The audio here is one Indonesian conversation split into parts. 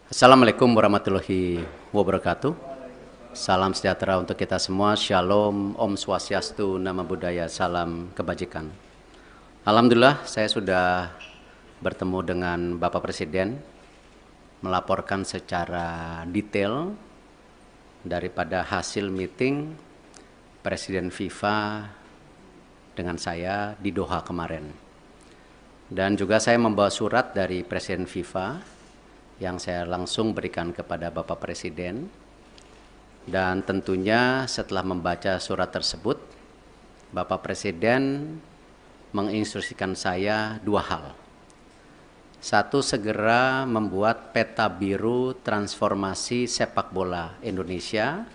Assalamualaikum warahmatullahi wabarakatuh. Salam sejahtera untuk kita semua. Shalom, Om Swastiastu, Namo Buddhaya, salam kebajikan. Alhamdulillah saya sudah bertemu dengan Bapak Presiden, melaporkan secara detail daripada hasil meeting Presiden FIFA dengan saya di Doha kemarin. Dan juga saya membawa surat dari Presiden FIFA yang saya langsung berikan kepada Bapak Presiden. Dan tentunya setelah membaca surat tersebut, Bapak Presiden menginstruksikan saya dua hal. Satu, segera membuat peta biru transformasi sepak bola Indonesia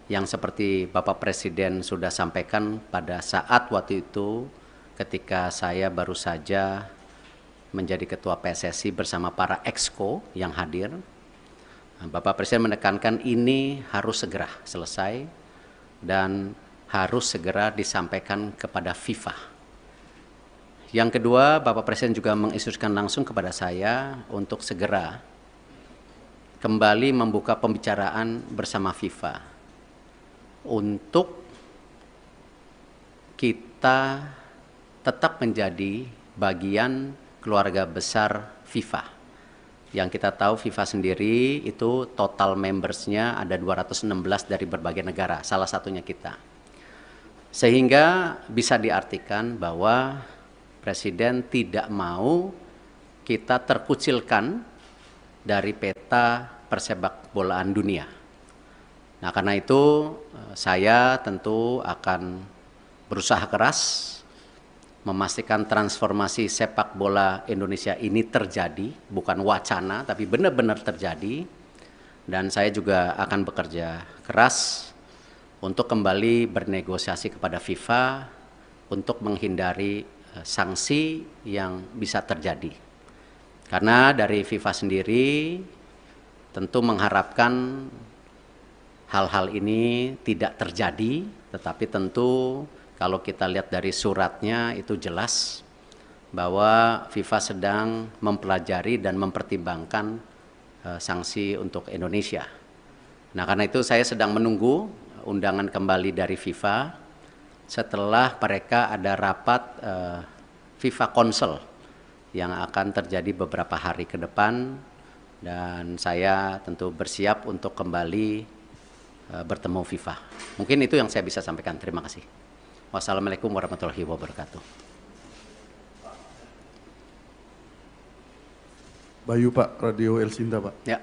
yang seperti Bapak Presiden sudah sampaikan pada saat waktu itu ketika saya baru saja menjadi ketua PSSI bersama para exco yang hadir. Bapak Presiden menekankan ini harus segera selesai dan harus segera disampaikan kepada FIFA. Yang kedua, Bapak Presiden juga menginstruksikan langsung kepada saya untuk segera kembali membuka pembicaraan bersama FIFA untuk kita tetap menjadi bagian keluarga besar FIFA. Yang kita tahu FIFA sendiri itu total membersnya ada 216 dari berbagai negara, salah satunya kita. Sehingga bisa diartikan bahwa Presiden tidak mau kita terkucilkan dari peta persepak bolaan dunia. Nah, karena itu saya tentu akan berusaha keras memastikan transformasi sepak bola Indonesia ini terjadi, bukan wacana, tapi benar-benar terjadi. Dan saya juga akan bekerja keras untuk kembali bernegosiasi kepada FIFA untuk menghindari sanksi yang bisa terjadi. Karena dari FIFA sendiri tentu mengharapkan hal-hal ini tidak terjadi, tetapi tentu kalau kita lihat dari suratnya itu jelas bahwa FIFA sedang mempelajari dan mempertimbangkan sanksi untuk Indonesia. Nah, karena itu saya sedang menunggu undangan kembali dari FIFA setelah mereka ada rapat FIFA Council yang akan terjadi beberapa hari ke depan, dan saya tentu bersiap untuk kembali bertemu FIFA. Mungkin itu yang saya bisa sampaikan. Terima kasih. Wassalamualaikum warahmatullahi wabarakatuh. Bayu Pak, Radio El Sinta Pak. Ya.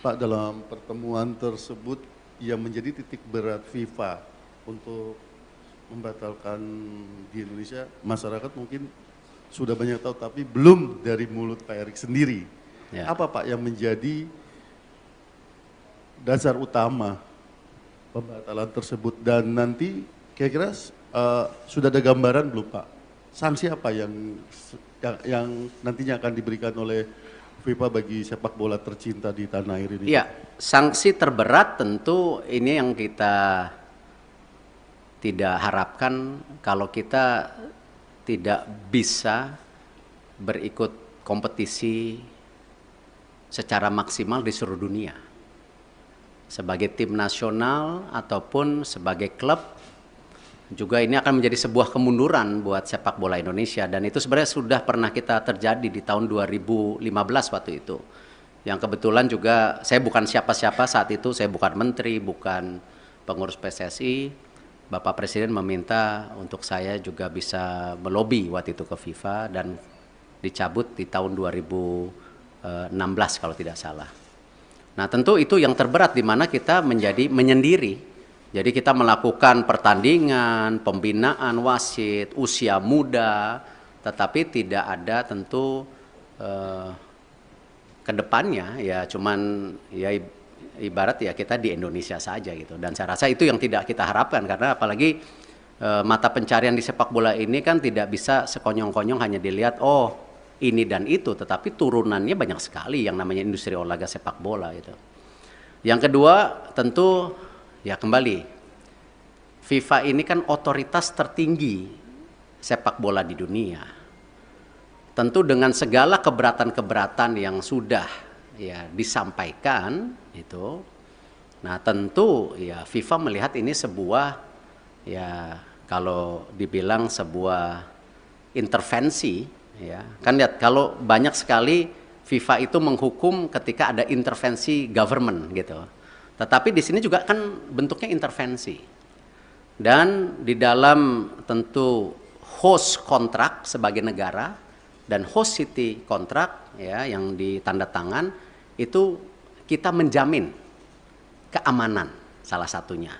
Pak, dalam pertemuan tersebut yang menjadi titik berat FIFA untuk membatalkan di Indonesia, masyarakat mungkin sudah banyak tahu, tapi belum dari mulut Pak Erik sendiri. Ya. Apa Pak yang menjadi dasar utama pembatalan tersebut, dan nanti kira-kira sudah ada gambaran belum Pak? Sanksi apa yang nantinya akan diberikan oleh FIFA bagi sepak bola tercinta di tanah air ini? Iya, sanksi terberat tentu ini yang kita tidak harapkan kalau kita tidak bisa berikut kompetisi secara maksimal di seluruh dunia. Sebagai tim nasional ataupun sebagai klub, juga ini akan menjadi sebuah kemunduran buat sepak bola Indonesia, dan itu sebenarnya sudah pernah kita terjadi di tahun 2015 waktu itu. Yang kebetulan juga saya bukan siapa-siapa saat itu, saya bukan menteri, bukan pengurus PSSI. Bapak Presiden meminta untuk saya juga bisa melobi waktu itu ke FIFA dan dicabut di tahun 2016 kalau tidak salah. Nah, tentu itu yang terberat di mana kita menjadi menyendiri. Jadi kita melakukan pertandingan, pembinaan wasit, usia muda, tetapi tidak ada tentu kedepannya ya cuman ya ibarat ya kita di Indonesia saja gitu. Dan saya rasa itu yang tidak kita harapkan, karena apalagi mata pencarian di sepak bola ini kan tidak bisa sekonyong-konyong hanya dilihat oh ini dan itu, tetapi turunannya banyak sekali yang namanya industri olahraga sepak bola gitu. Yang kedua tentu ya kembali, FIFA ini kan otoritas tertinggi sepak bola di dunia. Tentu dengan segala keberatan-keberatan yang sudah ya disampaikan itu, nah tentu ya FIFA melihat ini sebuah, ya kalau dibilang sebuah intervensi, ya kan lihat kalau banyak sekali FIFA itu menghukum ketika ada intervensi government gitu, tetapi di sini juga kan bentuknya intervensi, dan di dalam tentu host kontrak sebagai negara dan host city kontrak ya yang ditanda tangan itu kita menjamin keamanan salah satunya.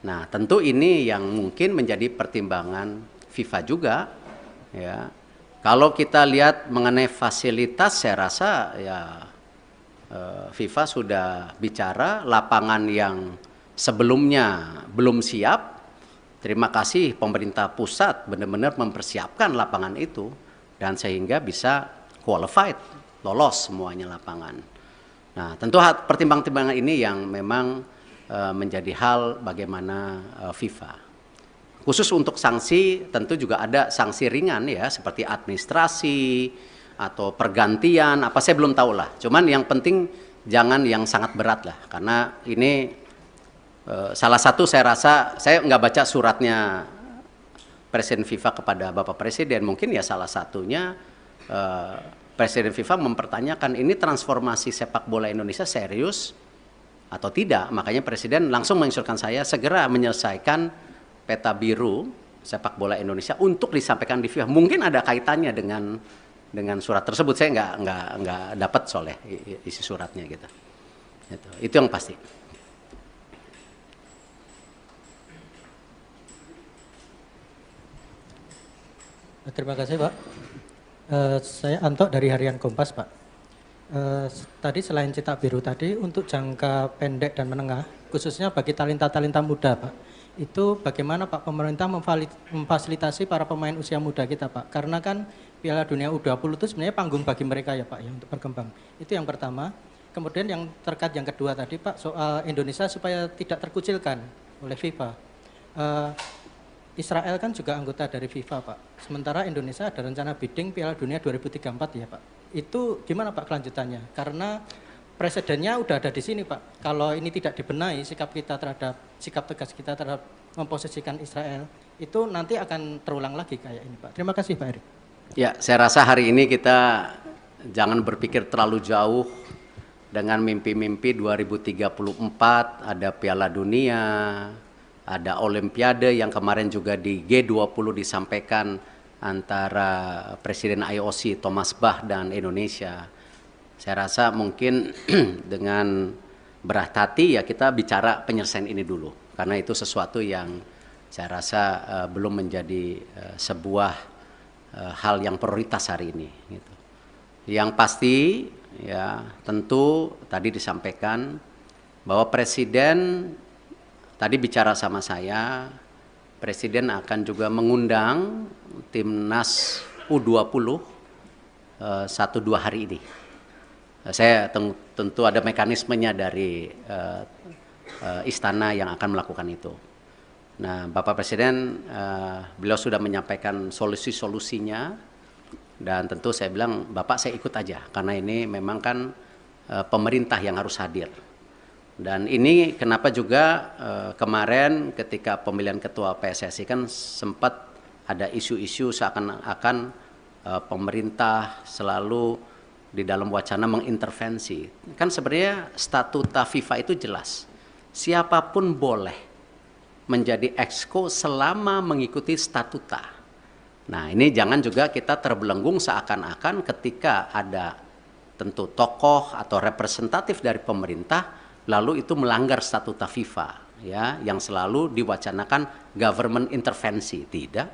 Nah, tentu ini yang mungkin menjadi pertimbangan FIFA juga ya. Kalau kita lihat mengenai fasilitas, saya rasa ya FIFA sudah bicara lapangan yang sebelumnya belum siap. Terima kasih pemerintah pusat benar-benar mempersiapkan lapangan itu dan sehingga bisa qualified, lolos semuanya lapangan. Nah, tentu pertimbangan-pertimbangan ini yang memang menjadi hal bagaimana FIFA. Khusus untuk sanksi tentu juga ada sanksi ringan ya seperti administrasi atau pergantian apa saya belum tahu lah. Cuman yang penting jangan yang sangat berat lah karena ini salah satu saya rasa saya nggak baca suratnya Presiden FIFA kepada Bapak Presiden, mungkin ya salah satunya Presiden FIFA mempertanyakan ini transformasi sepak bola Indonesia serius atau tidak. Makanya Presiden langsung menginstruksikan saya segera menyelesaikan peta biru sepak bola Indonesia untuk disampaikan di FIFA. Mungkin ada kaitannya dengan surat tersebut. Saya nggak dapat soalnya isi suratnya gitu. Itu yang pasti. Terima kasih Pak. Saya Anto dari Harian Kompas Pak. Tadi selain cetak biru tadi untuk jangka pendek dan menengah, khususnya bagi talenta-talenta muda Pak, itu bagaimana Pak pemerintah memfasilitasi para pemain usia muda kita Pak? Karena kan Piala Dunia U20 itu sebenarnya panggung bagi mereka ya Pak ya untuk berkembang. Itu yang pertama. Kemudian yang terkait yang kedua tadi Pak soal Indonesia supaya tidak terkucilkan oleh FIFA. Israel kan juga anggota dari FIFA Pak. Sementara Indonesia ada rencana bidding Piala Dunia 2034 ya Pak. Itu gimana Pak kelanjutannya? Karena presidennya udah ada di sini Pak. Kalau ini tidak dibenahi sikap tegas kita terhadap memposisikan Israel itu nanti akan terulang lagi kayak ini Pak. Terima kasih Pak Erick. Ya, saya rasa hari ini kita jangan berpikir terlalu jauh dengan mimpi-mimpi 2034 ada Piala Dunia, ada Olimpiade yang kemarin juga di G20 disampaikan antara Presiden IOC Thomas Bach dan Indonesia. Saya rasa mungkin dengan berat hati ya kita bicara penyelesaian ini dulu. Karena itu sesuatu yang saya rasa belum menjadi sebuah hal yang prioritas hari ini. Gitu. Yang pasti ya tentu tadi disampaikan bahwa Presiden tadi bicara sama saya, Presiden akan juga mengundang timnas U20 1-2 hari ini. Saya tentu ada mekanismenya dari istana yang akan melakukan itu. Nah, Bapak Presiden, beliau sudah menyampaikan solusi-solusinya dan tentu saya bilang, Bapak saya ikut aja karena ini memang kan pemerintah yang harus hadir. Dan ini kenapa juga kemarin ketika pemilihan ketua PSSI kan sempat ada isu-isu seakan-akan pemerintah selalu di dalam wacana mengintervensi. Kan sebenarnya statuta FIFA itu jelas. Siapapun boleh menjadi exco selama mengikuti statuta. Nah, ini jangan juga kita terbelenggung seakan-akan ketika ada tentu tokoh atau representatif dari pemerintah lalu itu melanggar statuta FIFA ya yang selalu diwacanakan government intervensi. Tidak.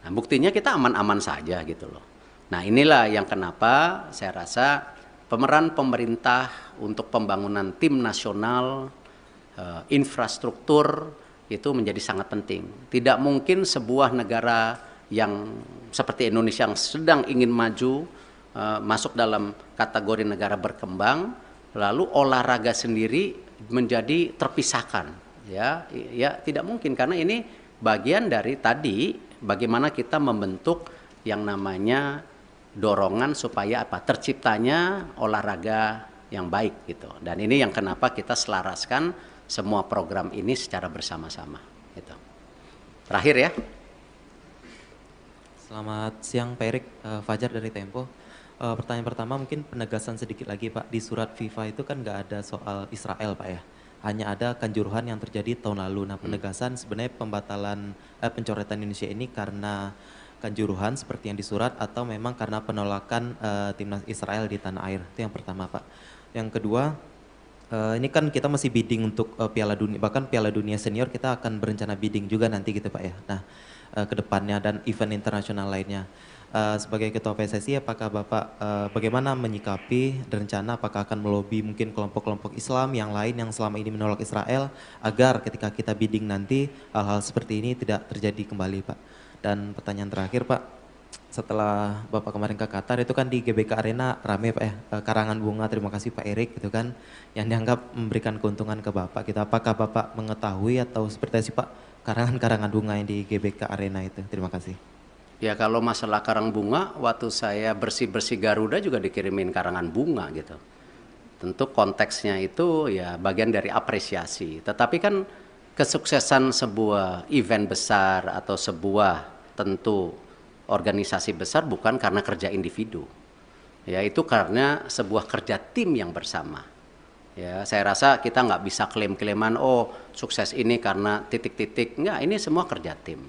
Nah, buktinya kita aman-aman saja gitu loh. Nah, inilah yang kenapa saya rasa pemeran pemerintah untuk pembangunan tim nasional, infrastruktur itu menjadi sangat penting. Tidak mungkin sebuah negara yang seperti Indonesia yang sedang ingin maju, masuk dalam kategori negara berkembang, lalu olahraga sendiri menjadi terpisahkan. Ya tidak mungkin karena ini bagian dari tadi bagaimana kita membentuk yang namanya dorongan supaya apa? Terciptanya olahraga yang baik gitu. Dan ini yang kenapa kita selaraskan semua program ini secara bersama-sama gitu. Terakhir ya. Selamat siang Pak Erik, Fajar dari Tempo. Pertanyaan pertama mungkin penegasan sedikit lagi Pak. Di surat FIFA itu kan nggak ada soal Israel Pak ya. Hanya ada kanjuruhan yang terjadi tahun lalu. Nah penegasan sebenarnya pembatalan pencoretan Indonesia ini karena kanjuruhan seperti yang disurat atau memang karena penolakan timnas Israel di tanah air. Itu yang pertama Pak. Yang kedua, ini kan kita masih bidding untuk Piala Dunia, bahkan Piala Dunia Senior kita akan berencana bidding juga nanti gitu Pak ya. Nah ke depannya dan event internasional lainnya. Sebagai Ketua PSSI, apakah Bapak bagaimana menyikapi dan rencana apakah akan melobi mungkin kelompok-kelompok Islam yang lain yang selama ini menolak Israel agar ketika kita bidding nanti hal-hal seperti ini tidak terjadi kembali Pak. Dan pertanyaan terakhir Pak, setelah Bapak kemarin ke Qatar itu kan di GBK Arena rame Pak ya, karangan bunga terima kasih Pak Erik gitu kan, yang dianggap memberikan keuntungan ke Bapak gitu. Apakah Bapak mengetahui atau seperti apa sih Pak karangan-karangan bunga yang di GBK Arena itu? Terima kasih. Ya kalau masalah karang bunga, waktu saya bersih-bersih Garuda juga dikirimin karangan bunga gitu. Tentu konteksnya itu ya bagian dari apresiasi. Tetapi kan kesuksesan sebuah event besar atau sebuah tentu organisasi besar bukan karena kerja individu. Ya itu karena sebuah kerja tim yang bersama. Ya saya rasa kita nggak bisa klaim-klaiman oh sukses ini karena titik-titik. Enggak, ini semua kerja tim.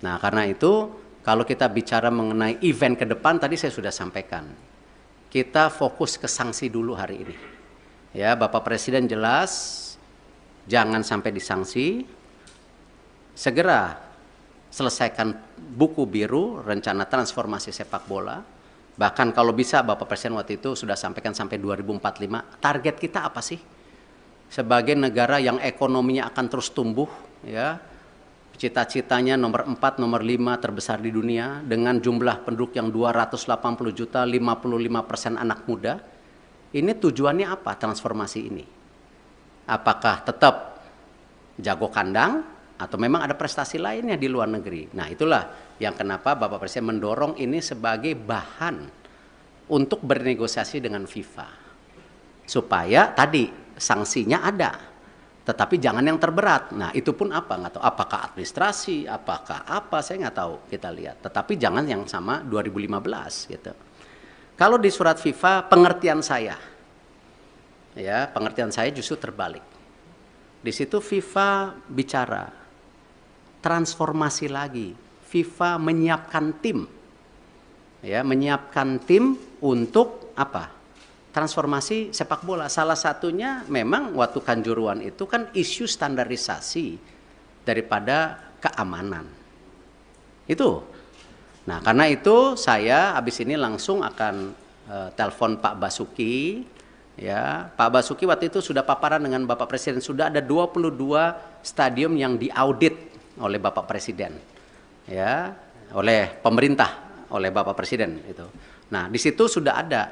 Nah karena itu kalau kita bicara mengenai event ke depan tadi saya sudah sampaikan. Kita fokus ke sanksi dulu hari ini. Ya, Bapak Presiden jelas jangan sampai disanksi. Segera selesaikan buku biru rencana transformasi sepak bola. Bahkan kalau bisa Bapak Presiden waktu itu sudah sampaikan sampai 2045. Target kita apa sih? Sebagai negara yang ekonominya akan terus tumbuh, ya. Cita-citanya nomor 4, nomor 5 terbesar di dunia dengan jumlah penduduk yang 280 juta, 55% anak muda. Ini tujuannya apa transformasi ini? Apakah tetap jago kandang atau memang ada prestasi lainnya di luar negeri? Nah itulah yang kenapa Bapak Presiden mendorong ini sebagai bahan untuk bernegosiasi dengan FIFA. Supaya tadi sanksinya ada. Tetapi jangan yang terberat. Nah itu pun apa? Nggak tahu. Apakah administrasi, apakah apa, saya nggak tahu. Kita lihat. Tetapi jangan yang sama 2015 gitu. Kalau di surat FIFA, pengertian saya, ya pengertian saya justru terbalik. Di situ FIFA bicara transformasi lagi. FIFA menyiapkan tim, ya menyiapkan tim untuk apa? Transformasi sepak bola. Salah satunya memang waktu Kanjuruhan itu kan isu standarisasi daripada keamanan. Itu. Nah, karena itu saya habis ini langsung akan telepon Pak Basuki. Ya, Pak Basuki waktu itu sudah paparan dengan Bapak Presiden. Sudah ada 22 stadium yang diaudit oleh Bapak Presiden. Ya, oleh pemerintah, oleh Bapak Presiden itu. Nah, di situ sudah ada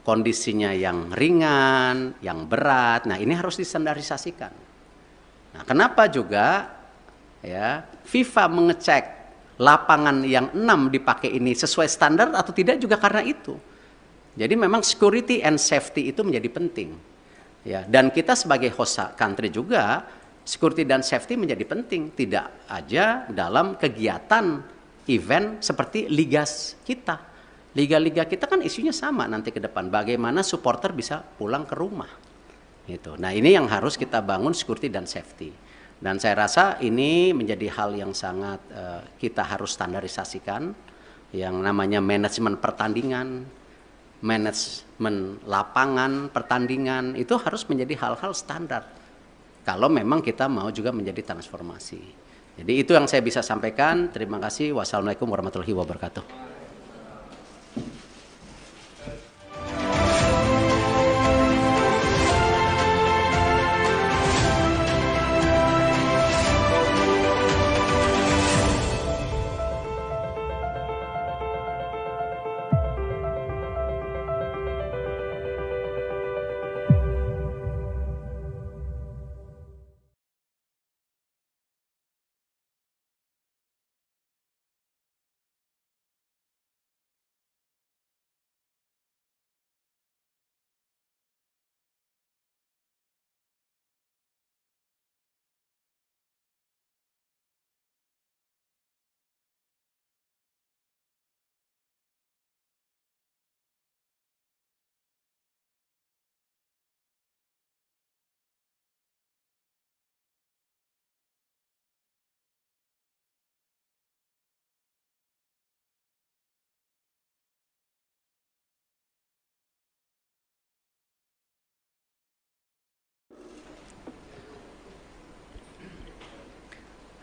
kondisinya yang ringan, yang berat. Nah, ini harus distandarisasikan. Nah, kenapa juga ya FIFA mengecek lapangan yang 6 dipakai ini sesuai standar atau tidak juga karena itu. Jadi memang security and safety itu menjadi penting. Ya, dan kita sebagai host country juga security dan safety menjadi penting, tidak aja dalam kegiatan event seperti liga kita. Liga-liga kita kan isunya sama nanti ke depan. Bagaimana supporter bisa pulang ke rumah. Gitu. Nah ini yang harus kita bangun security dan safety. Dan saya rasa ini menjadi hal yang sangat kita harus standarisasikan. Yang namanya manajemen pertandingan, manajemen lapangan pertandingan, itu harus menjadi hal-hal standar. Kalau memang kita mau juga menjadi transformasi. Jadi itu yang saya bisa sampaikan. Terima kasih. Wassalamualaikum warahmatullahi wabarakatuh.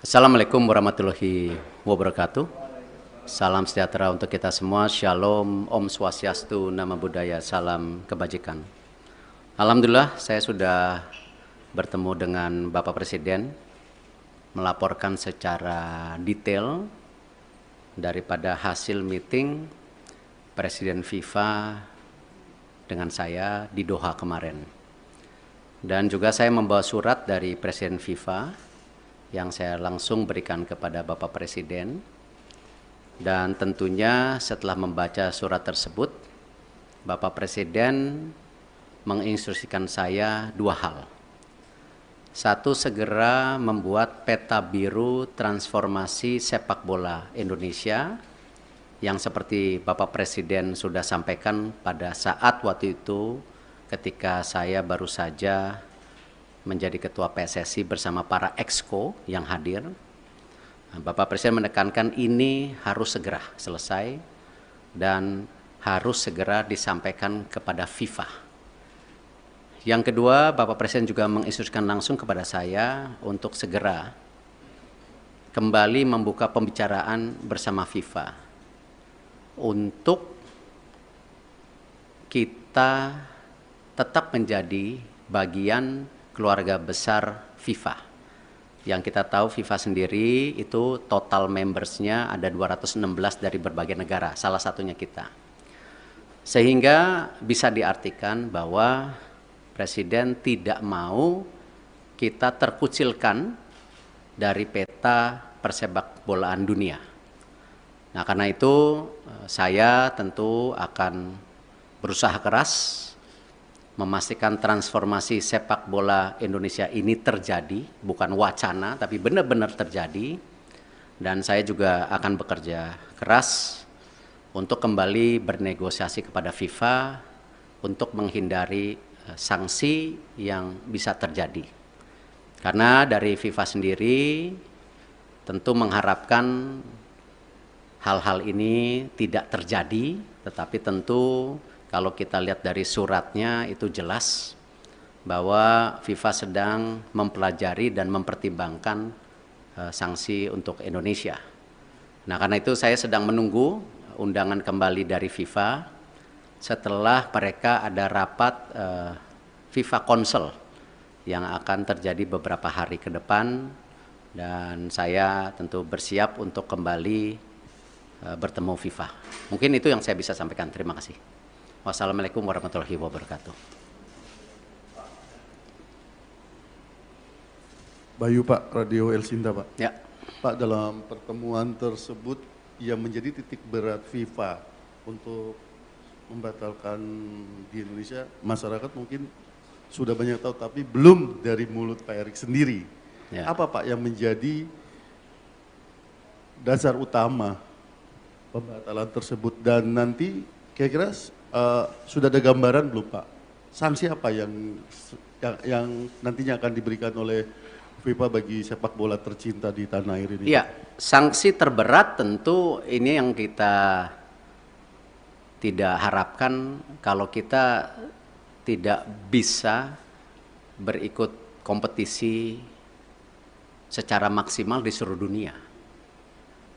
Assalamualaikum warahmatullahi wabarakatuh. Salam sejahtera untuk kita semua. Shalom, Om Swastiastu, Namo Buddhaya, salam kebajikan. Alhamdulillah saya sudah bertemu dengan Bapak Presiden, melaporkan secara detail daripada hasil meeting Presiden FIFA dengan saya di Doha kemarin. Dan juga saya membawa surat dari Presiden FIFA yang saya langsung berikan kepada Bapak Presiden. Dan tentunya setelah membaca surat tersebut, Bapak Presiden menginstruksikan saya dua hal. Satu, segera membuat peta biru transformasi sepak bola Indonesia yang seperti Bapak Presiden sudah sampaikan pada saat waktu itu ketika saya baru saja menjadi Ketua PSSI bersama para exco yang hadir. Bapak Presiden menekankan ini harus segera selesai dan harus segera disampaikan kepada FIFA. Yang kedua, Bapak Presiden juga menginstruksikan langsung kepada saya untuk segera kembali membuka pembicaraan bersama FIFA untuk kita tetap menjadi bagian keluarga besar FIFA. Yang kita tahu FIFA sendiri itu total membersnya ada 216 dari berbagai negara, salah satunya kita. Sehingga bisa diartikan bahwa Presiden tidak mau kita terkucilkan dari peta persepak bolaan dunia. Nah, karena itu saya tentu akan berusaha keras memastikan transformasi sepak bola Indonesia ini terjadi, bukan wacana, tapi benar-benar terjadi. Dan saya juga akan bekerja keras untuk kembali bernegosiasi kepada FIFA untuk menghindari sanksi yang bisa terjadi. Karena dari FIFA sendiri tentu mengharapkan hal-hal ini tidak terjadi, tetapi tentu kalau kita lihat dari suratnya itu jelas bahwa FIFA sedang mempelajari dan mempertimbangkan sanksi untuk Indonesia. Nah, karena itu saya sedang menunggu undangan kembali dari FIFA setelah mereka ada rapat FIFA Council yang akan terjadi beberapa hari ke depan, dan saya tentu bersiap untuk kembali bertemu FIFA. Mungkin itu yang saya bisa sampaikan. Terima kasih. Wassalamualaikum warahmatullahi wabarakatuh. Bayu Pak, Radio El Sinta Pak. Ya. Pak, dalam pertemuan tersebut yang menjadi titik berat FIFA untuk membatalkan di Indonesia, masyarakat mungkin sudah banyak tahu, tapi belum dari mulut Pak Erik sendiri. Ya. Apa Pak yang menjadi dasar utama pembatalan tersebut, dan nanti kira-kira sudah ada gambaran belum Pak? Sanksi apa yang nantinya akan diberikan oleh FIFA bagi sepak bola tercinta di tanah air ini? Iya, sanksi terberat tentu ini yang kita tidak harapkan kalau kita tidak bisa berikut kompetisi secara maksimal di seluruh dunia.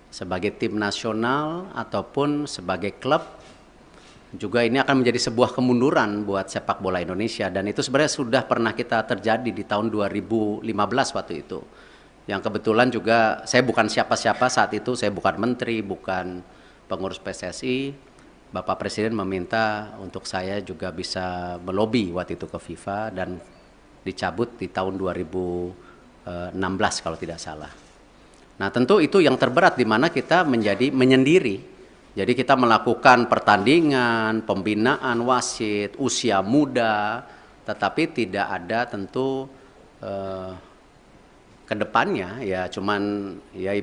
Sebagai tim nasional ataupun sebagai klub, juga ini akan menjadi sebuah kemunduran buat sepak bola Indonesia, dan itu sebenarnya sudah pernah kita terjadi di tahun 2015 waktu itu. Yang kebetulan juga saya bukan siapa-siapa saat itu, saya bukan menteri, bukan pengurus PSSI. Bapak Presiden meminta untuk saya juga bisa melobi waktu itu ke FIFA dan dicabut di tahun 2016 kalau tidak salah. Nah, tentu itu yang terberat di mana kita menjadi menyendiri. Jadi kita melakukan pertandingan, pembinaan wasit, usia muda, tetapi tidak ada tentu ke depannya ya cuman ya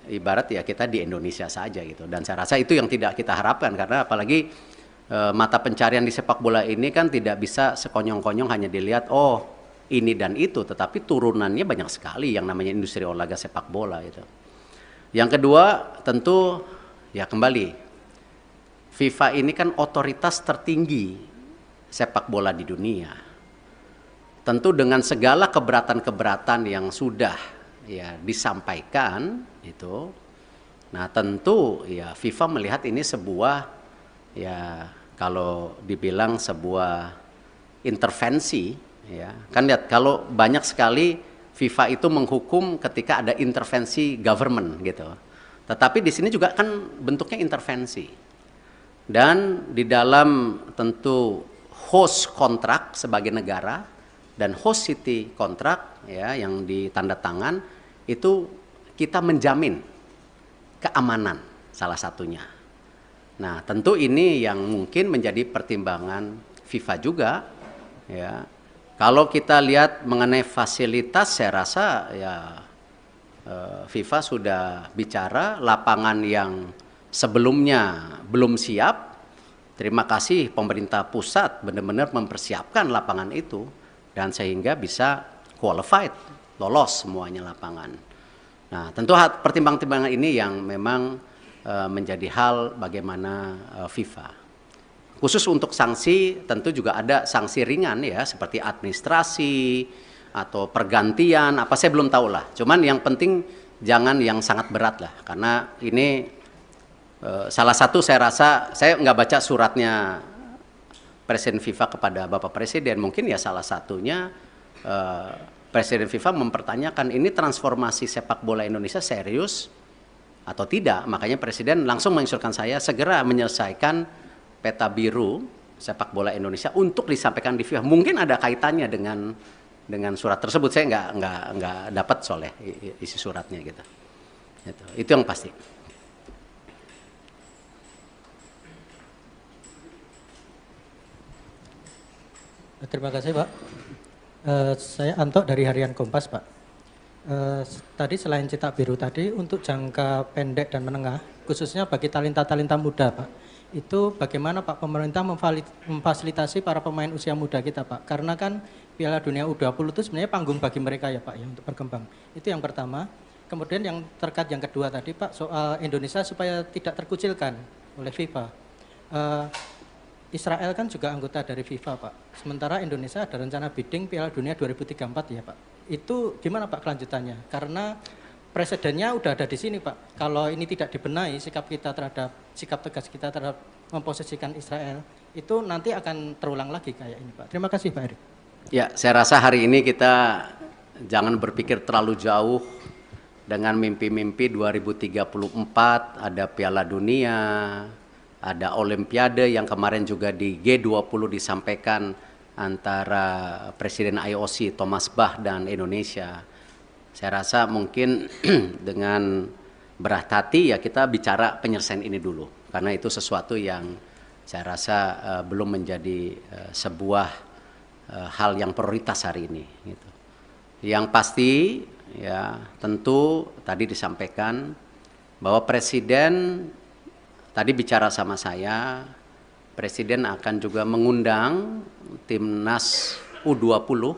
ibarat ya kita di Indonesia saja gitu. Dan saya rasa itu yang tidak kita harapkan, karena apalagi mata pencarian di sepak bola ini kan tidak bisa sekonyong-konyong hanya dilihat oh ini dan itu, tetapi turunannya banyak sekali yang namanya industri olahraga sepak bola itu. Yang kedua tentu ya kembali, FIFA ini kan otoritas tertinggi sepak bola di dunia. Tentu dengan segala keberatan-keberatan yang sudah ya disampaikan itu, nah tentu ya FIFA melihat ini sebuah, ya kalau dibilang sebuah intervensi, ya kan lihat kalau banyak sekali FIFA itu menghukum ketika ada intervensi government gitu. Tetapi di sini juga kan bentuknya intervensi. Dan di dalam tentu host kontrak sebagai negara dan host city kontrak ya yang ditanda tangan itu kita menjamin keamanan salah satunya. Nah, tentu ini yang mungkin menjadi pertimbangan FIFA juga ya. Kalau kita lihat mengenai fasilitas, saya rasa ya FIFA sudah bicara lapangan yang sebelumnya belum siap. Terima kasih pemerintah pusat benar-benar mempersiapkan lapangan itu dan sehingga bisa qualified, lolos semuanya lapangan. Nah, tentu pertimbangan-pertimbangan ini yang memang menjadi hal bagaimana FIFA. Khusus untuk sanksi tentu juga ada sanksi ringan ya seperti administrasi atau pergantian apa saya belum tahu lah. Cuman yang penting jangan yang sangat berat lah karena ini salah satu saya rasa saya nggak baca suratnya Presiden FIFA kepada Bapak Presiden, mungkin ya salah satunya Presiden FIFA mempertanyakan ini transformasi sepak bola Indonesia serius atau tidak. Makanya Presiden langsung menginstruksikan saya segera menyelesaikan peta biru sepak bola Indonesia untuk disampaikan di FIFA. Mungkin ada kaitannya dengan surat tersebut, saya nggak dapat soalnya isi suratnya gitu. Itu yang pasti. Terima kasih Pak. Saya Anto dari Harian Kompas Pak. Tadi selain cetak biru tadi untuk jangka pendek dan menengah, khususnya bagi talenta-talenta muda Pak, itu bagaimana Pak pemerintah memfasilitasi para pemain usia muda kita Pak? Karena kan Piala Dunia U20 itu sebenarnya panggung bagi mereka ya Pak ya untuk berkembang. Itu yang pertama. Kemudian yang terkait yang kedua tadi Pak soal Indonesia supaya tidak terkucilkan oleh FIFA. Israel kan juga anggota dari FIFA Pak. Sementara Indonesia ada rencana bidding Piala Dunia 2034 ya Pak. Itu gimana Pak kelanjutannya? Karena presidennya udah ada di sini Pak. Kalau ini tidak dibenahi sikap tegas kita terhadap memposisikan Israel itu nanti akan terulang lagi kayak ini Pak. Terima kasih Pak Erik. Ya, saya rasa hari ini kita jangan berpikir terlalu jauh dengan mimpi-mimpi 2034 ada Piala Dunia, ada Olimpiade yang kemarin juga di G20 disampaikan antara Presiden IOC Thomas Bach dan Indonesia. Saya rasa mungkin dengan berat hati ya kita bicara penyelesaian ini dulu. Karena itu sesuatu yang saya rasa belum menjadi sebuah hal yang prioritas hari ini. Gitu. Yang pasti ya tentu tadi disampaikan bahwa Presiden tadi bicara sama saya, Presiden akan juga mengundang Timnas U20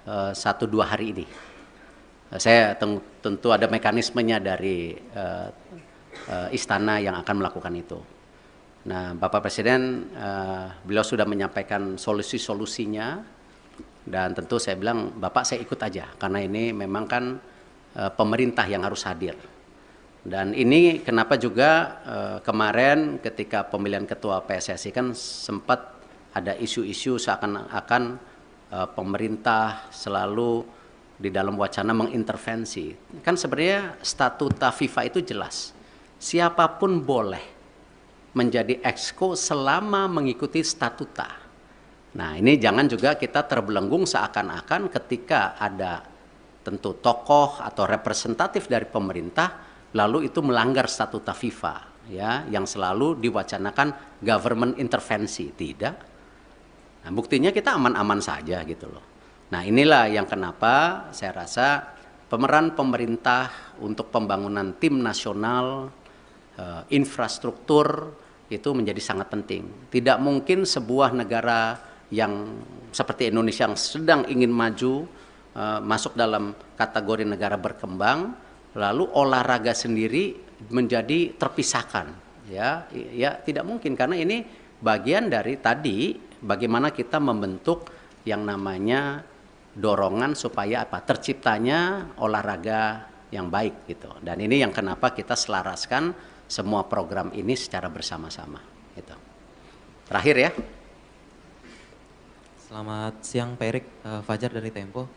1-2 hari ini. Saya tentu ada mekanismenya dari istana yang akan melakukan itu. Nah, Bapak Presiden beliau sudah menyampaikan solusi-solusinya dan tentu saya bilang Bapak saya ikut aja karena ini memang kan pemerintah yang harus hadir. Dan ini kenapa juga kemarin ketika pemilihan ketua PSSI kan sempat ada isu-isu seakan-akan pemerintah selalu di dalam wacana mengintervensi. Kan sebenarnya statuta FIFA itu jelas. Siapapun boleh menjadi exco selama mengikuti statuta. Nah, ini jangan juga kita terbelenggung seakan-akan ketika ada tentu tokoh atau representatif dari pemerintah lalu itu melanggar statuta FIFA ya yang selalu diwacanakan government intervensi. Tidak. Nah, buktinya kita aman-aman saja gitu loh. Nah, inilah yang kenapa saya rasa pemeran pemerintah untuk pembangunan tim nasional, infrastruktur itu menjadi sangat penting. Tidak mungkin sebuah negara yang seperti Indonesia yang sedang ingin maju, masuk dalam kategori negara berkembang, lalu olahraga sendiri menjadi terpisahkan. Ya tidak mungkin karena ini bagian dari tadi bagaimana kita membentuk yang namanya dorongan supaya apa? Terciptanya olahraga yang baik gitu. Dan ini yang kenapa kita selaraskan semua program ini secara bersama-sama gitu. Terakhir ya. Selamat siang Pak Erik, Fajar dari Tempo.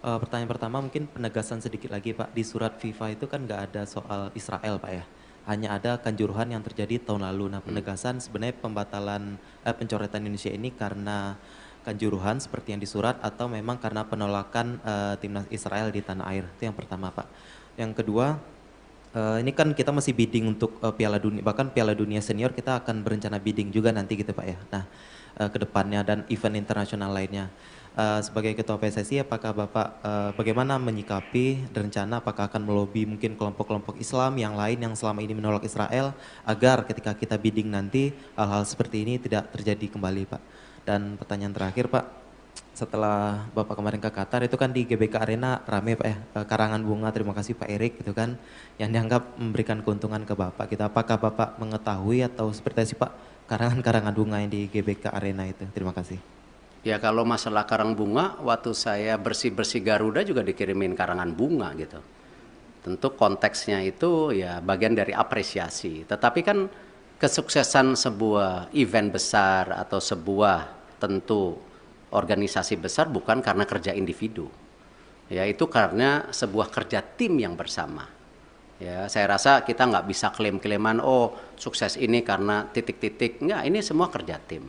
Pertanyaan pertama mungkin penegasan sedikit lagi Pak, di surat FIFA itu kan nggak ada soal Israel Pak ya, hanya ada kanjuruhan yang terjadi tahun lalu. Nah penegasan sebenarnya pembatalan pencoretan Indonesia ini karena kanjuruhan seperti yang disurat atau memang karena penolakan timnas Israel di tanah air, itu yang pertama Pak. Yang kedua, ini kan kita masih bidding untuk Piala Dunia, bahkan Piala Dunia Senior kita akan berencana bidding juga nanti gitu Pak ya. Nah ke depannya dan event internasional lainnya. Sebagai Ketua PSSI, apakah Bapak bagaimana menyikapi rencana apakah akan melobi mungkin kelompok-kelompok Islam yang lain yang selama ini menolak Israel agar ketika kita bidding nanti hal-hal seperti ini tidak terjadi kembali Pak. Dan pertanyaan terakhir Pak, setelah Bapak kemarin ke Qatar itu kan di GBK Arena rame Pak ya, karangan bunga, terima kasih Pak Erik gitu kan, yang dianggap memberikan keuntungan ke Bapak. Kita apakah Bapak mengetahui atau seperti apa sih Pak karangan-karangan bunga yang di GBK Arena itu? Terima kasih. Ya kalau masalah karang bunga, waktu saya bersih-bersih Garuda juga dikirimin karangan bunga gitu. Tentu konteksnya itu ya bagian dari apresiasi. Tetapi kan kesuksesan sebuah event besar atau sebuah tentu organisasi besar bukan karena kerja individu. Ya itu karena sebuah kerja tim yang bersama. Ya, saya rasa kita nggak bisa klaim-klaiman, oh sukses ini karena titik-titik. Nggak, ini semua kerja tim.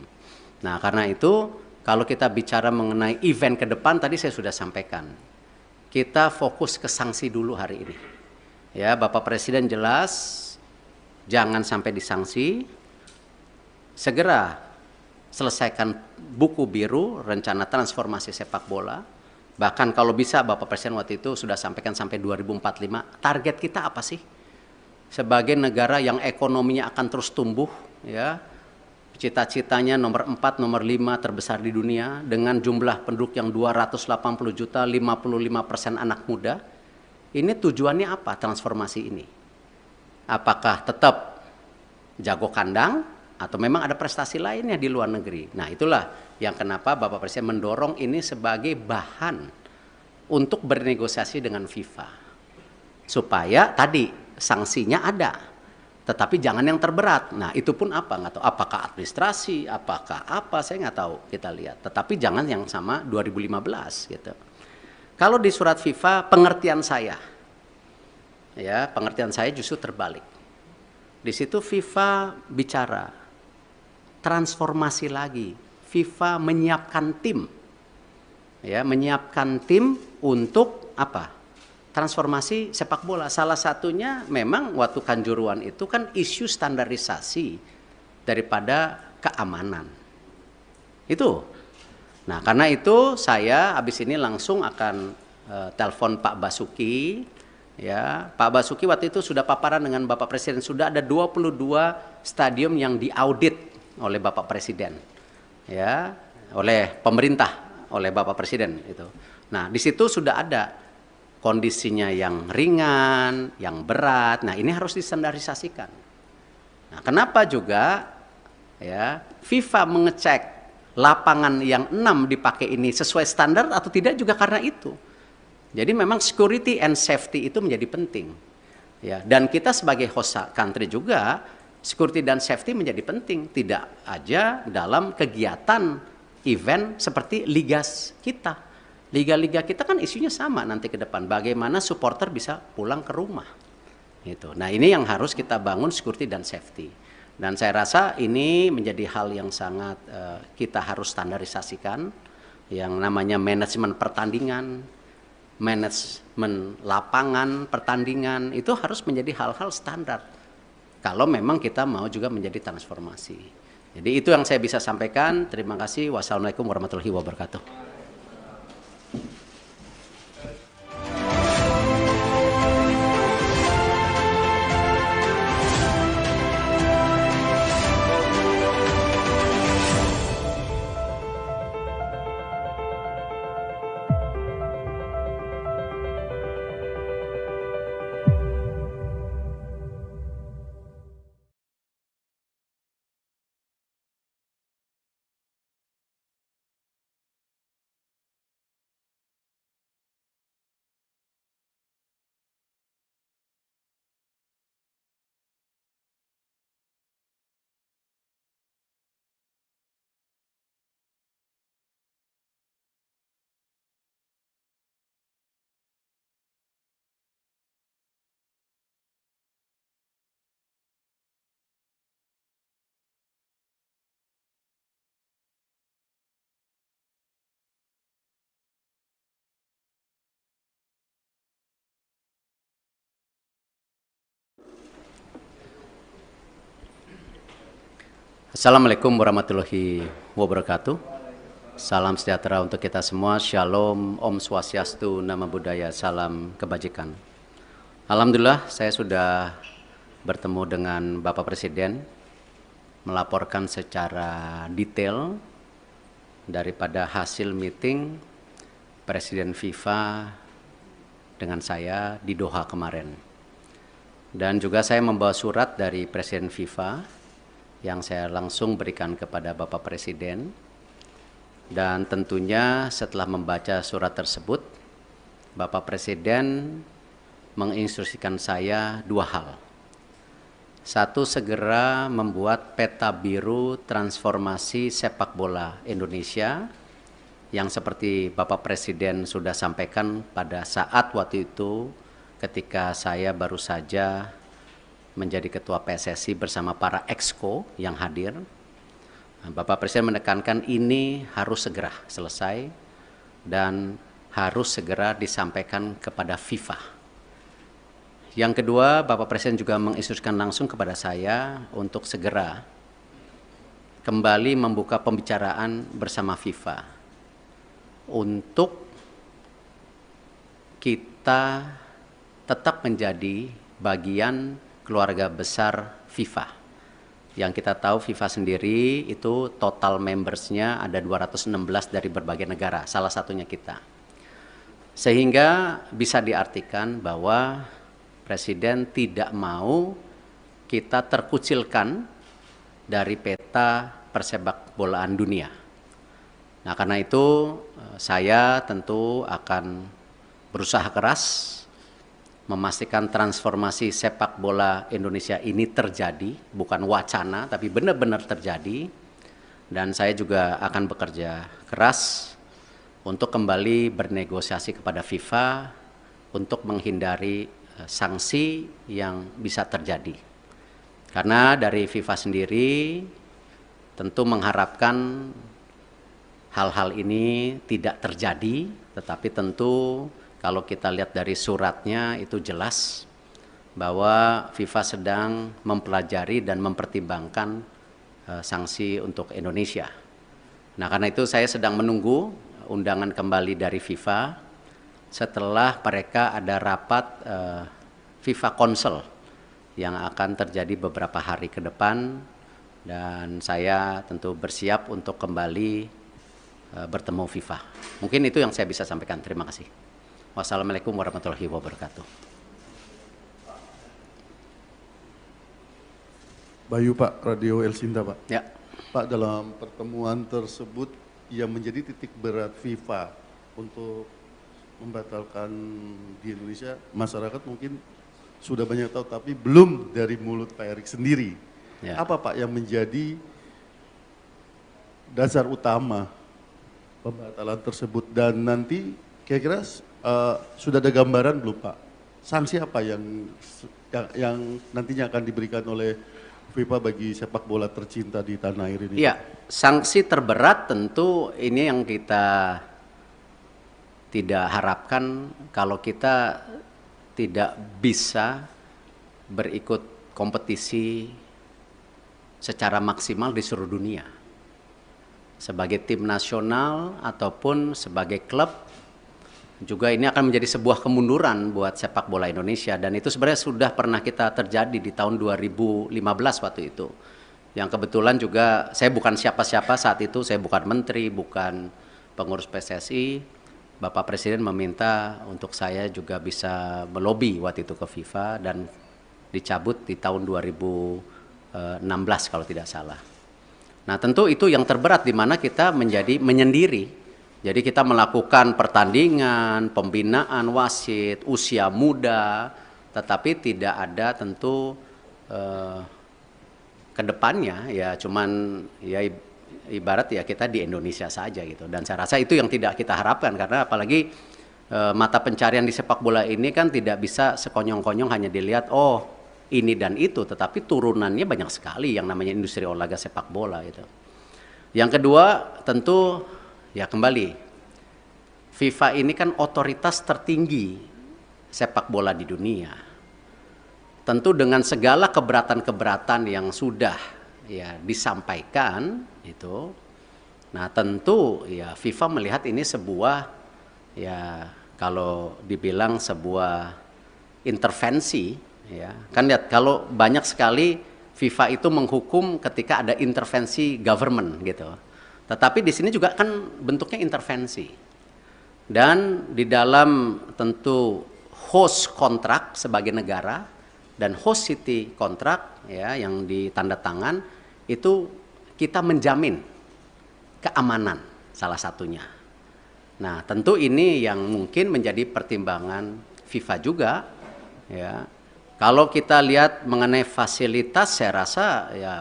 Nah karena itu kalau kita bicara mengenai event ke depan, tadi saya sudah sampaikan. Kita fokus ke sanksi dulu hari ini. Ya, Bapak Presiden jelas, jangan sampai disanksi. Segera selesaikan buku biru, rencana transformasi sepak bola. Bahkan kalau bisa Bapak Presiden waktu itu sudah sampaikan sampai 2045, target kita apa sih? Sebagai negara yang ekonominya akan terus tumbuh, ya, cita-citanya nomor 4, nomor 5 terbesar di dunia, dengan jumlah penduduk yang 280 juta, 55% anak muda. Ini tujuannya apa transformasi ini? Apakah tetap jago kandang, atau memang ada prestasi lainnya di luar negeri? Nah itulah yang kenapa Bapak Presiden mendorong ini sebagai bahan untuk bernegosiasi dengan FIFA. Supaya tadi sanksinya ada, tetapi jangan yang terberat. Nah itu pun apa? Nggak tahu. Apakah administrasi, apakah apa, saya nggak tahu, kita lihat. Tetapi jangan yang sama 2015 gitu. Kalau di surat FIFA, pengertian saya justru terbalik. Di situ FIFA bicara transformasi lagi. FIFA menyiapkan tim, ya, menyiapkan tim untuk apa? Transformasi sepak bola. Salah satunya memang waktu Kanjuruhan itu kan isu standarisasi daripada keamanan. Itu. Nah, karena itu saya habis ini langsung akan telepon Pak Basuki. Ya, Pak Basuki waktu itu sudah paparan dengan Bapak Presiden, sudah ada 22 stadium yang diaudit oleh Bapak Presiden. Ya, oleh pemerintah, oleh Bapak Presiden itu. Nah, di situ sudah ada kondisinya yang ringan, yang berat. Nah, ini harus distandarisasikan. Nah, kenapa juga ya FIFA mengecek lapangan yang 6 dipakai ini sesuai standar atau tidak juga karena itu. Jadi memang security and safety itu menjadi penting. Ya, dan kita sebagai host country juga security dan safety menjadi penting, tidak aja dalam kegiatan event seperti liga kita. Liga-liga kita kan isunya sama nanti ke depan, bagaimana supporter bisa pulang ke rumah. Gitu. Nah ini yang harus kita bangun, security dan safety. Dan saya rasa ini menjadi hal yang sangat kita harus standarisasikan, yang namanya manajemen pertandingan, manajemen lapangan pertandingan, itu harus menjadi hal-hal standar. Kalau memang kita mau juga menjadi transformasi. Jadi itu yang saya bisa sampaikan. Terima kasih. Wassalamualaikum warahmatullahi wabarakatuh. Assalamualaikum warahmatullahi wabarakatuh. Salam sejahtera untuk kita semua. Shalom, Om Swastiastu, Namo Buddhaya, salam kebajikan. Alhamdulillah saya sudah bertemu dengan Bapak Presiden, melaporkan secara detail daripada hasil meeting Presiden FIFA dengan saya di Doha kemarin. Dan juga saya membawa surat dari Presiden FIFA yang saya langsung berikan kepada Bapak Presiden. Dan tentunya setelah membaca surat tersebut, Bapak Presiden menginstruksikan saya dua hal. Satu, segera membuat peta biru transformasi sepak bola Indonesia yang seperti Bapak Presiden sudah sampaikan pada saat waktu itu ketika saya baru saja menjadi ketua PSSI bersama para exco yang hadir. Bapak Presiden menekankan ini harus segera selesai dan harus segera disampaikan kepada FIFA. Yang kedua, Bapak Presiden juga menginstruksikan langsung kepada saya untuk segera kembali membuka pembicaraan bersama FIFA untuk kita tetap menjadi bagian keluarga besar FIFA. Yang kita tahu FIFA sendiri itu total membersnya ada 216 dari berbagai negara, salah satunya kita. Sehingga bisa diartikan bahwa Presiden tidak mau kita terkucilkan dari peta persepak bolaan dunia. Nah, karena itu saya tentu akan berusaha keras memastikan transformasi sepak bola Indonesia ini terjadi, bukan wacana, tapi benar-benar terjadi. Dan saya juga akan bekerja keras untuk kembali bernegosiasi kepada FIFA untuk menghindari sanksi yang bisa terjadi. Karena dari FIFA sendiri tentu mengharapkan hal-hal ini tidak terjadi, tetapi tentu kalau kita lihat dari suratnya itu jelas bahwa FIFA sedang mempelajari dan mempertimbangkan sanksi untuk Indonesia. Nah, karena itu saya sedang menunggu undangan kembali dari FIFA setelah mereka ada rapat FIFA Council yang akan terjadi beberapa hari ke depan, dan saya tentu bersiap untuk kembali bertemu FIFA. Mungkin itu yang saya bisa sampaikan. Terima kasih. Wassalamualaikum warahmatullahi wabarakatuh. Bayu Pak, Radio El Sinta Pak. Ya. Pak, dalam pertemuan tersebut yang menjadi titik berat FIFA untuk membatalkan di Indonesia, masyarakat mungkin sudah banyak tahu, tapi belum dari mulut Pak Erik sendiri. Ya. Apa Pak yang menjadi dasar utama pembatalan tersebut, dan nanti kira-kira sudah ada gambaran belum Pak? Sanksi apa yang nantinya akan diberikan oleh FIFA bagi sepak bola tercinta di tanah air ini? Iya, sanksi terberat tentu ini yang kita tidak harapkan kalau kita tidak bisa berikut kompetisi secara maksimal di seluruh dunia. Sebagai tim nasional ataupun sebagai klub, juga ini akan menjadi sebuah kemunduran buat sepak bola Indonesia, dan itu sebenarnya sudah pernah kita terjadi di tahun 2015 waktu itu. Yang kebetulan juga saya bukan siapa-siapa saat itu, saya bukan menteri, bukan pengurus PSSI. Bapak Presiden meminta untuk saya juga bisa melobi waktu itu ke FIFA dan dicabut di tahun 2016 kalau tidak salah. Nah, tentu itu yang terberat di mana kita menjadi menyendiri. Jadi kita melakukan pertandingan, pembinaan wasit, usia muda, tetapi tidak ada tentu kedepannya ya cuman ya ibarat ya kita di Indonesia saja gitu. Dan saya rasa itu yang tidak kita harapkan, karena apalagi mata pencarian di sepak bola ini kan tidak bisa sekonyong-konyong hanya dilihat oh ini dan itu, tetapi turunannya banyak sekali yang namanya industri olahraga sepak bola gitu. Yang kedua tentu ya kembali, FIFA ini kan otoritas tertinggi sepak bola di dunia. Tentu dengan segala keberatan-keberatan yang sudah ya disampaikan itu, nah tentu ya FIFA melihat ini sebuah, ya kalau dibilang sebuah intervensi, ya kan lihat kalau banyak sekali FIFA itu menghukum ketika ada intervensi government gitu. Tetapi di sini juga kan bentuknya intervensi. Dan di dalam tentu host kontrak sebagai negara dan host city kontrak ya yang ditandatangan itu kita menjamin keamanan salah satunya. Nah, tentu ini yang mungkin menjadi pertimbangan FIFA juga ya. Kalau kita lihat mengenai fasilitas, saya rasa ya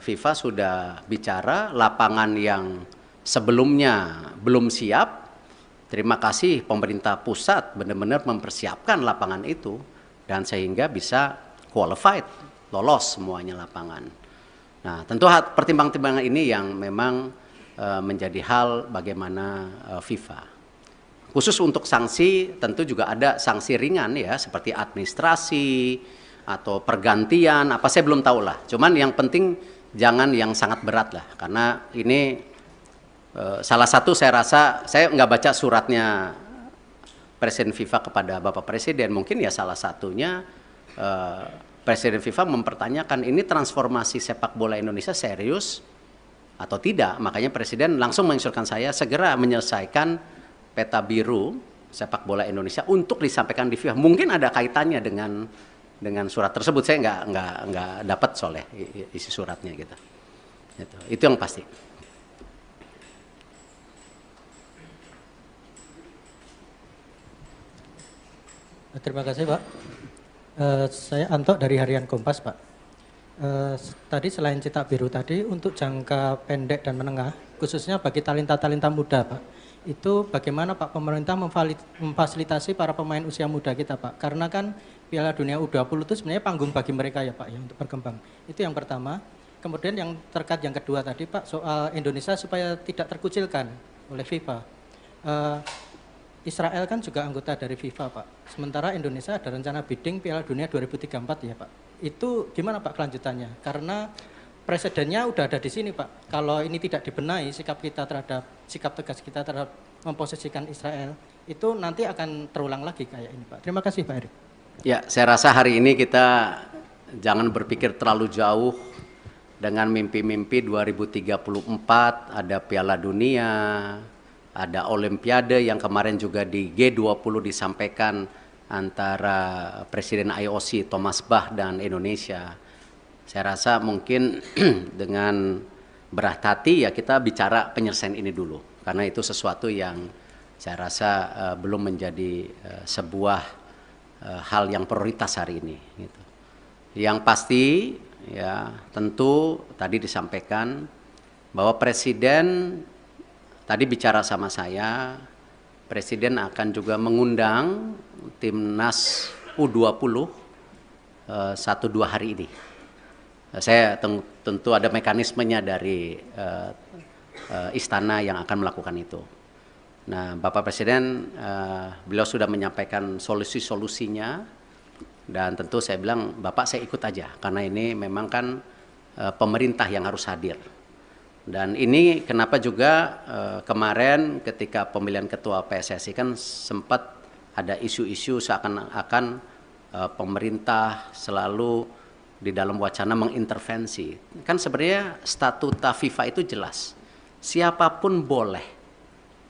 FIFA sudah bicara lapangan yang sebelumnya belum siap. Terima kasih pemerintah pusat benar-benar mempersiapkan lapangan itu dan sehingga bisa qualified, lolos semuanya lapangan. Nah, tentu pertimbangan-pertimbangan ini yang memang menjadi hal bagaimana FIFA. Khusus untuk sanksi tentu juga ada sanksi ringan ya seperti administrasi atau pergantian apa saya belum tahu lah. Cuman yang penting jangan yang sangat berat lah karena ini salah satu saya rasa saya nggak baca suratnya Presiden FIFA kepada Bapak Presiden, mungkin ya salah satunya Presiden FIFA mempertanyakan ini transformasi sepak bola Indonesia serius atau tidak. Makanya Presiden langsung menginstruksikan saya segera menyelesaikan peta biru sepak bola Indonesia untuk disampaikan di FIFA. Mungkin ada kaitannya dengan surat tersebut. Saya nggak dapat soalnya isi suratnya gitu. Itu yang pasti. Terima kasih Pak. Saya Anto dari Harian Kompas Pak. Tadi selain cetak biru tadi untuk jangka pendek dan menengah, khususnya bagi talenta-talenta muda Pak, itu bagaimana Pak pemerintah memfasilitasi para pemain usia muda kita Pak? Karena kan Piala Dunia U20 itu sebenarnya panggung bagi mereka ya Pak ya untuk berkembang. Itu yang pertama. Kemudian yang terkait yang kedua tadi Pak soal Indonesia supaya tidak terkucilkan oleh FIFA. Israel kan juga anggota dari FIFA Pak. Sementara Indonesia ada rencana bidding Piala Dunia 2034 ya Pak. Itu gimana Pak kelanjutannya? Karena presidennya udah ada di sini Pak. Kalau ini tidak dibenahi sikap tegas kita terhadap memposisikan Israel itu nanti akan terulang lagi kayak ini Pak. Terima kasih Pak Erik. Ya, saya rasa hari ini kita jangan berpikir terlalu jauh dengan mimpi-mimpi 2034 ada Piala Dunia, ada Olimpiade yang kemarin juga di G20 disampaikan antara Presiden IOC Thomas Bach dan Indonesia. Saya rasa mungkin dengan berat hati ya kita bicara penyelesaian ini dulu. Karena itu sesuatu yang saya rasa belum menjadi sebuah hal yang prioritas hari ini. Gitu. Yang pasti ya tentu tadi disampaikan bahwa Presiden tadi bicara sama saya, Presiden akan juga mengundang Timnas U20 1-2 hari ini. Saya tentu ada mekanismenya dari istana yang akan melakukan itu. Nah, Bapak Presiden, beliau sudah menyampaikan solusi-solusinya dan tentu saya bilang, Bapak saya ikut aja karena ini memang kan pemerintah yang harus hadir. Dan ini kenapa juga kemarin ketika pemilihan ketua PSSI kan sempat ada isu-isu seakan-akan pemerintah selalu di dalam wacana mengintervensi. Kan sebenarnya statuta FIFA itu jelas. Siapapun boleh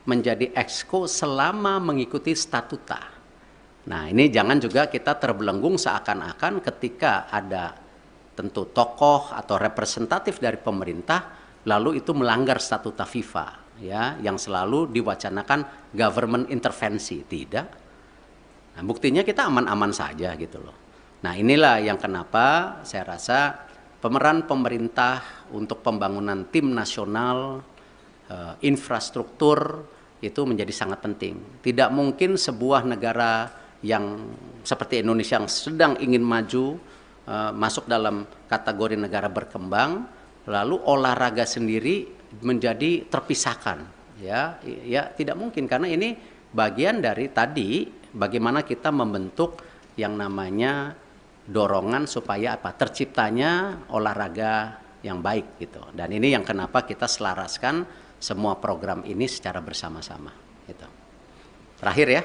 menjadi exco selama mengikuti statuta. Nah, ini jangan juga kita terbelenggung seakan-akan ketika ada tentu tokoh atau representatif dari pemerintah lalu itu melanggar statuta FIFA ya yang selalu diwacanakan government intervensi. Tidak. Nah, buktinya kita aman-aman saja gitu loh. Nah, inilah yang kenapa saya rasa pemeran pemerintah untuk pembangunan tim nasional, infrastruktur itu menjadi sangat penting. Tidak mungkin sebuah negara yang seperti Indonesia yang sedang ingin maju, masuk dalam kategori negara berkembang, lalu olahraga sendiri menjadi terpisahkan. Ya, tidak mungkin karena ini bagian dari tadi bagaimana kita membentuk yang namanya dorongan supaya apa? Terciptanya olahraga yang baik gitu. Dan ini yang kenapa kita selaraskan semua program ini secara bersama-sama gitu. Terakhir ya.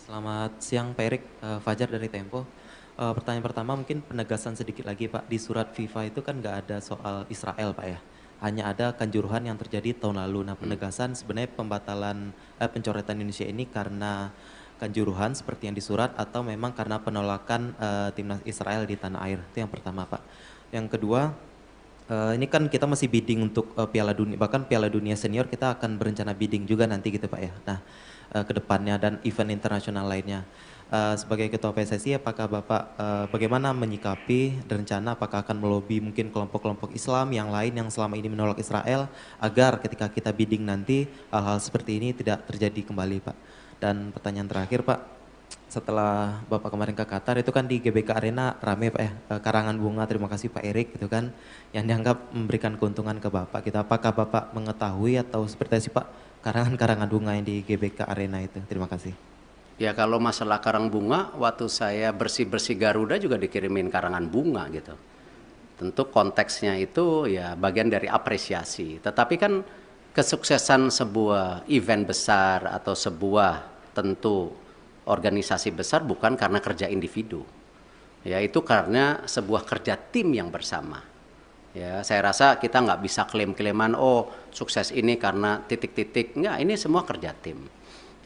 Selamat siang Pak Erik, Fajar dari Tempo. Pertanyaan pertama mungkin penegasan sedikit lagi Pak, di surat FIFA itu kan nggak ada soal Israel Pak ya, hanya ada kanjuruhan yang terjadi tahun lalu. Nah penegasan sebenarnya pembatalan pencoretan Indonesia ini karena kanjuruhan seperti yang di surat atau memang karena penolakan timnas Israel di tanah air, itu yang pertama Pak. Yang kedua, ini kan kita masih bidding untuk Piala Dunia, bahkan Piala Dunia Senior kita akan berencana bidding juga nanti gitu Pak ya. Nah ke depannya dan event internasional lainnya. Sebagai Ketua PSSI, apakah Bapak bagaimana menyikapi rencana apakah akan melobi mungkin kelompok-kelompok Islam yang lain yang selama ini menolak Israel agar ketika kita bidding nanti hal-hal seperti ini tidak terjadi kembali Pak. Dan pertanyaan terakhir Pak, setelah Bapak kemarin ke Qatar itu kan di GBK Arena rame Pak ya, karangan bunga terima kasih Pak Erik gitu kan, yang dianggap memberikan keuntungan ke Bapak gitu. Apakah Bapak mengetahui atau seperti apa sih Pak karangan-karangan bunga yang di GBK Arena itu? Terima kasih. Ya kalau masalah karang bunga, waktu saya bersih-bersih Garuda juga dikirimin karangan bunga gitu. Tentu konteksnya itu ya bagian dari apresiasi. Tetapi kan kesuksesan sebuah event besar atau sebuah tentu organisasi besar bukan karena kerja individu. Ya itu karena sebuah kerja tim yang bersama. Ya saya rasa kita nggak bisa klaim-klaiman oh sukses ini karena titik-titik. Enggak, ini semua kerja tim.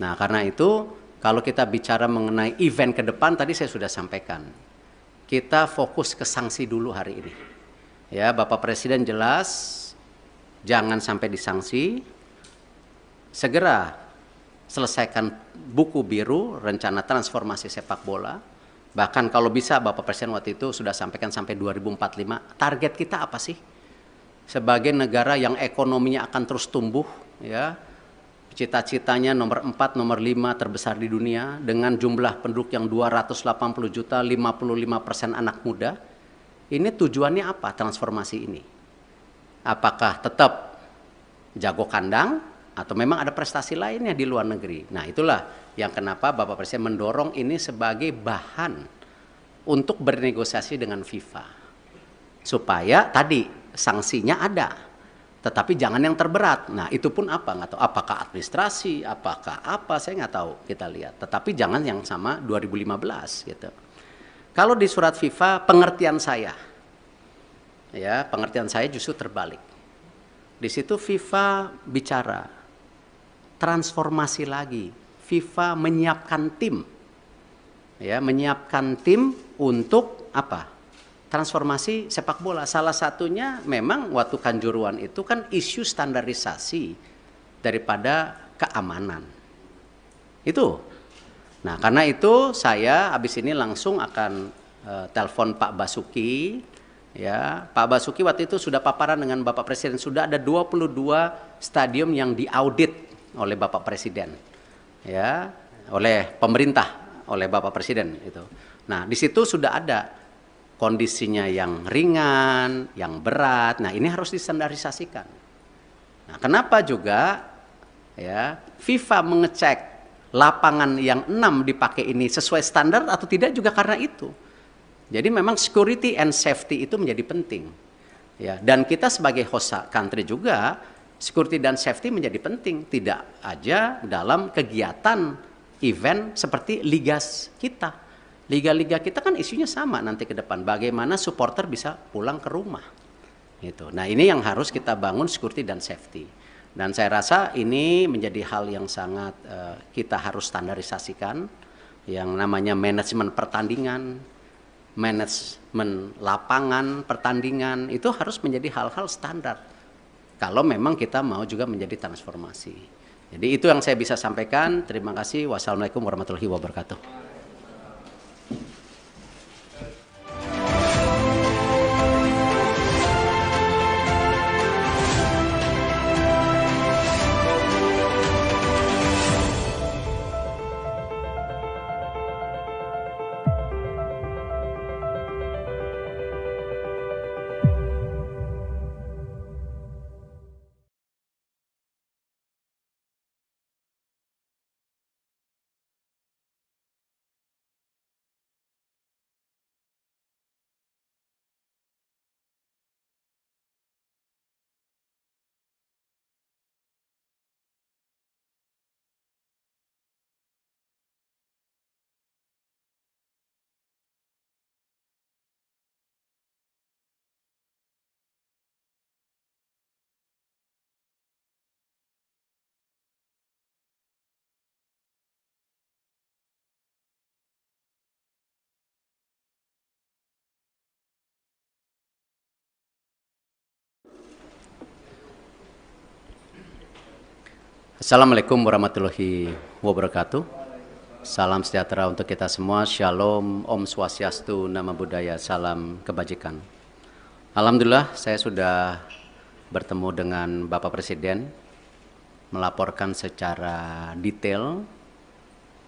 Nah karena itu kalau kita bicara mengenai event ke depan, tadi saya sudah sampaikan. Kita fokus ke sanksi dulu hari ini. Ya, Bapak Presiden jelas, jangan sampai disanksi. Segera selesaikan buku biru, rencana transformasi sepak bola. Bahkan kalau bisa Bapak Presiden waktu itu sudah sampaikan sampai 2045. Target kita apa sih? Sebagai negara yang ekonominya akan terus tumbuh, ya. Cita-citanya nomor 4, nomor 5 terbesar di dunia dengan jumlah penduduk yang 280 juta, 55% anak muda. Ini tujuannya apa transformasi ini? Apakah tetap jago kandang atau memang ada prestasi lainnya di luar negeri? Nah itulah yang kenapa Bapak Presiden mendorong ini sebagai bahan untuk bernegosiasi dengan FIFA. Supaya tadi sanksinya ada. Tetapi jangan yang terberat. Nah itu pun apa? Nggak tahu. Apakah administrasi, apakah apa, saya nggak tahu. Kita lihat. Tetapi jangan yang sama 2015 gitu. Kalau di surat FIFA, pengertian saya, ya pengertian saya justru terbalik. Di situ FIFA bicara transformasi lagi. FIFA menyiapkan tim, ya menyiapkan tim untuk apa? Transformasi sepak bola. Salah satunya memang waktu Kanjuruhan itu kan isu standarisasi daripada keamanan. Itu. Nah, karena itu saya habis ini langsung akan telepon Pak Basuki. Ya, Pak Basuki waktu itu sudah paparan dengan Bapak Presiden. Sudah ada 22 stadium yang diaudit oleh Bapak Presiden. Ya, oleh pemerintah, oleh Bapak Presiden itu. Nah, di situ sudah ada kondisinya yang ringan, yang berat. Nah, ini harus distandarisasikan. Nah, kenapa juga ya FIFA mengecek lapangan yang 6 dipakai ini sesuai standar atau tidak juga karena itu. Jadi memang security and safety itu menjadi penting. Ya, dan kita sebagai host country juga security dan safety menjadi penting, tidak aja dalam kegiatan event seperti liga kita. Liga-liga kita kan isunya sama nanti ke depan. Bagaimana supporter bisa pulang ke rumah. Gitu. Nah ini yang harus kita bangun security dan safety. Dan saya rasa ini menjadi hal yang sangat kita harus standarisasikan. Yang namanya manajemen pertandingan, manajemen lapangan pertandingan, itu harus menjadi hal-hal standar. Kalau memang kita mau juga menjadi transformasi. Jadi itu yang saya bisa sampaikan. Terima kasih. Wassalamualaikum warahmatullahi wabarakatuh. Assalamualaikum warahmatullahi wabarakatuh. Salam sejahtera untuk kita semua. Shalom, Om Swastiastu, Namo Buddhaya, salam kebajikan. Alhamdulillah saya sudah bertemu dengan Bapak Presiden, melaporkan secara detail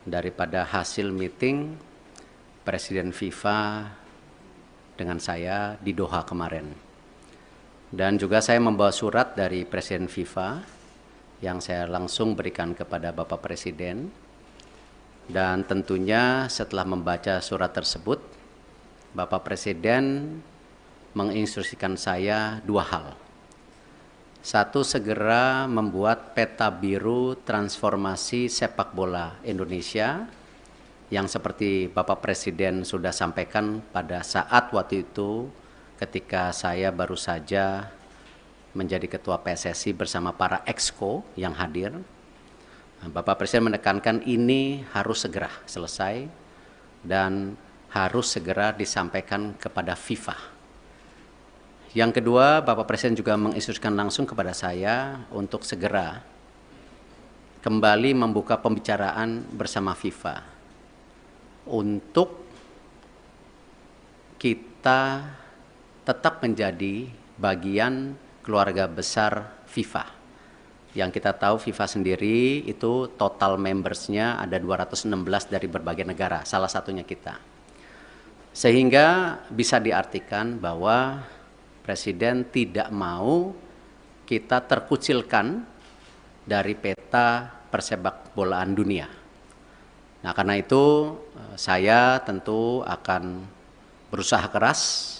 daripada hasil meeting Presiden FIFA dengan saya di Doha kemarin. Dan juga saya membawa surat dari Presiden FIFA yang saya langsung berikan kepada Bapak Presiden. Dan tentunya setelah membaca surat tersebut, Bapak Presiden menginstruksikan saya dua hal. Satu, segera membuat peta biru transformasi sepak bola Indonesia yang seperti Bapak Presiden sudah sampaikan pada saat waktu itu ketika saya baru saja menjadi ketua PSSI bersama para exco yang hadir. Bapak Presiden menekankan ini harus segera selesai dan harus segera disampaikan kepada FIFA. Yang kedua, Bapak Presiden juga menginstruksikan langsung kepada saya untuk segera kembali membuka pembicaraan bersama FIFA untuk kita tetap menjadi bagian keluarga besar FIFA. Yang kita tahu FIFA sendiri itu total membersnya ada 216 dari berbagai negara, salah satunya kita. Sehingga bisa diartikan bahwa Presiden tidak mau kita terkucilkan dari peta persepak bolaan dunia. Nah, karena itu saya tentu akan berusaha keras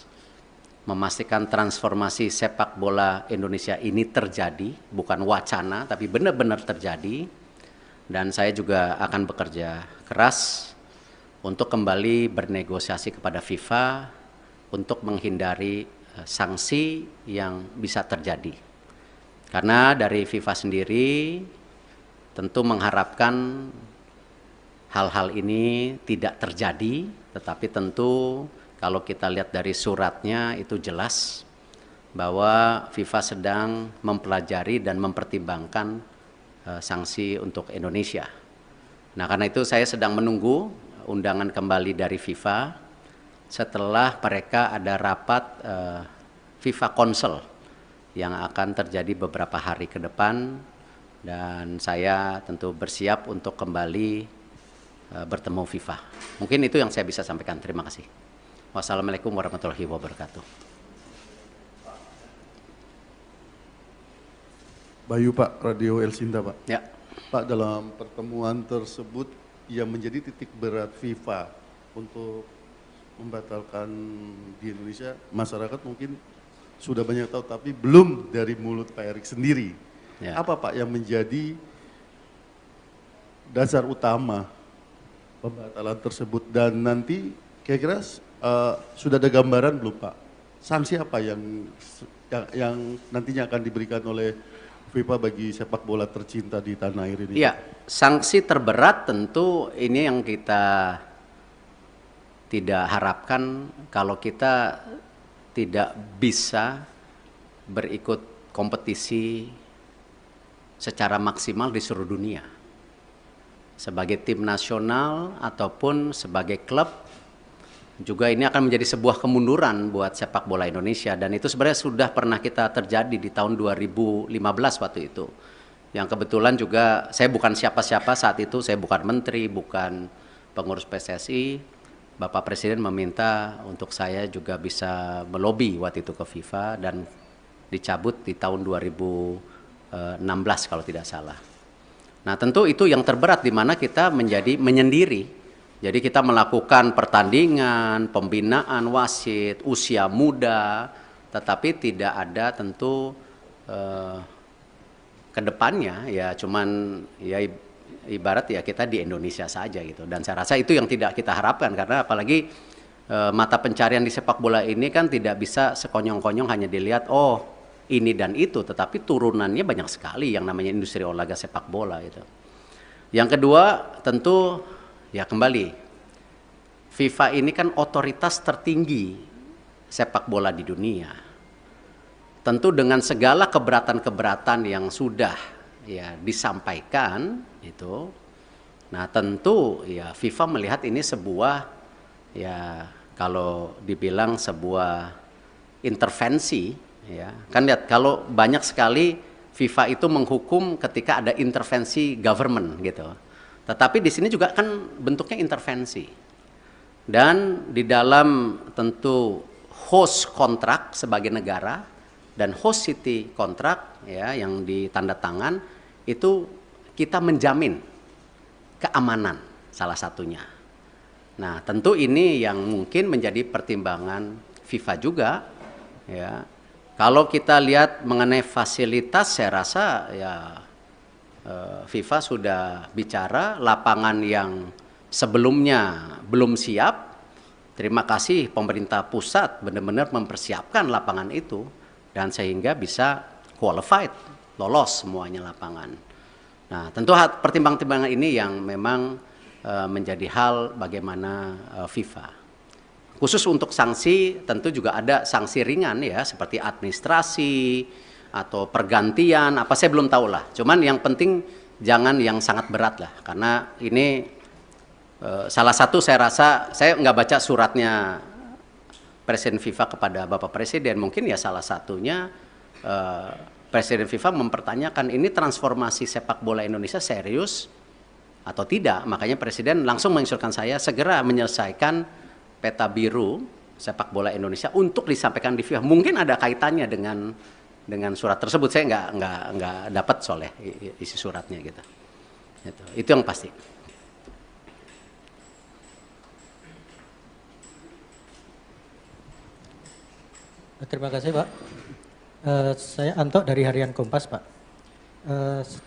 memastikan transformasi sepak bola Indonesia ini terjadi, bukan wacana, tapi benar-benar terjadi. Dan saya juga akan bekerja keras untuk kembali bernegosiasi kepada FIFA untuk menghindari sanksi yang bisa terjadi. Karena dari FIFA sendiri tentu mengharapkan hal-hal ini tidak terjadi, tetapi tentu kalau kita lihat dari suratnya itu jelas bahwa FIFA sedang mempelajari dan mempertimbangkan sanksi untuk Indonesia. Nah, karena itu saya sedang menunggu undangan kembali dari FIFA setelah mereka ada rapat FIFA Council yang akan terjadi beberapa hari ke depan, dan saya tentu bersiap untuk kembali bertemu FIFA. Mungkin itu yang saya bisa sampaikan. Terima kasih. Wassalamualaikum warahmatullahi wabarakatuh. Bayu Pak, Radio El Sinta Pak. Ya. Pak, dalam pertemuan tersebut yang menjadi titik berat FIFA untuk membatalkan di Indonesia, masyarakat mungkin sudah banyak tahu, tapi belum dari mulut Pak Erik sendiri. Ya. Apa Pak yang menjadi dasar utama pembatalan tersebut, dan nanti kira-kira sudah ada gambaran belum Pak? Sanksi apa yang nantinya akan diberikan oleh FIFA bagi sepak bola tercinta di tanah air ini? Iya, sanksi terberat tentu ini yang kita tidak harapkan kalau kita tidak bisa berikut kompetisi secara maksimal di seluruh dunia. Sebagai tim nasional ataupun sebagai klub, juga ini akan menjadi sebuah kemunduran buat sepak bola Indonesia, dan itu sebenarnya sudah pernah kita terjadi di tahun 2015 waktu itu. Yang kebetulan juga saya bukan siapa-siapa saat itu, saya bukan menteri, bukan pengurus PSSI. Bapak Presiden meminta untuk saya juga bisa melobi waktu itu ke FIFA dan dicabut di tahun 2016 kalau tidak salah. Nah, tentu itu yang terberat di mana kita menjadi menyendiri. Jadi kita melakukan pertandingan, pembinaan wasit, usia muda, tetapi tidak ada tentu ke depannya ya cuman ya ibarat ya kita di Indonesia saja gitu. Dan saya rasa itu yang tidak kita harapkan, karena apalagi mata pencarian di sepak bola ini kan tidak bisa sekonyong-konyong hanya dilihat oh ini dan itu, tetapi turunannya banyak sekali yang namanya industri olahraga sepak bola itu. Yang kedua tentu ya kembali, FIFA ini kan otoritas tertinggi sepak bola di dunia. Tentu dengan segala keberatan-keberatan yang sudah ya disampaikan itu, nah tentu ya FIFA melihat ini sebuah, ya kalau dibilang sebuah intervensi, ya kan lihat kalau banyak sekali FIFA itu menghukum ketika ada intervensi government gitu, tetapi di sini juga kan bentuknya intervensi, dan di dalam tentu host kontrak sebagai negara dan host city kontrak ya yang ditanda tangan itu kita menjamin keamanan salah satunya. Nah, tentu ini yang mungkin menjadi pertimbangan FIFA juga ya. Kalau kita lihat mengenai fasilitas, saya rasa ya FIFA sudah bicara lapangan yang sebelumnya belum siap. Terima kasih pemerintah pusat benar-benar mempersiapkan lapangan itu dan sehingga bisa qualified, lolos semuanya lapangan. Nah, tentu pertimbangan-pertimbangan ini yang memang menjadi hal bagaimana FIFA. Khusus untuk sanksi tentu juga ada sanksi ringan ya seperti administrasi atau pergantian apa saya belum tahu lah. Cuman yang penting jangan yang sangat berat lah karena ini salah satu saya rasa saya nggak baca suratnya Presiden FIFA kepada Bapak Presiden, mungkin ya salah satunya Presiden FIFA mempertanyakan ini transformasi sepak bola Indonesia serius atau tidak. Makanya Presiden langsung menginstruksikan saya segera menyelesaikan peta biru sepak bola Indonesia untuk disampaikan di FIFA. Mungkin ada kaitannya dengan surat tersebut, saya nggak dapat soalnya isi suratnya gitu. Itu yang pasti. Terima kasih Pak. Saya Anto dari Harian Kompas Pak.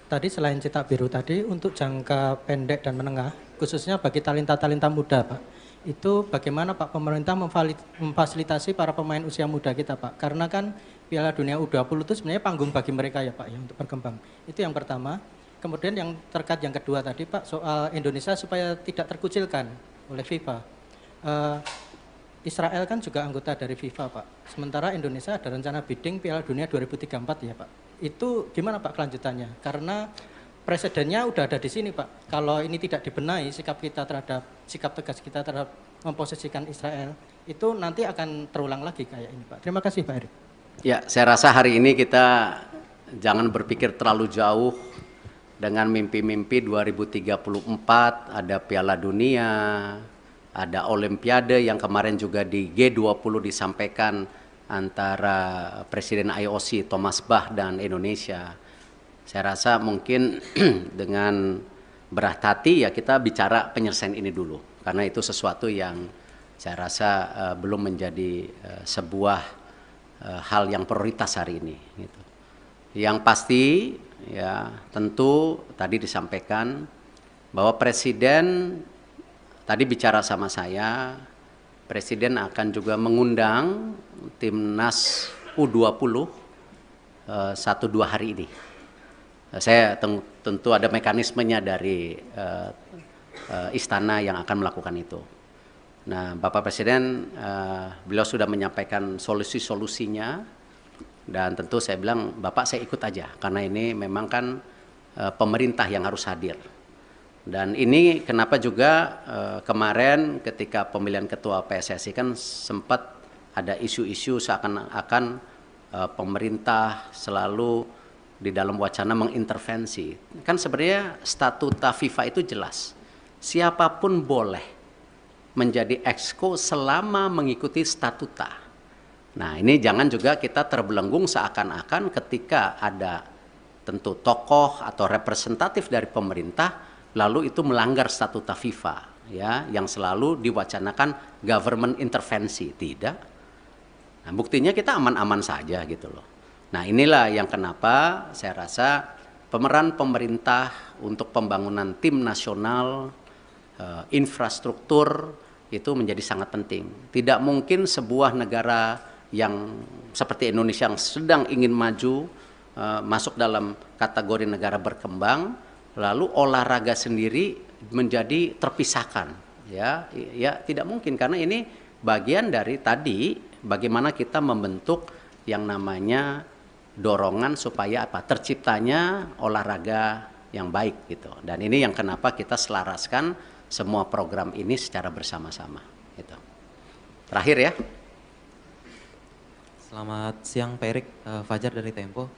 Tadi selain cetak biru tadi untuk jangka pendek dan menengah, khususnya bagi talenta-talenta muda Pak, itu bagaimana Pak pemerintah memfasilitasi para pemain usia muda kita Pak? Karena kan Piala Dunia U20 itu sebenarnya panggung bagi mereka ya Pak ya untuk berkembang. Itu yang pertama. Kemudian yang terkait yang kedua tadi Pak soal Indonesia supaya tidak terkucilkan oleh FIFA. Israel kan juga anggota dari FIFA Pak. Sementara Indonesia ada rencana bidding Piala Dunia 2034 ya Pak. Itu gimana Pak kelanjutannya? Karena presidennya udah ada di sini Pak. Kalau ini tidak dibenahi sikap tegas kita terhadap memposisikan Israel itu nanti akan terulang lagi kayak ini Pak. Terima kasih Pak Erik. Ya, saya rasa hari ini kita jangan berpikir terlalu jauh dengan mimpi-mimpi 2034 ada Piala Dunia, ada Olimpiade yang kemarin juga di G20 disampaikan antara Presiden IOC Thomas Bach dan Indonesia. Saya rasa mungkin dengan berat hati ya kita bicara penyelesaian ini dulu. Karena itu sesuatu yang saya rasa belum menjadi sebuah hal yang prioritas hari ini. Gitu. Yang pasti ya tentu tadi disampaikan bahwa Presiden tadi bicara sama saya, Presiden akan juga mengundang timnas U20 1-2 hari ini. Saya tentu ada mekanismenya dari istana yang akan melakukan itu. Nah, Bapak Presiden beliau sudah menyampaikan solusi-solusinya dan tentu saya bilang Bapak saya ikut aja karena ini memang kan pemerintah yang harus hadir. Dan ini kenapa juga kemarin ketika pemilihan ketua PSSI kan sempat ada isu-isu seakan-akan pemerintah selalu di dalam wacana mengintervensi. Kan sebenarnya statuta FIFA itu jelas. Siapapun boleh menjadi exco selama mengikuti statuta. Nah, ini jangan juga kita terbelenggung seakan-akan ketika ada tentu tokoh atau representatif dari pemerintah lalu itu melanggar statuta FIFA ya yang selalu diwacanakan government intervensi. Tidak. Nah, buktinya kita aman-aman saja gitu loh. Nah, inilah yang kenapa saya rasa pemeran pemerintah untuk pembangunan tim nasional, infrastruktur itu menjadi sangat penting. Tidak mungkin sebuah negara yang seperti Indonesia yang sedang ingin maju masuk dalam kategori negara berkembang, lalu olahraga sendiri menjadi terpisahkan. Ya tidak mungkin karena ini bagian dari tadi bagaimana kita membentuk yang namanya dorongan supaya apa? Terciptanya olahraga yang baik gitu. Dan ini yang kenapa kita selaraskan semua program ini secara bersama-sama gitu. Terakhir ya. Selamat siang Pak Erik, Fajar dari Tempo.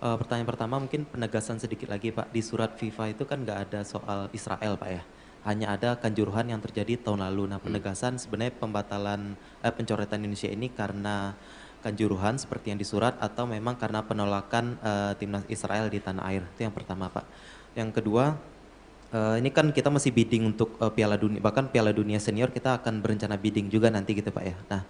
Pertanyaan pertama mungkin penegasan sedikit lagi Pak, di surat FIFA itu kan nggak ada soal Israel Pak ya, hanya ada kanjuruhan yang terjadi tahun lalu. Nah penegasan sebenarnya pembatalan pencoretan Indonesia ini karena kanjuruhan seperti yang di surat atau memang karena penolakan timnas Israel di tanah air, itu yang pertama Pak. Yang kedua, ini kan kita masih bidding untuk Piala Dunia, bahkan Piala Dunia Senior kita akan berencana bidding juga nanti gitu Pak ya. Nah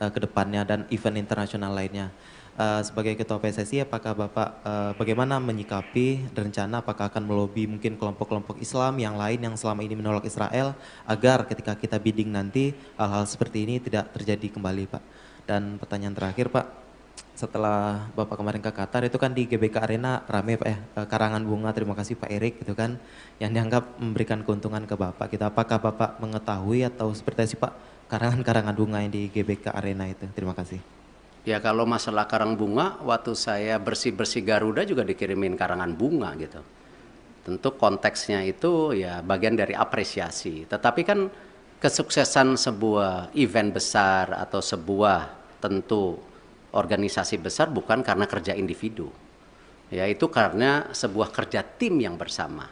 ke depannya dan event internasional lainnya. Sebagai Ketua PSSI, apakah Bapak bagaimana menyikapi rencana apakah akan melobi mungkin kelompok-kelompok Islam yang lain yang selama ini menolak Israel agar ketika kita bidding nanti hal-hal seperti ini tidak terjadi kembali Pak. Dan pertanyaan terakhir Pak, setelah Bapak kemarin ke Qatar itu kan di GBK Arena rame Pak ya, karangan bunga, terima kasih Pak Erik gitu kan, yang dianggap memberikan keuntungan ke Bapak. Kita apakah Bapak mengetahui atau seperti apa sih Pak karangan-karangan bunga yang di GBK Arena itu? Terima kasih. Ya kalau masalah karang bunga, waktu saya bersih-bersih Garuda juga dikirimin karangan bunga gitu. Tentu konteksnya itu ya bagian dari apresiasi. Tetapi kan kesuksesan sebuah event besar atau sebuah tentu organisasi besar bukan karena kerja individu. Ya itu karena sebuah kerja tim yang bersama.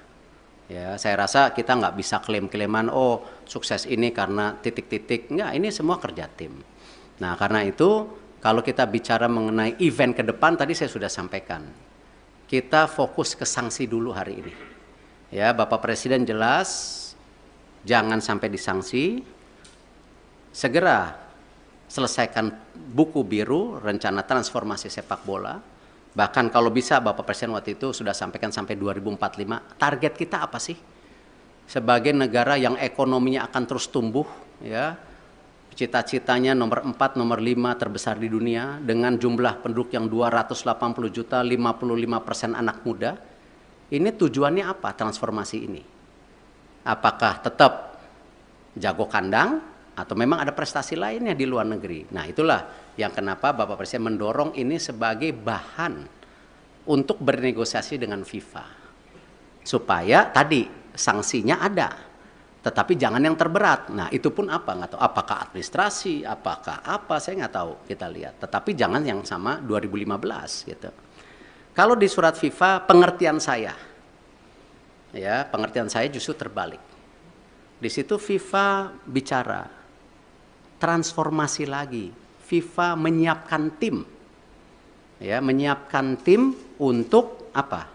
Ya, saya rasa kita nggak bisa klaim-klaiman, oh sukses ini karena titik-titik. Enggak, ini semua kerja tim. Nah karena itu kalau kita bicara mengenai event ke depan, tadi saya sudah sampaikan. Kita fokus ke sanksi dulu hari ini. Ya, Bapak Presiden jelas, jangan sampai disanksi. Segera selesaikan buku biru, rencana transformasi sepak bola. Bahkan kalau bisa Bapak Presiden waktu itu sudah sampaikan sampai 2045. Target kita apa sih? Sebagai negara yang ekonominya akan terus tumbuh, ya. Cita-citanya nomor 4, nomor 5 terbesar di dunia dengan jumlah penduduk yang 280 juta, 55% anak muda. Ini tujuannya apa transformasi ini? Apakah tetap jago kandang atau memang ada prestasi lainnya di luar negeri? Nah itulah yang kenapa Bapak Presiden mendorong ini sebagai bahan untuk bernegosiasi dengan FIFA. Supaya tadi sanksinya ada. Tetapi jangan yang terberat. Nah itu pun apa? Nggak tahu. Apakah administrasi, apakah apa, saya nggak tahu, kita lihat. Tetapi jangan yang sama 2015 gitu. Kalau di surat FIFA pengertian saya, ya pengertian saya justru terbalik. Di situ FIFA bicara transformasi lagi. FIFA menyiapkan tim, ya menyiapkan tim untuk apa?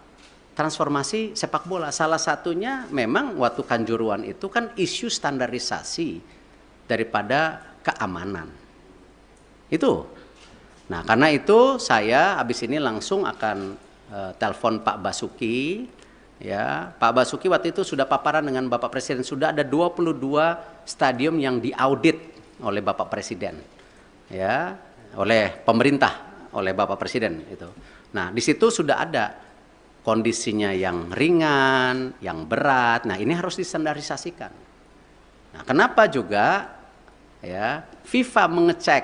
Transformasi sepak bola. Salah satunya memang waktu Kanjuruhan itu kan isu standarisasi daripada keamanan. Itu. Nah karena itu saya habis ini langsung akan telepon Pak Basuki. Ya, Pak Basuki waktu itu sudah paparan dengan Bapak Presiden. Sudah ada 22 stadium yang diaudit oleh Bapak Presiden. Ya, oleh pemerintah, oleh Bapak Presiden itu. Nah di situ sudah ada kondisinya yang ringan, yang berat. Nah, ini harus distandarisasikan. Nah, kenapa juga ya FIFA mengecek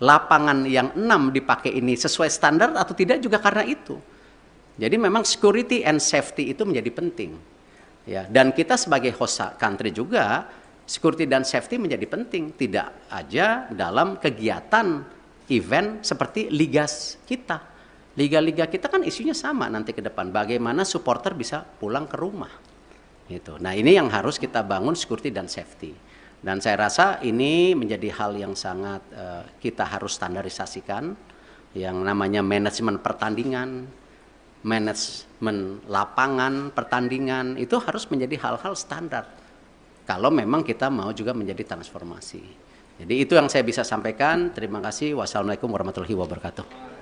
lapangan yang 6 dipakai ini sesuai standar atau tidak juga karena itu. Jadi memang security and safety itu menjadi penting. Ya, dan kita sebagai host country juga security dan safety menjadi penting, tidak aja dalam kegiatan event seperti liga kita. Liga-liga kita kan isunya sama nanti ke depan. Bagaimana supporter bisa pulang ke rumah. Gitu. Nah ini yang harus kita bangun security dan safety. Dan saya rasa ini menjadi hal yang sangat kita harus standarisasikan. Yang namanya manajemen pertandingan, manajemen lapangan pertandingan, itu harus menjadi hal-hal standar. Kalau memang kita mau juga menjadi transformasi. Jadi itu yang saya bisa sampaikan. Terima kasih. Wassalamualaikum warahmatullahi wabarakatuh.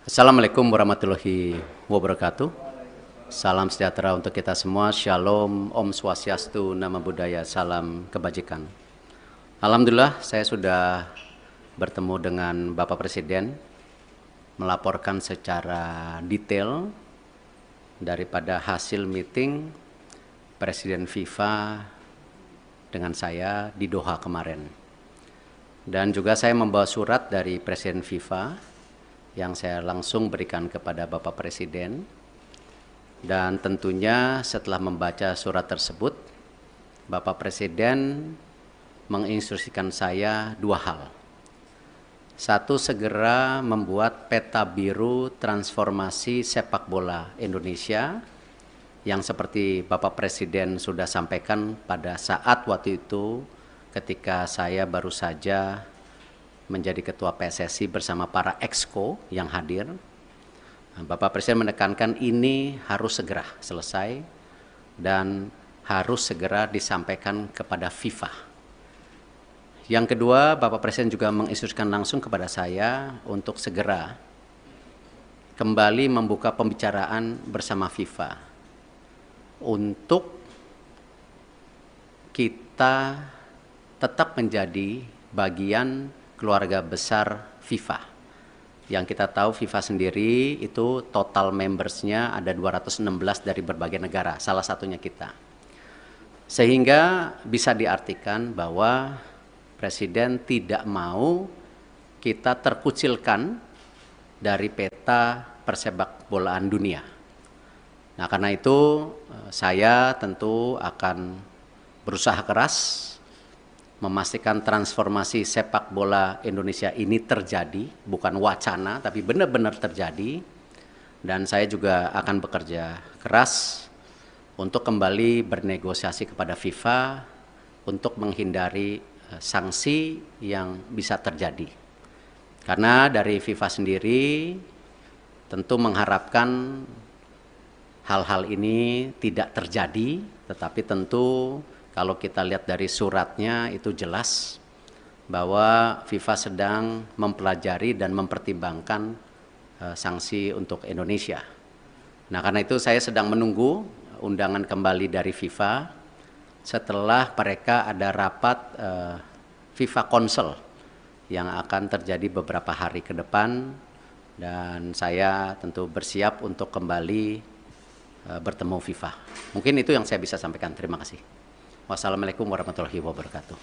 Assalamualaikum warahmatullahi wabarakatuh. Salam sejahtera untuk kita semua. Shalom, Om Swastiastu, Namo Buddhaya, salam kebajikan. Alhamdulillah saya sudah bertemu dengan Bapak Presiden, melaporkan secara detail daripada hasil meeting Presiden FIFA dengan saya di Doha kemarin. Dan juga saya membawa surat dari Presiden FIFA yang saya langsung berikan kepada Bapak Presiden. Dan tentunya setelah membaca surat tersebut, Bapak Presiden menginstruksikan saya dua hal. Satu, segera membuat peta biru transformasi sepak bola Indonesia yang seperti Bapak Presiden sudah sampaikan pada saat waktu itu ketika saya baru saja menjadi ketua PSSI bersama para exco yang hadir. Bapak Presiden menekankan ini harus segera selesai dan harus segera disampaikan kepada FIFA. Yang kedua, Bapak Presiden juga menginstruksikan langsung kepada saya untuk segera kembali membuka pembicaraan bersama FIFA untuk kita tetap menjadi bagian keluarga besar FIFA. Yang kita tahu FIFA sendiri itu total membersnya ada 216 dari berbagai negara, salah satunya kita. Sehingga bisa diartikan bahwa Presiden tidak mau kita terkucilkan dari peta persepak bolaan dunia. Nah, karena itu saya tentu akan berusaha keras memastikan transformasi sepak bola Indonesia ini terjadi, bukan wacana, tapi benar-benar terjadi. Dan saya juga akan bekerja keras untuk kembali bernegosiasi kepada FIFA untuk menghindari sanksi yang bisa terjadi. Karena dari FIFA sendiri tentu mengharapkan hal-hal ini tidak terjadi, tetapi tentu kalau kita lihat dari suratnya itu jelas bahwa FIFA sedang mempelajari dan mempertimbangkan sanksi untuk Indonesia. Nah, karena itu saya sedang menunggu undangan kembali dari FIFA setelah mereka ada rapat FIFA Council yang akan terjadi beberapa hari ke depan, dan saya tentu bersiap untuk kembali bertemu FIFA. Mungkin itu yang saya bisa sampaikan. Terima kasih. Wassalamualaikum warahmatullahi wabarakatuh.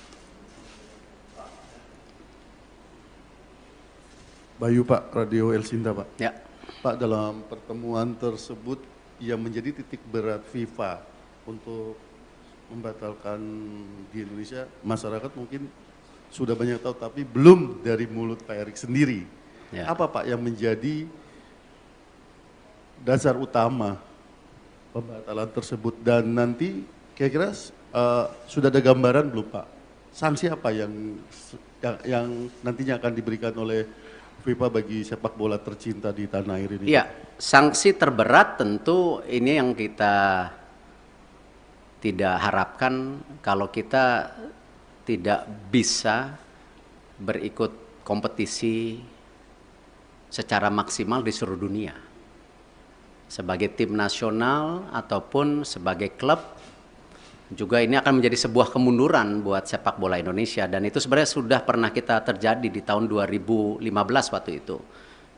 Bayu Pak, Radio El Sinta Pak. Ya. Pak, dalam pertemuan tersebut yang menjadi titik berat FIFA untuk membatalkan di Indonesia, masyarakat mungkin sudah banyak tahu tapi belum dari mulut Pak Erik sendiri. Ya. Apa Pak yang menjadi dasar utama pembatalan tersebut, dan nanti kira-kira sudah ada gambaran belum Pak? Sanksi apa yang nantinya akan diberikan oleh FIFA bagi sepak bola tercinta di tanah air ini? Iya, sanksi terberat tentu ini yang kita tidak harapkan kalau kita tidak bisa berikut kompetisi secara maksimal di seluruh dunia. Sebagai tim nasional ataupun sebagai klub, juga ini akan menjadi sebuah kemunduran buat sepak bola Indonesia, dan itu sebenarnya sudah pernah kita terjadi di tahun 2015 waktu itu.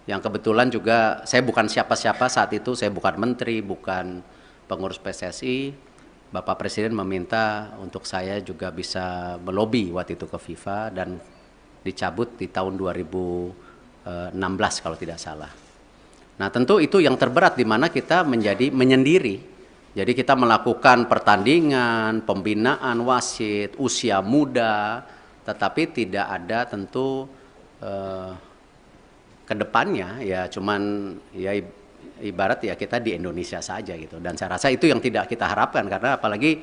Yang kebetulan juga saya bukan siapa-siapa saat itu, saya bukan menteri, bukan pengurus PSSI. Bapak Presiden meminta untuk saya juga bisa melobi waktu itu ke FIFA dan dicabut di tahun 2016 kalau tidak salah. Nah, tentu itu yang terberat di mana kita menjadi menyendiri. Jadi kita melakukan pertandingan, pembinaan wasit, usia muda, tetapi tidak ada tentu ke depannya ya cuman ya ibarat ya kita di Indonesia saja gitu. Dan saya rasa itu yang tidak kita harapkan, karena apalagi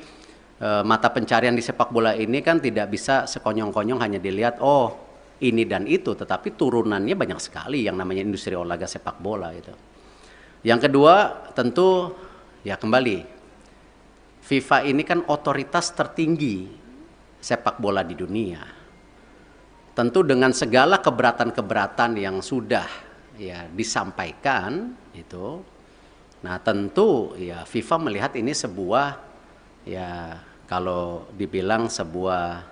mata pencarian di sepak bola ini kan tidak bisa sekonyong-konyong hanya dilihat oh ini dan itu, tetapi turunannya banyak sekali yang namanya industri olahraga sepak bola gitu. Yang kedua tentu ya kembali, FIFA ini kan otoritas tertinggi sepak bola di dunia. Tentu dengan segala keberatan-keberatan yang sudah ya disampaikan itu, nah tentu ya FIFA melihat ini sebuah, ya kalau dibilang sebuah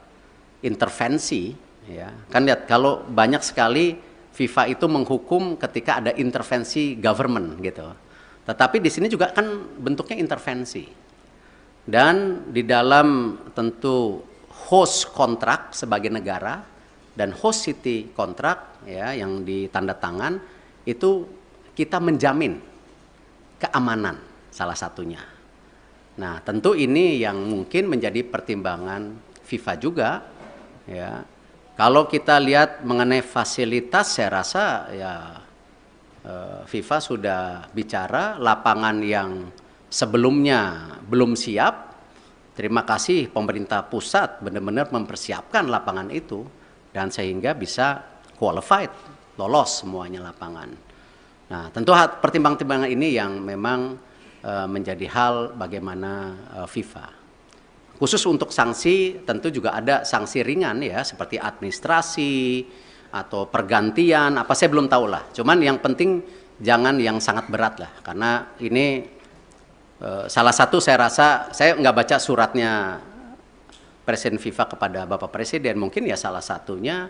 intervensi, ya kan lihat kalau banyak sekali FIFA itu menghukum ketika ada intervensi government gitu. Tetapi di sini juga kan bentuknya intervensi. Dan di dalam tentu host kontrak sebagai negara dan host city kontrak ya yang ditanda tangan itu kita menjamin keamanan salah satunya. Nah, tentu ini yang mungkin menjadi pertimbangan FIFA juga ya. Kalau kita lihat mengenai fasilitas, saya rasa ya FIFA sudah bicara lapangan yang sebelumnya belum siap. Terima kasih pemerintah pusat benar-benar mempersiapkan lapangan itu dan sehingga bisa qualified, lolos semuanya lapangan. Nah, tentu pertimbangan-pertimbangan ini yang memang menjadi hal bagaimana FIFA. Khusus untuk sanksi tentu juga ada sanksi ringan ya seperti administrasi atau pergantian apa saya belum tahu lah. Cuman yang penting jangan yang sangat berat lah karena ini salah satu saya rasa saya nggak baca suratnya Presiden FIFA kepada Bapak Presiden, mungkin ya salah satunya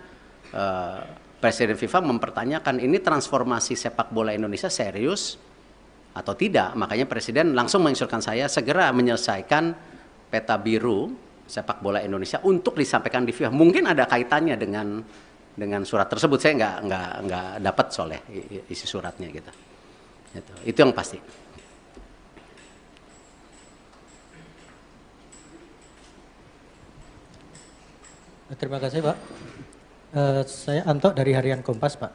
Presiden FIFA mempertanyakan ini transformasi sepak bola Indonesia serius atau tidak. Makanya Presiden langsung menginstruksikan saya segera menyelesaikan peta biru sepak bola Indonesia untuk disampaikan di FIFA. Mungkin ada kaitannya dengan surat tersebut. Saya nggak dapat soalnya isi suratnya gitu. Itu yang pasti. Terima kasih Pak. Saya Anto dari Harian Kompas Pak.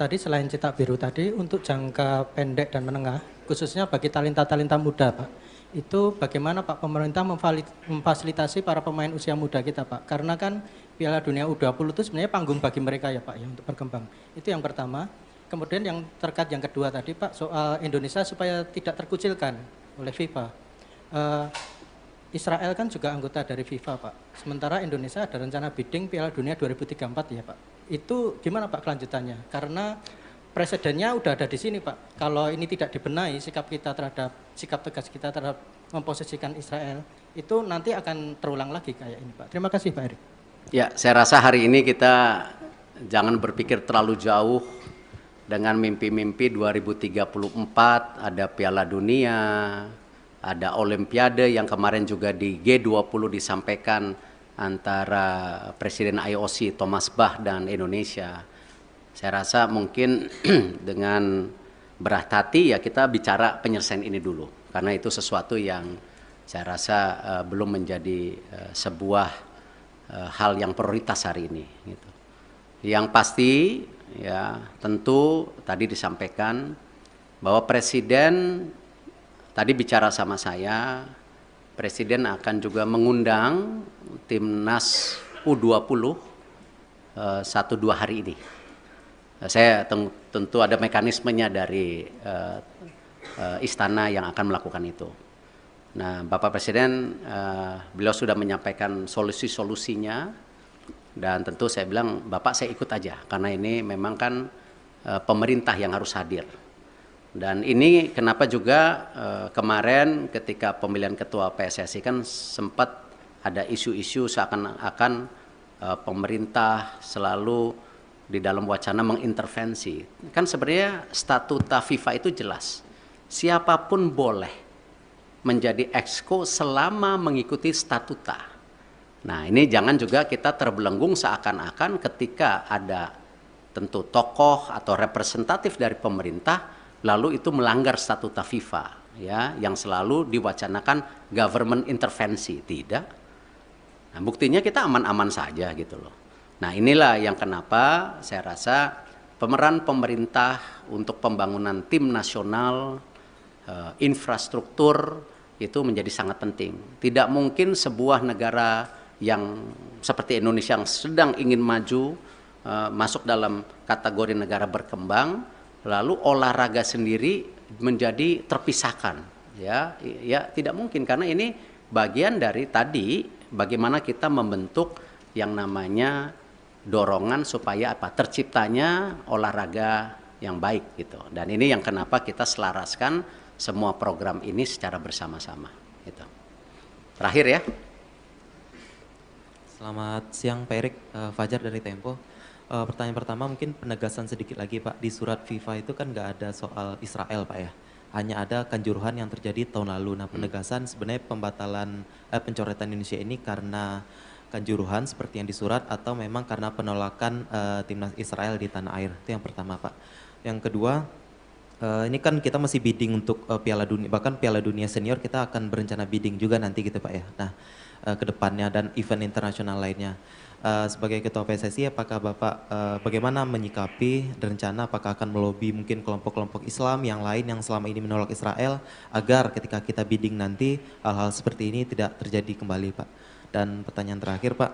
Tadi selain cetak biru tadi untuk jangka pendek dan menengah, khususnya bagi talenta-talenta muda Pak, itu bagaimana Pak pemerintah memfasilitasi para pemain usia muda kita Pak? Karena kan Piala Dunia U20 itu sebenarnya panggung bagi mereka ya Pak ya untuk berkembang. Itu yang pertama. Kemudian yang terkait yang kedua tadi Pak soal Indonesia supaya tidak terkucilkan oleh FIFA. Israel kan juga anggota dari FIFA Pak. Sementara Indonesia ada rencana bidding Piala Dunia 2034 ya Pak. Itu gimana Pak kelanjutannya? Karena presidennya udah ada di sini Pak. Kalau ini tidak dibenahi sikap tegas kita terhadap memposisikan Israel itu nanti akan terulang lagi kayak ini Pak. Terima kasih Pak Erick. Ya, saya rasa hari ini kita jangan berpikir terlalu jauh dengan mimpi-mimpi 2034 ada Piala Dunia, ada Olimpiade yang kemarin juga di G20 disampaikan antara Presiden IOC Thomas Bach dan Indonesia. Saya rasa mungkin dengan berat hati ya kita bicara penyelesaian ini dulu. Karena itu sesuatu yang saya rasa belum menjadi sebuah hal yang prioritas hari ini. Gitu. Yang pasti ya tentu tadi disampaikan bahwa Presiden tadi bicara sama saya, Presiden akan juga mengundang Timnas U20 1-2 hari ini. Saya tentu ada mekanismenya dari istana yang akan melakukan itu. Nah, Bapak Presiden, beliau sudah menyampaikan solusi-solusinya dan tentu saya bilang, Bapak saya ikut aja karena ini memang kan pemerintah yang harus hadir. Dan ini kenapa juga kemarin ketika pemilihan ketua PSSI kan sempat ada isu-isu seakan-akan pemerintah selalu di dalam wacana mengintervensi. Kan sebenarnya statuta FIFA itu jelas. Siapapun boleh menjadi exco selama mengikuti statuta. Nah, ini jangan juga kita terbelenggung seakan-akan ketika ada tentu tokoh atau representatif dari pemerintah lalu itu melanggar statuta FIFA ya yang selalu diwacanakan government intervensi. Tidak. Nah, buktinya kita aman-aman saja gitu loh. Nah, inilah yang kenapa saya rasa pemeran pemerintah untuk pembangunan tim nasional, infrastruktur itu menjadi sangat penting. Tidak mungkin sebuah negara yang seperti Indonesia yang sedang ingin maju, masuk dalam kategori negara berkembang, lalu olahraga sendiri menjadi terpisahkan. Ya, tidak mungkin karena ini bagian dari tadi bagaimana kita membentuk yang namanya dorongan supaya apa? Terciptanya olahraga yang baik gitu. Dan ini yang kenapa kita selaraskan semua program ini secara bersama-sama gitu. Terakhir ya. Selamat siang Pak Erik, Fajar dari Tempo. Pertanyaan pertama mungkin penegasan sedikit lagi Pak, di surat FIFA itu kan nggak ada soal Israel Pak ya, hanya ada kanjuruhan yang terjadi tahun lalu. Nah penegasan sebenarnya pembatalan pencoretan Indonesia ini karena kanjuruhan seperti yang disurat atau memang karena penolakan timnas Israel di tanah air, itu yang pertama Pak. Yang kedua, ini kan kita masih bidding untuk Piala Dunia, bahkan Piala Dunia Senior kita akan berencana bidding juga nanti gitu Pak ya. Nah ke depannya dan event internasional lainnya. Sebagai Ketua PSSI, apakah Bapak bagaimana menyikapi rencana apakah akan melobi mungkin kelompok-kelompok Islam yang lain yang selama ini menolak Israel agar ketika kita bidding nanti hal-hal seperti ini tidak terjadi kembali Pak. Dan pertanyaan terakhir Pak,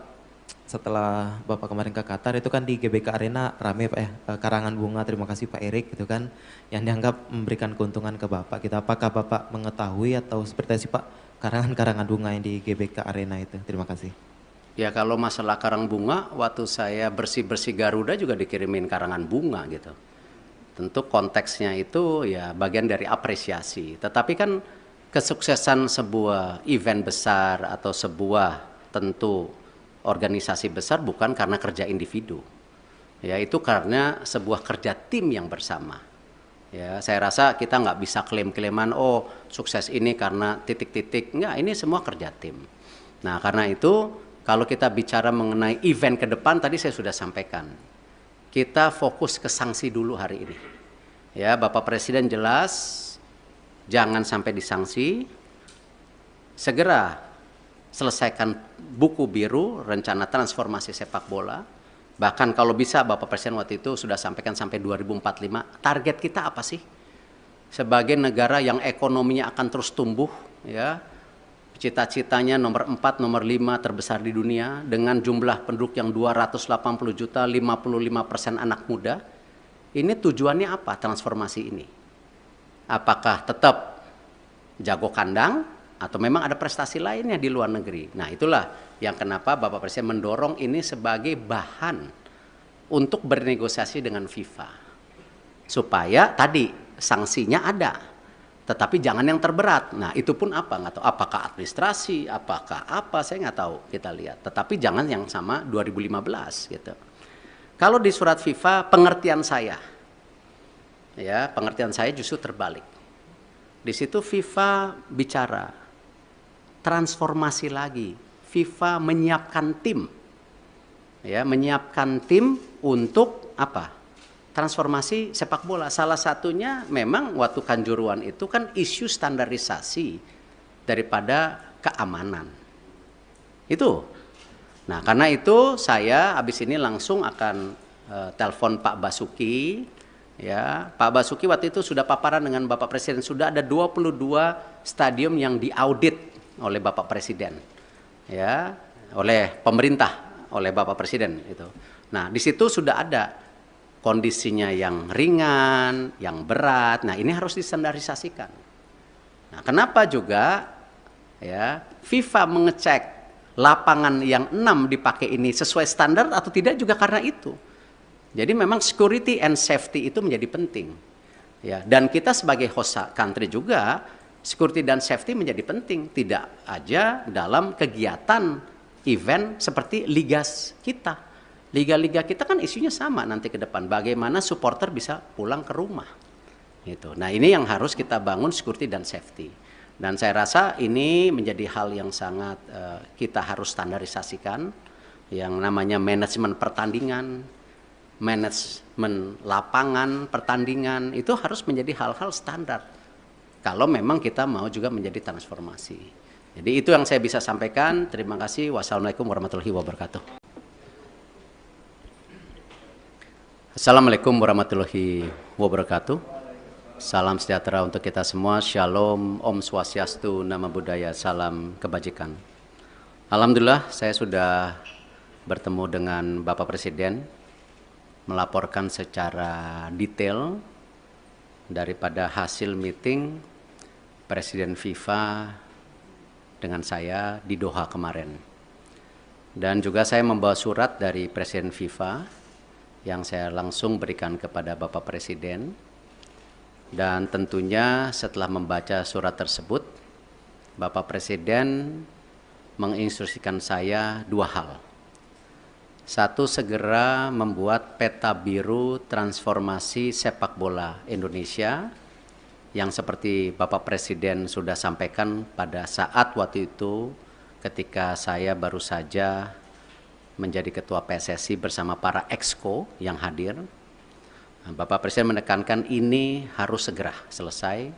setelah Bapak kemarin ke Qatar itu kan di GBK Arena rame Pak ya, karangan bunga terima kasih Pak Erik gitu kan, yang dianggap memberikan keuntungan ke Bapak. Gitu. Apakah Bapak mengetahui atau seperti apa sih Pak karangan bunga yang di GBK Arena itu? Terima kasih. Ya kalau masalah karang bunga, waktu saya bersih-bersih Garuda juga dikirimin karangan bunga gitu. Tentu konteksnya itu ya bagian dari apresiasi. Tetapi kan kesuksesan sebuah event besar atau sebuah tentu organisasi besar bukan karena kerja individu. Ya itu karena sebuah kerja tim yang bersama. Ya saya rasa kita nggak bisa klaim-klaiman oh sukses ini karena titik-titik. Enggak, ini semua kerja tim. Nah karena itu kalau kita bicara mengenai event ke depan, tadi saya sudah sampaikan. Kita fokus ke sanksi dulu hari ini. Ya, Bapak Presiden jelas, jangan sampai disanksi. Segera selesaikan buku biru, rencana transformasi sepak bola. Bahkan kalau bisa, Bapak Presiden waktu itu sudah sampaikan sampai 2045. Target kita apa sih? Sebagai negara yang ekonominya akan terus tumbuh, ya. Cita-citanya nomor 4, nomor 5 terbesar di dunia dengan jumlah penduduk yang 280 juta, 55% anak muda. Ini tujuannya apa transformasi ini? Apakah tetap jago kandang atau memang ada prestasi lainnya di luar negeri? Nah itulah yang kenapa Bapak Presiden mendorong ini sebagai bahan untuk bernegosiasi dengan FIFA. Supaya tadi sanksinya ada. Tetapi jangan yang terberat. Nah itu pun apa? Nggak tahu. Apakah administrasi, apakah apa, saya nggak tahu. Kita lihat. Tetapi jangan yang sama 2015 gitu. Kalau di surat FIFA pengertian saya, ya pengertian saya justru terbalik. Di situ FIFA bicara transformasi lagi. FIFA menyiapkan tim, ya menyiapkan tim untuk apa? Transformasi sepak bola. Salah satunya memang waktu Kanjuruhan itu kan isu standarisasi daripada keamanan. Itu. Nah, karena itu saya habis ini langsung akan telepon Pak Basuki. Ya, Pak Basuki waktu itu sudah paparan dengan Bapak Presiden. Sudah ada 22 stadium yang diaudit oleh Bapak Presiden. Ya, oleh pemerintah, oleh Bapak Presiden itu. Nah, di situ sudah ada kondisinya yang ringan, yang berat. Nah, ini harus distandarisasikan. Nah, kenapa juga ya FIFA mengecek lapangan yang 6 dipakai ini sesuai standar atau tidak juga karena itu. Jadi memang security and safety itu menjadi penting. Ya, dan kita sebagai host country juga security dan safety menjadi penting, tidak aja dalam kegiatan event seperti liga kita. Liga-liga kita kan isunya sama nanti ke depan. Bagaimana supporter bisa pulang ke rumah. Gitu. Nah ini yang harus kita bangun security dan safety. Dan saya rasa ini menjadi hal yang sangat kita harus standarisasikan. Yang namanya manajemen pertandingan, manajemen lapangan pertandingan. Itu harus menjadi hal-hal standar. Kalau memang kita mau juga menjadi transformasi. Jadi itu yang saya bisa sampaikan. Terima kasih. Wassalamualaikum warahmatullahi wabarakatuh. Assalamualaikum warahmatullahi wabarakatuh. Salam sejahtera untuk kita semua. Shalom, Om Swastiastu, Namo Buddhaya, salam kebajikan. Alhamdulillah saya sudah bertemu dengan Bapak Presiden, melaporkan secara detail daripada hasil meeting Presiden FIFA dengan saya di Doha kemarin. Dan juga saya membawa surat dari Presiden FIFA yang saya langsung berikan kepada Bapak Presiden. Dan tentunya setelah membaca surat tersebut, Bapak Presiden menginstruksikan saya dua hal. Satu, segera membuat peta biru transformasi sepak bola Indonesia yang seperti Bapak Presiden sudah sampaikan pada saat waktu itu ketika saya baru saja menjadi ketua PSSI bersama para exco yang hadir. Bapak Presiden menekankan ini harus segera selesai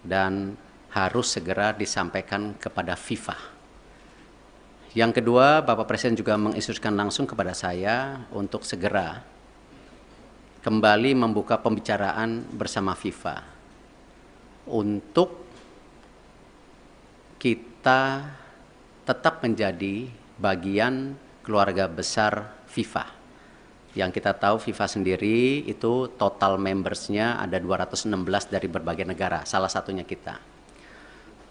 dan harus segera disampaikan kepada FIFA. Yang kedua, Bapak Presiden juga menginstruksikan langsung kepada saya untuk segera kembali membuka pembicaraan bersama FIFA untuk kita tetap menjadi bagian keluarga besar FIFA. Yang kita tahu FIFA sendiri itu total membersnya ada 216 dari berbagai negara, salah satunya kita.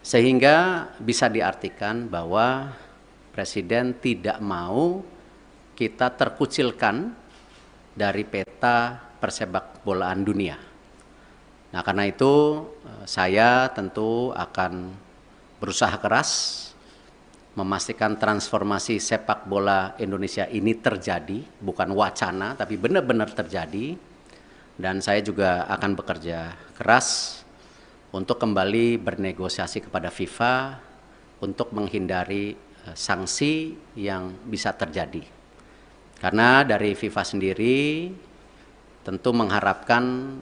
Sehingga bisa diartikan bahwa Presiden tidak mau kita terkucilkan dari peta persepak bolaan dunia. Nah, karena itu saya tentu akan berusaha keras memastikan transformasi sepak bola Indonesia ini terjadi, bukan wacana, tapi benar-benar terjadi. Dan saya juga akan bekerja keras untuk kembali bernegosiasi kepada FIFA untuk menghindari sanksi yang bisa terjadi. Karena dari FIFA sendiri tentu mengharapkan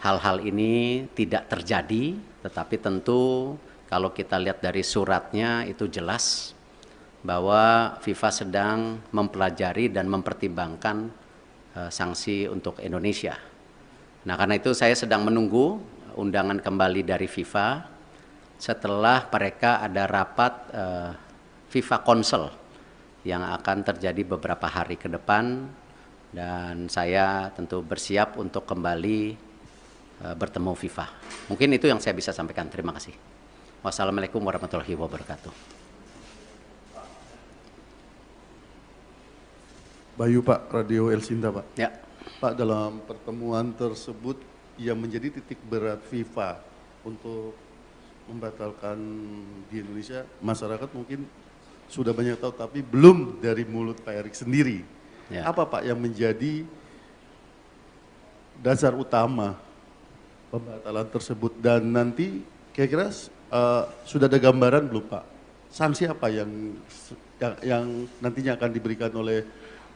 hal-hal ini tidak terjadi, tetapi tentu kalau kita lihat dari suratnya itu jelas bahwa FIFA sedang mempelajari dan mempertimbangkan sanksi untuk Indonesia. Nah, karena itu saya sedang menunggu undangan kembali dari FIFA setelah mereka ada rapat FIFA Council yang akan terjadi beberapa hari ke depan, dan saya tentu bersiap untuk kembali bertemu FIFA. Mungkin itu yang saya bisa sampaikan. Terima kasih. Wassalamualaikum warahmatullahi wabarakatuh. Bayu Pak, Radio El Sinta Pak. Ya. Pak, dalam pertemuan tersebut yang menjadi titik berat FIFA untuk membatalkan di Indonesia, masyarakat mungkin sudah banyak tahu, tapi belum dari mulut Pak Erik sendiri. Ya. Apa Pak yang menjadi dasar utama pembatalan tersebut, dan nanti kira-kira sudah ada gambaran belum Pak? Sanksi apa yang nantinya akan diberikan oleh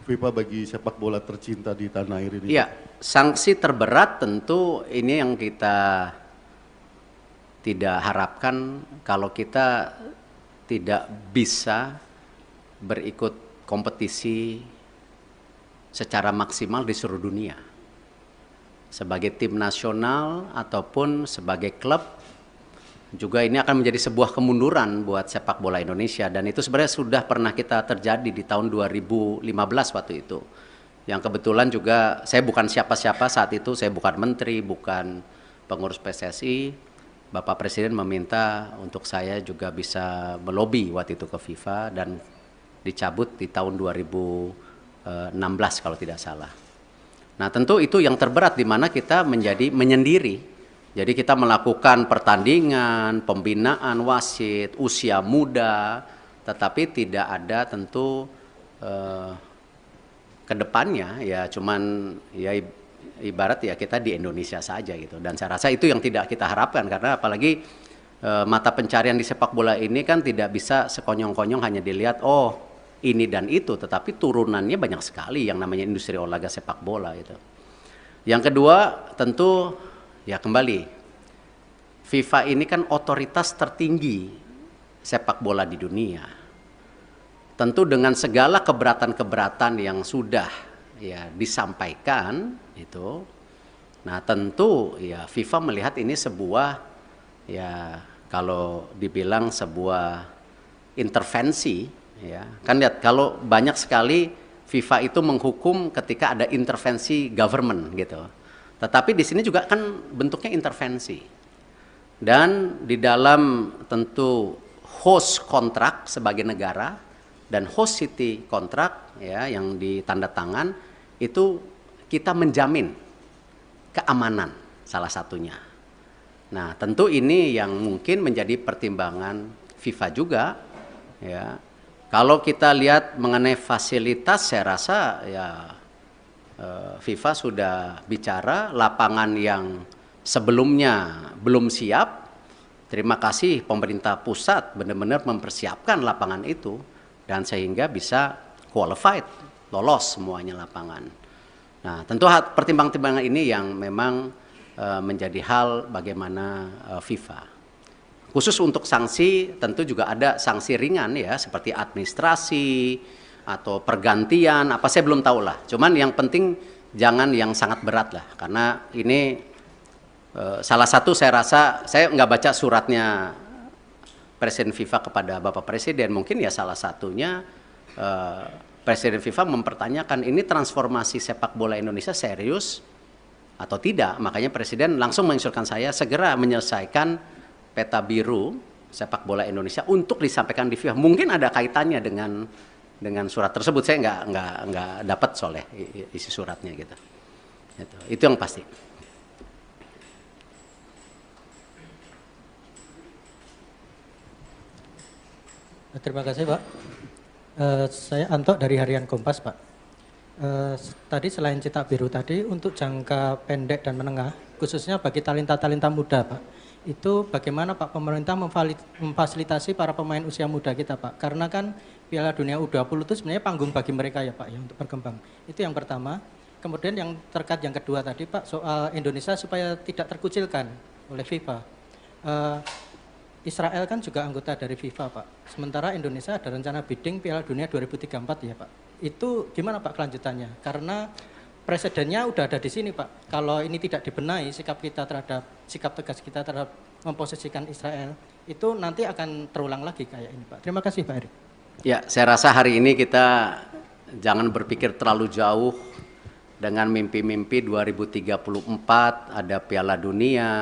FIFA bagi sepak bola tercinta di tanah air ini? Iya, sanksi terberat tentu ini yang kita tidak harapkan kalau kita tidak bisa berikut kompetisi secara maksimal di seluruh dunia. Sebagai tim nasional ataupun sebagai klub, juga ini akan menjadi sebuah kemunduran buat sepak bola Indonesia, dan itu sebenarnya sudah pernah kita terjadi di tahun 2015 waktu itu. Yang kebetulan juga saya bukan siapa-siapa saat itu, saya bukan menteri, bukan pengurus PSSI. Bapak Presiden meminta untuk saya juga bisa melobi waktu itu ke FIFA dan dicabut di tahun 2016 kalau tidak salah. Nah, tentu itu yang terberat di mana kita menjadi menyendiri. Jadi kita melakukan pertandingan, pembinaan wasit, usia muda, tetapi tidak ada tentu ke depannya ya cuman ya ibarat ya kita di Indonesia saja gitu. Dan saya rasa itu yang tidak kita harapkan, karena apalagi mata pencarian di sepak bola ini kan tidak bisa sekonyong-konyong hanya dilihat oh ini dan itu, tetapi turunannya banyak sekali yang namanya industri olahraga sepak bola itu. Yang kedua tentu ya kembali, FIFA ini kan otoritas tertinggi sepak bola di dunia. Tentu dengan segala keberatan-keberatan yang sudah ya disampaikan itu, nah tentu ya FIFA melihat ini sebuah ya kalau dibilang sebuah intervensi ya. Kan lihat kalau banyak sekali FIFA itu menghukum ketika ada intervensi government gitu. Tetapi di sini juga kan bentuknya intervensi. Dan di dalam tentu host kontrak sebagai negara, dan host city kontrak ya yang ditanda tangan itu kita menjamin keamanan salah satunya. Nah, tentu ini yang mungkin menjadi pertimbangan FIFA juga ya. Kalau kita lihat mengenai fasilitas, saya rasa ya FIFA sudah bicara lapangan yang sebelumnya belum siap. Terima kasih pemerintah pusat benar-benar mempersiapkan lapangan itu dan sehingga bisa qualified, lolos semuanya lapangan. Nah, tentu pertimbangan-pertimbangan ini yang memang menjadi hal bagaimana FIFA. Khusus untuk sanksi tentu juga ada sanksi ringan ya seperti administrasi atau pergantian apa saya belum tahu lah. Cuman yang penting jangan yang sangat berat lah karena ini salah satu saya rasa, saya nggak baca suratnya Presiden FIFA kepada Bapak Presiden, mungkin ya salah satunya Presiden FIFA mempertanyakan ini transformasi sepak bola Indonesia serius atau tidak. Makanya Presiden langsung menginstruksikan saya segera menyelesaikan peta biru sepak bola Indonesia untuk disampaikan di FIFA. Mungkin ada kaitannya dengan surat tersebut, saya nggak dapat soalnya isi suratnya gitu. Itu yang pasti. Terima kasih Pak. Saya Anto dari Harian Kompas Pak. Tadi selain cetak biru tadi untuk jangka pendek dan menengah, khususnya bagi talenta-talenta muda Pak, itu bagaimana Pak pemerintah memfasilitasi para pemain usia muda kita Pak? Karena kan Piala Dunia U20 itu sebenarnya panggung bagi mereka ya Pak ya untuk berkembang. Itu yang pertama. Kemudian yang terkait yang kedua tadi Pak soal Indonesia supaya tidak terkucilkan oleh FIFA. Israel kan juga anggota dari FIFA Pak. Sementara Indonesia ada rencana bidding Piala Dunia 2034 ya Pak. Itu gimana Pak kelanjutannya? Karena presidennya udah ada di sini Pak. Kalau ini tidak dibenahi sikap tegas kita terhadap memposisikan Israel, itu nanti akan terulang lagi kayak ini Pak. Terima kasih Pak Erik. Ya, saya rasa hari ini kita jangan berpikir terlalu jauh dengan mimpi-mimpi 2034 ada Piala Dunia,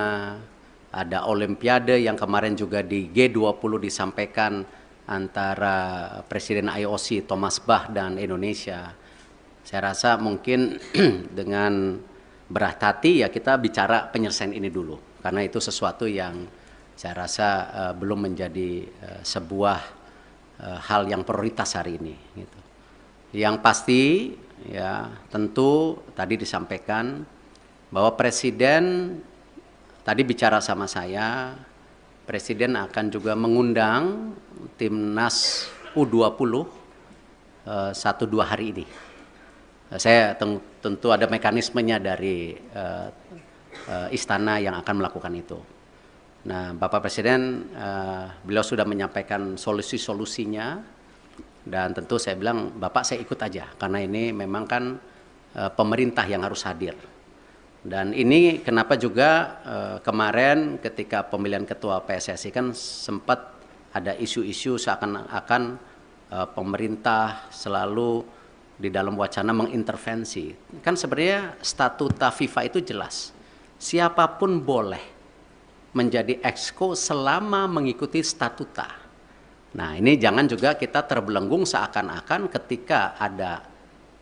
ada Olimpiade yang kemarin juga di G20 disampaikan antara Presiden IOC Thomas Bach dan Indonesia. Saya rasa mungkin dengan berat hati ya kita bicara penyelesaian ini dulu. Karena itu sesuatu yang saya rasa belum menjadi sebuah hal yang prioritas hari ini. Gitu. Yang pasti ya tentu tadi disampaikan bahwa Presiden tadi bicara sama saya, Presiden akan juga mengundang timnas U20 1-2 hari ini. Saya tentu ada mekanismenya dari istana yang akan melakukan itu. Nah, Bapak Presiden beliau sudah menyampaikan solusi-solusinya dan tentu saya bilang Bapak saya ikut aja karena ini memang kan pemerintah yang harus hadir. Dan ini kenapa juga kemarin ketika pemilihan ketua PSSI kan sempat ada isu-isu seakan-akan pemerintah selalu di dalam wacana mengintervensi. Kan sebenarnya statuta FIFA itu jelas. Siapapun boleh menjadi exco selama mengikuti statuta. Nah, ini jangan juga kita terbelenggung seakan-akan ketika ada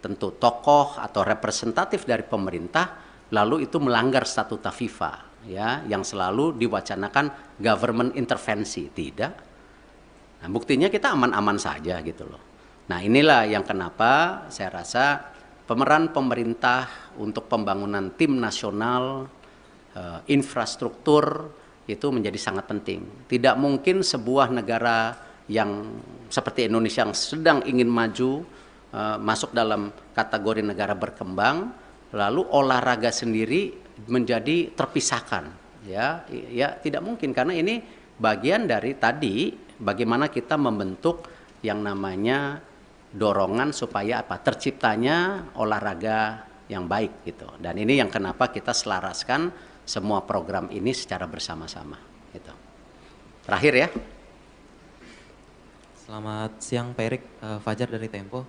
tentu tokoh atau representatif dari pemerintah lalu itu melanggar statuta FIFA ya yang selalu diwacanakan government intervensi. Tidak. Nah, buktinya kita aman-aman saja gitu loh. Nah, inilah yang kenapa saya rasa pemeran pemerintah untuk pembangunan tim nasional, infrastruktur itu menjadi sangat penting. Tidak mungkin sebuah negara yang seperti Indonesia yang sedang ingin maju masuk dalam kategori negara berkembang, lalu olahraga sendiri menjadi terpisahkan. Ya tidak mungkin karena ini bagian dari tadi bagaimana kita membentuk yang namanya dorongan supaya apa terciptanya olahraga yang baik gitu. Dan ini yang kenapa kita selaraskan semua program ini secara bersama-sama gitu. Terakhir ya. Selamat siang Pak Erik, Fajar dari Tempo.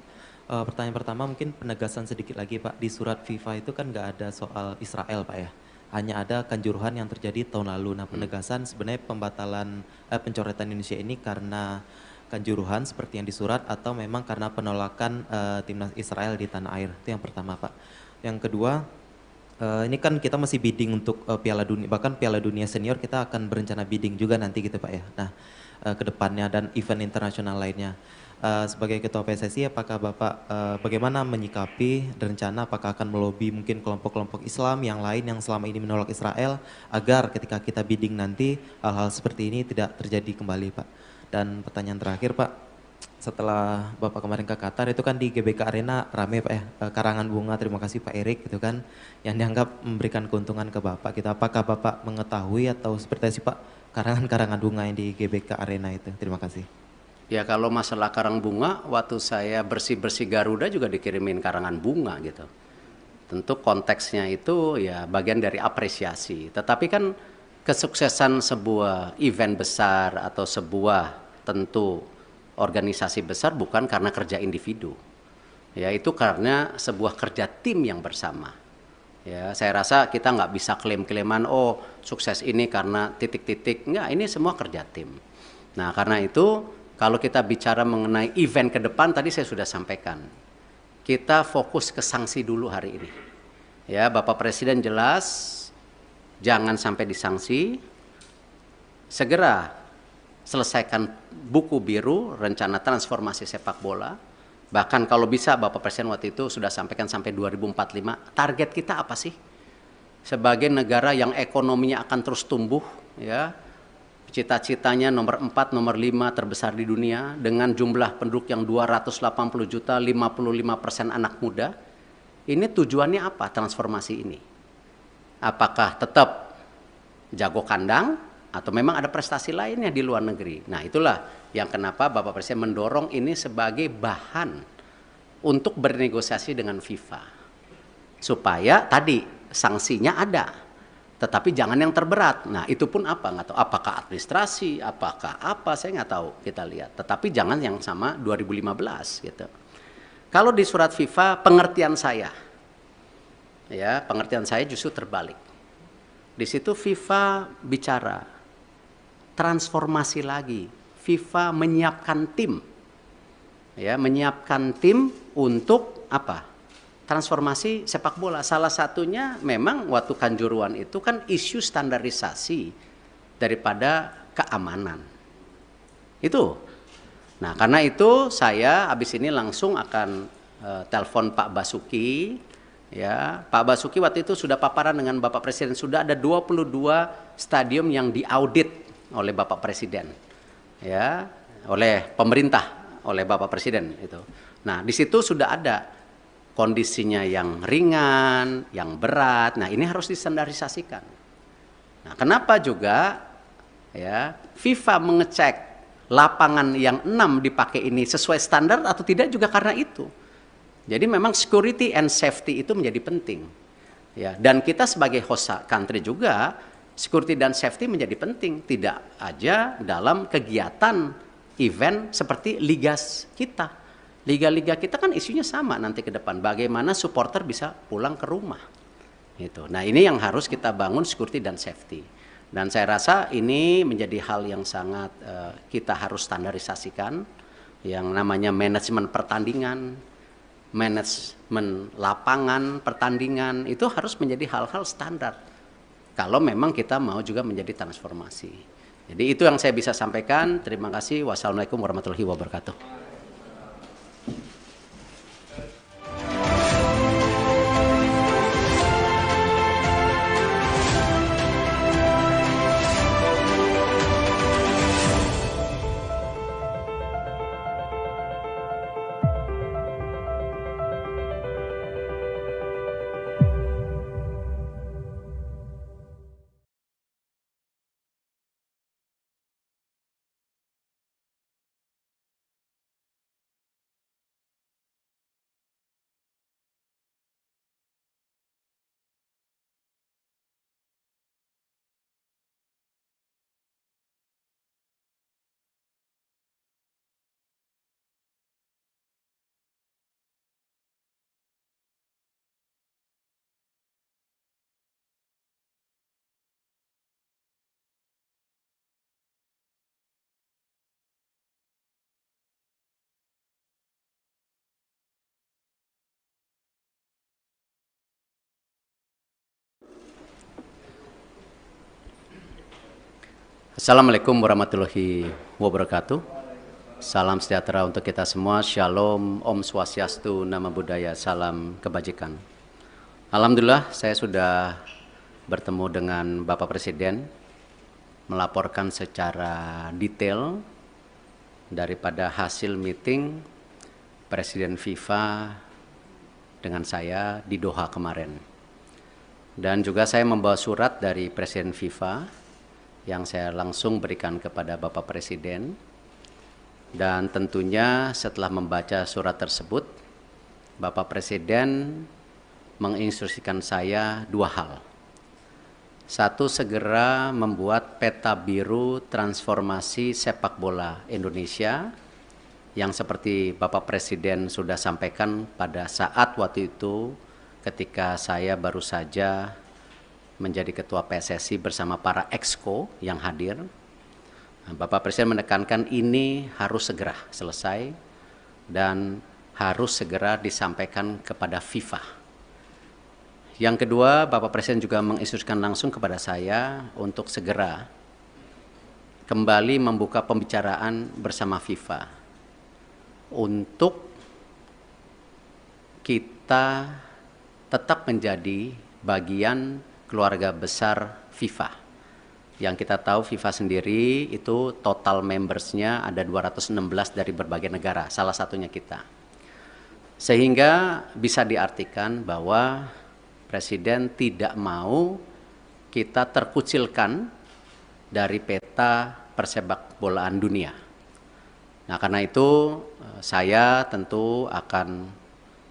Pertanyaan pertama mungkin penegasan sedikit lagi Pak. Di surat FIFA itu kan nggak ada soal Israel Pak ya. Hanya ada kanjuruhan yang terjadi tahun lalu. Nah penegasan sebenarnya pembatalan pencoretan Indonesia ini karena kanjuruhan seperti yang disurat atau memang karena penolakan timnas Israel di tanah air? Itu yang pertama, Pak. Yang kedua, ini kan kita masih bidding untuk Piala Dunia, bahkan Piala Dunia Senior kita akan berencana bidding juga nanti gitu Pak ya. Nah, ke depannya dan event internasional lainnya. Sebagai Ketua PSSI, apakah Bapak bagaimana menyikapi rencana apakah akan melobi mungkin kelompok-kelompok Islam yang lain yang selama ini menolak Israel agar ketika kita bidding nanti hal-hal seperti ini tidak terjadi kembali Pak. Dan pertanyaan terakhir Pak, setelah Bapak kemarin ke Qatar itu kan di GBK Arena rame Pak ya, karangan bunga, terima kasih Pak Erik gitu kan, yang dianggap memberikan keuntungan ke Bapak gitu. Apakah Bapak mengetahui atau seperti apa sih Pak karangan-karangan bunga yang di GBK Arena itu? Terima kasih. Ya kalau masalah karang bunga, waktu saya bersih-bersih Garuda juga dikirimin karangan bunga gitu. Tentu konteksnya itu ya bagian dari apresiasi. Tetapi kan kesuksesan sebuah event besar atau sebuah tentu organisasi besar bukan karena kerja individu. Ya itu karena sebuah kerja tim yang bersama. Ya, saya rasa kita nggak bisa klaim-klaiman, oh sukses ini karena titik-titik. Enggak, ini semua kerja tim. Nah karena itu kalau kita bicara mengenai event ke depan, tadi saya sudah sampaikan. Kita fokus ke sanksi dulu hari ini. Ya, Bapak Presiden jelas, jangan sampai disanksi. Segera selesaikan buku biru, rencana transformasi sepak bola. Bahkan kalau bisa Bapak Presiden waktu itu sudah sampaikan sampai 2045. Target kita apa sih? Sebagai negara yang ekonominya akan terus tumbuh, ya. Cita-citanya nomor 4, nomor 5 terbesar di dunia dengan jumlah penduduk yang 280 juta, 55% anak muda. Ini tujuannya apa transformasi ini? Apakah tetap jago kandang atau memang ada prestasi lainnya di luar negeri? Nah itulah yang kenapa Bapak Presiden mendorong ini sebagai bahan untuk bernegosiasi dengan FIFA. Supaya tadi sanksinya ada. Tetapi jangan yang terberat. Nah itu pun apa? Nggak tahu. Apakah administrasi, apakah apa, saya nggak tahu, kita lihat. Tetapi jangan yang sama 2015 gitu. Kalau di surat FIFA pengertian saya, ya pengertian saya justru terbalik. Di situ FIFA bicara transformasi lagi. FIFA menyiapkan tim, ya menyiapkan tim untuk apa? Transformasi sepak bola. Salah satunya memang waktu Kanjuruhan itu kan isu standarisasi daripada keamanan. Itu. Nah, karena itu saya habis ini langsung akan telepon Pak Basuki. Ya, Pak Basuki waktu itu sudah paparan dengan Bapak Presiden. Sudah ada 22 stadium yang diaudit oleh Bapak Presiden. Ya, oleh pemerintah, oleh Bapak Presiden itu. Nah, di situ sudah ada kondisinya yang ringan, yang berat. Nah, ini harus distandarisasikan. Nah, kenapa juga ya FIFA mengecek lapangan yang 6 dipakai ini sesuai standar atau tidak juga karena itu. Jadi memang security and safety itu menjadi penting. Ya, dan kita sebagai host country juga security dan safety menjadi penting, tidak aja dalam kegiatan event seperti liga kita. Liga-liga kita kan isunya sama nanti ke depan. Bagaimana supporter bisa pulang ke rumah. Gitu. Nah ini yang harus kita bangun security dan safety. Dan saya rasa ini menjadi hal yang sangat kita harus standarisasikan. Yang namanya manajemen pertandingan, manajemen lapangan pertandingan, itu harus menjadi hal-hal standar. Kalau memang kita mau juga menjadi transformasi. Jadi itu yang saya bisa sampaikan. Terima kasih. Wassalamualaikum warahmatullahi wabarakatuh. Assalamualaikum warahmatullahi wabarakatuh. Salam sejahtera untuk kita semua. Shalom, Om Swastiastu, Namo Buddhaya, salam kebajikan. Alhamdulillah saya sudah bertemu dengan Bapak Presiden, melaporkan secara detail daripada hasil meeting Presiden FIFA dengan saya di Doha kemarin. Dan juga saya membawa surat dari Presiden FIFA yang saya langsung berikan kepada Bapak Presiden. Dan tentunya setelah membaca surat tersebut, Bapak Presiden menginstruksikan saya dua hal. Satu, segera membuat peta biru transformasi sepak bola Indonesia yang seperti Bapak Presiden sudah sampaikan pada saat waktu itu ketika saya baru saja menjadi ketua PSSI bersama para exco yang hadir. Bapak Presiden menekankan ini harus segera selesai dan harus segera disampaikan kepada FIFA. Yang kedua, Bapak Presiden juga menginstruksikan langsung kepada saya untuk segera kembali membuka pembicaraan bersama FIFA untuk kita tetap menjadi bagian keluarga besar FIFA. Yang kita tahu FIFA sendiri itu total membersnya ada 216 dari berbagai negara, salah satunya kita. Sehingga bisa diartikan bahwa Presiden tidak mau kita terkucilkan dari peta persepak bolaan dunia. Nah, karena itu saya tentu akan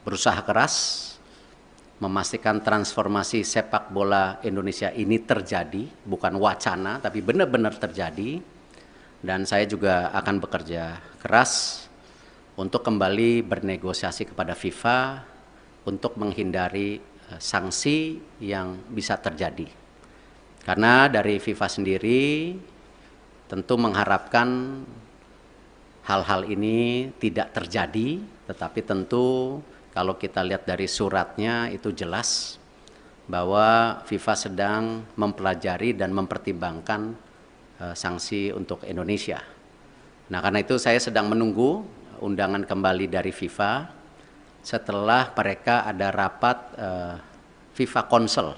berusaha keras memastikan transformasi sepak bola Indonesia ini terjadi, bukan wacana, tapi benar-benar terjadi. Dan saya juga akan bekerja keras untuk kembali bernegosiasi kepada FIFA untuk menghindari sanksi yang bisa terjadi. Karena dari FIFA sendiri tentu mengharapkan hal-hal ini tidak terjadi, tetapi tentu kalau kita lihat dari suratnya itu jelas bahwa FIFA sedang mempelajari dan mempertimbangkan sanksi untuk Indonesia. Nah, karena itu saya sedang menunggu undangan kembali dari FIFA setelah mereka ada rapat FIFA Council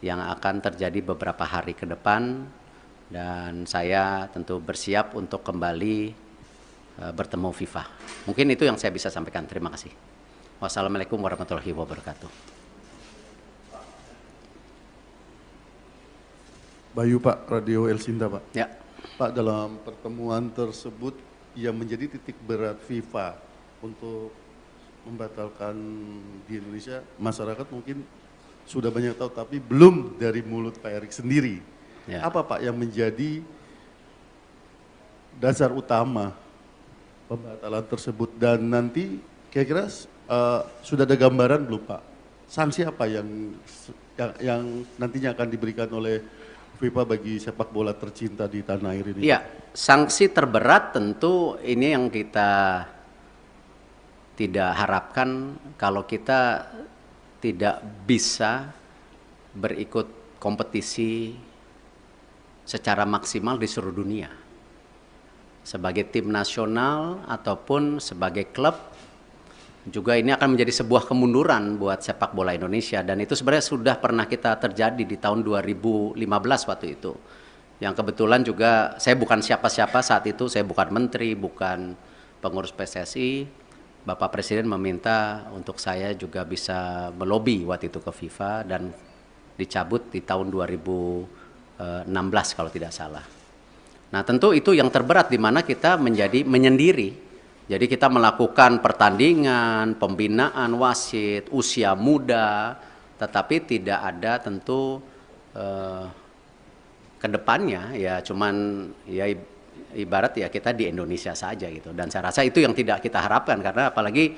yang akan terjadi beberapa hari ke depan, dan saya tentu bersiap untuk kembali bertemu FIFA. Mungkin itu yang saya bisa sampaikan. Terima kasih. Wassalamualaikum warahmatullahi wabarakatuh. Bayu Pak, Radio El Sinta Pak. Ya. Pak, dalam pertemuan tersebut yang menjadi titik berat FIFA untuk membatalkan di Indonesia, masyarakat mungkin sudah banyak tahu, tapi belum dari mulut Pak Erik sendiri. Ya. Apa Pak yang menjadi dasar utama pembatalan tersebut, dan nanti kira-kira sudah ada gambaran belum Pak? Sanksi apa yang nantinya akan diberikan oleh FIFA bagi sepak bola tercinta di tanah air ini? Iya, sanksi terberat tentu ini yang kita tidak harapkan kalau kita tidak bisa berikut kompetisi secara maksimal di seluruh dunia. Sebagai tim nasional ataupun sebagai klub, juga ini akan menjadi sebuah kemunduran buat sepak bola Indonesia, dan itu sebenarnya sudah pernah kita terjadi di tahun 2015 waktu itu. Yang kebetulan juga saya bukan siapa-siapa saat itu, saya bukan menteri, bukan pengurus PSSI. Bapak Presiden meminta untuk saya juga bisa melobi waktu itu ke FIFA dan dicabut di tahun 2016 kalau tidak salah. Nah, tentu itu yang terberat di mana kita menjadi menyendiri. Jadi kita melakukan pertandingan, pembinaan wasit, usia muda, tetapi tidak ada tentu kedepannya ya cuman ya ibarat ya kita di Indonesia saja gitu. Dan saya rasa itu yang tidak kita harapkan, karena apalagi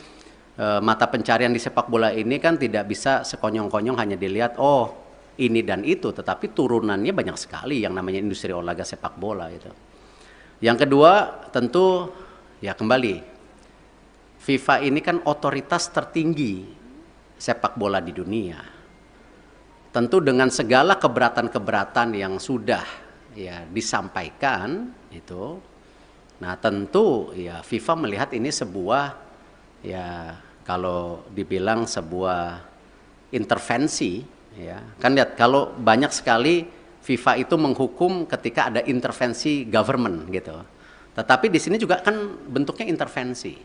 mata pencarian di sepak bola ini kan tidak bisa sekonyong-konyong hanya dilihat oh ini dan itu, tetapi turunannya banyak sekali yang namanya industri olahraga sepak bola gitu. Yang kedua tentu ya kembali, FIFA ini kan otoritas tertinggi sepak bola di dunia. Tentu dengan segala keberatan-keberatan yang sudah ya disampaikan itu, nah tentu ya FIFA melihat ini sebuah, ya kalau dibilang sebuah intervensi, ya kan lihat kalau banyak sekali FIFA itu menghukum ketika ada intervensi government gitu. Tetapi di sini juga kan bentuknya intervensi.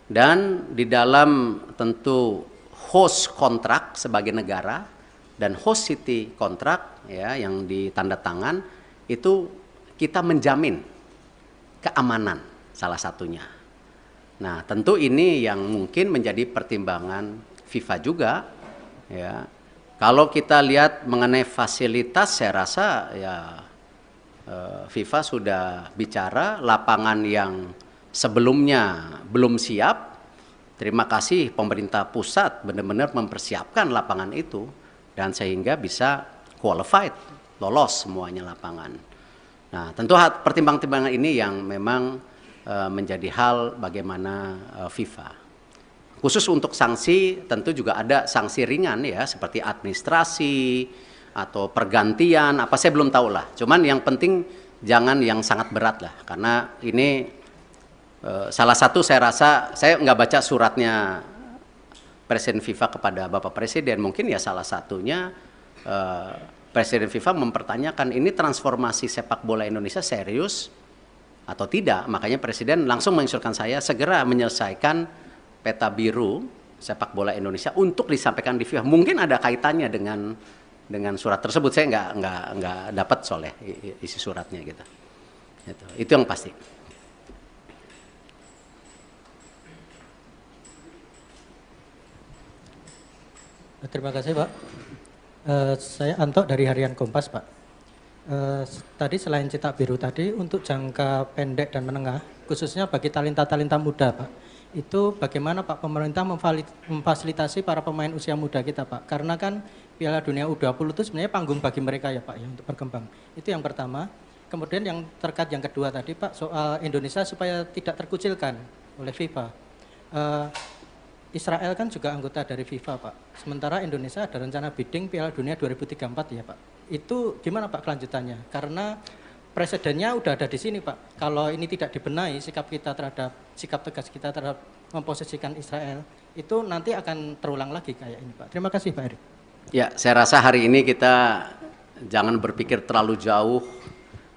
Dan di dalam tentu host kontrak sebagai negara dan host city kontrak ya yang ditanda tangan itu kita menjamin keamanan salah satunya. Nah, tentu ini yang mungkin menjadi pertimbangan FIFA juga ya. Kalau kita lihat mengenai fasilitas, saya rasa ya FIFA sudah bicara lapangan yang sebelumnya belum siap. Terima kasih pemerintah pusat benar-benar mempersiapkan lapangan itu dan sehingga bisa qualified, lolos semuanya lapangan. Nah, tentu pertimbangan-pertimbangan ini yang memang menjadi hal bagaimana FIFA. Khusus untuk sanksi tentu juga ada sanksi ringan ya seperti administrasi atau pergantian apa saya belum tahu lah. Cuman yang penting jangan yang sangat berat lah karena ini salah satu saya rasa saya nggak baca suratnya Presiden FIFA kepada Bapak Presiden, mungkin ya salah satunya Presiden FIFA mempertanyakan ini transformasi sepak bola Indonesia serius atau tidak. Makanya Presiden langsung menginstruksikan saya segera menyelesaikan peta biru sepak bola Indonesia untuk disampaikan di FIFA. Mungkin ada kaitannya dengan surat tersebut. Saya nggak dapat soalnya isi suratnya gitu. Itu yang pasti. Terima kasih Pak. Saya Anto dari Harian Kompas Pak. Tadi selain cetak biru tadi untuk jangka pendek dan menengah, khususnya bagi talenta-talenta muda Pak, itu bagaimana Pak pemerintah memfasilitasi para pemain usia muda kita Pak? Karena kan Piala Dunia U20 itu sebenarnya panggung bagi mereka ya Pak ya untuk berkembang. Itu yang pertama. Kemudian yang terkait yang kedua tadi Pak soal Indonesia supaya tidak terkucilkan oleh FIFA. Israel kan juga anggota dari FIFA Pak. Sementara Indonesia ada rencana bidding Piala Dunia 2034 ya Pak. Itu gimana Pak kelanjutannya? Karena presidennya udah ada di sini Pak. Kalau ini tidak dibenahi sikap tegas kita terhadap memposisikan Israel itu nanti akan terulang lagi kayak ini Pak. Terima kasih Pak Erick. Ya, saya rasa hari ini kita jangan berpikir terlalu jauh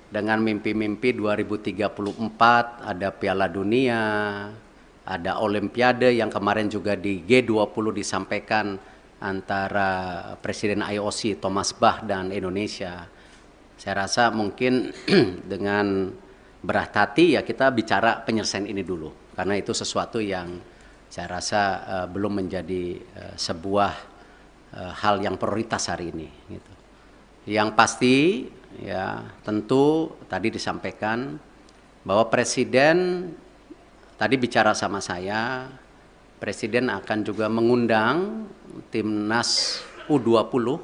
dengan mimpi-mimpi 2034 ada Piala Dunia, ada Olimpiade yang kemarin juga di G20 disampaikan antara Presiden IOC Thomas Bach dan Indonesia. Saya rasa mungkin dengan berat hati ya kita bicara penyelesaian ini dulu. Karena itu sesuatu yang saya rasa belum menjadi sebuah hal yang prioritas hari ini. Gitu. Yang pasti ya tentu tadi disampaikan bahwa Presiden tadi bicara sama saya, Presiden akan juga mengundang Timnas U20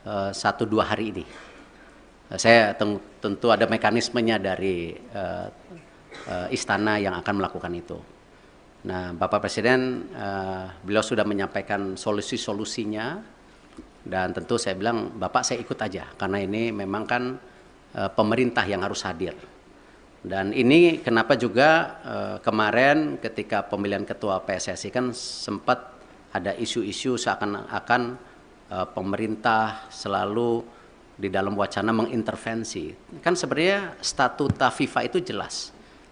1-2 hari ini. Saya tentu ada mekanismenya dari istana yang akan melakukan itu. Nah, Bapak Presiden, beliau sudah menyampaikan solusi-solusinya dan tentu saya bilang, Bapak saya ikut aja karena ini memang kan pemerintah yang harus hadir. Dan ini kenapa juga kemarin ketika pemilihan ketua PSSI kan sempat ada isu-isu seakan-akan pemerintah selalu di dalam wacana mengintervensi. Kan sebenarnya statuta FIFA itu jelas.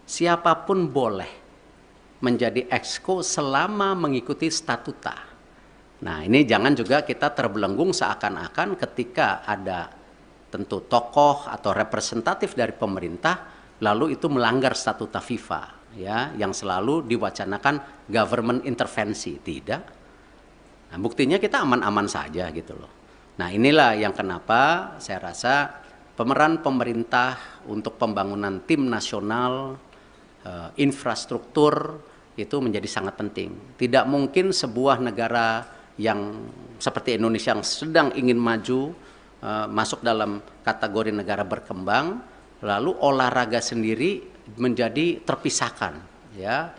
Siapapun boleh menjadi exco selama mengikuti statuta. Nah, ini jangan juga kita terbelenggung seakan-akan ketika ada tentu tokoh atau representatif dari pemerintah lalu itu melanggar statuta FIFA ya yang selalu diwacanakan government intervensi. Tidak. Nah, buktinya kita aman-aman saja gitu loh. Nah, inilah yang kenapa saya rasa pemeran pemerintah untuk pembangunan tim nasional, infrastruktur itu menjadi sangat penting. Tidak mungkin sebuah negara yang seperti Indonesia yang sedang ingin maju, masuk dalam kategori negara berkembang, lalu olahraga sendiri menjadi terpisahkan. Ya,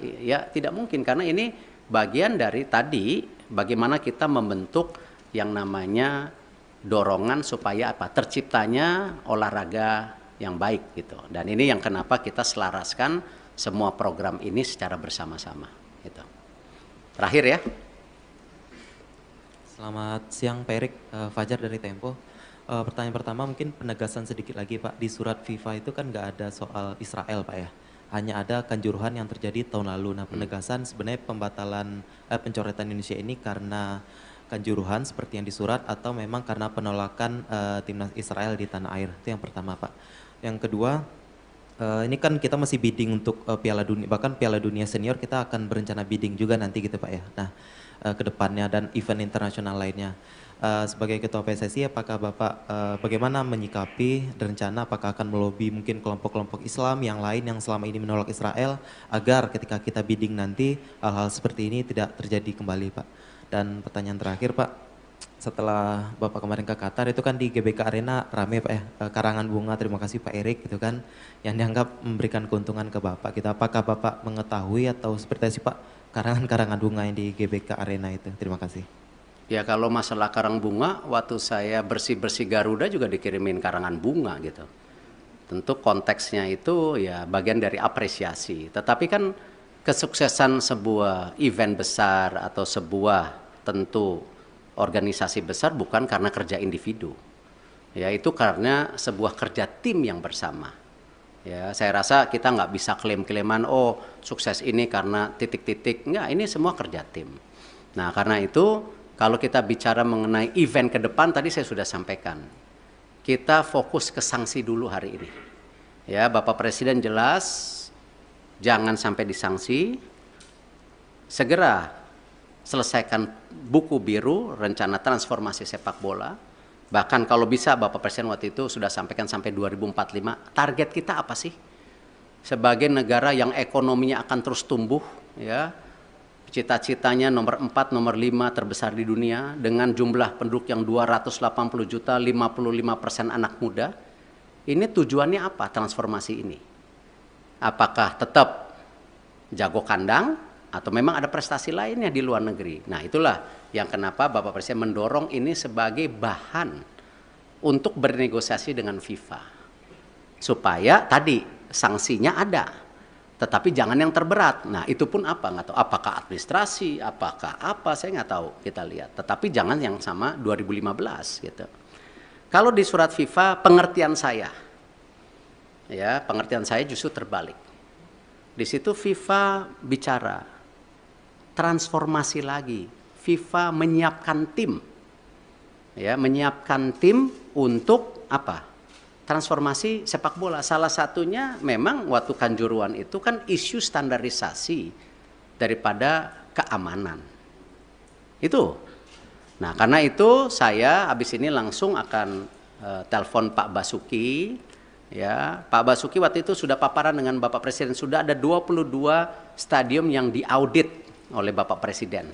tidak mungkin karena ini bagian dari tadi bagaimana kita membentuk yang namanya dorongan supaya apa? Terciptanya olahraga yang baik gitu. Dan ini yang kenapa kita selaraskan semua program ini secara bersama-sama gitu. Terakhir ya. Selamat siang Pak Erik, Fajar dari Tempo. Pertanyaan pertama mungkin penegasan sedikit lagi Pak, di surat FIFA itu kan nggak ada soal Israel Pak ya, hanya ada kanjuruhan yang terjadi tahun lalu. Nah penegasan sebenarnya pembatalan pencoretan Indonesia ini karena kanjuruhan seperti yang disurat atau memang karena penolakan timnas Israel di tanah air, itu yang pertama Pak. Yang kedua, ini kan kita masih bidding untuk Piala Dunia, bahkan Piala Dunia Senior kita akan berencana bidding juga nanti gitu Pak ya. Nah ke depannya dan event internasional lainnya. Sebagai Ketua PSSI, apakah Bapak bagaimana menyikapi rencana apakah akan melobi mungkin kelompok-kelompok Islam yang lain yang selama ini menolak Israel agar ketika kita bidding nanti hal-hal seperti ini tidak terjadi kembali Pak. Dan pertanyaan terakhir Pak, setelah Bapak kemarin ke Qatar itu kan di GBK Arena rame Pak ya, karangan bunga terima kasih Pak Erik gitu kan, yang dianggap memberikan keuntungan ke Bapak gitu. Apakah Bapak mengetahui atau seperti apa sih Pak karangan-karangan bunga yang di GBK Arena itu? Terima kasih. Ya kalau masalah karang bunga, waktu saya bersih-bersih Garuda juga dikirimin karangan bunga gitu. Tentu konteksnya itu ya bagian dari apresiasi. Tetapi kan kesuksesan sebuah event besar atau sebuah tentu organisasi besar bukan karena kerja individu. Ya itu karena sebuah kerja tim yang bersama. Ya saya rasa kita nggak bisa klaim-klaiman oh sukses ini karena titik-titik. Enggak, ini semua kerja tim. Nah karena itu kalau kita bicara mengenai event ke depan tadi saya sudah sampaikan. Kita fokus ke sanksi dulu hari ini. Ya, Bapak Presiden jelas jangan sampai disanksi. Segera selesaikan buku biru rencana transformasi sepak bola. Bahkan kalau bisa Bapak Presiden waktu itu sudah sampaikan sampai 2045. Target kita apa sih? Sebagai negara yang ekonominya akan terus tumbuh, ya. Cita-citanya nomor 4, nomor 5 terbesar di dunia dengan jumlah penduduk yang 280 juta, 55% anak muda. Ini tujuannya apa transformasi ini? Apakah tetap jago kandang atau memang ada prestasi lainnya di luar negeri? Nah itulah yang kenapa Bapak Presiden mendorong ini sebagai bahan untuk bernegosiasi dengan FIFA. Supaya tadi sanksinya ada. Tetapi jangan yang terberat. Nah itu pun apa? Nggak tahu. Apakah administrasi, apakah apa, saya nggak tahu. Kita lihat. Tetapi jangan yang sama 2015 gitu. Kalau di surat FIFA pengertian saya, ya pengertian saya justru terbalik. Di situ FIFA bicara transformasi lagi. FIFA menyiapkan tim, ya menyiapkan tim untuk apa? Transformasi sepak bola. Salah satunya memang waktu Kanjuruhan itu kan isu standarisasi daripada keamanan. Itu. Nah, karena itu saya habis ini langsung akan telepon Pak Basuki. Ya, Pak Basuki waktu itu sudah paparan dengan Bapak Presiden. Sudah ada 22 stadium yang diaudit oleh Bapak Presiden.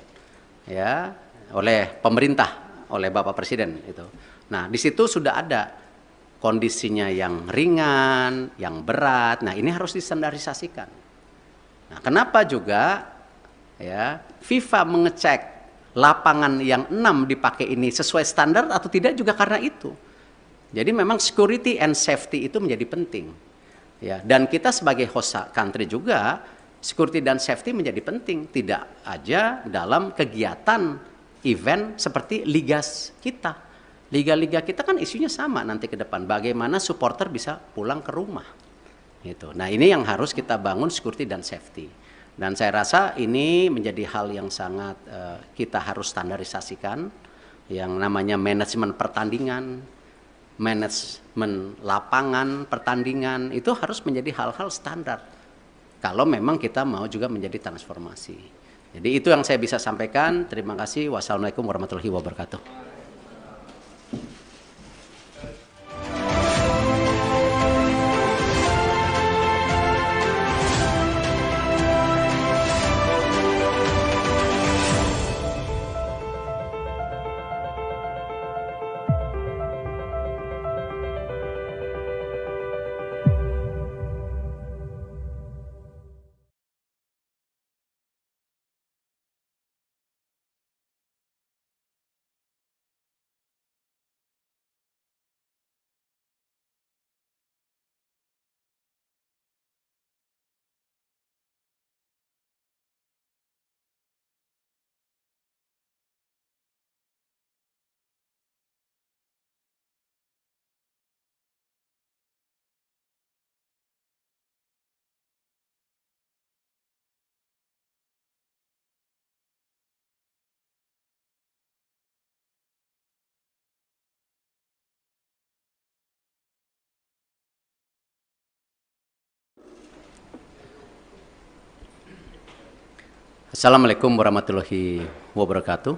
Ya, oleh pemerintah, oleh Bapak Presiden itu. Nah, di situ sudah ada kondisinya yang ringan, yang berat. Nah, ini harus distandarisasikan. Nah, kenapa juga ya FIFA mengecek lapangan yang 6 dipakai ini sesuai standar atau tidak juga karena itu. Jadi memang security and safety itu menjadi penting. Ya, dan kita sebagai host country juga security dan safety menjadi penting, tidak aja dalam kegiatan event seperti liga kita. Liga-liga kita kan isunya sama nanti ke depan. Bagaimana supporter bisa pulang ke rumah. Gitu. Nah ini yang harus kita bangun security dan safety. Dan saya rasa ini menjadi hal yang sangat kita harus standarisasikan. Yang namanya manajemen pertandingan, manajemen lapangan pertandingan, itu harus menjadi hal-hal standar. Kalau memang kita mau juga menjadi transformasi. Jadi itu yang saya bisa sampaikan. Terima kasih. Wassalamualaikum warahmatullahi wabarakatuh. Assalamualaikum warahmatullahi wabarakatuh.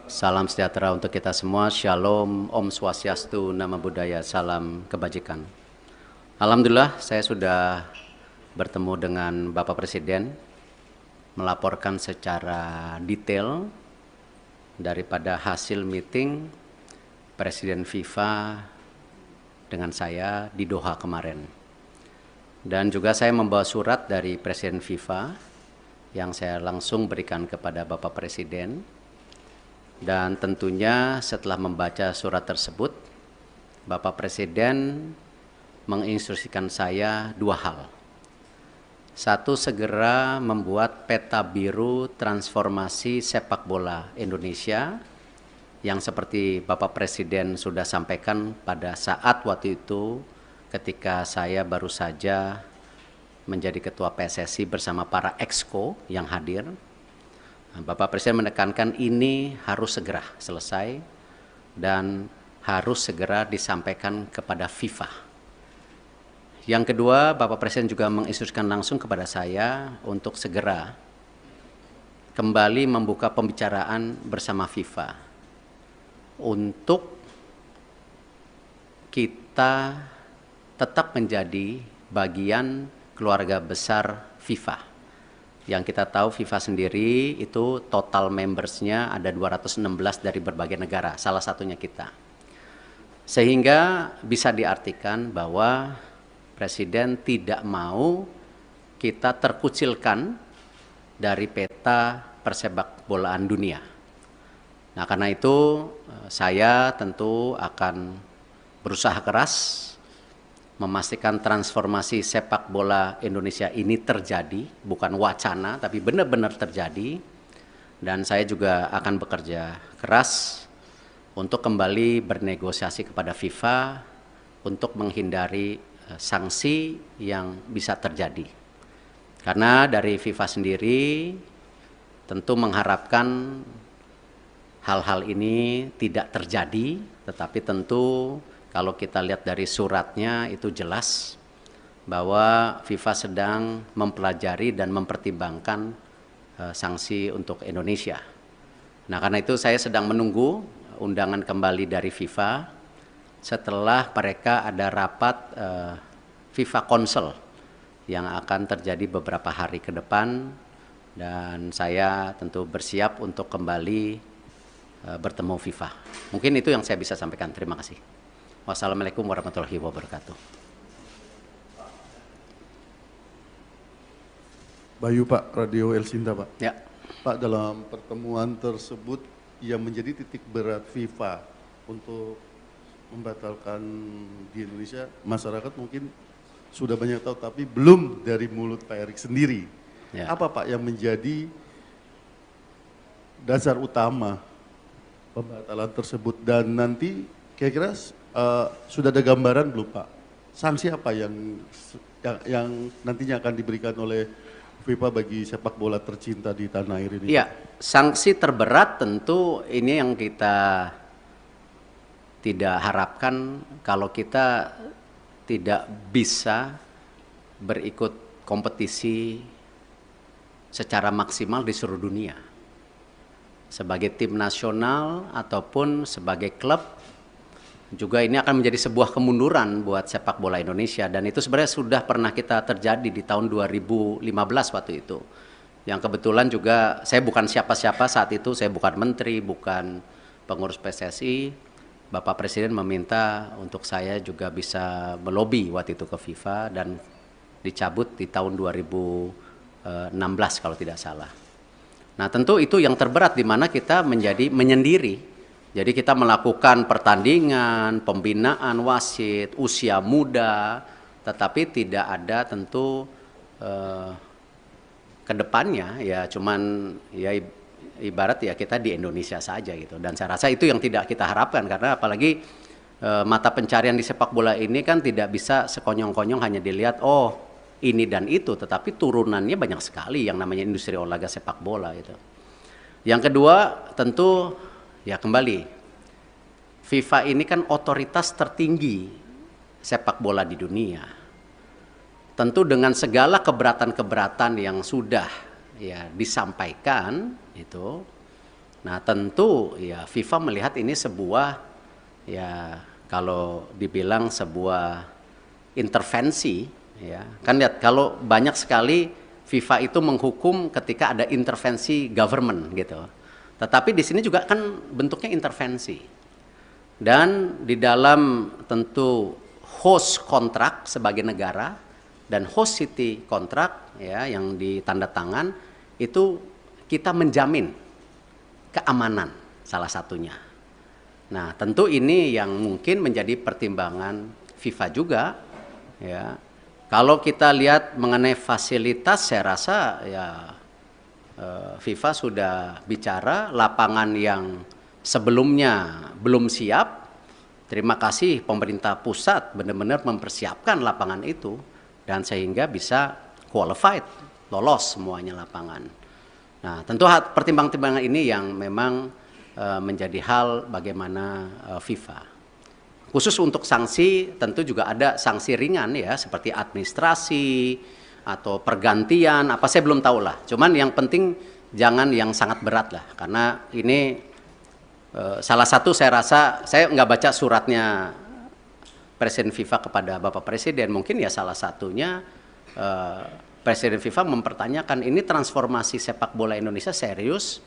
Salam sejahtera untuk kita semua. Shalom, Om Swastiastu, Namo Buddhaya, salam kebajikan. Alhamdulillah saya sudah bertemu dengan Bapak Presiden, melaporkan secara detail daripada hasil meeting Presiden FIFA dengan saya di Doha kemarin. Dan juga saya membawa surat dari Presiden FIFA yang saya langsung berikan kepada Bapak Presiden. Dan tentunya setelah membaca surat tersebut, Bapak Presiden menginstruksikan saya dua hal. Satu, segera membuat peta biru transformasi sepak bola Indonesia yang seperti Bapak Presiden sudah sampaikan pada saat waktu itu ketika saya baru saja menjadi ketua PSSI bersama para exco yang hadir. Bapak Presiden menekankan ini harus segera selesai dan harus segera disampaikan kepada FIFA. Yang kedua, Bapak Presiden juga menginstruksikan langsung kepada saya untuk segera kembali membuka pembicaraan bersama FIFA untuk kita tetap menjadi bagian keluarga besar FIFA. Yang kita tahu FIFA sendiri itu total membersnya ada 216 dari berbagai negara, salah satunya kita. Sehingga bisa diartikan bahwa Presiden tidak mau kita terkucilkan dari peta persepak bolaan dunia. Nah, karena itu saya tentu akan berusaha keras memastikan transformasi sepak bola Indonesia ini terjadi, bukan wacana, tapi benar-benar terjadi. Dan saya juga akan bekerja keras untuk kembali bernegosiasi kepada FIFA untuk menghindari sanksi yang bisa terjadi. Karena dari FIFA sendiri tentu mengharapkan hal-hal ini tidak terjadi, tetapi tentu kalau kita lihat dari suratnya itu jelas bahwa FIFA sedang mempelajari dan mempertimbangkan sanksi untuk Indonesia. Nah, karena itu saya sedang menunggu undangan kembali dari FIFA setelah mereka ada rapat FIFA Council yang akan terjadi beberapa hari ke depan, dan saya tentu bersiap untuk kembali bertemu FIFA. Mungkin itu yang saya bisa sampaikan. Terima kasih. Wassalamualaikum warahmatullahi wabarakatuh. Bayu Pak, Radio El Sinta Pak. Ya. Pak, dalam pertemuan tersebut yang menjadi titik berat FIFA untuk membatalkan di Indonesia, masyarakat mungkin sudah banyak tahu, tapi belum dari mulut Pak Erik sendiri. Ya. Apa Pak yang menjadi dasar utama pembatalan tersebut, dan nanti kira-kira sudah ada gambaran belum Pak? Sanksi apa yang nantinya akan diberikan oleh FIFA bagi sepak bola tercinta di tanah air ini? Iya, sanksi terberat tentu ini yang kita tidak harapkan kalau kita tidak bisa berikut kompetisi secara maksimal di seluruh dunia. Sebagai tim nasional ataupun sebagai klub, juga ini akan menjadi sebuah kemunduran buat sepak bola Indonesia, dan itu sebenarnya sudah pernah kita terjadi di tahun 2015 waktu itu. Yang kebetulan juga saya bukan siapa-siapa saat itu, saya bukan menteri, bukan pengurus PSSI. Bapak Presiden meminta untuk saya juga bisa melobi waktu itu ke FIFA dan dicabut di tahun 2016 kalau tidak salah. Nah, tentu itu yang terberat di mana kita menjadi menyendiri. Jadi kita melakukan pertandingan, pembinaan wasit, usia muda, tetapi tidak ada tentu ke depannya ya cuman ya ibarat ya kita di Indonesia saja gitu. Dan saya rasa itu yang tidak kita harapkan, karena apalagi mata pencarian di sepak bola ini kan tidak bisa sekonyong-konyong hanya dilihat oh ini dan itu, tetapi turunannya banyak sekali yang namanya industri olahraga sepak bola gitu. Yang kedua tentu ya kembali, FIFA ini kan otoritas tertinggi sepak bola di dunia. Tentu dengan segala keberatan-keberatan yang sudah ya disampaikan itu, nah tentu ya FIFA melihat ini sebuah, ya kalau dibilang sebuah intervensi, ya kan lihat kalau banyak sekali FIFA itu menghukum ketika ada intervensi government gitu, tetapi di sini juga kan bentuknya intervensi, dan di dalam tentu host kontrak sebagai negara dan host city kontrak ya yang ditanda tangan itu kita menjamin keamanan salah satunya. Nah, tentu ini yang mungkin menjadi pertimbangan FIFA juga ya. Kalau kita lihat mengenai fasilitas, saya rasa ya FIFA sudah bicara lapangan yang sebelumnya belum siap. Terima kasih pemerintah pusat benar-benar mempersiapkan lapangan itu dan sehingga bisa qualified, lolos semuanya lapangan. Nah, tentu pertimbangan-pertimbangan ini yang memang menjadi hal bagaimana FIFA. Khusus untuk sanksi tentu juga ada sanksi ringan ya seperti administrasi atau pergantian apa saya belum tahu lah. Cuman yang penting jangan yang sangat berat lah karena ini salah satu saya rasa saya nggak baca suratnya Presiden FIFA kepada Bapak Presiden, mungkin ya salah satunya Presiden FIFA mempertanyakan ini transformasi sepak bola Indonesia serius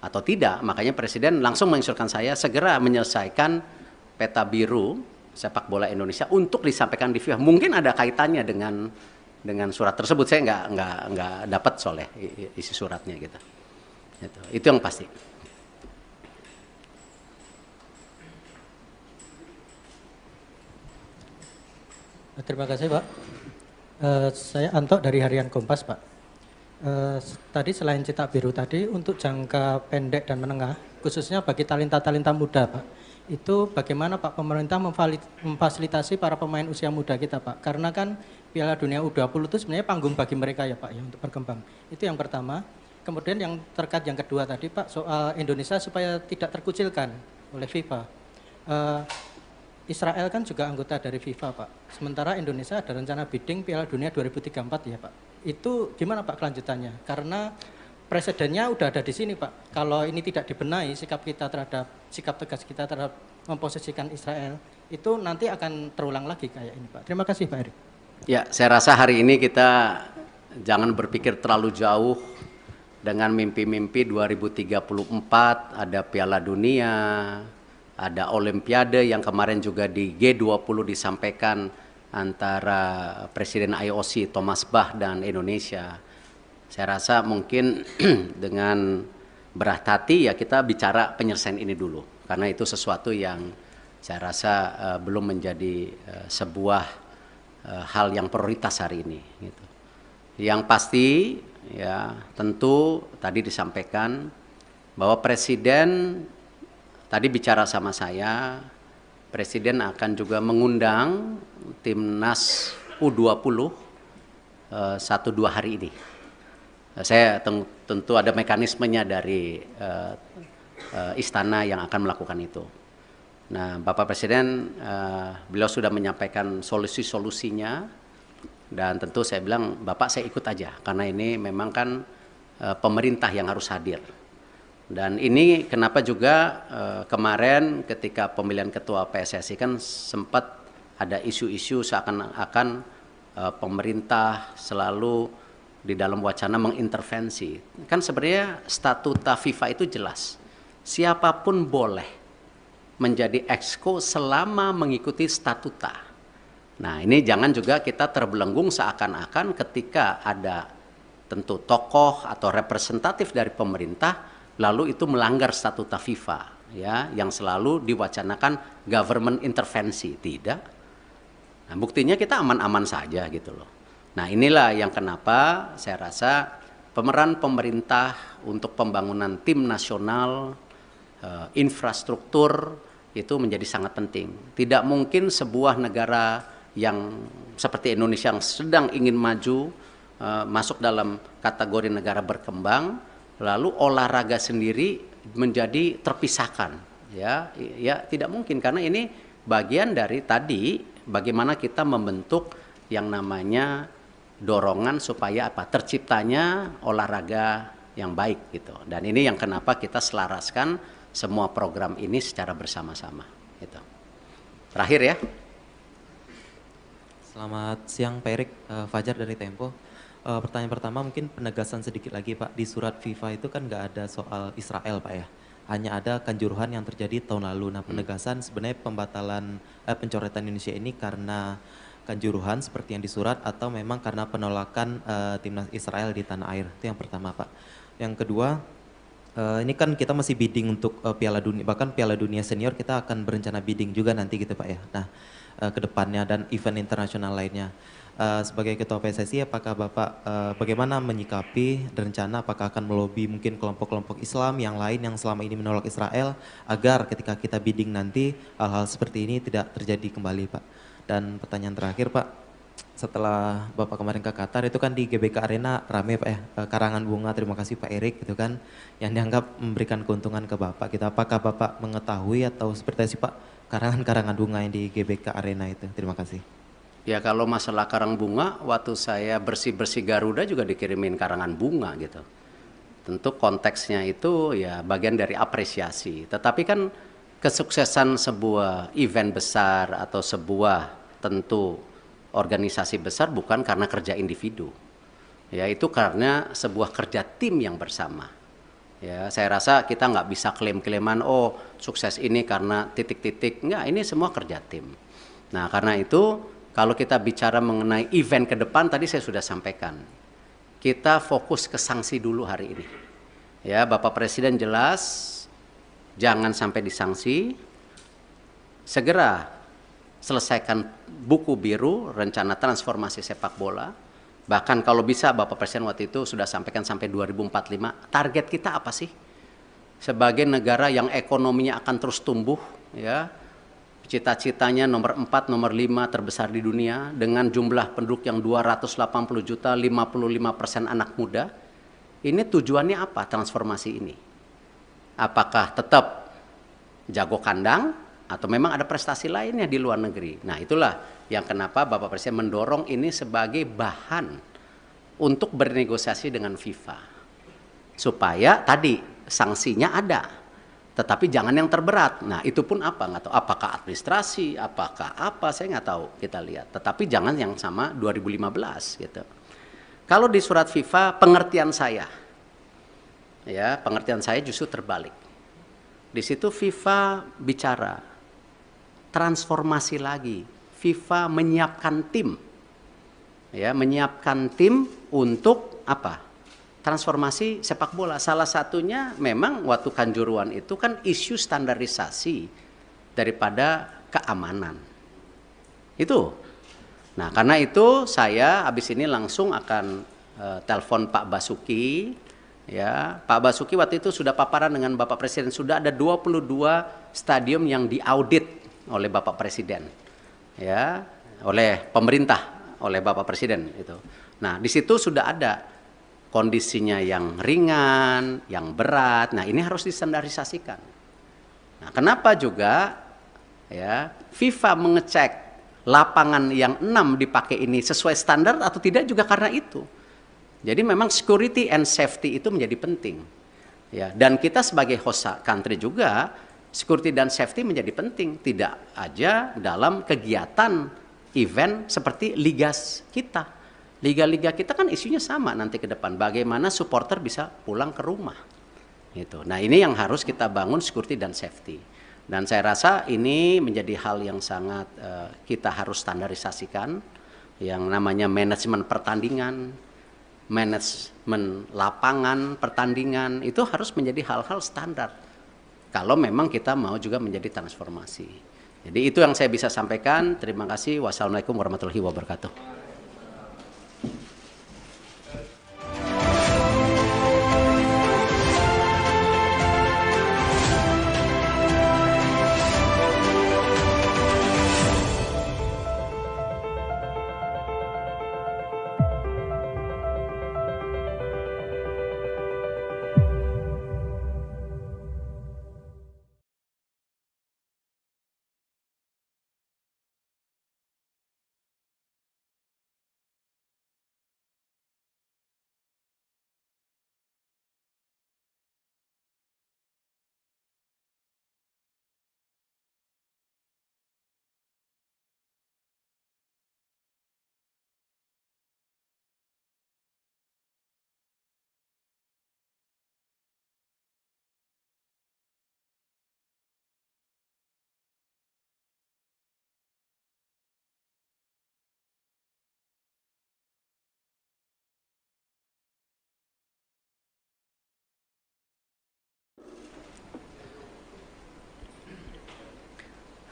atau tidak. Makanya Presiden langsung menginstruksikan saya segera menyelesaikan peta biru sepak bola Indonesia untuk disampaikan di FIFA. Mungkin ada kaitannya dengan surat tersebut, saya nggak dapat soalnya isi suratnya gitu. Itu yang pasti. Terima kasih Pak. Saya Anto dari Harian Kompas Pak. Tadi selain cetak biru tadi untuk jangka pendek dan menengah, khususnya bagi talenta-talenta muda Pak, itu bagaimana Pak pemerintah memfasilitasi para pemain usia muda kita Pak? Karena kan Piala Dunia U20 itu sebenarnya panggung bagi mereka ya Pak ya untuk berkembang. Itu yang pertama. Kemudian yang terkait yang kedua tadi Pak soal Indonesia supaya tidak terkucilkan oleh FIFA. Israel kan juga anggota dari FIFA Pak. Sementara Indonesia ada rencana bidding Piala Dunia 2034 ya Pak. Itu gimana Pak kelanjutannya? Karena presidennya udah ada di sini Pak. Kalau ini tidak dibenahi sikap tegas kita terhadap memposisikan Israel itu nanti akan terulang lagi kayak ini Pak. Terima kasih Pak Erik. Ya, saya rasa hari ini kita jangan berpikir terlalu jauh dengan mimpi-mimpi 2034 ada Piala Dunia, ada Olimpiade yang kemarin juga di G20 disampaikan antara Presiden IOC Thomas Bach dan Indonesia. Saya rasa mungkin dengan berat hati ya kita bicara penyelesaian ini dulu. Karena itu sesuatu yang saya rasa belum menjadi sebuah hal yang prioritas hari ini. Gitu. Yang pasti ya tentu tadi disampaikan bahwa Presiden tadi bicara sama saya, Presiden akan juga mengundang timnas U20 1-2 hari ini. Saya tentu ada mekanismenya dari istana yang akan melakukan itu. Nah, Bapak Presiden beliau sudah menyampaikan solusi-solusinya dan tentu saya bilang Bapak saya ikut aja karena ini memang kan pemerintah yang harus hadir. Dan ini kenapa juga kemarin ketika pemilihan ketua PSSI kan sempat ada isu-isu seakan-akan pemerintah selalu di dalam wacana mengintervensi. Kan sebenarnya statuta FIFA itu jelas. Siapapun boleh menjadi exco selama mengikuti statuta. Nah ini jangan juga kita terbelenggung seakan-akan ketika ada tentu tokoh atau representatif dari pemerintah lalu itu melanggar statuta FIFA ya yang selalu diwacanakan government intervensi. Tidak. Nah, buktinya kita aman-aman saja gitu loh. Nah, inilah yang kenapa saya rasa pemeran pemerintah untuk pembangunan tim nasional infrastruktur itu menjadi sangat penting. Tidak mungkin sebuah negara yang seperti Indonesia yang sedang ingin maju masuk dalam kategori negara berkembang lalu olahraga sendiri menjadi terpisahkan ya tidak mungkin karena ini bagian dari tadi bagaimana kita membentuk yang namanya dorongan supaya apa? Terciptanya olahraga yang baik gitu. Dan ini yang kenapa kita selaraskan semua program ini secara bersama-sama gitu. Terakhir ya. Selamat siang Pak Erik, Fajar dari Tempo. Pertanyaan pertama mungkin penegasan sedikit lagi Pak, di surat FIFA itu kan nggak ada soal Israel Pak ya, hanya ada kanjuruhan yang terjadi tahun lalu. Nah penegasan sebenarnya pembatalan pencoretan Indonesia ini karena kanjuruhan seperti yang di surat atau memang karena penolakan timnas Israel di tanah air, itu yang pertama Pak. Yang kedua, ini kan kita masih bidding untuk Piala Dunia, bahkan Piala Dunia Senior kita akan berencana bidding juga nanti gitu Pak ya. Nah, ke depannya dan event internasional lainnya. Sebagai Ketua PSSI, apakah Bapak bagaimana menyikapi rencana apakah akan melobi mungkin kelompok-kelompok Islam yang lain yang selama ini menolak Israel agar ketika kita bidding nanti hal-hal seperti ini tidak terjadi kembali Pak. Dan pertanyaan terakhir Pak, setelah Bapak kemarin ke Qatar itu kan di GBK Arena rame Pak ya, karangan bunga, terima kasih Pak Erik gitu kan, yang dianggap memberikan keuntungan ke Bapak. Kita apakah Bapak mengetahui atau seperti apa sih Pak karangan-karangan bunga yang di GBK Arena itu? Terima kasih. Ya kalau masalah karang bunga, waktu saya bersih-bersih Garuda juga dikirimin karangan bunga gitu. Tentu konteksnya itu ya bagian dari apresiasi. Tetapi kan kesuksesan sebuah event besar atau sebuah tentu organisasi besar bukan karena kerja individu. Ya itu karena sebuah kerja tim yang bersama. Ya, saya rasa kita nggak bisa klaim-klaiman, oh sukses ini karena titik-titik. Enggak, ini semua kerja tim. Nah karena itu kalau kita bicara mengenai event ke depan, tadi saya sudah sampaikan. Kita fokus ke sanksi dulu hari ini. Ya, Bapak Presiden jelas, jangan sampai disanksi. Segera selesaikan buku biru, rencana transformasi sepak bola. Bahkan kalau bisa Bapak Presiden waktu itu sudah sampaikan sampai 2045. Target kita apa sih? Sebagai negara yang ekonominya akan terus tumbuh, ya. Cita-citanya nomor 4, nomor 5 terbesar di dunia dengan jumlah penduduk yang 280 juta, 55% anak muda. Ini tujuannya apa transformasi ini? Apakah tetap jago kandang atau memang ada prestasi lainnya di luar negeri? Nah itulah yang kenapa Bapak Presiden mendorong ini sebagai bahan untuk bernegosiasi dengan FIFA. Supaya tadi sanksinya ada. Tetapi jangan yang terberat. Nah itu pun apa? Nggak tahu. Apakah administrasi, apakah apa, saya nggak tahu, kita lihat. Tetapi jangan yang sama 2015 gitu. Kalau di surat FIFA pengertian saya, ya pengertian saya justru terbalik. Di situ FIFA bicara transformasi lagi. FIFA menyiapkan tim, ya menyiapkan tim untuk apa? Transformasi sepak bola. Salah satunya memang waktu Kanjuruhan itu kan isu standarisasi daripada keamanan. Itu. Nah karena itu saya habis ini langsung akan telepon Pak Basuki. Ya, Pak Basuki waktu itu sudah paparan dengan Bapak Presiden. Sudah ada 22 stadium yang diaudit oleh Bapak Presiden. Ya, oleh pemerintah, oleh Bapak Presiden itu. Nah di situ sudah ada kondisinya yang ringan, yang berat. Nah, ini harus distandarisasikan. Nah, kenapa juga ya FIFA mengecek lapangan yang 6 dipakai ini sesuai standar atau tidak juga karena itu. Jadi memang security and safety itu menjadi penting. Ya, dan kita sebagai host country juga security dan safety menjadi penting, tidak aja dalam kegiatan event seperti liga kita. Liga-liga kita kan isunya sama nanti ke depan. Bagaimana supporter bisa pulang ke rumah. Gitu. Nah ini yang harus kita bangun security dan safety. Dan saya rasa ini menjadi hal yang sangat kita harus standarisasikan. Yang namanya manajemen pertandingan, manajemen lapangan pertandingan, itu harus menjadi hal-hal standar. Kalau memang kita mau juga menjadi transformasi. Jadi itu yang saya bisa sampaikan. Terima kasih. Wassalamualaikum warahmatullahi wabarakatuh.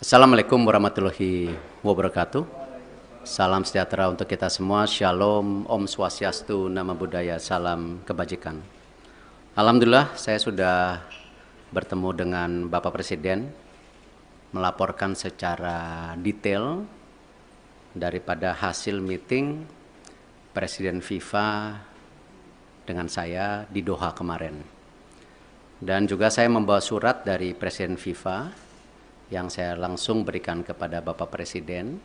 Assalamualaikum warahmatullahi wabarakatuh. Salam sejahtera untuk kita semua. Shalom, Om Swastiastu, Namo Buddhaya, salam kebajikan. Alhamdulillah saya sudah bertemu dengan Bapak Presiden, melaporkan secara detail daripada hasil meeting Presiden FIFA dengan saya di Doha kemarin. Dan juga saya membawa surat dari Presiden FIFA yang saya langsung berikan kepada Bapak Presiden.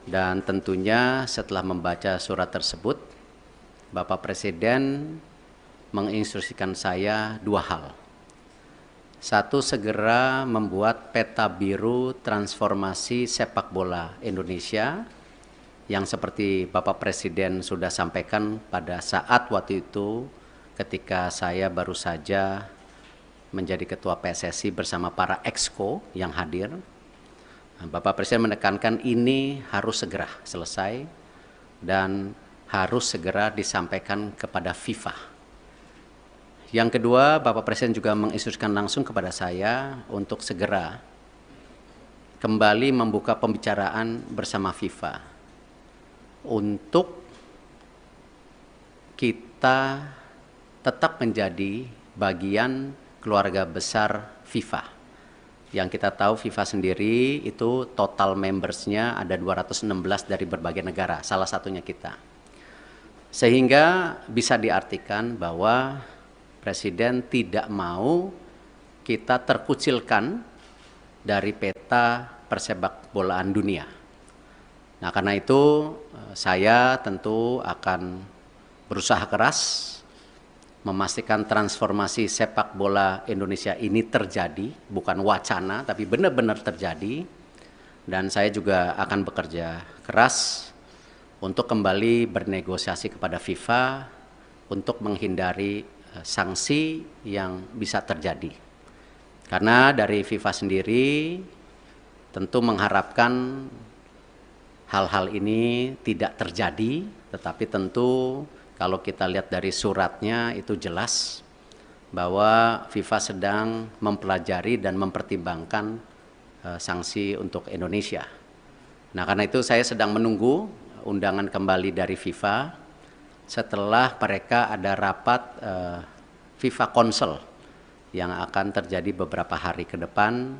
Dan tentunya setelah membaca surat tersebut, Bapak Presiden menginstruksikan saya dua hal. Satu, segera membuat peta biru transformasi sepak bola Indonesia yang seperti Bapak Presiden sudah sampaikan pada saat waktu itu ketika saya baru saja menjadi ketua PSSI bersama para exco yang hadir. Bapak Presiden menekankan ini harus segera selesai dan harus segera disampaikan kepada FIFA. Yang kedua, Bapak Presiden juga menginstruksikan langsung kepada saya untuk segera kembali membuka pembicaraan bersama FIFA untuk kita tetap menjadi bagian keluarga besar FIFA. Yang kita tahu FIFA sendiri itu total membersnya ada 216 dari berbagai negara, salah satunya kita. Sehingga bisa diartikan bahwa Presiden tidak mau kita terkucilkan dari peta persepak bolaan dunia. Nah, karena itu saya tentu akan berusaha keras memastikan transformasi sepak bola Indonesia ini terjadi, bukan wacana, tapi benar-benar terjadi. Dan saya juga akan bekerja keras untuk kembali bernegosiasi kepada FIFA untuk menghindari sanksi yang bisa terjadi. Karena dari FIFA sendiri tentu mengharapkan hal-hal ini tidak terjadi, tetapi tentu kalau kita lihat dari suratnya itu jelas bahwa FIFA sedang mempelajari dan mempertimbangkan sanksi untuk Indonesia. Nah, karena itu saya sedang menunggu undangan kembali dari FIFA setelah mereka ada rapat FIFA Council yang akan terjadi beberapa hari ke depan,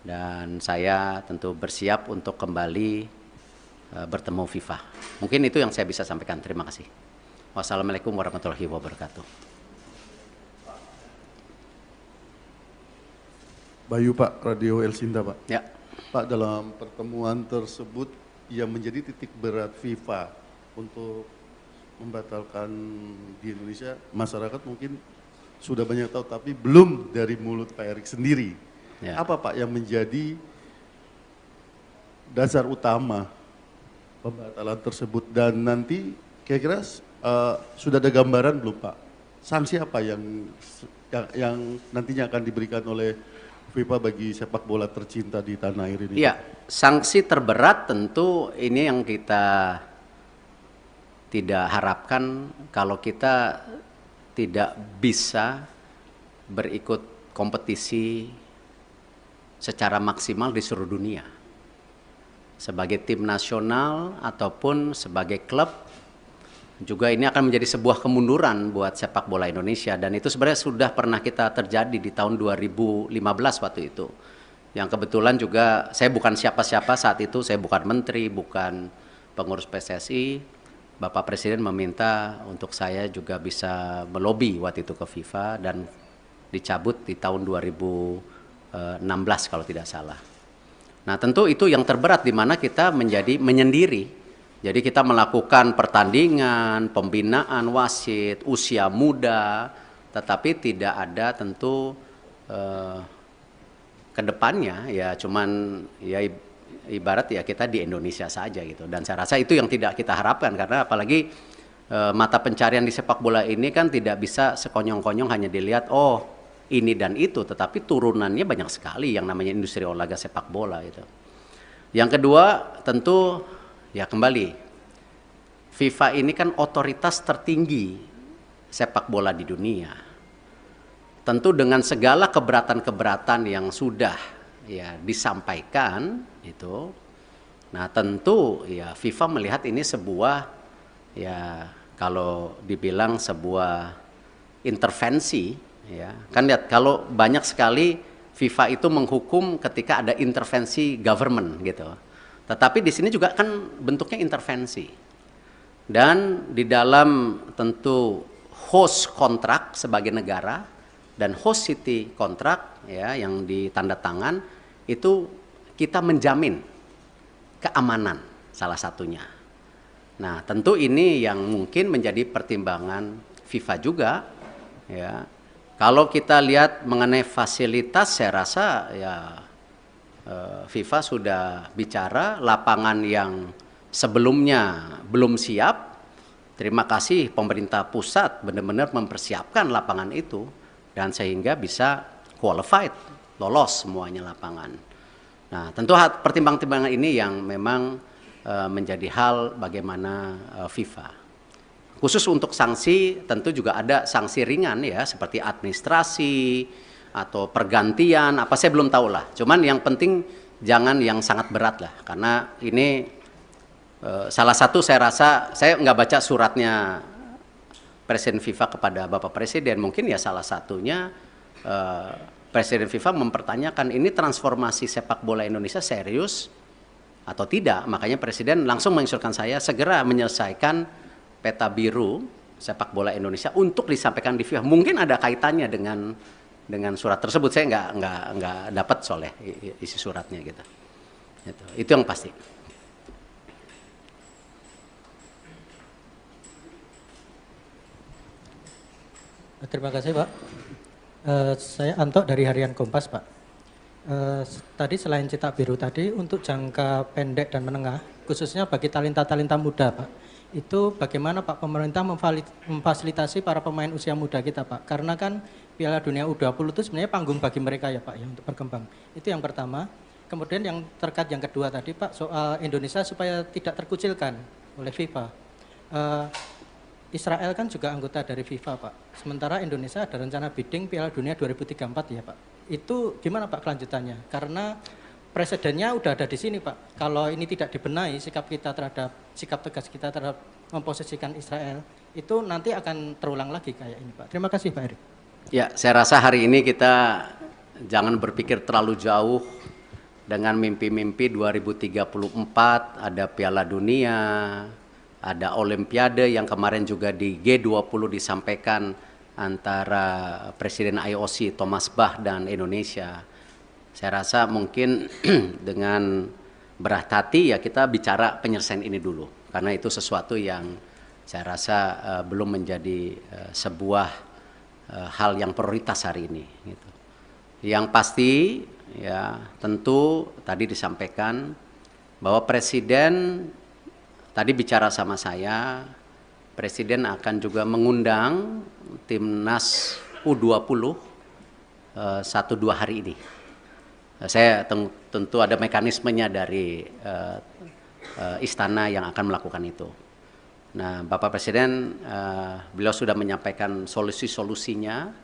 dan saya tentu bersiap untuk kembali bertemu FIFA. Mungkin itu yang saya bisa sampaikan. Terima kasih. Wassalamualaikum warahmatullahi wabarakatuh. Bayu Pak, Radio El Sinta Pak. Ya. Pak, dalam pertemuan tersebut yang menjadi titik berat FIFA untuk membatalkan di Indonesia, masyarakat mungkin sudah banyak tahu, tapi belum dari mulut Pak Erik sendiri. Ya. Apa Pak yang menjadi dasar utama pembatalan tersebut, dan nanti kira-kira sudah ada gambaran belum Pak? Sanksi apa yang nantinya akan diberikan oleh FIFA bagi sepak bola tercinta di tanah air ini? Iya, sanksi terberat tentu ini yang kita tidak harapkan kalau kita tidak bisa berikut kompetisi secara maksimal di seluruh dunia. Sebagai tim nasional ataupun sebagai klub, juga ini akan menjadi sebuah kemunduran buat sepak bola Indonesia, dan itu sebenarnya sudah pernah kita terjadi di tahun 2015 waktu itu. Yang kebetulan juga saya bukan siapa-siapa saat itu, saya bukan menteri, bukan pengurus PSSI. Bapak Presiden meminta untuk saya juga bisa melobi waktu itu ke FIFA dan dicabut di tahun 2016 kalau tidak salah. Nah, tentu itu yang terberat di mana kita menjadi menyendiri. Jadi kita melakukan pertandingan, pembinaan wasit, usia muda, tetapi tidak ada tentu ke depannya ya cuman ya ibarat ya kita di Indonesia saja gitu. Dan saya rasa itu yang tidak kita harapkan, karena apalagi mata pencarian di sepak bola ini kan tidak bisa sekonyong-konyong hanya dilihat oh ini dan itu, tetapi turunannya banyak sekali yang namanya industri olahraga sepak bola itu. Yang kedua tentu ya kembali, FIFA ini kan otoritas tertinggi sepak bola di dunia. Tentu dengan segala keberatan-keberatan yang sudah ya disampaikan itu, nah tentu ya FIFA melihat ini sebuah, ya kalau dibilang sebuah intervensi, ya kan lihat kalau banyak sekali FIFA itu menghukum ketika ada intervensi government gitu. Tetapi di sini juga kan bentuknya intervensi. Dan di dalam tentu host kontrak sebagai negara dan host city kontrak ya yang ditanda tangan itu kita menjamin keamanan salah satunya. Nah, tentu ini yang mungkin menjadi pertimbangan FIFA juga ya. Kalau kita lihat mengenai fasilitas, saya rasa ya FIFA sudah bicara lapangan yang sebelumnya belum siap. Terima kasih pemerintah pusat benar-benar mempersiapkan lapangan itu dan sehingga bisa qualified, lolos semuanya lapangan. Nah, tentu pertimbangan-pertimbangan ini yang memang menjadi hal bagaimana FIFA. Khusus untuk sanksi tentu juga ada sanksi ringan ya seperti administrasi atau pergantian apa saya belum tahu lah. Cuman yang penting jangan yang sangat berat lah karena ini salah satu saya rasa saya nggak baca suratnya Presiden FIFA kepada Bapak Presiden, mungkin ya salah satunya Presiden FIFA mempertanyakan ini transformasi sepak bola Indonesia serius atau tidak. Makanya Presiden langsung menginstruksikan saya segera menyelesaikan peta biru sepak bola Indonesia untuk disampaikan di FIFA. Mungkin ada kaitannya dengan surat tersebut. Saya nggak dapat soalnya isi suratnya gitu. Itu yang pasti. Terima kasih Pak. Saya Anto dari Harian Kompas Pak. Tadi selain cetak biru tadi untuk jangka pendek dan menengah, khususnya bagi talenta-talenta muda Pak, itu bagaimana Pak pemerintah memfasilitasi para pemain usia muda kita Pak? Karena kan Piala Dunia U20 itu sebenarnya panggung bagi mereka ya Pak ya untuk berkembang. Itu yang pertama. Kemudian yang terkait yang kedua tadi Pak soal Indonesia supaya tidak terkucilkan oleh FIFA. Israel kan juga anggota dari FIFA Pak. Sementara Indonesia ada rencana bidding Piala Dunia 2034 ya Pak. Itu gimana Pak kelanjutannya? Karena presidennya udah ada di sini Pak. Kalau ini tidak dibenahi sikap tegas kita terhadap memposisikan Israel itu nanti akan terulang lagi kayak ini Pak. Terima kasih Pak Erick. Ya, saya rasa hari ini kita jangan berpikir terlalu jauh dengan mimpi-mimpi 2034 ada Piala Dunia, ada Olimpiade yang kemarin juga di G20 disampaikan antara Presiden IOC Thomas Bach dan Indonesia. Saya rasa mungkin dengan berat hati ya kita bicara penyelesaian ini dulu. Karena itu sesuatu yang saya rasa belum menjadi sebuah hal yang prioritas hari ini. Gitu. Yang pasti ya tentu tadi disampaikan bahwa Presiden tadi bicara sama saya, Presiden akan juga mengundang Timnas U20 1-2 hari ini. Saya tentu ada mekanismenya dari istana yang akan melakukan itu. Nah, Bapak Presiden, beliau sudah menyampaikan solusi-solusinya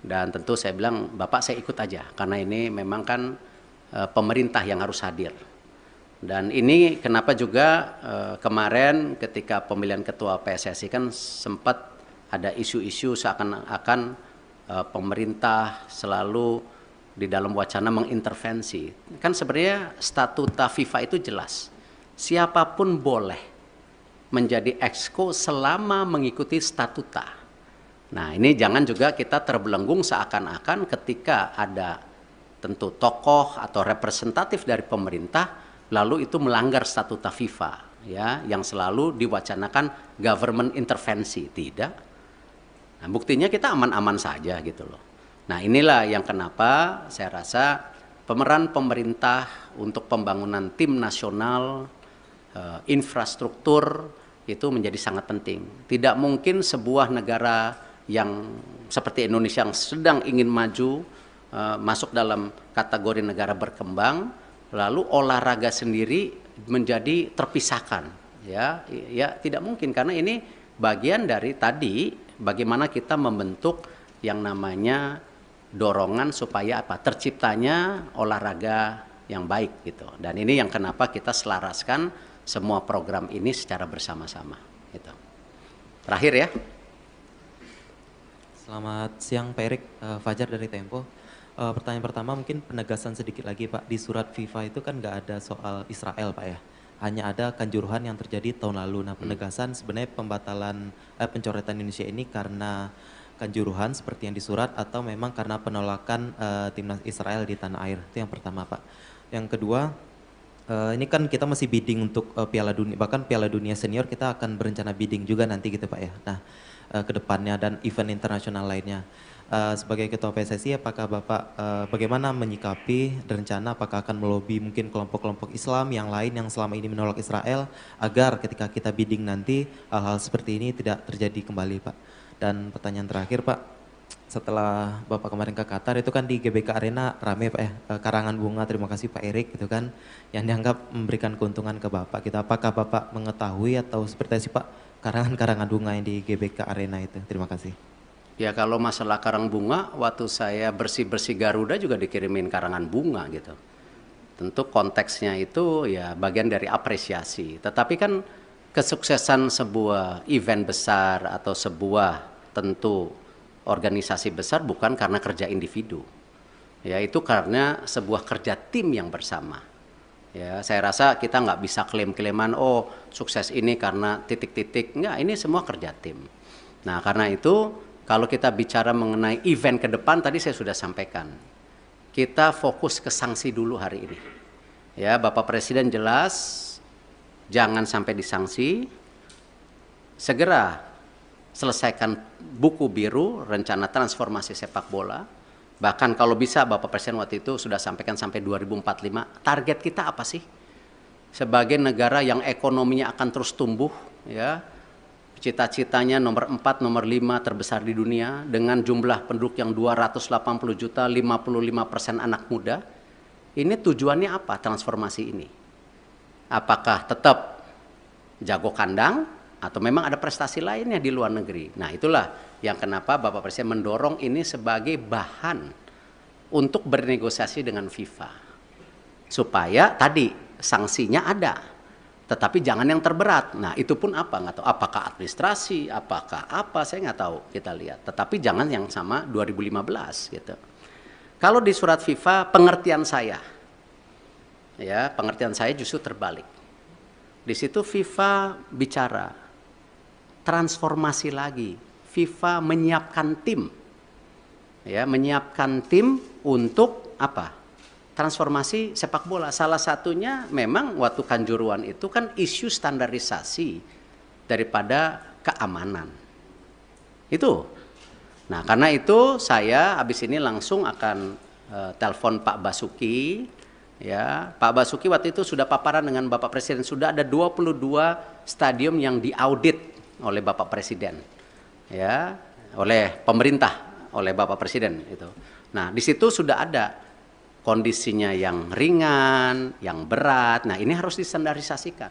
dan tentu saya bilang, Bapak saya ikut aja karena ini memang kan pemerintah yang harus hadir. Dan ini kenapa juga kemarin ketika pemilihan ketua PSSI kan sempat ada isu-isu seakan-akan pemerintah selalu di dalam wacana mengintervensi. Kan sebenarnya statuta FIFA itu jelas. Siapapun boleh menjadi exco selama mengikuti statuta. Nah, ini jangan juga kita terbelenggung seakan-akan ketika ada tentu tokoh atau representatif dari pemerintah lalu itu melanggar statuta FIFA ya yang selalu diwacanakan government intervensi. Tidak. Nah, buktinya kita aman-aman saja gitu loh. Nah, inilah yang kenapa saya rasa pemeran pemerintah untuk pembangunan tim nasional, infrastruktur itu menjadi sangat penting. Tidak mungkin sebuah negara yang seperti Indonesia yang sedang ingin maju masuk dalam kategori negara berkembang, lalu olahraga sendiri menjadi terpisahkan. Ya tidak mungkin karena ini bagian dari tadi bagaimana kita membentuk yang namanya dorongan supaya apa? Terciptanya olahraga yang baik gitu. Dan ini yang kenapa kita selaraskan semua program ini secara bersama-sama gitu. Terakhir ya. Selamat siang Pak Erik, Fajar dari Tempo. Pertanyaan pertama mungkin penegasan sedikit lagi Pak, di surat FIFA itu kan nggak ada soal Israel Pak ya, hanya ada kanjuruhan yang terjadi tahun lalu. Nah penegasan sebenarnya pembatalan pencoretan Indonesia ini karena kanjuruhan seperti yang disurat atau memang karena penolakan timnas Israel di tanah air, itu yang pertama Pak. Yang kedua, ini kan kita masih bidding untuk Piala Dunia, bahkan Piala Dunia Senior kita akan berencana bidding juga nanti gitu Pak ya. Nah ke depannya dan event internasional lainnya. Sebagai Ketua PSSI, apakah Bapak bagaimana menyikapi rencana apakah akan melobi mungkin kelompok-kelompok Islam yang lain yang selama ini menolak Israel agar ketika kita bidding nanti hal-hal seperti ini tidak terjadi kembali Pak. Dan pertanyaan terakhir Pak, setelah Bapak kemarin ke Qatar itu kan di GBK Arena rame Pak ya, karangan bunga terima kasih Pak Erik gitu kan, yang dianggap memberikan keuntungan ke Bapak gitu. Apakah Bapak mengetahui atau seperti apa Pak karangan-karangan bunga yang di GBK Arena itu? Terima kasih. Ya kalau masalah karang bunga, waktu saya bersih-bersih Garuda juga dikirimin karangan bunga gitu. Tentu konteksnya itu ya bagian dari apresiasi. Tetapi kan kesuksesan sebuah event besar atau sebuah tentu organisasi besar bukan karena kerja individu. Ya itu karena sebuah kerja tim yang bersama. Ya saya rasa kita nggak bisa klaim-klaiman oh sukses ini karena titik-titik. Enggak, ini semua kerja tim. Nah karena itu kalau kita bicara mengenai event ke depan, tadi saya sudah sampaikan. Kita fokus ke sanksi dulu hari ini. Ya, Bapak Presiden jelas, jangan sampai disanksi. Segera selesaikan buku biru, rencana transformasi sepak bola. Bahkan kalau bisa, Bapak Presiden waktu itu sudah sampaikan sampai 2045. Target kita apa sih? Sebagai negara yang ekonominya akan terus tumbuh, ya. Cita-citanya nomor 4, nomor 5 terbesar di dunia dengan jumlah penduduk yang 280 juta, 55% anak muda. Ini tujuannya apa transformasi ini? Apakah tetap jago kandang atau memang ada prestasi lainnya di luar negeri? Nah itulah yang kenapa Bapak Presiden mendorong ini sebagai bahan untuk bernegosiasi dengan FIFA. Supaya tadi sanksinya ada. Tetapi jangan yang terberat. Nah itu pun apa? Nggak tahu. Apakah administrasi, apakah apa, saya nggak tahu. Kita lihat. Tetapi jangan yang sama 2015 gitu. Kalau di surat FIFA, pengertian saya, ya pengertian saya justru terbalik. Di situ FIFA bicara transformasi lagi. FIFA menyiapkan tim, ya menyiapkan tim untuk apa? Transformasi sepak bola. Salah satunya memang waktu Kanjuruhan itu kan isu standarisasi daripada keamanan. Itu. Nah, karena itu saya habis ini langsung akan telepon Pak Basuki. Ya, Pak Basuki waktu itu sudah paparan dengan Bapak Presiden. Sudah ada 22 stadium yang diaudit oleh Bapak Presiden. Ya, oleh pemerintah, oleh Bapak Presiden itu. Nah, di situ sudah ada kondisinya yang ringan, yang berat. Nah, ini harus distandarisasikan.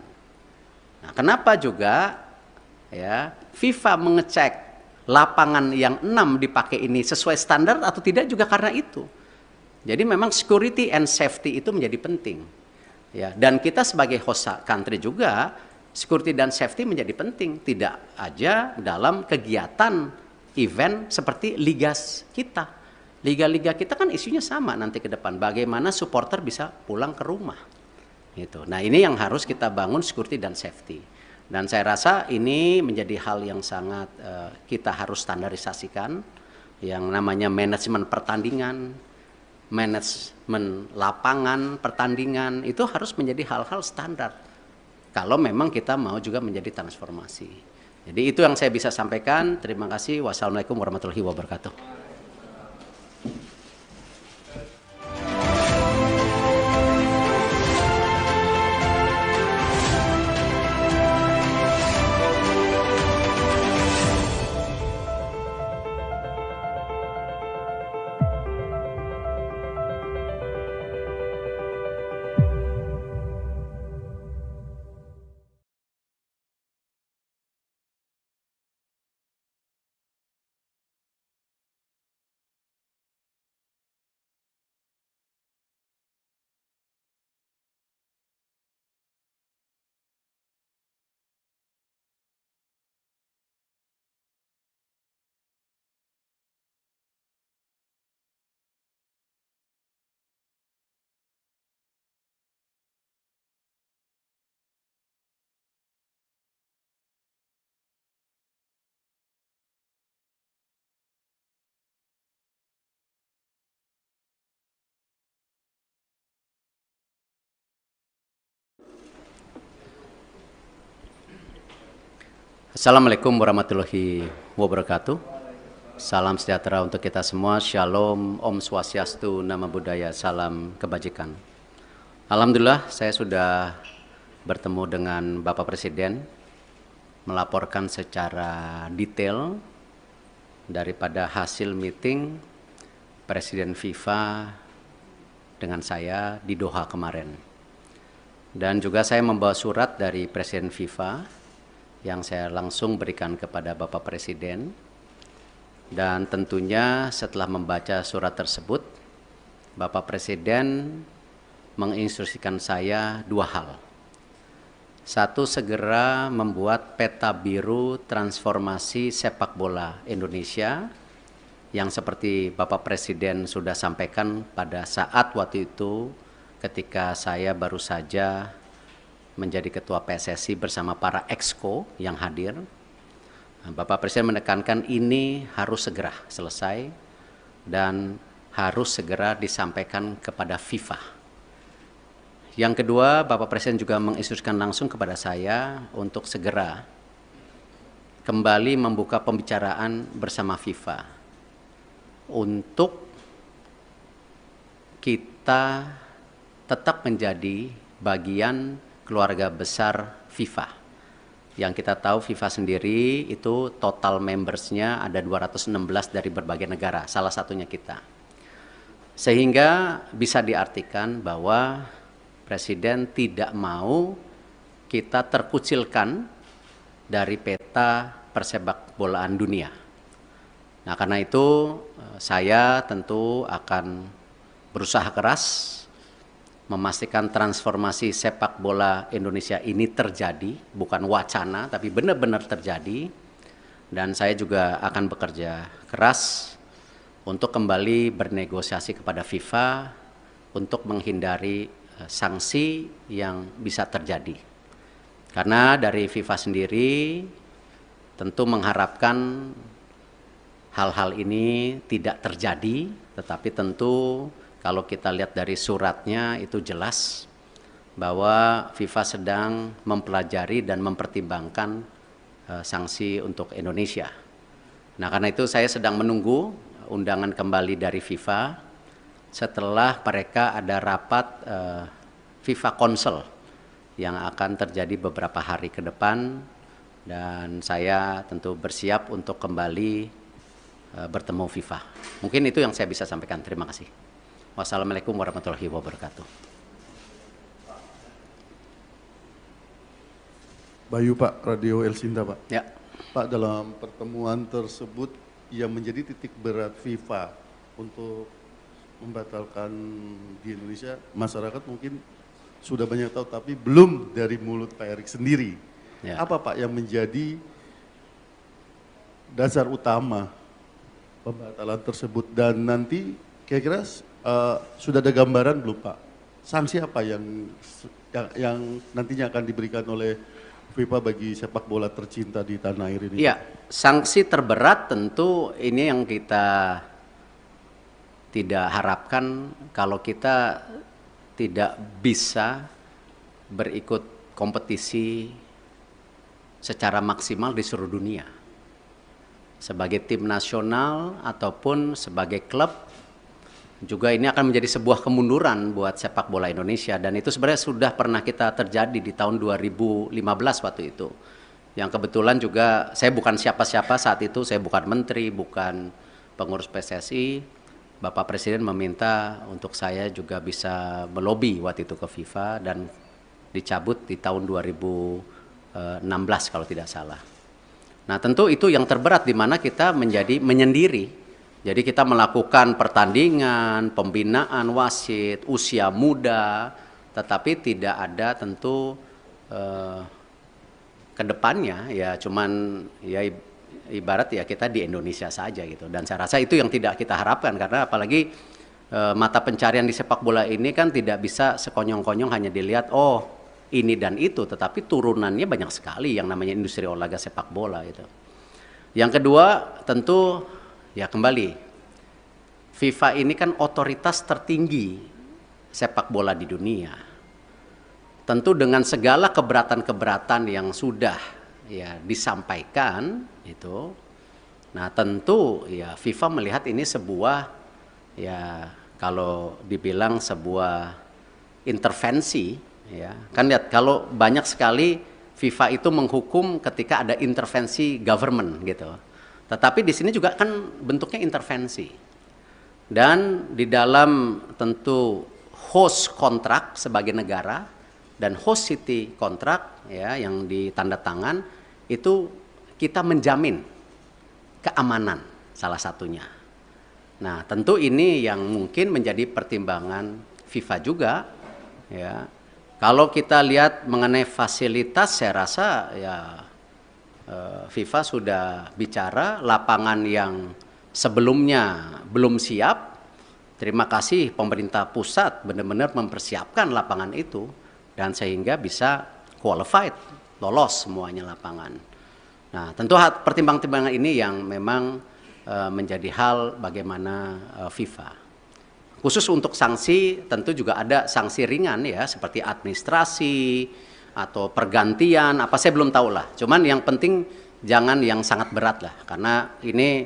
Nah, kenapa juga ya FIFA mengecek lapangan yang 6 dipakai ini sesuai standar atau tidak juga karena itu. Jadi memang security and safety itu menjadi penting. Ya, dan kita sebagai host country juga security dan safety menjadi penting, tidak aja dalam kegiatan event seperti liga kita. Liga-liga kita kan isunya sama nanti ke depan. Bagaimana supporter bisa pulang ke rumah. Gitu. Nah ini yang harus kita bangun security dan safety. Dan saya rasa ini menjadi hal yang sangat kita harus standarisasikan. Yang namanya manajemen pertandingan, manajemen lapangan pertandingan, itu harus menjadi hal-hal standar. Kalau memang kita mau juga menjadi transformasi. Jadi itu yang saya bisa sampaikan. Terima kasih. Wassalamualaikum warahmatullahi wabarakatuh. Assalamualaikum warahmatullahi wabarakatuh. Salam sejahtera untuk kita semua. Shalom, Om Swastiastu, Namo Buddhaya, salam kebajikan. Alhamdulillah saya sudah bertemu dengan Bapak Presiden, melaporkan secara detail daripada hasil meeting Presiden FIFA dengan saya di Doha kemarin. Dan juga saya membawa surat dari Presiden FIFA yang saya langsung berikan kepada Bapak Presiden. Dan tentunya setelah membaca surat tersebut, Bapak Presiden menginstruksikan saya dua hal. Satu, segera membuat peta biru transformasi sepak bola Indonesia yang seperti Bapak Presiden sudah sampaikan pada saat waktu itu ketika saya baru saja menjadi Ketua PSSI bersama para exco yang hadir. Bapak Presiden menekankan ini harus segera selesai dan harus segera disampaikan kepada FIFA. Yang kedua, Bapak Presiden juga menginstruksikan langsung kepada saya untuk segera kembali membuka pembicaraan bersama FIFA untuk kita tetap menjadi bagian keluarga besar FIFA. Yang kita tahu FIFA sendiri itu total membersnya ada 216 dari berbagai negara, salah satunya kita. Sehingga bisa diartikan bahwa Presiden tidak mau kita terkucilkan dari peta persepak bolaan dunia. Nah, karena itu saya tentu akan berusaha keras memastikan transformasi sepak bola Indonesia ini terjadi, bukan wacana, tapi benar-benar terjadi. Dan saya juga akan bekerja keras untuk kembali bernegosiasi kepada FIFA untuk menghindari sanksi yang bisa terjadi. Karena dari FIFA sendiri tentu mengharapkan hal-hal ini tidak terjadi, tetapi tentu kalau kita lihat dari suratnya itu jelas bahwa FIFA sedang mempelajari dan mempertimbangkan sanksi untuk Indonesia. Nah, karena itu saya sedang menunggu undangan kembali dari FIFA setelah mereka ada rapat FIFA Council yang akan terjadi beberapa hari ke depan, dan saya tentu bersiap untuk kembali bertemu FIFA. Mungkin itu yang saya bisa sampaikan. Terima kasih. Wassalamualaikum warahmatullahi wabarakatuh. Bayu Pak, Radio El Sinta Pak. Ya. Pak, dalam pertemuan tersebut yang menjadi titik berat FIFA untuk membatalkan di Indonesia, masyarakat mungkin sudah banyak tahu, tapi belum dari mulut Pak Erik sendiri. Ya. Apa Pak yang menjadi dasar utama pembatalan tersebut, dan nanti kira-kira sudah ada gambaran belum Pak? Sanksi apa yang nantinya akan diberikan oleh FIFA bagi sepak bola tercinta di tanah air ini? Iya, sanksi terberat tentu ini yang kita tidak harapkan kalau kita tidak bisa berikut kompetisi secara maksimal di seluruh dunia. Sebagai tim nasional ataupun sebagai klub, juga ini akan menjadi sebuah kemunduran buat sepak bola Indonesia, dan itu sebenarnya sudah pernah kita terjadi di tahun 2015 waktu itu. Yang kebetulan juga saya bukan siapa-siapa saat itu, saya bukan menteri, bukan pengurus PSSI. Bapak Presiden meminta untuk saya juga bisa melobi waktu itu ke FIFA dan dicabut di tahun 2016 kalau tidak salah. Nah, tentu itu yang terberat di mana kita menjadi menyendiri. Jadi kita melakukan pertandingan, pembinaan wasit, usia muda, tetapi tidak ada tentu ke depannya ya cuman ya ibarat ya kita di Indonesia saja gitu. Dan saya rasa itu yang tidak kita harapkan, karena apalagi mata pencarian di sepak bola ini kan tidak bisa sekonyong-konyong hanya dilihat oh ini dan itu, tetapi turunannya banyak sekali yang namanya industri olahraga sepak bola gitu. Yang kedua tentu ya kembali, FIFA ini kan otoritas tertinggi sepak bola di dunia. Tentu dengan segala keberatan-keberatan yang sudah ya disampaikan itu, nah tentu ya FIFA melihat ini sebuah, ya kalau dibilang sebuah intervensi, ya kan lihat kalau banyak sekali FIFA itu menghukum ketika ada intervensi government gitu, tetapi di sini juga kan bentuknya intervensi, dan di dalam tentu host kontrak sebagai negara dan host city kontrak ya yang ditanda tangan itu kita menjamin keamanan salah satunya. Nah, tentu ini yang mungkin menjadi pertimbangan FIFA juga ya. Kalau kita lihat mengenai fasilitas, saya rasa ya FIFA sudah bicara lapangan yang sebelumnya belum siap. Terima kasih pemerintah pusat benar-benar mempersiapkan lapangan itu dan sehingga bisa qualified, lolos semuanya lapangan. Nah, tentu pertimbangan-pertimbangan ini yang memang menjadi hal bagaimana FIFA. Khusus untuk sanksi tentu juga ada sanksi ringan ya seperti administrasi atau pergantian apa saya belum tahu lah. Cuman yang penting jangan yang sangat berat lah karena ini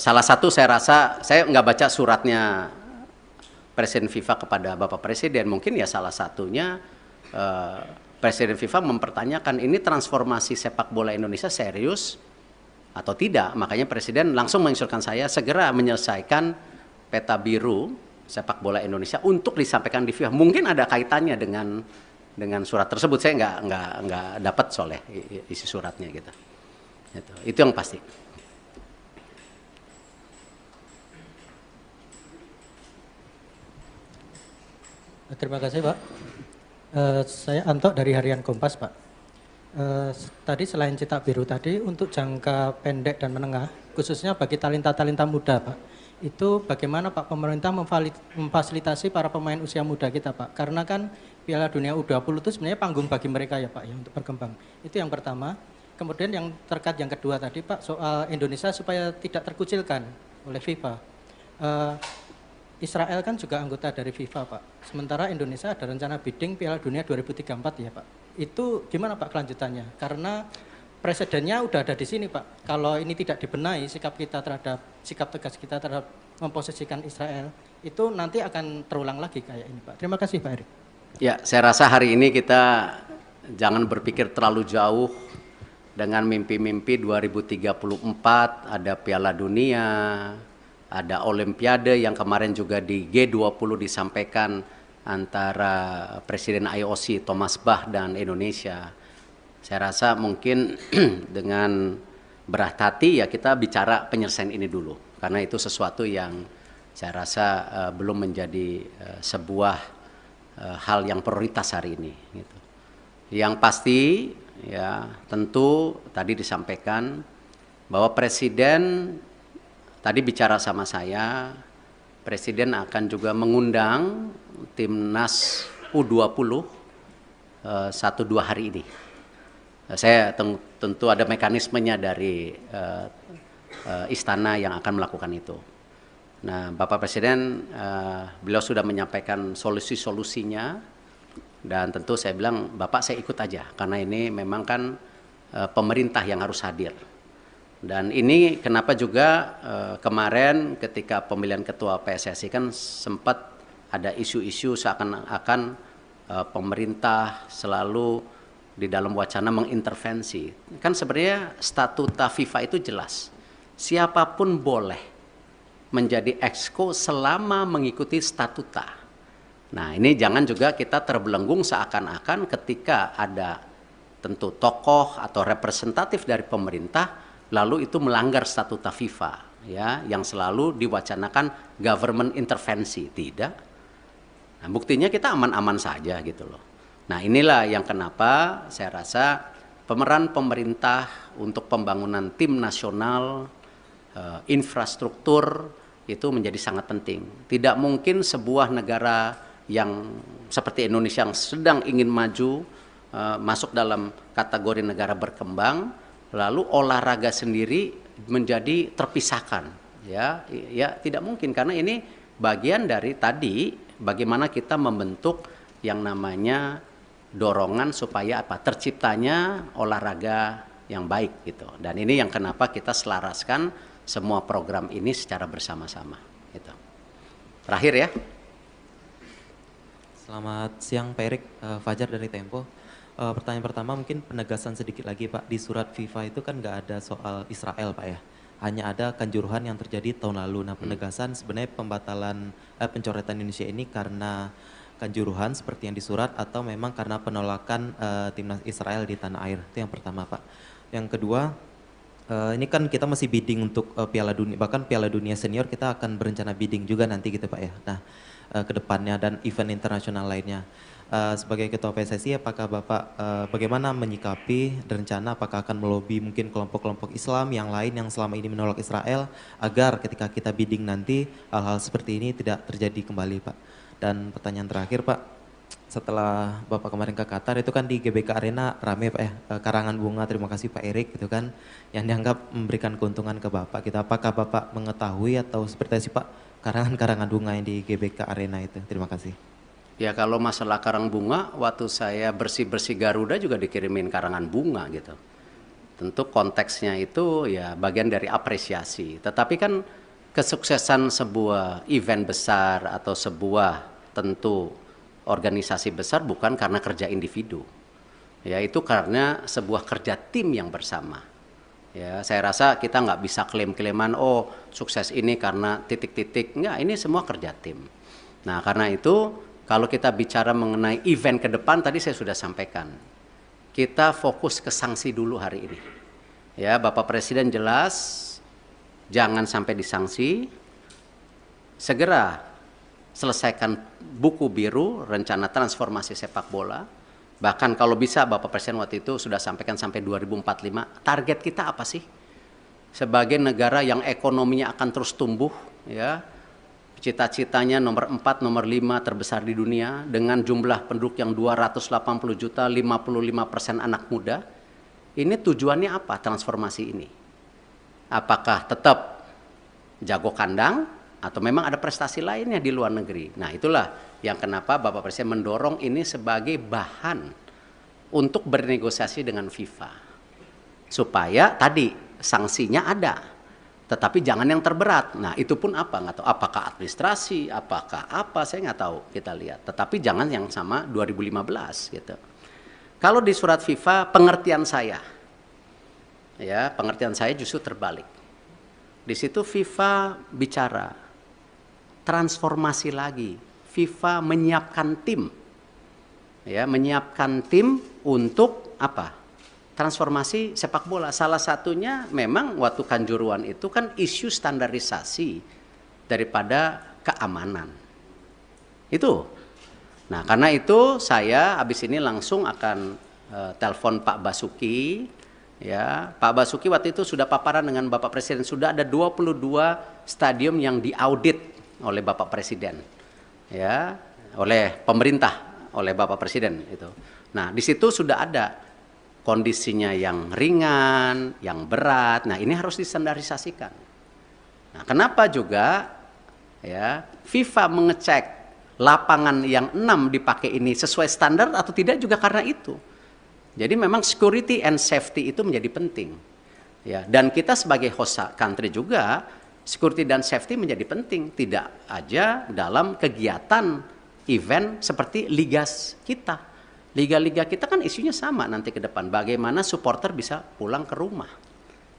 salah satu saya rasa saya nggak baca suratnya Presiden FIFA kepada Bapak Presiden, mungkin ya salah satunya Presiden FIFA mempertanyakan ini transformasi sepak bola Indonesia serius atau tidak. Makanya Presiden langsung menginstruksikan saya segera menyelesaikan peta biru sepak bola Indonesia untuk disampaikan di FIFA. Mungkin ada kaitannya dengan surat tersebut. Saya nggak dapat soalnya isi suratnya gitu. Itu yang pasti. Terima kasih Pak. Saya Anto dari Harian Kompas Pak. Tadi selain cetak biru tadi untuk jangka pendek dan menengah, khususnya bagi talenta-talenta muda Pak, itu bagaimana Pak pemerintah memfasilitasi para pemain usia muda kita Pak? Karena kan Piala Dunia U20 itu sebenarnya panggung bagi mereka ya Pak ya untuk berkembang. Itu yang pertama. Kemudian yang terkait yang kedua tadi Pak soal Indonesia supaya tidak terkucilkan oleh FIFA. Israel kan juga anggota dari FIFA Pak. Sementara Indonesia ada rencana bidding Piala Dunia 2034 ya Pak. Itu gimana Pak kelanjutannya? Karena presidennya udah ada di sini Pak. Kalau ini tidak dibenahi sikap tegas kita terhadap memposisikan Israel itu nanti akan terulang lagi kayak ini Pak. Terima kasih Pak Erik. Ya, saya rasa hari ini kita jangan berpikir terlalu jauh dengan mimpi-mimpi 2034 ada Piala Dunia, ada Olimpiade yang kemarin juga di G20 disampaikan antara Presiden IOC Thomas Bach dan Indonesia. Saya rasa mungkin dengan berat hati ya kita bicara penyelesaian ini dulu. Karena itu sesuatu yang saya rasa belum menjadi sebuah hal yang prioritas hari ini. Gitu. Yang pasti ya tentu tadi disampaikan bahwa Presiden tadi bicara sama saya, Presiden akan juga mengundang Timnas U20 1-2 hari ini. Saya tentu ada mekanismenya dari istana yang akan melakukan itu. Nah, Bapak Presiden, beliau sudah menyampaikan solusi-solusinya dan tentu saya bilang, Bapak saya ikut aja karena ini memang kan pemerintah yang harus hadir. Dan ini kenapa juga kemarin ketika pemilihan ketua PSSI kan sempat ada isu-isu seakan-akan pemerintah selalu di dalam wacana mengintervensi. Kan sebenarnya statuta FIFA itu jelas. Siapapun boleh menjadi exco selama mengikuti statuta. Nah, ini jangan juga kita terbelenggung seakan-akan ketika ada tentu tokoh atau representatif dari pemerintah lalu itu melanggar statuta FIFA ya yang selalu diwacanakan government intervensi. Tidak. Nah, buktinya kita aman-aman saja gitu loh. Nah, inilah yang kenapa saya rasa pemeran pemerintah untuk pembangunan tim nasional, infrastruktur itu menjadi sangat penting. Tidak mungkin sebuah negara yang seperti Indonesia yang sedang ingin maju, masuk dalam kategori negara berkembang, lalu olahraga sendiri menjadi terpisahkan. Ya tidak mungkin karena ini bagian dari tadi bagaimana kita membentuk yang namanya dorongan supaya apa? Terciptanya olahraga yang baik gitu. Dan ini yang kenapa kita selaraskan semua program ini secara bersama-sama. Gitu. Terakhir ya. Selamat siang Pak Erik, Fajar dari Tempo. Pertanyaan pertama mungkin penegasan sedikit lagi Pak. Di surat FIFA itu kan nggak ada soal Israel Pak ya. Hanya ada kanjuruhan yang terjadi tahun lalu. Nah penegasan sebenarnya pembatalan pencoretan Indonesia ini karena kanjuruhan seperti yang disurat atau memang karena penolakan timnas Israel di tanah air. Itu yang pertama Pak. Yang kedua, ini kan kita masih bidding untuk Piala Dunia, bahkan Piala Dunia Senior kita akan berencana bidding juga nanti gitu Pak ya. Nah ke depannya dan event internasional lainnya. Sebagai Ketua PSSI, apakah Bapak bagaimana menyikapi rencana apakah akan melobi mungkin kelompok-kelompok Islam yang lain yang selama ini menolak Israel agar ketika kita bidding nanti hal-hal seperti ini tidak terjadi kembali Pak. Dan pertanyaan terakhir Pak, setelah Bapak kemarin ke Qatar itu kan di GBK Arena rame Pak ya, karangan bunga terima kasih Pak Erik gitu kan yang dianggap memberikan keuntungan ke Bapak gitu. Apakah Bapak mengetahui atau seperti apa Pak karangan-karangan bunga yang di GBK Arena itu? Terima kasih. Ya kalau masalah karang bunga, waktu saya bersih-bersih Garuda juga dikirimin karangan bunga gitu. Tentu konteksnya itu ya bagian dari apresiasi. Tetapi kan kesuksesan sebuah event besar atau sebuah tentu organisasi besar bukan karena kerja individu. Ya itu karena sebuah kerja tim yang bersama. Ya saya rasa kita nggak bisa klaim-klaiman oh sukses ini karena titik-titik. Enggak, ini semua kerja tim. Nah karena itu kalau kita bicara mengenai event ke depan, tadi saya sudah sampaikan. Kita fokus ke sanksi dulu hari ini. Ya, Bapak Presiden jelas, jangan sampai disanksi. Segera selesaikan buku biru, rencana transformasi sepak bola. Bahkan kalau bisa Bapak Presiden waktu itu sudah sampaikan sampai 2045. Target kita apa sih? Sebagai negara yang ekonominya akan terus tumbuh, ya. Cita-citanya nomor 4, nomor 5 terbesar di dunia dengan jumlah penduduk yang 280 juta, 55% anak muda. Ini tujuannya apa transformasi ini? Apakah tetap jago kandang atau memang ada prestasi lainnya di luar negeri? Nah itulah yang kenapa Bapak Presiden mendorong ini sebagai bahan untuk bernegosiasi dengan FIFA. Supaya tadi sanksinya ada. Tetapi jangan yang terberat. Nah itu pun apa? Nggak tahu. Apakah administrasi, apakah apa, saya nggak tahu. Kita lihat. Tetapi jangan yang sama 2015 gitu. Kalau di surat FIFA, pengertian saya, ya pengertian saya justru terbalik. Di situ FIFA bicara transformasi lagi. FIFA menyiapkan tim, ya menyiapkan tim untuk apa? Transformasi sepak bola. Salah satunya memang waktu Kanjuruhan itu kan isu standarisasi daripada keamanan. Itu. Nah karena itu saya habis ini langsung akan telepon Pak Basuki. Ya, Pak Basuki waktu itu sudah paparan dengan Bapak Presiden. Sudah ada 22 stadium yang diaudit oleh Bapak Presiden. Ya, oleh pemerintah, oleh Bapak Presiden itu. Nah di situ sudah ada kondisinya yang ringan, yang berat. Nah, ini harus distandarisasikan. Nah, kenapa juga ya FIFA mengecek lapangan yang 6 dipakai ini sesuai standar atau tidak juga karena itu. Jadi memang security and safety itu menjadi penting. Ya, dan kita sebagai host country juga security dan safety menjadi penting, tidak aja dalam kegiatan event seperti liga kita. Liga-liga kita kan isunya sama nanti ke depan. Bagaimana supporter bisa pulang ke rumah.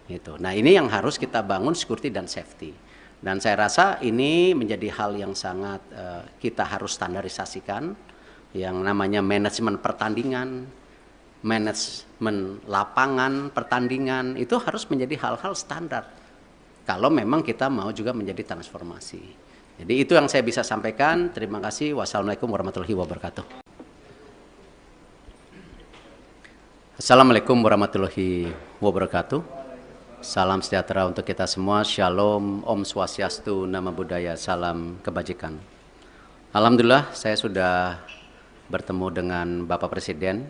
Gitu. Nah ini yang harus kita bangun security dan safety. Dan saya rasa ini menjadi hal yang sangat kita harus standarisasikan. Yang namanya manajemen pertandingan, manajemen lapangan pertandingan, itu harus menjadi hal-hal standar. Kalau memang kita mau juga menjadi transformasi. Jadi itu yang saya bisa sampaikan. Terima kasih. Wassalamualaikum warahmatullahi wabarakatuh. Assalamualaikum warahmatullahi wabarakatuh. Salam sejahtera untuk kita semua. Shalom, Om Swastiastu, Namo Buddhaya, salam kebajikan. Alhamdulillah saya sudah bertemu dengan Bapak Presiden,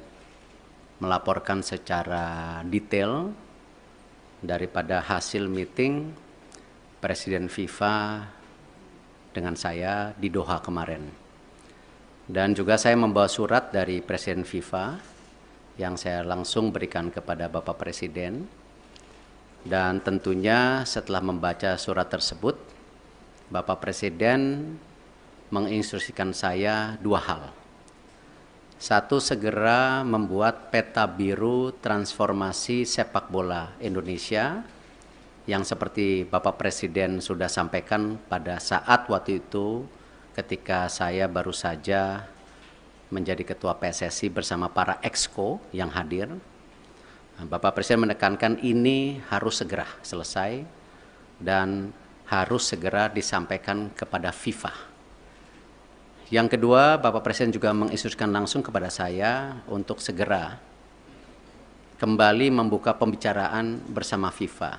melaporkan secara detail daripada hasil meeting Presiden FIFA dengan saya di Doha kemarin. Dan juga saya membawa surat dari Presiden FIFA yang saya langsung berikan kepada Bapak Presiden. Dan tentunya setelah membaca surat tersebut, Bapak Presiden menginstruksikan saya dua hal. Satu, segera membuat peta biru transformasi sepak bola Indonesia yang seperti Bapak Presiden sudah sampaikan pada saat waktu itu ketika saya baru saja menjadi ketua PSSI bersama para exco yang hadir. Bapak Presiden menekankan ini harus segera selesai dan harus segera disampaikan kepada FIFA. Yang kedua, Bapak Presiden juga menginstruksikan langsung kepada saya untuk segera kembali membuka pembicaraan bersama FIFA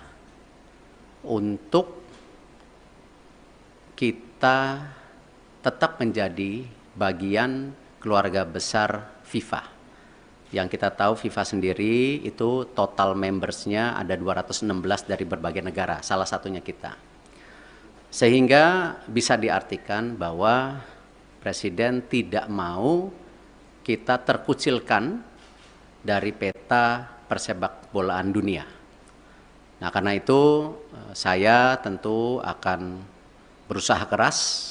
untuk kita tetap menjadi bagian keluarga besar FIFA. Yang kita tahu FIFA sendiri itu total membersnya ada 216 dari berbagai negara, salah satunya kita. Sehingga bisa diartikan bahwa Presiden tidak mau kita terkucilkan dari peta persepak bolaan dunia. Nah, karena itu saya tentu akan berusaha keras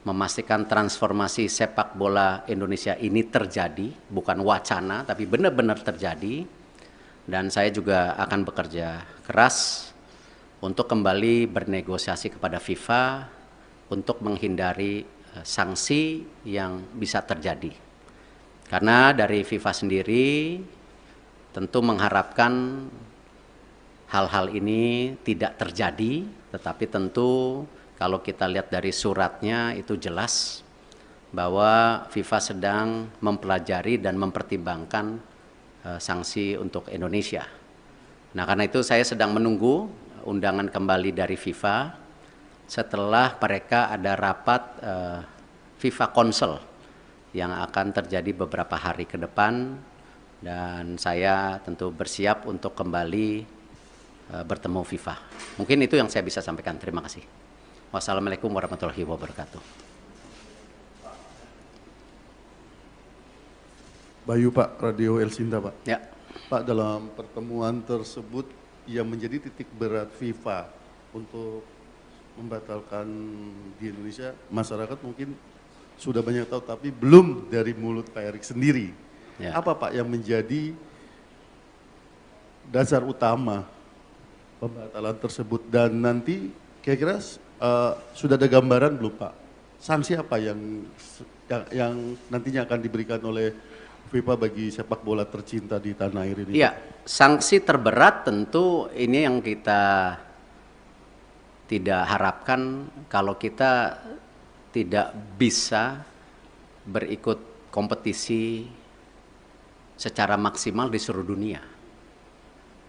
memastikan transformasi sepak bola Indonesia ini terjadi, bukan wacana, tapi benar-benar terjadi. Dan saya juga akan bekerja keras untuk kembali bernegosiasi kepada FIFA untuk menghindari sanksi yang bisa terjadi. Karena dari FIFA sendiri tentu mengharapkan hal-hal ini tidak terjadi, tetapi tentu kalau kita lihat dari suratnya itu jelas bahwa FIFA sedang mempelajari dan mempertimbangkan sanksi untuk Indonesia. Nah, karena itu saya sedang menunggu undangan kembali dari FIFA setelah mereka ada rapat FIFA Council yang akan terjadi beberapa hari ke depan, dan saya tentu bersiap untuk kembali bertemu FIFA. Mungkin itu yang saya bisa sampaikan. Terima kasih. Wassalamualaikum warahmatullahi wabarakatuh. Bayu Pak, Radio El Sinta Pak. Ya. Pak, dalam pertemuan tersebut yang menjadi titik berat FIFA untuk membatalkan di Indonesia, masyarakat mungkin sudah banyak tahu, tapi belum dari mulut Pak Erik sendiri. Ya. Apa Pak yang menjadi dasar utama pembatalan tersebut, dan nanti kira-kira sudah ada gambaran belum Pak? Sanksi apa yang nantinya akan diberikan oleh FIFA bagi sepak bola tercinta di tanah air ini? Iya, sanksi terberat tentu ini yang kita tidak harapkan kalau kita tidak bisa berikut kompetisi secara maksimal di seluruh dunia.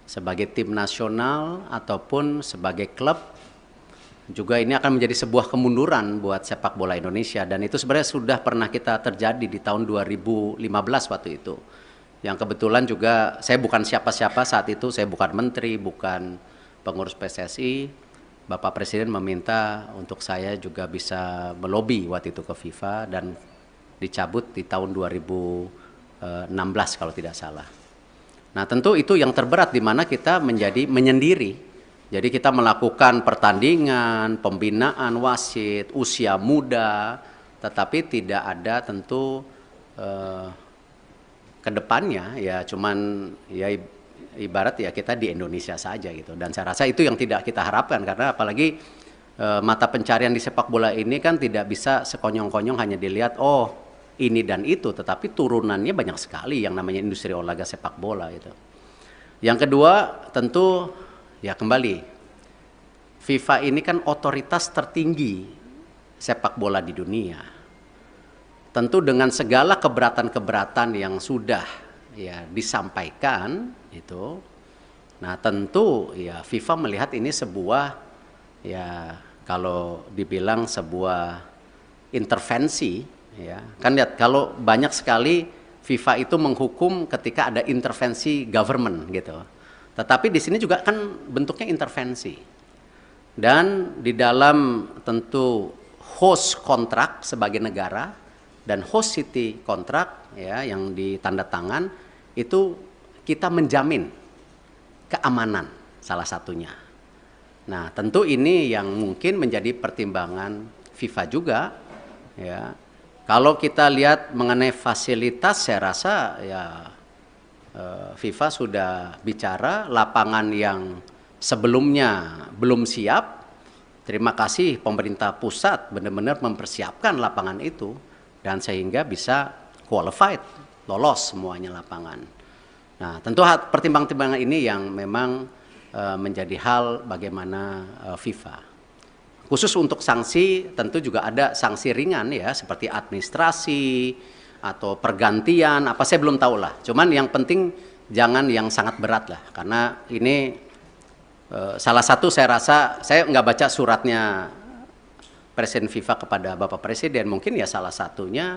Sebagai tim nasional ataupun sebagai klub, juga ini akan menjadi sebuah kemunduran buat sepak bola Indonesia, dan itu sebenarnya sudah pernah kita terjadi di tahun 2015 waktu itu. Yang kebetulan juga saya bukan siapa-siapa saat itu, saya bukan menteri, bukan pengurus PSSI. Bapak Presiden meminta untuk saya juga bisa melobi waktu itu ke FIFA dan dicabut di tahun 2016 kalau tidak salah. Nah, tentu itu yang terberat di mana kita menjadi menyendiri. Jadi kita melakukan pertandingan, pembinaan wasit, usia muda, tetapi tidak ada tentu ke depannya ya cuman ya ibarat ya kita di Indonesia saja gitu. Dan saya rasa itu yang tidak kita harapkan, karena apalagi mata pencarian di sepak bola ini kan tidak bisa sekonyong-konyong hanya dilihat oh ini dan itu, tetapi turunannya banyak sekali yang namanya industri olahraga sepak bola gitu. Yang kedua tentu ya kembali, FIFA ini kan otoritas tertinggi sepak bola di dunia. Tentu dengan segala keberatan-keberatan yang sudah ya disampaikan itu, nah tentu ya FIFA melihat ini sebuah ya kalau dibilang sebuah intervensi ya. Kan lihat kalau banyak sekali FIFA itu menghukum ketika ada intervensi government gitu. Tetapi di sini juga kan bentuknya intervensi. Dan di dalam tentu host kontrak sebagai negara, dan host city kontrak ya yang ditanda tangan itu kita menjamin keamanan salah satunya. Nah, tentu ini yang mungkin menjadi pertimbangan FIFA juga ya. Kalau kita lihat mengenai fasilitas, saya rasa ya FIFA sudah bicara lapangan yang sebelumnya belum siap. Terima kasih pemerintah pusat benar-benar mempersiapkan lapangan itu dan sehingga bisa qualified, lolos semuanya lapangan. Nah, tentu pertimbangan-pertimbangan ini yang memang menjadi hal bagaimana FIFA. Khusus untuk sanksi tentu juga ada sanksi ringan ya seperti administrasi atau pergantian apa saya belum tahu lah. Cuman yang penting jangan yang sangat berat lah karena ini salah satu saya rasa saya nggak baca suratnya Presiden FIFA kepada Bapak Presiden, mungkin ya salah satunya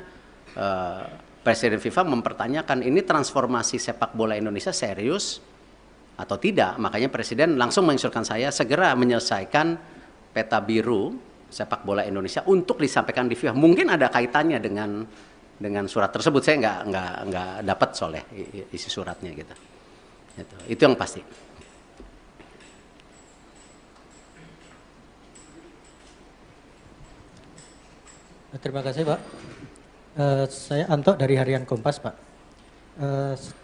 Presiden FIFA mempertanyakan ini transformasi sepak bola Indonesia serius atau tidak. Makanya Presiden langsung menginstruksikan saya segera menyelesaikan peta biru sepak bola Indonesia untuk disampaikan di FIFA. Mungkin ada kaitannya dengan surat tersebut. Saya nggak dapat soalnya isi suratnya gitu. Itu yang pasti. Terima kasih Pak. Saya Anto dari Harian Kompas Pak.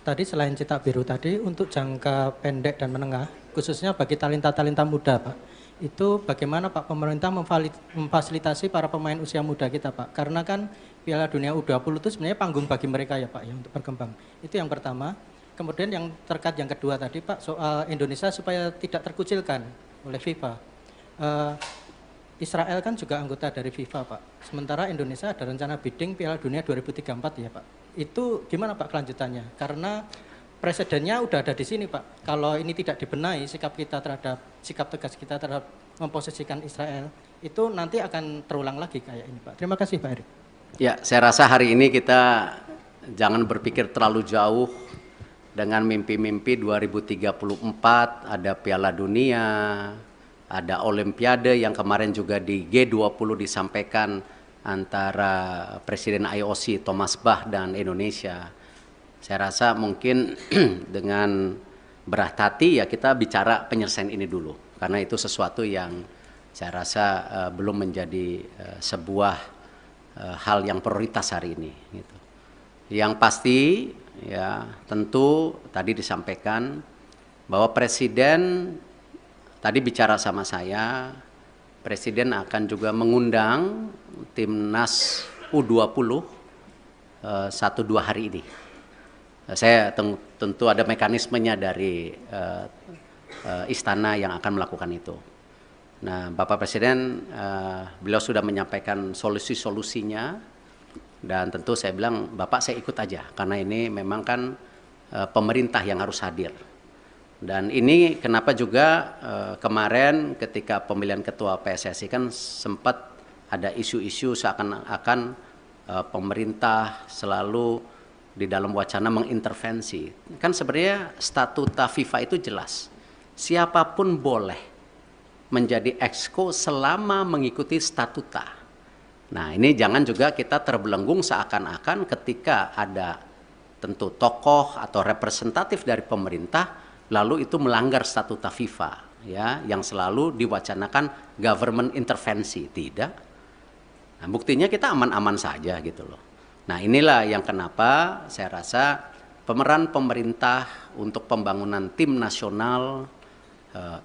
Tadi selain cetak biru tadi untuk jangka pendek dan menengah, khususnya bagi talenta-talenta muda Pak, itu bagaimana Pak pemerintah memfasilitasi para pemain usia muda kita Pak? Karena kan Piala Dunia U20 itu sebenarnya panggung bagi mereka ya Pak ya untuk berkembang. Itu yang pertama. Kemudian yang terkait yang kedua tadi Pak soal Indonesia supaya tidak terkucilkan oleh FIFA. Israel kan juga anggota dari FIFA Pak. Sementara Indonesia ada rencana bidding Piala Dunia 2034 ya Pak. Itu gimana Pak kelanjutannya? Karena presidennya udah ada di sini Pak. Kalau ini tidak dibenahi sikap tegas kita terhadap memposisikan Israel itu nanti akan terulang lagi kayak ini Pak. Terima kasih Pak Erick. Ya, saya rasa hari ini kita jangan berpikir terlalu jauh dengan mimpi-mimpi 2034 ada Piala Dunia, ada Olimpiade yang kemarin juga di G20 disampaikan antara Presiden IOC Thomas Bach dan Indonesia. Saya rasa mungkin dengan berat hati ya kita bicara penyelesaian ini dulu. Karena itu sesuatu yang saya rasa belum menjadi sebuah hal yang prioritas hari ini. Gitu. Yang pasti ya tentu tadi disampaikan bahwa Presiden tadi bicara sama saya, Presiden akan juga mengundang Timnas U20 1-2 hari ini. Saya tentu ada mekanismenya dari istana yang akan melakukan itu. Nah, Bapak Presiden, beliau sudah menyampaikan solusi-solusinya dan tentu saya bilang, Bapak saya ikut aja karena ini memang kan pemerintah yang harus hadir. Dan ini kenapa juga kemarin ketika pemilihan ketua PSSI kan sempat ada isu-isu seakan-akan pemerintah selalu di dalam wacana mengintervensi. Kan sebenarnya statuta FIFA itu jelas. Siapapun boleh menjadi exco selama mengikuti statuta. Nah, ini jangan juga kita terbelenggung seakan-akan ketika ada tentu tokoh atau representatif dari pemerintah lalu itu melanggar statuta FIFA ya yang selalu diwacanakan government intervensi. Tidak. Nah, buktinya kita aman-aman saja gitu loh. Nah, inilah yang kenapa saya rasa pemeran pemerintah untuk pembangunan tim nasional,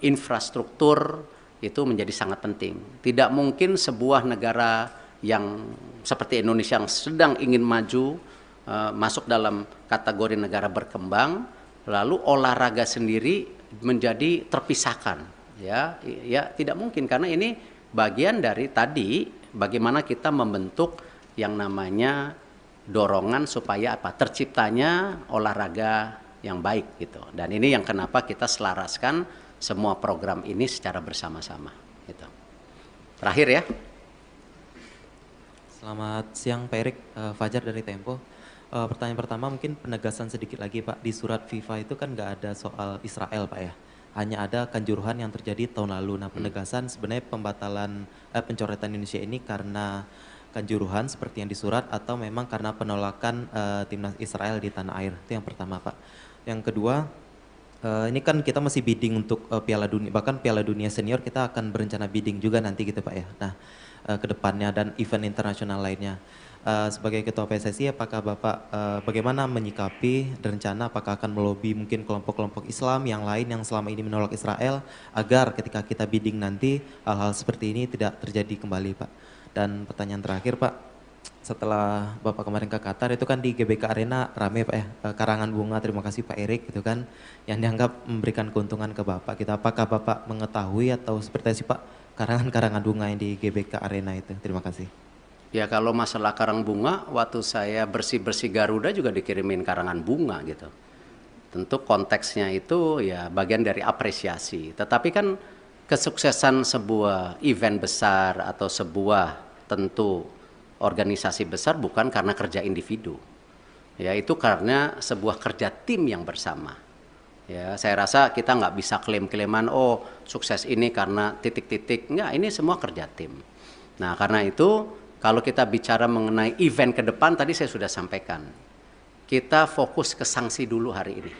infrastruktur itu menjadi sangat penting. Tidak mungkin sebuah negara yang seperti Indonesia yang sedang ingin maju, masuk dalam kategori negara berkembang, lalu olahraga sendiri menjadi terpisahkan. Ya tidak mungkin karena ini bagian dari tadi bagaimana kita membentuk yang namanya dorongan supaya terciptanya olahraga yang baik gitu. Dan ini yang kenapa kita selaraskan semua program ini secara bersama-sama gitu. Terakhir ya. Selamat siang Pak Erick, Fajar dari Tempo. Pertanyaan pertama mungkin penegasan sedikit lagi Pak, di surat FIFA itu kan nggak ada soal Israel Pak ya. Hanya ada kanjuruhan yang terjadi tahun lalu. Nah, penegasan sebenarnya pembatalan pencoretan Indonesia ini karena kanjuruhan seperti yang disurat atau memang karena penolakan timnas Israel di tanah air? Itu yang pertama, Pak. Yang kedua, ini kan kita masih bidding untuk Piala Dunia, bahkan Piala Dunia Senior kita akan berencana bidding juga nanti gitu Pak ya. Nah, ke depannya dan event internasional lainnya. Sebagai Ketua PSSI, apakah Bapak bagaimana menyikapi rencana apakah akan melobi mungkin kelompok-kelompok Islam yang lain yang selama ini menolak Israel agar ketika kita bidding nanti hal-hal seperti ini tidak terjadi kembali Pak. Dan pertanyaan terakhir Pak, setelah Bapak kemarin ke Qatar itu kan di GBK Arena rame Pak ya, karangan bunga, terima kasih Pak Erik gitu kan, yang dianggap memberikan keuntungan ke Bapak gitu. Apakah Bapak mengetahui atau seperti apa sih Pak karangan-karangan bunga yang di GBK Arena itu? Terima kasih. Ya kalau masalah karang bunga, waktu saya bersih-bersih Garuda juga dikirimin karangan bunga gitu. Tentu konteksnya itu ya bagian dari apresiasi. Tetapi kan kesuksesan sebuah event besar atau sebuah tentu organisasi besar bukan karena kerja individu. Ya itu karena sebuah kerja tim yang bersama. Ya saya rasa kita nggak bisa klaim-klaiman oh sukses ini karena titik-titik. Enggak, ini semua kerja tim. Nah karena itu kalau kita bicara mengenai event ke depan tadi saya sudah sampaikan. Kita fokus ke sanksi dulu hari ini.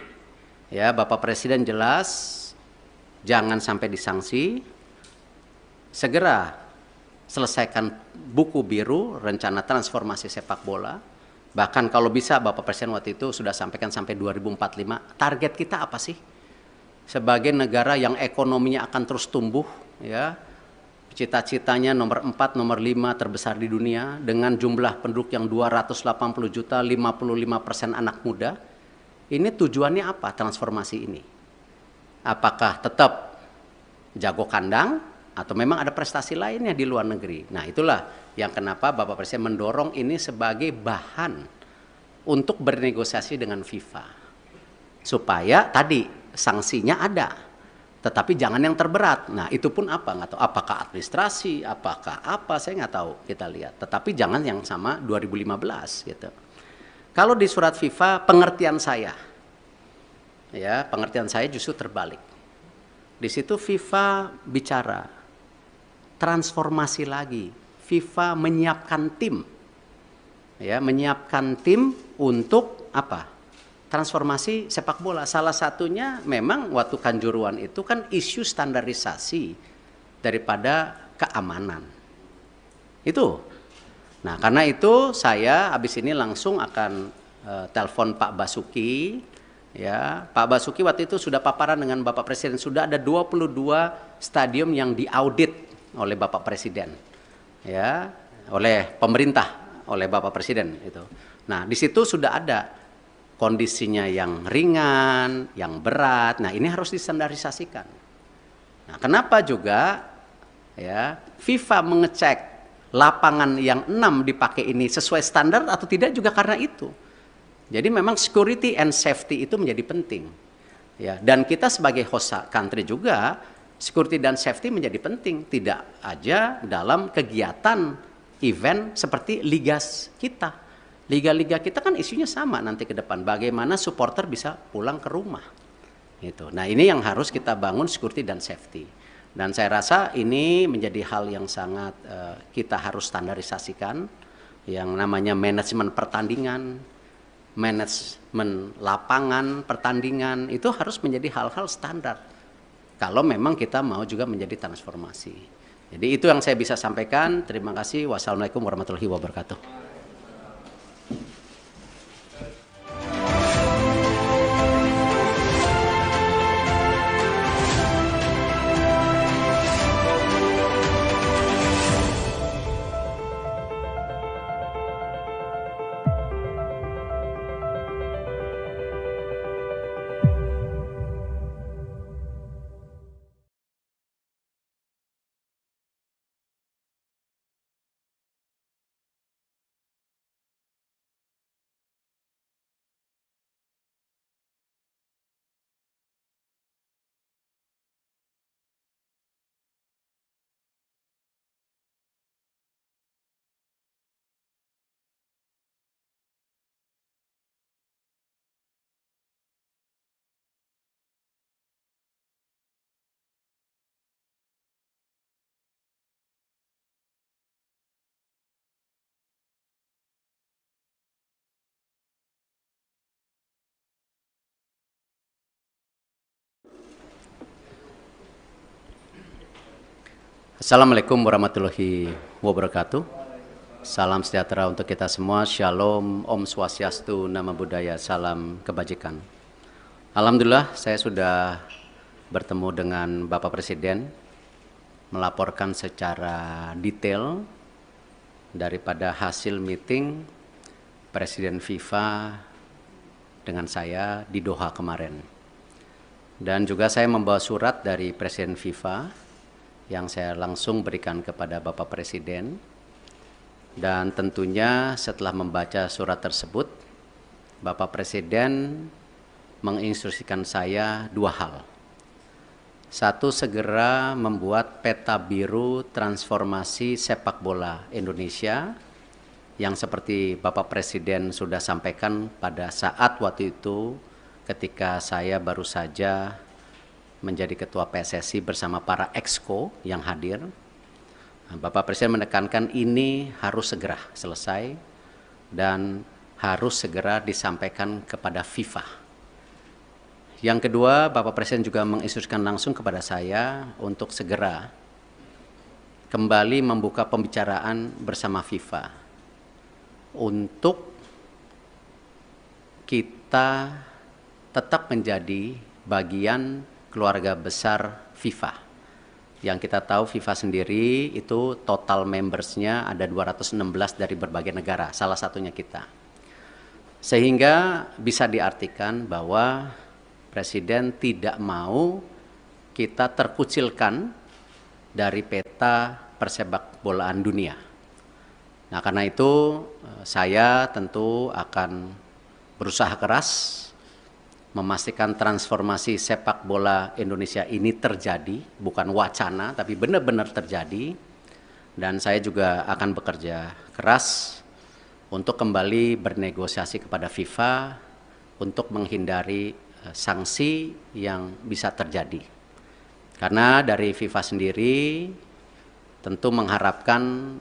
Ya, Bapak Presiden jelas jangan sampai disanksi. Segera selesaikan buku biru rencana transformasi sepak bola. Bahkan kalau bisa Bapak Presiden waktu itu sudah sampaikan sampai 2045. Target kita apa sih? Sebagai negara yang ekonominya akan terus tumbuh, ya. Cita-citanya nomor 4, nomor 5 terbesar di dunia dengan jumlah penduduk yang 280 juta, 55% anak muda. Ini tujuannya apa transformasi ini? Apakah tetap jago kandang atau memang ada prestasi lainnya di luar negeri? Nah itulah yang kenapa Bapak Presiden mendorong ini sebagai bahan untuk bernegosiasi dengan FIFA. Supaya tadi sanksinya ada. Tetapi jangan yang terberat. Nah itu pun apa? Nggak tahu. Apakah administrasi, apakah apa, saya nggak tahu. Kita lihat. Tetapi jangan yang sama 2015 gitu. Kalau di surat FIFA pengertian saya, ya pengertian saya justru terbalik. Di situ FIFA bicara transformasi lagi. FIFA menyiapkan tim, ya menyiapkan tim untuk apa? Transformasi sepak bola. Salah satunya memang waktu Kanjuruhan itu kan isu standarisasi daripada keamanan. Itu. Nah, karena itu saya habis ini langsung akan telepon Pak Basuki. Ya, Pak Basuki waktu itu sudah paparan dengan Bapak Presiden. Sudah ada 22 stadium yang diaudit oleh Bapak Presiden. Ya, oleh pemerintah, oleh Bapak Presiden itu. Nah, di situ sudah ada kondisinya yang ringan, yang berat. Nah, ini harus distandarisasikan. Nah, kenapa juga ya FIFA mengecek lapangan yang 6 dipakai ini sesuai standar atau tidak juga karena itu. Jadi memang security and safety itu menjadi penting. Ya, dan kita sebagai host country juga security dan safety menjadi penting, tidak aja dalam kegiatan event seperti liga kita. Liga-liga kita kan isunya sama nanti ke depan. Bagaimana supporter bisa pulang ke rumah. Gitu. Nah ini yang harus kita bangun security dan safety. Dan saya rasa ini menjadi hal yang sangat kita harus standarisasikan. Yang namanya manajemen pertandingan, manajemen lapangan pertandingan. Itu harus menjadi hal-hal standar. Kalau memang kita mau juga menjadi transformasi. Jadi itu yang saya bisa sampaikan. Terima kasih. Wassalamualaikum warahmatullahi wabarakatuh. Assalamualaikum warahmatullahi wabarakatuh. Salam sejahtera untuk kita semua. Shalom, Om Swastiastu, Namo Buddhaya, salam kebajikan. Alhamdulillah saya sudah bertemu dengan Bapak Presiden, melaporkan secara detail daripada hasil meeting Presiden FIFA dengan saya di Doha kemarin. Dan juga saya membawa surat dari Presiden FIFA yang saya langsung berikan kepada Bapak Presiden. Dan tentunya setelah membaca surat tersebut, Bapak Presiden menginstruksikan saya dua hal. Satu, segera membuat peta biru transformasi sepak bola Indonesia yang seperti Bapak Presiden sudah sampaikan pada saat waktu itu ketika saya baru saja menjadi Ketua PSSI bersama para exco yang hadir. Bapak Presiden menekankan ini harus segera selesai dan harus segera disampaikan kepada FIFA. Yang kedua, Bapak Presiden juga menginstruksikan langsung kepada saya untuk segera kembali membuka pembicaraan bersama FIFA untuk kita tetap menjadi bagian keluarga besar FIFA. Yang kita tahu FIFA sendiri itu total membersnya ada 216 dari berbagai negara, salah satunya kita. Sehingga bisa diartikan bahwa Presiden tidak mau kita terkucilkan dari peta persepak bolaan dunia. Nah, karena itu saya tentu akan berusaha keras memastikan transformasi sepak bola Indonesia ini terjadi, bukan wacana, tapi benar-benar terjadi. Dan saya juga akan bekerja keras untuk kembali bernegosiasi kepada FIFA untuk menghindari sanksi yang bisa terjadi. Karena dari FIFA sendiri tentu mengharapkan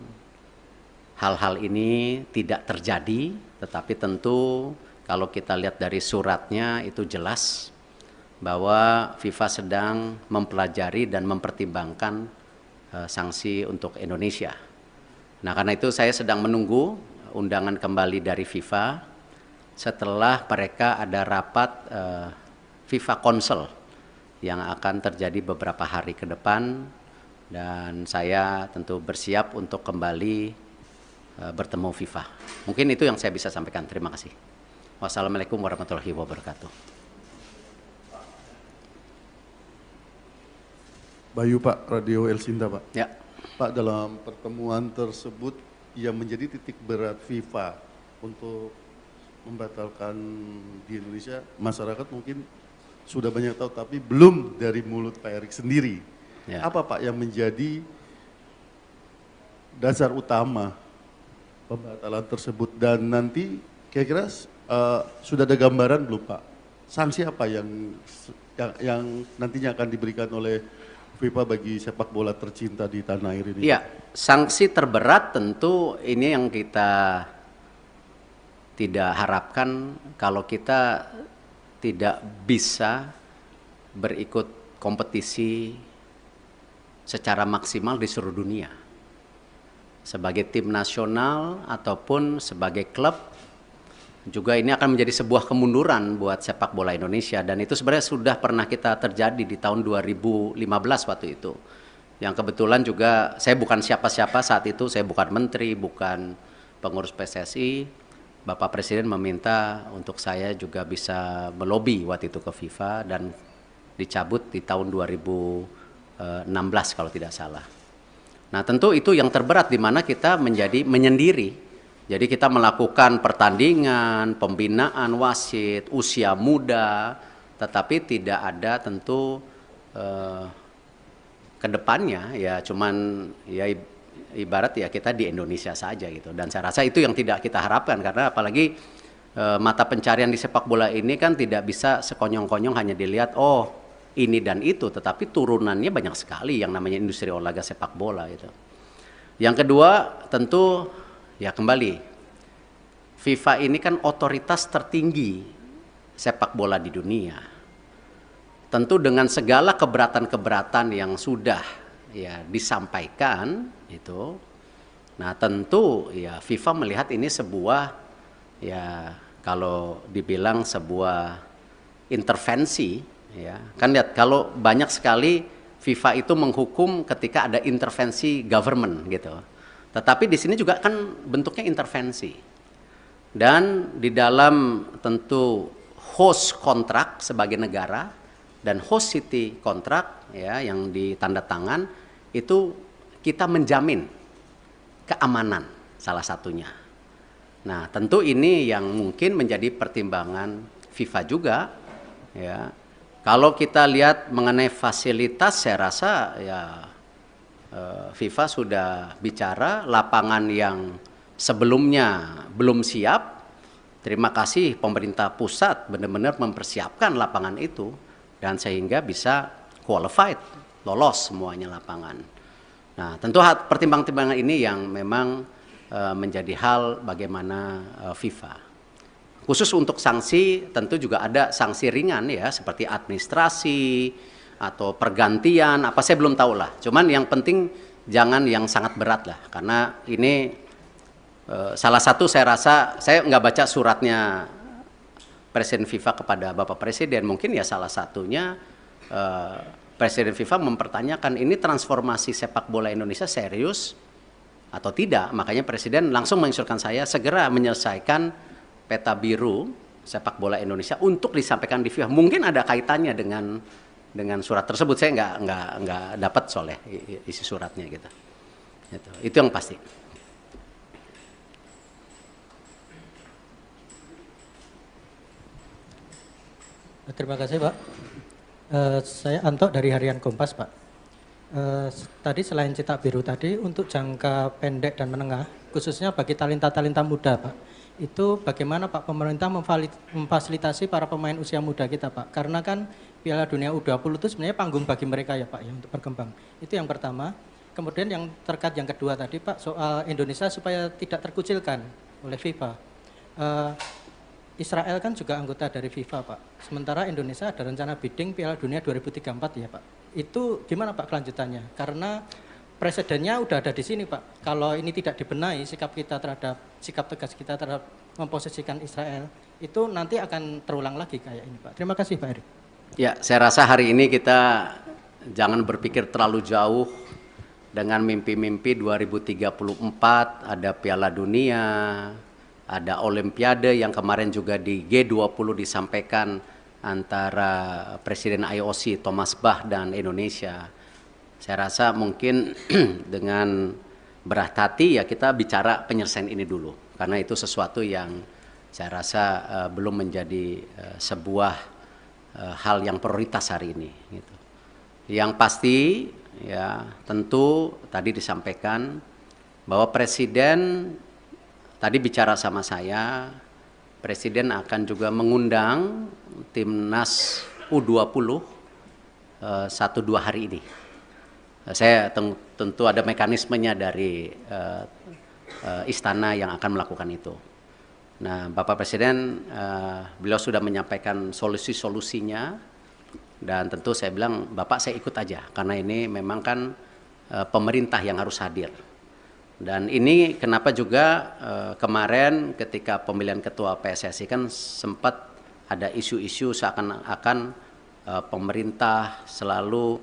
hal-hal ini tidak terjadi, tetapi tentu kalau kita lihat dari suratnya itu jelas bahwa FIFA sedang mempelajari dan mempertimbangkan sanksi untuk Indonesia. Nah, karena itu saya sedang menunggu undangan kembali dari FIFA setelah mereka ada rapat FIFA Council yang akan terjadi beberapa hari ke depan, dan saya tentu bersiap untuk kembali bertemu FIFA. Mungkin itu yang saya bisa sampaikan. Terima kasih. Wassalamualaikum warahmatullahi wabarakatuh. Bayu Pak, Radio El Sinta Pak. Ya. Pak, dalam pertemuan tersebut yang menjadi titik berat FIFA untuk membatalkan di Indonesia, masyarakat mungkin sudah banyak tahu, tapi belum dari mulut Pak Erik sendiri. Ya. Apa Pak yang menjadi dasar utama pembatalan tersebut, dan nanti kira-kira sudah ada gambaran belum Pak? Sanksi apa yang nantinya akan diberikan oleh FIFA bagi sepak bola tercinta di tanah air ini? Iya, sanksi terberat tentu ini yang kita tidak harapkan kalau kita tidak bisa berikut kompetisi secara maksimal di seluruh dunia. Sebagai tim nasional ataupun sebagai klub, juga ini akan menjadi sebuah kemunduran buat sepak bola Indonesia, dan itu sebenarnya sudah pernah kita terjadi di tahun 2015 waktu itu. Yang kebetulan juga saya bukan siapa-siapa saat itu, saya bukan menteri, bukan pengurus PSSI. Bapak Presiden meminta untuk saya juga bisa melobi waktu itu ke FIFA dan dicabut di tahun 2016 kalau tidak salah. Nah, tentu itu yang terberat di mana kita menjadi menyendiri. Jadi kita melakukan pertandingan, pembinaan wasit, usia muda, tetapi tidak ada tentu ke depannya ya cuman ya ibarat ya kita di Indonesia saja gitu. Dan saya rasa itu yang tidak kita harapkan, karena apalagi mata pencarian di sepak bola ini kan tidak bisa sekonyong-konyong hanya dilihat oh ini dan itu, tetapi turunannya banyak sekali yang namanya industri olahraga sepak bola gitu. Yang kedua tentu ya kembali, FIFA ini kan otoritas tertinggi sepak bola di dunia. Tentu dengan segala keberatan-keberatan yang sudah ya disampaikan itu, nah tentu ya FIFA melihat ini sebuah, ya kalau dibilang sebuah intervensi, ya kan lihat kalau banyak sekali FIFA itu menghukum ketika ada intervensi government gitu, tetapi di sini juga kan bentuknya intervensi, dan di dalam tentu host kontrak sebagai negara dan host city kontrak ya yang ditanda tangan itu kita menjamin keamanan salah satunya. Nah, tentu ini yang mungkin menjadi pertimbangan FIFA juga ya. Kalau kita lihat mengenai fasilitas, saya rasa ya FIFA sudah bicara lapangan yang sebelumnya belum siap. Terima kasih pemerintah pusat benar-benar mempersiapkan lapangan itu dan sehingga bisa qualified, lolos semuanya lapangan. Nah, tentu pertimbangan-pertimbangan ini yang memang menjadi hal bagaimana FIFA. Khusus untuk sanksi tentu juga ada sanksi ringan ya seperti administrasi atau pergantian apa saya belum tahu lah. Cuman yang penting jangan yang sangat berat lah karena ini salah satu saya rasa saya nggak baca suratnya Presiden FIFA kepada Bapak Presiden, mungkin ya salah satunya Presiden FIFA mempertanyakan ini transformasi sepak bola Indonesia serius atau tidak. Makanya Presiden langsung menginstruksikan saya segera menyelesaikan peta biru sepak bola Indonesia untuk disampaikan di FIFA. Mungkin ada kaitannya dengan surat tersebut, saya nggak dapat soalnya isi suratnya gitu. Itu yang pasti. Terima kasih Pak. Saya Anto dari Harian Kompas Pak. Tadi selain cetak biru tadi untuk jangka pendek dan menengah, khususnya bagi talenta-talenta muda Pak, itu bagaimana Pak pemerintah memfasilitasi para pemain usia muda kita Pak? Karena kan Piala Dunia U20 itu sebenarnya panggung bagi mereka ya Pak ya untuk berkembang. Itu yang pertama. Kemudian yang terkait yang kedua tadi Pak soal Indonesia supaya tidak terkucilkan oleh FIFA. Israel kan juga anggota dari FIFA Pak. Sementara Indonesia ada rencana bidding Piala Dunia 2034 ya Pak. Itu gimana Pak kelanjutannya? Karena presidennya udah ada di sini Pak. Kalau ini tidak dibenahi sikap tegas kita terhadap memposisikan Israel, itu nanti akan terulang lagi kayak ini Pak. Terima kasih Pak Erik. Ya, saya rasa hari ini kita jangan berpikir terlalu jauh dengan mimpi-mimpi 2034 ada Piala Dunia, ada Olimpiade yang kemarin juga di G20 disampaikan antara Presiden IOC Thomas Bach dan Indonesia. Saya rasa mungkin dengan berat hati ya kita bicara penyelesaian ini dulu. Karena itu sesuatu yang saya rasa belum menjadi sebuah hal yang prioritas hari ini. Gitu. Yang pasti ya tentu tadi disampaikan bahwa Presiden tadi bicara sama saya, Presiden akan juga mengundang timnas U20 1-2 hari ini. Saya tentu ada mekanismenya dari istana yang akan melakukan itu. Nah, Bapak Presiden beliau sudah menyampaikan solusi-solusinya dan tentu saya bilang Bapak saya ikut aja karena ini memang kan pemerintah yang harus hadir. Dan ini kenapa juga kemarin ketika pemilihan ketua PSSI kan sempat ada isu-isu seakan-akan pemerintah selalu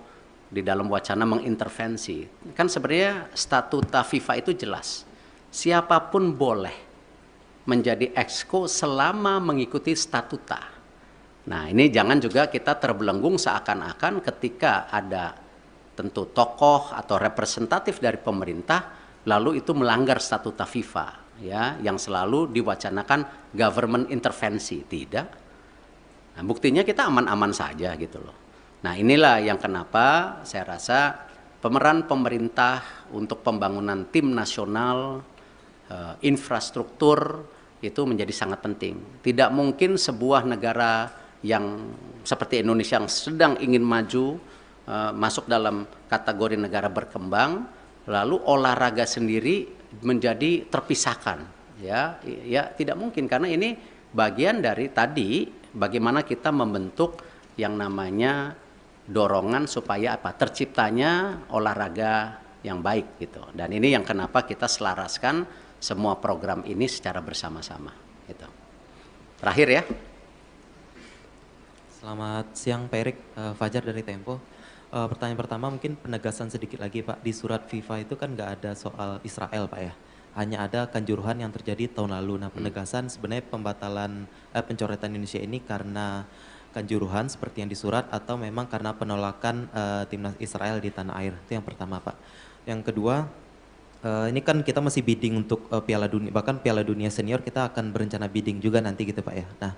di dalam wacana mengintervensi. Kan sebenarnya statuta FIFA itu jelas. Siapapun boleh menjadi exco selama mengikuti statuta. Nah, ini jangan juga kita terbelenggung seakan-akan ketika ada tentu tokoh atau representatif dari pemerintah lalu itu melanggar statuta FIFA ya yang selalu diwacanakan government intervensi. Tidak. Nah, buktinya kita aman-aman saja gitu loh. Nah, inilah yang kenapa saya rasa pemeran pemerintah untuk pembangunan tim nasional, infrastruktur itu menjadi sangat penting. Tidak mungkin sebuah negara yang seperti Indonesia yang sedang ingin maju masuk dalam kategori negara berkembang lalu olahraga sendiri menjadi terpisahkan ya tidak mungkin karena ini bagian dari tadi bagaimana kita membentuk yang namanya dorongan supaya apa? Terciptanya olahraga yang baik gitu. Dan ini yang kenapa kita selaraskan semua program ini secara bersama-sama gitu. Terakhir ya. Selamat siang Pak Erik, Fajar dari Tempo. Pertanyaan pertama mungkin penegasan sedikit lagi Pak, di surat FIFA itu kan nggak ada soal Israel Pak ya, hanya ada kanjuruhan yang terjadi tahun lalu. Nah penegasan sebenarnya pembatalan pencoretan Indonesia ini karena kanjuruhan seperti yang di surat atau memang karena penolakan timnas Israel di tanah air, itu yang pertama Pak. Yang kedua, ini kan kita masih bidding untuk Piala Dunia, bahkan Piala Dunia Senior kita akan berencana bidding juga nanti gitu Pak ya. Nah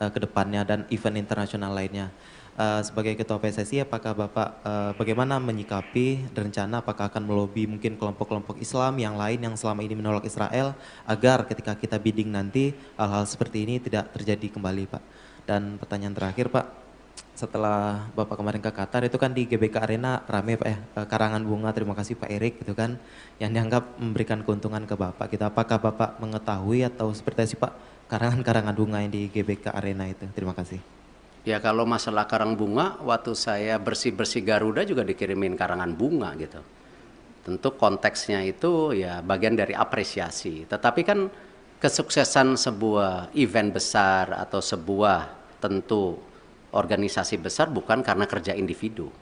ke depannya dan event internasional lainnya. Sebagai Ketua PSSI, apakah Bapak bagaimana menyikapi rencana apakah akan melobi mungkin kelompok-kelompok Islam yang lain yang selama ini menolak Israel agar ketika kita bidding nanti hal-hal seperti ini tidak terjadi kembali Pak. Dan pertanyaan terakhir Pak, setelah Bapak kemarin ke Qatar itu kan di GBK Arena rame Pak ya, karangan bunga terima kasih Pak Erik gitu kan, yang dianggap memberikan keuntungan ke Bapak. Kita apakah Bapak mengetahui atau seperti apa sih Pak karangan-karangan bunga yang di GBK Arena itu? Terima kasih. Ya kalau masalah karang bunga, waktu saya bersih-bersih Garuda juga dikirimin karangan bunga gitu. Tentu konteksnya itu ya bagian dari apresiasi. Tetapi kan kesuksesan sebuah event besar atau sebuah tentu organisasi besar bukan karena kerja individu.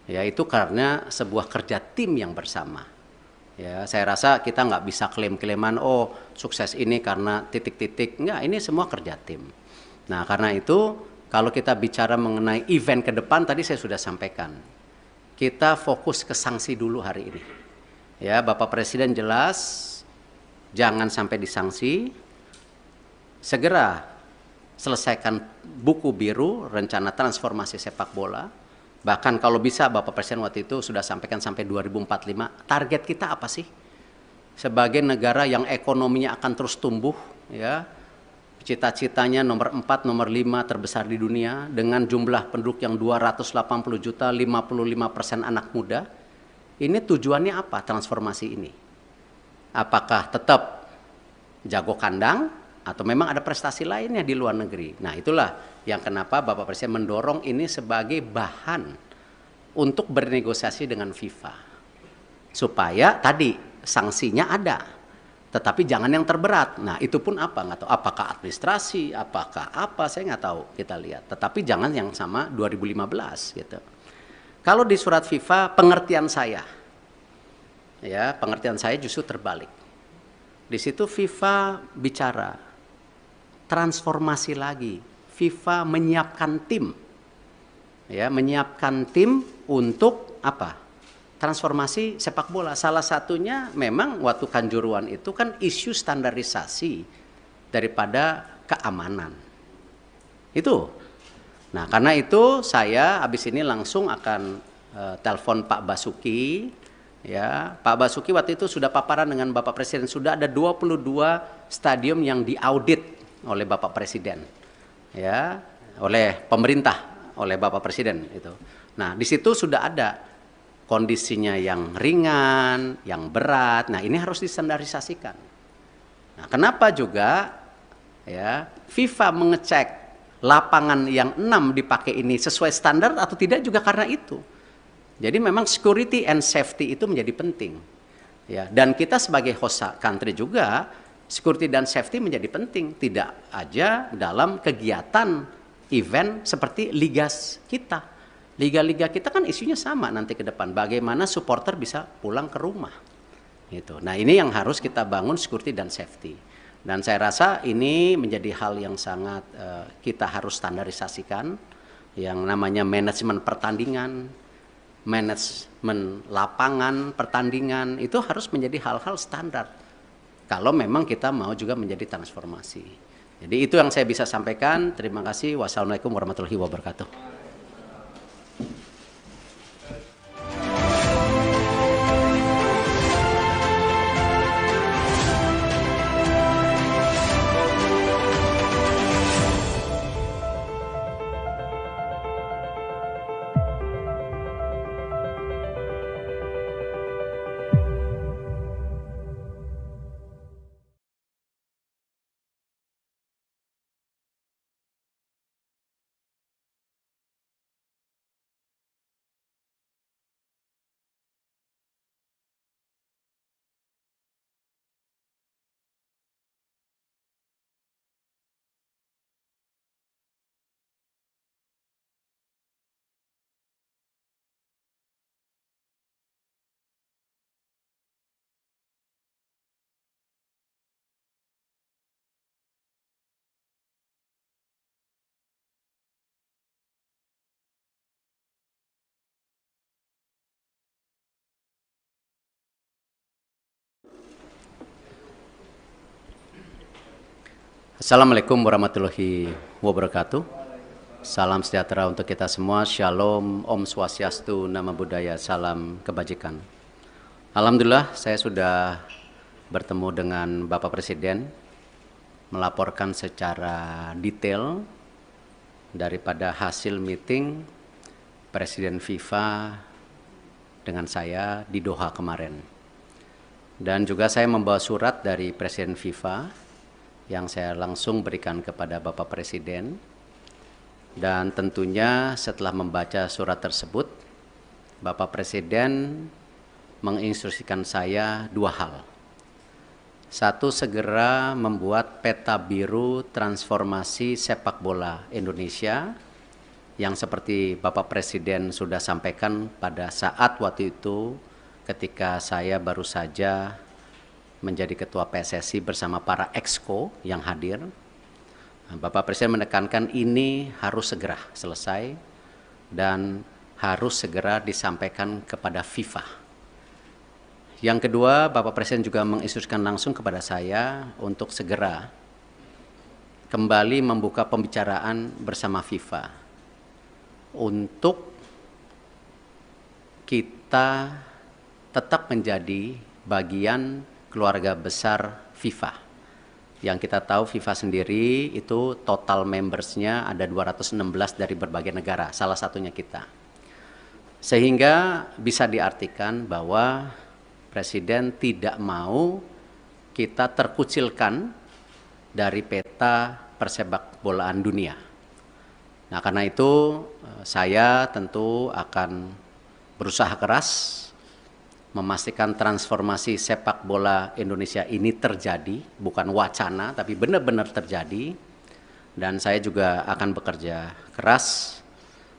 Ya itu karena sebuah kerja tim yang bersama. Ya saya rasa kita nggak bisa klaim-klaiman oh sukses ini karena titik-titik. Enggak, ini semua kerja tim. Nah karena itu kalau kita bicara mengenai event ke depan, tadi saya sudah sampaikan. Kita fokus ke sanksi dulu hari ini. Ya, Bapak Presiden jelas, jangan sampai disanksi. Segera selesaikan buku biru, rencana transformasi sepak bola. Bahkan kalau bisa Bapak Presiden waktu itu sudah sampaikan sampai 2045. Target kita apa sih? Sebagai negara yang ekonominya akan terus tumbuh, ya. Cita-citanya nomor 4, nomor 5 terbesar di dunia dengan jumlah penduduk yang 280 juta, 55% anak muda. Ini tujuannya apa transformasi ini? Apakah tetap jago kandang atau memang ada prestasi lainnya di luar negeri? Nah itulah yang kenapa Bapak Presiden mendorong ini sebagai bahan untuk bernegosiasi dengan FIFA. Supaya tadi sanksinya ada. Tetapi jangan yang terberat. Nah itu pun apa? Nggak tahu. Apakah administrasi, apakah apa, saya nggak tahu. Kita lihat. Tetapi jangan yang sama 2015 gitu. Kalau di surat FIFA, pengertian saya justru terbalik. Di situ FIFA bicara transformasi lagi. FIFA menyiapkan tim, ya, menyiapkan tim untuk apa? Transformasi sepak bola. Salah satunya memang waktu Kanjuruhan itu kan isu standarisasi daripada keamanan. Itu. Nah karena itu saya habis ini langsung akan telepon Pak Basuki. Ya, Pak Basuki waktu itu sudah paparan dengan Bapak Presiden. Sudah ada 22 stadium yang diaudit oleh Bapak Presiden. Ya, oleh pemerintah, oleh Bapak Presiden itu. Nah di situ sudah ada kondisinya yang ringan, yang berat. Nah, ini harus distandarisasikan. Nah, kenapa juga ya FIFA mengecek lapangan yang 6 dipakai ini sesuai standar atau tidak juga karena itu. Jadi memang security and safety itu menjadi penting. Ya, dan kita sebagai host country juga security dan safety menjadi penting, tidak aja dalam kegiatan event seperti liga kita. Liga-liga kita kan isunya sama nanti ke depan. Bagaimana supporter bisa pulang ke rumah. Gitu. Nah ini yang harus kita bangun security dan safety. Dan saya rasa ini menjadi hal yang sangat kita harus standarisasikan. Yang namanya manajemen pertandingan, manajemen lapangan pertandingan, itu harus menjadi hal-hal standar. Kalau memang kita mau juga menjadi transformasi. Jadi itu yang saya bisa sampaikan. Terima kasih. Wassalamualaikum warahmatullahi wabarakatuh. Assalamualaikum warahmatullahi wabarakatuh. Salam sejahtera untuk kita semua. Shalom, Om Swastiastu, Namo Buddhaya, salam kebajikan. Alhamdulillah saya sudah bertemu dengan Bapak Presiden, melaporkan secara detail daripada hasil meeting Presiden FIFA dengan saya di Doha kemarin. Dan juga saya membawa surat dari Presiden FIFA yang saya langsung berikan kepada Bapak Presiden. Dan tentunya setelah membaca surat tersebut, Bapak Presiden menginstruksikan saya dua hal. Satu, segera membuat peta biru transformasi sepak bola Indonesia yang seperti Bapak Presiden sudah sampaikan pada saat waktu itu ketika saya baru saja menjadi Ketua PSSI bersama para exco yang hadir. Bapak Presiden menekankan ini harus segera selesai dan harus segera disampaikan kepada FIFA. Yang kedua, Bapak Presiden juga menginstruksikan langsung kepada saya untuk segera kembali membuka pembicaraan bersama FIFA untuk kita tetap menjadi bagian keluarga besar FIFA. Yang kita tahu FIFA sendiri itu total membersnya ada 216 dari berbagai negara, salah satunya kita. Sehingga bisa diartikan bahwa Presiden tidak mau kita terkucilkan dari peta persepak bolaan dunia. Nah, karena itu saya tentu akan berusaha keras memastikan transformasi sepak bola Indonesia ini terjadi, bukan wacana, tapi benar-benar terjadi. Dan saya juga akan bekerja keras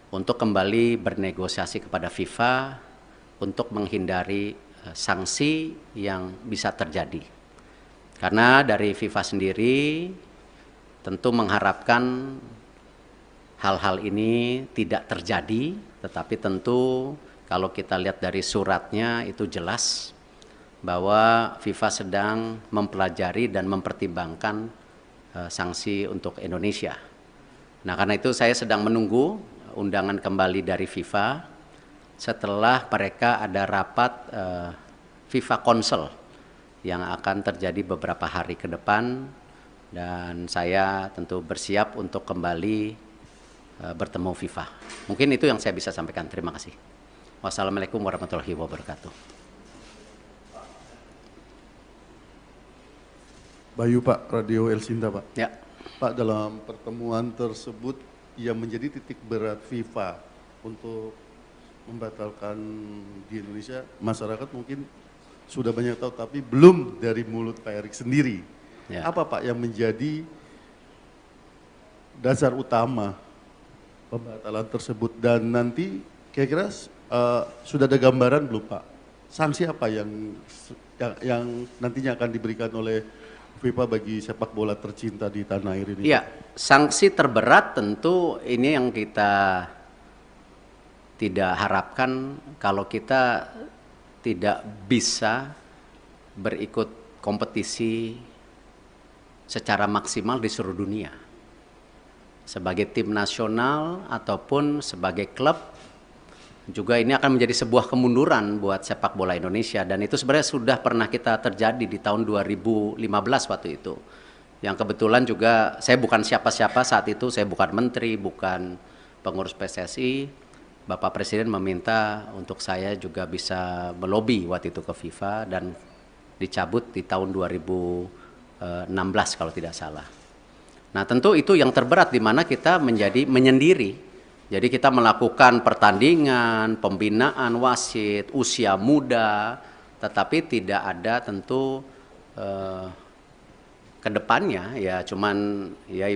untuk kembali bernegosiasi kepada FIFA untuk menghindari sanksi yang bisa terjadi. Karena dari FIFA sendiri tentu mengharapkan hal-hal ini tidak terjadi, tetapi tentu kalau kita lihat dari suratnya itu jelas bahwa FIFA sedang mempelajari dan mempertimbangkan sanksi untuk Indonesia. Nah, karena itu saya sedang menunggu undangan kembali dari FIFA setelah mereka ada rapat FIFA Council yang akan terjadi beberapa hari ke depan, dan saya tentu bersiap untuk kembali bertemu FIFA. Mungkin itu yang saya bisa sampaikan. Terima kasih. Wassalamualaikum warahmatullahi wabarakatuh. Bayu Pak, Radio El Sinta Pak. Ya. Pak, dalam pertemuan tersebut yang menjadi titik berat FIFA untuk membatalkan di Indonesia, masyarakat mungkin sudah banyak tahu, tapi belum dari mulut Pak Erik sendiri. Ya. Apa Pak yang menjadi dasar utama pembatalan tersebut, dan nanti kira-kira sudah ada gambaran belum Pak? Sanksi apa yang nantinya akan diberikan oleh FIFA bagi sepak bola tercinta di tanah air ini? Iya, sanksi terberat tentu ini yang kita tidak harapkan kalau kita tidak bisa berikut kompetisi secara maksimal di seluruh dunia. Sebagai tim nasional ataupun sebagai klub, juga ini akan menjadi sebuah kemunduran buat sepak bola Indonesia, dan itu sebenarnya sudah pernah kita terjadi di tahun 2015 waktu itu. Yang kebetulan juga saya bukan siapa-siapa saat itu, saya bukan menteri, bukan pengurus PSSI. Bapak Presiden meminta untuk saya juga bisa melobi waktu itu ke FIFA dan dicabut di tahun 2016 kalau tidak salah. Nah, tentu itu yang terberat di mana kita menjadi menyendiri. Jadi kita melakukan pertandingan, pembinaan wasit, usia muda, tetapi tidak ada tentu ke depannya ya cuman ya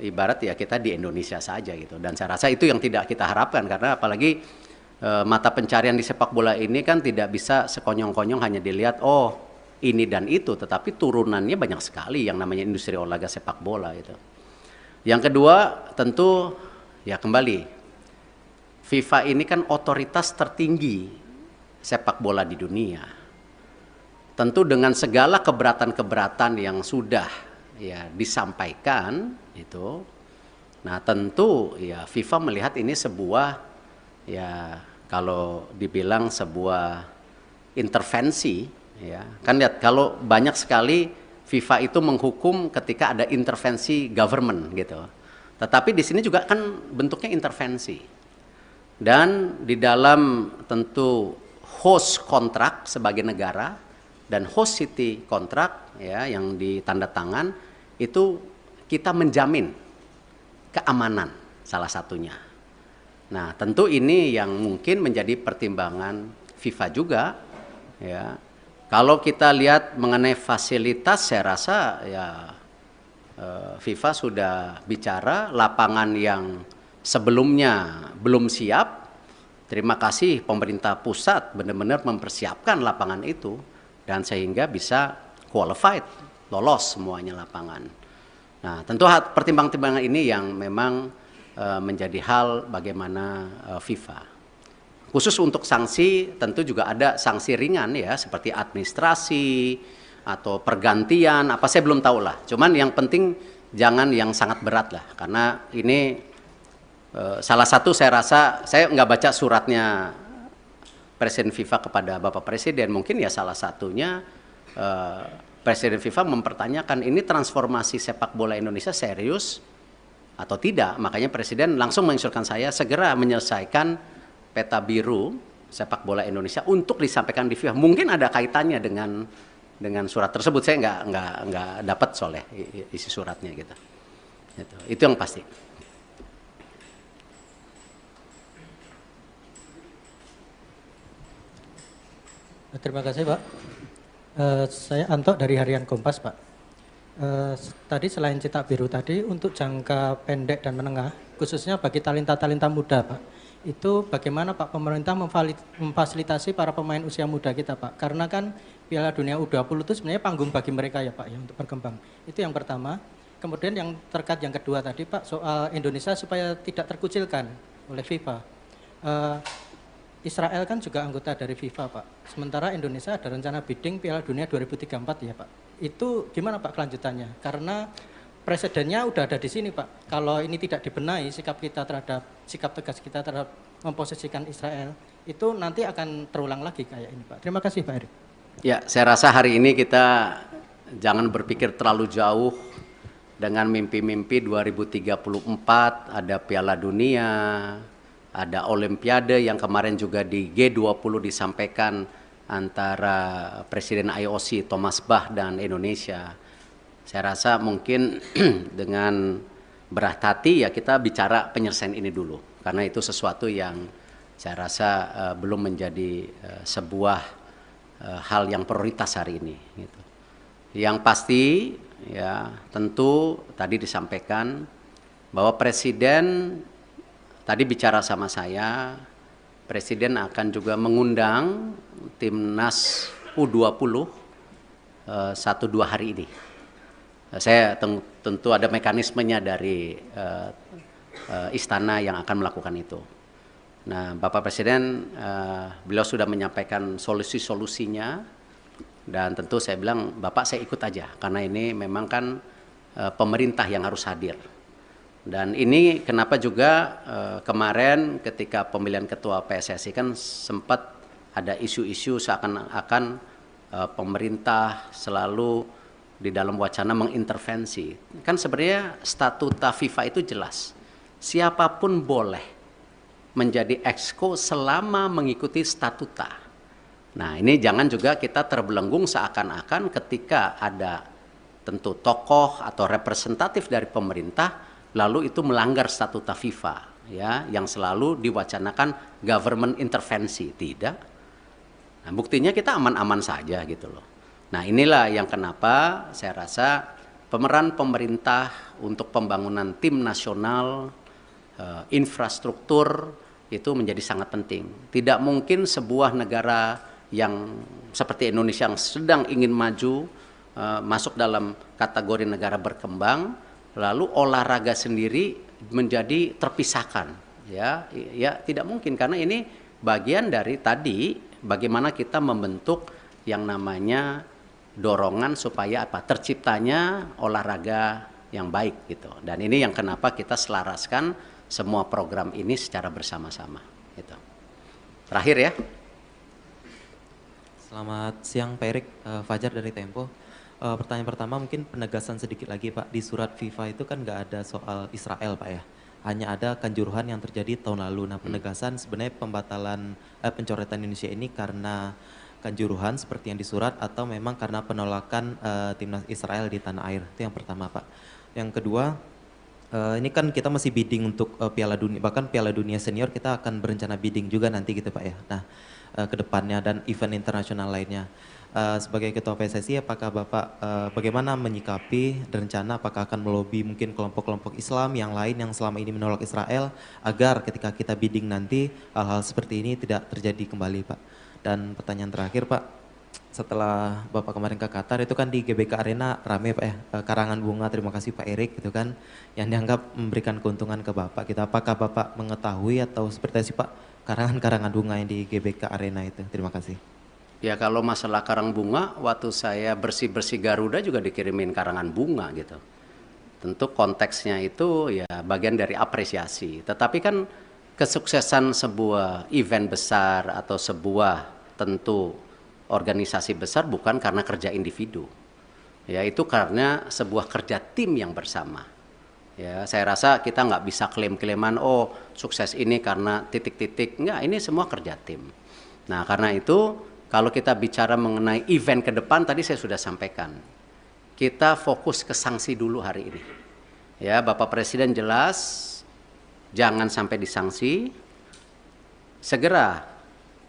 ibarat ya kita di Indonesia saja gitu. Dan saya rasa itu yang tidak kita harapkan, karena apalagi mata pencarian di sepak bola ini kan tidak bisa sekonyong-konyong hanya dilihat oh ini dan itu, tetapi turunannya banyak sekali yang namanya industri olahraga sepak bola itu. Yang kedua tentu ya kembali, FIFA ini kan otoritas tertinggi sepak bola di dunia. Tentu dengan segala keberatan-keberatan yang sudah ya disampaikan itu, nah tentu ya FIFA melihat ini sebuah, ya kalau dibilang sebuah intervensi, ya kan lihat kalau banyak sekali FIFA itu menghukum ketika ada intervensi government gitu. Tetapi di sini juga kan bentuknya intervensi. Dan di dalam tentu host kontrak sebagai negara dan host city kontrak ya yang ditanda tangan itu kita menjamin keamanan salah satunya. Nah, tentu ini yang mungkin menjadi pertimbangan FIFA juga ya. Kalau kita lihat mengenai fasilitas, saya rasa ya FIFA sudah bicara lapangan yang sebelumnya belum siap. Terima kasih pemerintah pusat benar-benar mempersiapkan lapangan itu dan sehingga bisa qualified, lolos semuanya lapangan. Nah, tentu pertimbangan-pertimbangan ini yang memang menjadi hal bagaimana FIFA. Khusus untuk sanksi tentu juga ada sanksi ringan ya seperti administrasi atau pergantian apa saya belum tahu lah. Cuman yang penting jangan yang sangat berat lah karena ini salah satu saya rasa saya nggak baca suratnya Presiden FIFA kepada Bapak Presiden, mungkin ya salah satunya Presiden FIFA mempertanyakan ini transformasi sepak bola Indonesia serius atau tidak. Makanya Presiden langsung menginstruksikan saya segera menyelesaikan peta biru sepak bola Indonesia untuk disampaikan di FIFA. Mungkin ada kaitannya dengan surat tersebut. Saya nggak dapat soalnya isi suratnya gitu. Itu yang pasti. Terima kasih Pak. Saya Anto dari Harian Kompas Pak. Tadi selain cetak biru tadi untuk jangka pendek dan menengah, khususnya bagi talenta-talenta muda Pak, itu bagaimana Pak pemerintah memfasilitasi para pemain usia muda kita Pak? Karena kan Piala Dunia U20 itu sebenarnya panggung bagi mereka ya Pak ya untuk berkembang. Itu yang pertama. Kemudian yang terkait yang kedua tadi Pak soal Indonesia supaya tidak terkucilkan oleh FIFA. Israel kan juga anggota dari FIFA Pak. Sementara Indonesia ada rencana bidding Piala Dunia 2034 ya Pak. Itu gimana Pak kelanjutannya? Karena presidennya udah ada di sini Pak. Kalau ini tidak dibenahi sikap tegas kita terhadap memposisikan Israel itu nanti akan terulang lagi kayak ini Pak. Terima kasih Pak Erick. Ya, saya rasa hari ini kita jangan berpikir terlalu jauh dengan mimpi-mimpi 2034 ada Piala Dunia, ada Olimpiade yang kemarin juga di G20 disampaikan antara Presiden IOC Thomas Bach dan Indonesia. Saya rasa mungkin dengan berat hati ya kita bicara penyelesaian ini dulu. Karena itu sesuatu yang saya rasa belum menjadi sebuah hal yang prioritas hari ini. Gitu. Yang pasti ya tentu tadi disampaikan bahwa Presiden tadi bicara sama saya, Presiden akan juga mengundang timnas U20 1-2 hari ini. Saya tentu ada mekanismenya dari istana yang akan melakukan itu. Nah, Bapak Presiden, beliau sudah menyampaikan solusi-solusinya dan tentu saya bilang, Bapak saya ikut aja karena ini memang kan pemerintah yang harus hadir. Dan ini kenapa juga kemarin ketika pemilihan ketua PSSI kan sempat ada isu-isu seakan-akan pemerintah selalu di dalam wacana mengintervensi. Kan sebenarnya statuta FIFA itu jelas. Siapapun boleh menjadi exco selama mengikuti statuta. Nah, ini jangan juga kita terbelenggung seakan-akan ketika ada tentu tokoh atau representatif dari pemerintah lalu itu melanggar statuta FIFA ya yang selalu diwacanakan government intervensi. Tidak. Nah, buktinya kita aman-aman saja gitu loh. Nah, inilah yang kenapa saya rasa pemeran pemerintah untuk pembangunan tim nasional, infrastruktur itu menjadi sangat penting. Tidak mungkin sebuah negara yang seperti Indonesia yang sedang ingin maju masuk dalam kategori negara berkembang lalu olahraga sendiri menjadi terpisahkan ya tidak mungkin karena ini bagian dari tadi bagaimana kita membentuk yang namanya dorongan supaya apa? Terciptanya olahraga yang baik gitu. Dan ini yang kenapa kita selaraskan semua program ini secara bersama-sama gitu. Terakhir ya. Selamat siang Pak Erik, Fajar dari Tempo. Pertanyaan pertama mungkin penegasan sedikit lagi Pak, di surat FIFA itu kan nggak ada soal Israel Pak ya, hanya ada kanjuruhan yang terjadi tahun lalu. Nah penegasan sebenarnya pembatalan pencoretan Indonesia ini karena kanjuruhan seperti yang disurat atau memang karena penolakan timnas Israel di tanah air, itu yang pertama Pak. Yang kedua, ini kan kita masih bidding untuk Piala Dunia, bahkan Piala Dunia Senior kita akan berencana bidding juga nanti gitu Pak ya. Nah ke depannya dan event internasional lainnya. Sebagai Ketua PSSI, apakah Bapak bagaimana menyikapi rencana apakah akan melobi mungkin kelompok-kelompok Islam yang lain yang selama ini menolak Israel agar ketika kita bidding nanti hal-hal seperti ini tidak terjadi kembali Pak. Dan pertanyaan terakhir Pak, setelah Bapak kemarin ke Qatar itu kan di GBK Arena rame Pak ya, karangan bunga terima kasih Pak Erik gitu kan, yang dianggap memberikan keuntungan ke Bapak. Gitu. Apakah Bapak mengetahui atau seperti apa sih Pak karangan bunga yang di GBK Arena itu? Terima kasih. Ya kalau masalah karang bunga, waktu saya bersih-bersih Garuda juga dikirimin karangan bunga gitu. Tentu konteksnya itu ya bagian dari apresiasi. Tetapi kan kesuksesan sebuah event besar atau sebuah tentu organisasi besar bukan karena kerja individu. Ya itu karena sebuah kerja tim yang bersama. Ya, saya rasa kita nggak bisa klaim-klaiman, oh sukses ini karena titik-titik. Nggak, ini semua kerja tim. Nah, karena itu kalau kita bicara mengenai event ke depan, tadi saya sudah sampaikan. Kita fokus ke sanksi dulu hari ini. Ya, Bapak Presiden jelas, jangan sampai disanksi. Segera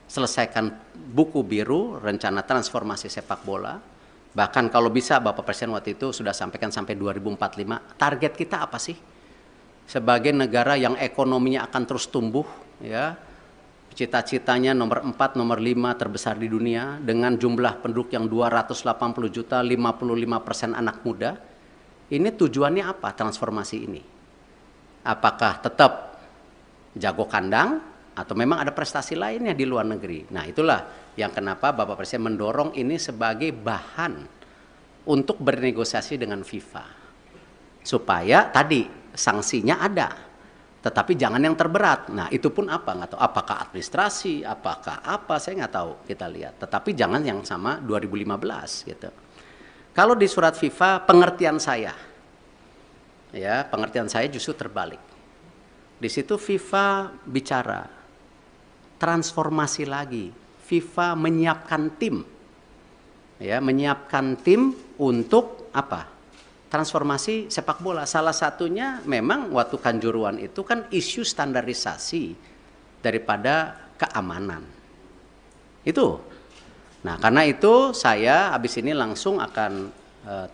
selesaikan buku biru, rencana transformasi sepak bola. Bahkan kalau bisa Bapak Presiden waktu itu sudah sampaikan sampai 2045, target kita apa sih? Sebagai negara yang ekonominya akan terus tumbuh, ya, cita-citanya nomor 4, nomor 5 terbesar di dunia, dengan jumlah penduduk yang 280 juta, 55% anak muda. Ini tujuannya apa transformasi ini? Apakah tetap jago kandang, atau memang ada prestasi lainnya di luar negeri? Nah itulah yang kenapa Bapak Presiden mendorong ini sebagai bahan untuk bernegosiasi dengan FIFA. Supaya tadi sanksinya ada, tetapi jangan yang terberat. Nah itu pun apa? Nggak tahu. Apakah administrasi, apakah apa, saya nggak tahu, kita lihat. Tetapi jangan yang sama 2015 gitu. Kalau di surat FIFA pengertian saya, ya pengertian saya justru terbalik. Di situ FIFA bicara transformasi lagi. FIFA menyiapkan tim, ya menyiapkan tim untuk apa? Transformasi sepak bola. Salah satunya memang waktu Kanjuruhan itu kan isu standarisasi daripada keamanan. Itu. Nah karena itu saya habis ini langsung akan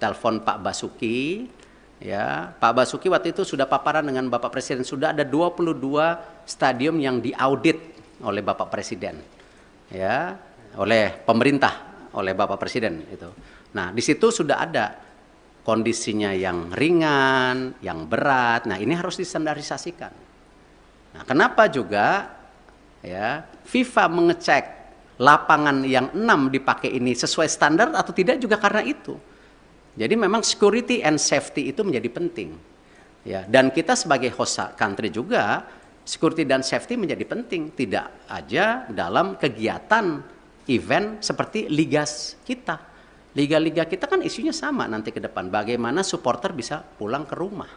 telepon Pak Basuki. Ya, Pak Basuki waktu itu sudah paparan dengan Bapak Presiden, sudah ada 22 stadium yang diaudit oleh Bapak Presiden, ya, oleh pemerintah, oleh Bapak Presiden itu. Nah, di situ sudah ada kondisinya yang ringan, yang berat. Nah, ini harus distandarisasikan. Nah, kenapa juga ya FIFA mengecek lapangan yang 6 dipakai ini sesuai standar atau tidak juga karena itu. Jadi memang security and safety itu menjadi penting. Ya, dan kita sebagai host country juga security dan safety menjadi penting, tidak aja dalam kegiatan event seperti liga kita. Liga-liga kita kan isunya sama nanti ke depan, bagaimana supporter bisa pulang ke rumah.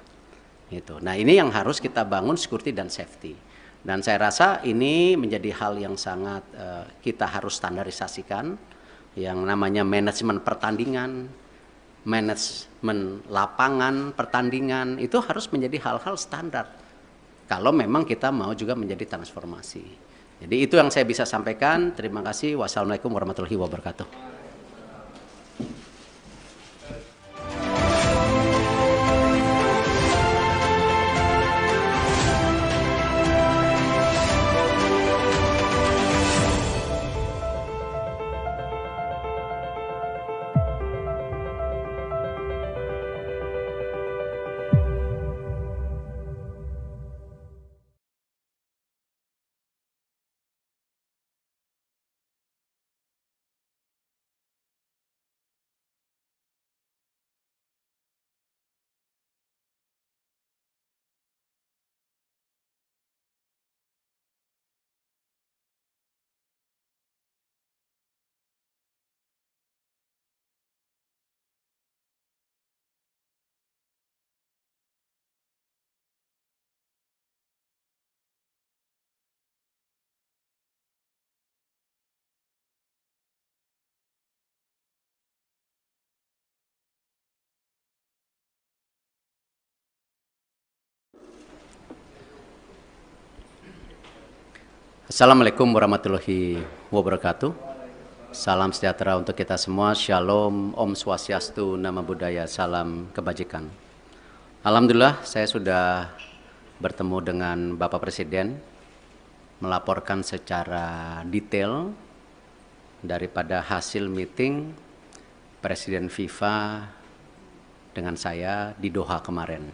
Gitu. Nah, ini yang harus kita bangun security dan safety. Dan saya rasa ini menjadi hal yang sangat kita harus standarisasikan, yang namanya manajemen pertandingan, manajemen lapangan pertandingan itu harus menjadi hal-hal standar kalau memang kita mau juga menjadi transformasi. Jadi itu yang saya bisa sampaikan. Terima kasih. Wassalamualaikum warahmatullahi wabarakatuh. Assalamualaikum warahmatullahi wabarakatuh. Salam sejahtera untuk kita semua. Shalom, Om Swastiastu, Namo Buddhaya, salam kebajikan. Alhamdulillah saya sudah bertemu dengan Bapak Presiden, melaporkan secara detail daripada hasil meeting Presiden FIFA dengan saya di Doha kemarin.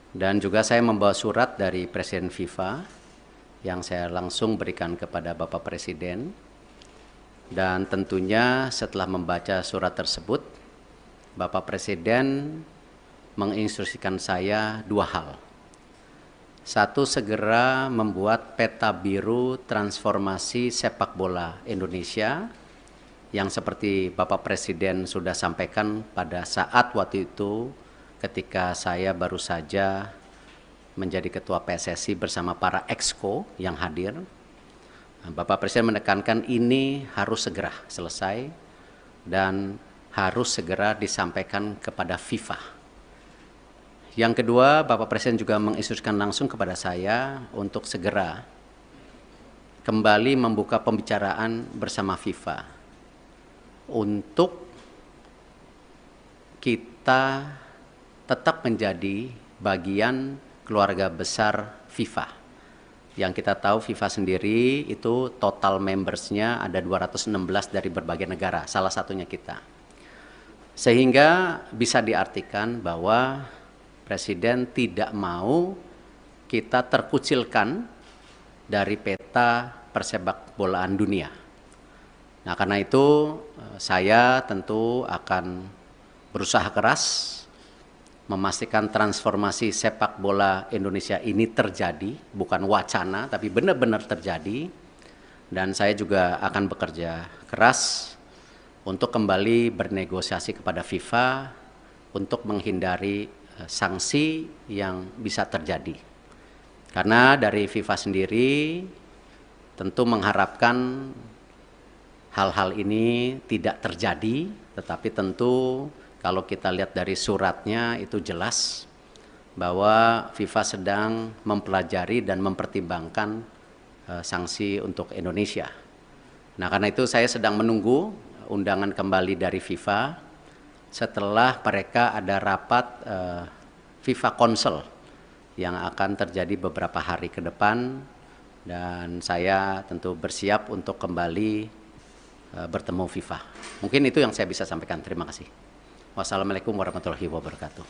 Dan juga saya membawa surat dari Presiden FIFA yang saya langsung berikan kepada Bapak Presiden. Dan tentunya setelah membaca surat tersebut, Bapak Presiden menginstruksikan saya dua hal. Satu, segera membuat peta biru transformasi sepak bola Indonesia yang seperti Bapak Presiden sudah sampaikan pada saat waktu itu ketika saya baru saja menjadi ketua PSSI bersama para exco yang hadir. Bapak Presiden menekankan ini harus segera selesai dan harus segera disampaikan kepada FIFA. Yang kedua, Bapak Presiden juga menginstruksikan langsung kepada saya untuk segera kembali membuka pembicaraan bersama FIFA untuk kita tetap menjadi bagian keluarga besar FIFA. Yang kita tahu FIFA sendiri itu total membersnya ada 216 dari berbagai negara, salah satunya kita. Sehingga bisa diartikan bahwa Presiden tidak mau kita terkucilkan dari peta persepak bolaan dunia. Nah, karena itu saya tentu akan berusaha keras memastikan transformasi sepak bola Indonesia ini terjadi, bukan wacana tapi benar-benar terjadi. Dan saya juga akan bekerja keras untuk kembali bernegosiasi kepada FIFA untuk menghindari sanksi yang bisa terjadi. Karena dari FIFA sendiri tentu mengharapkan hal-hal ini tidak terjadi, tetapi tentu kalau kita lihat dari suratnya itu jelas bahwa FIFA sedang mempelajari dan mempertimbangkan sanksi untuk Indonesia. Nah, karena itu saya sedang menunggu undangan kembali dari FIFA setelah mereka ada rapat FIFA Council yang akan terjadi beberapa hari ke depan, dan saya tentu bersiap untuk kembali bertemu FIFA. Mungkin itu yang saya bisa sampaikan. Terima kasih. Wassalamualaikum warahmatullahi wabarakatuh.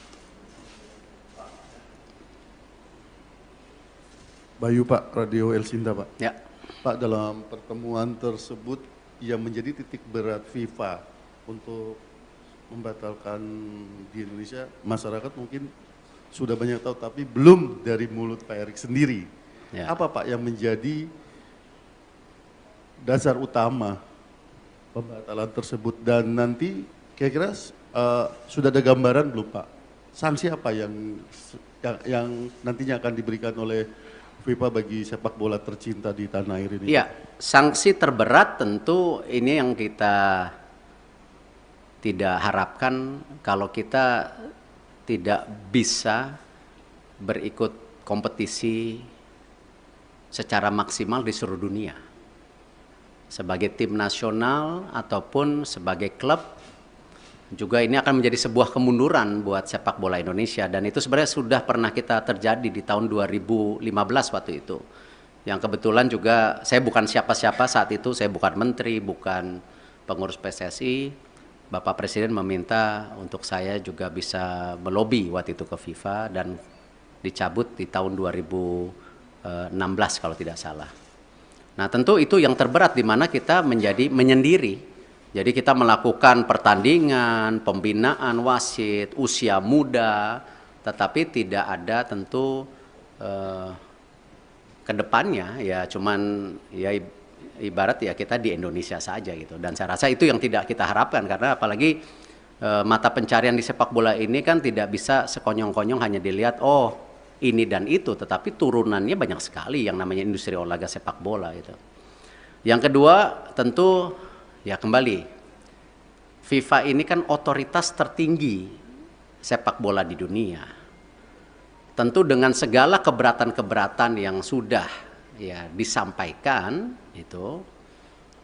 Bayu Pak, Radio El Sinta Pak. Ya. Pak, dalam pertemuan tersebut yang menjadi titik berat FIFA untuk membatalkan di Indonesia, masyarakat mungkin sudah banyak tahu tapi belum dari mulut Pak Erik sendiri. Ya. Apa Pak yang menjadi dasar utama pembatalan tersebut, dan nanti kira-kira sudah ada gambaran belum Pak? Sanksi apa yang nantinya akan diberikan oleh FIFA bagi sepak bola tercinta di tanah air ini? Iya, sanksi terberat tentu ini yang kita tidak harapkan kalau kita tidak bisa berikut kompetisi secara maksimal di seluruh dunia. Sebagai tim nasional ataupun sebagai klub, juga ini akan menjadi sebuah kemunduran buat sepak bola Indonesia, dan itu sebenarnya sudah pernah kita terjadi di tahun 2015 waktu itu. Yang kebetulan juga saya bukan siapa-siapa saat itu, saya bukan menteri, bukan pengurus PSSI. Bapak Presiden meminta untuk saya juga bisa melobi waktu itu ke FIFA dan dicabut di tahun 2016 kalau tidak salah. Nah, tentu itu yang terberat di mana kita menjadi menyendiri. Jadi kita melakukan pertandingan, pembinaan wasit, usia muda, tetapi tidak ada tentu ke depannya ya cuman ya ibarat ya kita di Indonesia saja gitu. Dan saya rasa itu yang tidak kita harapkan, karena apalagi mata pencarian di sepak bola ini kan tidak bisa sekonyong-konyong hanya dilihat oh ini dan itu, tetapi turunannya banyak sekali yang namanya industri olahraga sepak bola itu. Yang kedua tentu ya kembali FIFA ini kan otoritas tertinggi sepak bola di dunia. Tentu dengan segala keberatan-keberatan yang sudah ya disampaikan itu,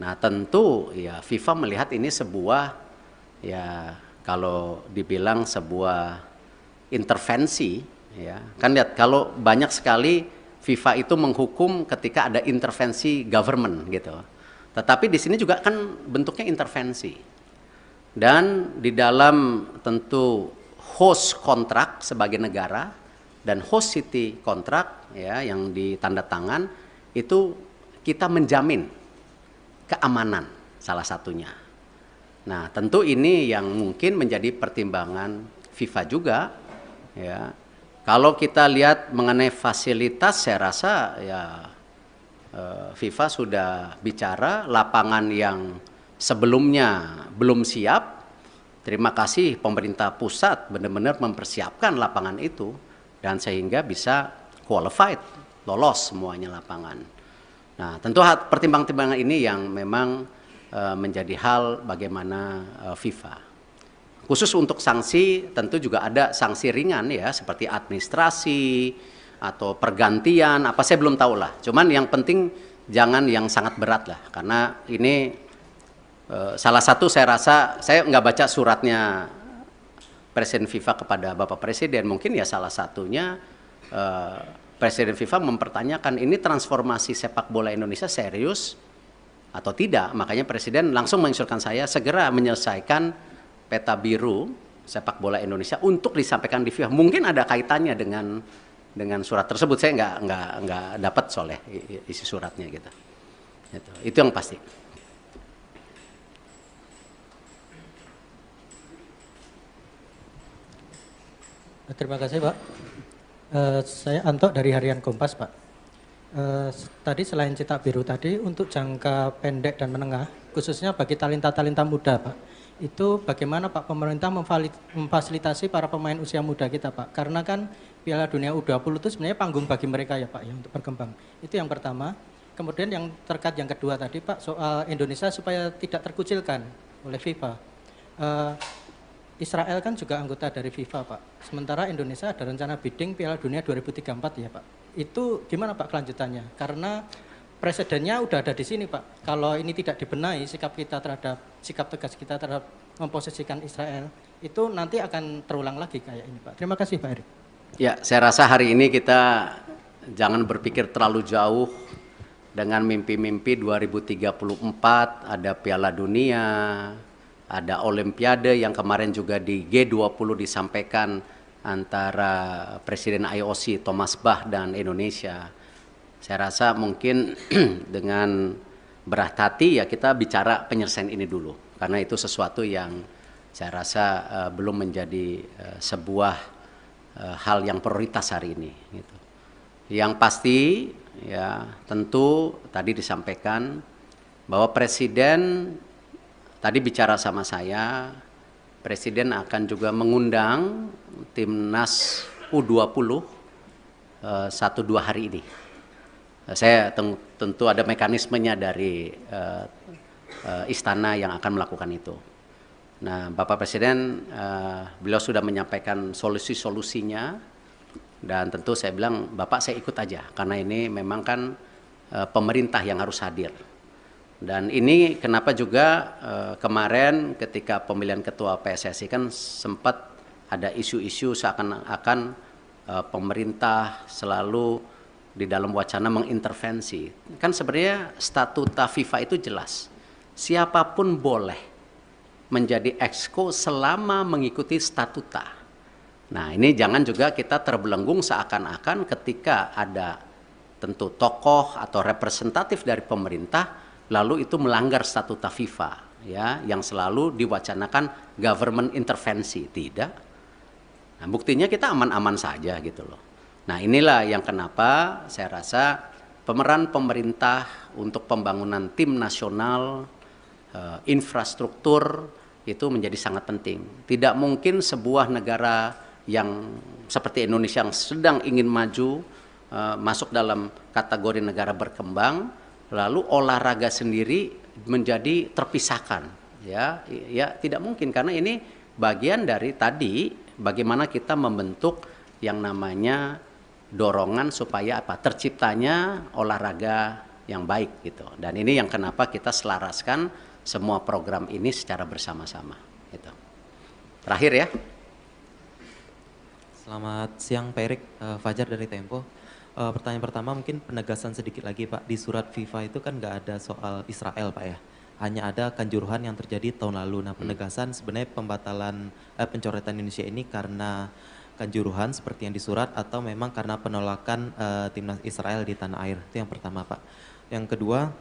nah tentu ya FIFA melihat ini sebuah, ya kalau dibilang sebuah intervensi, ya kan lihat kalau banyak sekali FIFA itu menghukum ketika ada intervensi government gitu. Tetapi di sini juga kan bentuknya intervensi. Dan di dalam tentu host kontrak sebagai negara dan host city kontrak ya yang ditanda tangan itu kita menjamin keamanan salah satunya. Nah, tentu ini yang mungkin menjadi pertimbangan FIFA juga ya. Kalau kita lihat mengenai fasilitas, saya rasa ya FIFA sudah bicara lapangan yang sebelumnya belum siap. Terima kasih pemerintah pusat benar-benar mempersiapkan lapangan itu dan sehingga bisa qualified, lolos semuanya lapangan. Nah, tentu pertimbangan-pertimbangan ini yang memang menjadi hal bagaimana FIFA. Khusus untuk sanksi tentu juga ada sanksi ringan ya seperti administrasi atau pergantian apa saya belum tahu lah. Cuman yang penting jangan yang sangat berat lah karena ini salah satu saya rasa saya nggak baca suratnya Presiden FIFA kepada Bapak Presiden, mungkin ya salah satunya Presiden FIFA mempertanyakan ini transformasi sepak bola Indonesia serius atau tidak. Makanya Presiden langsung menginstruksikan saya segera menyelesaikan peta biru sepak bola Indonesia untuk disampaikan di FIFA. Mungkin ada kaitannya dengan surat tersebut. Saya nggak dapat soalnya isi suratnya gitu. Itu yang pasti. Terima kasih Pak. Saya Anto dari Harian Kompas Pak. Tadi selain cetak biru tadi untuk jangka pendek dan menengah, khususnya bagi talenta-talenta muda Pak, itu bagaimana Pak pemerintah memfasilitasi para pemain usia muda kita Pak? Karena kan Piala Dunia U20 itu sebenarnya panggung bagi mereka ya Pak ya untuk berkembang. Itu yang pertama. Kemudian yang terkait yang kedua tadi Pak soal Indonesia supaya tidak terkucilkan oleh FIFA. Israel kan juga anggota dari FIFA Pak. Sementara Indonesia ada rencana bidding Piala Dunia 2034 ya Pak. Itu gimana Pak kelanjutannya? Karena presidennya udah ada di sini Pak. Kalau ini tidak dibenahi sikap tegas kita terhadap memposisikan Israel itu nanti akan terulang lagi kayak ini Pak. Terima kasih Pak Erik. Ya, saya rasa hari ini kita jangan berpikir terlalu jauh dengan mimpi-mimpi 2034 ada Piala Dunia, ada Olimpiade yang kemarin juga di G20 disampaikan antara Presiden IOC Thomas Bach dan Indonesia. Saya rasa mungkin dengan berat hati ya kita bicara penyelesaian ini dulu. Karena itu sesuatu yang saya rasa belum menjadi sebuah hal yang prioritas hari ini. Gitu. Yang pasti ya tentu tadi disampaikan bahwa Presiden tadi bicara sama saya, Presiden akan juga mengundang Timnas U20 1-2 hari ini. Saya tentu ada mekanismenya dari istana yang akan melakukan itu. Nah, Bapak Presiden, beliau sudah menyampaikan solusi-solusinya dan tentu saya bilang, Bapak saya ikut aja karena ini memang kan pemerintah yang harus hadir. Dan ini kenapa juga kemarin ketika pemilihan ketua PSSI kan sempat ada isu-isu seakan-akan pemerintah selalu di dalam wacana mengintervensi. Kan sebenarnya statuta FIFA itu jelas. Siapapun boleh menjadi exco selama mengikuti statuta. Nah, ini jangan juga kita terbelenggung seakan-akan ketika ada tentu tokoh atau representatif dari pemerintah lalu itu melanggar statuta FIFA ya yang selalu diwacanakan government intervensi. Tidak. Nah, buktinya kita aman-aman saja gitu loh. Nah, inilah yang kenapa saya rasa pemeran pemerintah untuk pembangunan tim nasional, infrastruktur itu menjadi sangat penting. Tidak mungkin sebuah negara yang seperti Indonesia yang sedang ingin maju, masuk dalam kategori negara berkembang, lalu olahraga sendiri menjadi terpisahkan. Ya tidak mungkin karena ini bagian dari tadi bagaimana kita membentuk yang namanya dorongan supaya apa? Terciptanya olahraga yang baik gitu. Dan ini yang kenapa kita selaraskan semua program ini secara bersama-sama gitu. Terakhir ya. Selamat siang Pak Erik, Fajar dari Tempo. Pertanyaan pertama mungkin penegasan sedikit lagi Pak. Di surat FIFA itu kan nggak ada soal Israel Pak ya. Hanya ada kanjuruhan yang terjadi tahun lalu. Nah penegasan sebenarnya pembatalan pencoretan Indonesia ini karena kanjuruhan seperti yang disurat atau memang karena penolakan timnas Israel di tanah air. Itu yang pertama Pak. Yang kedua,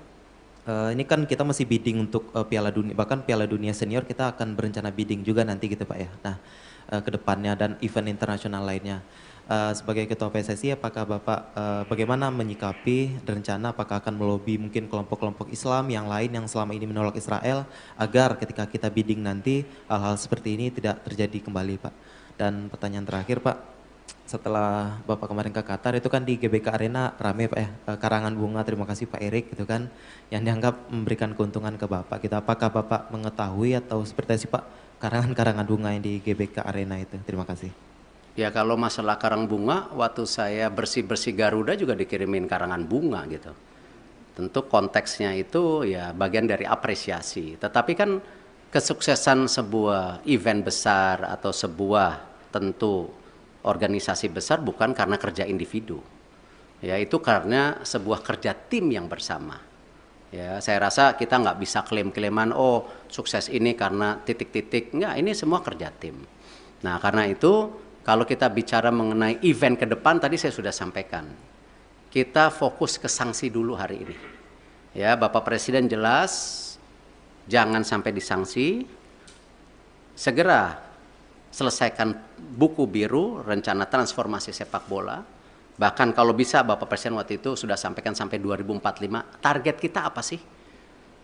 ini kan kita masih bidding untuk Piala Dunia, bahkan Piala Dunia Senior kita akan berencana bidding juga nanti gitu Pak ya. Nah, ke depannya dan event internasional lainnya. Sebagai Ketua PSSI, apakah Bapak bagaimana menyikapi rencana apakah akan melobi mungkin kelompok-kelompok Islam yang lain yang selama ini menolak Israel agar ketika kita bidding nanti hal-hal seperti ini tidak terjadi kembali Pak. Dan pertanyaan terakhir Pak, setelah Bapak kemarin ke Qatar itu kan di GBK Arena rame Pak ya, karangan bunga terima kasih Pak Erik gitu kan, yang dianggap memberikan keuntungan ke Bapak gitu. Apakah Bapak mengetahui atau seperti apa sih Pak karangan-karangan bunga yang di GBK Arena itu? Terima kasih. Ya kalau masalah karang bunga, waktu saya bersih-bersih Garuda juga dikirimin karangan bunga gitu. Tentu konteksnya itu ya bagian dari apresiasi. Tetapi kan kesuksesan sebuah event besar atau sebuah tentu organisasi besar bukan karena kerja individu. Ya itu karena sebuah kerja tim yang bersama. Ya saya rasa kita nggak bisa klaim-klaiman oh sukses ini karena titik-titik. Enggak, ini semua kerja tim. Nah karena itu kalau kita bicara mengenai event ke depan tadi saya sudah sampaikan. Kita fokus ke sanksi dulu hari ini. Ya, Bapak Presiden jelas jangan sampai disanksi. Segera selesaikan buku biru rencana transformasi sepak bola. Bahkan kalau bisa Bapak Presiden waktu itu sudah sampaikan sampai 2045. Target kita apa sih?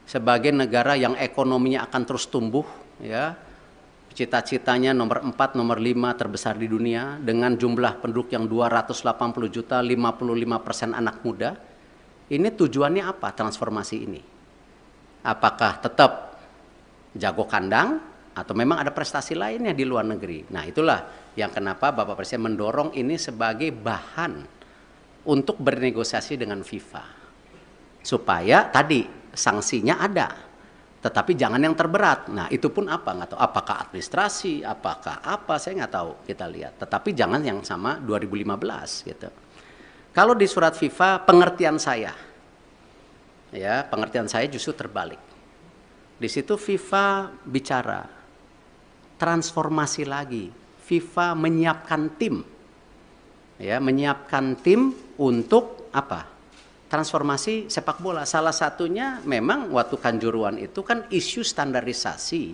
Sebagai negara yang ekonominya akan terus tumbuh, ya. Cita-citanya nomor 4, nomor 5 terbesar di dunia dengan jumlah penduduk yang 280 juta, 55% anak muda. Ini tujuannya apa transformasi ini? Apakah tetap jago kandang atau memang ada prestasi lainnya di luar negeri? Nah itulah yang kenapa Bapak Presiden mendorong ini sebagai bahan untuk bernegosiasi dengan FIFA. Supaya tadi sanksinya ada. Tetapi jangan yang terberat. Nah itu pun apa? Nggak tahu. Apakah administrasi, apakah apa, saya nggak tahu. Kita lihat. Tetapi jangan yang sama 2015 gitu. Kalau di surat FIFA, pengertian saya, ya pengertian saya justru terbalik. Di situ FIFA bicara transformasi lagi. FIFA menyiapkan tim, ya menyiapkan tim untuk apa? Transformasi sepak bola. Salah satunya memang waktu Kanjuruhan itu kan isu standarisasi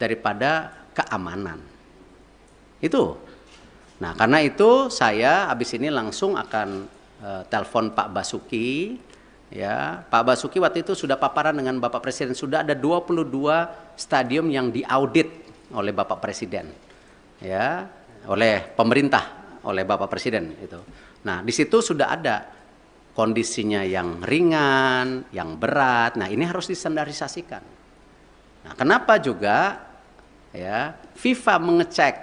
daripada keamanan. Itu. Nah karena itu saya habis ini langsung akan telepon Pak Basuki. Ya, Pak Basuki waktu itu sudah paparan dengan Bapak Presiden. Sudah ada 22 stadium yang diaudit oleh Bapak Presiden. Ya, oleh pemerintah, oleh Bapak Presiden itu. Nah di situ sudah ada kondisinya yang ringan, yang berat. Nah, ini harus distandarisasikan. Nah, kenapa juga ya FIFA mengecek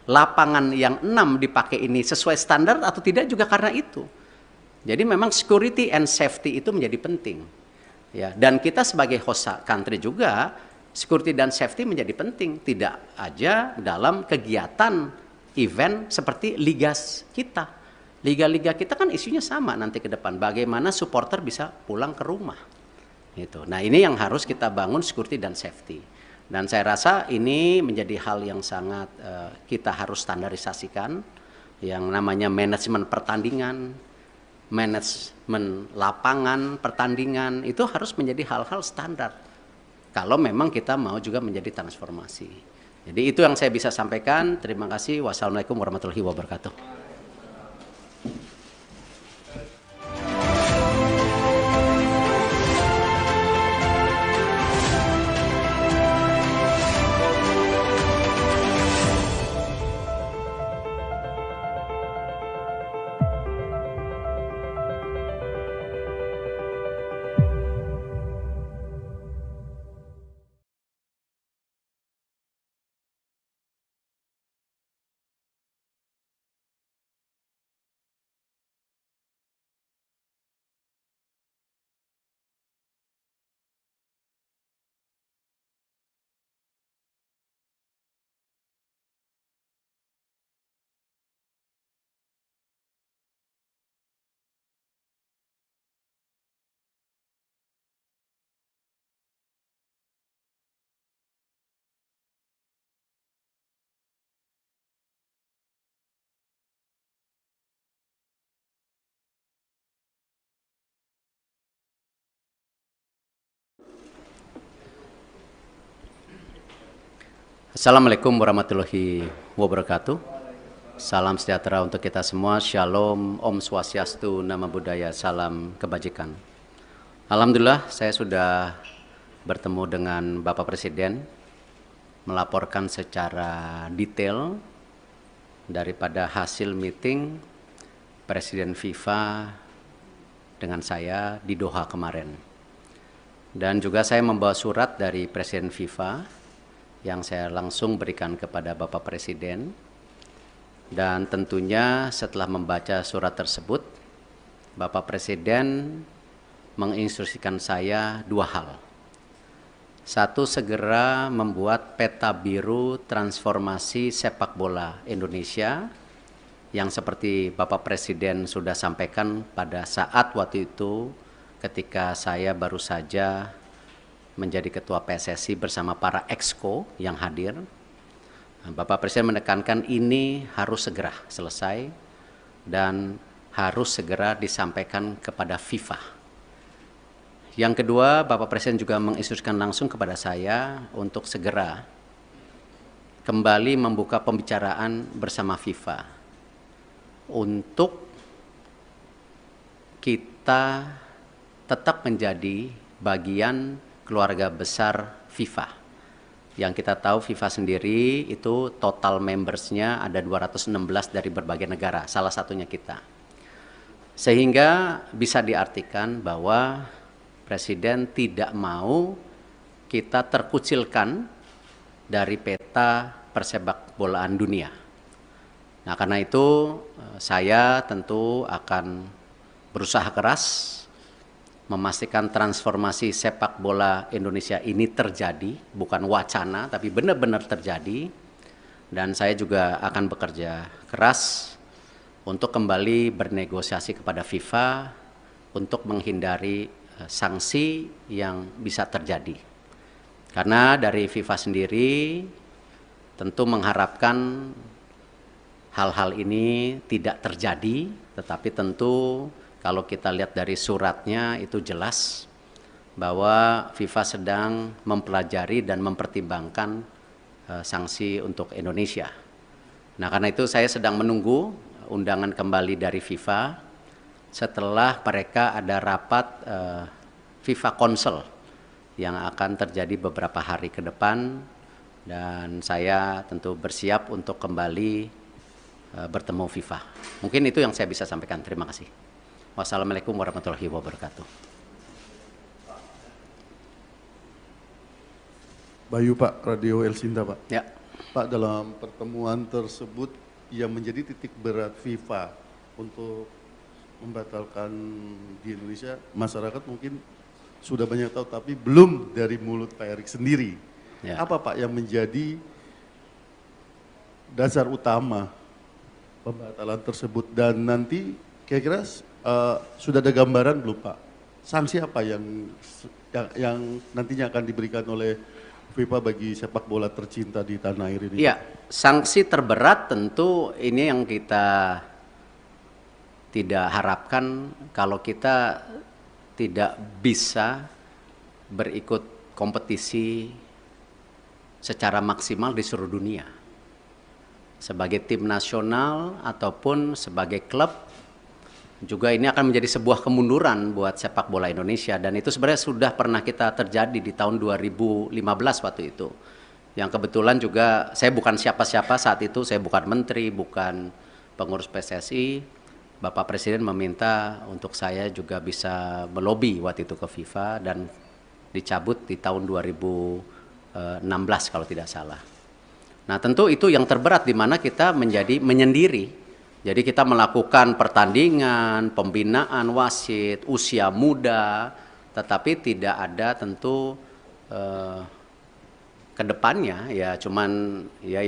lapangan yang 6 dipakai ini sesuai standar atau tidak juga karena itu. Jadi memang security and safety itu menjadi penting. Ya, dan kita sebagai host country juga security dan safety menjadi penting, tidak aja dalam kegiatan event seperti liga kita. Liga-liga kita kan isunya sama nanti ke depan. Bagaimana supporter bisa pulang ke rumah. Gitu. Nah ini yang harus kita bangun security dan safety. Dan saya rasa ini menjadi hal yang sangat kita harus standarisasikan. Yang namanya manajemen pertandingan, manajemen lapangan pertandingan, itu harus menjadi hal-hal standar. Kalau memang kita mau juga menjadi transformasi. Jadi itu yang saya bisa sampaikan. Terima kasih. Wassalamualaikum warahmatullahi wabarakatuh. Assalamualaikum warahmatullahi wabarakatuh. Salam sejahtera untuk kita semua. Shalom, Om Swastiastu, Namo Buddhaya, salam kebajikan. Alhamdulillah saya sudah bertemu dengan Bapak Presiden, melaporkan secara detail daripada hasil meeting Presiden FIFA dengan saya di Doha kemarin. Dan juga saya membawa surat dari Presiden FIFA yang saya langsung berikan kepada Bapak Presiden. Dan tentunya setelah membaca surat tersebut, Bapak Presiden menginstruksikan saya dua hal. Satu, segera membuat peta biru transformasi sepak bola Indonesia yang seperti Bapak Presiden sudah sampaikan pada saat waktu itu ketika saya baru saja menjadi Ketua PSSI bersama para exco yang hadir. Bapak Presiden menekankan ini harus segera selesai dan harus segera disampaikan kepada FIFA. Yang kedua, Bapak Presiden juga menginstruksikan langsung kepada saya untuk segera kembali membuka pembicaraan bersama FIFA untuk kita tetap menjadi bagian keluarga besar FIFA. Yang kita tahu FIFA sendiri itu total membersnya ada 216 dari berbagai negara, salah satunya kita. Sehingga bisa diartikan bahwa Presiden tidak mau kita terkucilkan dari peta persepak bolaan dunia. Nah, karena itu saya tentu akan berusaha keras memastikan transformasi sepak bola Indonesia ini terjadi, bukan wacana, tapi benar-benar terjadi. Dan saya juga akan bekerja keras untuk kembali bernegosiasi kepada FIFA untuk menghindari sanksi yang bisa terjadi. Karena dari FIFA sendiri tentu mengharapkan hal-hal ini tidak terjadi, tetapi tentu kalau kita lihat dari suratnya itu jelas bahwa FIFA sedang mempelajari dan mempertimbangkan sanksi untuk Indonesia. Nah, karena itu saya sedang menunggu undangan kembali dari FIFA setelah mereka ada rapat FIFA Council yang akan terjadi beberapa hari ke depan, dan saya tentu bersiap untuk kembali bertemu FIFA. Mungkin itu yang saya bisa sampaikan. Terima kasih. Wassalamualaikum warahmatullahi wabarakatuh. Bayu Pak, Radio El Sinta Pak. Ya. Pak, dalam pertemuan tersebut yang menjadi titik berat FIFA untuk membatalkan di Indonesia, masyarakat mungkin sudah banyak tahu, tapi belum dari mulut Pak Erik sendiri. Ya. Apa Pak yang menjadi dasar utama pembatalan tersebut, dan nanti kira-kira sudah ada gambaran belum Pak? Sanksi apa yang nantinya akan diberikan oleh FIFA bagi sepak bola tercinta di tanah air ini? Iya, sanksi terberat tentu ini yang kita tidak harapkan kalau kita tidak bisa berikut kompetisi secara maksimal di seluruh dunia. Sebagai tim nasional ataupun sebagai klub, juga ini akan menjadi sebuah kemunduran buat sepak bola Indonesia, dan itu sebenarnya sudah pernah kita terjadi di tahun 2015 waktu itu. Yang kebetulan juga saya bukan siapa-siapa saat itu, saya bukan menteri, bukan pengurus PSSI. Bapak Presiden meminta untuk saya juga bisa melobi waktu itu ke FIFA dan dicabut di tahun 2016 kalau tidak salah. Nah, tentu itu yang terberat di mana kita menjadi menyendiri. Jadi kita melakukan pertandingan, pembinaan wasit, usia muda, tetapi tidak ada tentu ke depannya ya cuman ya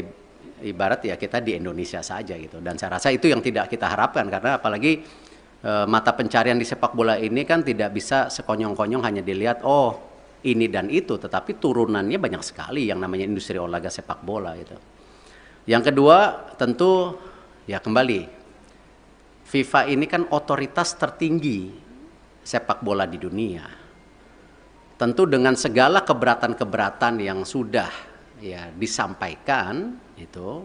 ibarat ya kita di Indonesia saja gitu. Dan saya rasa itu yang tidak kita harapkan, karena apalagi mata pencarian di sepak bola ini kan tidak bisa sekonyong-konyong hanya dilihat oh ini dan itu, tetapi turunannya banyak sekali yang namanya industri olahraga sepak bola gitu. Yang kedua tentu ya kembali, FIFA ini kan otoritas tertinggi sepak bola di dunia. Tentu dengan segala keberatan-keberatan yang sudah ya disampaikan itu,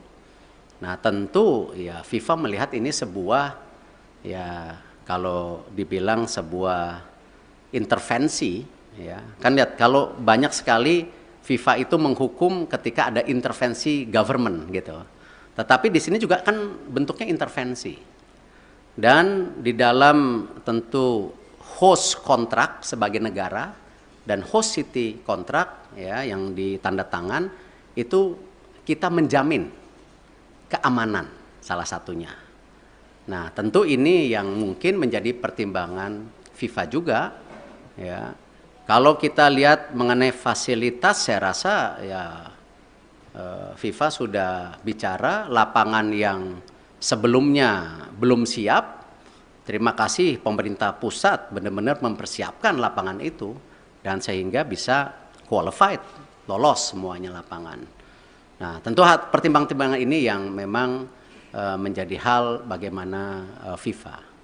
nah tentu ya FIFA melihat ini sebuah, ya kalau dibilang sebuah intervensi, ya kan lihat kalau banyak sekali FIFA itu menghukum ketika ada intervensi government gitu. Tetapi di sini juga kan bentuknya intervensi. Dan di dalam tentu host kontrak sebagai negara dan host city kontrak ya yang ditanda tangan itu kita menjamin keamanan salah satunya. Nah, tentu ini yang mungkin menjadi pertimbangan FIFA juga ya. Kalau kita lihat mengenai fasilitas, saya rasa ya FIFA sudah bicara lapangan yang sebelumnya belum siap. Terima kasih pemerintah pusat benar-benar mempersiapkan lapangan itu dan sehingga bisa qualified, lolos semuanya lapangan. Nah, tentu pertimbangan-pertimbangan ini yang memang menjadi hal bagaimana FIFA.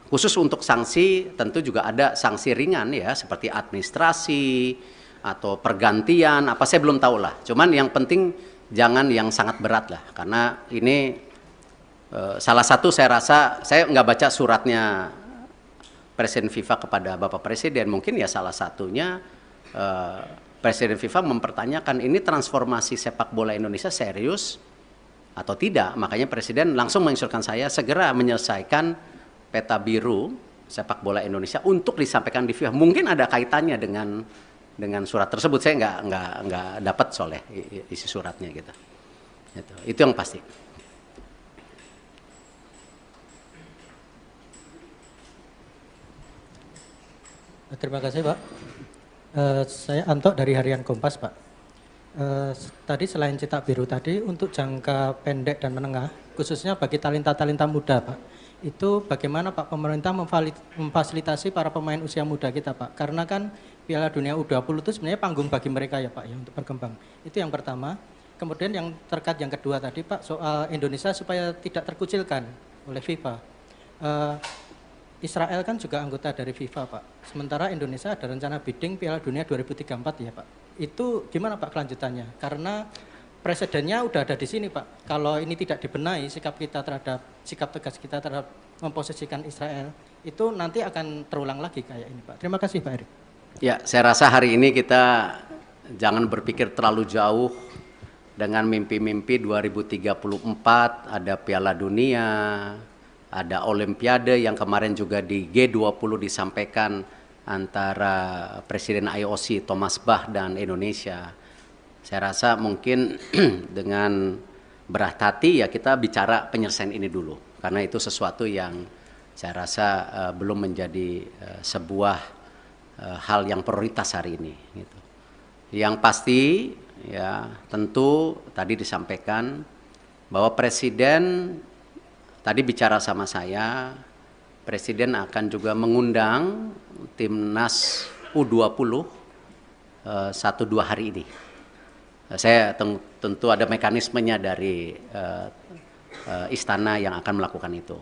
Khusus untuk sanksi tentu juga ada sanksi ringan ya seperti administrasi atau pergantian apa saya belum tahu lah. Cuman yang penting jangan yang sangat berat lah karena ini salah satu saya rasa saya nggak baca suratnya Presiden FIFA kepada Bapak Presiden, mungkin ya salah satunya Presiden FIFA mempertanyakan ini transformasi sepak bola Indonesia serius atau tidak. Makanya Presiden langsung menginstruksikan saya segera menyelesaikan peta biru sepak bola Indonesia untuk disampaikan di FIFA. Mungkin ada kaitannya dengan surat tersebut, saya nggak dapat soalnya isi suratnya gitu. Itu yang pasti. Terima kasih Pak. Saya Anto dari Harian Kompas Pak. Tadi selain cetak biru tadi untuk jangka pendek dan menengah, khususnya bagi talenta-talenta muda Pak, itu bagaimana Pak pemerintah memfasilitasi para pemain usia muda kita Pak? Karena kan Piala Dunia U20 itu sebenarnya panggung bagi mereka ya Pak ya untuk berkembang. Itu yang pertama. Kemudian yang terkait yang kedua tadi Pak soal Indonesia supaya tidak terkucilkan oleh FIFA. Israel kan juga anggota dari FIFA Pak. Sementara Indonesia ada rencana bidding Piala Dunia 2034 ya Pak. Itu gimana Pak kelanjutannya? Karena presidennya udah ada di sini Pak. Kalau ini tidak dibenahi sikap tegas kita terhadap memposisikan Israel itu nanti akan terulang lagi kayak ini Pak. Terima kasih Pak Erik. Ya, saya rasa hari ini kita jangan berpikir terlalu jauh dengan mimpi-mimpi 2034 ada Piala Dunia, ada Olimpiade yang kemarin juga di G20 disampaikan antara Presiden IOC Thomas Bach dan Indonesia. Saya rasa mungkin dengan berat hati ya kita bicara penyelesaian ini dulu. Karena itu sesuatu yang saya rasa belum menjadi sebuah hal yang prioritas hari ini. Gitu. Yang pasti ya tentu tadi disampaikan bahwa Presiden tadi bicara sama saya, Presiden akan juga mengundang timnas U20 1-2 hari ini. Saya tentu ada mekanismenya dari istana yang akan melakukan itu.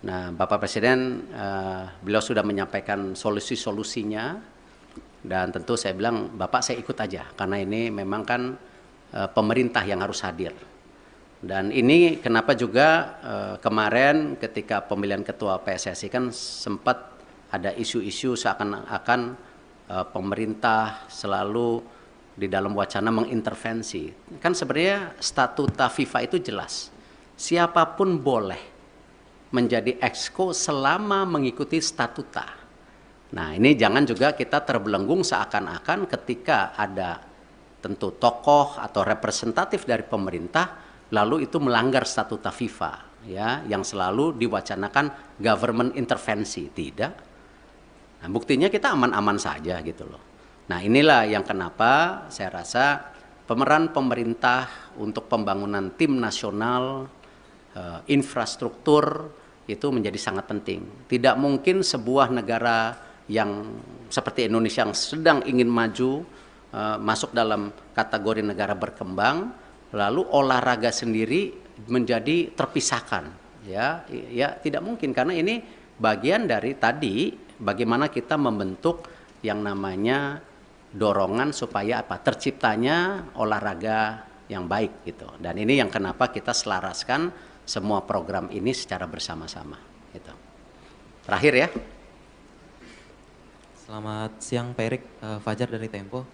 Nah, Bapak Presiden beliau sudah menyampaikan solusi-solusinya dan tentu saya bilang Bapak saya ikut aja karena ini memang kan pemerintah yang harus hadir. Dan ini kenapa juga kemarin ketika pemilihan ketua PSSI kan sempat ada isu-isu seakan-akan pemerintah selalu di dalam wacana mengintervensi. Kan sebenarnya statuta FIFA itu jelas. Siapapun boleh menjadi exco selama mengikuti statuta. Nah, ini jangan juga kita terbelenggung seakan-akan ketika ada tentu tokoh atau representatif dari pemerintah lalu itu melanggar statuta FIFA ya yang selalu diwacanakan government intervensi. Tidak. Nah, buktinya kita aman-aman saja gitu loh. Nah, inilah yang kenapa saya rasa pemeran pemerintah untuk pembangunan tim nasional infrastruktur itu menjadi sangat penting. Tidak mungkin sebuah negara yang seperti Indonesia yang sedang ingin maju masuk dalam kategori negara berkembang, lalu olahraga sendiri menjadi terpisahkan. Ya tidak mungkin karena ini bagian dari tadi bagaimana kita membentuk yang namanya dorongan supaya apa? Terciptanya olahraga yang baik gitu. Dan ini yang kenapa kita selaraskan semua program ini secara bersama-sama gitu. Terakhir ya. Selamat siang Pak Erik, Fajar dari Tempo.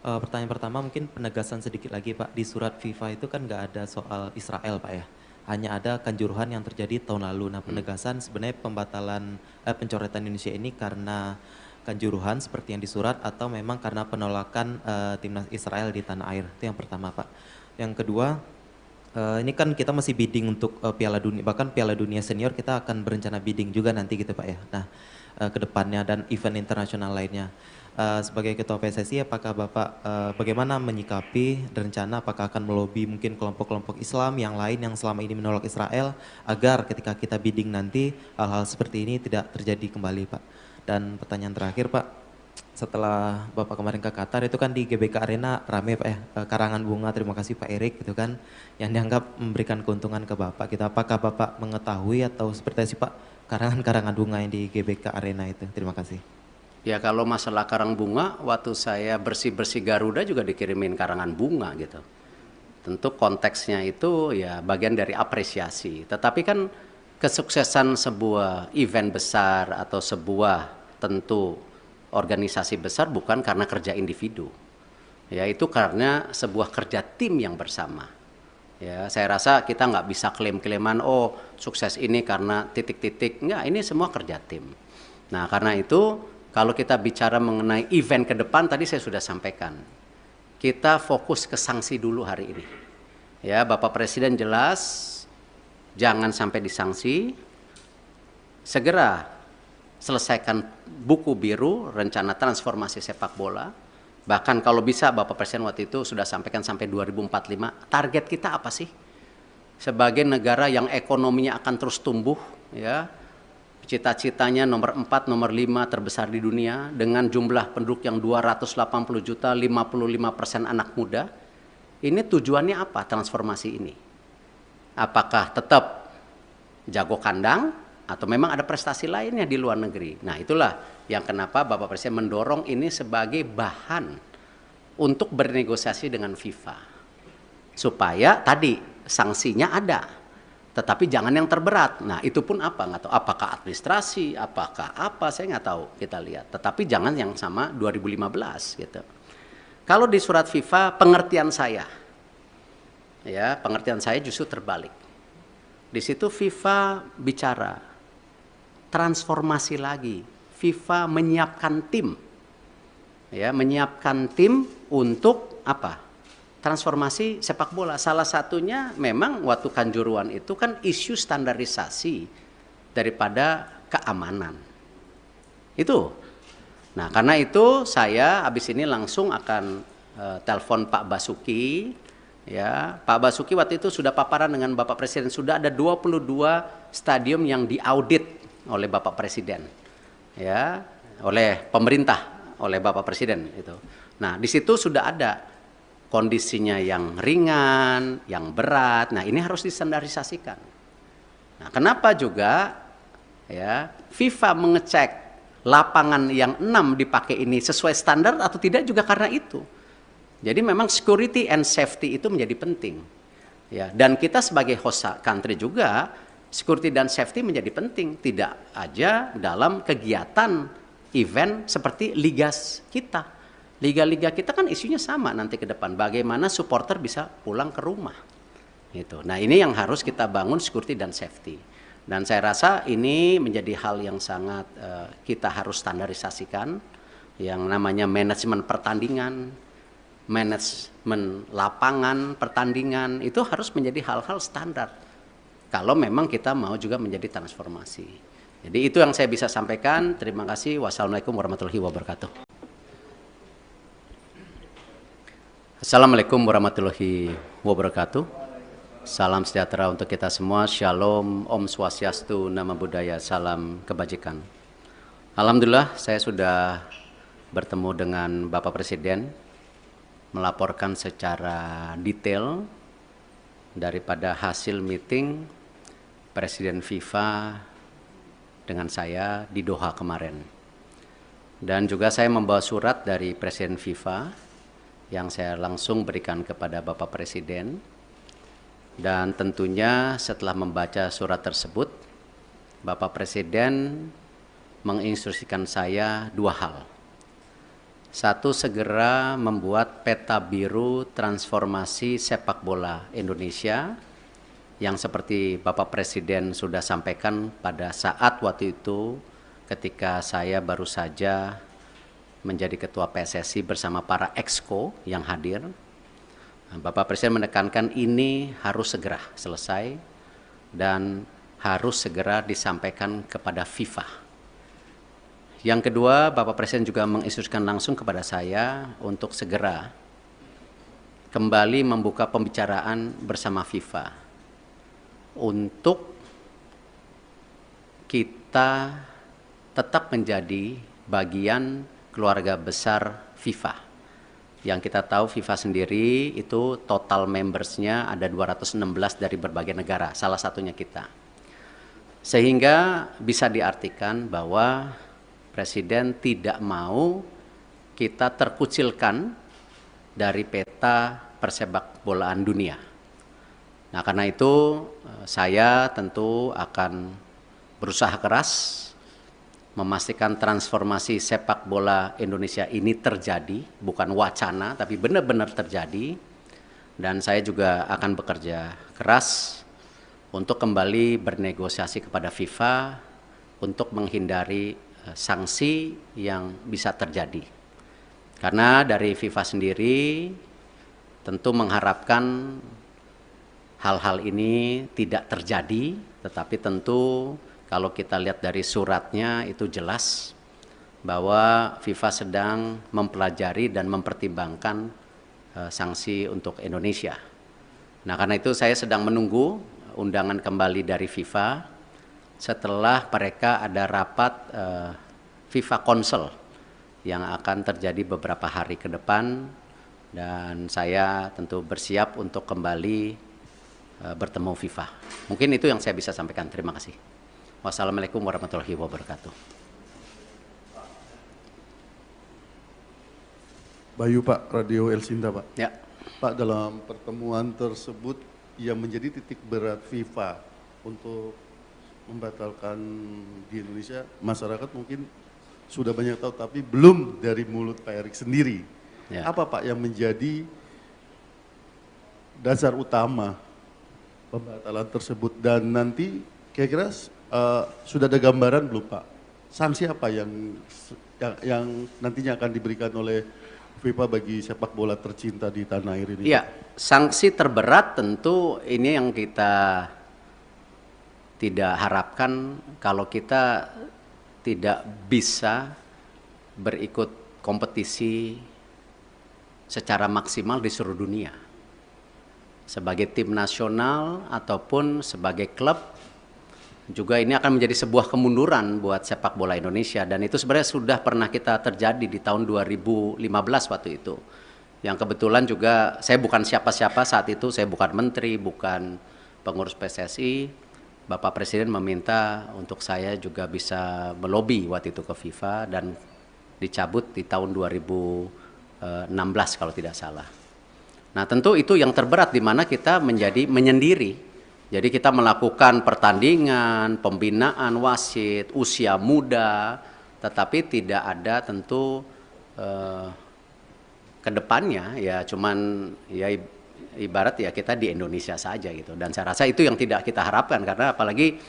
Pertanyaan pertama mungkin penegasan sedikit lagi Pak, di surat FIFA itu kan nggak ada soal Israel Pak ya, hanya ada Kanjuruhan yang terjadi tahun lalu. Nah penegasan sebenarnya pembatalan pencoretan Indonesia ini karena Kanjuruhan seperti yang disurat atau memang karena penolakan timnas Israel di tanah air, itu yang pertama Pak. Yang kedua, ini kan kita masih bidding untuk Piala Dunia, bahkan Piala Dunia Senior kita akan berencana bidding juga nanti gitu Pak ya. Nah ke depannya dan event internasional lainnya. Sebagai Ketua PSSI, apakah Bapak bagaimana menyikapi rencana apakah akan melobi mungkin kelompok-kelompok Islam yang lain yang selama ini menolak Israel agar ketika kita bidding nanti hal-hal seperti ini tidak terjadi kembali Pak. Dan pertanyaan terakhir Pak, setelah Bapak kemarin ke Qatar itu kan di GBK Arena rame Pak ya, karangan bunga, terima kasih Pak Erik gitu kan, yang dianggap memberikan keuntungan ke Bapak. Gitu. Apakah Bapak mengetahui atau seperti apa sih Pak karangan bunga yang di GBK Arena itu? Terima kasih. Ya kalau masalah karang bunga, waktu saya bersih-bersih Garuda juga dikirimin karangan bunga gitu. Tentu konteksnya itu ya bagian dari apresiasi. Tetapi kan kesuksesan sebuah event besar atau sebuah tentu organisasi besar bukan karena kerja individu. Ya itu karena sebuah kerja tim yang bersama. Ya, saya rasa kita nggak bisa klaim-klaiman, oh sukses ini karena titik-titik. Enggak, ini semua kerja tim. Nah karena itu kalau kita bicara mengenai event ke depan, tadi saya sudah sampaikan. Kita fokus ke sanksi dulu hari ini. Ya, Bapak Presiden jelas, jangan sampai disanksi. Segera selesaikan buku biru, rencana transformasi sepak bola. Bahkan kalau bisa Bapak Presiden waktu itu sudah sampaikan sampai 2045, target kita apa sih? Sebagai negara yang ekonominya akan terus tumbuh, ya, cita-citanya nomor 4, nomor 5 terbesar di dunia, dengan jumlah penduduk yang 280 juta, 55% anak muda. Ini tujuannya apa transformasi ini? Apakah tetap jago kandang, atau memang ada prestasi lainnya di luar negeri? Nah itulah yang kenapa Bapak Presiden mendorong ini sebagai bahan untuk bernegosiasi dengan FIFA. Supaya tadi sanksinya ada, tetapi jangan yang terberat. Nah itu pun apa? Nggak tahu. Apakah administrasi, apakah apa, saya nggak tahu, kita lihat. Tetapi jangan yang sama 2015 gitu. Kalau di surat FIFA pengertian saya, ya pengertian saya justru terbalik. Di situ FIFA bicara transformasi lagi. FIFA menyiapkan tim, ya menyiapkan tim untuk apa? Transformasi sepak bola. Salah satunya memang waktu Kanjuruhan itu kan isu standarisasi daripada keamanan. Itu. Nah karena itu saya habis ini langsung akan telepon Pak Basuki. Ya, Pak Basuki waktu itu sudah paparan dengan Bapak Presiden. Sudah ada 22 stadium yang diaudit oleh Bapak Presiden, ya, oleh pemerintah, oleh Bapak Presiden itu. Nah di situ sudah ada kondisinya yang ringan, yang berat. Nah ini harus distandarisasikan. Nah kenapa juga ya FIFA mengecek lapangan yang 6 dipakai ini sesuai standar atau tidak juga karena itu. Jadi memang security and safety itu menjadi penting. Ya, dan kita sebagai host country juga security dan safety menjadi penting, tidak aja dalam kegiatan event seperti liga kita. Liga-liga kita kan isunya sama nanti ke depan, bagaimana supporter bisa pulang ke rumah. Gitu. Nah ini yang harus kita bangun security dan safety. Dan saya rasa ini menjadi hal yang sangat kita harus standarisasikan, yang namanya manajemen pertandingan, manajemen lapangan pertandingan, itu harus menjadi hal-hal standar. Kalau memang kita mau juga menjadi transformasi. Jadi itu yang saya bisa sampaikan. Terima kasih. Wassalamualaikum warahmatullahi wabarakatuh. Assalamualaikum warahmatullahi wabarakatuh. Salam sejahtera untuk kita semua. Shalom, Om Swastiastu, Namo Buddhaya, salam kebajikan. Alhamdulillah saya sudah bertemu dengan Bapak Presiden, melaporkan secara detail daripada hasil meeting Presiden FIFA dengan saya di Doha kemarin. Dan juga saya membawa surat dari Presiden FIFA yang saya langsung berikan kepada Bapak Presiden. Dan tentunya setelah membaca surat tersebut, Bapak Presiden menginstruksikan saya dua hal. Satu, segera membuat peta biru transformasi sepak bola Indonesia yang seperti Bapak Presiden sudah sampaikan pada saat waktu itu ketika saya baru saja menjadi Ketua PSSI bersama para exco yang hadir. Bapak Presiden menekankan ini harus segera selesai dan harus segera disampaikan kepada FIFA. Yang kedua, Bapak Presiden juga menginstruksikan langsung kepada saya untuk segera kembali membuka pembicaraan bersama FIFA untuk kita tetap menjadi bagian keluarga besar FIFA. Yang kita tahu FIFA sendiri itu total membersnya ada 216 dari berbagai negara, salah satunya kita. Sehingga bisa diartikan bahwa Presiden tidak mau kita terkucilkan dari peta persepak bolaan dunia. Nah, karena itu saya tentu akan berusaha keras memastikan transformasi sepak bola Indonesia ini terjadi, bukan wacana tapi benar-benar terjadi. Dan saya juga akan bekerja keras untuk kembali bernegosiasi kepada FIFA untuk menghindari sanksi yang bisa terjadi. Karena dari FIFA sendiri tentu mengharapkan hal-hal ini tidak terjadi, tetapi tentu kalau kita lihat dari suratnya itu jelas bahwa FIFA sedang mempelajari dan mempertimbangkan sanksi untuk Indonesia. Nah, karena itu saya sedang menunggu undangan kembali dari FIFA setelah mereka ada rapat FIFA Council yang akan terjadi beberapa hari ke depan, dan saya tentu bersiap untuk kembali bertemu FIFA. Mungkin itu yang saya bisa sampaikan. Terima kasih. Wassalamualaikum warahmatullahi wabarakatuh. Bayu Pak, Radio El Sinta Pak. Ya. Pak, dalam pertemuan tersebut yang menjadi titik berat FIFA untuk membatalkan di Indonesia, masyarakat mungkin sudah banyak tahu tapi belum dari mulut Pak Erik sendiri. Ya. Apa Pak yang menjadi dasar utama pembatalan tersebut, dan nanti kira-kira sudah ada gambaran belum Pak? Sanksi apa yang nantinya akan diberikan oleh FIFA bagi sepak bola tercinta di tanah air ini? Iya, sanksi terberat tentu ini yang kita tidak harapkan kalau kita tidak bisa berikut kompetisi secara maksimal di seluruh dunia. Sebagai tim nasional ataupun sebagai klub, juga ini akan menjadi sebuah kemunduran buat sepak bola Indonesia, dan itu sebenarnya sudah pernah kita terjadi di tahun 2015 waktu itu. Yang kebetulan juga saya bukan siapa-siapa saat itu, saya bukan menteri, bukan pengurus PSSI. Bapak Presiden meminta untuk saya juga bisa melobi waktu itu ke FIFA dan dicabut di tahun 2016 kalau tidak salah. Nah, tentu itu yang terberat di mana kita menjadi menyendiri. Jadi kita melakukan pertandingan, pembinaan wasit, usia muda, tetapi tidak ada tentu ke depannya ya cuman ya ibarat ya kita di Indonesia saja gitu. Dan saya rasa itu yang tidak kita harapkan, karena apalagi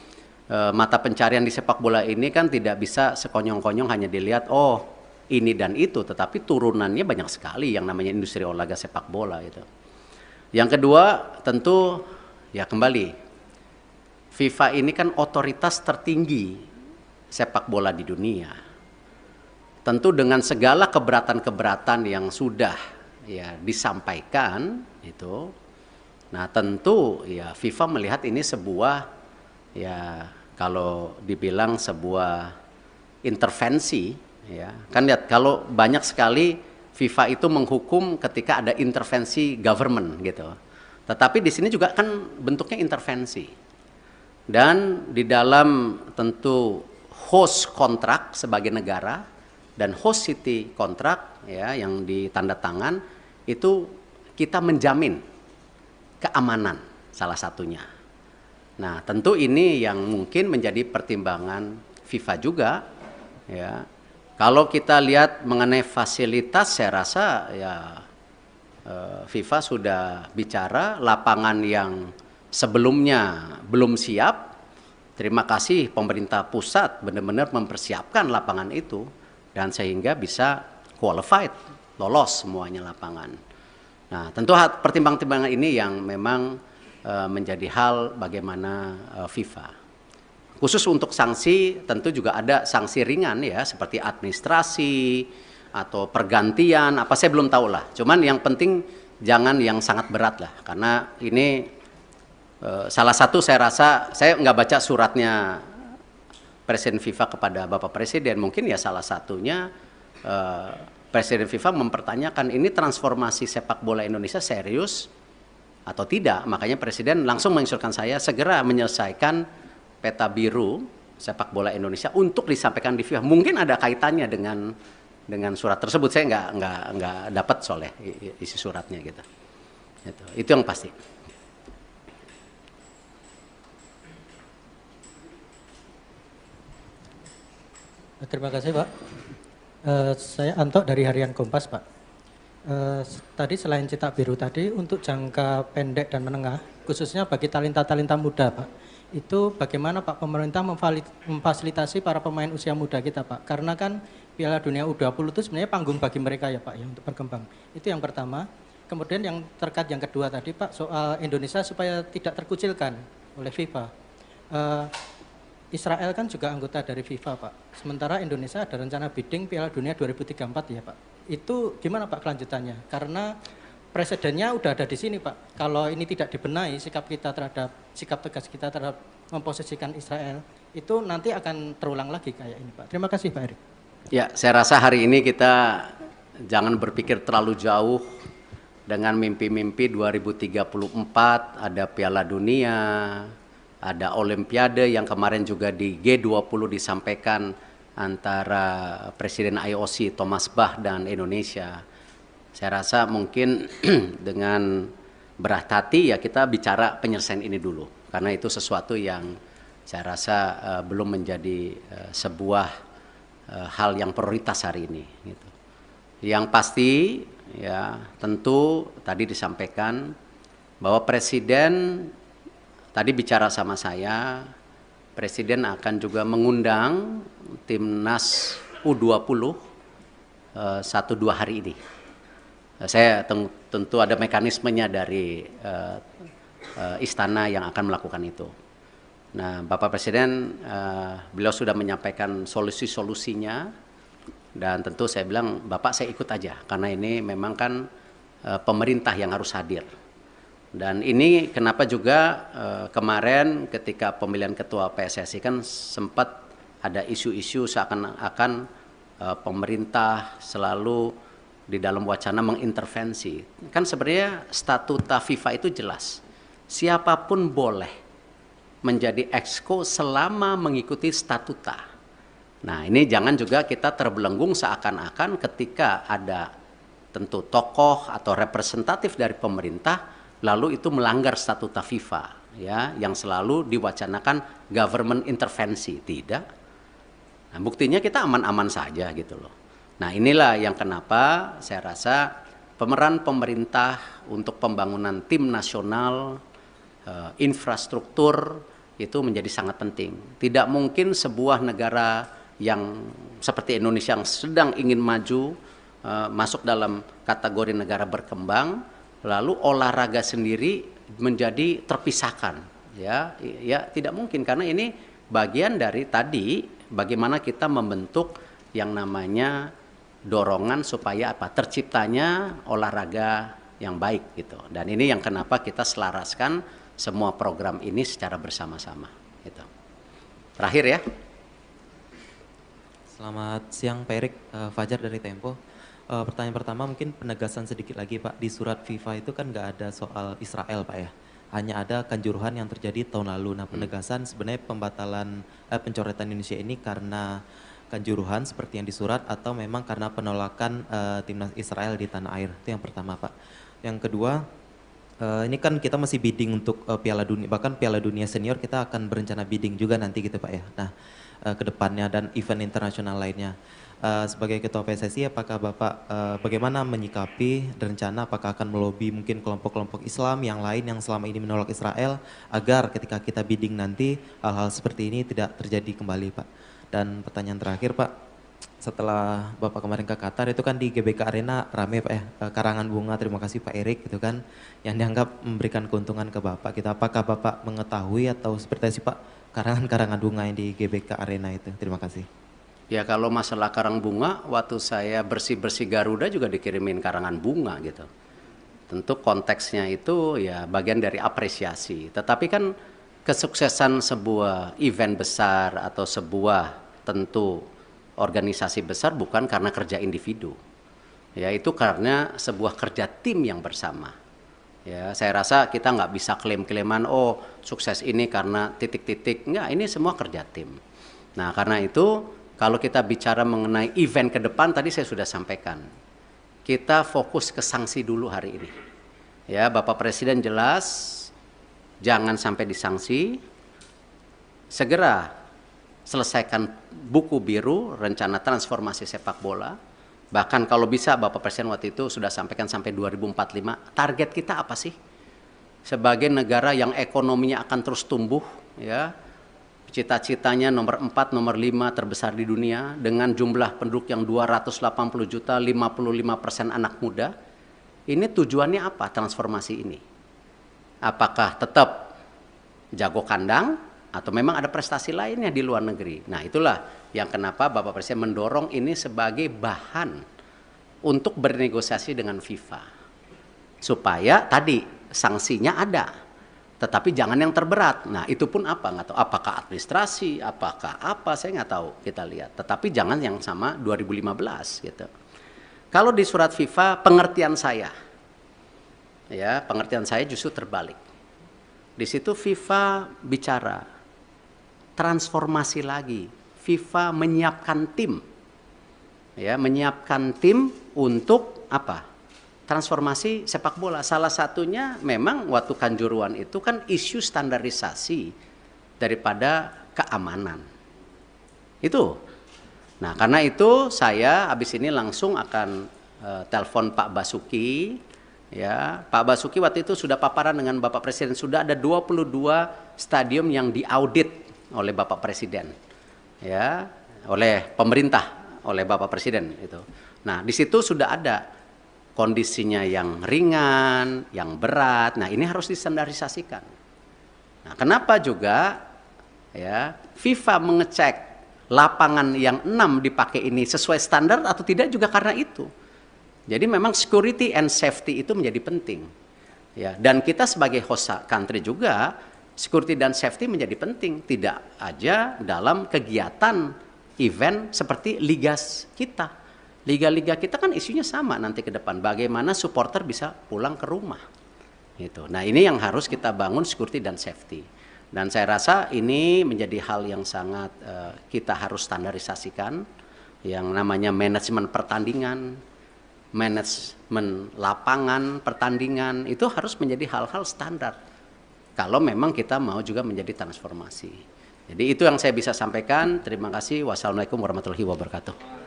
mata pencarian di sepak bola ini kan tidak bisa sekonyong-konyong hanya dilihat oh ini dan itu, tetapi turunannya banyak sekali yang namanya industri olahraga sepak bola gitu. Yang kedua tentu ya kembali FIFA ini kan otoritas tertinggi sepak bola di dunia. Tentu dengan segala keberatan-keberatan yang sudah ya disampaikan itu, nah tentu ya FIFA melihat ini sebuah ya kalau dibilang sebuah intervensi ya, kan lihat kalau banyak sekali FIFA itu menghukum ketika ada intervensi government gitu, tetapi di sini juga kan bentuknya intervensi, dan di dalam tentu host kontrak sebagai negara dan host city kontrak ya yang ditanda tangan itu kita menjamin keamanan salah satunya. Nah, tentu ini yang mungkin menjadi pertimbangan FIFA juga ya. Kalau kita lihat mengenai fasilitas, saya rasa ya FIFA sudah bicara lapangan yang sebelumnya belum siap. Terima kasih pemerintah pusat benar-benar mempersiapkan lapangan itu dan sehingga bisa qualified, lolos semuanya lapangan. Nah, tentu pertimbangan-pertimbangan ini yang memang menjadi hal bagaimana FIFA. Khusus untuk sanksi tentu juga ada sanksi ringan ya seperti administrasi atau pergantian apa saya belum tahu lah. Cuman yang penting jangan yang sangat berat lah karena ini salah satu saya rasa saya nggak baca suratnya Presiden FIFA kepada Bapak Presiden, mungkin ya salah satunya Presiden FIFA mempertanyakan ini transformasi sepak bola Indonesia serius atau tidak. Makanya Presiden langsung menginstruksikan saya segera menyelesaikan peta biru sepak bola Indonesia untuk disampaikan di FIFA. Mungkin ada kaitannya dengan surat tersebut. Saya nggak dapat soalnya isi suratnya gitu. Itu yang pasti. Terima kasih Pak. Saya Anto dari Harian Kompas Pak. Tadi selain cetak biru tadi untuk jangka pendek dan menengah, khususnya bagi talenta-talenta muda Pak, itu bagaimana Pak pemerintah memfasilitasi para pemain usia muda kita Pak? Karena kan Piala Dunia U20 itu sebenarnya panggung bagi mereka ya Pak ya untuk berkembang. Itu yang pertama. Kemudian yang terkait yang kedua tadi Pak soal Indonesia supaya tidak terkucilkan oleh FIFA. Israel kan juga anggota dari FIFA Pak. Sementara Indonesia ada rencana bidding Piala Dunia 2034 ya Pak. Itu gimana Pak kelanjutannya? Karena presidennya udah ada di sini Pak. Kalau ini tidak dibenahi sikap tegas kita terhadap memposisikan Israel itu nanti akan terulang lagi kayak ini Pak. Terima kasih Pak Erik. Ya, saya rasa hari ini kita jangan berpikir terlalu jauh dengan mimpi-mimpi 2034 ada Piala Dunia, ada Olimpiade yang kemarin juga di G20 disampaikan antara Presiden IOC Thomas Bach dan Indonesia. Saya rasa mungkin dengan berat hati ya kita bicara penyelesaian ini dulu. Karena itu sesuatu yang saya rasa belum menjadi sebuah hal yang prioritas hari ini. Gitu. Yang pasti ya tentu tadi disampaikan bahwa Presiden tadi bicara sama saya, Presiden akan juga mengundang Timnas U20 1-2 hari ini. Saya tentu ada mekanismenya dari istana yang akan melakukan itu. Nah, Bapak Presiden, beliau sudah menyampaikan solusi-solusinya dan tentu saya bilang, Bapak saya ikut aja karena ini memang kan pemerintah yang harus hadir. Dan ini kenapa juga kemarin ketika pemilihan ketua PSSI kan sempat ada isu-isu seakan-akan pemerintah selalu di dalam wacana mengintervensi. Kan sebenarnya statuta FIFA itu jelas. Siapapun boleh menjadi exco selama mengikuti statuta. Nah, ini jangan juga kita terbelenggung seakan-akan ketika ada tentu tokoh atau representatif dari pemerintah lalu itu melanggar statuta FIFA ya yang selalu diwacanakan government intervensi. Tidak. Nah, buktinya kita aman-aman saja gitu loh. Nah, inilah yang kenapa saya rasa pemeran pemerintah untuk pembangunan tim nasional, infrastruktur itu menjadi sangat penting. Tidak mungkin sebuah negara yang seperti Indonesia yang sedang ingin maju, masuk dalam kategori negara berkembang, lalu olahraga sendiri menjadi terpisahkan. Ya tidak mungkin karena ini bagian dari tadi bagaimana kita membentuk yang namanya dorongan supaya terciptanya olahraga yang baik gitu. Dan ini yang kenapa kita selaraskan semua program ini secara bersama-sama gitu. Terakhir ya. Selamat siang Pak Erik, Fajar dari Tempo. Pertanyaan pertama mungkin penegasan sedikit lagi Pak. Di surat FIFA itu kan nggak ada soal Israel Pak ya. Hanya ada kanjuruhan yang terjadi tahun lalu. Nah, penegasan sebenarnya pembatalan pencoretan Indonesia ini karena kanjuruhan seperti yang disurat atau memang karena penolakan timnas Israel di tanah air? Itu yang pertama, Pak. Yang kedua, ini kan kita masih bidding untuk Piala Dunia, bahkan Piala Dunia Senior kita akan berencana bidding juga nanti gitu Pak ya. Nah, ke depannya dan event internasional lainnya. Sebagai Ketua PSSI, apakah Bapak bagaimana menyikapi rencana apakah akan melobi mungkin kelompok-kelompok Islam yang lain yang selama ini menolak Israel agar ketika kita bidding nanti hal-hal seperti ini tidak terjadi kembali Pak. Dan pertanyaan terakhir Pak, setelah Bapak kemarin ke Qatar itu kan di GBK Arena rame Pak ya, karangan bunga, terima kasih Pak Erik gitu kan, yang dianggap memberikan keuntungan ke Bapak. Kita apakah Bapak mengetahui atau seperti apa sih Pak karangan-karangan bunga yang di GBK Arena itu? Terima kasih. Ya kalau masalah karang bunga, waktu saya bersih-bersih Garuda juga dikirimin karangan bunga gitu. Tentu konteksnya itu ya bagian dari apresiasi. Tetapi kan kesuksesan sebuah event besar atau sebuah tentu organisasi besar bukan karena kerja individu. Ya itu karena sebuah kerja tim yang bersama. Ya saya rasa kita nggak bisa klaim-klaiman oh sukses ini karena titik-titik. Enggak, ini semua kerja tim. Nah karena itu kalau kita bicara mengenai event ke depan, tadi saya sudah sampaikan. Kita fokus ke sanksi dulu hari ini. Ya, Bapak Presiden jelas, jangan sampai disanksi. Segera selesaikan buku biru, rencana transformasi sepak bola. Bahkan kalau bisa, Bapak Presiden waktu itu sudah sampaikan sampai 2045. Target kita apa sih? Sebagai negara yang ekonominya akan terus tumbuh, ya. Cita-citanya nomor 4, nomor 5 terbesar di dunia dengan jumlah penduduk yang 280 juta, 55% anak muda. Ini tujuannya apa transformasi ini? Apakah tetap jago kandang atau memang ada prestasi lainnya di luar negeri? Nah itulah yang kenapa Bapak Presiden mendorong ini sebagai bahan untuk bernegosiasi dengan FIFA. Supaya tadi sanksinya ada. Tetapi jangan yang terberat. Nah itu pun apa? Nggak tahu. Apakah administrasi, apakah apa, saya nggak tahu. Kita lihat. Tetapi jangan yang sama 2015 gitu. Kalau di surat FIFA, pengertian saya, ya pengertian saya justru terbalik. Di situ FIFA bicara transformasi lagi. FIFA menyiapkan tim, ya menyiapkan tim untuk apa? Transformasi sepak bola. Salah satunya memang waktu Kanjuruhan itu kan isu standarisasi daripada keamanan. Itu. Nah, karena itu saya habis ini langsung akan telepon Pak Basuki. Ya, Pak Basuki waktu itu sudah paparan dengan Bapak Presiden. Sudah ada 22 stadium yang diaudit oleh Bapak Presiden. Ya, oleh pemerintah, oleh Bapak Presiden itu. Nah, di situ sudah ada kondisinya yang ringan, yang berat. Nah, ini harus distandarisasikan. Nah, kenapa juga ya FIFA mengecek lapangan yang 6 dipakai ini sesuai standar atau tidak juga karena itu. Jadi memang security and safety itu menjadi penting. Ya, dan kita sebagai host country juga security dan safety menjadi penting, tidak aja dalam kegiatan event seperti liga kita. Liga-liga kita kan isunya sama nanti ke depan. Bagaimana supporter bisa pulang ke rumah. Gitu. Nah ini yang harus kita bangun security dan safety. Dan saya rasa ini menjadi hal yang sangat kita harus standarisasikan. Yang namanya manajemen pertandingan, manajemen lapangan pertandingan, itu harus menjadi hal-hal standar. Kalau memang kita mau juga menjadi transformasi. Jadi itu yang saya bisa sampaikan. Terima kasih. Wassalamualaikum warahmatullahi wabarakatuh.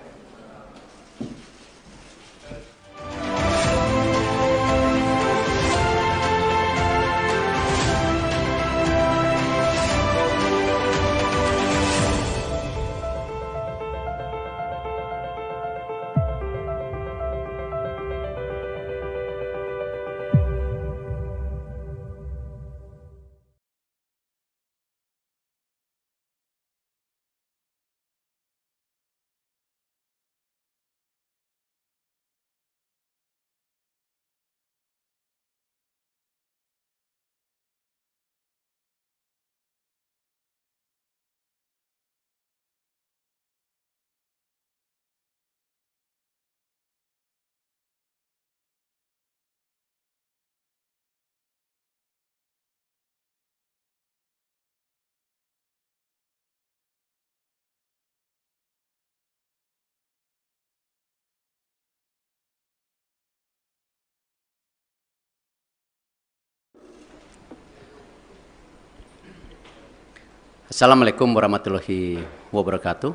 Assalamualaikum warahmatullahi wabarakatuh.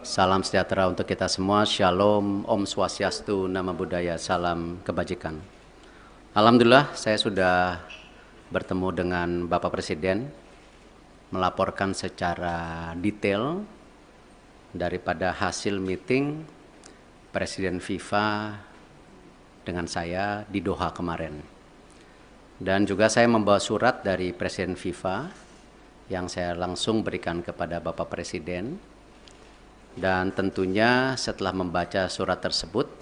Salam sejahtera untuk kita semua. Shalom, Om Swastiastu, Namo Buddhaya, salam kebajikan. Alhamdulillah saya sudah bertemu dengan Bapak Presiden, melaporkan secara detail daripada hasil meeting Presiden FIFA dengan saya di Doha kemarin. Dan juga saya membawa surat dari Presiden FIFA yang saya langsung berikan kepada Bapak Presiden. Dan tentunya setelah membaca surat tersebut,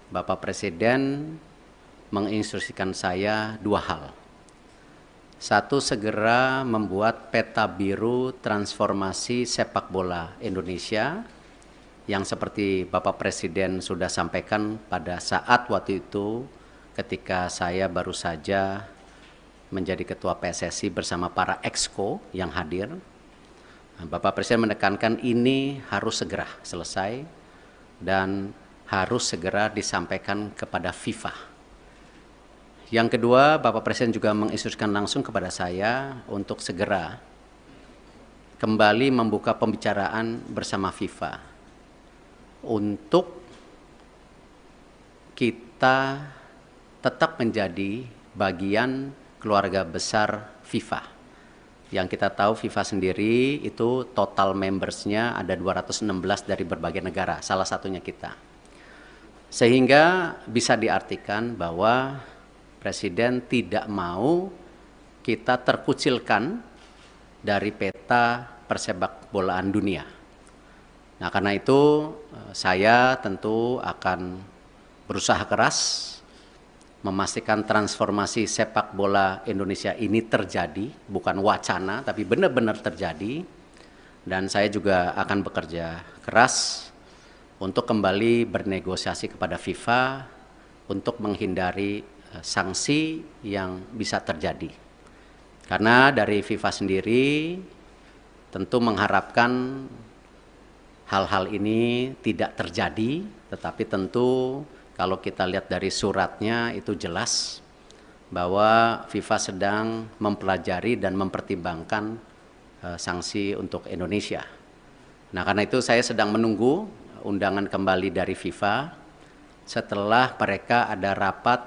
Bapak Presiden menginstruksikan saya dua hal. Satu, segera membuat peta biru transformasi sepak bola Indonesia yang seperti Bapak Presiden sudah sampaikan pada saat waktu itu ketika saya baru saja menjadi Ketua PSSI bersama para exco yang hadir. Bapak Presiden menekankan ini harus segera selesai dan harus segera disampaikan kepada FIFA. Yang kedua, Bapak Presiden juga menginstruksikan langsung kepada saya untuk segera kembali membuka pembicaraan bersama FIFA untuk kita tetap menjadi bagian keluarga besar FIFA. Yang kita tahu FIFA sendiri itu total membersnya ada 216 dari berbagai negara, salah satunya kita. Sehingga bisa diartikan bahwa Presiden tidak mau kita terkucilkan dari peta persepak bolaan dunia. Nah, karena itu saya tentu akan berusaha keras memastikan transformasi sepak bola Indonesia ini terjadi, bukan wacana, tapi benar-benar terjadi. Dan saya juga akan bekerja keras untuk kembali bernegosiasi kepada FIFA untuk menghindari sanksi yang bisa terjadi. Karena dari FIFA sendiri tentu mengharapkan hal-hal ini tidak terjadi, tetapi tentu kalau kita lihat dari suratnya itu jelas bahwa FIFA sedang mempelajari dan mempertimbangkan sanksi untuk Indonesia. Nah, karena itu saya sedang menunggu undangan kembali dari FIFA setelah mereka ada rapat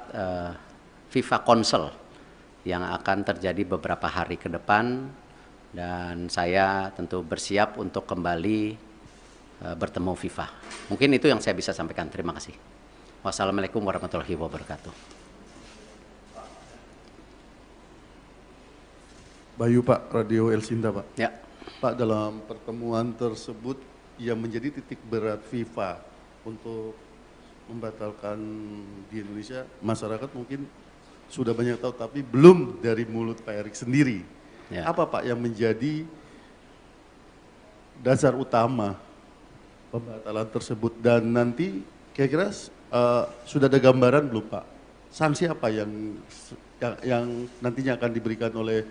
FIFA Council yang akan terjadi beberapa hari ke depan, dan saya tentu bersiap untuk kembali bertemu FIFA. Mungkin itu yang saya bisa sampaikan. Terima kasih. Wassalamualaikum warahmatullahi wabarakatuh. Bayu Pak, Radio El Sinta Pak. Ya. Pak, dalam pertemuan tersebut yang menjadi titik berat FIFA untuk membatalkan di Indonesia, masyarakat mungkin sudah banyak tahu, tapi belum dari mulut Pak Erik sendiri. Ya. Apa Pak yang menjadi dasar utama pembatalan tersebut, dan nanti kira-kira sudah ada gambaran belum Pak? Sanksi apa yang nantinya akan diberikan oleh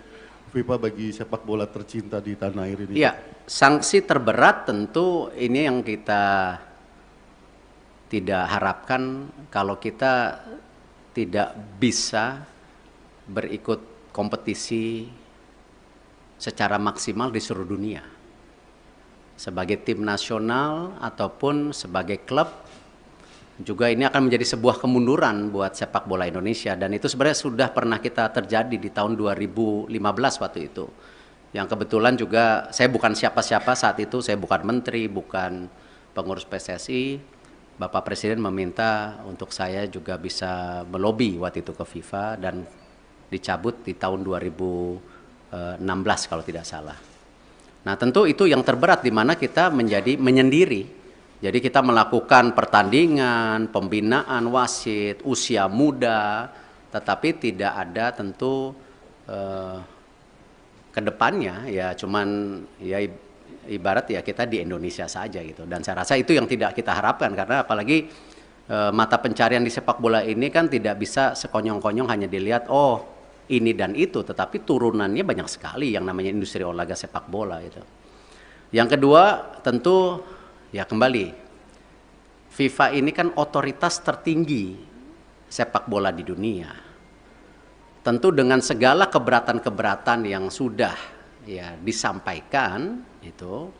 FIFA bagi sepak bola tercinta di tanah air ini? Iya, sanksi terberat tentu ini yang kita tidak harapkan kalau kita tidak bisa berikut kompetisi secara maksimal di seluruh dunia. Sebagai tim nasional ataupun sebagai klub, juga ini akan menjadi sebuah kemunduran buat sepak bola Indonesia, dan itu sebenarnya sudah pernah kita terjadi di tahun 2015 waktu itu. Yang kebetulan juga saya bukan siapa-siapa saat itu, saya bukan menteri, bukan pengurus PSSI. Bapak Presiden meminta untuk saya juga bisa melobi waktu itu ke FIFA dan dicabut di tahun 2016 kalau tidak salah. Nah, tentu itu yang terberat di mana kita menjadi menyendiri. Jadi kita melakukan pertandingan, pembinaan wasit, usia muda, tetapi tidak ada tentu kedepannya ya cuman ya ibarat ya kita di Indonesia saja gitu. Dan saya rasa itu yang tidak kita harapkan, karena apalagi mata pencarian di sepak bola ini kan tidak bisa sekonyong-konyong hanya dilihat oh ini dan itu, tetapi turunannya banyak sekali yang namanya industri olahraga sepak bola itu. Yang kedua tentu ya kembali, FIFA ini kan otoritas tertinggi sepak bola di dunia. Tentu dengan segala keberatan-keberatan yang sudah ya disampaikan itu,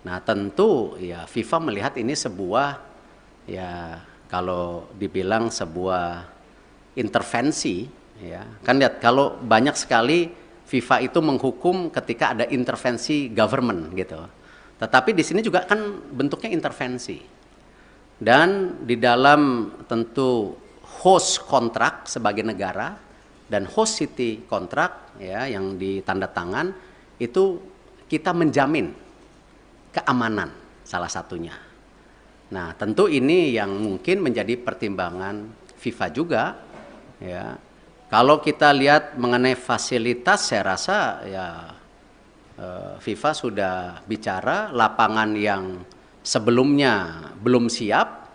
nah tentu ya FIFA melihat ini sebuah, ya kalau dibilang sebuah intervensi, ya kan lihat kalau banyak sekali FIFA itu menghukum ketika ada intervensi government gitu, tetapi di sini juga kan bentuknya intervensi, dan di dalam tentu host kontrak sebagai negara dan host city kontrak ya yang ditanda tangan itu kita menjamin keamanan salah satunya. Nah, tentu ini yang mungkin menjadi pertimbangan FIFA juga ya. Kalau kita lihat mengenai fasilitas, saya rasa ya FIFA sudah bicara lapangan yang sebelumnya belum siap.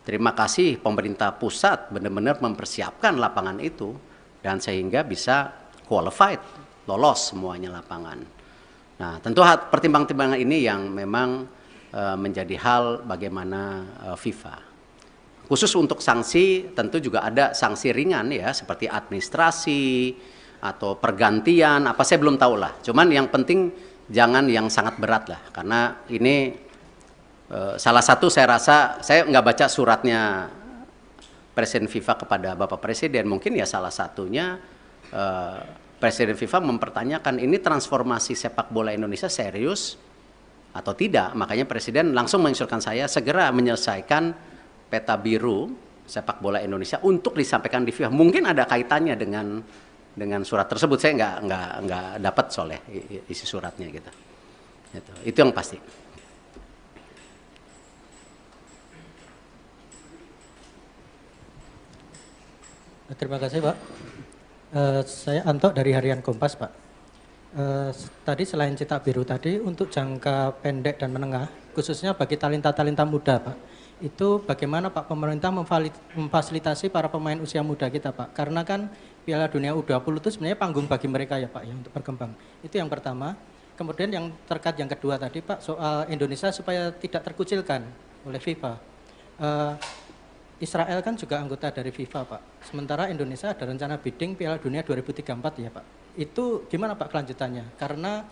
Terima kasih pemerintah pusat benar-benar mempersiapkan lapangan itu dan sehingga bisa qualified, lolos semuanya lapangan. Nah, tentu pertimbangan-pertimbangan ini yang memang menjadi hal bagaimana FIFA. Khusus untuk sanksi tentu juga ada sanksi ringan ya seperti administrasi atau pergantian apa saya belum tahu lah. Cuman yang penting jangan yang sangat berat lah karena ini salah satu saya rasa saya nggak baca suratnya Presiden FIFA kepada Bapak Presiden, mungkin ya salah satunya Presiden FIFA mempertanyakan ini transformasi sepak bola Indonesia serius atau tidak. Makanya Presiden langsung menginstruksikan saya segera menyelesaikan peta biru sepak bola Indonesia untuk disampaikan di FIFA. Mungkin ada kaitannya dengan surat tersebut, saya nggak dapat soalnya isi suratnya gitu. Itu yang pasti. Terima kasih Pak. Saya Anto dari Harian Kompas Pak. Tadi selain cetak biru tadi untuk jangka pendek dan menengah, khususnya bagi talenta-talenta muda Pak, itu bagaimana Pak pemerintah memfasilitasi para pemain usia muda kita Pak? Karena kan Piala Dunia U20 itu sebenarnya panggung bagi mereka ya Pak ya untuk berkembang. Itu yang pertama. Kemudian yang terkait yang kedua tadi Pak soal Indonesia supaya tidak terkucilkan oleh FIFA. Israel kan juga anggota dari FIFA Pak. Sementara Indonesia ada rencana bidding Piala Dunia 2034 ya Pak. Itu gimana Pak kelanjutannya? Karena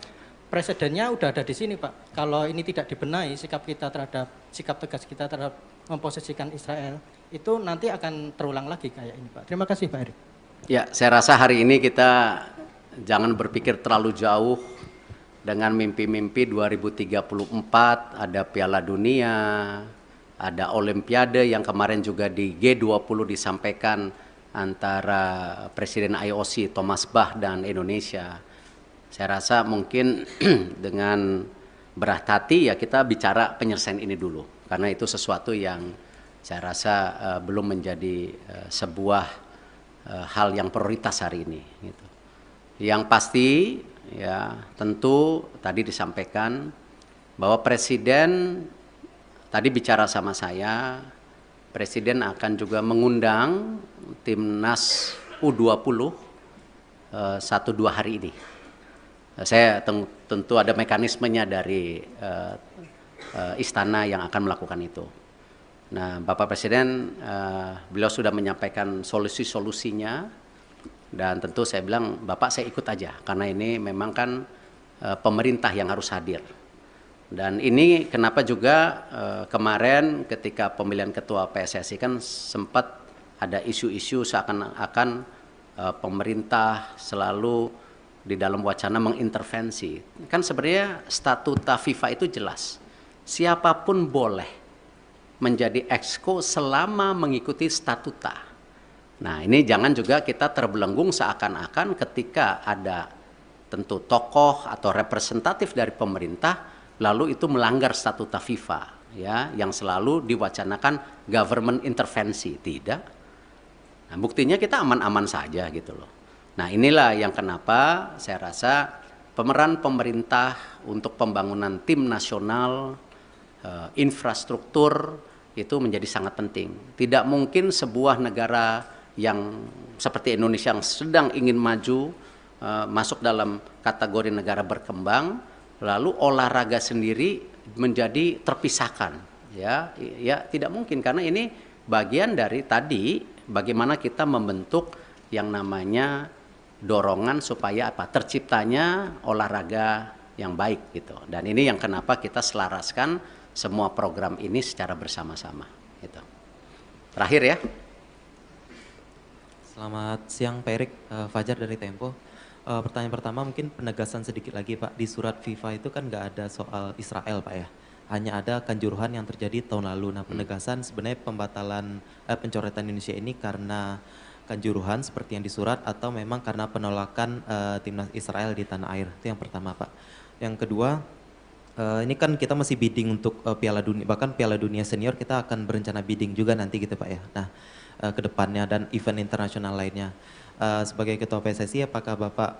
presidennya udah ada di sini Pak. Kalau ini tidak dibenahi sikap tegas kita terhadap memposisikan Israel itu nanti akan terulang lagi kayak ini Pak. Terima kasih Pak Erik. Ya, saya rasa hari ini kita jangan berpikir terlalu jauh dengan mimpi-mimpi 2034 ada Piala Dunia, ada Olimpiade yang kemarin juga di G20 disampaikan antara Presiden IOC Thomas Bach dan Indonesia. Saya rasa mungkin dengan berat hati ya kita bicara penyelesaian ini dulu. Karena itu sesuatu yang saya rasa belum menjadi sebuah hal yang prioritas hari ini. Gitu. Yang pasti ya tentu tadi disampaikan bahwa Presiden tadi bicara sama saya, Presiden akan juga mengundang timnas U20 1-2 hari ini. Saya tentu ada mekanismenya dari istana yang akan melakukan itu. Nah, Bapak Presiden beliau sudah menyampaikan solusi-solusinya dan tentu saya bilang Bapak saya ikut aja karena ini memang kan pemerintah yang harus hadir. Dan ini kenapa juga kemarin ketika pemilihan ketua PSSI kan sempat ada isu-isu seakan-akan pemerintah selalu di dalam wacana mengintervensi. Kan sebenarnya statuta FIFA itu jelas. Siapapun boleh menjadi exco selama mengikuti statuta. Nah, ini jangan juga kita terbelenggung seakan-akan ketika ada tentu tokoh atau representatif dari pemerintah lalu itu melanggar statuta FIFA ya yang selalu diwacanakan government intervensi. Tidak. Nah, buktinya kita aman-aman saja gitu loh. Nah, inilah yang kenapa saya rasa pemeran pemerintah untuk pembangunan tim nasional, infrastruktur itu menjadi sangat penting. Tidak mungkin sebuah negara yang seperti Indonesia yang sedang ingin maju, masuk dalam kategori negara berkembang, lalu olahraga sendiri menjadi terpisahkan. Ya tidak mungkin karena ini bagian dari tadi bagaimana kita membentuk yang namanya dorongan supaya apa? Terciptanya olahraga yang baik gitu. Dan ini yang kenapa kita selaraskan semua program ini secara bersama-sama gitu. Terakhir ya. Selamat siang Pak Erik, Fajar dari Tempo. Pertanyaan pertama mungkin penegasan sedikit lagi Pak, di surat FIFA itu kan nggak ada soal Israel Pak ya, hanya ada kanjuruhan yang terjadi tahun lalu. Nah penegasan sebenarnya pembatalan pencoretan Indonesia ini karena kanjuruhan seperti yang disurat atau memang karena penolakan timnas Israel di tanah air, itu yang pertama Pak. Yang kedua, ini kan kita masih bidding untuk Piala Dunia, bahkan Piala Dunia Senior kita akan berencana bidding juga nanti gitu Pak ya. Nah ke depannya dan event internasional lainnya. Sebagai Ketua PSSI, apakah Bapak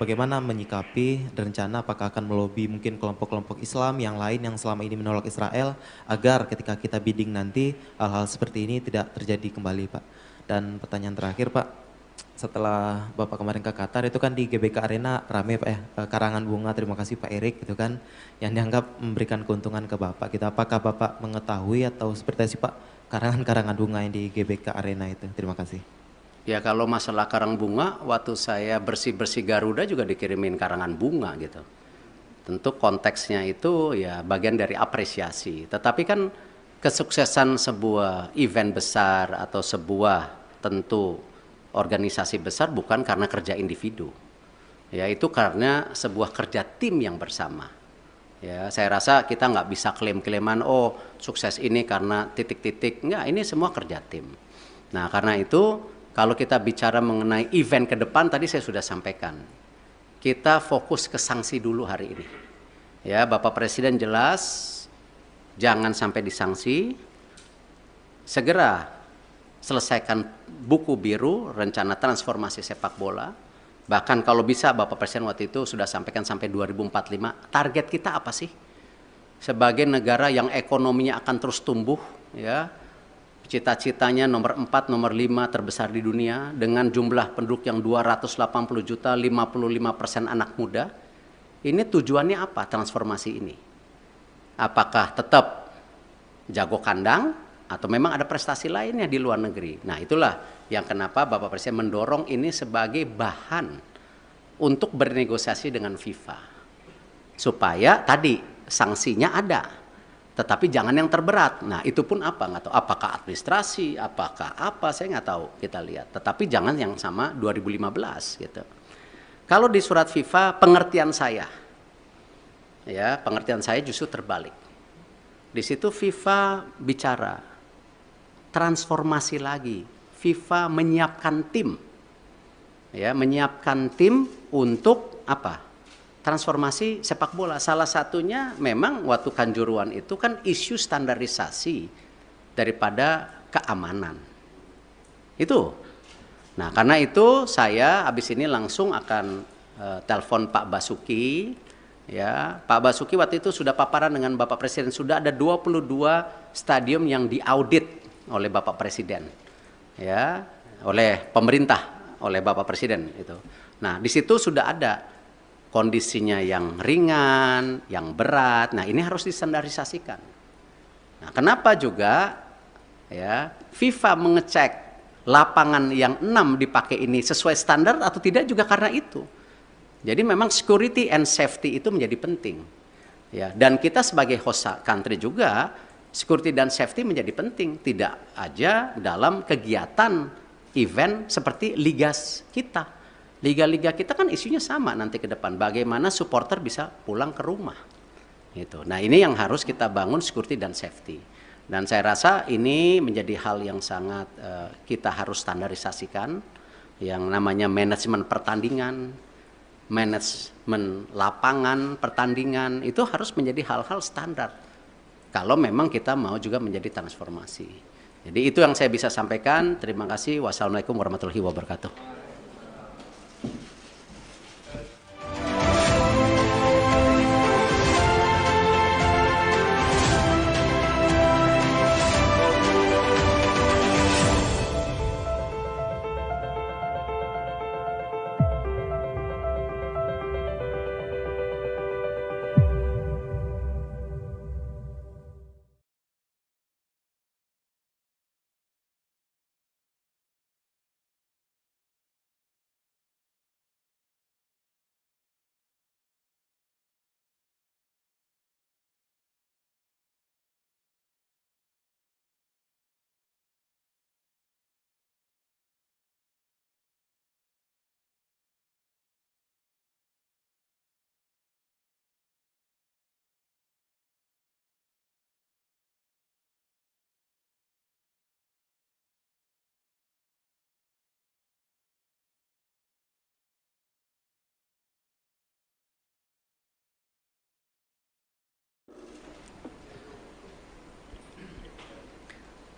bagaimana menyikapi dan rencana apakah akan melobi mungkin kelompok-kelompok Islam yang lain yang selama ini menolak Israel agar ketika kita bidding nanti hal-hal seperti ini tidak terjadi kembali Pak. Dan pertanyaan terakhir Pak, setelah Bapak kemarin ke Qatar itu kan di GBK Arena rame Pak ya, karangan bunga, terima kasih Pak Erik gitu kan, yang dianggap memberikan keuntungan ke Bapak. Gitu. Apakah Bapak mengetahui atau seperti apa sih Pak karangan bunga yang di GBK Arena itu? Terima kasih. Ya kalau masalah karang bunga, waktu saya bersih-bersih Garuda juga dikirimin karangan bunga gitu. Tentu konteksnya itu ya bagian dari apresiasi. Tetapi kan kesuksesan sebuah event besar atau sebuah tentu organisasi besar bukan karena kerja individu. Ya itu karena sebuah kerja tim yang bersama. Ya, saya rasa kita nggak bisa klaim-klaiman, oh sukses ini karena titik-titik. Nggak, ini semua kerja tim. Nah karena itu kalau kita bicara mengenai event ke depan, tadi saya sudah sampaikan. Kita fokus ke sanksi dulu hari ini. Ya, Bapak Presiden jelas, jangan sampai disanksi. Segera selesaikan buku biru, rencana transformasi sepak bola. Bahkan kalau bisa Bapak Presiden waktu itu sudah sampaikan sampai 2045, target kita apa sih? Sebagai negara yang ekonominya akan terus tumbuh, ya, cita-citanya nomor 4, nomor 5 terbesar di dunia, dengan jumlah penduduk yang 280 juta, 55% anak muda. Ini tujuannya apa transformasi ini? Apakah tetap jago kandang, atau memang ada prestasi lainnya di luar negeri? Nah itulah yang kenapa Bapak Presiden mendorong ini sebagai bahan untuk bernegosiasi dengan FIFA. Supaya tadi sanksinya ada, tetapi jangan yang terberat. Nah itu pun apa? Nggak tahu. Apakah administrasi, apakah apa, saya nggak tahu, kita lihat. Tetapi jangan yang sama 2015 gitu. Kalau di surat FIFA pengertian saya, ya pengertian saya justru terbalik. Di situ FIFA bicara transformasi lagi. FIFA menyiapkan tim, ya menyiapkan tim untuk apa? Transformasi sepak bola. Salah satunya memang waktu Kanjuruhan itu kan isu standarisasi daripada keamanan. Itu. Nah karena itu saya habis ini langsung akan telepon Pak Basuki. Ya, Pak Basuki waktu itu sudah paparan dengan Bapak Presiden. Sudah ada 22 stadium yang diaudit oleh Bapak Presiden. Ya, oleh pemerintah, oleh Bapak Presiden itu. Nah, di situ sudah ada kondisinya yang ringan, yang berat. Nah, ini harus distandarisasikan. Nah, kenapa juga ya FIFA mengecek lapangan yang 6 dipakai ini sesuai standar atau tidak juga karena itu. Jadi memang security and safety itu menjadi penting. Ya, dan kita sebagai host country juga security dan safety menjadi penting, tidak aja dalam kegiatan event seperti liga kita. Liga-liga kita kan isunya sama nanti ke depan, bagaimana supporter bisa pulang ke rumah. Gitu. Nah ini yang harus kita bangun security dan safety. Dan saya rasa ini menjadi hal yang sangat kita harus standarisasikan, yang namanya manajemen pertandingan, manajemen lapangan pertandingan, itu harus menjadi hal-hal standar. Kalau memang kita mau juga menjadi transformasi. Jadi itu yang saya bisa sampaikan. Terima kasih. Wassalamualaikum warahmatullahi wabarakatuh.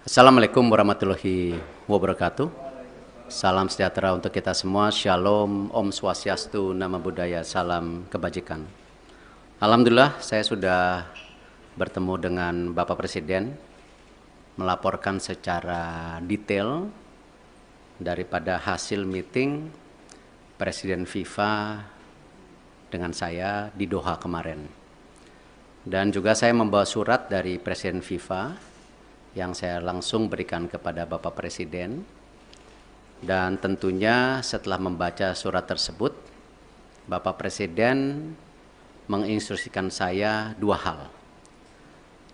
Assalamualaikum warahmatullahi wabarakatuh. Salam sejahtera untuk kita semua. Shalom, Om Swastiastu, Namo Buddhaya, salam kebajikan. Alhamdulillah saya sudah bertemu dengan Bapak Presiden, melaporkan secara detail daripada hasil meeting Presiden FIFA dengan saya di Doha kemarin. Dan juga saya membawa surat dari Presiden FIFA yang saya langsung berikan kepada Bapak Presiden. Dan tentunya setelah membaca surat tersebut, Bapak Presiden menginstruksikan saya dua hal.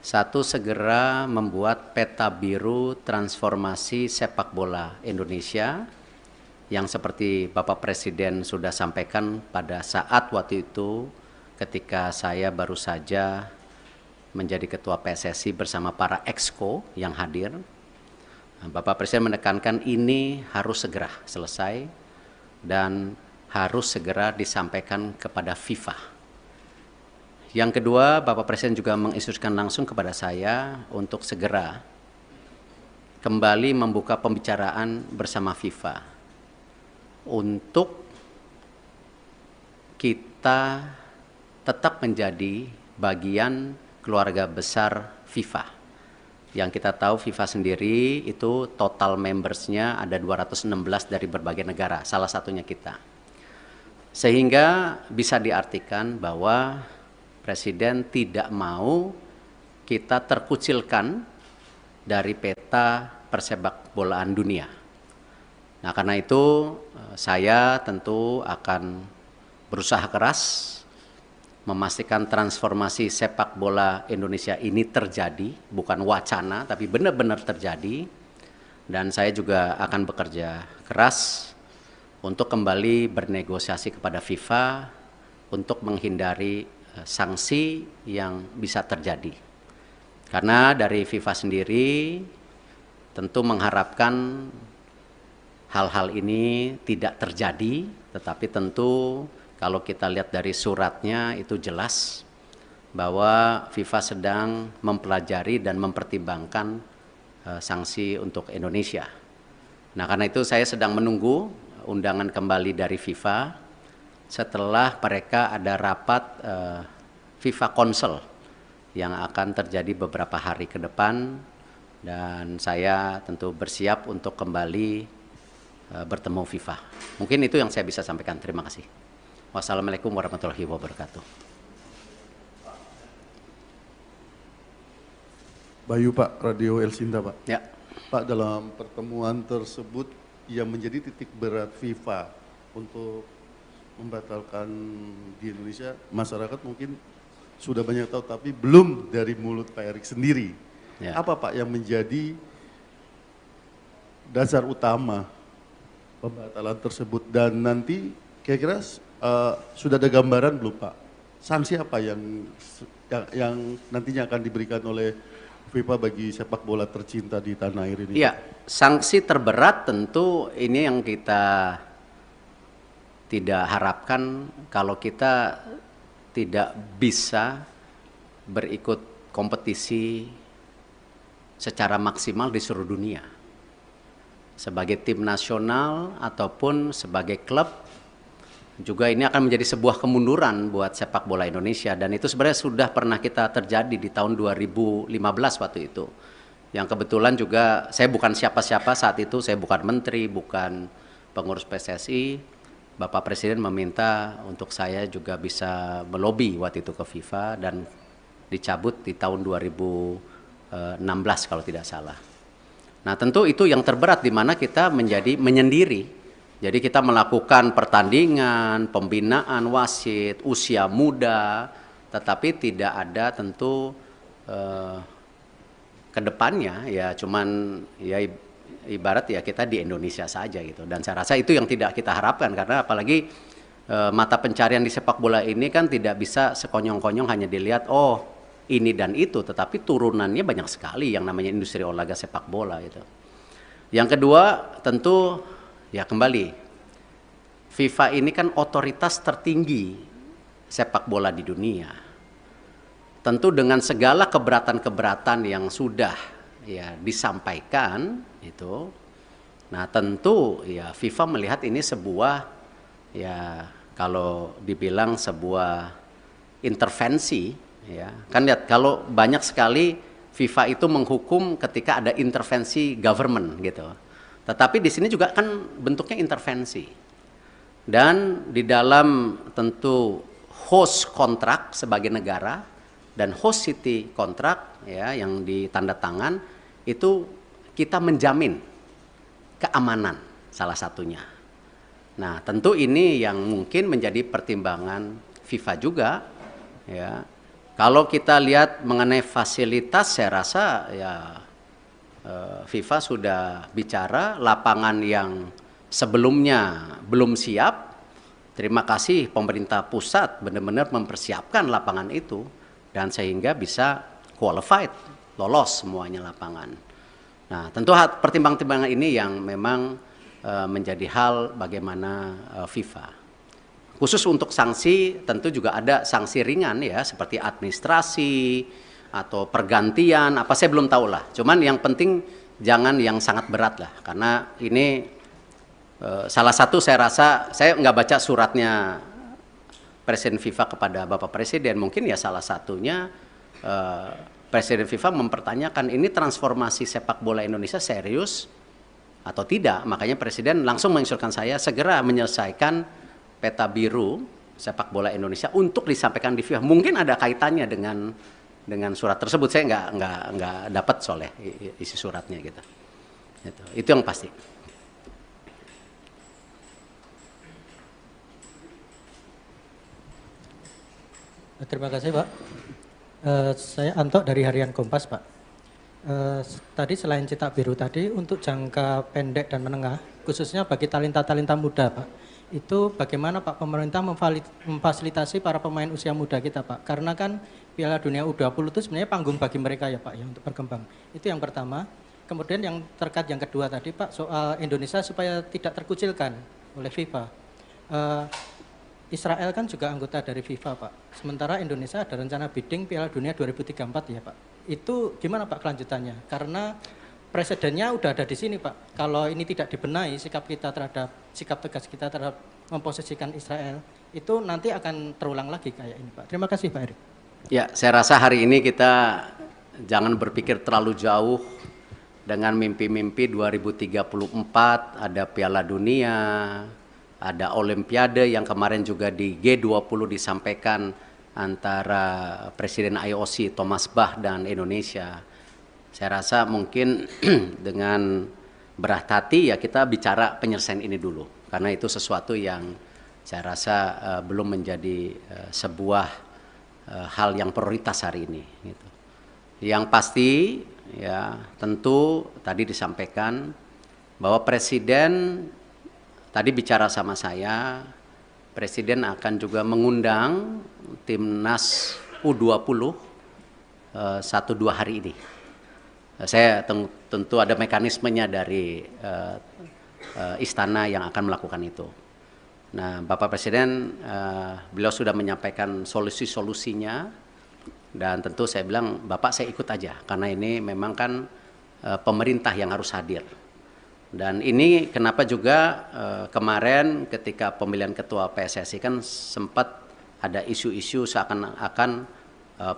Satu, segera membuat peta biru transformasi sepak bola Indonesia yang seperti Bapak Presiden sudah sampaikan pada saat waktu itu ketika saya baru saja menjadi ketua PSSI bersama para exco yang hadir. Bapak Presiden menekankan ini harus segera selesai dan harus segera disampaikan kepada FIFA. Yang kedua, Bapak Presiden juga menginstruksikan langsung kepada saya untuk segera kembali membuka pembicaraan bersama FIFA untuk kita tetap menjadi bagian keluarga besar FIFA. Yang kita tahu FIFA sendiri itu total membersnya ada 216 dari berbagai negara, salah satunya kita. Sehingga bisa diartikan bahwa Presiden tidak mau kita terkucilkan dari peta persepak bolaan dunia. Nah, karena itu saya tentu akan berusaha keras memastikan transformasi sepak bola Indonesia ini terjadi, bukan wacana, tapi benar-benar terjadi. Dan saya juga akan bekerja keras untuk kembali bernegosiasi kepada FIFA untuk menghindari sanksi yang bisa terjadi. Karena dari FIFA sendiri tentu mengharapkan hal-hal ini tidak terjadi, tetapi tentu kalau kita lihat dari suratnya itu jelas bahwa FIFA sedang mempelajari dan mempertimbangkan sanksi untuk Indonesia. Nah, karena itu saya sedang menunggu undangan kembali dari FIFA setelah mereka ada rapat FIFA Council yang akan terjadi beberapa hari ke depan, dan saya tentu bersiap untuk kembali bertemu FIFA. Mungkin itu yang saya bisa sampaikan. Terima kasih. Wassalamualaikum warahmatullahi wabarakatuh. Bayu Pak, Radio Elsinta Pak. Ya. Pak, dalam pertemuan tersebut yang menjadi titik berat FIFA untuk membatalkan di Indonesia, masyarakat mungkin sudah banyak tahu tapi belum dari mulut Pak Erik sendiri. Ya. Apa Pak yang menjadi dasar utama pembatalan tersebut, dan nanti kira-kira sudah ada gambaran belum Pak? Sanksi apa yang nantinya akan diberikan oleh FIFA bagi sepak bola tercinta di tanah air ini? Iya, sanksi terberat tentu ini yang kita tidak harapkan kalau kita tidak bisa berikut kompetisi secara maksimal di seluruh dunia. Sebagai tim nasional ataupun sebagai klub, juga ini akan menjadi sebuah kemunduran buat sepak bola Indonesia, dan itu sebenarnya sudah pernah kita terjadi di tahun 2015 waktu itu. Yang kebetulan juga saya bukan siapa-siapa saat itu, saya bukan menteri, bukan pengurus PSSI. Bapak Presiden meminta untuk saya juga bisa melobi waktu itu ke FIFA dan dicabut di tahun 2016 kalau tidak salah. Nah, tentu itu yang terberat di mana kita menjadi menyendiri. Jadi kita melakukan pertandingan, pembinaan wasit, usia muda, tetapi tidak ada tentu kedepannya ya cuman ya ibarat ya kita di Indonesia saja gitu. Dan saya rasa itu yang tidak kita harapkan, karena apalagi mata pencarian di sepak bola ini kan tidak bisa sekonyong-konyong hanya dilihat oh ini dan itu, tetapi turunannya banyak sekali yang namanya industri olahraga sepak bola gitu. Yang kedua tentu ya kembali, FIFA ini kan otoritas tertinggi sepak bola di dunia. Tentu dengan segala keberatan-keberatan yang sudah ya disampaikan itu, nah tentu ya FIFA melihat ini sebuah, ya kalau dibilang sebuah intervensi, ya kan lihat kalau banyak sekali FIFA itu menghukum ketika ada intervensi government gitu. Tetapi di sini juga kan bentuknya intervensi. Dan di dalam tentu host kontrak sebagai negara dan host city kontrak ya yang ditanda tangan itu kita menjamin keamanan salah satunya. Nah, tentu ini yang mungkin menjadi pertimbangan FIFA juga ya. Kalau kita lihat mengenai fasilitas, saya rasa ya FIFA sudah bicara lapangan yang sebelumnya belum siap. Terima kasih pemerintah pusat benar-benar mempersiapkan lapangan itu dan sehingga bisa qualified, lolos semuanya lapangan. Nah, tentu pertimbangan-pertimbangan ini yang memang menjadi hal bagaimana FIFA. Khusus untuk sanksi tentu juga ada sanksi ringan ya seperti administrasi atau pergantian apa saya belum tahu lah. Cuman yang penting jangan yang sangat berat lah karena ini salah satu saya rasa saya nggak baca suratnya Presiden FIFA kepada Bapak Presiden, mungkin ya salah satunya Presiden FIFA mempertanyakan ini transformasi sepak bola Indonesia serius atau tidak. Makanya Presiden langsung menginstruksikan saya segera menyelesaikan peta biru sepak bola Indonesia untuk disampaikan di FIFA. Mungkin ada kaitannya dengan surat tersebut. Saya nggak dapat soalnya isi suratnya gitu. Itu yang pasti. Terima kasih Pak. Saya Anto dari Harian Kompas Pak. Tadi selain cetak biru tadi untuk jangka pendek dan menengah, khususnya bagi talenta-talenta muda Pak, itu bagaimana Pak pemerintah memfasilitasi para pemain usia muda kita Pak? Karena kan Piala Dunia U20 itu sebenarnya panggung bagi mereka ya Pak ya untuk berkembang. Itu yang pertama. Kemudian yang terkait yang kedua tadi Pak soal Indonesia supaya tidak terkucilkan oleh FIFA. Israel kan juga anggota dari FIFA Pak. Sementara Indonesia ada rencana bidding Piala Dunia 2034 ya Pak. Itu gimana Pak kelanjutannya? Karena presidennya udah ada di sini Pak. Kalau ini tidak dibenahi sikap tegas kita terhadap memposisikan Israel itu nanti akan terulang lagi kayak ini Pak. Terima kasih Pak Erik. Ya, saya rasa hari ini kita jangan berpikir terlalu jauh dengan mimpi-mimpi 2034 ada Piala Dunia, ada Olimpiade yang kemarin juga di G20 disampaikan antara Presiden IOC Thomas Bach dan Indonesia. Saya rasa mungkin dengan berat hati ya kita bicara penyelesaian ini dulu. Karena itu sesuatu yang saya rasa belum menjadi sebuah hal yang prioritas hari ini. Gitu. Yang pasti ya tentu tadi disampaikan bahwa Presiden tadi bicara sama saya, Presiden akan juga mengundang Timnas U20 1-2 hari ini. Saya tentu ada mekanismenya dari istana yang akan melakukan itu. Nah, Bapak Presiden beliau sudah menyampaikan solusi-solusinya dan tentu saya bilang Bapak saya ikut aja karena ini memang kan pemerintah yang harus hadir. Dan ini kenapa juga kemarin ketika pemilihan ketua PSSI kan sempat ada isu-isu seakan-akan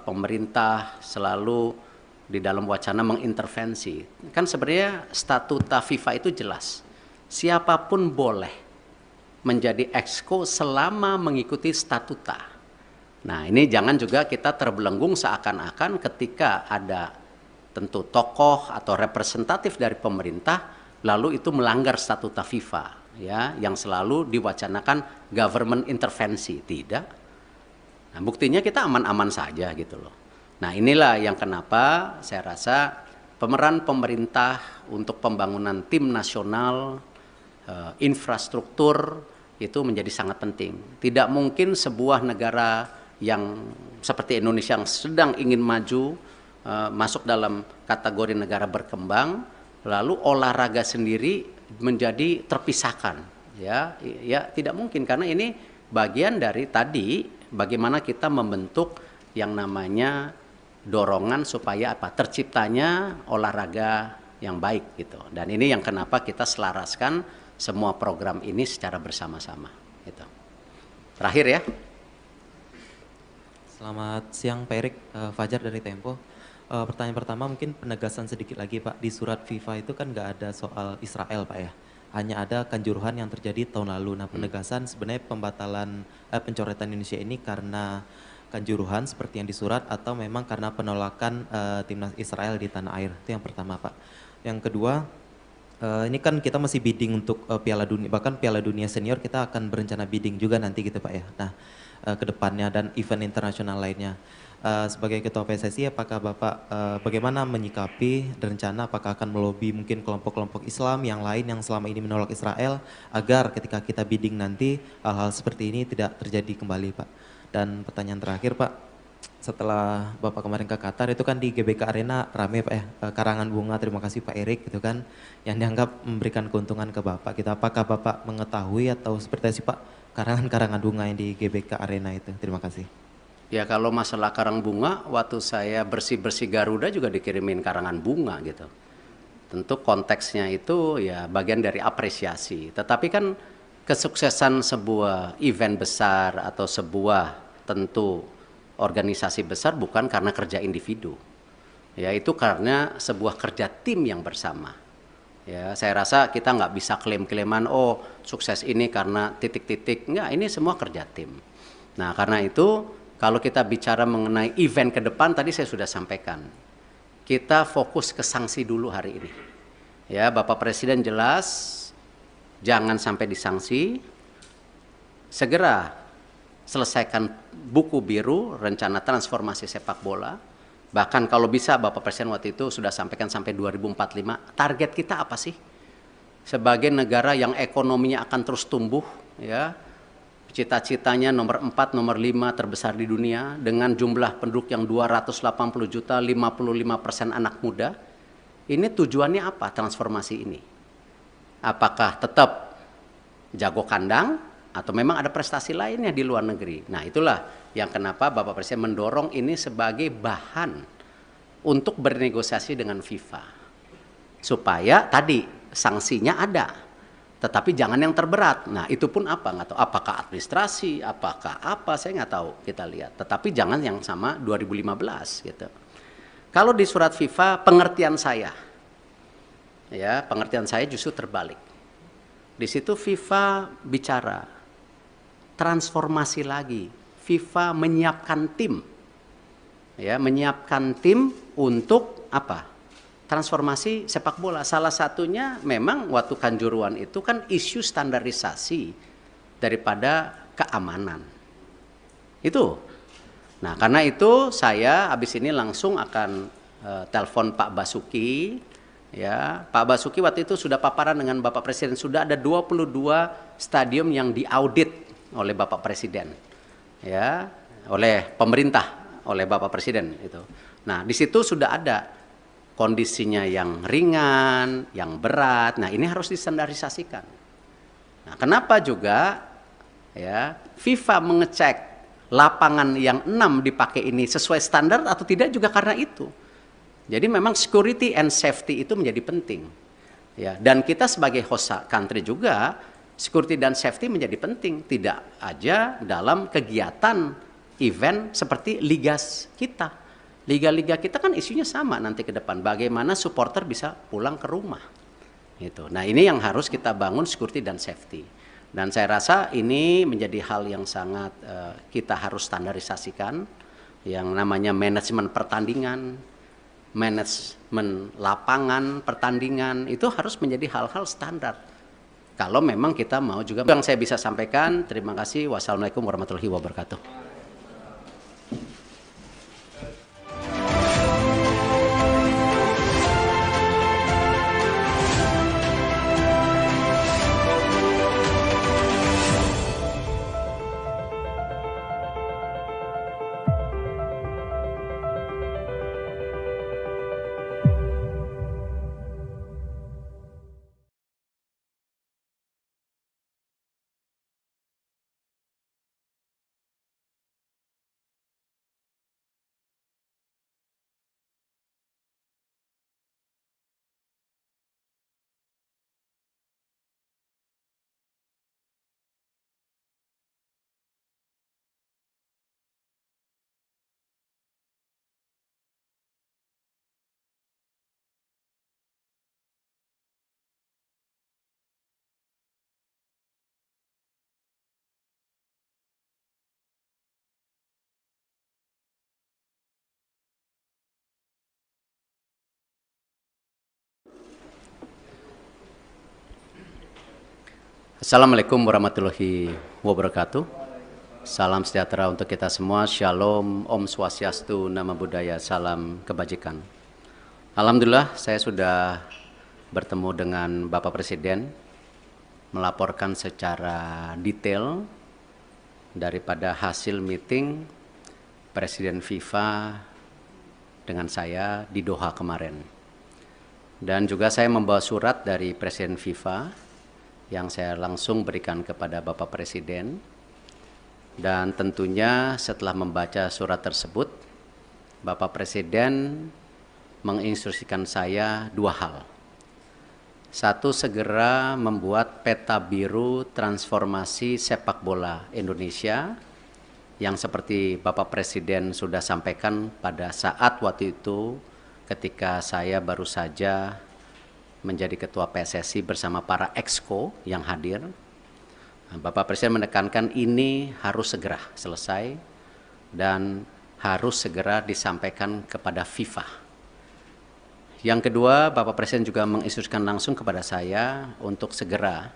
pemerintah selalu di dalam wacana mengintervensi. Kan sebenarnya statuta FIFA itu jelas. Siapapun boleh menjadi exco selama mengikuti statuta. Nah, ini jangan juga kita terbelenggung seakan-akan ketika ada tentu tokoh atau representatif dari pemerintah lalu itu melanggar statuta FIFA ya yang selalu diwacanakan government intervensi. Tidak. Nah, buktinya kita aman-aman saja gitu loh. Nah, inilah yang kenapa saya rasa pemeran pemerintah untuk pembangunan tim nasional, infrastruktur itu menjadi sangat penting. Tidak mungkin sebuah negara yang seperti Indonesia yang sedang ingin maju, masuk dalam kategori negara berkembang, lalu olahraga sendiri menjadi terpisahkan. Ya tidak mungkin karena ini bagian dari tadi bagaimana kita membentuk yang namanya dorongan supaya apa? Terciptanya olahraga yang baik gitu. Dan ini yang kenapa kita selaraskan semua program ini secara bersama-sama gitu. Terakhir ya. Selamat siang Pak Erik, Fajar dari Tempo. Pertanyaan pertama mungkin penegasan sedikit lagi Pak, di surat FIFA itu kan nggak ada soal Israel Pak ya, hanya ada kanjuruhan yang terjadi tahun lalu. Nah penegasan sebenarnya pembatalan pencoretan Indonesia ini karena kanjuruhan seperti yang di surat atau memang karena penolakan timnas Israel di tanah air, itu yang pertama Pak. Yang kedua, ini kan kita masih bidding untuk Piala Dunia, bahkan Piala Dunia Senior kita akan berencana bidding juga nanti gitu Pak ya. Nah ke depannya dan event internasional lainnya. Sebagai Ketua PSSI, apakah Bapak bagaimana menyikapi dan rencana apakah akan melobi mungkin kelompok-kelompok Islam yang lain yang selama ini menolak Israel agar ketika kita bidding nanti hal-hal seperti ini tidak terjadi kembali Pak. Dan pertanyaan terakhir Pak, setelah Bapak kemarin ke Qatar itu kan di GBK Arena rame Pak ya, karangan bunga terima kasih Pak Erik gitu kan, yang dianggap memberikan keuntungan ke Bapak gitu. Apakah Bapak mengetahui atau seperti apa sih Pak karangan-karangan bunga yang di GBK Arena itu? Terima kasih. Ya kalau masalah karang bunga, waktu saya bersih-bersih Garuda juga dikirimin karangan bunga gitu. Tentu konteksnya itu ya bagian dari apresiasi. Tetapi kan kesuksesan sebuah event besar atau sebuah tentu organisasi besar bukan karena kerja individu. Ya itu karena sebuah kerja tim yang bersama. Ya saya rasa kita nggak bisa klaim-klaiman oh sukses ini karena titik-titik. Enggak, ini semua kerja tim. Nah karena itu kalau kita bicara mengenai event ke depan, tadi saya sudah sampaikan. Kita fokus ke sanksi dulu hari ini. Ya, Bapak Presiden jelas, jangan sampai disanksi. Segera selesaikan buku biru, rencana transformasi sepak bola. Bahkan kalau bisa Bapak Presiden waktu itu sudah sampaikan sampai 2045. Target kita apa sih? Sebagai negara yang ekonominya akan terus tumbuh, ya. Cita-citanya nomor 4, nomor 5 terbesar di dunia dengan jumlah penduduk yang 280 juta, 55% anak muda. Ini tujuannya apa transformasi ini? Apakah tetap jago kandang atau memang ada prestasi lainnya di luar negeri? Nah itulah yang kenapa Bapak Presiden mendorong ini sebagai bahan untuk bernegosiasi dengan FIFA. Supaya tadi sanksinya ada. Tetapi jangan yang terberat. Nah itu pun apa? Nggak tahu. Apakah administrasi, apakah apa, saya nggak tahu. Kita lihat. Tetapi jangan yang sama 2015 gitu. Kalau di surat FIFA, pengertian saya, ya pengertian saya justru terbalik. Di situ FIFA bicara transformasi lagi. FIFA menyiapkan tim, ya menyiapkan tim untuk apa? Transformasi sepak bola. Salah satunya memang waktu Kanjuruhan itu kan isu standarisasi daripada keamanan. Itu. Nah, karena itu saya habis ini langsung akan telepon Pak Basuki. Ya, Pak Basuki waktu itu sudah paparan dengan Bapak Presiden. Sudah ada 22 stadium yang diaudit oleh Bapak Presiden. Ya, oleh pemerintah, oleh Bapak Presiden itu. Nah, di situ sudah ada kondisinya yang ringan, yang berat. Nah, ini harus distandarisasikan. Nah, kenapa juga ya FIFA mengecek lapangan yang 6 dipakai ini sesuai standar atau tidak juga karena itu. Jadi memang security and safety itu menjadi penting. Ya, dan kita sebagai host country juga security dan safety menjadi penting, tidak aja dalam kegiatan event seperti liga kita. Liga-liga kita kan isunya sama nanti ke depan. Bagaimana supporter bisa pulang ke rumah. Gitu. Nah ini yang harus kita bangun security dan safety. Dan saya rasa ini menjadi hal yang sangat kita harus standarisasikan. Yang namanya manajemen pertandingan, manajemen lapangan pertandingan, itu harus menjadi hal-hal standar. Kalau memang kita mau juga. Yang saya bisa sampaikan, terima kasih. Wassalamualaikum warahmatullahi wabarakatuh. Assalamualaikum warahmatullahi wabarakatuh. Salam sejahtera untuk kita semua. Shalom, Om Swastiastu, Namo Buddhaya, salam kebajikan. Alhamdulillah saya sudah bertemu dengan Bapak Presiden, melaporkan secara detail daripada hasil meeting Presiden FIFA dengan saya di Doha kemarin. Dan juga saya membawa surat dari Presiden FIFA yang saya langsung berikan kepada Bapak Presiden. Dan tentunya setelah membaca surat tersebut, Bapak Presiden menginstruksikan saya dua hal. Satu, segera membuat peta biru transformasi sepak bola Indonesia yang seperti Bapak Presiden sudah sampaikan pada saat waktu itu ketika saya baru saja menjadi Ketua PSSI bersama para exco yang hadir. Bapak Presiden menekankan ini harus segera selesai dan harus segera disampaikan kepada FIFA. Yang kedua, Bapak Presiden juga menginstruksikan langsung kepada saya untuk segera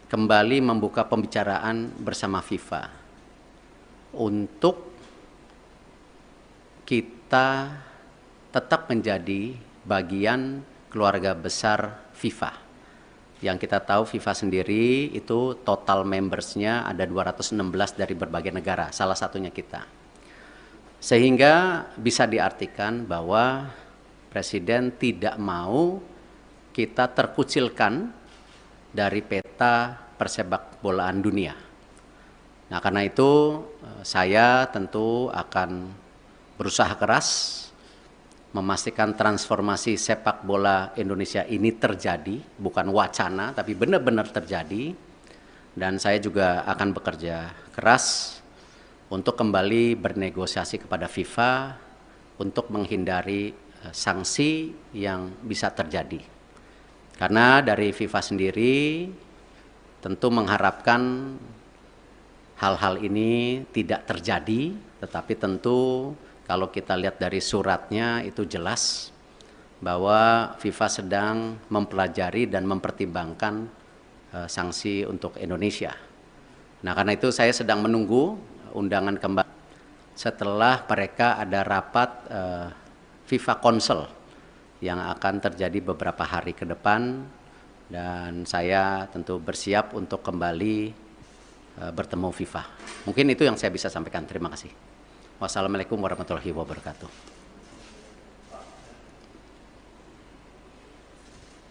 kembali membuka pembicaraan bersama FIFA untuk kita tetap menjadi bagian keluarga besar FIFA. Yang kita tahu FIFA sendiri itu total membersnya ada 216 dari berbagai negara, salah satunya kita. Sehingga bisa diartikan bahwa Presiden tidak mau kita terkucilkan dari peta persepak bolaan dunia. Nah, karena itu saya tentu akan berusaha keras memastikan transformasi sepak bola Indonesia ini terjadi, bukan wacana, tapi benar-benar terjadi. Dan saya juga akan bekerja keras untuk kembali bernegosiasi kepada FIFA untuk menghindari sanksi yang bisa terjadi. Karena dari FIFA sendiri tentu mengharapkan hal-hal ini tidak terjadi, tetapi tentu kalau kita lihat dari suratnya itu jelas bahwa FIFA sedang mempelajari dan mempertimbangkan sanksi untuk Indonesia. Nah, karena itu saya sedang menunggu undangan kembali setelah mereka ada rapat FIFA Council yang akan terjadi beberapa hari ke depan, dan saya tentu bersiap untuk kembali bertemu FIFA. Mungkin itu yang saya bisa sampaikan. Terima kasih. Wassalamualaikum warahmatullahi wabarakatuh.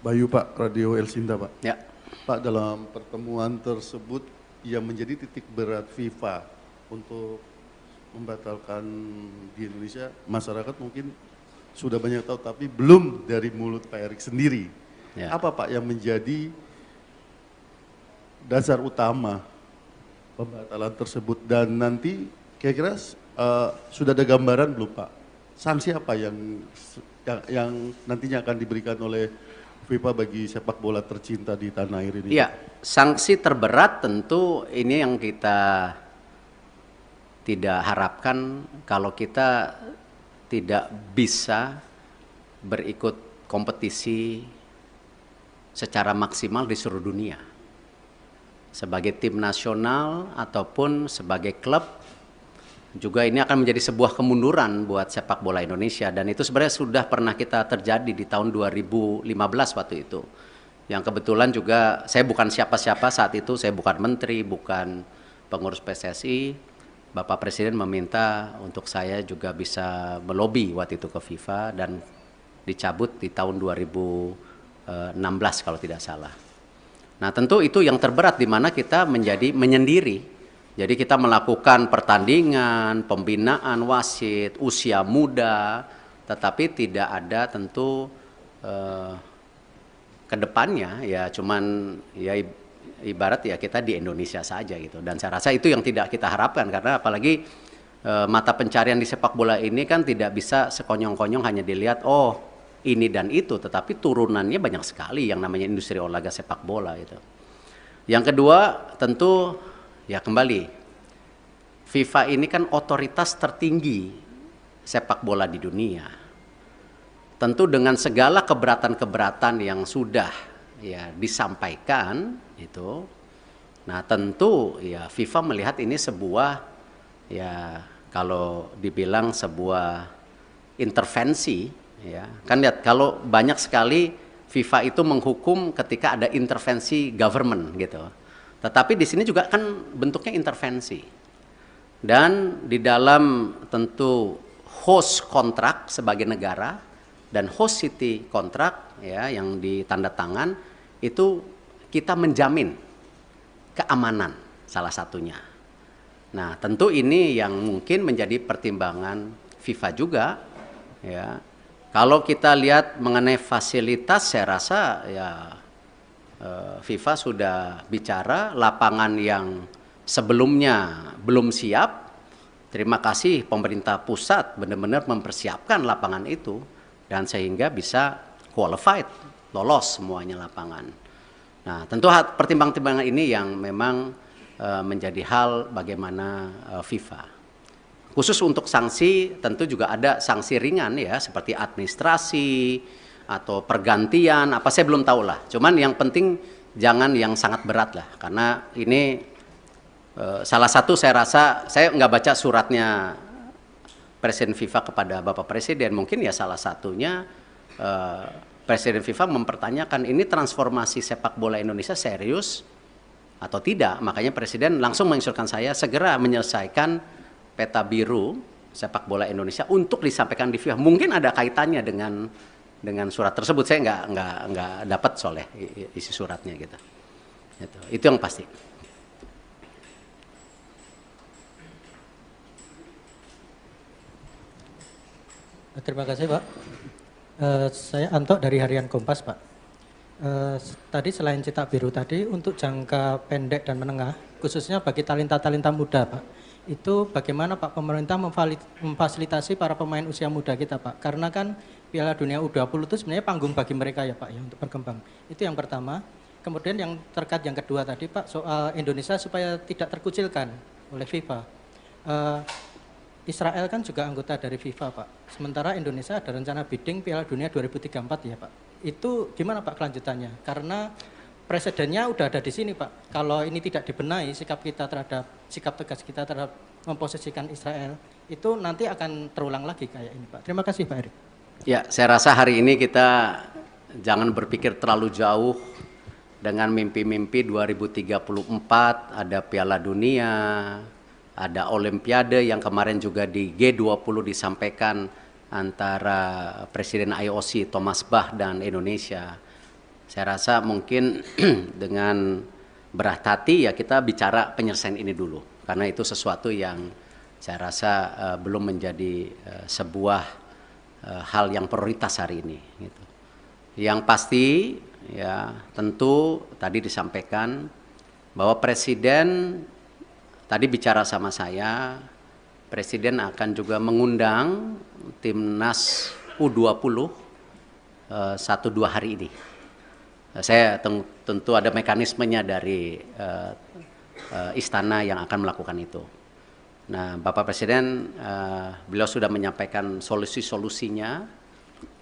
Bayu Pak, Radio Elsinta Pak. Ya. Pak, dalam pertemuan tersebut yang menjadi titik berat FIFA untuk membatalkan di Indonesia, masyarakat mungkin sudah banyak tahu, tapi belum dari mulut Pak Erik sendiri. Ya. Apa Pak yang menjadi dasar utama pembatalan tersebut, dan nanti kira-kira sudah ada gambaran belum Pak? Sanksi apa yang nantinya akan diberikan oleh FIFA bagi sepak bola tercinta di tanah air ini? Iya, sanksi terberat tentu ini yang kita tidak harapkan kalau kita tidak bisa berikut kompetisi secara maksimal di seluruh dunia. Sebagai tim nasional ataupun sebagai klub, juga ini akan menjadi sebuah kemunduran buat sepak bola Indonesia, dan itu sebenarnya sudah pernah kita terjadi di tahun 2015 waktu itu. Yang kebetulan juga saya bukan siapa-siapa saat itu, saya bukan menteri, bukan pengurus PSSI. Bapak Presiden meminta untuk saya juga bisa melobi waktu itu ke FIFA dan dicabut di tahun 2016 kalau tidak salah. Nah, tentu itu yang terberat di mana kita menjadi menyendiri. Jadi kita melakukan pertandingan, pembinaan wasit, usia muda, tetapi tidak ada tentu ke depannya ya cuman ya ibarat ya kita di Indonesia saja gitu. Dan saya rasa itu yang tidak kita harapkan, karena apalagi mata pencarian di sepak bola ini kan tidak bisa sekonyong-konyong hanya dilihat oh ini dan itu, tetapi turunannya banyak sekali yang namanya industri olahraga sepak bola itu. Yang kedua tentu ya kembali, FIFA ini kan otoritas tertinggi sepak bola di dunia. Tentu dengan segala keberatan-keberatan yang sudah ya disampaikan itu, nah tentu ya FIFA melihat ini sebuah, ya kalau dibilang sebuah intervensi, ya kan lihat kalau banyak sekali FIFA itu menghukum ketika ada intervensi government gitu, tetapi di sini juga kan bentuknya intervensi, dan di dalam tentu host kontrak sebagai negara dan host city kontrak ya yang ditanda tangan itu kita menjamin keamanan salah satunya. Nah, tentu ini yang mungkin menjadi pertimbangan FIFA juga ya. Kalau kita lihat mengenai fasilitas, saya rasa ya FIFA sudah bicara lapangan yang sebelumnya belum siap. Terima kasih pemerintah pusat benar-benar mempersiapkan lapangan itu dan sehingga bisa qualified, lolos semuanya lapangan. Nah, tentu pertimbangan-pertimbangan ini yang memang menjadi hal bagaimana FIFA. Khusus untuk sanksi tentu juga ada sanksi ringan ya seperti administrasi atau pergantian apa saya belum tahu lah. Cuman yang penting jangan yang sangat berat lah karena ini salah satu saya rasa saya nggak baca suratnya Presiden FIFA kepada Bapak Presiden, mungkin ya salah satunya Presiden FIFA mempertanyakan ini transformasi sepak bola Indonesia serius atau tidak. Makanya Presiden langsung menginstruksikan saya segera menyelesaikan peta biru sepak bola Indonesia untuk disampaikan di FIFA. Mungkin ada kaitannya dengan surat tersebut, saya nggak dapat soalnya isi suratnya gitu. Itu yang pasti. Terima kasih Pak. Saya Anto dari Harian Kompas Pak. Tadi selain cetak biru tadi untuk jangka pendek dan menengah, khususnya bagi talenta-talenta muda Pak, itu bagaimana Pak pemerintah memfasilitasi para pemain usia muda kita Pak? Karena kan Piala Dunia U20 itu sebenarnya panggung bagi mereka ya Pak ya untuk berkembang. Itu yang pertama. Kemudian yang terkait yang kedua tadi Pak soal Indonesia supaya tidak terkucilkan oleh FIFA. Israel kan juga anggota dari FIFA Pak. Sementara Indonesia ada rencana bidding Piala Dunia 2034 ya Pak. Itu gimana Pak kelanjutannya? Karena presidennya udah ada di sini Pak. Kalau ini tidak dibenahi sikap tegas kita terhadap memposisikan Israel itu nanti akan terulang lagi kayak ini Pak. Terima kasih Pak Erik. Ya, saya rasa hari ini kita jangan berpikir terlalu jauh dengan mimpi-mimpi 2034 ada Piala Dunia, ada Olimpiade yang kemarin juga di G20 disampaikan antara Presiden IOC Thomas Bach dan Indonesia. Saya rasa mungkin dengan berat hati ya kita bicara penyelesaian ini dulu. Karena itu sesuatu yang saya rasa belum menjadi sebuah hal yang prioritas hari ini. Gitu. Yang pasti ya tentu tadi disampaikan bahwa Presiden tadi bicara sama saya, Presiden akan juga mengundang Timnas U20 1-2 hari ini. Saya tentu ada mekanismenya dari istana yang akan melakukan itu. Nah, Bapak Presiden, beliau sudah menyampaikan solusi-solusinya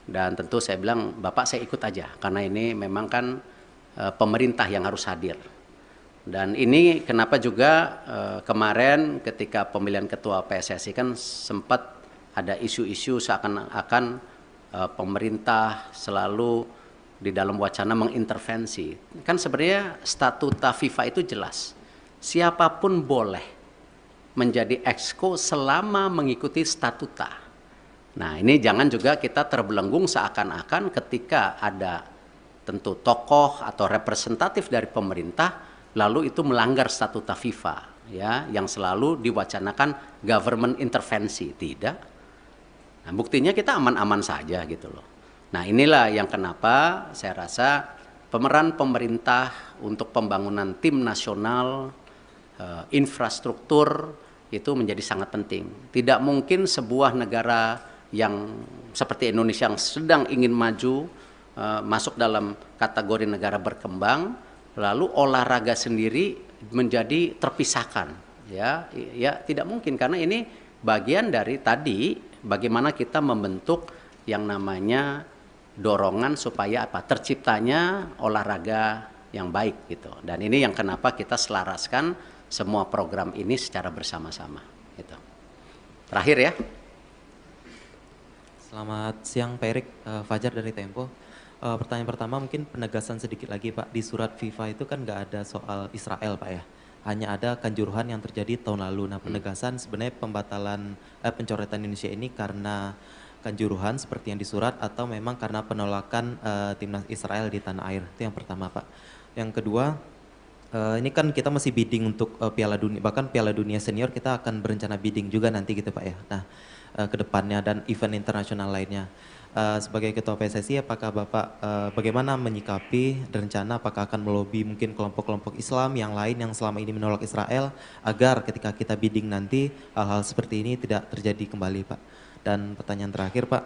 dan tentu saya bilang, Bapak saya ikut aja karena ini memang kan pemerintah yang harus hadir. Dan ini kenapa juga kemarin ketika pemilihan ketua PSSI kan sempat ada isu-isu seakan-akan pemerintah selalu di dalam wacana mengintervensi. Kan sebenarnya statuta FIFA itu jelas. Siapapun boleh menjadi exco selama mengikuti statuta. Nah, ini jangan juga kita terbelenggung seakan-akan ketika ada tentu tokoh atau representatif dari pemerintah lalu itu melanggar statuta FIFA ya yang selalu diwacanakan government intervensi. Tidak. Nah, buktinya kita aman-aman saja gitu loh. Nah, inilah yang kenapa saya rasa pemeran pemerintah untuk pembangunan tim nasional infrastruktur itu menjadi sangat penting. Tidak mungkin sebuah negara yang seperti Indonesia yang sedang ingin maju masuk dalam kategori negara berkembang lalu olahraga sendiri menjadi terpisahkan ya tidak mungkin karena ini bagian dari tadi bagaimana kita membentuk yang namanya dorongan supaya apa? Terciptanya olahraga yang baik gitu. Dan ini yang kenapa kita selaraskan semua program ini secara bersama-sama gitu. Terakhir ya. Selamat siang Pak Erik, Fajar dari Tempo. Pertanyaan pertama mungkin penegasan sedikit lagi Pak, di surat FIFA itu kan nggak ada soal Israel Pak ya, hanya ada kanjuruhan yang terjadi tahun lalu. Nah penegasan sebenarnya pembatalan pencoretan Indonesia ini karena kanjuruhan seperti yang disurat atau memang karena penolakan timnas Israel di tanah air, itu yang pertama Pak. Yang kedua, ini kan kita masih bidding untuk Piala Dunia, bahkan Piala Dunia Senior kita akan berencana bidding juga nanti gitu Pak ya. Nah, ke depannya dan event internasional lainnya. Sebagai Ketua PSSI, apakah Bapak bagaimana menyikapi rencana apakah akan melobi mungkin kelompok-kelompok Islam yang lain yang selama ini menolak Israel agar ketika kita bidding nanti hal-hal seperti ini tidak terjadi kembali Pak. Dan pertanyaan terakhir Pak,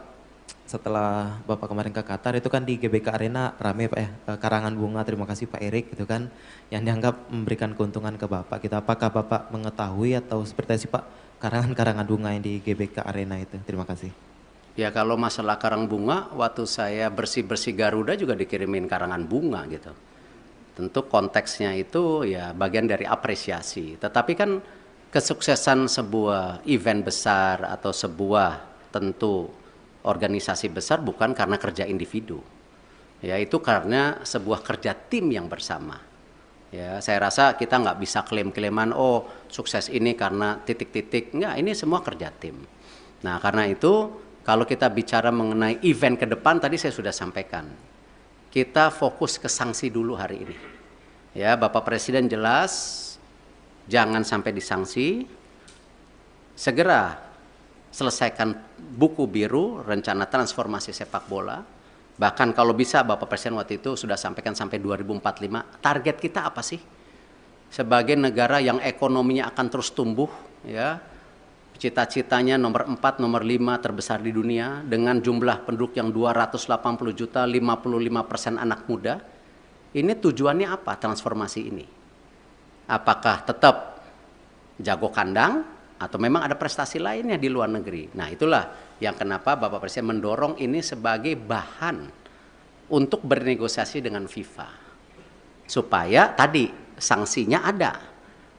setelah Bapak kemarin ke Qatar itu kan di GBK Arena rame Pak ya, karangan bunga, terima kasih Pak Erik gitu kan, yang dianggap memberikan keuntungan ke Bapak. Gitu. Apakah Bapak mengetahui atau seperti apa sih Pak karangan bunga yang di GBK Arena itu? Terima kasih. Ya kalau masalah karang bunga, waktu saya bersih-bersih Garuda juga dikirimin karangan bunga gitu. Tentu konteksnya itu ya bagian dari apresiasi. Tetapi kan kesuksesan sebuah event besar atau sebuah tentu organisasi besar bukan karena kerja individu. Ya itu karena sebuah kerja tim yang bersama. Ya, saya rasa kita nggak bisa klaim-klaiman, oh sukses ini karena titik-titik. Nggak, ini semua kerja tim. Nah, karena itu kalau kita bicara mengenai event ke depan, tadi saya sudah sampaikan. Kita fokus ke sanksi dulu hari ini. Ya, Bapak Presiden jelas, jangan sampai disanksi. Segera selesaikan buku biru, rencana transformasi sepak bola. Bahkan kalau bisa Bapak Presiden waktu itu sudah sampaikan sampai 2045, target kita apa sih? Sebagai negara yang ekonominya akan terus tumbuh, ya, cita-citanya nomor 4, nomor 5 terbesar di dunia, dengan jumlah penduduk yang 280 juta, 55% anak muda. Ini tujuannya apa transformasi ini? Apakah tetap jago kandang, atau memang ada prestasi lainnya di luar negeri? Nah itulah yang kenapa Bapak Presiden mendorong ini sebagai bahan untuk bernegosiasi dengan FIFA. Supaya tadi sanksinya ada,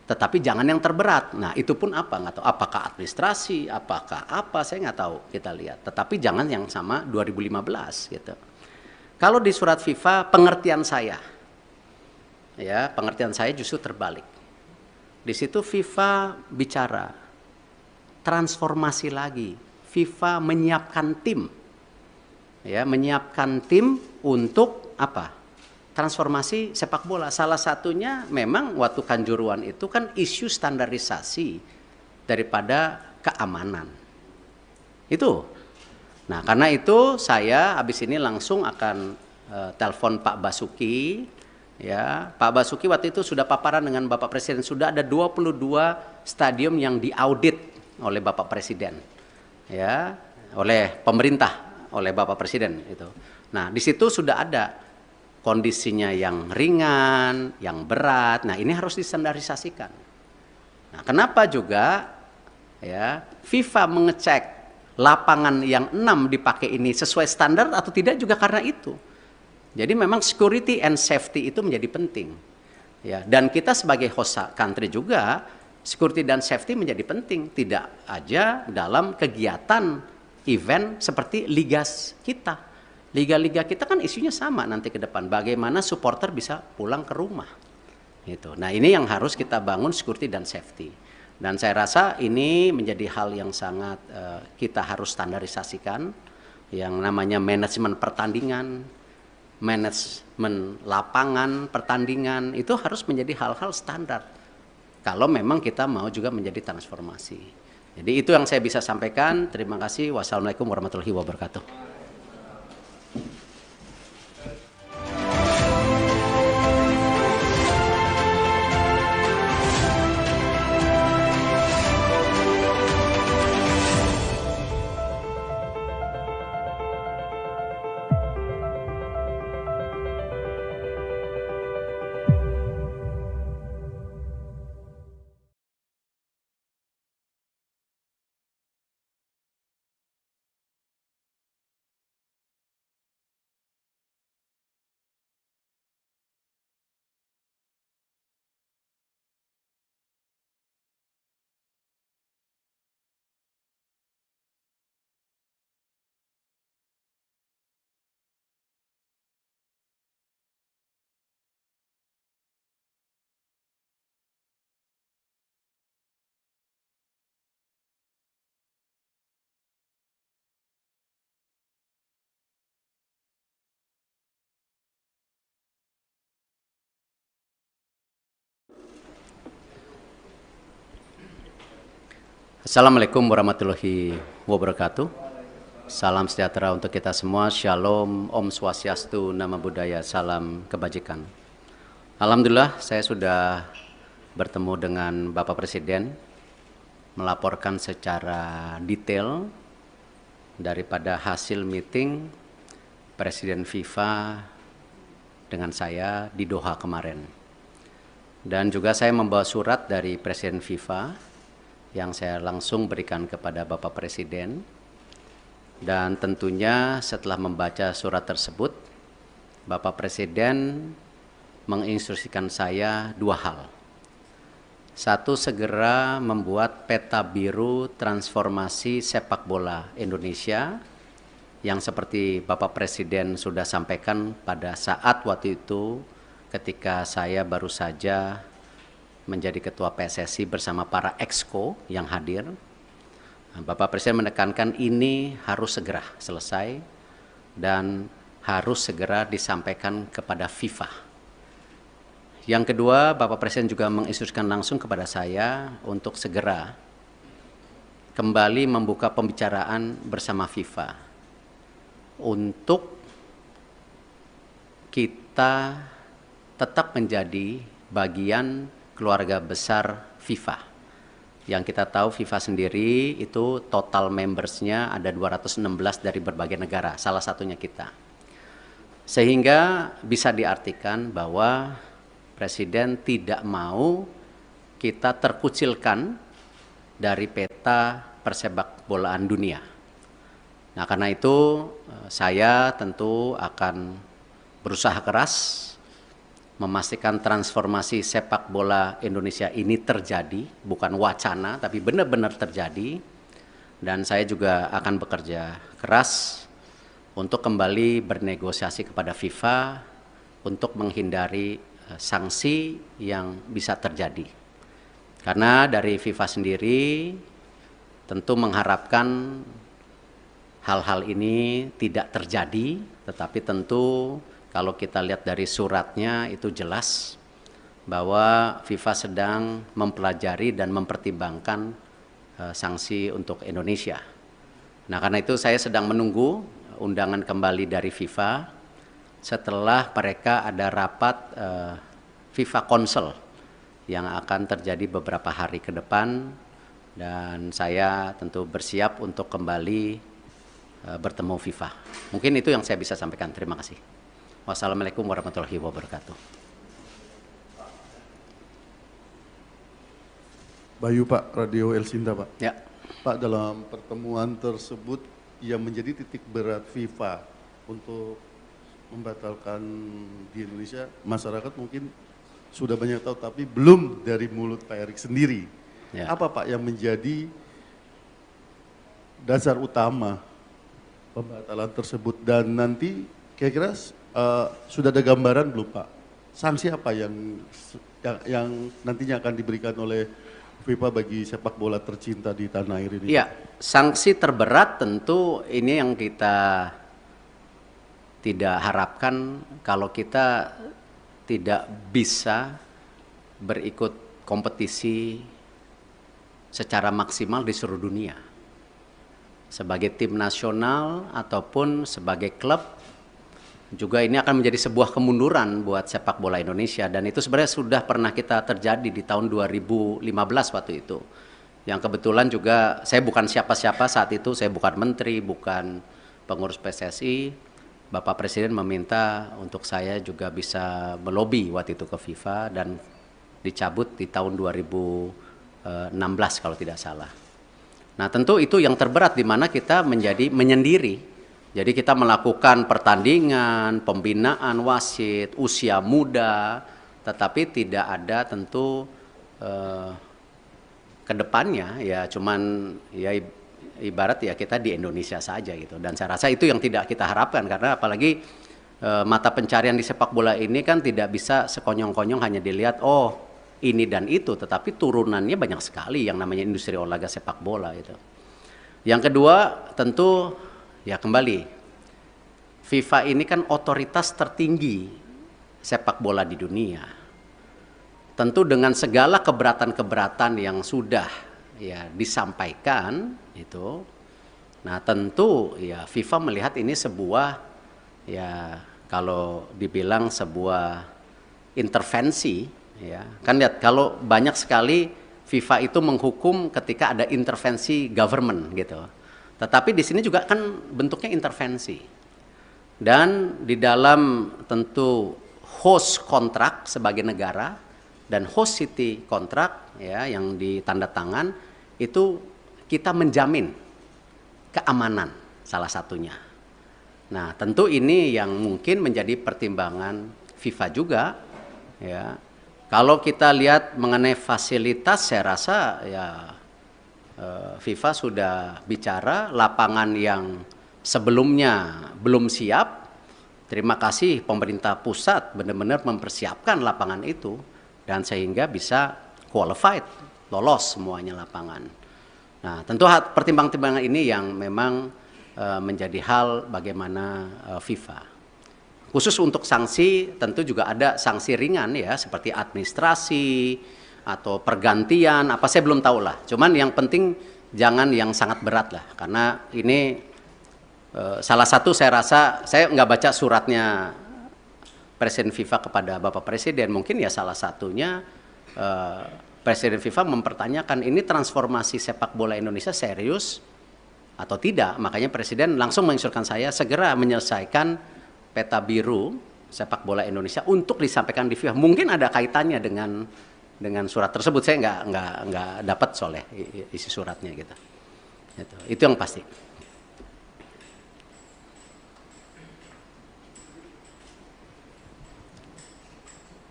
tetapi jangan yang terberat. Nah itu pun apa? Nggak tahu. Apakah administrasi, apakah apa, saya nggak tahu, kita lihat. Tetapi jangan yang sama 2015 gitu. Kalau di surat FIFA pengertian saya, ya pengertian saya justru terbalik. Di situ FIFA bicara transformasi lagi. FIFA menyiapkan tim, ya menyiapkan tim untuk apa? Transformasi sepak bola. Salah satunya memang waktu Kanjuruhan itu kan isu standarisasi daripada keamanan. Itu. Nah karena itu saya habis ini langsung akan telepon Pak Basuki. Ya, Pak Basuki waktu itu sudah paparan dengan Bapak Presiden, sudah ada 22 stadium yang diaudit oleh Bapak Presiden, ya, oleh pemerintah, oleh Bapak Presiden itu. Nah, di situ sudah ada kondisinya yang ringan, yang berat. Nah, ini harus distandarisasikan. Nah, kenapa juga ya FIFA mengecek lapangan yang 6 dipakai ini sesuai standar atau tidak juga karena itu. Jadi memang security and safety itu menjadi penting. Ya, dan kita sebagai host country juga security dan safety menjadi penting, tidak aja dalam kegiatan event seperti liga kita. Liga-liga kita kan isunya sama nanti ke depan, bagaimana supporter bisa pulang ke rumah. Gitu. Nah, ini yang harus kita bangun security dan safety. Dan saya rasa ini menjadi hal yang sangat kita harus standarisasikan, yang namanya manajemen pertandingan, manajemen lapangan pertandingan itu harus menjadi hal-hal standar kalau memang kita mau juga menjadi transformasi. Jadi itu yang saya bisa sampaikan. Terima kasih. Wassalamualaikum warahmatullahi wabarakatuh. Assalamualaikum warahmatullahi wabarakatuh. Salam sejahtera untuk kita semua. Shalom, Om Swastiastu, Namo Buddhaya, salam kebajikan. Alhamdulillah saya sudah bertemu dengan Bapak Presiden, melaporkan secara detail daripada hasil meeting Presiden FIFA dengan saya di Doha kemarin. Dan juga saya membawa surat dari Presiden FIFA yang saya langsung berikan kepada Bapak Presiden. Dan tentunya setelah membaca surat tersebut, Bapak Presiden menginstruksikan saya dua hal. Satu, segera membuat peta biru transformasi sepak bola Indonesia yang seperti Bapak Presiden sudah sampaikan pada saat waktu itu ketika saya baru saja menjadi ketua PSSI bersama para exco yang hadir. Bapak Presiden menekankan ini harus segera selesai dan harus segera disampaikan kepada FIFA. Yang kedua, Bapak Presiden juga menginstruksikan langsung kepada saya untuk segera kembali membuka pembicaraan bersama FIFA untuk kita tetap menjadi bagian keluarga besar FIFA. Yang kita tahu FIFA sendiri itu total membersnya ada 216 dari berbagai negara, salah satunya kita. Sehingga bisa diartikan bahwa Presiden tidak mau kita terkucilkan dari peta persepak bolaan dunia. Nah, karena itu saya tentu akan berusaha keras memastikan transformasi sepak bola Indonesia ini terjadi, bukan wacana, tapi benar-benar terjadi. Dan saya juga akan bekerja keras untuk kembali bernegosiasi kepada FIFA untuk menghindari sanksi yang bisa terjadi. Karena dari FIFA sendiri tentu mengharapkan hal-hal ini tidak terjadi, tetapi tentu kalau kita lihat dari suratnya itu jelas bahwa FIFA sedang mempelajari dan mempertimbangkan sanksi untuk Indonesia. Nah, karena itu saya sedang menunggu undangan kembali dari FIFA setelah mereka ada rapat FIFA Council yang akan terjadi beberapa hari ke depan, dan saya tentu bersiap untuk kembali bertemu FIFA. Mungkin itu yang saya bisa sampaikan. Terima kasih. Wassalamualaikum warahmatullahi wabarakatuh. Bayu Pak, Radio El Sinta Pak. Ya. Pak, dalam pertemuan tersebut yang menjadi titik berat FIFA untuk membatalkan di Indonesia, masyarakat mungkin sudah banyak tahu, tapi belum dari mulut Pak Erik sendiri. Ya. Apa Pak yang menjadi dasar utama pembatalan tersebut, dan nanti kira-kira sudah ada gambaran belum Pak? Sanksi apa yang nantinya akan diberikan oleh FIFA bagi sepak bola tercinta di tanah air ini? Iya, sanksi terberat tentu ini yang kita tidak harapkan kalau kita tidak bisa berikut kompetisi secara maksimal di seluruh dunia. Sebagai tim nasional ataupun sebagai klub, juga ini akan menjadi sebuah kemunduran buat sepak bola Indonesia, dan itu sebenarnya sudah pernah kita terjadi di tahun 2015 waktu itu. Yang kebetulan juga saya bukan siapa-siapa saat itu, saya bukan menteri, bukan pengurus PSSI. Bapak Presiden meminta untuk saya juga bisa melobi waktu itu ke FIFA dan dicabut di tahun 2016 kalau tidak salah. Nah, tentu itu yang terberat di mana kita menjadi menyendiri. Jadi kita melakukan pertandingan, pembinaan wasit, usia muda, tetapi tidak ada tentu kedepannya ya cuman ya ibarat ya kita di Indonesia saja gitu. Dan saya rasa itu yang tidak kita harapkan, karena apalagi mata pencarian di sepak bola ini kan tidak bisa sekonyong-konyong hanya dilihat oh ini dan itu, tetapi turunannya banyak sekali yang namanya industri olahraga sepak bola itu. Yang kedua tentu ya kembali, FIFA ini kan otoritas tertinggi sepak bola di dunia. Tentu dengan segala keberatan-keberatan yang sudah ya disampaikan itu, nah tentu ya FIFA melihat ini sebuah, ya kalau dibilang sebuah intervensi, ya kan lihat kalau banyak sekali FIFA itu menghukum ketika ada intervensi government gitu. Tetapi di sini juga kan bentuknya intervensi. Dan di dalam tentu host kontrak sebagai negara dan host city kontrak ya yang ditandatangan itu kita menjamin keamanan salah satunya. Nah, tentu ini yang mungkin menjadi pertimbangan FIFA juga ya. Kalau kita lihat mengenai fasilitas, saya rasa ya FIFA sudah bicara lapangan yang sebelumnya belum siap. Terima kasih pemerintah pusat benar-benar mempersiapkan lapangan itu dan sehingga bisa qualified, lolos semuanya lapangan. Nah, tentu pertimbangan-pertimbangan ini yang memang menjadi hal bagaimana FIFA. Khusus untuk sanksi tentu juga ada sanksi ringan ya seperti administrasi atau pergantian apa saya belum tahu lah. Cuman yang penting jangan yang sangat berat lah karena ini salah satu saya rasa saya nggak baca suratnya Presiden FIFA kepada Bapak Presiden, mungkin ya salah satunya Presiden FIFA mempertanyakan ini transformasi sepak bola Indonesia serius atau tidak. Makanya Presiden langsung menginstruksikan saya segera menyelesaikan peta biru sepak bola Indonesia untuk disampaikan di FIFA. Mungkin ada kaitannya dengan surat tersebut. Saya nggak dapat soalnya isi suratnya gitu. Itu yang pasti.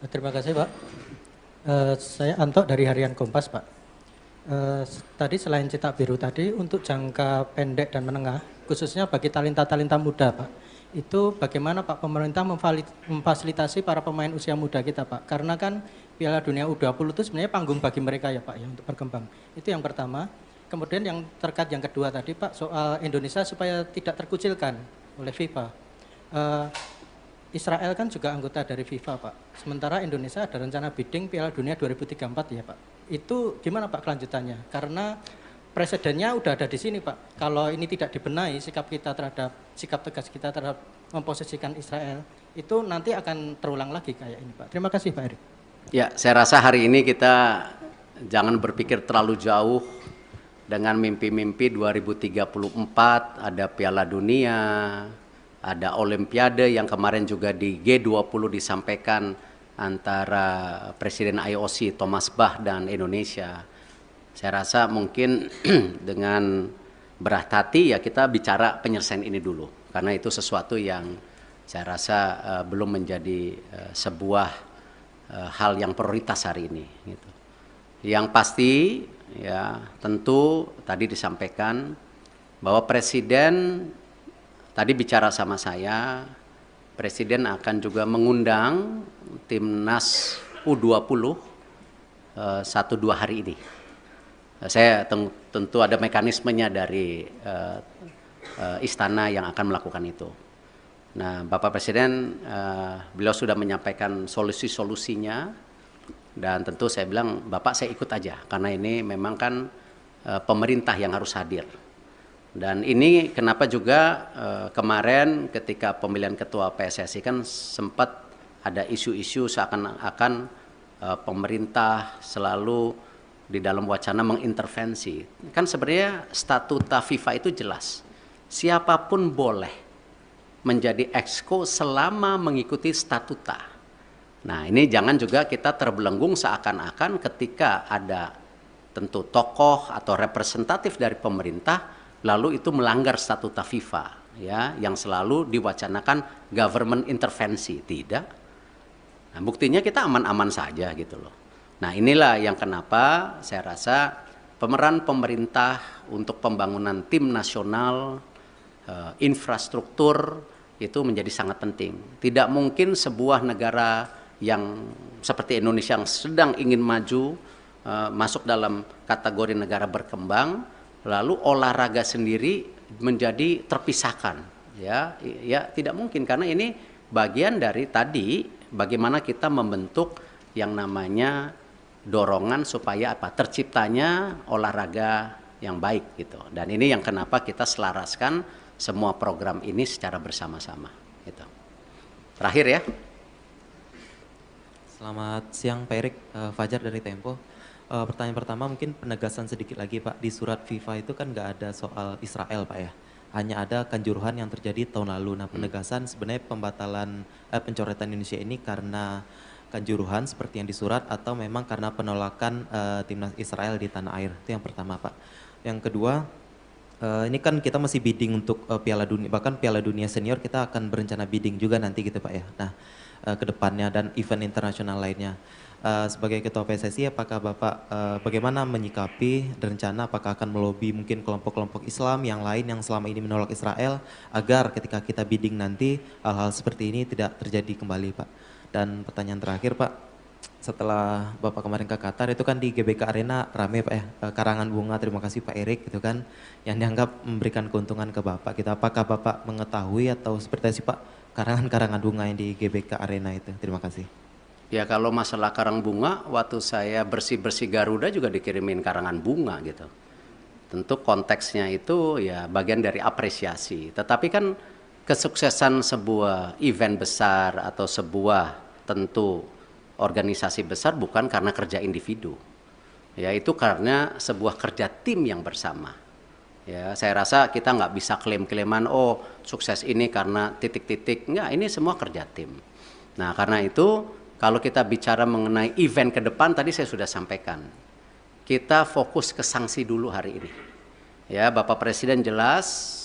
Terima kasih Pak. Saya Anto dari Harian Kompas Pak. Tadi selain cetak biru tadi untuk jangka pendek dan menengah, khususnya bagi talenta-talenta muda Pak, itu bagaimana Pak pemerintah memfasilitasi para pemain usia muda kita Pak? Karena kan Piala Dunia U20 itu sebenarnya panggung bagi mereka ya Pak ya untuk berkembang. Itu yang pertama. Kemudian yang terkait yang kedua tadi Pak soal Indonesia supaya tidak terkucilkan oleh FIFA. Israel kan juga anggota dari FIFA Pak. Sementara Indonesia ada rencana bidding Piala Dunia 2034 ya Pak. Itu gimana Pak kelanjutannya? Karena presidennya udah ada di sini Pak. Kalau ini tidak dibenahi sikap tegas kita terhadap memposisikan Israel itu nanti akan terulang lagi kayak ini Pak. Terima kasih Pak Erik. Ya, saya rasa hari ini kita jangan berpikir terlalu jauh dengan mimpi-mimpi 2034 ada Piala Dunia, ada Olimpiade yang kemarin juga di G20 disampaikan antara Presiden IOC Thomas Bach dan Indonesia. Saya rasa mungkin dengan berat hati ya kita bicara penyelesaian ini dulu. Karena itu sesuatu yang saya rasa belum menjadi sebuah hal yang prioritas hari ini. Gitu. Yang pasti ya tentu tadi disampaikan bahwa Presiden tadi bicara sama saya, Presiden akan juga mengundang timnas U20 1-2 hari ini. Saya tentu ada mekanismenya dari istana yang akan melakukan itu. Nah, Bapak Presiden, beliau sudah menyampaikan solusi-solusinya dan tentu saya bilang, Bapak saya ikut aja karena ini memang kan pemerintah yang harus hadir. Dan ini kenapa juga kemarin ketika pemilihan ketua PSSI kan sempat ada isu-isu seakan-akan pemerintah selalu di dalam wacana mengintervensi. Kan sebenarnya statuta FIFA itu jelas. Siapapun boleh menjadi exco selama mengikuti statuta. Nah, ini jangan juga kita terbelenggung seakan-akan ketika ada tentu tokoh atau representatif dari pemerintah lalu itu melanggar statuta FIFA ya yang selalu diwacanakan government intervensi. Tidak. Nah, buktinya kita aman-aman saja gitu loh. Nah, inilah yang kenapa saya rasa pemeran pemerintah untuk pembangunan tim nasional, infrastruktur itu menjadi sangat penting. Tidak mungkin sebuah negara yang seperti Indonesia yang sedang ingin maju, masuk dalam kategori negara berkembang, lalu olahraga sendiri menjadi terpisahkan. Ya tidak mungkin karena ini bagian dari tadi bagaimana kita membentuk yang namanya dorongan supaya apa? Terciptanya olahraga yang baik gitu. Dan ini yang kenapa kita selaraskan semua program ini secara bersama-sama gitu. Terakhir ya. Selamat siang Pak Erik, Fajar dari Tempo. Pertanyaan pertama mungkin penegasan sedikit lagi Pak, di surat FIFA itu kan nggak ada soal Israel Pak ya, hanya ada Kanjuruhan yang terjadi tahun lalu. Nah penegasan sebenarnya pembatalan pencoretan Indonesia ini karena Kanjuruhan seperti yang disurat atau memang karena penolakan timnas Israel di tanah air, itu yang pertama Pak. Yang kedua, ini kan kita masih bidding untuk Piala Dunia, bahkan Piala Dunia Senior kita akan berencana bidding juga nanti gitu Pak ya. Nah ke depannya dan event internasional lainnya. Sebagai Ketua PSSI, apakah Bapak bagaimana menyikapi rencana apakah akan melobi mungkin kelompok-kelompok Islam yang lain yang selama ini menolak Israel agar ketika kita bidding nanti hal-hal seperti ini tidak terjadi kembali Pak. Dan pertanyaan terakhir Pak, setelah Bapak kemarin ke Qatar itu kan di GBK Arena rame Pak ya, karangan bunga, terima kasih Pak Erik gitu kan, yang dianggap memberikan keuntungan ke Bapak. Kita apakah Bapak mengetahui atau seperti apa sih Pak karangan-karangan bunga yang di GBK Arena itu? Terima kasih. Ya kalau masalah karang bunga, waktu saya bersih-bersih Garuda juga dikirimin karangan bunga gitu. Tentu konteksnya itu ya bagian dari apresiasi. Tetapi kan kesuksesan sebuah event besar atau sebuah tentu organisasi besar bukan karena kerja individu. Ya itu karena sebuah kerja tim yang bersama. Ya saya rasa kita nggak bisa klaim-klaiman oh sukses ini karena titik-titik. Enggak, ini semua kerja tim. Nah karena itu kalau kita bicara mengenai event ke depan, tadi saya sudah sampaikan. Kita fokus ke sanksi dulu hari ini. Ya, Bapak Presiden jelas,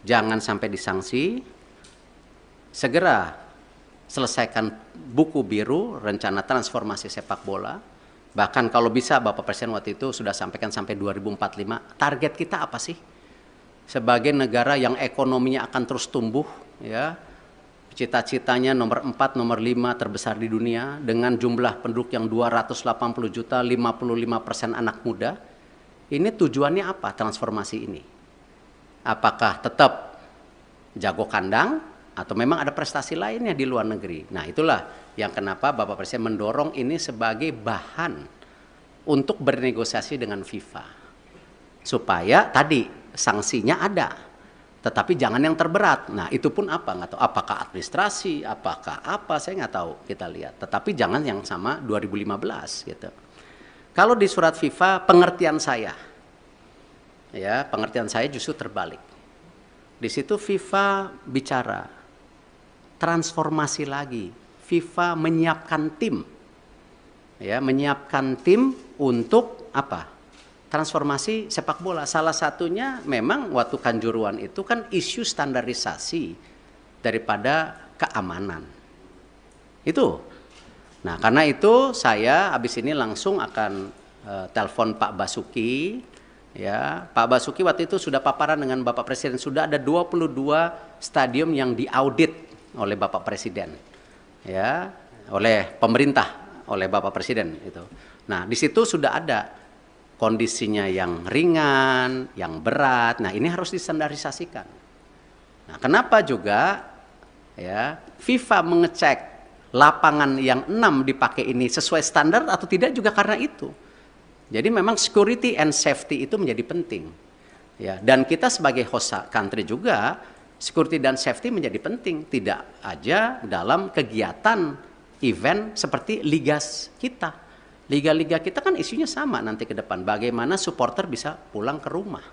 jangan sampai disanksi. Segera selesaikan buku biru, rencana transformasi sepak bola. Bahkan kalau bisa Bapak Presiden waktu itu sudah sampaikan sampai 2045. Target kita apa sih? Sebagai negara yang ekonominya akan terus tumbuh, ya. Cita-citanya nomor 4, nomor 5 terbesar di dunia dengan jumlah penduduk yang 280 juta, 55% anak muda. Ini tujuannya apa transformasi ini? Apakah tetap jago kandang atau memang ada prestasi lainnya di luar negeri? Nah itulah yang kenapa Bapak Presiden mendorong ini sebagai bahan untuk bernegosiasi dengan FIFA. Supaya tadi sanksinya ada. Tetapi jangan yang terberat. Nah itu pun apa? Nggak tahu. Apakah administrasi, apakah apa, saya nggak tahu. Kita lihat. Tetapi jangan yang sama 2015 gitu. Kalau di surat FIFA, pengertian saya, ya pengertian saya justru terbalik. Di situ FIFA bicara transformasi lagi. FIFA menyiapkan tim, ya menyiapkan tim untuk apa? Transformasi sepak bola. Salah satunya memang waktu Kanjuruhan itu kan isu standarisasi daripada keamanan. Itu. Nah karena itu saya habis ini langsung akan telepon Pak Basuki. Ya, Pak Basuki waktu itu sudah paparan dengan Bapak Presiden. Sudah ada 22 stadium yang diaudit oleh Bapak Presiden. Ya, oleh pemerintah, oleh Bapak Presiden itu. Nah di situ sudah ada kondisinya yang ringan, yang berat. Nah, ini harus distandarisasikan. Nah, kenapa juga ya FIFA mengecek lapangan yang 6 dipakai ini sesuai standar atau tidak juga karena itu. Jadi memang security and safety itu menjadi penting. Ya, dan kita sebagai host country juga security dan safety menjadi penting, tidak aja dalam kegiatan event seperti liga kita. Liga-liga kita kan isunya sama nanti ke depan. Bagaimana supporter bisa pulang ke rumah.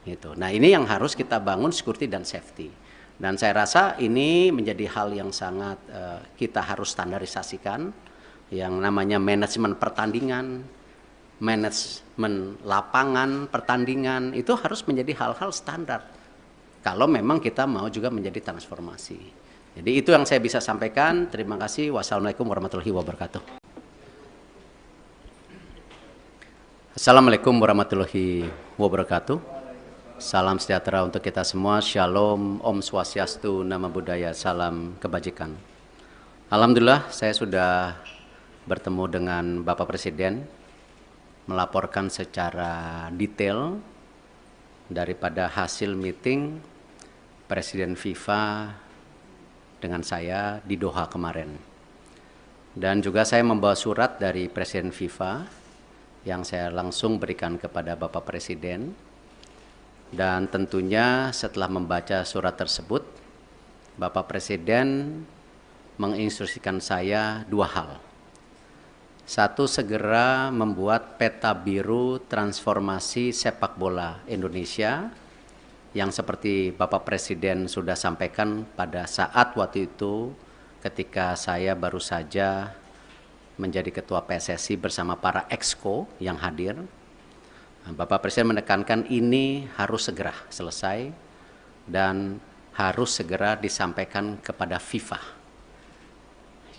Gitu. Nah ini yang harus kita bangun security dan safety. Dan saya rasa ini menjadi hal yang sangat kita harus standarisasikan. Yang namanya manajemen pertandingan, manajemen lapangan pertandingan, itu harus menjadi hal-hal standar. Kalau memang kita mau juga menjadi transformasi. Jadi itu yang saya bisa sampaikan. Terima kasih. Wassalamualaikum warahmatullahi wabarakatuh. Assalamualaikum warahmatullahi wabarakatuh. Salam sejahtera untuk kita semua. Shalom, Om Swastiastu, Nama Budaya, salam kebajikan. Alhamdulillah saya sudah bertemu dengan Bapak Presiden, melaporkan secara detail daripada hasil meeting Presiden FIFA dengan saya di Doha kemarin. Dan juga saya membawa surat dari Presiden FIFA yang saya langsung berikan kepada Bapak Presiden. Dan tentunya setelah membaca surat tersebut, Bapak Presiden menginstruksikan saya dua hal. Satu, segera membuat peta biru transformasi sepak bola Indonesia yang seperti Bapak Presiden sudah sampaikan pada saat waktu itu ketika saya baru saja menjadi ketua PSSI bersama para exco yang hadir. Bapak Presiden menekankan ini harus segera selesai dan harus segera disampaikan kepada FIFA.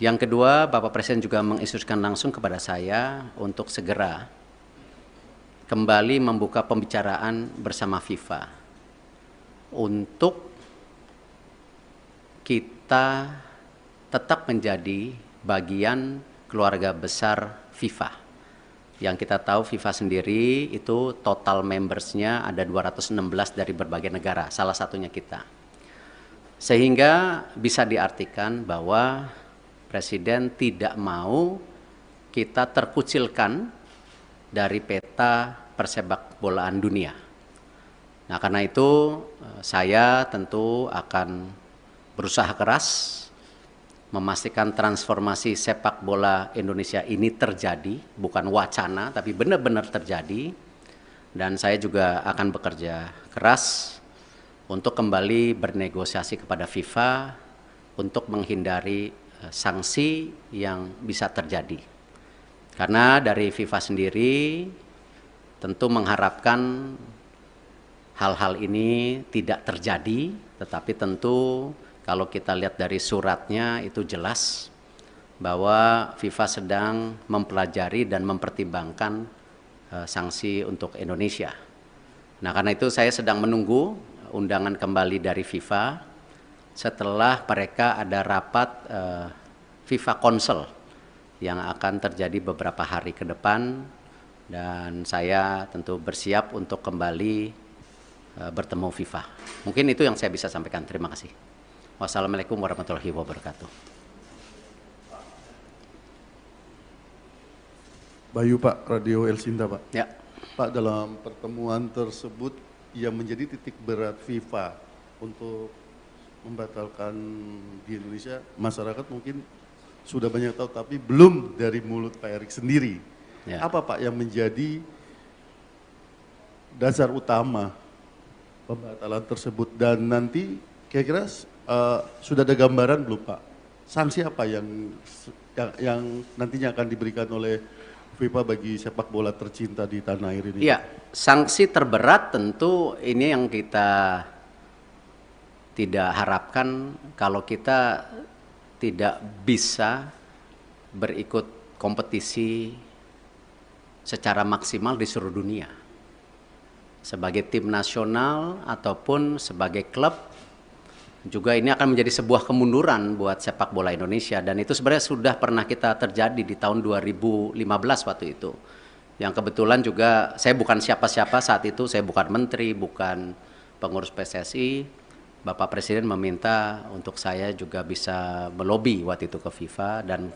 Yang kedua, Bapak Presiden juga menginstruksikan langsung kepada saya untuk segera kembali membuka pembicaraan bersama FIFA untuk kita tetap menjadi bagian keluarga besar FIFA. Yang kita tahu FIFA sendiri itu total membersnya ada 216 dari berbagai negara, salah satunya kita. Sehingga bisa diartikan bahwa Presiden tidak mau kita terkucilkan dari peta persepak bolaan dunia. Nah, karena itu saya tentu akan berusaha keras memastikan transformasi sepak bola Indonesia ini terjadi, bukan wacana, tapi benar-benar terjadi. Dan saya juga akan bekerja keras untuk kembali bernegosiasi kepada FIFA untuk menghindari sanksi yang bisa terjadi. Karena dari FIFA sendiri tentu mengharapkan hal-hal ini tidak terjadi, tetapi tentu kalau kita lihat dari suratnya itu jelas bahwa FIFA sedang mempelajari dan mempertimbangkan sanksi untuk Indonesia. Nah, karena itu saya sedang menunggu undangan kembali dari FIFA setelah mereka ada rapat FIFA Council yang akan terjadi beberapa hari ke depan, dan saya tentu bersiap untuk kembali bertemu FIFA. Mungkin itu yang saya bisa sampaikan. Terima kasih. Wassalamualaikum warahmatullahi wabarakatuh. Bayu Pak, Radio El Sinta Pak. Ya. Pak, dalam pertemuan tersebut yang menjadi titik berat FIFA untuk membatalkan di Indonesia, masyarakat mungkin sudah banyak tahu, tapi belum dari mulut Pak Erik sendiri. Ya. Apa Pak yang menjadi dasar utama pembatalan tersebut, dan nanti kira-kira sudah ada gambaran belum Pak? Sanksi apa yang nantinya akan diberikan oleh FIFA bagi sepak bola tercinta di tanah air ini? Iya, sanksi terberat tentu ini yang kita tidak harapkan kalau kita tidak bisa berikut kompetisi secara maksimal di seluruh dunia. Sebagai tim nasional ataupun sebagai klub, juga ini akan menjadi sebuah kemunduran buat sepak bola Indonesia, dan itu sebenarnya sudah pernah kita terjadi di tahun 2015 waktu itu. Yang kebetulan juga saya bukan siapa-siapa saat itu, saya bukan menteri, bukan pengurus PSSI. Bapak Presiden meminta untuk saya juga bisa melobi waktu itu ke FIFA dan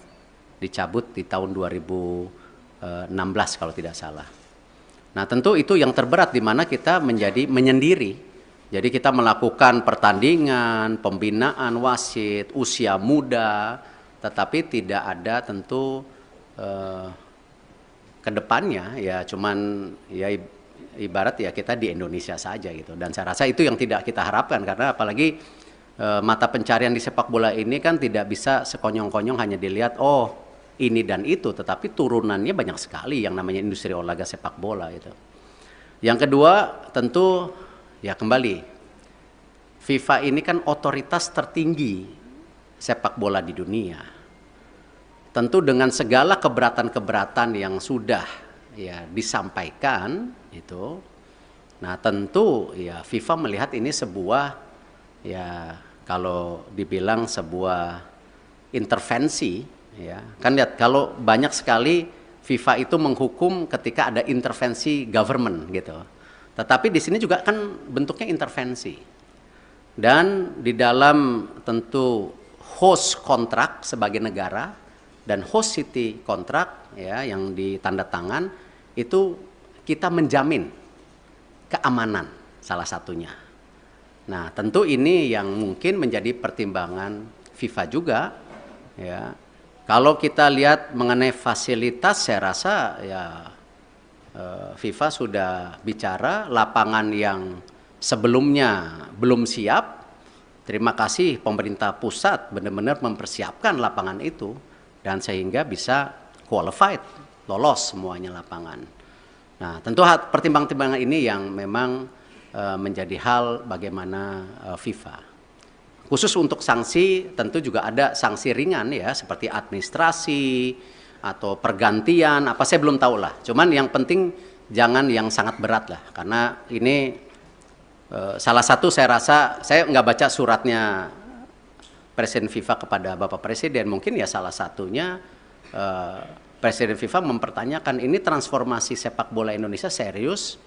dicabut di tahun 2016 kalau tidak salah. Nah, tentu itu yang terberat di mana kita menjadi menyendiri. Jadi kita melakukan pertandingan, pembinaan wasit, usia muda, tetapi tidak ada tentu ke depannya ya cuman ya ibarat ya kita di Indonesia saja gitu. Dan saya rasa itu yang tidak kita harapkan, karena apalagi mata pencarian di sepak bola ini kan tidak bisa sekonyong-konyong hanya dilihat oh ini dan itu, tetapi turunannya banyak sekali yang namanya industri olahraga sepak bola itu. Yang kedua tentu ya kembali, FIFA ini kan otoritas tertinggi sepak bola di dunia. Tentu dengan segala keberatan-keberatan yang sudah ya disampaikan itu, nah tentu ya FIFA melihat ini sebuah ya kalau dibilang sebuah intervensi ya. Kan lihat kalau banyak sekali FIFA itu menghukum ketika ada intervensi government gitu. Tetapi di sini juga kan bentuknya intervensi. Dan di dalam tentu host kontrak sebagai negara, dan host city kontrak ya yang ditanda tangan itu kita menjamin keamanan salah satunya. Nah, tentu ini yang mungkin menjadi pertimbangan FIFA juga ya. Kalau kita lihat mengenai fasilitas, saya rasa ya FIFA sudah bicara lapangan yang sebelumnya belum siap. Terima kasih pemerintah pusat benar-benar mempersiapkan lapangan itu dan sehingga bisa qualified, lolos semuanya lapangan. Nah, tentu pertimbangan-pertimbangan ini yang memang menjadi hal bagaimana FIFA. Khusus untuk sanksi tentu juga ada sanksi ringan ya seperti administrasi atau pergantian apa saya belum tahu lah. Cuman yang penting jangan yang sangat berat lah karena ini salah satu saya rasa saya nggak baca suratnya Presiden FIFA kepada Bapak Presiden, mungkin ya salah satunya Presiden FIFA mempertanyakan ini transformasi sepak bola Indonesia serius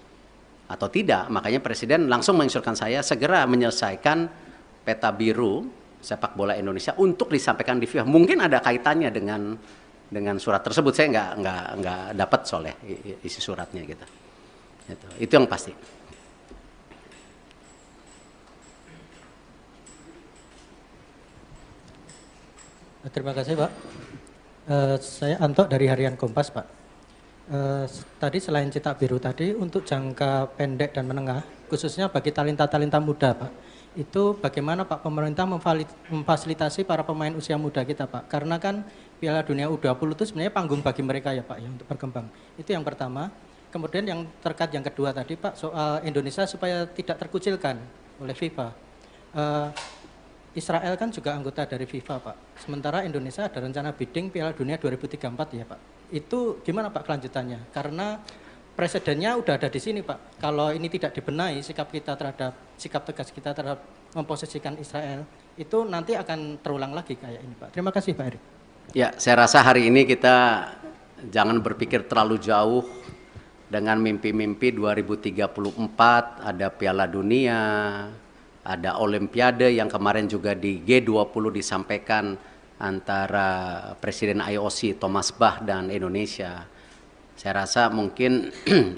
atau tidak. Makanya Presiden langsung menginstruksikan saya segera menyelesaikan peta biru sepak bola Indonesia untuk disampaikan di FIFA. Mungkin ada kaitannya dengan surat tersebut, saya nggak dapat soalnya isi suratnya gitu. Itu yang pasti. Terima kasih Pak. Saya Anto dari Harian Kompas Pak. Tadi selain cetak biru tadi untuk jangka pendek dan menengah, khususnya bagi talenta-talenta muda Pak, itu bagaimana Pak pemerintah memfasilitasi para pemain usia muda kita Pak? Karena kan Piala Dunia U20 itu sebenarnya panggung bagi mereka ya Pak ya untuk berkembang. Itu yang pertama. Kemudian yang terkait yang kedua tadi Pak soal Indonesia supaya tidak terkucilkan oleh FIFA. Israel kan juga anggota dari FIFA Pak. Sementara Indonesia ada rencana bidding Piala Dunia 2034 ya Pak. Itu gimana Pak kelanjutannya? Karena presidennya udah ada di sini Pak. Kalau ini tidak dibenahi sikap tegas kita terhadap memposisikan Israel itu nanti akan terulang lagi kayak ini Pak. Terima kasih Pak Erik. Ya, saya rasa hari ini kita jangan berpikir terlalu jauh dengan mimpi-mimpi 2034 ada Piala Dunia, ada Olimpiade yang kemarin juga di G20 disampaikan antara Presiden IOC Thomas Bach dan Indonesia. Saya rasa mungkin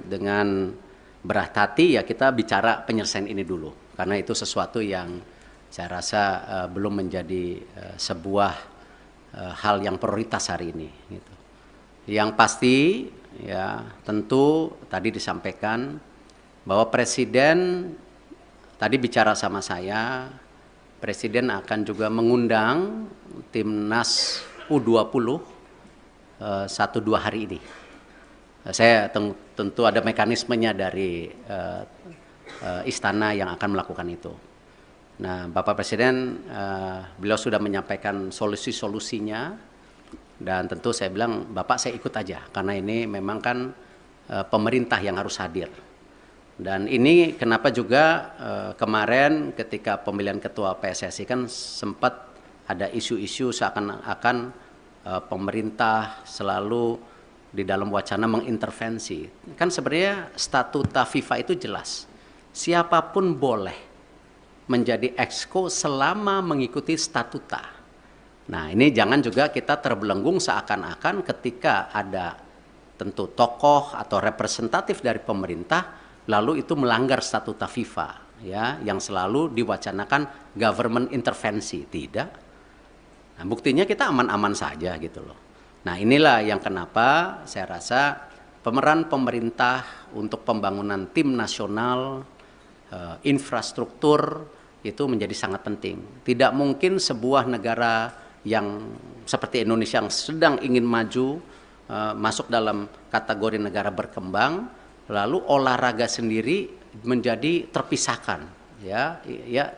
dengan berat hati ya kita bicara penyelesaian ini dulu. Karena itu sesuatu yang saya rasa belum menjadi sebuah hal yang prioritas hari ini. Gitu. Yang pasti ya tentu tadi disampaikan bahwa Presiden tadi bicara sama saya, Presiden akan juga mengundang timnas U20 1-2 hari ini. Saya tentu ada mekanismenya dari istana yang akan melakukan itu. Nah, Bapak Presiden, beliau sudah menyampaikan solusi-solusinya dan tentu saya bilang, Bapak saya ikut aja karena ini memang kan pemerintah yang harus hadir. Dan ini kenapa juga kemarin ketika pemilihan ketua PSSI kan sempat ada isu-isu seakan-akan pemerintah selalu di dalam wacana mengintervensi. Kan sebenarnya statuta FIFA itu jelas. Siapapun boleh menjadi exco selama mengikuti statuta. Nah ini jangan juga kita terbelenggung seakan-akan ketika ada tentu tokoh atau representatif dari pemerintah lalu itu melanggar statuta FIFA ya yang selalu diwacanakan government intervensi. Tidak. Nah, buktinya kita aman-aman saja gitu loh. Nah, inilah yang kenapa saya rasa pemeran pemerintah untuk pembangunan tim nasional infrastruktur itu menjadi sangat penting. Tidak mungkin sebuah negara yang seperti Indonesia yang sedang ingin maju masuk dalam kategori negara berkembang lalu olahraga sendiri menjadi terpisahkan ya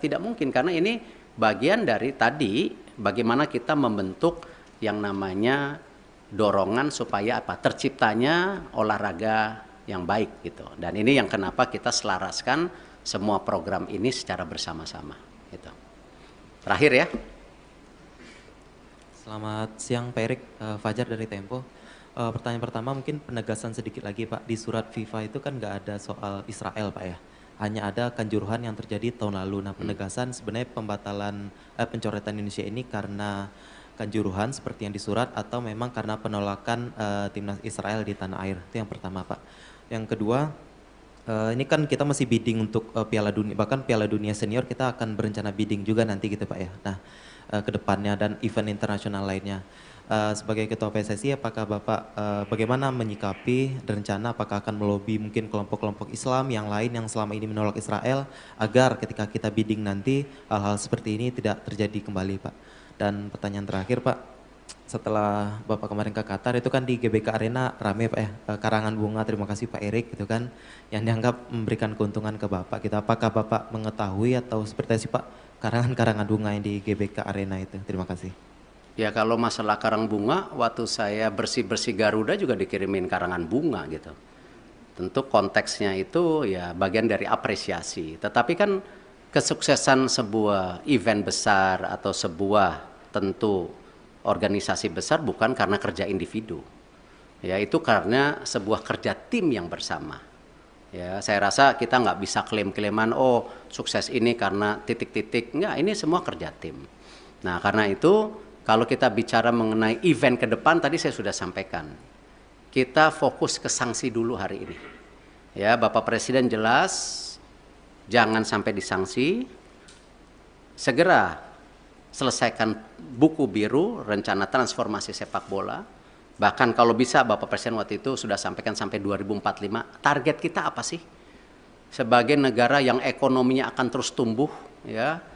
tidak mungkin karena ini bagian dari tadi bagaimana kita membentuk yang namanya dorongan supaya terciptanya olahraga yang baik gitu dan ini yang kenapa kita selaraskan semua program ini secara bersama-sama gitu. Terakhir ya. Selamat siang Pak Erik, Fajar dari Tempo. Pertanyaan pertama mungkin penegasan sedikit lagi Pak, di surat FIFA itu kan nggak ada soal Israel Pak ya, hanya ada kanjuruhan yang terjadi tahun lalu. Nah penegasan sebenarnya pembatalan pencoretan Indonesia ini karena kanjuruhan seperti yang disurat atau memang karena penolakan timnas Israel di tanah air? Itu yang pertama Pak. Yang kedua, ini kan kita masih bidding untuk Piala Dunia, bahkan Piala Dunia Senior kita akan berencana bidding juga nanti gitu Pak ya. Nah, ke depannya dan event internasional lainnya. Sebagai Ketua PSSI, apakah Bapak bagaimana menyikapi rencana apakah akan melobi mungkin kelompok-kelompok Islam yang lain yang selama ini menolak Israel agar ketika kita bidding nanti hal-hal seperti ini tidak terjadi kembali Pak. Dan pertanyaan terakhir Pak, setelah Bapak kemarin ke Qatar itu kan di GBK Arena rame Pak ya, karangan bunga, terima kasih Pak Erik gitu kan, yang dianggap memberikan keuntungan ke Bapak gitu. Apakah Bapak mengetahui atau seperti apa sih Pak karangan-karangan bunga yang di GBK Arena itu? Terima kasih. Ya kalau masalah karang bunga, waktu saya bersih-bersih Garuda juga dikirimin karangan bunga gitu. Tentu konteksnya itu ya bagian dari apresiasi. Tetapi kan kesuksesan sebuah event besar atau sebuah tentu organisasi besar bukan karena kerja individu. Ya itu karena sebuah kerja tim yang bersama. Ya saya rasa kita nggak bisa klaim-klaiman oh sukses ini karena titik-titik. Enggak, ini semua kerja tim. Nah karena itu kalau kita bicara mengenai event ke depan, tadi saya sudah sampaikan. Kita fokus ke sanksi dulu hari ini. Ya, Bapak Presiden jelas, jangan sampai disanksi. Segera selesaikan buku biru, rencana transformasi sepak bola. Bahkan kalau bisa, Bapak Presiden waktu itu sudah sampaikan sampai 2045. Target kita apa sih? Sebagai negara yang ekonominya akan terus tumbuh, ya.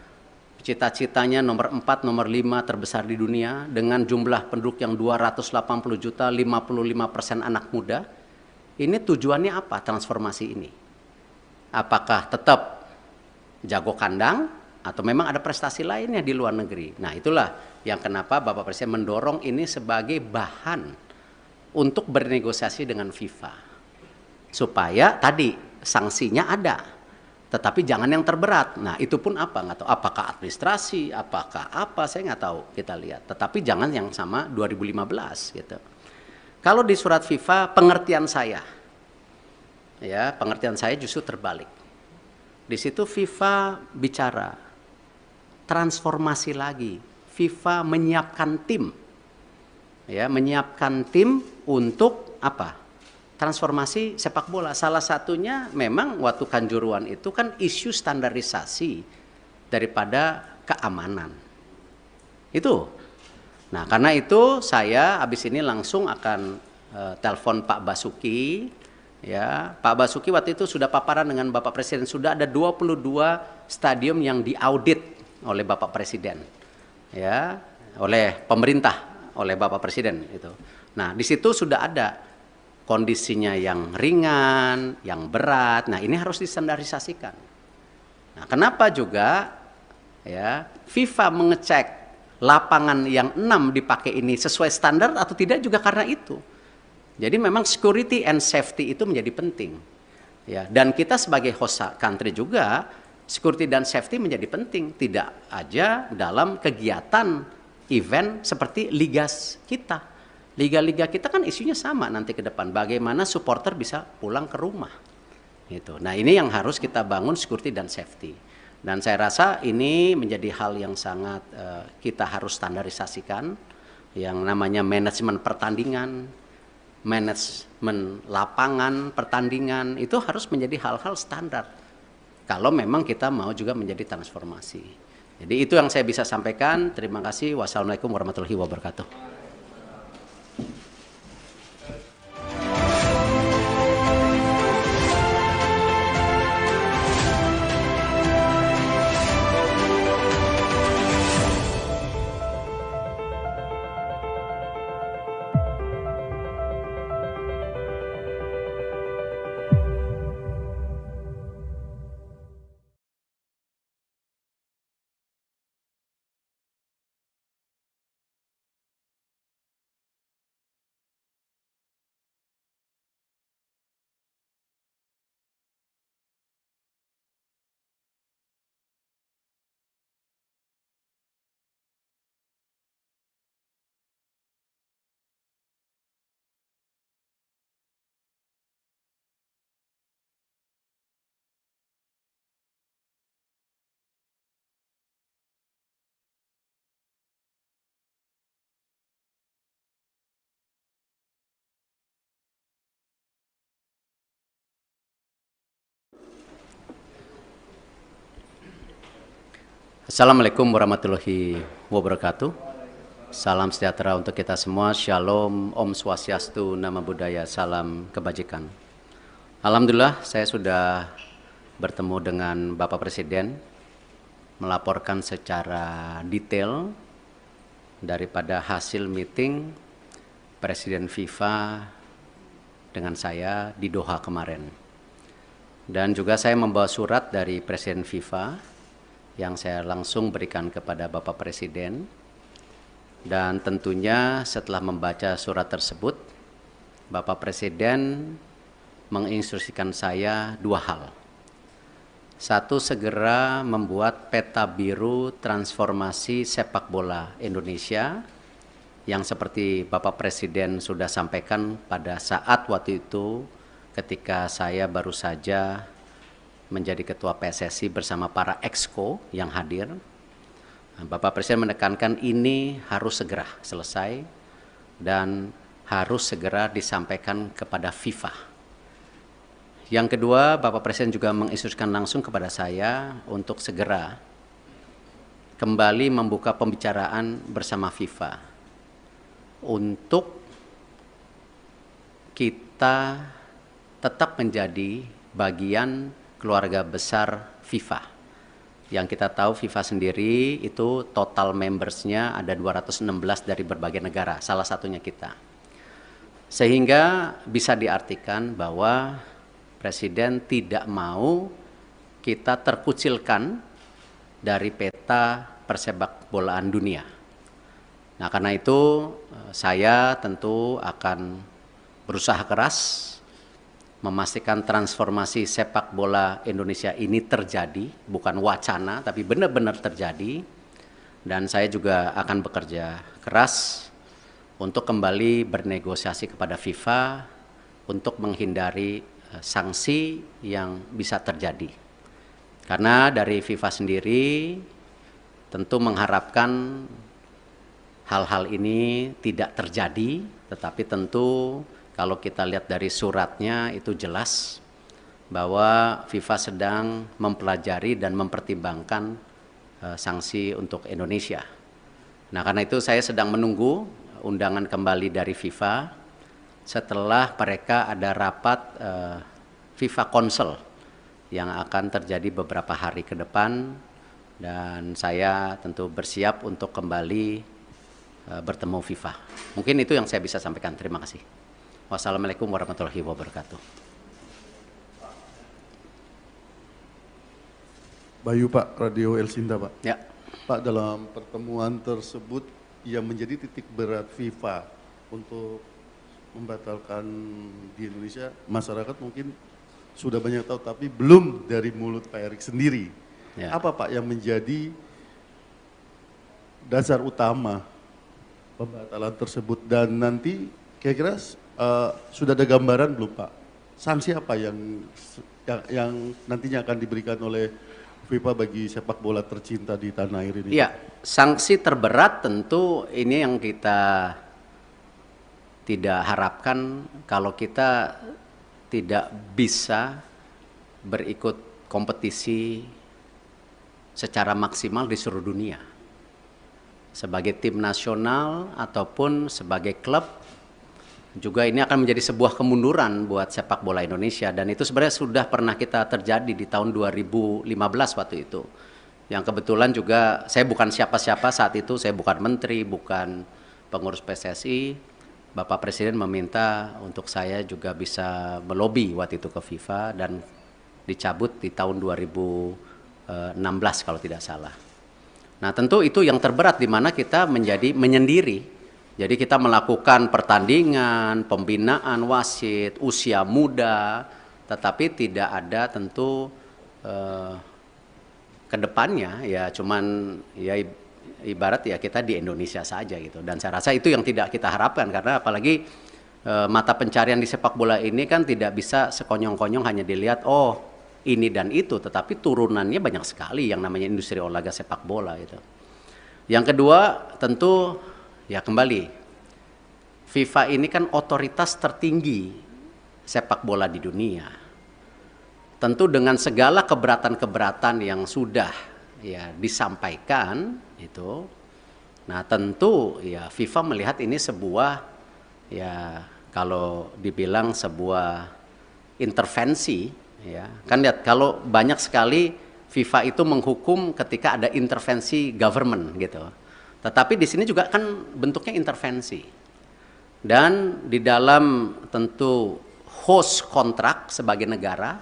Cita-citanya nomor 4, nomor 5 terbesar di dunia dengan jumlah penduduk yang 280 juta, 55% anak muda. Ini tujuannya apa transformasi ini? Apakah tetap jago kandang atau memang ada prestasi lainnya di luar negeri? Nah itulah yang kenapa Bapak Presiden mendorong ini sebagai bahan untuk bernegosiasi dengan FIFA. Supaya tadi sanksinya ada. Tetapi jangan yang terberat. Nah itu pun apa? Nggak tahu. Apakah administrasi? Apakah apa? Saya nggak tahu. Kita lihat. Tetapi jangan yang sama 2015 gitu. Kalau di surat FIFA pengertian saya, ya pengertian saya justru terbalik. Di situ FIFA bicara transformasi lagi. FIFA menyiapkan tim, ya menyiapkan tim untuk apa? Transformasi sepak bola. Salah satunya memang waktu Kanjuruhan itu kan isu standarisasi daripada keamanan. Itu. Nah, karena itu saya habis ini langsung akan telepon Pak Basuki. Ya, Pak Basuki waktu itu sudah paparan dengan Bapak Presiden. Sudah ada 22 stadium yang diaudit oleh Bapak Presiden. Ya, oleh pemerintah, oleh Bapak Presiden itu. Nah, di situ sudah ada kondisinya yang ringan, yang berat. Nah, ini harus distandarisasikan. Nah, kenapa juga ya FIFA mengecek lapangan yang 6 dipakai ini sesuai standar atau tidak juga karena itu. Jadi memang security and safety itu menjadi penting. Ya, dan kita sebagai host country juga security dan safety menjadi penting, tidak aja dalam kegiatan event seperti liga kita. Liga-liga kita kan isunya sama nanti ke depan. Bagaimana supporter bisa pulang ke rumah. Gitu. Nah ini yang harus kita bangun security dan safety. Dan saya rasa ini menjadi hal yang sangat kita harus standarisasikan. Yang namanya manajemen pertandingan, manajemen lapangan pertandingan, itu harus menjadi hal-hal standar. Kalau memang kita mau juga menjadi transformasi. Jadi itu yang saya bisa sampaikan. Terima kasih. Wassalamualaikum warahmatullahi wabarakatuh. Assalamualaikum warahmatullahi wabarakatuh. Salam sejahtera untuk kita semua. Shalom, Om Swastiastu, Namo Buddhaya, salam kebajikan. Alhamdulillah saya sudah bertemu dengan Bapak Presiden, melaporkan secara detail daripada hasil meeting Presiden FIFA dengan saya di Doha kemarin. Dan juga saya membawa surat dari Presiden FIFA yang saya langsung berikan kepada Bapak Presiden. Dan tentunya setelah membaca surat tersebut, Bapak Presiden menginstruksikan saya dua hal. Satu, segera membuat peta biru transformasi sepak bola Indonesia yang seperti Bapak Presiden sudah sampaikan pada saat waktu itu ketika saya baru saja menjadi ketua PSSI bersama para exco yang hadir. Bapak Presiden menekankan ini harus segera selesai dan harus segera disampaikan kepada FIFA. Yang kedua, Bapak Presiden juga menginstruksikan langsung kepada saya untuk segera kembali membuka pembicaraan bersama FIFA untuk kita tetap menjadi bagian keluarga besar FIFA. Yang kita tahu FIFA sendiri itu total membersnya ada 216 dari berbagai negara, salah satunya kita. Sehingga bisa diartikan bahwa Presiden tidak mau kita terkucilkan dari peta persepak bolaan dunia. Nah, karena itu saya tentu akan berusaha keras memastikan transformasi sepak bola Indonesia ini terjadi, bukan wacana, tapi benar-benar terjadi. Dan saya juga akan bekerja keras untuk kembali bernegosiasi kepada FIFA untuk menghindari sanksi yang bisa terjadi. Karena dari FIFA sendiri tentu mengharapkan hal-hal ini tidak terjadi, tetapi tentu kalau kita lihat dari suratnya itu jelas bahwa FIFA sedang mempelajari dan mempertimbangkan sanksi untuk Indonesia. Nah, karena itu saya sedang menunggu undangan kembali dari FIFA setelah mereka ada rapat FIFA Council yang akan terjadi beberapa hari ke depan, dan saya tentu bersiap untuk kembali bertemu FIFA. Mungkin itu yang saya bisa sampaikan. Terima kasih. Wassalamualaikum warahmatullahi wabarakatuh. Bayu Pak, Radio El Sinta Pak. Ya. Pak, dalam pertemuan tersebut yang menjadi titik berat FIFA untuk membatalkan di Indonesia, masyarakat mungkin sudah banyak tahu, tapi belum dari mulut Pak Erik sendiri. Ya. Apa Pak yang menjadi dasar utama pembatalan tersebut, dan nanti kira-kira sudah ada gambaran belum Pak? Sanksi apa yang nantinya akan diberikan oleh FIFA bagi sepak bola tercinta di tanah air ini? Iya, sanksi terberat tentu ini yang kita tidak harapkan kalau kita tidak bisa berikut kompetisi secara maksimal di seluruh dunia. Sebagai tim nasional ataupun sebagai klub, juga ini akan menjadi sebuah kemunduran buat sepak bola Indonesia, dan itu sebenarnya sudah pernah kita terjadi di tahun 2015 waktu itu. Yang kebetulan juga saya bukan siapa-siapa saat itu, saya bukan menteri, bukan pengurus PSSI. Bapak Presiden meminta untuk saya juga bisa melobi waktu itu ke FIFA dan dicabut di tahun 2016 kalau tidak salah. Nah, tentu itu yang terberat di mana kita menjadi menyendiri. Jadi kita melakukan pertandingan, pembinaan wasit, usia muda, tetapi tidak ada tentu kedepannya ya cuman ya ibarat ya kita di Indonesia saja gitu. Dan saya rasa itu yang tidak kita harapkan, karena apalagi mata pencarian di sepak bola ini kan tidak bisa sekonyong-konyong hanya dilihat oh ini dan itu, tetapi turunannya banyak sekali yang namanya industri olahraga sepak bola gitu. Yang kedua tentu ya kembali, FIFA ini kan otoritas tertinggi sepak bola di dunia. Tentu dengan segala keberatan-keberatan yang sudah ya disampaikan itu, nah tentu ya FIFA melihat ini sebuah, ya kalau dibilang sebuah intervensi, ya kan lihat kalau banyak sekali FIFA itu menghukum ketika ada intervensi government gitu. Tetapi di sini juga kan bentuknya intervensi. Dan di dalam tentu host kontrak sebagai negara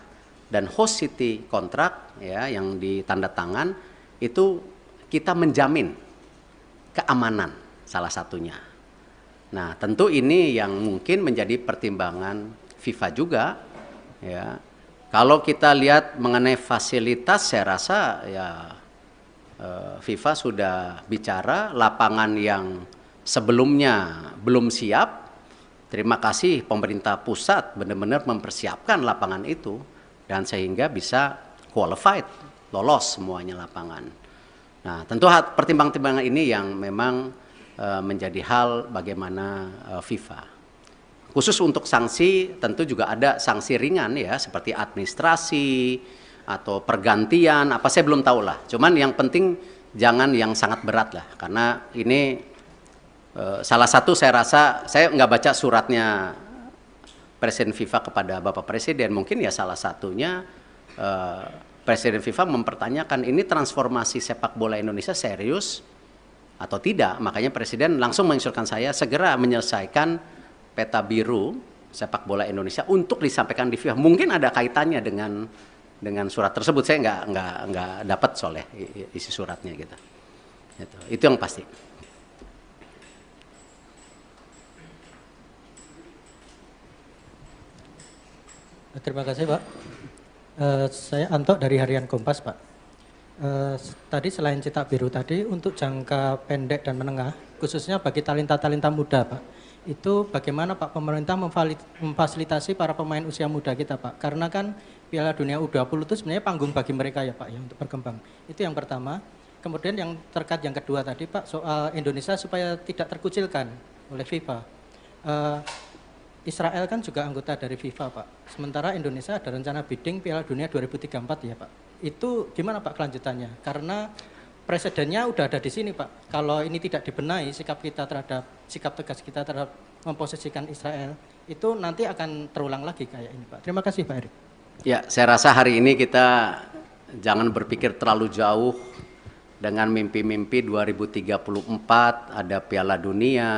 dan host city kontrak ya yang ditanda tangan itu kita menjamin keamanan salah satunya. Nah, tentu ini yang mungkin menjadi pertimbangan FIFA juga ya. Kalau kita lihat mengenai fasilitas, saya rasa ya FIFA sudah bicara lapangan yang sebelumnya belum siap. Terima kasih pemerintah pusat benar-benar mempersiapkan lapangan itu dan sehingga bisa qualified, lolos semuanya lapangan. Nah, tentu pertimbangan-pertimbangan ini yang memang menjadi hal bagaimana FIFA. Khusus untuk sanksi tentu juga ada sanksi ringan ya seperti administrasi atau pergantian apa saya belum tahu lah. Cuman yang penting jangan yang sangat berat lah karena ini salah satu saya rasa saya nggak baca suratnya Presiden FIFA kepada Bapak Presiden, mungkin ya salah satunya Presiden FIFA mempertanyakan ini transformasi sepak bola Indonesia serius atau tidak. Makanya Presiden langsung menginstruksikan saya segera menyelesaikan peta biru sepak bola Indonesia untuk disampaikan di FIFA. Mungkin ada kaitannya dengan surat tersebut. Saya nggak dapat soalnya isi suratnya gitu. Itu yang pasti. Terima kasih Pak. Saya Anto dari Harian Kompas Pak. Tadi selain cetak biru tadi untuk jangka pendek dan menengah, khususnya bagi talenta-talenta muda Pak, itu bagaimana Pak pemerintah memfasilitasi para pemain usia muda kita Pak? Karena kan Piala Dunia U20 itu sebenarnya panggung bagi mereka ya Pak ya untuk berkembang. Itu yang pertama. Kemudian yang terkait yang kedua tadi Pak soal Indonesia supaya tidak terkucilkan oleh FIFA. Israel kan juga anggota dari FIFA Pak. Sementara Indonesia ada rencana bidding Piala Dunia 2034 ya Pak. Itu gimana Pak kelanjutannya? Karena presidennya udah ada di sini Pak. Kalau ini tidak dibenahi sikap tegas kita terhadap memposisikan Israel itu nanti akan terulang lagi kayak ini Pak. Terima kasih Pak Erik. Ya, saya rasa hari ini kita jangan berpikir terlalu jauh dengan mimpi-mimpi 2034 ada Piala Dunia,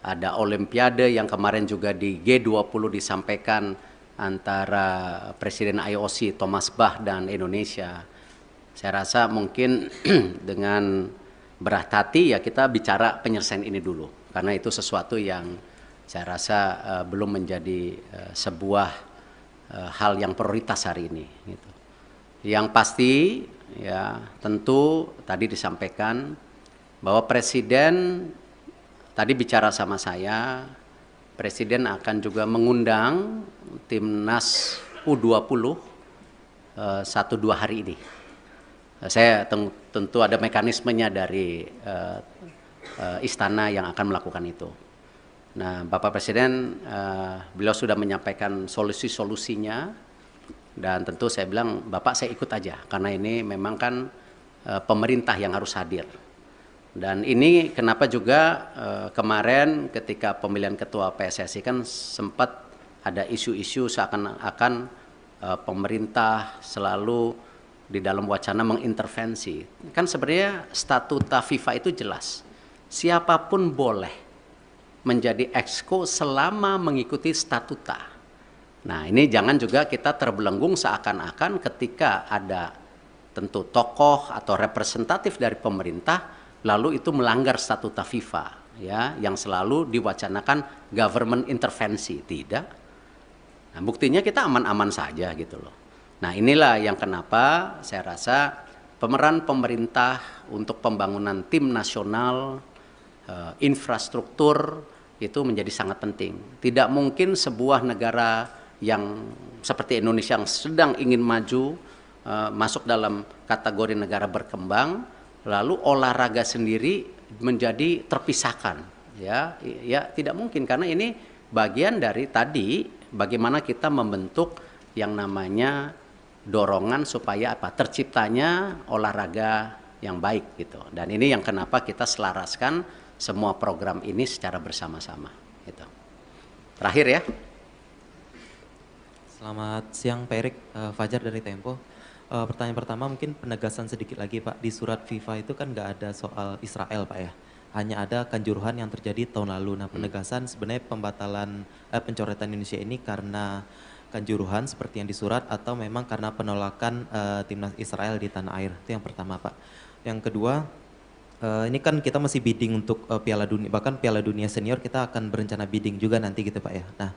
ada Olimpiade yang kemarin juga di G20 disampaikan antara Presiden IOC Thomas Bach dan Indonesia. Saya rasa mungkin dengan berat hati ya kita bicara penyelesaian ini dulu. Karena itu sesuatu yang saya rasa belum menjadi sebuah hal yang prioritas hari ini. Gitu. Yang pasti ya tentu tadi disampaikan bahwa Presiden tadi bicara sama saya, Presiden akan juga mengundang Timnas U20 1-2 hari ini. Saya tentu ada mekanismenya dari istana yang akan melakukan itu. Nah, Bapak Presiden beliau sudah menyampaikan solusi-solusinya dan tentu saya bilang Bapak saya ikut aja karena ini memang kan pemerintah yang harus hadir. Dan ini kenapa juga kemarin ketika pemilihan ketua PSSI kan sempat ada isu-isu seakan-akan pemerintah selalu di dalam wacana mengintervensi. Kan sebenarnya statuta FIFA itu jelas. Siapapun boleh menjadi exco selama mengikuti statuta. Nah, ini jangan juga kita terbelenggung seakan-akan ketika ada tentu tokoh atau representatif dari pemerintah lalu itu melanggar statuta FIFA ya yang selalu diwacanakan government intervensi. Tidak. Nah, buktinya kita aman-aman saja gitu loh. Nah, inilah yang kenapa saya rasa pemeran pemerintah untuk pembangunan tim nasional, infrastruktur itu menjadi sangat penting. Tidak mungkin sebuah negara yang seperti Indonesia yang sedang ingin maju, masuk dalam kategori negara berkembang, lalu olahraga sendiri menjadi terpisahkan. Ya tidak mungkin karena ini bagian dari tadi bagaimana kita membentuk yang namanya dorongan supaya apa? Terciptanya olahraga yang baik gitu. Dan ini yang kenapa kita selaraskan semua program ini secara bersama-sama gitu. Terakhir ya. Selamat siang Pak Erik, Fajar dari Tempo. Pertanyaan pertama mungkin penegasan sedikit lagi Pak, di surat FIFA itu kan nggak ada soal Israel Pak ya, hanya ada kanjuruhan yang terjadi tahun lalu. Nah penegasan sebenarnya pembatalan pencoretan Indonesia ini karena kanjuruhan seperti yang di surat atau memang karena penolakan timnas Israel di tanah air, itu yang pertama Pak. Yang kedua, ini kan kita masih bidding untuk Piala Dunia, bahkan Piala Dunia Senior kita akan berencana bidding juga nanti gitu Pak ya. Nah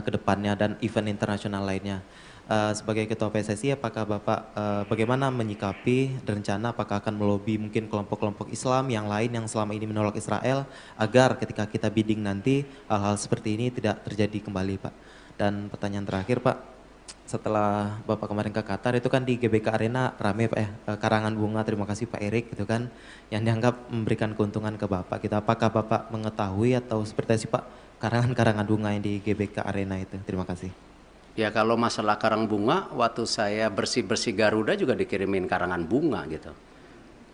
ke depannya dan event internasional lainnya. Sebagai Ketua PSSI, apakah Bapak bagaimana menyikapi rencana apakah akan melobi mungkin kelompok-kelompok Islam yang lain yang selama ini menolak Israel agar ketika kita bidding nanti hal-hal seperti ini tidak terjadi kembali Pak. Dan pertanyaan terakhir Pak, setelah Bapak kemarin ke Qatar itu kan di GBK Arena rame Pak ya, karangan bunga, terima kasih Pak Erik gitu kan, yang dianggap memberikan keuntungan ke Bapak. Kita apakah Bapak mengetahui atau seperti apa sih Pak karangan-karangan bunga yang di GBK Arena itu? Terima kasih. Ya kalau masalah karang bunga, waktu saya bersih-bersih Garuda juga dikirimin karangan bunga gitu.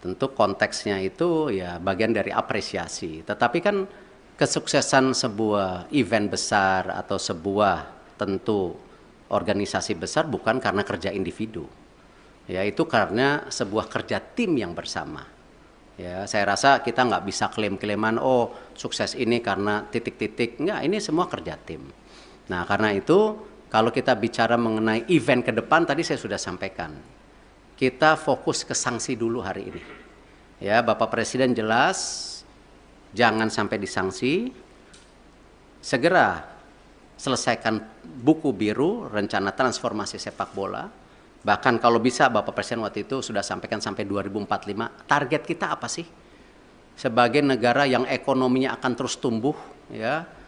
Tentu konteksnya itu ya bagian dari apresiasi. Tetapi kan kesuksesan sebuah event besar atau sebuah tentu organisasi besar bukan karena kerja individu. Ya itu karena sebuah kerja tim yang bersama. Ya saya rasa kita nggak bisa klaim-klaiman oh sukses ini karena titik-titik. Enggak, ini semua kerja tim. Nah karena itu kalau kita bicara mengenai event ke depan, tadi saya sudah sampaikan. Kita fokus ke sanksi dulu hari ini. Ya, Bapak Presiden jelas, jangan sampai disanksi. Segera selesaikan buku biru, rencana transformasi sepak bola. Bahkan kalau bisa Bapak Presiden waktu itu sudah sampaikan sampai 2045. Target kita apa sih? Sebagai negara yang ekonominya akan terus tumbuh, ya.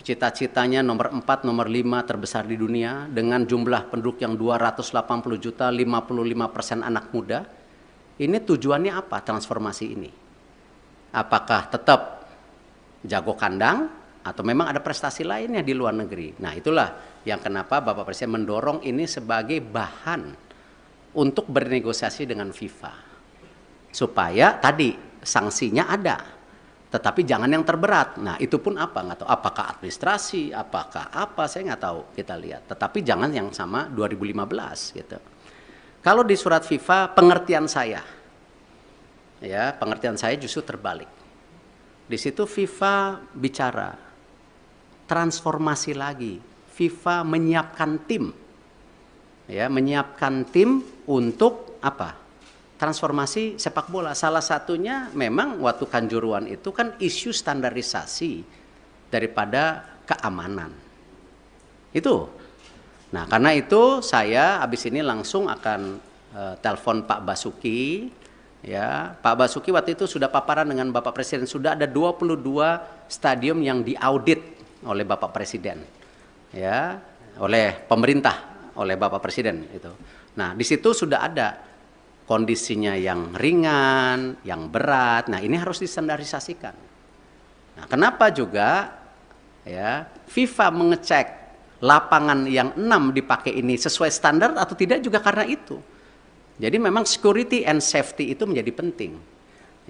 Cita-citanya nomor 4, nomor 5 terbesar di dunia dengan jumlah penduduk yang 280 juta, 55% anak muda. Ini tujuannya apa transformasi ini? Apakah tetap jago kandang atau memang ada prestasi lainnya di luar negeri? Nah itulah yang kenapa Bapak Presiden mendorong ini sebagai bahan untuk bernegosiasi dengan FIFA. Supaya tadi sanksinya ada. Tetapi jangan yang terberat. Nah itu pun apa? Nggak tahu. Apakah administrasi, apakah apa, saya nggak tahu. Kita lihat. Tetapi jangan yang sama 2015 gitu. Kalau di surat FIFA, pengertian saya, ya pengertian saya justru terbalik. Di situ FIFA bicara transformasi lagi. FIFA menyiapkan tim, ya menyiapkan tim untuk apa? Transformasi sepak bola. Salah satunya memang waktu Kanjuruhan itu kan isu standarisasi daripada keamanan. Itu. Nah karena itu saya habis ini langsung akan telepon Pak Basuki. Ya, Pak Basuki waktu itu sudah paparan dengan Bapak Presiden. Sudah ada 22 stadium yang diaudit oleh Bapak Presiden. Ya, oleh pemerintah, oleh Bapak Presiden itu. Nah di situ sudah ada kondisinya yang ringan, yang berat. Nah, ini harus distandarisasikan. Nah, kenapa juga ya FIFA mengecek lapangan yang 6 dipakai ini sesuai standar atau tidak juga karena itu. Jadi memang security and safety itu menjadi penting.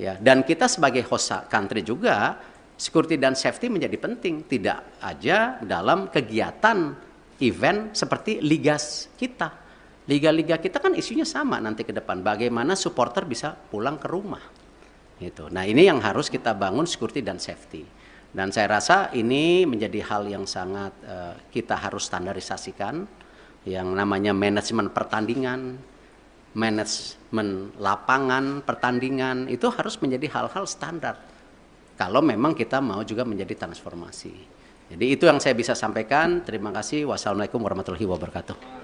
Ya, dan kita sebagai host country juga security dan safety menjadi penting, tidak aja dalam kegiatan event seperti liga kita. Liga-liga kita kan isunya sama nanti ke depan. Bagaimana supporter bisa pulang ke rumah. Gitu. Nah ini yang harus kita bangun security dan safety. Dan saya rasa ini menjadi hal yang sangat kita harus standarisasikan. Yang namanya manajemen pertandingan, manajemen lapangan pertandingan, itu harus menjadi hal-hal standar. Kalau memang kita mau juga menjadi transformasi. Jadi itu yang saya bisa sampaikan. Terima kasih. Wassalamualaikum warahmatullahi wabarakatuh.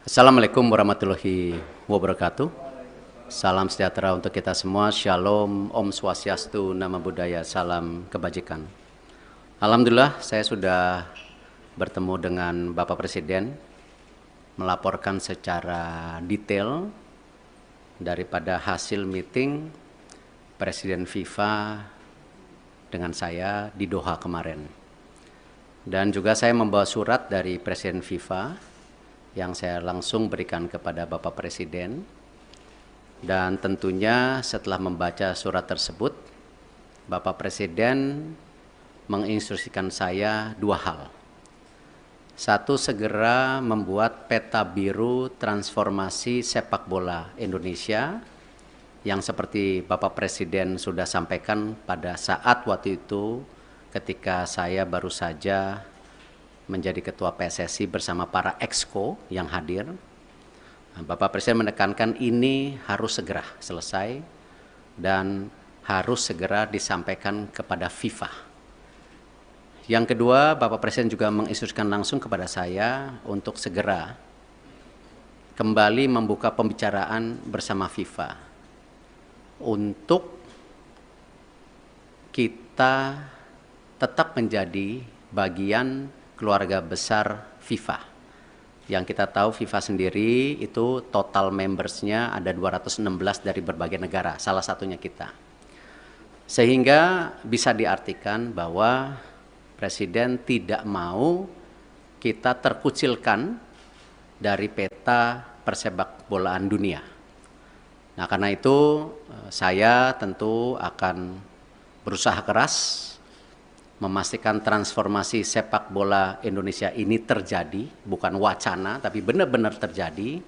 Assalamualaikum warahmatullahi wabarakatuh. Salam sejahtera untuk kita semua. Shalom, Om Swastiastu, Namo Buddhaya, salam kebajikan. Alhamdulillah saya sudah bertemu dengan Bapak Presiden, melaporkan secara detail daripada hasil meeting Presiden FIFA dengan saya di Doha kemarin. Dan juga saya membawa surat dari Presiden FIFA yang saya langsung berikan kepada Bapak Presiden. Dan tentunya setelah membaca surat tersebut, Bapak Presiden menginstruksikan saya dua hal. Satu, segera membuat peta biru transformasi sepak bola Indonesia yang seperti Bapak Presiden sudah sampaikan pada saat waktu itu ketika saya baru saja menjadi Ketua PSSI bersama para exco yang hadir. Bapak Presiden menekankan ini harus segera selesai dan harus segera disampaikan kepada FIFA. Yang kedua, Bapak Presiden juga menginstruksikan langsung kepada saya untuk segera kembali membuka pembicaraan bersama FIFA untuk kita tetap menjadi bagian keluarga besar FIFA. Yang kita tahu FIFA sendiri itu total membersnya ada 216 dari berbagai negara, salah satunya kita. Sehingga bisa diartikan bahwa Presiden tidak mau kita terkucilkan dari peta persepak bolaan dunia. Nah, karena itu saya tentu akan berusaha keras memastikan transformasi sepak bola Indonesia ini terjadi, bukan wacana, tapi benar-benar terjadi.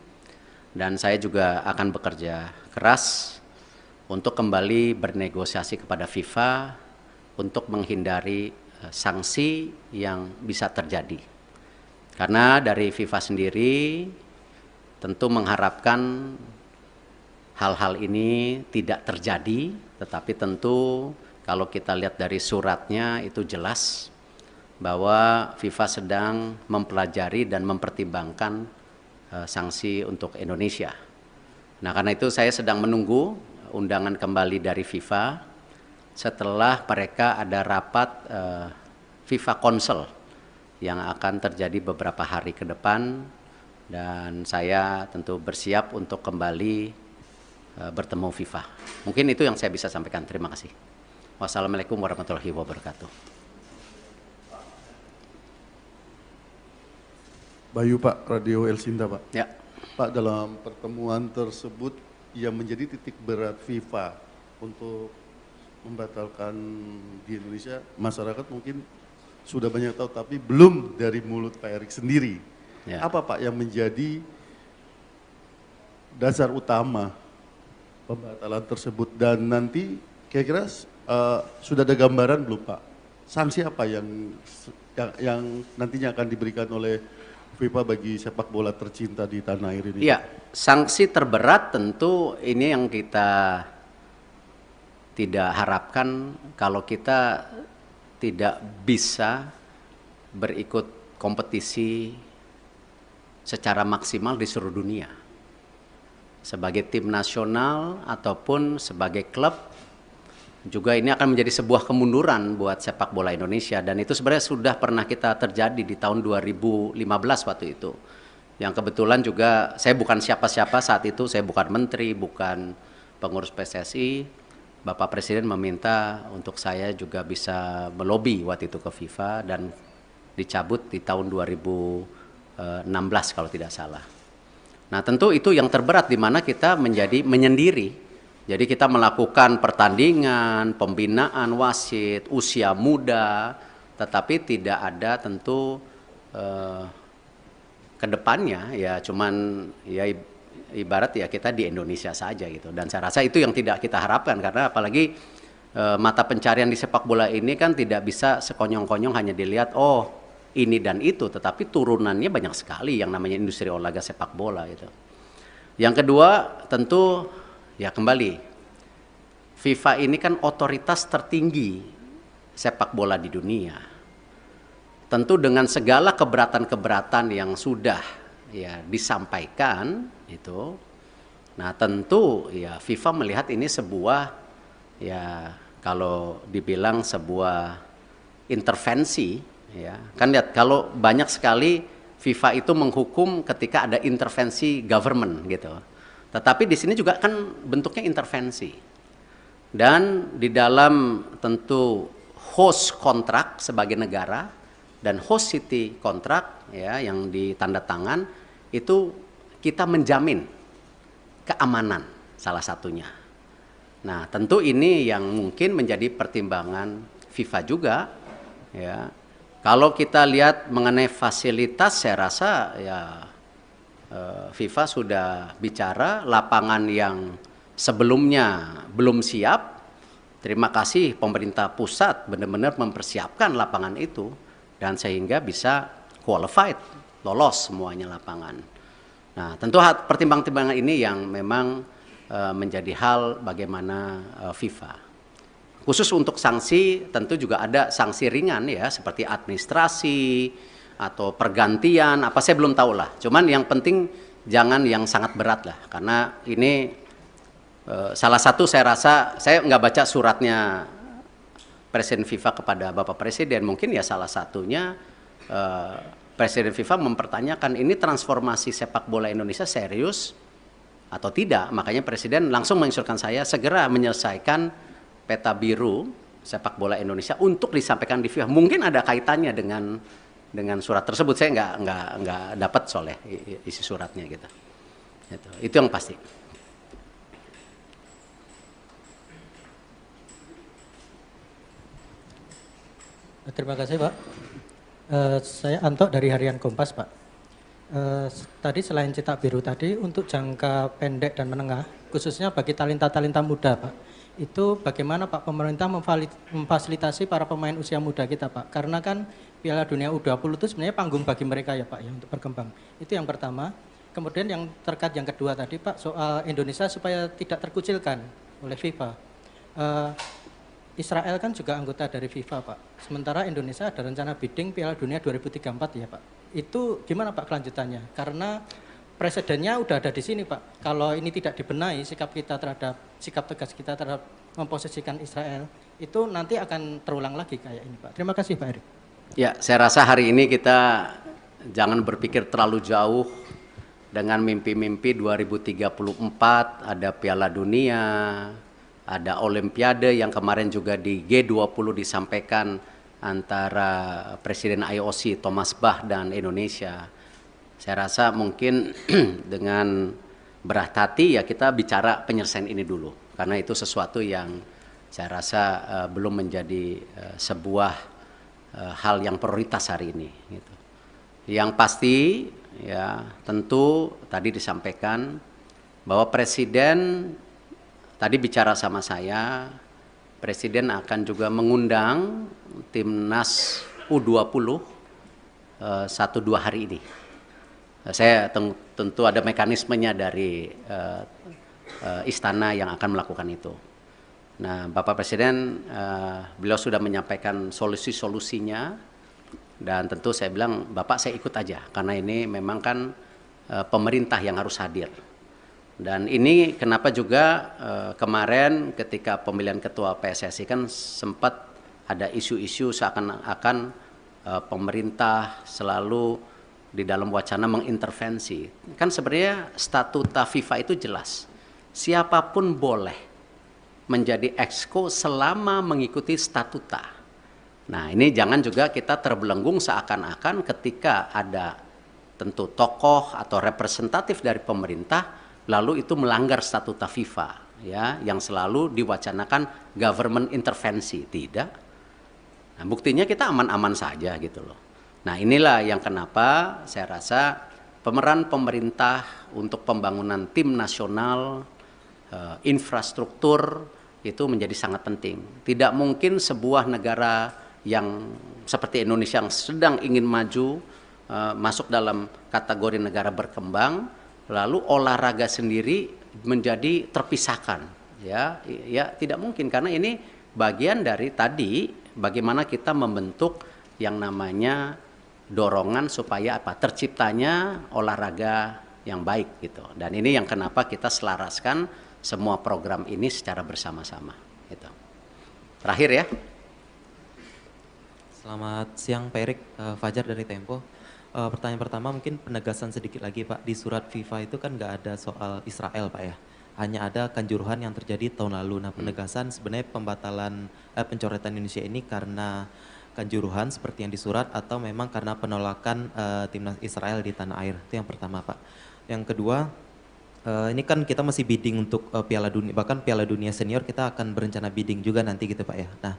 Dan saya juga akan bekerja keras untuk kembali bernegosiasi kepada FIFA untuk menghindari sanksi yang bisa terjadi. Karena dari FIFA sendiri tentu mengharapkan hal-hal ini tidak terjadi, tetapi tentu kalau kita lihat dari suratnya itu jelas bahwa FIFA sedang mempelajari dan mempertimbangkan sanksi untuk Indonesia. Nah, karena itu saya sedang menunggu undangan kembali dari FIFA setelah mereka ada rapat FIFA Council yang akan terjadi beberapa hari ke depan, dan saya tentu bersiap untuk kembali bertemu FIFA. Mungkin itu yang saya bisa sampaikan. Terima kasih. Wassalamualaikum warahmatullahi wabarakatuh. Bayu Pak, Radio Elsinta Pak. Ya. Pak, dalam pertemuan tersebut yang menjadi titik berat FIFA untuk membatalkan di Indonesia, masyarakat mungkin sudah banyak tahu, tapi belum dari mulut Pak Erik sendiri. Ya. Apa Pak yang menjadi dasar utama pembatalan tersebut, dan nanti kira-kira sudah ada gambaran belum Pak? Sanksi apa yang nantinya akan diberikan oleh FIFA bagi sepak bola tercinta di tanah air ini? Iya, sanksi terberat tentu ini yang kita tidak harapkan kalau kita tidak bisa berikut kompetisi secara maksimal di seluruh dunia. Sebagai tim nasional ataupun sebagai klub, juga ini akan menjadi sebuah kemunduran buat sepak bola Indonesia, dan itu sebenarnya sudah pernah kita terjadi di tahun 2015 waktu itu. Yang kebetulan juga saya bukan siapa-siapa saat itu, saya bukan menteri, bukan pengurus PSSI. Bapak Presiden meminta untuk saya juga bisa melobi waktu itu ke FIFA, dan dicabut di tahun 2016 kalau tidak salah. Nah, tentu itu yang terberat di mana kita menjadi menyendiri. Jadi kita melakukan pertandingan, pembinaan wasit, usia muda, tetapi tidak ada tentu ke depannya ya cuman ya ibarat ya kita di Indonesia saja gitu. Dan saya rasa itu yang tidak kita harapkan, karena apalagi mata pencarian di sepak bola ini kan tidak bisa sekonyong-konyong hanya dilihat oh ini dan itu, tetapi turunannya banyak sekali yang namanya industri olahraga sepak bola itu. Yang kedua tentu ya kembali, FIFA ini kan otoritas tertinggi sepak bola di dunia. Tentu dengan segala keberatan-keberatan yang sudah ya disampaikan itu, nah tentu ya FIFA melihat ini sebuah, ya kalau dibilang sebuah intervensi, ya kan lihat kalau banyak sekali FIFA itu menghukum ketika ada intervensi government gitu. Tetapi di sini juga kan bentuknya intervensi. Dan di dalam tentu host kontrak sebagai negara dan host city kontrak ya yang ditanda tangan itu kita menjamin keamanan salah satunya. Nah, tentu ini yang mungkin menjadi pertimbangan FIFA juga ya. Kalau kita lihat mengenai fasilitas, saya rasa ya FIFA sudah bicara lapangan yang sebelumnya belum siap. Terima kasih pemerintah pusat benar-benar mempersiapkan lapangan itu dan sehingga bisa qualified, lolos semuanya lapangan. Nah, tentu pertimbangan-pertimbangan ini yang memang menjadi hal bagaimana FIFA. Khusus untuk sanksi tentu juga ada sanksi ringan ya seperti administrasi atau pergantian apa saya belum tahu lah. Cuman yang penting jangan yang sangat berat lah karena ini salah satu saya rasa saya nggak baca suratnya Presiden FIFA kepada Bapak Presiden, mungkin ya salah satunya Presiden FIFA mempertanyakan ini transformasi sepak bola Indonesia serius atau tidak. Makanya Presiden langsung menginstruksikan saya segera menyelesaikan peta biru sepak bola Indonesia untuk disampaikan di FIFA. Mungkin ada kaitannya dengan surat tersebut, saya nggak dapat soalnya isi suratnya gitu. Itu yang pasti. Terima kasih Pak. Saya Anto dari Harian Kompas Pak. Tadi selain cetak biru tadi untuk jangka pendek dan menengah, khususnya bagi talenta-talenta muda Pak, itu bagaimana Pak pemerintah memfasilitasi para pemain usia muda kita Pak? Karena kan Piala Dunia U20 itu sebenarnya panggung bagi mereka ya Pak ya untuk berkembang. Itu yang pertama. Kemudian yang terkait yang kedua tadi Pak soal Indonesia supaya tidak terkucilkan oleh FIFA. Israel kan juga anggota dari FIFA Pak. Sementara Indonesia ada rencana bidding Piala Dunia 2034 ya Pak. Itu gimana Pak kelanjutannya? Karena presidennya udah ada di sini Pak. Kalau ini tidak dibenahi sikap tegas kita terhadap memposisikan Israel itu nanti akan terulang lagi kayak ini Pak. Terima kasih Pak Erik. Ya, saya rasa hari ini kita jangan berpikir terlalu jauh dengan mimpi-mimpi 2034 ada Piala Dunia, ada Olimpiade yang kemarin juga di G20 disampaikan antara Presiden IOC Thomas Bach dan Indonesia. Saya rasa mungkin dengan berat hati ya kita bicara penyelesaian ini dulu. Karena itu sesuatu yang saya rasa belum menjadi sebuah hal yang prioritas hari ini. Gitu. Yang pasti ya tentu tadi disampaikan bahwa Presiden tadi bicara sama saya, Presiden akan juga mengundang Timnas U20 1-2 hari ini. Saya tentu ada mekanismenya dari istana yang akan melakukan itu. Nah, Bapak Presiden, beliau sudah menyampaikan solusi-solusinya dan tentu saya bilang, Bapak saya ikut aja karena ini memang kan pemerintah yang harus hadir. Dan ini kenapa juga kemarin ketika pemilihan ketua PSSI kan sempat ada isu-isu seakan-akan pemerintah selalu di dalam wacana mengintervensi. Kan sebenarnya statuta FIFA itu jelas. Siapapun boleh menjadi exco selama mengikuti statuta. Nah, ini jangan juga kita terbelenggung seakan-akan ketika ada tentu tokoh atau representatif dari pemerintah lalu itu melanggar statuta FIFA ya yang selalu diwacanakan government intervensi. Tidak. Nah, buktinya kita aman-aman saja gitu loh. Nah, inilah yang kenapa saya rasa pemeran pemerintah untuk pembangunan tim nasional, infrastruktur itu menjadi sangat penting. Tidak mungkin sebuah negara yang seperti Indonesia yang sedang ingin maju, masuk dalam kategori negara berkembang, lalu olahraga sendiri menjadi terpisahkan. Ya tidak mungkin karena ini bagian dari tadi bagaimana kita membentuk yang namanya dorongan supaya apa? Terciptanya olahraga yang baik gitu. Dan ini yang kenapa kita selaraskan semua program ini secara bersama-sama gitu. Terakhir ya. Selamat siang Pak Erik, Fajar dari Tempo. Pertanyaan pertama mungkin penegasan sedikit lagi Pak, di surat FIFA itu kan nggak ada soal Israel Pak ya, hanya ada Kanjuruhan yang terjadi tahun lalu. Nah penegasan sebenarnya pembatalan pencoretan Indonesia ini karena Kanjuruhan seperti yang disurat atau memang karena penolakan timnas Israel di tanah air, itu yang pertama Pak. Yang kedua, ini kan kita masih bidding untuk Piala Dunia, bahkan Piala Dunia Senior kita akan berencana bidding juga nanti gitu Pak ya. Nah,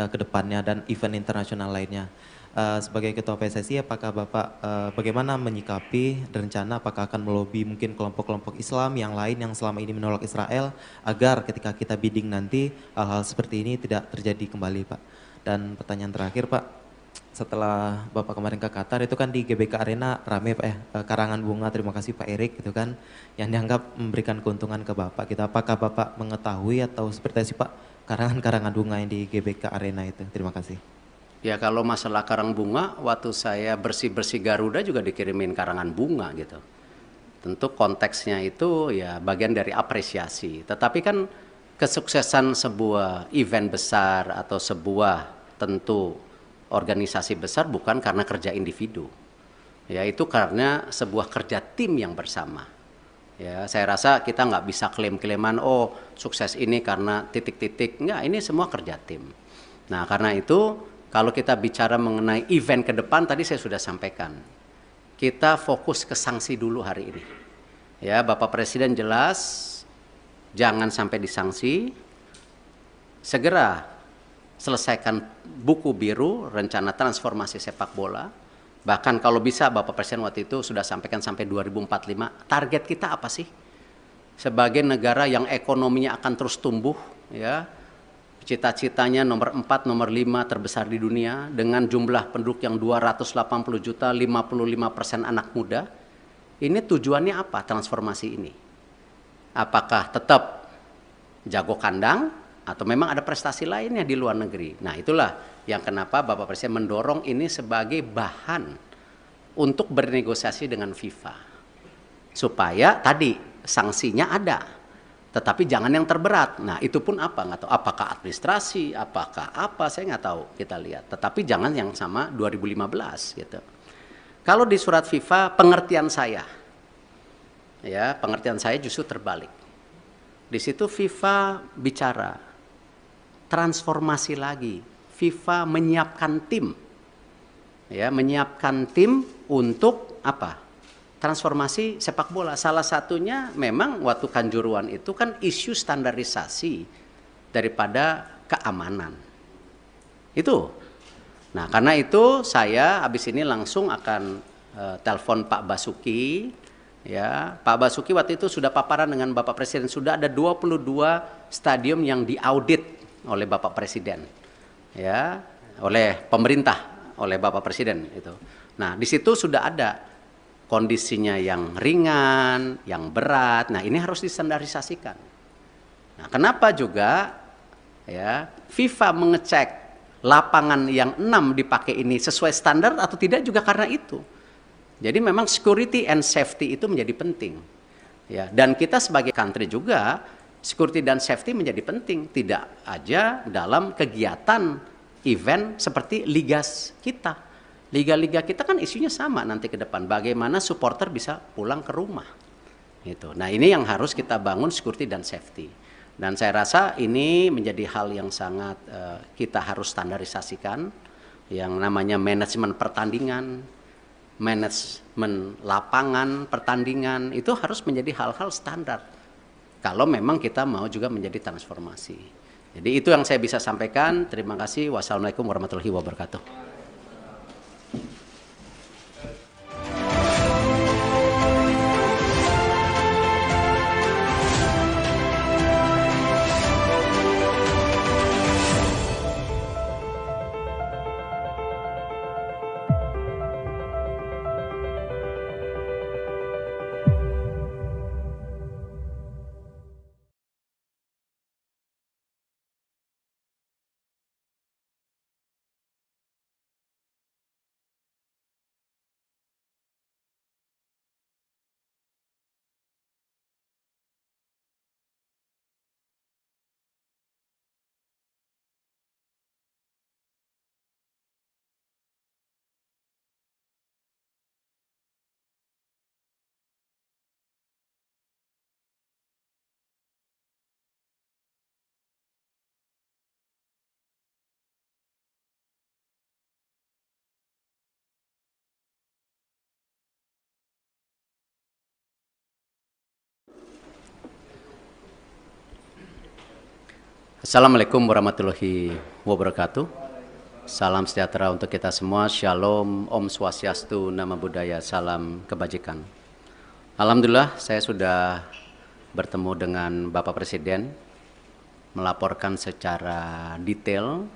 ke depannya dan event internasional lainnya. Sebagai Ketua PSSI, apakah Bapak bagaimana menyikapi rencana apakah akan melobi mungkin kelompok-kelompok Islam yang lain yang selama ini menolak Israel agar ketika kita bidding nanti hal-hal seperti ini tidak terjadi kembali Pak. Dan pertanyaan terakhir Pak, setelah Bapak kemarin ke Qatar itu kan di GBK Arena rame Pak ya, karangan bunga, terima kasih Pak Erik gitu kan, yang dianggap memberikan keuntungan ke Bapak. Kita apakah Bapak mengetahui atau seperti apa sih Pak karangan-karangan bunga yang di GBK Arena itu? Terima kasih. Ya kalau masalah karang bunga, waktu saya bersih-bersih Garuda juga dikirimin karangan bunga gitu. Tentu konteksnya itu ya bagian dari apresiasi. Tetapi kan kesuksesan sebuah event besar atau sebuah tentu organisasi besar bukan karena kerja individu. Ya itu karena sebuah kerja tim yang bersama. Ya saya rasa kita nggak bisa klaim-klaiman oh sukses ini karena titik-titik. Enggak, ini semua kerja tim. Nah karena itu kalau kita bicara mengenai event ke depan tadi saya sudah sampaikan. Kita fokus ke sanksi dulu hari ini. Ya, Bapak Presiden jelas jangan sampai disanksi. Segera selesaikan buku biru rencana transformasi sepak bola. Bahkan kalau bisa Bapak Presiden waktu itu sudah sampaikan sampai 2045. Target kita apa sih? Sebagai negara yang ekonominya akan terus tumbuh, ya. Cita-citanya nomor 4, nomor 5 terbesar di dunia dengan jumlah penduduk yang 280 juta, 55% anak muda. Ini tujuannya apa transformasi ini? Apakah tetap jago kandang atau memang ada prestasi lainnya di luar negeri? Nah itulah yang kenapa Bapak Presiden mendorong ini sebagai bahan untuk bernegosiasi dengan FIFA. Supaya tadi sanksinya ada. Tetapi jangan yang terberat. Nah itu pun apa? Nggak tahu. Apakah administrasi, apakah apa, saya nggak tahu. Kita lihat. Tetapi jangan yang sama 2015 gitu. Kalau di surat FIFA pengertian saya, ya pengertian saya justru terbalik. Di situ FIFA bicara transformasi lagi. FIFA menyiapkan tim, ya menyiapkan tim untuk apa? Transformasi sepak bola. Salah satunya memang waktu Kanjuruhan itu kan isu standarisasi daripada keamanan. Itu. Nah karena itu saya habis ini langsung akan telepon Pak Basuki. Ya, Pak Basuki waktu itu sudah paparan dengan Bapak Presiden. Sudah ada 22 stadium yang diaudit oleh Bapak Presiden. Ya, oleh pemerintah, oleh Bapak Presiden itu. Nah di situ sudah ada kondisinya yang ringan, yang berat. Nah, ini harus distandarisasikan. Nah, kenapa juga ya FIFA mengecek lapangan yang 6 dipakai ini sesuai standar atau tidak juga karena itu. Jadi memang security and safety itu menjadi penting. Ya, dan kita sebagai country juga security dan safety menjadi penting, tidak aja dalam kegiatan event seperti liga kita. Liga-liga kita kan isunya sama nanti ke depan. Bagaimana supporter bisa pulang ke rumah. Gitu. Nah ini yang harus kita bangun security dan safety. Dan saya rasa ini menjadi hal yang sangat kita harus standarisasikan. Yang namanya manajemen pertandingan, manajemen lapangan pertandingan, itu harus menjadi hal-hal standar. Kalau memang kita mau juga menjadi transformasi. Jadi itu yang saya bisa sampaikan. Terima kasih. Wassalamualaikum warahmatullahi wabarakatuh. Assalamualaikum warahmatullahi wabarakatuh. Salam sejahtera untuk kita semua. Shalom, Om Swastiastu, Namo Buddhaya, salam kebajikan. Alhamdulillah saya sudah bertemu dengan Bapak Presiden, melaporkan secara detail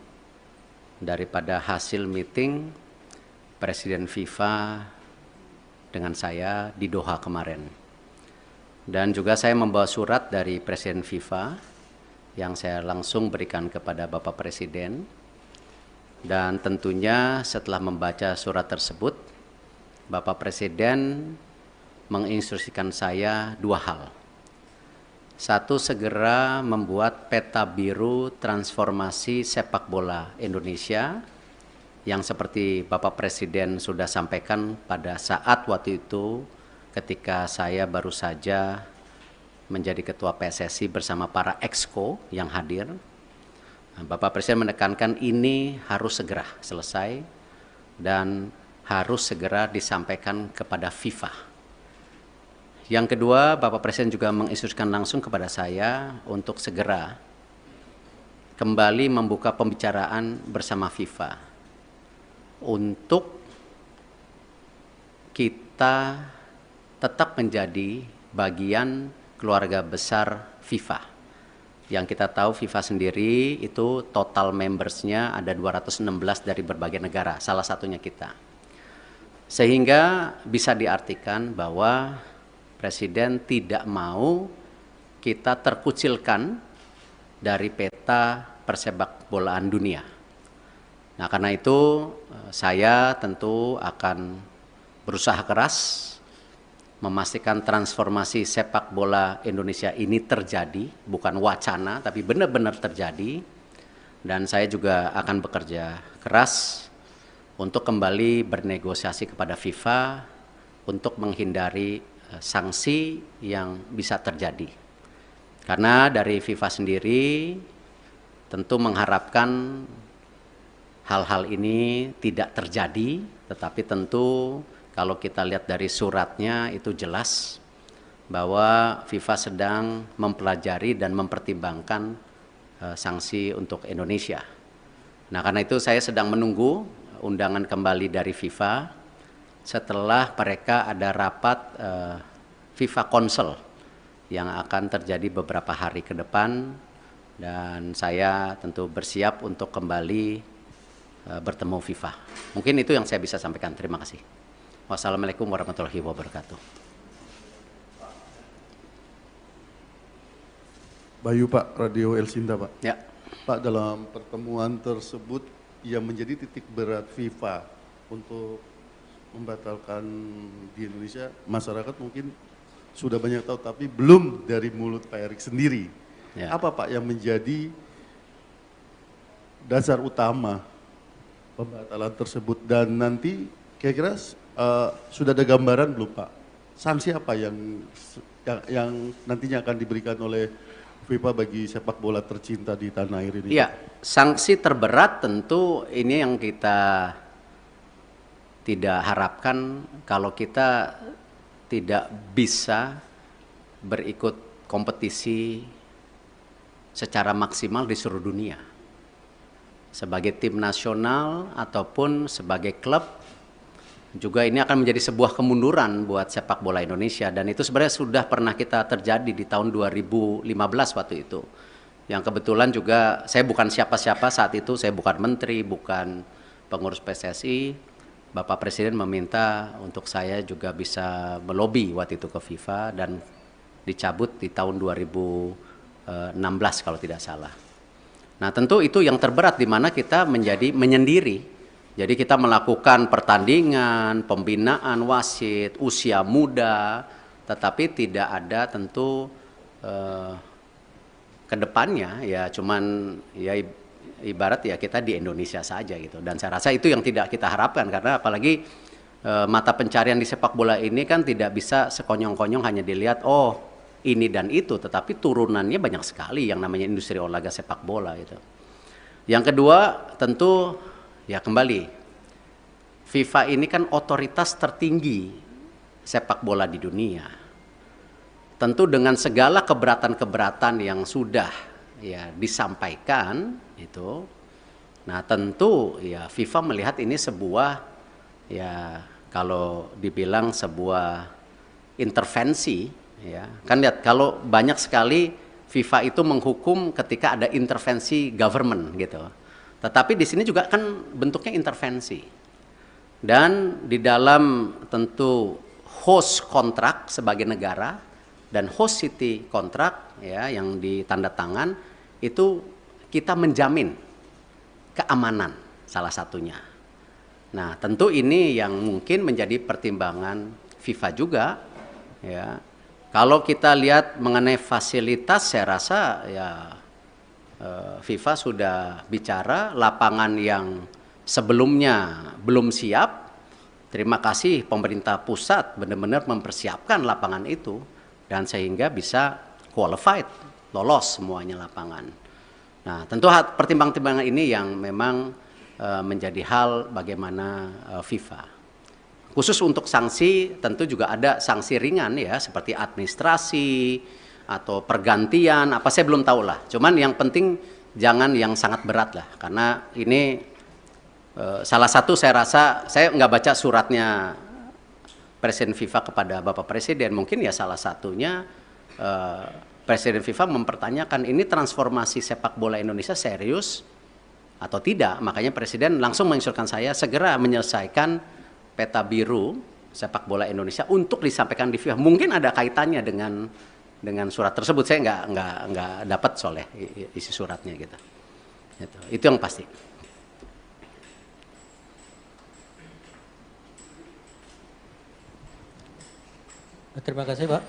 daripada hasil meeting Presiden FIFA dengan saya di Doha kemarin. Dan juga saya membawa surat dari Presiden FIFA yang saya langsung berikan kepada Bapak Presiden. Dan tentunya setelah membaca surat tersebut, Bapak Presiden menginstruksikan saya dua hal. Satu, segera membuat peta biru transformasi sepak bola Indonesia yang seperti Bapak Presiden sudah sampaikan pada saat waktu itu ketika saya baru saja menjadi ketua PSSI bersama para exco yang hadir. Bapak Presiden menekankan ini harus segera selesai dan harus segera disampaikan kepada FIFA. Yang kedua, Bapak Presiden juga menginstruksikan langsung kepada saya untuk segera kembali membuka pembicaraan bersama FIFA untuk kita tetap menjadi bagian keluarga besar FIFA. Yang kita tahu FIFA sendiri itu total membersnya ada 216 dari berbagai negara, salah satunya kita. Sehingga bisa diartikan bahwa Presiden tidak mau kita terkucilkan dari peta persepak bolaan dunia. Nah, karena itu saya tentu akan berusaha keras memastikan transformasi sepak bola Indonesia ini terjadi, bukan wacana, tapi benar-benar terjadi. Dan saya juga akan bekerja keras untuk kembali bernegosiasi kepada FIFA untuk menghindari sanksi yang bisa terjadi. Karena dari FIFA sendiri tentu mengharapkan hal-hal ini tidak terjadi, tetapi tentu kalau kita lihat dari suratnya itu jelas bahwa FIFA sedang mempelajari dan mempertimbangkan sanksi untuk Indonesia. Nah, karena itu saya sedang menunggu undangan kembali dari FIFA setelah mereka ada rapat FIFA Council yang akan terjadi beberapa hari ke depan, dan saya tentu bersiap untuk kembali bertemu FIFA. Mungkin itu yang saya bisa sampaikan. Terima kasih. Wassalamualaikum warahmatullahi wabarakatuh. Bayu Pak, Radio El Sinta Pak. Ya. Pak, dalam pertemuan tersebut yang menjadi titik berat FIFA untuk membatalkan di Indonesia, masyarakat mungkin sudah banyak tahu, tapi belum dari mulut Pak Erik sendiri. Ya. Apa Pak yang menjadi dasar utama pembatalan tersebut, dan nanti kira-kira sudah ada gambaran belum Pak? Sanksi apa yang nantinya akan diberikan oleh FIFA bagi sepak bola tercinta di tanah air ini? Iya, sanksi terberat tentu ini yang kita tidak harapkan kalau kita tidak bisa berikut kompetisi secara maksimal di seluruh dunia. Sebagai tim nasional ataupun sebagai klub, juga ini akan menjadi sebuah kemunduran buat sepak bola Indonesia, dan itu sebenarnya sudah pernah kita terjadi di tahun 2015 waktu itu. Yang kebetulan juga saya bukan siapa-siapa saat itu, saya bukan menteri, bukan pengurus PSSI. Bapak Presiden meminta untuk saya juga bisa melobi waktu itu ke FIFA dan dicabut di tahun 2016 kalau tidak salah. Nah, tentu itu yang terberat di mana kita menjadi menyendiri. Jadi kita melakukan pertandingan, pembinaan wasit, usia muda, tetapi tidak ada tentu ke depannya ya cuman ya ibarat ya kita di Indonesia saja gitu. Dan saya rasa itu yang tidak kita harapkan, karena apalagi mata pencarian di sepak bola ini kan tidak bisa sekonyong-konyong hanya dilihat oh ini dan itu, tetapi turunannya banyak sekali yang namanya industri olahraga sepak bola gitu. Yang kedua tentu ya kembali, FIFA ini kan otoritas tertinggi sepak bola di dunia. Tentu dengan segala keberatan-keberatan yang sudah ya disampaikan itu, nah tentu ya FIFA melihat ini sebuah, ya kalau dibilang sebuah intervensi, ya kan lihat kalau banyak sekali FIFA itu menghukum ketika ada intervensi government gitu, tetapi di sini juga kan bentuknya intervensi, dan di dalam tentu host kontrak sebagai negara dan host city kontrak ya yang ditanda tangan itu kita menjamin keamanan salah satunya. Nah, tentu ini yang mungkin menjadi pertimbangan FIFA juga ya. Kalau kita lihat mengenai fasilitas, saya rasa ya FIFA sudah bicara lapangan yang sebelumnya belum siap. Terima kasih pemerintah pusat benar-benar mempersiapkan lapangan itu dan sehingga bisa qualified, lolos semuanya lapangan. Nah, tentu pertimbangan-pertimbangan ini yang memang menjadi hal bagaimana FIFA. Khusus untuk sanksi tentu juga ada sanksi ringan ya seperti administrasi atau pergantian apa saya belum tahu lah. Cuman yang penting jangan yang sangat berat lah karena ini salah satu saya rasa saya nggak baca suratnya Presiden FIFA kepada Bapak Presiden, mungkin ya salah satunya Presiden FIFA mempertanyakan ini transformasi sepak bola Indonesia serius atau tidak. Makanya Presiden langsung menginstruksikan saya segera menyelesaikan peta biru sepak bola Indonesia untuk disampaikan di FIFA. Mungkin ada kaitannya dengan surat tersebut, saya nggak dapat soalnya isi suratnya gitu. Itu yang pasti. Terima kasih Pak.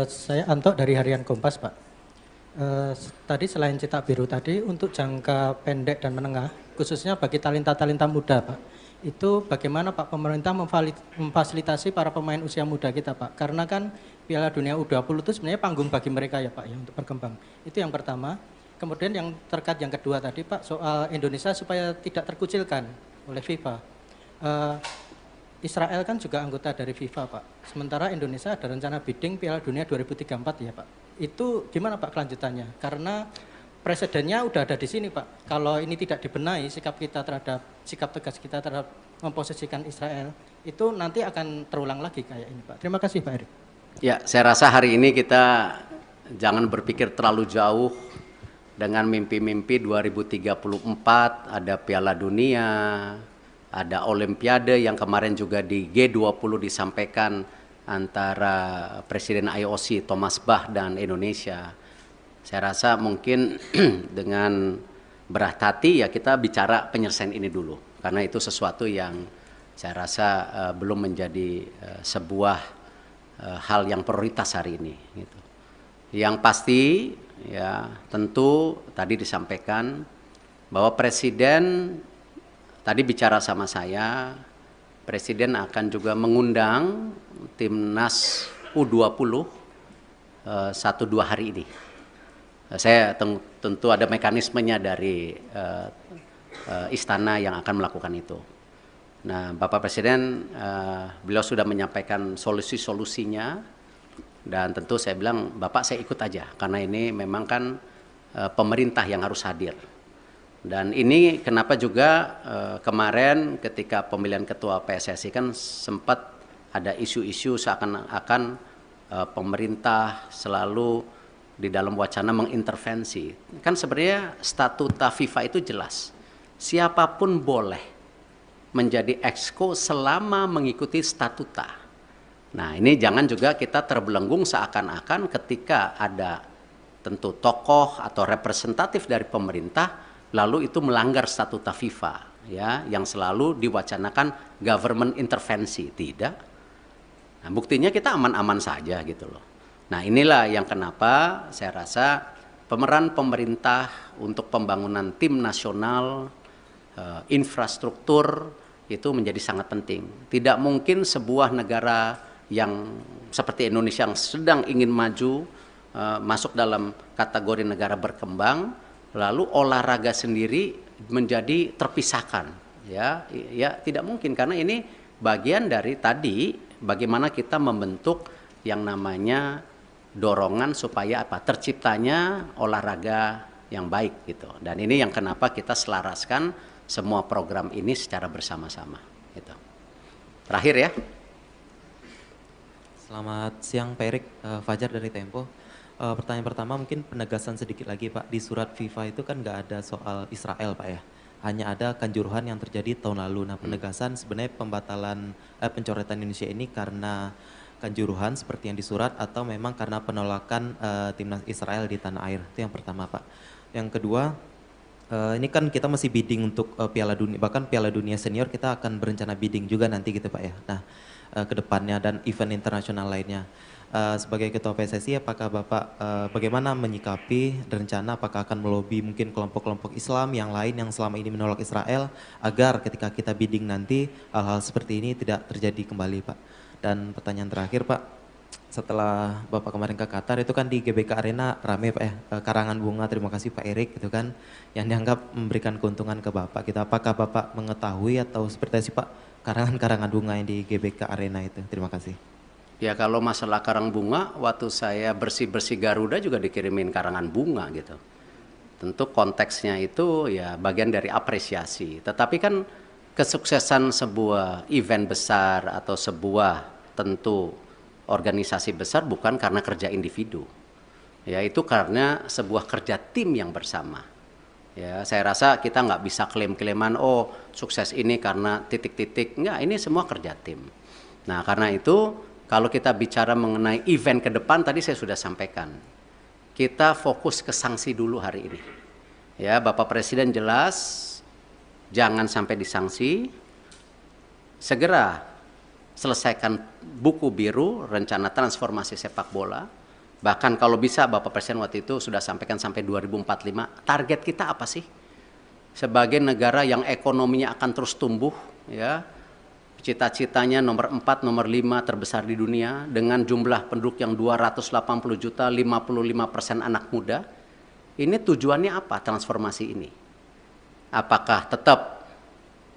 Saya Anto dari Harian Kompas Pak. Tadi selain cetak biru tadi untuk jangka pendek dan menengah, khususnya bagi talenta-talenta muda Pak, itu bagaimana Pak pemerintah memfasilitasi para pemain usia muda kita Pak? Karena kan Piala Dunia U20 itu sebenarnya panggung bagi mereka ya Pak ya untuk berkembang. Itu yang pertama. Kemudian yang terkait yang kedua tadi Pak soal Indonesia supaya tidak terkucilkan oleh FIFA. Israel kan juga anggota dari FIFA Pak. Sementara Indonesia ada rencana bidding Piala Dunia 2034 ya Pak. Itu gimana Pak kelanjutannya? Karena presidennya udah ada di sini Pak. Kalau ini tidak dibenahi sikap tegas kita terhadap memposisikan Israel itu nanti akan terulang lagi kayak ini Pak. Terima kasih Pak Erik. Ya, saya rasa hari ini kita jangan berpikir terlalu jauh dengan mimpi-mimpi 2034 ada Piala Dunia, ada Olimpiade yang kemarin juga di G20 disampaikan antara Presiden IOC Thomas Bach dan Indonesia. Saya rasa mungkin dengan berat hati ya kita bicara penyelesaian ini dulu. Karena itu sesuatu yang saya rasa belum menjadi sebuah hal yang prioritas hari ini. Gitu. Yang pasti ya tentu tadi disampaikan bahwa Presiden tadi bicara sama saya, Presiden akan juga mengundang timnas U20 1-2 hari ini. Saya tentu ada mekanismenya dari istana yang akan melakukan itu. Nah, Bapak Presiden beliau sudah menyampaikan solusi-solusinya dan tentu saya bilang Bapak saya ikut aja karena ini memang kan pemerintah yang harus hadir. Dan ini kenapa juga kemarin ketika pemilihan ketua PSSI kan sempat ada isu-isu seakan-akan pemerintah selalu di dalam wacana mengintervensi. Kan sebenarnya statuta FIFA itu jelas. Siapapun boleh menjadi exco selama mengikuti statuta. Nah, ini jangan juga kita terbelenggung seakan-akan ketika ada tentu tokoh atau representatif dari pemerintah lalu itu melanggar statuta FIFA ya yang selalu diwacanakan government intervensi. Tidak. Nah, buktinya kita aman-aman saja gitu loh. Nah, inilah yang kenapa saya rasa pemeran pemerintah untuk pembangunan tim nasional infrastruktur itu menjadi sangat penting. Tidak mungkin sebuah negara yang seperti Indonesia yang sedang ingin maju masuk dalam kategori negara berkembang lalu olahraga sendiri menjadi terpisahkan ya tidak mungkin karena ini bagian dari tadi bagaimana kita membentuk yang namanya dorongan supaya apa? Terciptanya olahraga yang baik gitu. Dan ini yang kenapa kita selaraskan semua program ini secara bersama-sama gitu. Terakhir ya. Selamat siang Pak Erik, Fajar dari Tempo. Pertanyaan pertama mungkin penegasan sedikit lagi Pak, di surat FIFA itu kan nggak ada soal Israel Pak ya, hanya ada kanjuruhan yang terjadi tahun lalu. Nah penegasan sebenarnya pembatalan pencoretan Indonesia ini karena kanjuruhan seperti yang di surat atau memang karena penolakan timnas Israel di tanah air, itu yang pertama Pak. Yang kedua, ini kan kita masih bidding untuk Piala Dunia, bahkan Piala Dunia Senior kita akan berencana bidding juga nanti gitu Pak ya. Nah, ke depannya dan event internasional lainnya. Sebagai Ketua PSSI, apakah Bapak bagaimana menyikapi rencana apakah akan melobi mungkin kelompok-kelompok Islam yang lain yang selama ini menolak Israel agar ketika kita bidding nanti hal-hal seperti ini tidak terjadi kembali Pak. Dan pertanyaan terakhir Pak, setelah Bapak kemarin ke Qatar itu kan di GBK Arena rame Pak ya, karangan bunga, terima kasih Pak Erik gitu kan, yang dianggap memberikan keuntungan ke Bapak. Kita apakah Bapak mengetahui atau seperti sih Pak karangan-karangan bunga yang di GBK Arena itu? Terima kasih. Ya kalau masalah karang bunga, waktu saya bersih-bersih Garuda juga dikirimin karangan bunga gitu. Tentu konteksnya itu ya bagian dari apresiasi. Tetapi kan kesuksesan sebuah event besar atau sebuah tentu organisasi besar bukan karena kerja individu. Ya itu karena sebuah kerja tim yang bersama. Ya saya rasa kita nggak bisa klaim-klaiman oh sukses ini karena titik-titik. Enggak, ini semua kerja tim. Nah karena itu kalau kita bicara mengenai event ke depan tadi saya sudah sampaikan. Kita fokus ke sanksi dulu hari ini. Ya, Bapak Presiden jelas jangan sampai disanksi. Segera selesaikan buku biru rencana transformasi sepak bola. Bahkan kalau bisa Bapak Presiden waktu itu sudah sampaikan sampai 2045. Target kita apa sih? Sebagai negara yang ekonominya akan terus tumbuh, ya. Cita-citanya nomor 4, nomor 5 terbesar di dunia dengan jumlah penduduk yang 280 juta, 55% anak muda. Ini tujuannya apa transformasi ini? Apakah tetap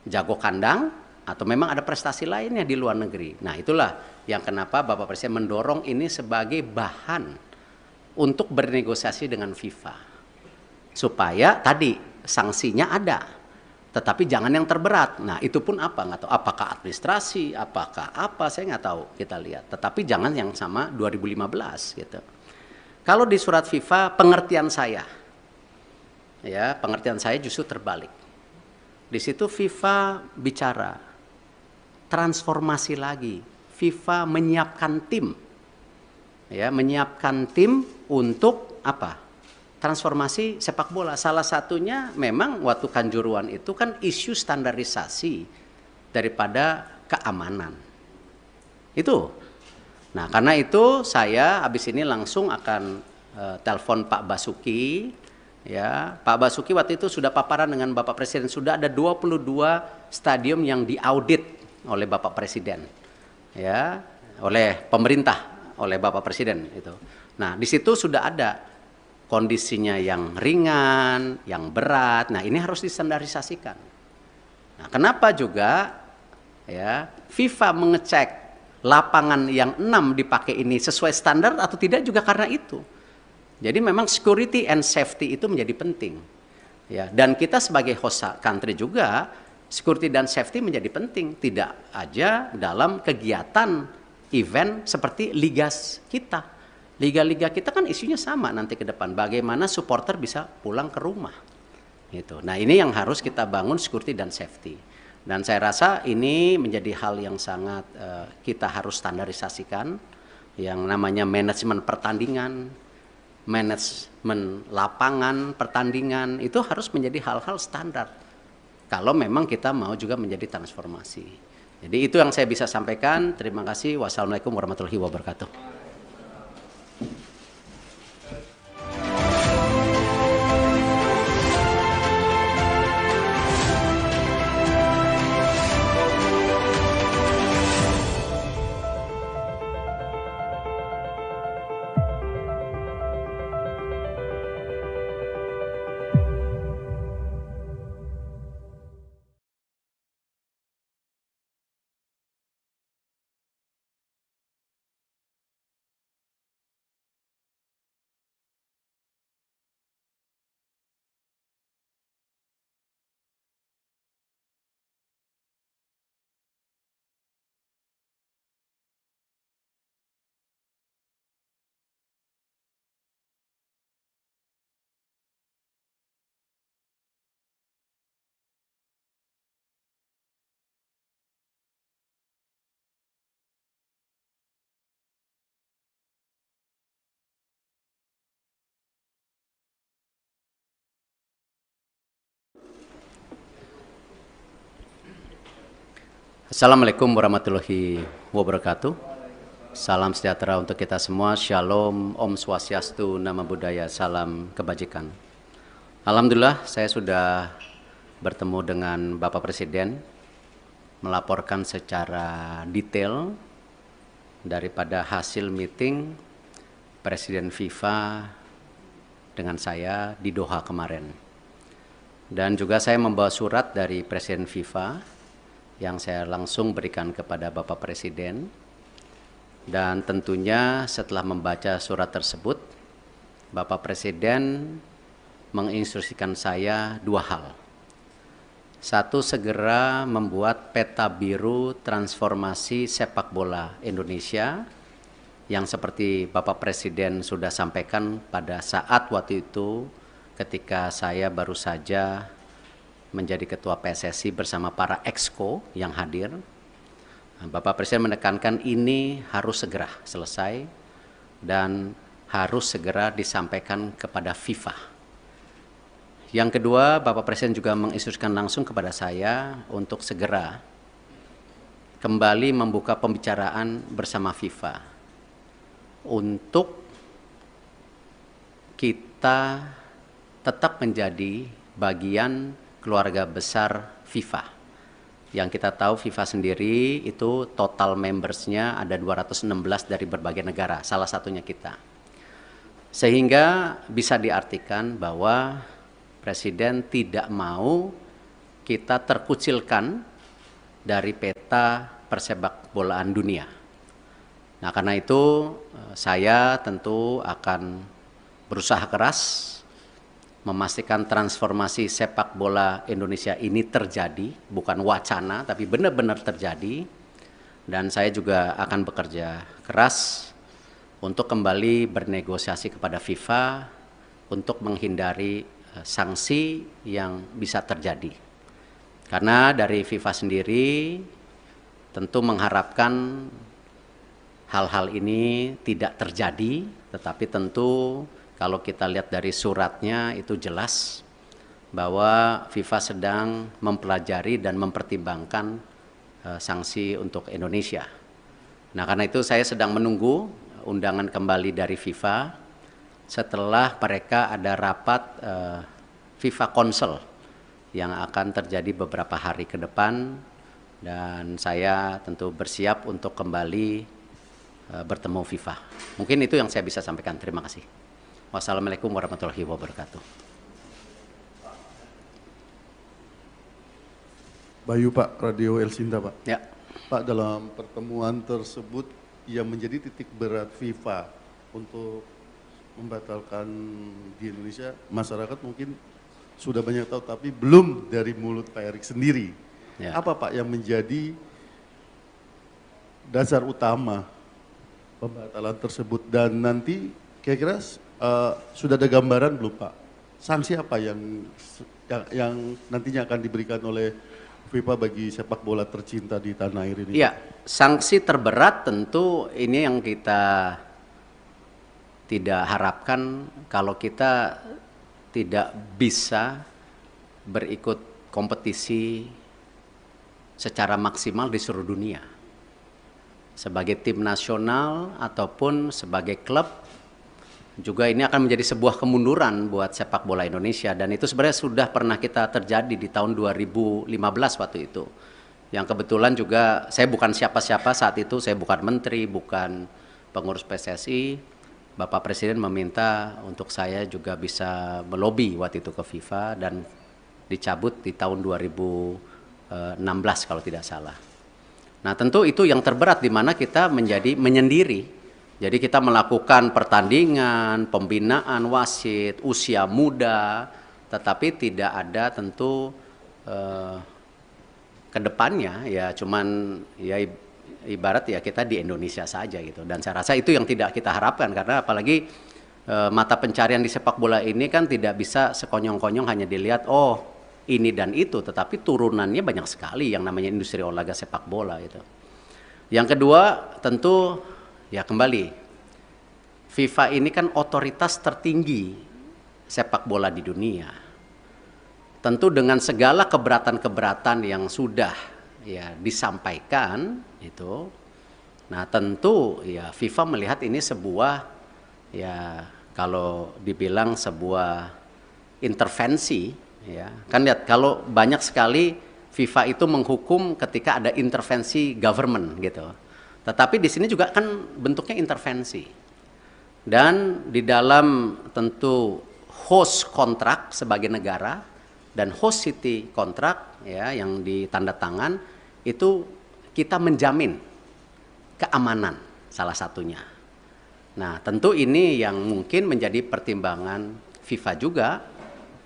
jago kandang atau memang ada prestasi lainnya di luar negeri? Nah itulah yang kenapa Bapak Presiden mendorong ini sebagai bahan untuk bernegosiasi dengan FIFA. Supaya tadi sanksinya ada. Tetapi jangan yang terberat. Nah itu pun apa? Nggak tahu. Apakah administrasi, apakah apa, saya nggak tahu. Kita lihat. Tetapi jangan yang sama 2015 gitu. Kalau di surat FIFA pengertian saya, ya pengertian saya justru terbalik. Di situ FIFA bicara transformasi lagi. FIFA menyiapkan tim, ya menyiapkan tim untuk apa? Transformasi sepak bola. Salah satunya memang waktu Kanjuruhan itu kan isu standarisasi daripada keamanan. Itu. Nah karena itu saya habis ini langsung akan telepon Pak Basuki. Ya, Pak Basuki waktu itu sudah paparan dengan Bapak Presiden. Sudah ada 22 stadium yang diaudit oleh Bapak Presiden. Ya, oleh pemerintah, oleh Bapak Presiden itu. Nah di situ sudah ada kondisinya yang ringan, yang berat. Nah, ini harus distandarisasikan. Nah, kenapa juga ya FIFA mengecek lapangan yang 6 dipakai ini sesuai standar atau tidak juga karena itu. Jadi memang security and safety itu menjadi penting. Ya, dan kita sebagai host country juga security dan safety menjadi penting, tidak aja dalam kegiatan event seperti liga kita. Liga-liga kita kan isunya sama nanti ke depan. Bagaimana supporter bisa pulang ke rumah. Gitu. Nah ini yang harus kita bangun security dan safety. Dan saya rasa ini menjadi hal yang sangat kita harus standarisasikan. Yang namanya manajemen pertandingan, manajemen lapangan pertandingan, itu harus menjadi hal-hal standar. Kalau memang kita mau juga menjadi transformasi. Jadi itu yang saya bisa sampaikan. Terima kasih. Wassalamualaikum warahmatullahi wabarakatuh. Assalamualaikum warahmatullahi wabarakatuh. Salam sejahtera untuk kita semua. Shalom, Om Swastiastu, Namo Buddhaya, salam kebajikan. Alhamdulillah saya sudah bertemu dengan Bapak Presiden, melaporkan secara detail daripada hasil meeting Presiden FIFA dengan saya di Doha kemarin. Dan juga saya membawa surat dari Presiden FIFA yang saya langsung berikan kepada Bapak Presiden. Dan tentunya setelah membaca surat tersebut, Bapak Presiden menginstruksikan saya dua hal. Satu, segera membuat peta biru transformasi sepak bola Indonesia yang seperti Bapak Presiden sudah sampaikan pada saat waktu itu ketika saya baru saja menjadi ketua PSSI bersama para exco yang hadir. Bapak Presiden menekankan ini harus segera selesai dan harus segera disampaikan kepada FIFA. Yang kedua, Bapak Presiden juga menginstruksikan langsung kepada saya untuk segera kembali membuka pembicaraan bersama FIFA untuk kita tetap menjadi bagian keluarga besar FIFA. Yang kita tahu FIFA sendiri itu total membersnya ada 216 dari berbagai negara, salah satunya kita. Sehingga bisa diartikan bahwa Presiden tidak mau kita terkucilkan dari peta persepak bolaan dunia. Nah, karena itu saya tentu akan berusaha keras memastikan transformasi sepak bola Indonesia ini terjadi, bukan wacana, tapi benar-benar terjadi. Dan saya juga akan bekerja keras untuk kembali bernegosiasi kepada FIFA untuk menghindari sanksi yang bisa terjadi. Karena dari FIFA sendiri tentu mengharapkan hal-hal ini tidak terjadi, tetapi tentu kalau kita lihat dari suratnya itu jelas bahwa FIFA sedang mempelajari dan mempertimbangkan sanksi untuk Indonesia. Nah, karena itu saya sedang menunggu undangan kembali dari FIFA setelah mereka ada rapat FIFA Council yang akan terjadi beberapa hari ke depan, dan saya tentu bersiap untuk kembali bertemu FIFA. Mungkin itu yang saya bisa sampaikan. Terima kasih. Wassalamualaikum warahmatullahi wabarakatuh. Bayu Pak, Radio El Sinta Pak. Ya. Pak, dalam pertemuan tersebut yang menjadi titik berat FIFA untuk membatalkan di Indonesia, masyarakat mungkin sudah banyak tahu, tapi belum dari mulut Pak Erik sendiri. Ya. Apa Pak yang menjadi dasar utama pembatalan tersebut, dan nanti kira-kira sudah ada gambaran belum Pak? Sanksi apa yang nantinya akan diberikan oleh FIFA bagi sepak bola tercinta di tanah air ini? Iya, sanksi terberat tentu ini yang kita tidak harapkan kalau kita tidak bisa berikut kompetisi secara maksimal di seluruh dunia. Sebagai tim nasional ataupun sebagai klub, juga ini akan menjadi sebuah kemunduran buat sepak bola Indonesia, dan itu sebenarnya sudah pernah kita terjadi di tahun 2015 waktu itu. Yang kebetulan juga saya bukan siapa-siapa saat itu, saya bukan menteri, bukan pengurus PSSI. Bapak Presiden meminta untuk saya juga bisa melobi waktu itu ke FIFA dan dicabut di tahun 2016 kalau tidak salah. Nah, tentu itu yang terberat di mana kita menjadi menyendiri. Jadi kita melakukan pertandingan, pembinaan wasit, usia muda, tetapi tidak ada tentu ke depannya ya cuman ya ibarat ya kita di Indonesia saja gitu. Dan saya rasa itu yang tidak kita harapkan, karena apalagi mata pencarian di sepak bola ini kan tidak bisa sekonyong-konyong hanya dilihat oh ini dan itu, tetapi turunannya banyak sekali yang namanya industri olahraga sepak bola itu. Yang kedua tentu ya kembali, FIFA ini kan otoritas tertinggi sepak bola di dunia. Tentu dengan segala keberatan-keberatan yang sudah ya disampaikan itu, nah tentu ya FIFA melihat ini sebuah, ya kalau dibilang sebuah intervensi, ya kan lihat kalau banyak sekali FIFA itu menghukum ketika ada intervensi government gitu. Tetapi di sini juga kan bentuknya intervensi. Dan di dalam tentu host kontrak sebagai negara dan host city kontrak ya yang ditanda tangan itu kita menjamin keamanan salah satunya. Nah, tentu ini yang mungkin menjadi pertimbangan FIFA juga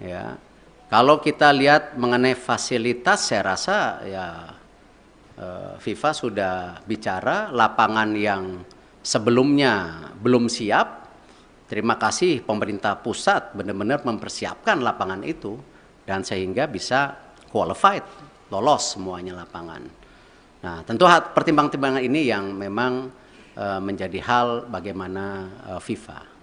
ya. Kalau kita lihat mengenai fasilitas, saya rasa ya FIFA sudah bicara lapangan yang sebelumnya belum siap. Terima kasih pemerintah pusat benar-benar mempersiapkan lapangan itu dan sehingga bisa qualified, lolos semuanya lapangan. Nah, tentu pertimbangan-pertimbangan ini yang memang menjadi hal bagaimana FIFA.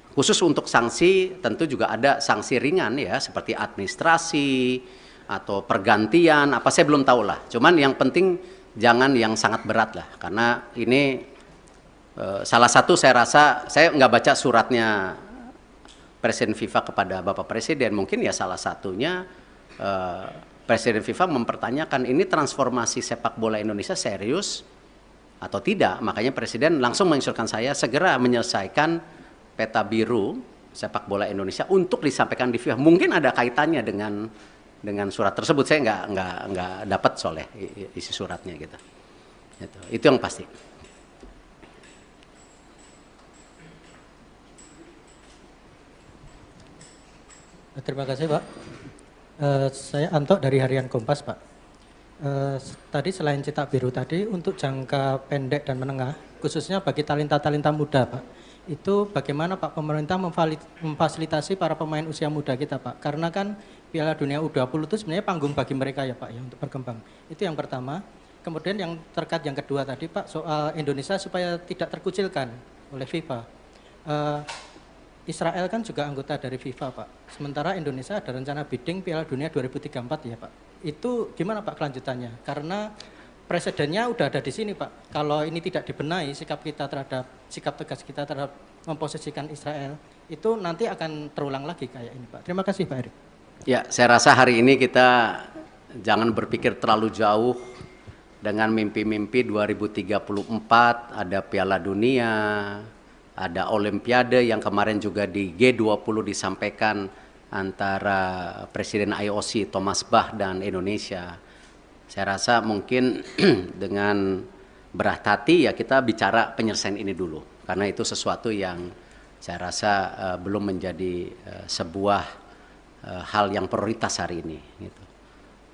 Khusus untuk sanksi tentu juga ada sanksi ringan ya seperti administrasi atau pergantian apa saya belum tahu lah. Cuman yang penting jangan yang sangat berat lah karena ini salah satu saya rasa saya nggak baca suratnya Presiden FIFA kepada Bapak Presiden, mungkin ya salah satunya Presiden FIFA mempertanyakan ini transformasi sepak bola Indonesia serius atau tidak. Makanya Presiden langsung menginstruksikan saya segera menyelesaikan peta biru sepak bola Indonesia untuk disampaikan di FIFA. Mungkin ada kaitannya dengan surat tersebut. Saya nggak dapat soalnya isi suratnya gitu. Itu yang pasti. Terima kasih Pak. Saya Anto dari Harian Kompas Pak. Tadi selain cetak biru tadi untuk jangka pendek dan menengah, khususnya bagi talenta-talenta muda Pak, itu bagaimana Pak pemerintah memfasilitasi para pemain usia muda kita Pak? Karena kan Piala Dunia U20 itu sebenarnya panggung bagi mereka ya Pak ya untuk berkembang. Itu yang pertama. Kemudian yang terkait yang kedua tadi Pak soal Indonesia supaya tidak terkucilkan oleh FIFA. Israel kan juga anggota dari FIFA Pak. Sementara Indonesia ada rencana bidding Piala Dunia 2034 ya Pak. Itu gimana Pak kelanjutannya? Karena presidennya udah ada di sini Pak. Kalau ini tidak dibenahi sikap tegas kita terhadap memposisikan Israel itu nanti akan terulang lagi kayak ini Pak. Terima kasih Pak Erik. Ya, saya rasa hari ini kita jangan berpikir terlalu jauh dengan mimpi-mimpi 2034 ada Piala Dunia, ada Olimpiade yang kemarin juga di G20 disampaikan antara Presiden IOC Thomas Bach dan Indonesia. Saya rasa mungkin dengan berat hati ya kita bicara penyelesaian ini dulu. Karena itu sesuatu yang saya rasa belum menjadi sebuah hal yang prioritas hari ini. Gitu.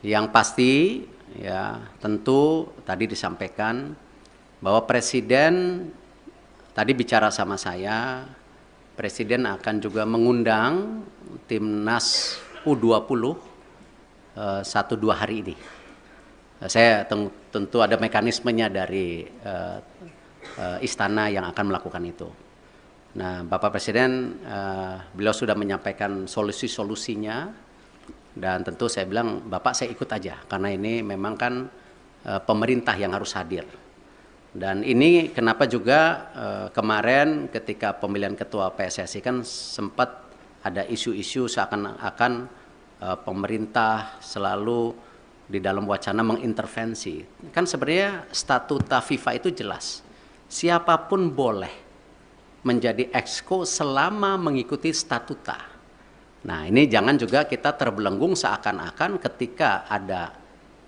Yang pasti ya tentu tadi disampaikan bahwa Presiden tadi bicara sama saya, Presiden akan juga mengundang Timnas U20 1-2 hari ini. Saya tentu ada mekanismenya dari istana yang akan melakukan itu. Nah, Bapak Presiden, beliau sudah menyampaikan solusi-solusinya dan tentu saya bilang, Bapak saya ikut aja karena ini memang kan pemerintah yang harus hadir. Dan ini kenapa juga kemarin ketika pemilihan ketua PSSI kan sempat ada isu-isu seakan-akan pemerintah selalu di dalam wacana mengintervensi. Kan sebenarnya statuta FIFA itu jelas. Siapapun boleh menjadi exco selama mengikuti statuta. Nah, ini jangan juga kita terbelenggung seakan-akan ketika ada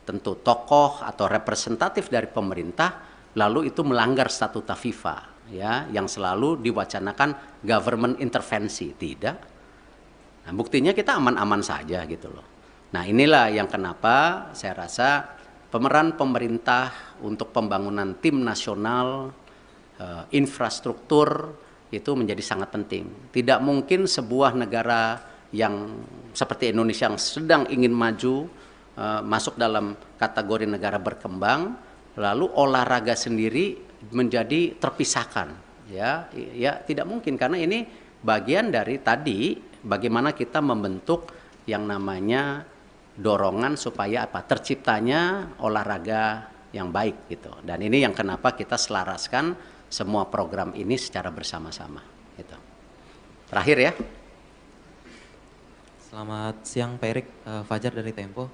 tentu tokoh atau representatif dari pemerintah lalu itu melanggar statuta FIFA ya yang selalu diwacanakan government intervensi. Tidak. Nah, buktinya kita aman-aman saja gitu loh. Nah, inilah yang kenapa saya rasa pemeran pemerintah untuk pembangunan tim nasional, infrastruktur itu menjadi sangat penting. Tidak mungkin sebuah negara yang seperti Indonesia yang sedang ingin maju masuk dalam kategori negara berkembang, lalu olahraga sendiri menjadi terpisahkan. Ya tidak mungkin karena ini bagian dari tadi bagaimana kita membentuk yang namanya dorongan supaya apa? Terciptanya olahraga yang baik gitu. Dan ini yang kenapa kita selaraskan semua program ini secara bersama-sama gitu. Terakhir ya. Selamat siang Pak Erik, Fajar dari Tempo.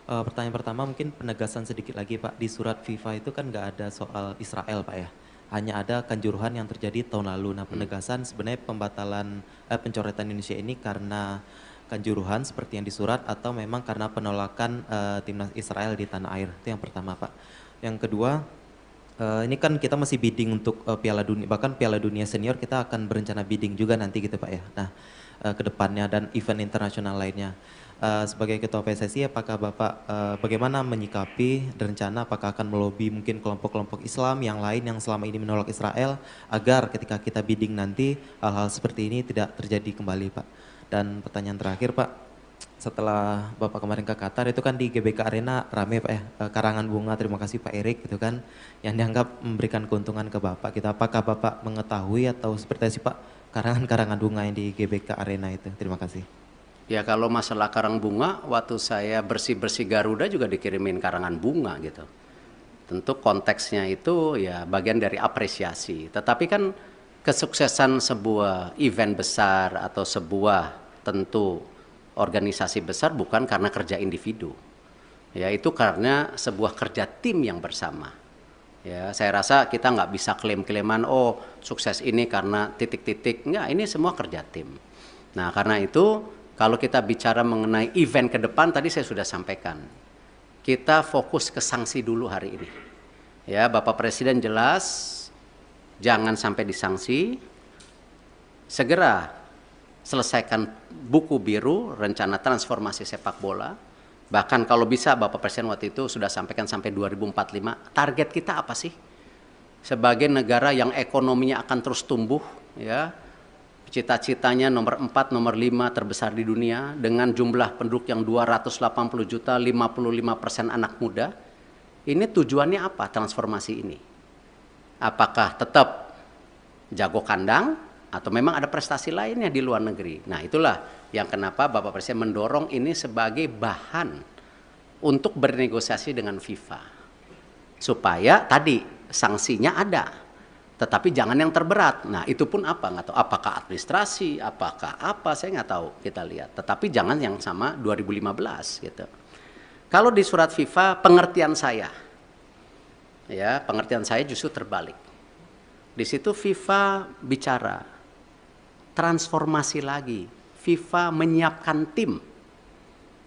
Pertanyaan pertama mungkin penegasan sedikit lagi Pak, di surat FIFA itu kan nggak ada soal Israel Pak ya, hanya ada kanjuruhan yang terjadi tahun lalu. Nah penegasan sebenarnya pembatalan pencoretan Indonesia ini karena kanjuruhan seperti yang disurat atau memang karena penolakan timnas Israel di tanah air, itu yang pertama Pak. Yang kedua, ini kan kita masih bidding untuk Piala Dunia, bahkan Piala Dunia Senior kita akan berencana bidding juga nanti gitu Pak ya. Nah ke depannya dan event internasional lainnya. Sebagai Ketua PSSI, apakah Bapak bagaimana menyikapi rencana apakah akan melobi mungkin kelompok-kelompok Islam yang lain yang selama ini menolak Israel agar ketika kita bidding nanti hal-hal seperti ini tidak terjadi kembali Pak. Dan pertanyaan terakhir Pak, setelah Bapak kemarin ke Qatar itu kan di GBK Arena rame Pak ya, karangan bunga, terima kasih Pak Erik gitu kan, yang dianggap memberikan keuntungan ke Bapak. Apakah Bapak mengetahui atau seperti apa sih Pak karangan bunga yang di GBK Arena itu? Terima kasih. Ya kalau masalah karang bunga, waktu saya bersih-bersih Garuda juga dikirimin karangan bunga gitu. Tentu konteksnya itu ya bagian dari apresiasi. Tetapi kan kesuksesan sebuah event besar atau sebuah tentu organisasi besar bukan karena kerja individu. Ya itu karena sebuah kerja tim yang bersama. Ya, saya rasa kita nggak bisa klaim-klaiman, oh sukses ini karena titik-titik. Enggak, ini semua kerja tim. Nah, karena itu kalau kita bicara mengenai event ke depan, tadi saya sudah sampaikan. Kita fokus ke sanksi dulu hari ini. Ya, Bapak Presiden jelas, jangan sampai disanksi. Segera selesaikan buku biru, rencana transformasi sepak bola. Bahkan kalau bisa Bapak Presiden waktu itu sudah sampaikan sampai 2045, target kita apa sih? Sebagai negara yang ekonominya akan terus tumbuh, ya, cita-citanya nomor 4, nomor 5 terbesar di dunia, dengan jumlah penduduk yang 280 juta, 55% anak muda. Ini tujuannya apa transformasi ini? Apakah tetap jago kandang, atau memang ada prestasi lainnya di luar negeri? Nah itulah yang kenapa Bapak Presiden mendorong ini sebagai bahan untuk bernegosiasi dengan FIFA. Supaya tadi sanksinya ada, tetapi jangan yang terberat. Nah itu pun apa? Nggak tahu. Apakah administrasi, apakah apa, saya nggak tahu, kita lihat. Tetapi jangan yang sama 2015 gitu. Kalau di surat FIFA pengertian saya, ya pengertian saya justru terbalik. Di situ FIFA bicara transformasi lagi. FIFA menyiapkan tim,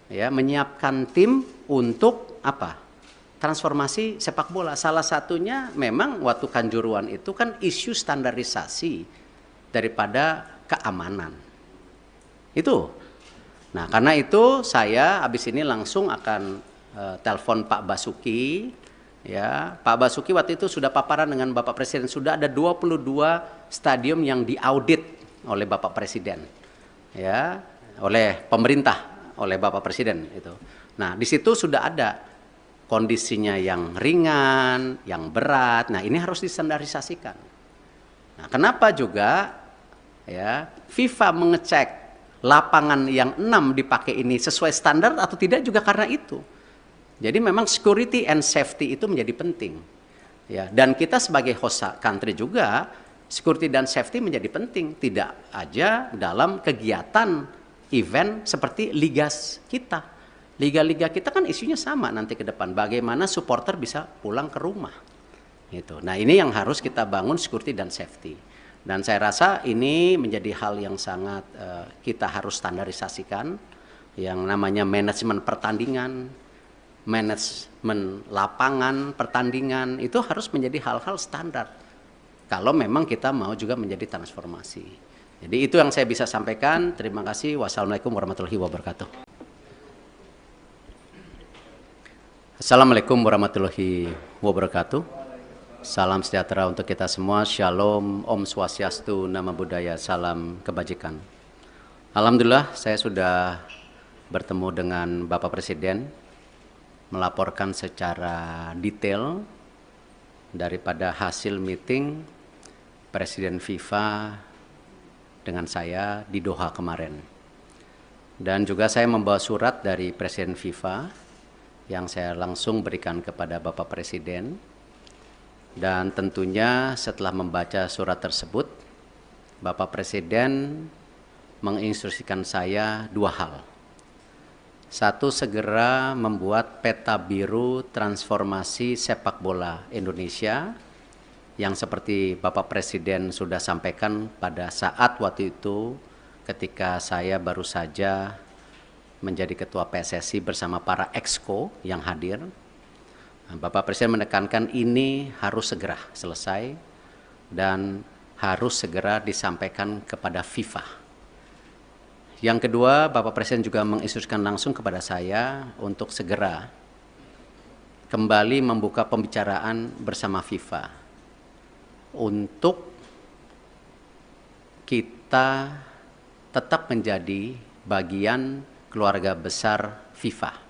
ya menyiapkan tim untuk apa? Transformasi sepak bola. Salah satunya memang waktu Kanjuruhan itu kan isu standarisasi daripada keamanan. Itu. Nah karena itu saya habis ini langsung akan telepon Pak Basuki. Ya, Pak Basuki waktu itu sudah paparan dengan Bapak Presiden, sudah ada 22 stadium yang diaudit oleh Bapak Presiden, ya, oleh pemerintah, oleh Bapak Presiden itu. Nah, di situ sudah ada kondisinya yang ringan, yang berat. Nah, ini harus distandarisasikan. Nah, kenapa juga ya FIFA mengecek lapangan yang 6 dipakai ini sesuai standar atau tidak juga karena itu. Jadi memang security and safety itu menjadi penting. Ya, dan kita sebagai host country juga security dan safety menjadi penting, tidak aja dalam kegiatan event seperti liga kita. Liga-liga kita kan isunya sama nanti ke depan, bagaimana supporter bisa pulang ke rumah. Gitu. Nah, ini yang harus kita bangun security dan safety. Dan saya rasa ini menjadi hal yang sangat kita harus standarisasikan, yang namanya manajemen pertandingan, manajemen lapangan pertandingan itu harus menjadi hal-hal standar kalau memang kita mau juga menjadi transformasi. Jadi itu yang saya bisa sampaikan. Terima kasih. Wassalamualaikum warahmatullahi wabarakatuh. Assalamualaikum warahmatullahi wabarakatuh. Salam sejahtera untuk kita semua. Shalom, Om Swastiastu, Namo Buddhaya, salam kebajikan. Alhamdulillah saya sudah bertemu dengan Bapak Presiden, melaporkan secara detail daripada hasil meeting Presiden FIFA dengan saya di Doha kemarin. Dan juga saya membawa surat dari Presiden FIFA yang saya langsung berikan kepada Bapak Presiden. Dan tentunya setelah membaca surat tersebut, Bapak Presiden menginstruksikan saya dua hal. Satu, segera membuat peta biru transformasi sepak bola Indonesia yang seperti Bapak Presiden sudah sampaikan pada saat waktu itu ketika saya baru saja menjadi Ketua PSSI bersama para exco yang hadir. Bapak Presiden menekankan ini harus segera selesai dan harus segera disampaikan kepada FIFA. Yang kedua, Bapak Presiden juga menginstruksikan langsung kepada saya untuk segera kembali membuka pembicaraan bersama FIFA untuk kita tetap menjadi bagian keluarga besar FIFA.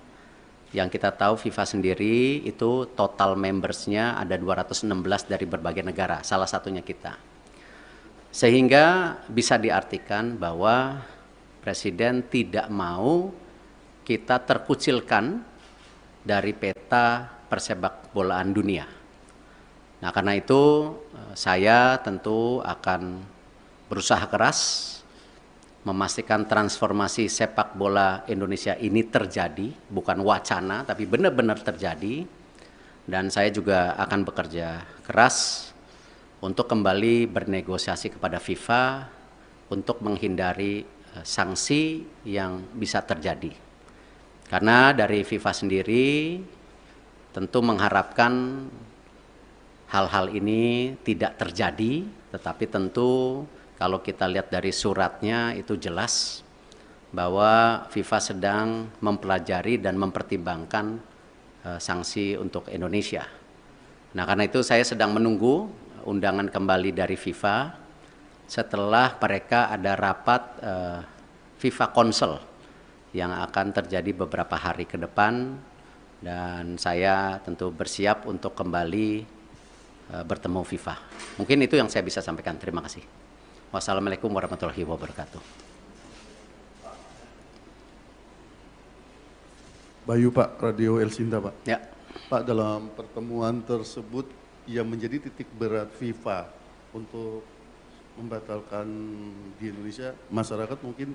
Yang kita tahu FIFA sendiri itu total membersnya ada 216 dari berbagai negara, salah satunya kita. Sehingga bisa diartikan bahwa Presiden tidak mau kita terkucilkan dari peta persepak bolaan dunia. Nah, karena itu saya tentu akan berusaha keras memastikan transformasi sepak bola Indonesia ini terjadi, bukan wacana tapi benar-benar terjadi. Dan saya juga akan bekerja keras untuk kembali bernegosiasi kepada FIFA untuk menghindari sanksi yang bisa terjadi. Karena dari FIFA sendiri tentu mengharapkan hal-hal ini tidak terjadi, tetapi tentu kalau kita lihat dari suratnya itu jelas bahwa FIFA sedang mempelajari dan mempertimbangkan sanksi untuk Indonesia. Nah, karena itu saya sedang menunggu undangan kembali dari FIFA setelah mereka ada rapat FIFA Council yang akan terjadi beberapa hari ke depan, dan saya tentu bersiap untuk kembali bertemu FIFA. Mungkin itu yang saya bisa sampaikan. Terima kasih. Wassalamualaikum warahmatullahi wabarakatuh. Bayu Pak, Radio El Sinta Pak. Ya. Pak, dalam pertemuan tersebut yang menjadi titik berat FIFA untuk membatalkan di Indonesia, masyarakat mungkin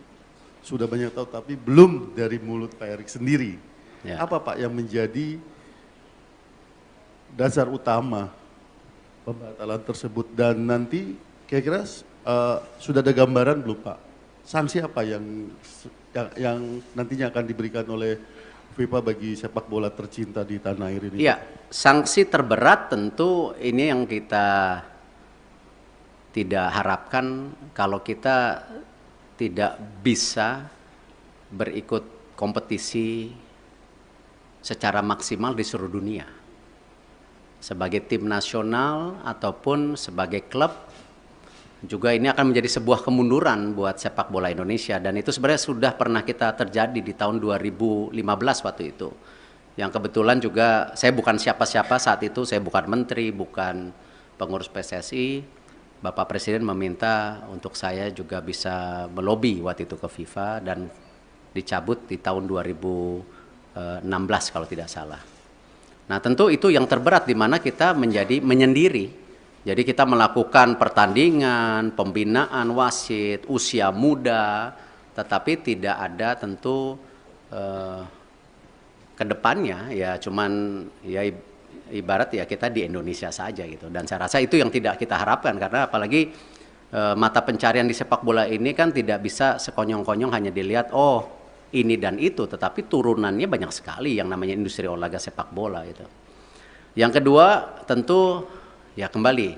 sudah banyak tahu, tapi belum dari mulut Pak Erik sendiri. Ya. Apa Pak yang menjadi dasar utama pembatalan tersebut, dan nanti kira-kira sudah ada gambaran belum Pak? Sanksi apa yang nantinya akan diberikan oleh FIFA bagi sepak bola tercinta di tanah air ini? Iya, sanksi terberat tentu ini yang kita tidak harapkan kalau kita tidak bisa berikut kompetisi secara maksimal di seluruh dunia. Sebagai tim nasional ataupun sebagai klub, juga ini akan menjadi sebuah kemunduran buat sepak bola Indonesia. Dan itu sebenarnya sudah pernah kita terjadi di tahun 2015 waktu itu. Yang kebetulan juga saya bukan siapa-siapa saat itu, saya bukan menteri, bukan pengurus PSSI. Bapak Presiden meminta untuk saya juga bisa melobi waktu itu ke FIFA dan dicabut di tahun 2016 kalau tidak salah. Nah, tentu itu yang terberat di mana kita menjadi menyendiri. Jadi kita melakukan pertandingan, pembinaan wasit, usia muda, tetapi tidak ada tentu ke depannya ya cuman ya ibarat ya kita di Indonesia saja gitu. Dan saya rasa itu yang tidak kita harapkan, karena apalagi mata pencarian di sepak bola ini kan tidak bisa sekonyong-konyong hanya dilihat oh ini dan itu, tetapi turunannya banyak sekali yang namanya industri olahraga sepak bola itu. Yang kedua tentu ya kembali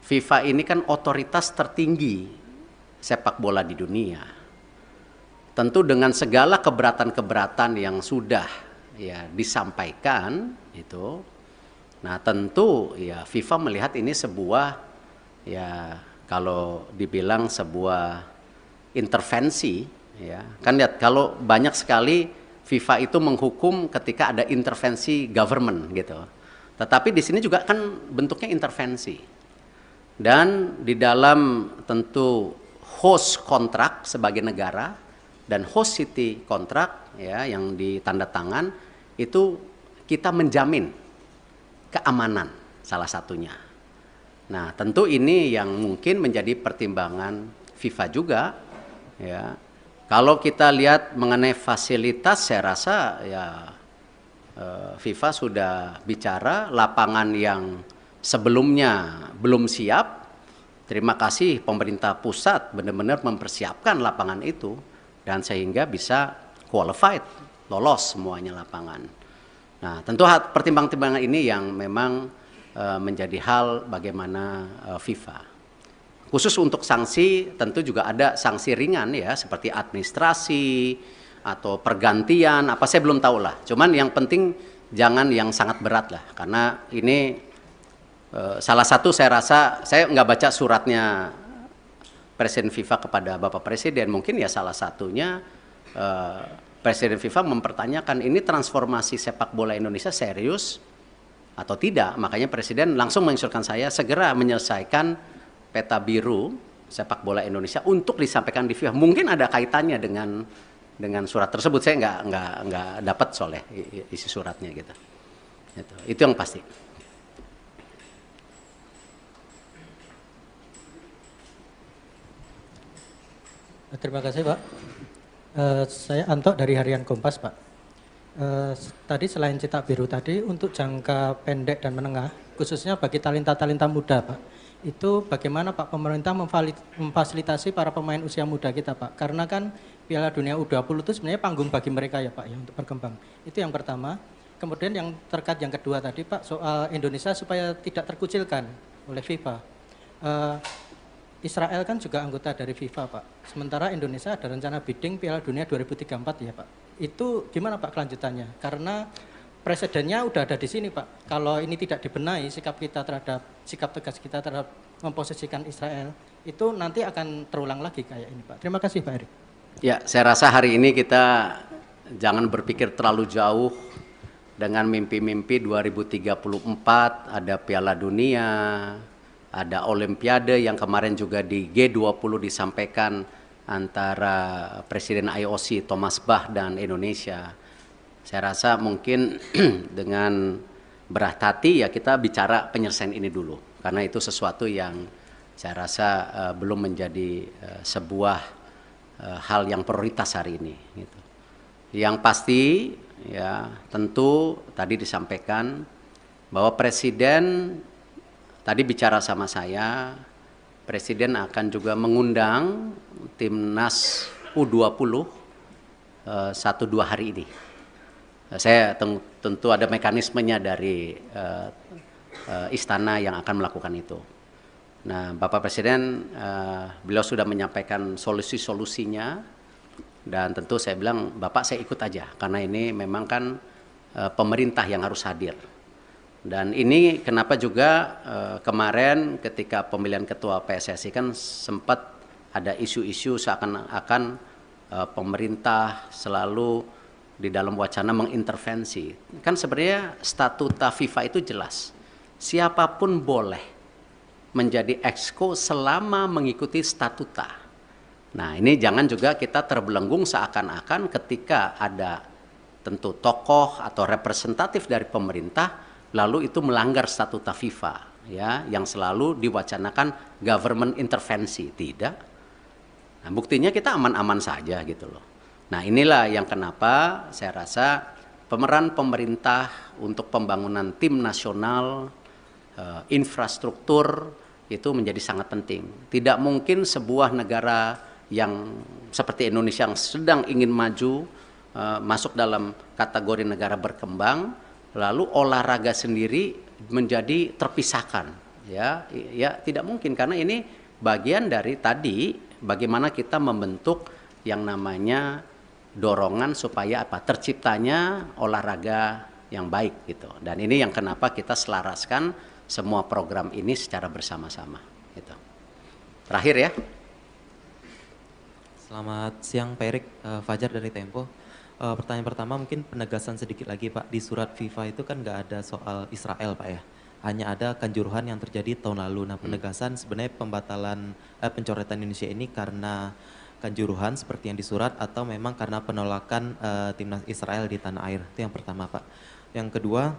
FIFA ini kan otoritas tertinggi sepak bola di dunia. Tentu dengan segala keberatan-keberatan yang sudah ya disampaikan itu, nah tentu ya FIFA melihat ini sebuah ya kalau dibilang sebuah intervensi ya kan, lihat kalau banyak sekali FIFA itu menghukum ketika ada intervensi government gitu, tetapi di sini juga kan bentuknya intervensi, dan di dalam tentu host kontrak sebagai negara dan host city kontrak ya yang ditanda tangan itu kita menjamin keamanan salah satunya. Nah, tentu ini yang mungkin menjadi pertimbangan FIFA juga ya. Kalau kita lihat mengenai fasilitas, saya rasa ya FIFA sudah bicara lapangan yang sebelumnya belum siap. Terima kasih pemerintah pusat benar-benar mempersiapkan lapangan itu dan sehingga bisa qualified, lolos semuanya lapangan. Nah, tentu pertimbangan-pertimbangan ini yang memang menjadi hal bagaimana FIFA. Khusus untuk sanksi tentu juga ada sanksi ringan ya seperti administrasi atau pergantian apa saya belum tahu lah. Cuman yang penting jangan yang sangat berat lah karena ini salah satu saya rasa, saya nggak baca suratnya Presiden FIFA kepada Bapak Presiden, mungkin ya salah satunya Presiden FIFA mempertanyakan ini transformasi sepak bola Indonesia serius atau tidak. Makanya Presiden langsung menginstruksikan saya segera menyelesaikan peta biru sepak bola Indonesia untuk disampaikan di FIFA. Mungkin ada kaitannya dengan surat tersebut, saya nggak dapat soalnya isi suratnya gitu. Itu yang pasti. Terima kasih Pak. Saya Anto dari Harian Kompas Pak. Tadi selain cetak biru tadi untuk jangka pendek dan menengah, khususnya bagi talenta-talenta muda Pak, itu bagaimana Pak pemerintah memfasilitasi para pemain usia muda kita Pak? Karena kan Piala Dunia U20 itu sebenarnya panggung bagi mereka ya Pak ya untuk berkembang. Itu yang pertama. Kemudian yang terkait yang kedua tadi Pak soal Indonesia supaya tidak terkucilkan oleh FIFA. Israel kan juga anggota dari FIFA Pak. Sementara Indonesia ada rencana bidding Piala Dunia 2034 ya Pak. Itu gimana Pak kelanjutannya? Karena presidennya udah ada di sini Pak. Kalau ini tidak dibenahi sikap tegas kita terhadap memposisikan Israel itu nanti akan terulang lagi kayak ini Pak. Terima kasih Pak Erik. Ya, saya rasa hari ini kita jangan berpikir terlalu jauh dengan mimpi-mimpi 2034 ada Piala Dunia, ada Olimpiade yang kemarin juga di G20 disampaikan antara Presiden IOC Thomas Bach dan Indonesia. Saya rasa mungkin dengan berat hati ya kita bicara penyelesaian ini dulu. Karena itu sesuatu yang saya rasa belum menjadi sebuah hal yang prioritas hari ini. Gitu. Yang pasti ya tentu tadi disampaikan bahwa Presiden tadi bicara sama saya, Presiden akan juga mengundang timnas U20 1-2 hari ini. Saya tentu ada mekanismenya dari istana yang akan melakukan itu. Nah, Bapak Presiden, beliau sudah menyampaikan solusi-solusinya dan tentu saya bilang, Bapak saya ikut aja karena ini memang kan pemerintah yang harus hadir. Dan ini kenapa juga kemarin ketika pemilihan ketua PSSI kan sempat ada isu-isu seakan-akan pemerintah selalu di dalam wacana mengintervensi. Kan sebenarnya statuta FIFA itu jelas. Siapapun boleh menjadi exco selama mengikuti statuta. Nah, ini jangan juga kita terbelenggung seakan-akan ketika ada tentu tokoh atau representatif dari pemerintah lalu itu melanggar statuta FIFA ya yang selalu diwacanakan government intervensi. Tidak. Nah, buktinya kita aman-aman saja gitu loh. Nah, inilah yang kenapa saya rasa pemeran pemerintah untuk pembangunan tim nasional infrastruktur itu menjadi sangat penting. Tidak mungkin sebuah negara yang seperti Indonesia yang sedang ingin maju masuk dalam kategori negara berkembang lalu olahraga sendiri menjadi terpisahkan ya tidak mungkin karena ini bagian dari tadi bagaimana kita membentuk yang namanya dorongan supaya terciptanya olahraga yang baik gitu dan ini yang kenapa kita selaraskan semua program ini secara bersama-sama gitu. Terakhir ya. Selamat siang Pak Erik, Fajar dari Tempo. Pertanyaan pertama mungkin penegasan sedikit lagi Pak, di surat FIFA itu kan nggak ada soal Israel Pak ya, hanya ada kanjuruhan yang terjadi tahun lalu. Nah penegasan sebenarnya pembatalan pencoretan Indonesia ini karena kanjuruhan seperti yang disurat atau memang karena penolakan timnas Israel di tanah air? Itu yang pertama, Pak. Yang kedua,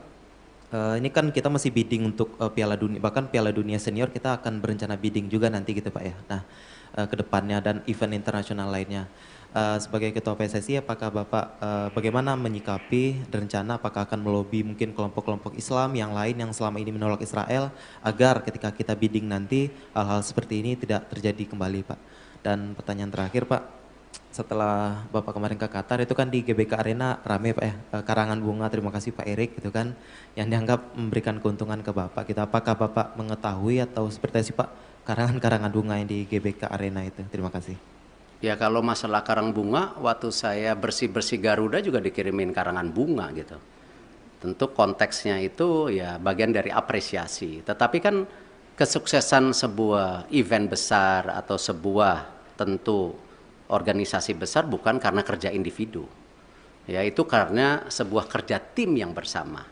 ini kan kita masih bidding untuk Piala Dunia, bahkan Piala Dunia Senior kita akan berencana bidding juga nanti gitu Pak ya. Nah, ke depannya dan event internasional lainnya. Sebagai Ketua PSSI, apakah Bapak bagaimana menyikapi dan rencana apakah akan melobi mungkin kelompok-kelompok Islam yang lain yang selama ini menolak Israel agar ketika kita bidding nanti hal-hal seperti ini tidak terjadi kembali Pak. Dan pertanyaan terakhir Pak, setelah Bapak kemarin ke Qatar itu kan di GBK Arena rame Pak ya, karangan bunga, terima kasih Pak Erik gitu kan, yang dianggap memberikan keuntungan ke Bapak. Kita apakah Bapak mengetahui atau seperti apa sih Pak karangan-karangan bunga yang di GBK Arena itu? Terima kasih. Ya kalau masalah karang bunga, waktu saya bersih-bersih Garuda juga dikirimin karangan bunga gitu. Tentu konteksnya itu ya bagian dari apresiasi. Tetapi kan kesuksesan sebuah event besar atau sebuah tentu organisasi besar bukan karena kerja individu. Ya itu karena sebuah kerja tim yang bersama.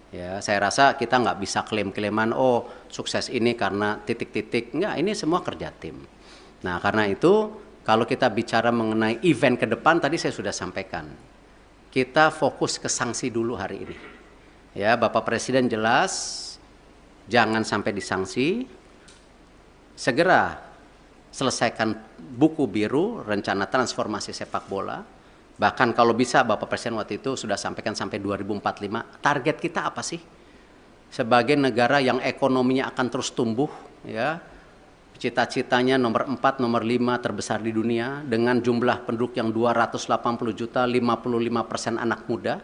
Ya saya rasa kita nggak bisa klaim-klaiman oh sukses ini karena titik-titik. Enggak, ini semua kerja tim. Nah karena itu kalau kita bicara mengenai event ke depan, tadi saya sudah sampaikan. Kita fokus ke sanksi dulu hari ini. Ya, Bapak Presiden jelas, jangan sampai disanksi. Segera selesaikan buku biru, rencana transformasi sepak bola. Bahkan kalau bisa Bapak Presiden waktu itu sudah sampaikan sampai 2045. Target kita apa sih? Sebagai negara yang ekonominya akan terus tumbuh, ya. Cita-citanya nomor 4, nomor 5 terbesar di dunia dengan jumlah penduduk yang 280 juta, 55% anak muda.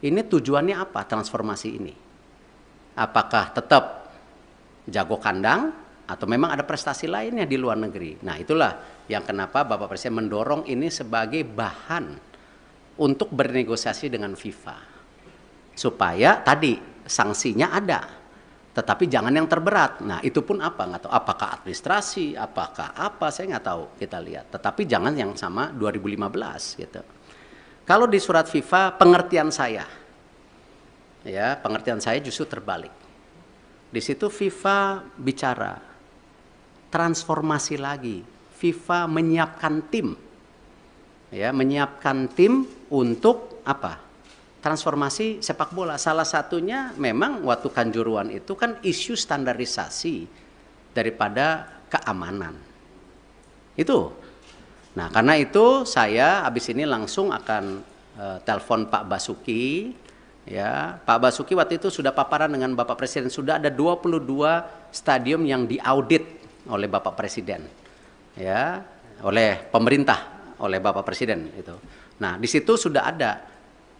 Ini tujuannya apa transformasi ini? Apakah tetap jago kandang atau memang ada prestasi lainnya di luar negeri? Nah itulah yang kenapa Bapak Presiden mendorong ini sebagai bahan untuk bernegosiasi dengan FIFA. Supaya tadi sanksinya ada. Tetapi jangan yang terberat. Nah itu pun apa? Nggak tahu. Apakah administrasi, apakah apa, saya nggak tahu. Kita lihat. Tetapi jangan yang sama 2015 gitu. Kalau di surat FIFA, pengertian saya, ya pengertian saya justru terbalik. Di situ FIFA bicara transformasi lagi. FIFA menyiapkan tim, ya menyiapkan tim untuk apa? Transformasi sepak bola. Salah satunya memang waktu Kanjuruhan itu kan isu standarisasi daripada keamanan. Itu. Nah karena itu saya habis ini langsung akan telepon Pak Basuki. Ya, Pak Basuki waktu itu sudah paparan dengan Bapak Presiden. Sudah ada 22 stadium yang diaudit oleh Bapak Presiden. Ya, oleh pemerintah, oleh Bapak Presiden itu. Nah di situ sudah ada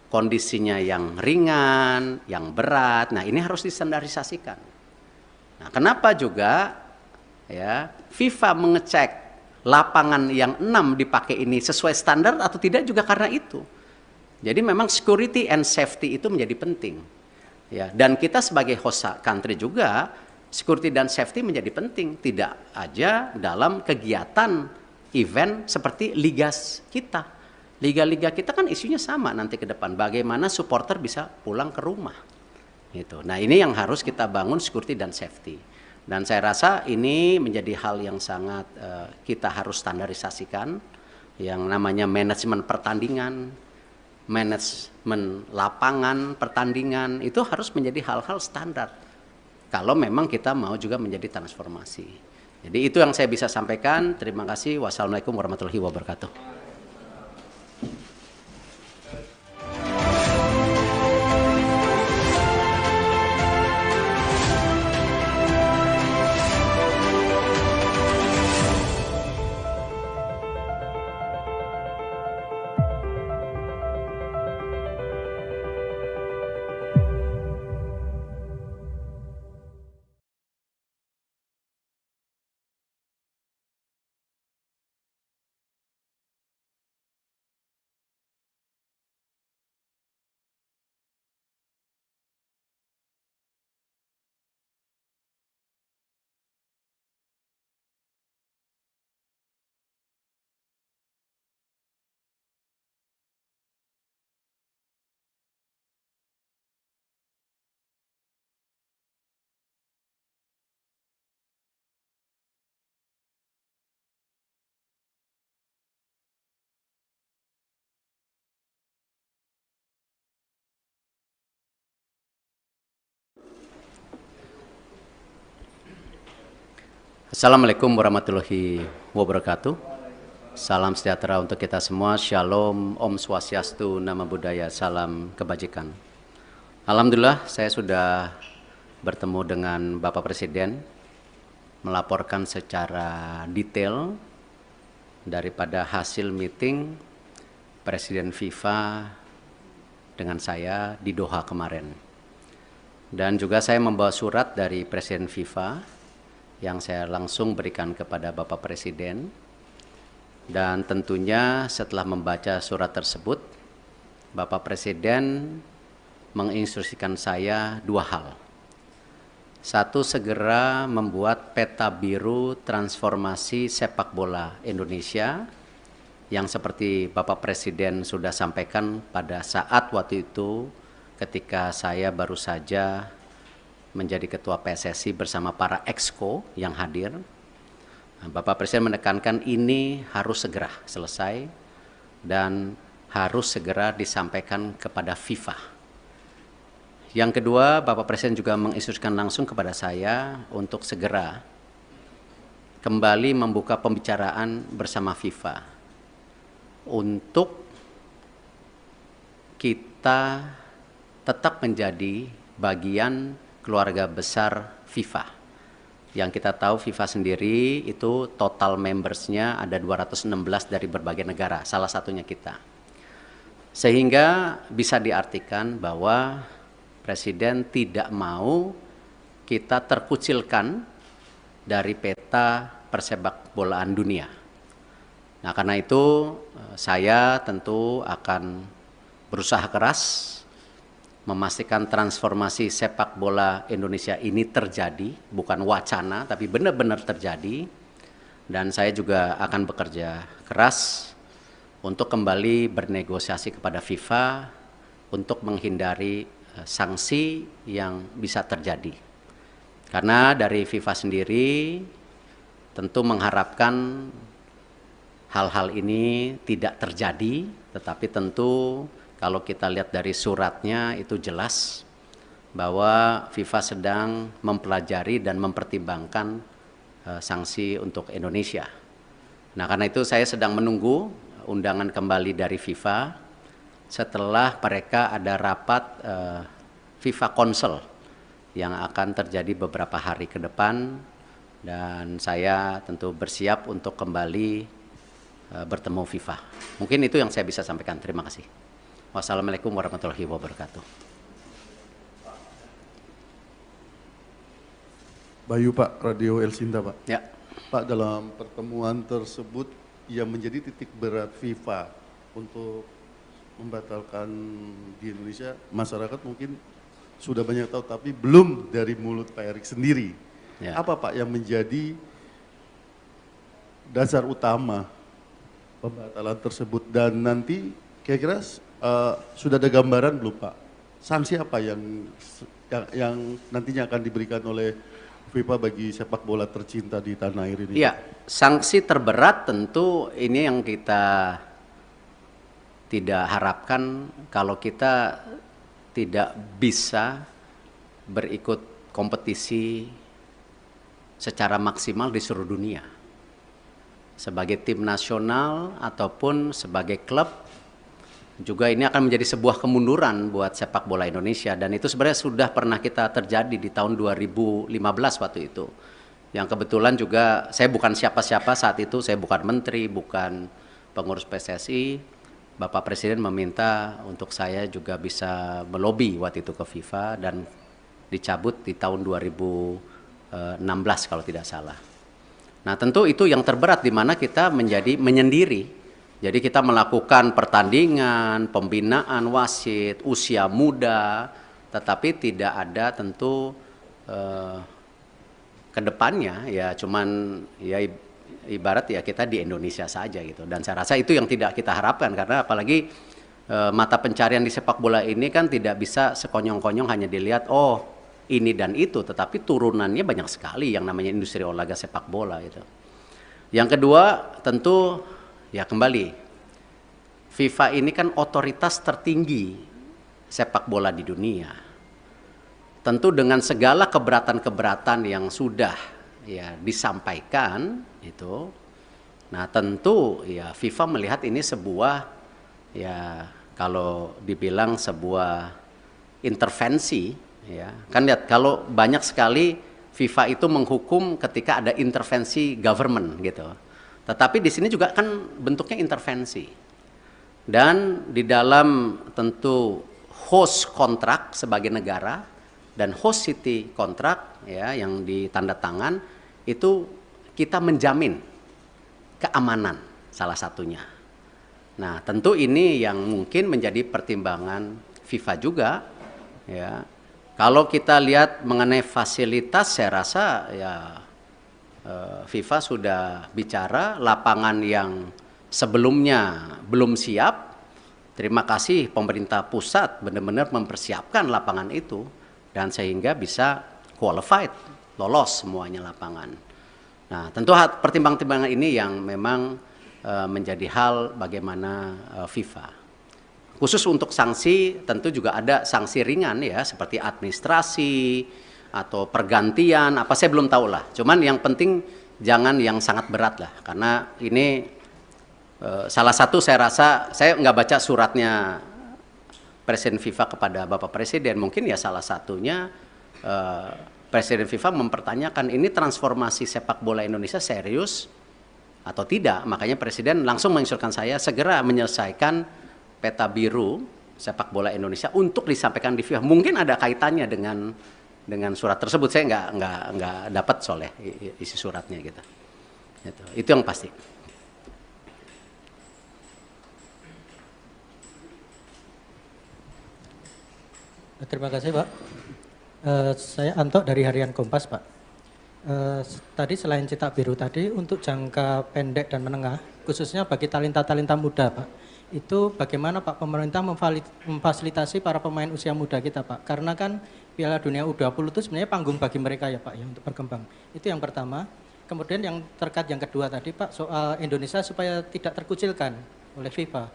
kondisinya yang ringan, yang berat. Nah, ini harus distandarisasikan. Nah, kenapa juga ya FIFA mengecek lapangan yang 6 dipakai ini sesuai standar atau tidak juga karena itu. Jadi memang security and safety itu menjadi penting. Ya, dan kita sebagai host country juga security dan safety menjadi penting, tidak aja dalam kegiatan event seperti liga kita. Liga-liga kita kan isunya sama nanti ke depan. Bagaimana supporter bisa pulang ke rumah. Gitu. Nah ini yang harus kita bangun security dan safety. Dan saya rasa ini menjadi hal yang sangat kita harus standarisasikan. Yang namanya manajemen pertandingan, manajemen lapangan pertandingan, itu harus menjadi hal-hal standar. Kalau memang kita mau juga menjadi transformasi. Jadi itu yang saya bisa sampaikan. Terima kasih. Wassalamualaikum warahmatullahi wabarakatuh. Assalamualaikum warahmatullahi wabarakatuh. Salam sejahtera untuk kita semua. Shalom, Om Swastiastu, Namo Buddhaya, salam kebajikan. Alhamdulillah saya sudah bertemu dengan Bapak Presiden, melaporkan secara detail daripada hasil meeting Presiden FIFA dengan saya di Doha kemarin. Dan juga saya membawa surat dari Presiden FIFA yang saya langsung berikan kepada Bapak Presiden. Dan tentunya setelah membaca surat tersebut, Bapak Presiden menginstruksikan saya dua hal. Satu, segera membuat peta biru transformasi sepak bola Indonesia yang seperti Bapak Presiden sudah sampaikan pada saat waktu itu ketika saya baru saja menjadi Ketua PSSI bersama para exco yang hadir. Bapak Presiden menekankan ini harus segera selesai dan harus segera disampaikan kepada FIFA. Yang kedua, Bapak Presiden juga menginstruksikan langsung kepada saya untuk segera kembali membuka pembicaraan bersama FIFA untuk kita tetap menjadi bagian keluarga besar FIFA. Yang kita tahu FIFA sendiri itu total membersnya ada 216 dari berbagai negara, salah satunya kita. Sehingga bisa diartikan bahwa Presiden tidak mau kita terkucilkan dari peta persepak bolaan dunia. Nah, karena itu saya tentu akan berusaha keras memastikan transformasi sepak bola Indonesia ini terjadi, bukan wacana, tapi benar-benar terjadi. Dan saya juga akan bekerja keras untuk kembali bernegosiasi kepada FIFA untuk menghindari sanksi yang bisa terjadi. Karena dari FIFA sendiri tentu mengharapkan hal-hal ini tidak terjadi, tetapi tentu kalau kita lihat dari suratnya itu jelas bahwa FIFA sedang mempelajari dan mempertimbangkan sanksi untuk Indonesia. Nah, karena itu saya sedang menunggu undangan kembali dari FIFA setelah mereka ada rapat FIFA Council yang akan terjadi beberapa hari ke depan, dan saya tentu bersiap untuk kembali bertemu FIFA. Mungkin itu yang saya bisa sampaikan. Terima kasih. Wassalamualaikum warahmatullahi wabarakatuh. Bayu Pak, Radio El Sinta Pak. Ya. Pak, dalam pertemuan tersebut yang menjadi titik berat FIFA untuk membatalkan di Indonesia, masyarakat mungkin sudah banyak tahu, tapi belum dari mulut Pak Erik sendiri. Ya. Apa Pak yang menjadi dasar utama pembatalan tersebut, dan nanti kira-kira sudah ada gambaran belum Pak? Sanksi apa yang nantinya akan diberikan oleh FIFA bagi sepak bola tercinta di tanah air ini? Iya, sanksi terberat tentu ini yang kita tidak harapkan kalau kita tidak bisa berikut kompetisi secara maksimal di seluruh dunia. Sebagai tim nasional ataupun sebagai klub, juga ini akan menjadi sebuah kemunduran buat sepak bola Indonesia, dan itu sebenarnya sudah pernah kita terjadi di tahun 2015 waktu itu. Yang kebetulan juga saya bukan siapa-siapa saat itu, saya bukan menteri, bukan pengurus PSSI. Bapak Presiden meminta untuk saya juga bisa melobi waktu itu ke FIFA dan dicabut di tahun 2016 kalau tidak salah. Nah, tentu itu yang terberat di mana kita menjadi menyendiri. Jadi kita melakukan pertandingan, pembinaan wasit, usia muda, tetapi tidak ada tentu ke depannya ya cuman ya ibarat ya kita di Indonesia saja gitu. Dan saya rasa itu yang tidak kita harapkan, karena apalagi mata pencarian di sepak bola ini kan tidak bisa sekonyong-konyong hanya dilihat oh ini dan itu, tetapi turunannya banyak sekali yang namanya industri olahraga sepak bola gitu. Yang kedua tentu ya kembali, FIFA ini kan otoritas tertinggi sepak bola di dunia. Tentu dengan segala keberatan-keberatan yang sudah ya disampaikan itu, nah tentu ya FIFA melihat ini sebuah, ya kalau dibilang sebuah intervensi, ya kan lihat kalau banyak sekali FIFA itu menghukum ketika ada intervensi government gitu. Tetapi di sini juga kan bentuknya intervensi. Dan di dalam tentu host kontrak sebagai negara dan host city kontrak ya yang ditanda tangan itu kita menjamin keamanan salah satunya. Nah, tentu ini yang mungkin menjadi pertimbangan FIFA juga ya. Kalau kita lihat mengenai fasilitas, saya rasa ya FIFA sudah bicara lapangan yang sebelumnya belum siap. Terima kasih pemerintah pusat benar-benar mempersiapkan lapangan itu dan sehingga bisa qualified, lolos semuanya lapangan. Nah, tentu pertimbangan-pertimbangan ini yang memang menjadi hal bagaimana FIFA. Khusus untuk sanksi tentu juga ada sanksi ringan ya seperti administrasi atau pergantian apa saya belum tahu lah. Cuman yang penting jangan yang sangat berat lah karena ini salah satu saya rasa saya nggak baca suratnya Presiden FIFA kepada Bapak Presiden, mungkin ya salah satunya Presiden FIFA mempertanyakan ini transformasi sepak bola Indonesia serius atau tidak. Makanya Presiden langsung menginstruksikan saya segera menyelesaikan peta biru sepak bola Indonesia untuk disampaikan di FIFA. Mungkin ada kaitannya dengan surat tersebut, saya nggak dapat soalnya isi suratnya gitu. Itu yang pasti. Terima kasih Pak. Saya Anto dari Harian Kompas Pak. Tadi selain cetak biru tadi untuk jangka pendek dan menengah, khususnya bagi talenta-talenta muda Pak, itu bagaimana Pak pemerintah memfasilitasi para pemain usia muda kita Pak? Karena kan Piala Dunia U20 itu sebenarnya panggung bagi mereka ya Pak ya untuk berkembang. Itu yang pertama. Kemudian yang terkait yang kedua tadi Pak soal Indonesia supaya tidak terkucilkan oleh FIFA.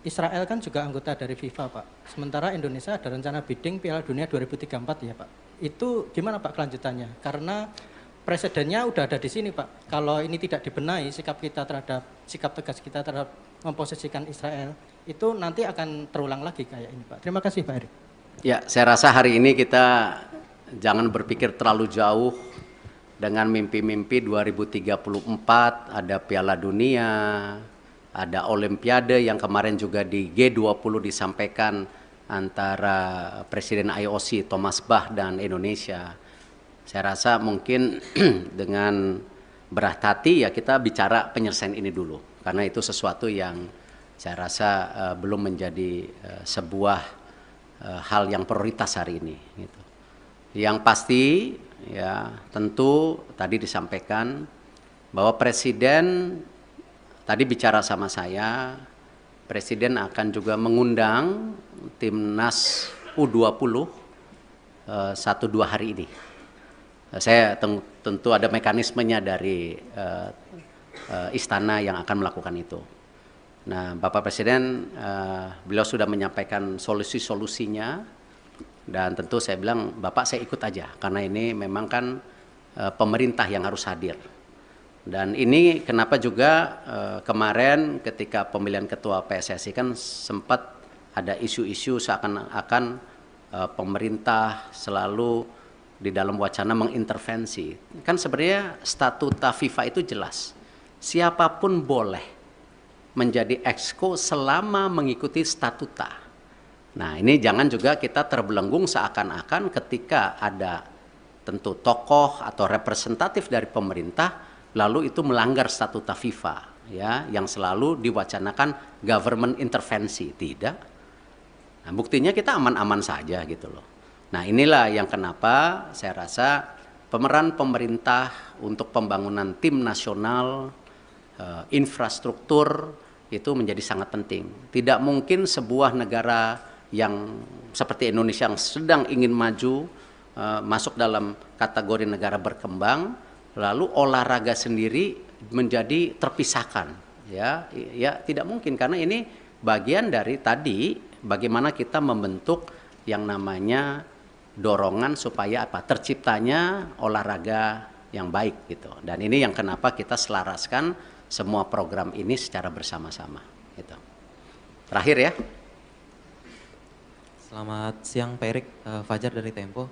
Israel kan juga anggota dari FIFA Pak. Sementara Indonesia ada rencana bidding Piala Dunia 2034 ya Pak. Itu gimana Pak kelanjutannya? Karena presidennya udah ada di sini Pak. Kalau ini tidak dibenahi sikap tegas kita terhadap memposisikan Israel itu nanti akan terulang lagi kayak ini Pak. Terima kasih Pak Erik. Ya, saya rasa hari ini kita jangan berpikir terlalu jauh dengan mimpi-mimpi 2034 ada Piala Dunia, ada Olimpiade yang kemarin juga di G20 disampaikan antara Presiden IOC Thomas Bach dan Indonesia. Saya rasa mungkin dengan berat hati ya kita bicara penyelesaian ini dulu. Karena itu sesuatu yang saya rasa belum menjadi sebuah hal yang prioritas hari ini. Gitu. Yang pasti ya tentu tadi disampaikan bahwa Presiden tadi bicara sama saya, Presiden akan juga mengundang timnas U20 1-2 hari ini. Saya tentu ada mekanismenya dari istana yang akan melakukan itu. Nah, Bapak Presiden beliau sudah menyampaikan solusi-solusinya dan tentu saya bilang Bapak saya ikut aja karena ini memang kan pemerintah yang harus hadir. Dan ini kenapa juga kemarin ketika pemilihan ketua PSSI kan sempat ada isu-isu seakan-akan pemerintah selalu di dalam wacana mengintervensi. Kan sebenarnya statuta FIFA itu jelas. Siapapun boleh menjadi exco selama mengikuti statuta. Nah, ini jangan juga kita terbelenggung seakan-akan ketika ada tentu tokoh atau representatif dari pemerintah lalu itu melanggar statuta FIFA ya yang selalu diwacanakan government intervensi. Tidak. Nah, buktinya kita aman-aman saja gitu loh. Nah, inilah yang kenapa saya rasa pemeran pemerintah untuk pembangunan tim nasional, infrastruktur itu menjadi sangat penting. Tidak mungkin sebuah negara yang seperti Indonesia yang sedang ingin maju masuk dalam kategori negara berkembang, lalu olahraga sendiri menjadi terpisahkan. Ya tidak mungkin karena ini bagian dari tadi bagaimana kita membentuk yang namanya dorongan supaya apa? Terciptanya olahraga yang baik gitu. Dan ini yang kenapa kita selaraskan semua program ini secara bersama-sama gitu. Terakhir ya. Selamat siang Pak Erik, Fajar dari Tempo.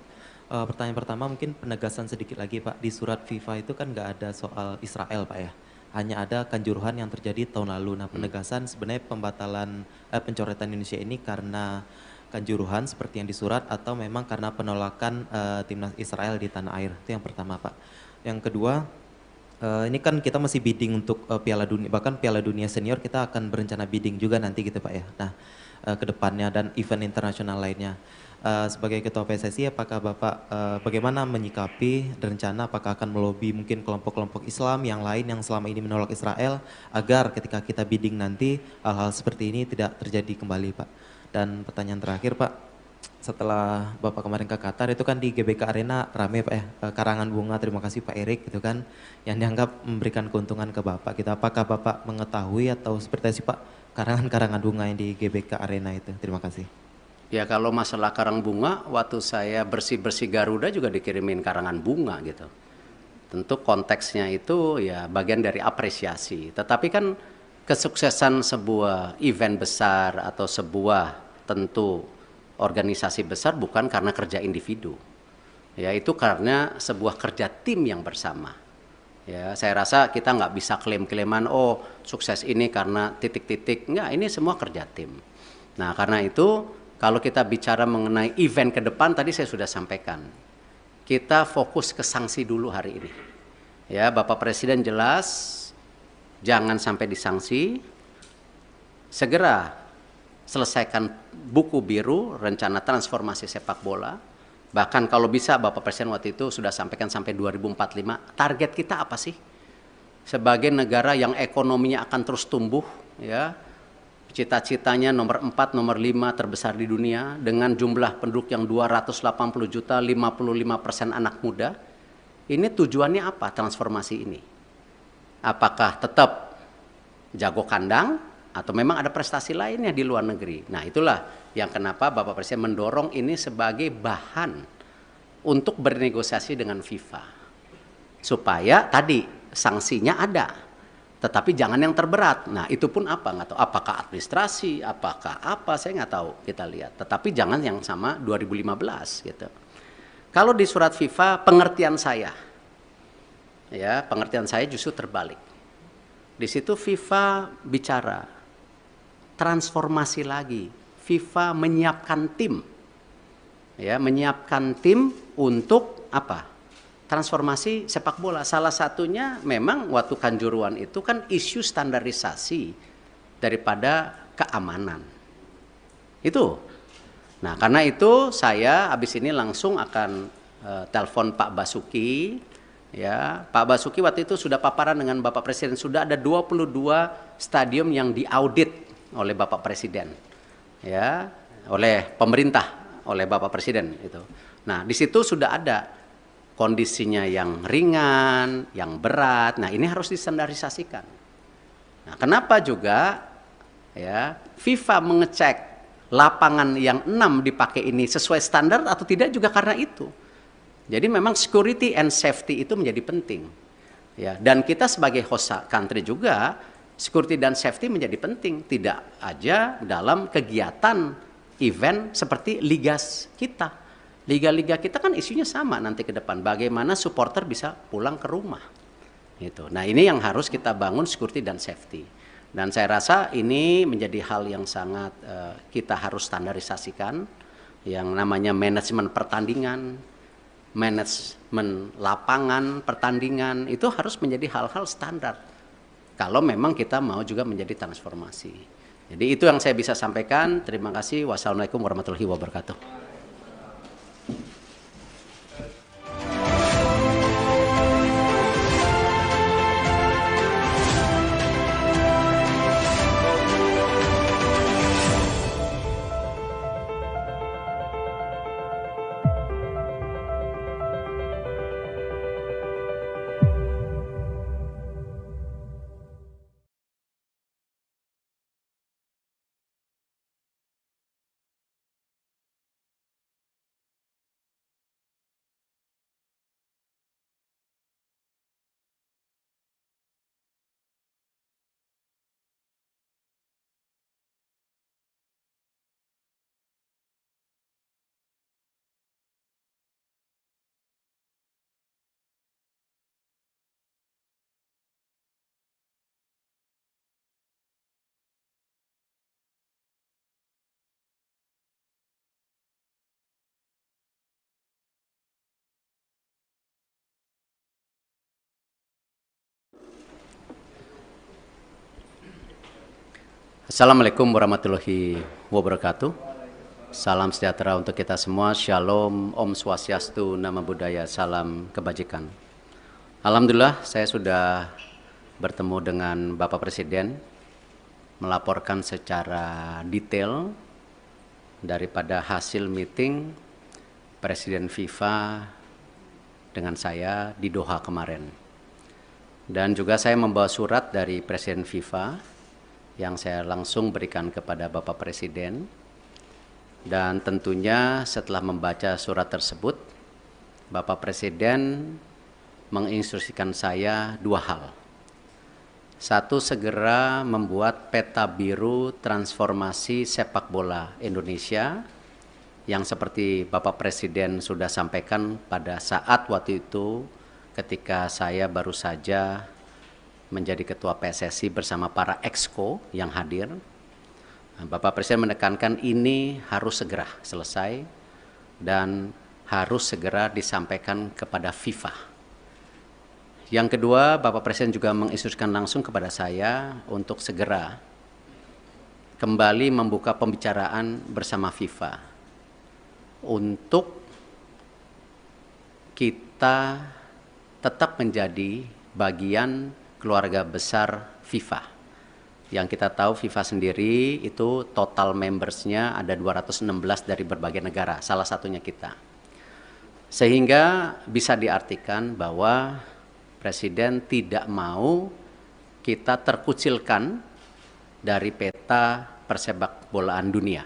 Pertanyaan pertama mungkin penegasan sedikit lagi Pak, di surat FIFA itu kan nggak ada soal Israel Pak ya, hanya ada Kanjuruhan yang terjadi tahun lalu. Nah penegasan sebenarnya pembatalan pencoretan Indonesia ini karena Kanjuruhan seperti yang disurat atau memang karena penolakan timnas Israel di tanah air, itu yang pertama Pak. Yang kedua, ini kan kita masih bidding untuk Piala Dunia, bahkan Piala Dunia Senior kita akan berencana bidding juga nanti gitu Pak ya. Nah, ke depannya dan event internasional lainnya. Sebagai Ketua PSSI, apakah Bapak bagaimana menyikapi rencana apakah akan melobi mungkin kelompok-kelompok Islam yang lain yang selama ini menolak Israel agar ketika kita bidding nanti hal-hal seperti ini tidak terjadi kembali Pak. Dan pertanyaan terakhir Pak, setelah Bapak kemarin ke Qatar itu kan di GBK Arena rame Pak ya, karangan bunga, terima kasih Pak Erik gitu kan, yang dianggap memberikan keuntungan ke Bapak. Gitu. Apakah Bapak mengetahui atau seperti apa sih Pak karangan bunga yang di GBK Arena itu? Terima kasih. Ya kalau masalah karang bunga, waktu saya bersih-bersih Garuda juga dikirimin karangan bunga gitu. Tentu konteksnya itu ya bagian dari apresiasi. Tetapi kan kesuksesan sebuah event besar atau sebuah tentu organisasi besar bukan karena kerja individu. Ya itu karena sebuah kerja tim yang bersama. Ya, saya rasa kita nggak bisa klaim-klaiman, oh sukses ini karena titik-titik. Nggak, ini semua kerja tim. Nah karena itu kalau kita bicara mengenai event ke depan, tadi saya sudah sampaikan. Kita fokus ke sanksi dulu hari ini. Ya, Bapak Presiden jelas, jangan sampai disanksi. Segera selesaikan buku biru, rencana transformasi sepak bola. Bahkan kalau bisa Bapak Presiden waktu itu sudah sampaikan sampai 2045, target kita apa sih? Sebagai negara yang ekonominya akan terus tumbuh, ya, cita-citanya nomor 4, nomor 5 terbesar di dunia, dengan jumlah penduduk yang 280 juta, 55% anak muda. Ini tujuannya apa transformasi ini? Apakah tetap jago kandang, atau memang ada prestasi lainnya di luar negeri? Nah itulah yang kenapa Bapak Presiden mendorong ini sebagai bahan untuk bernegosiasi dengan FIFA. Supaya tadi sanksinya ada, tetapi jangan yang terberat. Nah itu pun apa? Nggak tahu. Apakah administrasi, apakah apa, saya nggak tahu, kita lihat. Tetapi jangan yang sama 2015 gitu. Kalau di surat FIFA pengertian saya, ya pengertian saya justru terbalik. Di situ FIFA bicara transformasi lagi. FIFA menyiapkan tim, ya menyiapkan tim untuk apa? Transformasi sepak bola. Salah satunya memang waktu Kanjuruhan itu kan isu standarisasi daripada keamanan. Itu. Nah karena itu saya habis ini langsung akan telepon Pak Basuki. Ya, Pak Basuki waktu itu sudah paparan dengan Bapak Presiden, sudah ada 22 stadium yang diaudit oleh Bapak Presiden, ya, oleh pemerintah, oleh Bapak Presiden itu. Nah, di situ sudah ada kondisinya yang ringan, yang berat. Nah, ini harus distandarisasikan. Nah, kenapa juga ya FIFA mengecek lapangan yang 6 dipakai ini sesuai standar atau tidak juga karena itu. Jadi memang security and safety itu menjadi penting. Ya, dan kita sebagai host country juga security dan safety menjadi penting, tidak aja dalam kegiatan event seperti liga kita. Liga-liga kita kan isunya sama nanti ke depan, bagaimana supporter bisa pulang ke rumah. Gitu. Nah, ini yang harus kita bangun security dan safety. Dan saya rasa ini menjadi hal yang sangat kita harus standarisasikan, yang namanya manajemen pertandingan, manajemen lapangan pertandingan itu harus menjadi hal-hal standar kalau memang kita mau juga menjadi transformasi. Jadi itu yang saya bisa sampaikan. Terima kasih. Wassalamualaikum warahmatullahi wabarakatuh. Assalamualaikum warahmatullahi wabarakatuh. Salam sejahtera untuk kita semua. Shalom, Om Swastiastu, Namo Buddhaya, salam kebajikan. Alhamdulillah saya sudah bertemu dengan Bapak Presiden, melaporkan secara detail daripada hasil meeting Presiden FIFA dengan saya di Doha kemarin. Dan juga saya membawa surat dari Presiden FIFA yang saya langsung berikan kepada Bapak Presiden. Dan tentunya setelah membaca surat tersebut, Bapak Presiden menginstruksikan saya dua hal. Satu, segera membuat peta biru transformasi sepak bola Indonesia yang seperti Bapak Presiden sudah sampaikan pada saat waktu itu ketika saya baru saja menjadi ketua PSSI bersama para exco yang hadir. Bapak Presiden menekankan ini harus segera selesai dan harus segera disampaikan kepada FIFA. Yang kedua, Bapak Presiden juga menginstruksikan langsung kepada saya untuk segera kembali membuka pembicaraan bersama FIFA untuk kita tetap menjadi bagian keluarga besar FIFA. Yang kita tahu FIFA sendiri itu total membersnya ada 216 dari berbagai negara, salah satunya kita. Sehingga bisa diartikan bahwa Presiden tidak mau kita terkucilkan dari peta persepak bolaan dunia.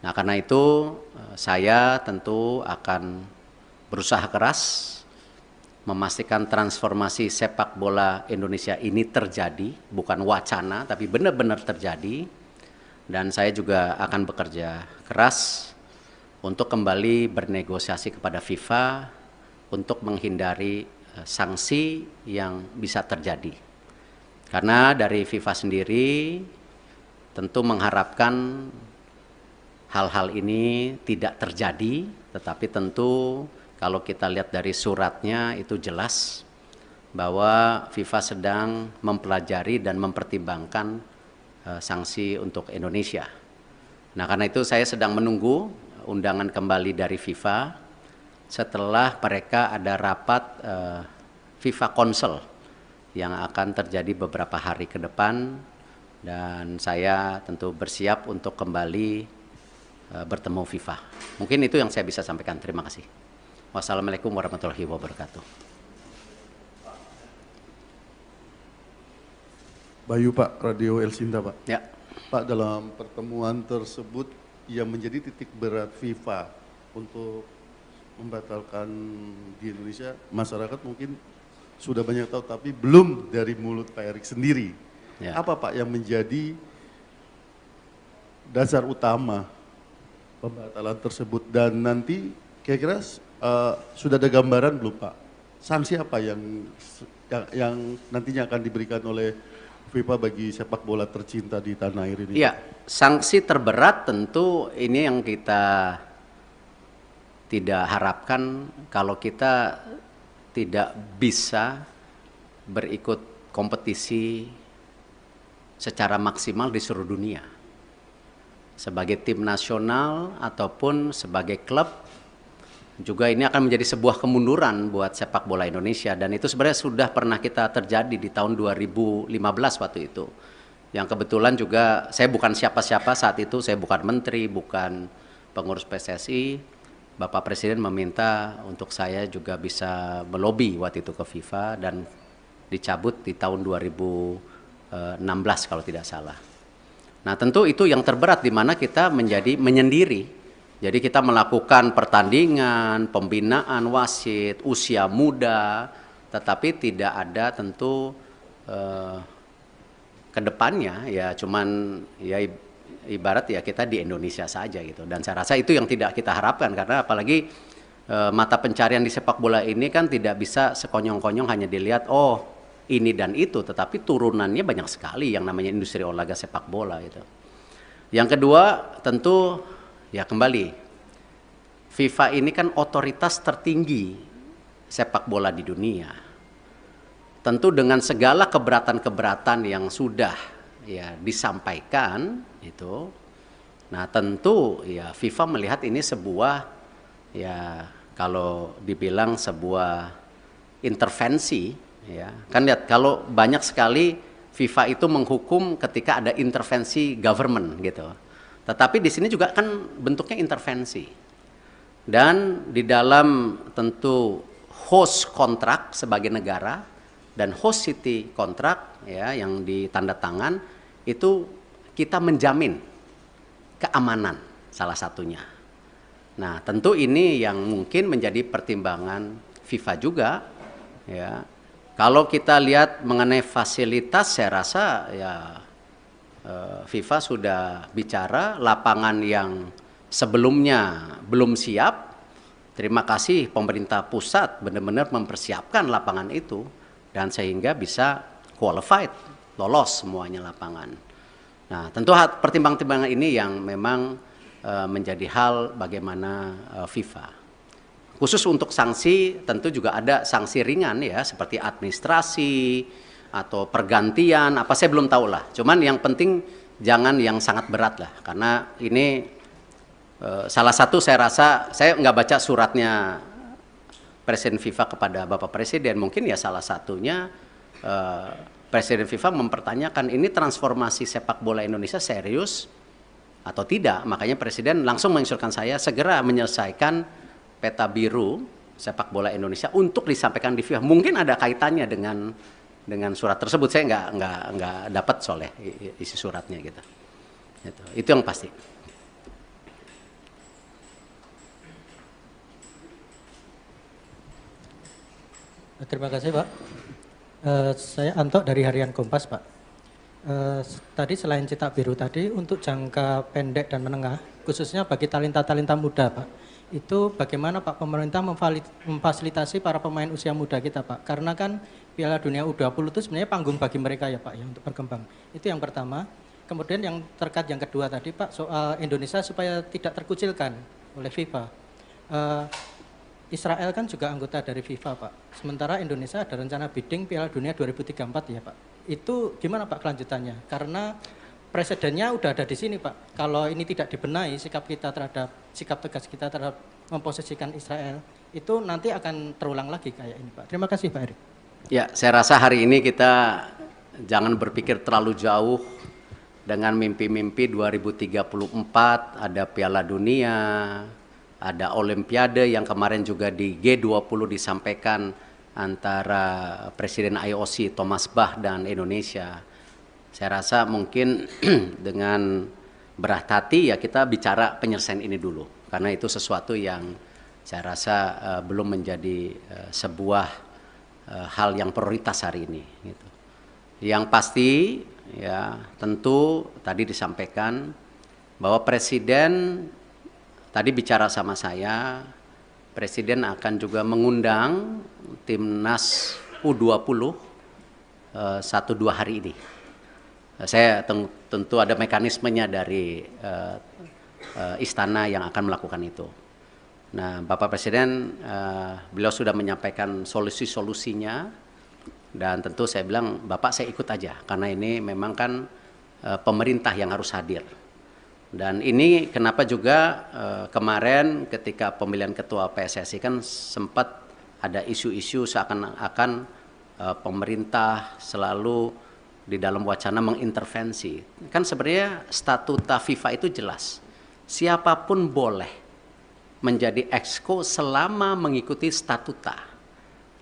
Nah, karena itu saya tentu akan berusaha keras memastikan transformasi sepak bola Indonesia ini terjadi, bukan wacana, tapi benar-benar terjadi. Dan saya juga akan bekerja keras untuk kembali bernegosiasi kepada FIFA untuk menghindari sanksi yang bisa terjadi. Karena dari FIFA sendiri tentu mengharapkan hal-hal ini tidak terjadi, tetapi tentu kalau kita lihat dari suratnya itu jelas bahwa FIFA sedang mempelajari dan mempertimbangkan sanksi untuk Indonesia. Nah, karena itu saya sedang menunggu undangan kembali dari FIFA setelah mereka ada rapat FIFA Council yang akan terjadi beberapa hari ke depan, dan saya tentu bersiap untuk kembali bertemu FIFA. Mungkin itu yang saya bisa sampaikan. Terima kasih. Wassalamualaikum warahmatullahi wabarakatuh. Bayu Pak, Radio El Sinta Pak. Ya. Pak, dalam pertemuan tersebut yang menjadi titik berat FIFA untuk membatalkan di Indonesia, masyarakat mungkin sudah banyak tahu, tapi belum dari mulut Pak Erik sendiri. Ya. Apa Pak yang menjadi dasar utama pembatalan tersebut, dan nanti kira-kira sudah ada gambaran belum Pak? Sanksi apa yang nantinya akan diberikan oleh FIFA bagi sepak bola tercinta di tanah air ini? Iya, sanksi terberat tentu ini yang kita tidak harapkan kalau kita tidak bisa berikut kompetisi secara maksimal di seluruh dunia. Sebagai tim nasional ataupun sebagai klub, juga ini akan menjadi sebuah kemunduran buat sepak bola Indonesia, dan itu sebenarnya sudah pernah kita terjadi di tahun 2015 waktu itu. Yang kebetulan juga saya bukan siapa-siapa saat itu, saya bukan menteri, bukan pengurus PSSI. Bapak Presiden meminta untuk saya juga bisa melobi waktu itu ke FIFA dan dicabut di tahun 2016 kalau tidak salah. Nah, tentu itu yang terberat di mana kita menjadi menyendiri. Jadi kita melakukan pertandingan, pembinaan wasit, usia muda, tetapi tidak ada tentu kedepannya ya cuman ya ibarat ya kita di Indonesia saja gitu. Dan saya rasa itu yang tidak kita harapkan, karena apalagi mata pencarian di sepak bola ini kan tidak bisa sekonyong-konyong hanya dilihat oh ini dan itu, tetapi turunannya banyak sekali yang namanya industri olahraga sepak bola gitu. Yang kedua tentu ya kembali, FIFA ini kan otoritas tertinggi sepak bola di dunia. Tentu dengan segala keberatan-keberatan yang sudah ya disampaikan itu, nah tentu ya FIFA melihat ini sebuah, ya kalau dibilang sebuah intervensi, ya kan lihat kalau banyak sekali FIFA itu menghukum ketika ada intervensi government gitu. Tetapi di sini juga kan bentuknya intervensi. Dan di dalam tentu host kontrak sebagai negara dan host city kontrak ya yang ditandatangan itu kita menjamin keamanan salah satunya. Nah, tentu ini yang mungkin menjadi pertimbangan FIFA juga ya. Kalau kita lihat mengenai fasilitas, saya rasa ya FIFA sudah bicara lapangan yang sebelumnya belum siap. Terima kasih pemerintah pusat benar-benar mempersiapkan lapangan itu dan sehingga bisa qualified, lolos semuanya lapangan. Nah, tentu pertimbangan-pertimbangan ini yang memang menjadi hal bagaimana FIFA. Khusus untuk sanksi tentu juga ada sanksi ringan ya seperti administrasi atau pergantian apa saya belum tahu lah. Cuman yang penting jangan yang sangat berat lah karena ini salah satu saya rasa saya nggak baca suratnya Presiden FIFA kepada Bapak Presiden, mungkin ya salah satunya Presiden FIFA mempertanyakan ini transformasi sepak bola Indonesia serius atau tidak. Makanya Presiden langsung menginstruksikan saya segera menyelesaikan peta biru sepak bola Indonesia untuk disampaikan di FIFA. Mungkin ada kaitannya dengan surat tersebut. Saya nggak dapat soalnya isi suratnya gitu. Itu yang pasti. Terima kasih Pak. Saya Anto dari Harian Kompas Pak. Tadi selain cetak biru tadi untuk jangka pendek dan menengah, khususnya bagi talenta-talenta muda Pak, itu bagaimana Pak pemerintah memfasilitasi para pemain usia muda kita Pak? Karena kan Piala Dunia U20 itu sebenarnya panggung bagi mereka ya Pak ya untuk berkembang. Itu yang pertama. Kemudian yang terkait yang kedua tadi Pak soal Indonesia supaya tidak terkucilkan oleh FIFA. Israel kan juga anggota dari FIFA Pak. Sementara Indonesia ada rencana bidding Piala Dunia 2034 ya Pak. Itu gimana Pak kelanjutannya? Karena presidennya udah ada di sini Pak. Kalau ini tidak dibenahi sikap tegas kita terhadap memposisikan Israel itu nanti akan terulang lagi kayak ini Pak. Terima kasih Pak Erik. Ya, saya rasa hari ini kita jangan berpikir terlalu jauh dengan mimpi-mimpi 2034 ada Piala Dunia, ada Olimpiade yang kemarin juga di G20 disampaikan antara Presiden IOC Thomas Bach dan Indonesia. Saya rasa mungkin dengan berat hati ya kita bicara penyelesaian ini dulu. Karena itu sesuatu yang saya rasa belum menjadi sebuah hal yang prioritas hari ini. Gitu. Yang pasti ya tentu tadi disampaikan bahwa Presiden tadi bicara sama saya, Presiden akan juga mengundang timnas U20 1-2 hari ini. Saya tentu ada mekanismenya dari istana yang akan melakukan itu. Nah, Bapak Presiden, beliau sudah menyampaikan solusi-solusinya dan tentu saya bilang, Bapak saya ikut aja karena ini memang kan pemerintah yang harus hadir. Dan ini kenapa juga kemarin ketika pemilihan ketua PSSI kan sempat ada isu-isu seakan-akan pemerintah selalu di dalam wacana mengintervensi. Kan sebenarnya statuta FIFA itu jelas. Siapapun boleh menjadi exco selama mengikuti statuta.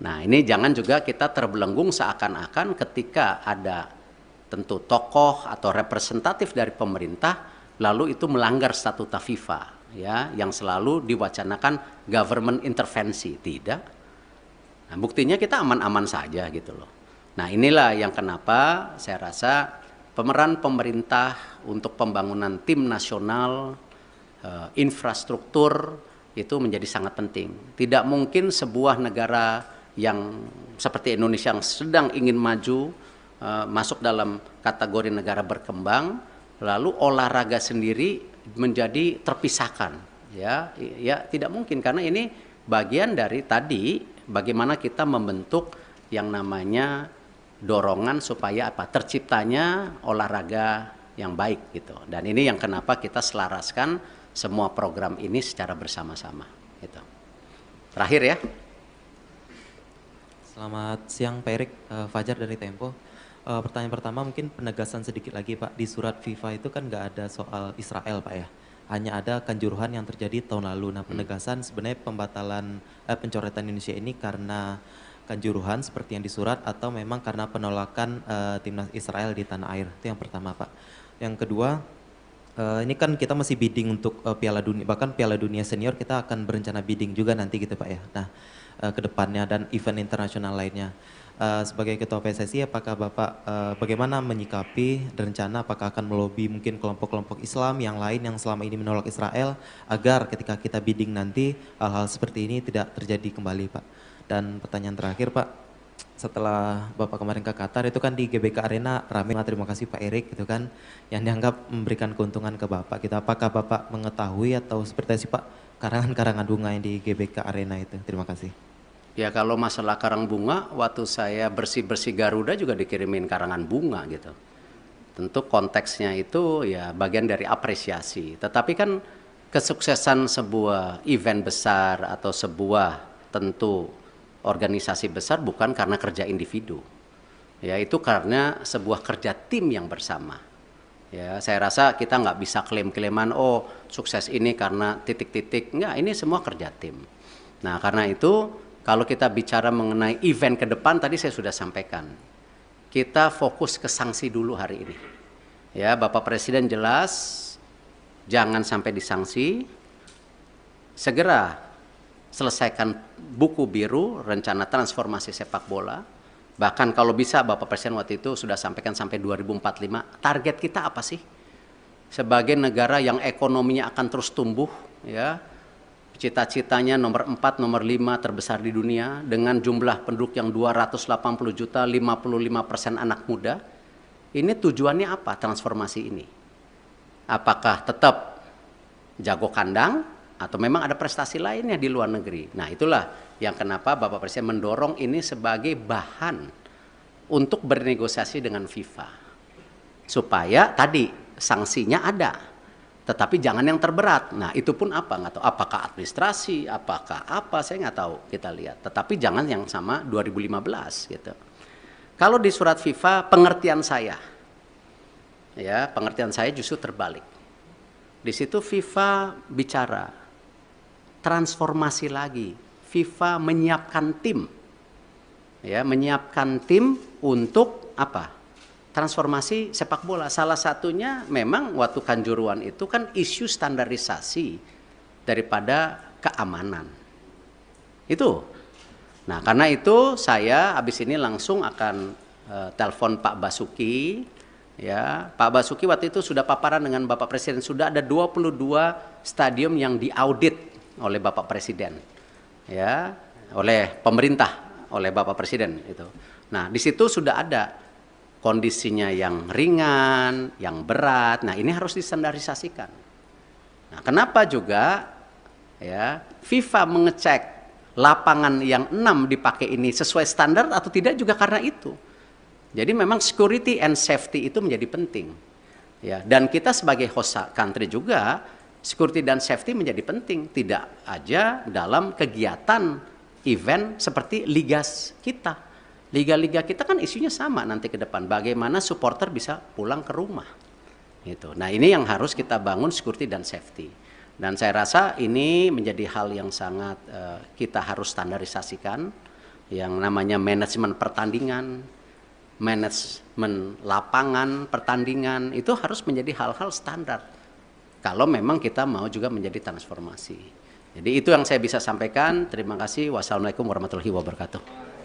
Nah, ini jangan juga kita terbelenggung seakan-akan ketika ada tentu tokoh atau representatif dari pemerintah lalu itu melanggar statuta FIFA ya yang selalu diwacanakan government intervensi. Tidak. Nah, buktinya kita aman-aman saja gitu loh. Nah, inilah yang kenapa saya rasa pemeran pemerintah untuk pembangunan tim nasional, infrastruktur itu menjadi sangat penting. Tidak mungkin sebuah negara yang seperti Indonesia yang sedang ingin maju, masuk dalam kategori negara berkembang, lalu olahraga sendiri menjadi terpisahkan. Ya tidak mungkin karena ini bagian dari tadi bagaimana kita membentuk yang namanya dorongan supaya apa? Terciptanya olahraga yang baik gitu. Dan ini yang kenapa kita selaraskan semua program ini secara bersama-sama gitu. Terakhir ya. Selamat siang Pak Erik, Fajar dari Tempo. Pertanyaan pertama mungkin penegasan sedikit lagi Pak, di surat FIFA itu kan nggak ada soal Israel Pak ya, hanya ada Kanjuruhan yang terjadi tahun lalu. Nah penegasan sebenarnya pembatalan pencoretan Indonesia ini karena Kanjuruhan seperti yang di surat atau memang karena penolakan timnas Israel di tanah air, itu yang pertama Pak. Yang kedua, ini kan kita masih bidding untuk Piala Dunia, bahkan Piala Dunia Senior kita akan berencana bidding juga nanti gitu Pak ya. Nah ke depannya dan event internasional lainnya. Sebagai Ketua PSSI, apakah Bapak bagaimana menyikapi rencana apakah akan melobi mungkin kelompok-kelompok Islam yang lain yang selama ini menolak Israel agar ketika kita bidding nanti hal-hal seperti ini tidak terjadi kembali Pak. Dan pertanyaan terakhir Pak, setelah Bapak kemarin ke Qatar itu kan di GBK Arena ramai, terima kasih Pak Erik gitu kan, yang dianggap memberikan keuntungan ke Bapak. Gitu. Apakah Bapak mengetahui atau seperti apa sih Pak karangan-karangan bunga yang di GBK Arena itu? Terima kasih. Ya kalau masalah karang bunga, waktu saya bersih-bersih Garuda juga dikirimin karangan bunga gitu. Tentu konteksnya itu ya bagian dari apresiasi. Tetapi kan kesuksesan sebuah event besar atau sebuah tentu organisasi besar bukan karena kerja individu. Ya itu karena sebuah kerja tim yang bersama. Ya saya rasa kita nggak bisa klaim-klaiman oh sukses ini karena titik-titik. Enggak, ini semua kerja tim. Nah karena itu kalau kita bicara mengenai event ke depan, tadi saya sudah sampaikan. Kita fokus ke sanksi dulu hari ini. Ya, Bapak Presiden jelas, jangan sampai disanksi. Segera selesaikan buku biru, rencana transformasi sepak bola. Bahkan kalau bisa Bapak Presiden waktu itu sudah sampaikan sampai 2045. Target kita apa sih? Sebagai negara yang ekonominya akan terus tumbuh, ya. Cita-citanya nomor 4, nomor 5 terbesar di dunia dengan jumlah penduduk yang 280 juta, 55% anak muda. Ini tujuannya apa transformasi ini? Apakah tetap jago kandang atau memang ada prestasi lainnya di luar negeri? Nah itulah yang kenapa Bapak Presiden mendorong ini sebagai bahan untuk bernegosiasi dengan FIFA. Supaya tadi sanksinya ada. Tetapi jangan yang terberat. Nah itu pun apa? Nggak tahu. Apakah administrasi, apakah apa, saya nggak tahu. Kita lihat. Tetapi jangan yang sama 2015 gitu. Kalau di surat FIFA, pengertian saya, ya pengertian saya justru terbalik. Di situ FIFA bicara transformasi lagi. FIFA menyiapkan tim, ya menyiapkan tim untuk apa? Transformasi sepak bola. Salah satunya memang waktu Kanjuruhan itu kan isu standarisasi daripada keamanan. Itu. Nah, karena itu saya habis ini langsung akan telepon Pak Basuki. Ya, Pak Basuki waktu itu sudah paparan dengan Bapak Presiden. Sudah ada 22 stadium yang diaudit oleh Bapak Presiden. Ya, oleh pemerintah, oleh Bapak Presiden itu. Nah, di situ sudah ada kondisinya yang ringan, yang berat. Nah, ini harus distandarisasikan. Nah, kenapa juga ya FIFA mengecek lapangan yang 6 dipakai ini sesuai standar atau tidak juga karena itu. Jadi memang security and safety itu menjadi penting. Ya, dan kita sebagai host country juga security dan safety menjadi penting, tidak aja dalam kegiatan event seperti liga kita. Liga-liga kita kan isunya sama nanti ke depan. Bagaimana supporter bisa pulang ke rumah. Gitu. Nah ini yang harus kita bangun security dan safety. Dan saya rasa ini menjadi hal yang sangat kita harus standarisasikan. Yang namanya manajemen pertandingan, manajemen lapangan pertandingan, itu harus menjadi hal-hal standar. Kalau memang kita mau juga menjadi transformasi. Jadi itu yang saya bisa sampaikan. Terima kasih. Wassalamualaikum warahmatullahi wabarakatuh.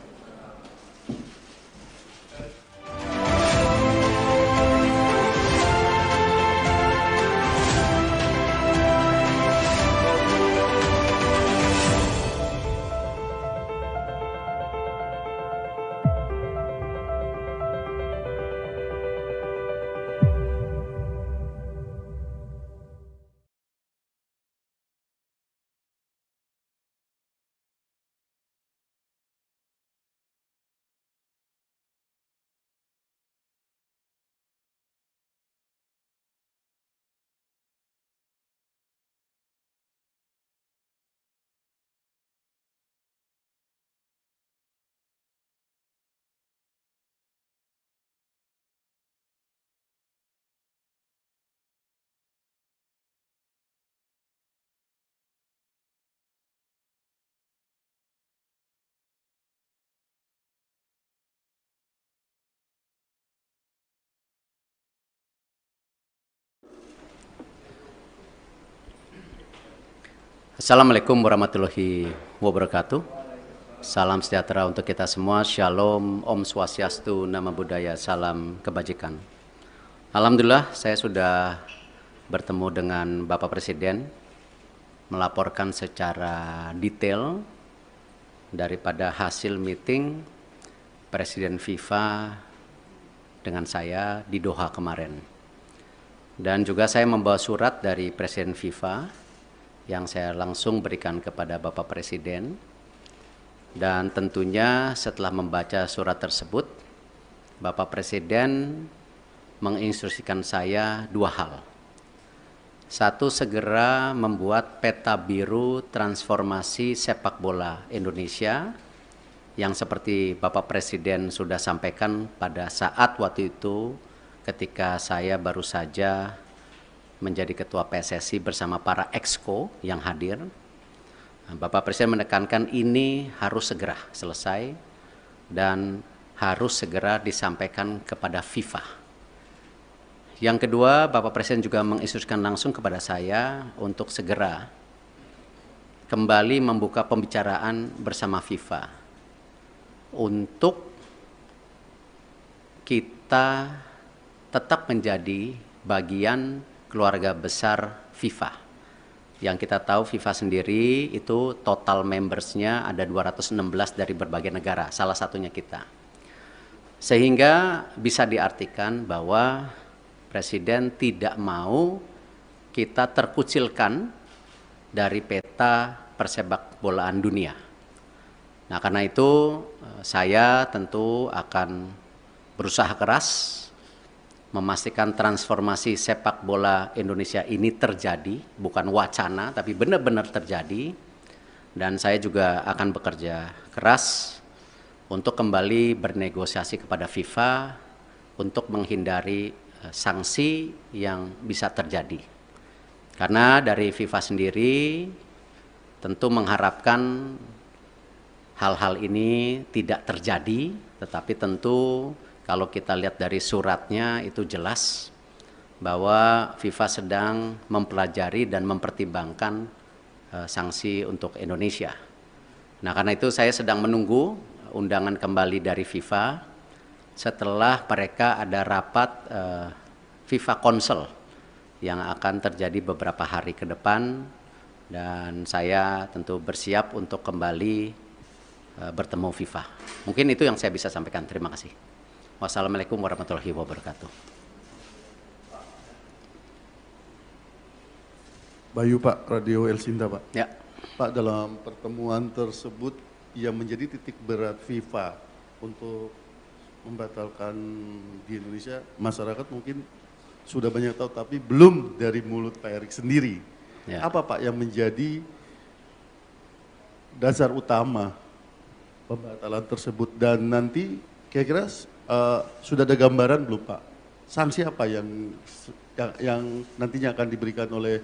Assalamualaikum warahmatullahi wabarakatuh. Salam sejahtera untuk kita semua. Shalom, Om Swastiastu, Namo Buddhaya, salam kebajikan. Alhamdulillah saya sudah bertemu dengan Bapak Presiden, melaporkan secara detail daripada hasil meeting Presiden FIFA dengan saya di Doha kemarin. Dan juga saya membawa surat dari Presiden FIFA yang saya langsung berikan kepada Bapak Presiden. Dan tentunya setelah membaca surat tersebut, Bapak Presiden menginstruksikan saya dua hal. Satu, segera membuat peta biru transformasi sepak bola Indonesia yang seperti Bapak Presiden sudah sampaikan pada saat waktu itu ketika saya baru saja menjadi ketua PSSI bersama para exco yang hadir. Bapak Presiden menekankan ini harus segera selesai dan harus segera disampaikan kepada FIFA. Yang kedua, Bapak Presiden juga menginstruksikan langsung kepada saya untuk segera kembali membuka pembicaraan bersama FIFA untuk kita tetap menjadi bagian keluarga besar FIFA. Yang kita tahu FIFA sendiri itu total membersnya ada 216 dari berbagai negara, salah satunya kita. Sehingga bisa diartikan bahwa Presiden tidak mau kita terkucilkan dari peta persepak bolaan dunia. Nah, karena itu saya tentu akan berusaha keras memastikan transformasi sepak bola Indonesia ini terjadi, bukan wacana, tapi benar-benar terjadi. Dan saya juga akan bekerja keras untuk kembali bernegosiasi kepada FIFA untuk menghindari sanksi yang bisa terjadi. Karena dari FIFA sendiri tentu mengharapkan hal-hal ini tidak terjadi, tetapi tentu kalau kita lihat dari suratnya itu jelas bahwa FIFA sedang mempelajari dan mempertimbangkan sanksi untuk Indonesia. Nah, karena itu saya sedang menunggu undangan kembali dari FIFA setelah mereka ada rapat FIFA Council yang akan terjadi beberapa hari ke depan, dan saya tentu bersiap untuk kembali bertemu FIFA. Mungkin itu yang saya bisa sampaikan. Terima kasih. Wassalamualaikum warahmatullahi wabarakatuh. Bayu Pak, Radio El Sinta Pak. Ya. Pak, dalam pertemuan tersebut yang menjadi titik berat FIFA untuk membatalkan di Indonesia, masyarakat mungkin sudah banyak tahu, tapi belum dari mulut Pak Erik sendiri. Ya. Apa Pak yang menjadi dasar utama pembatalan tersebut, dan nanti kira-kira sudah ada gambaran belum Pak? Sanksi apa yang nantinya akan diberikan oleh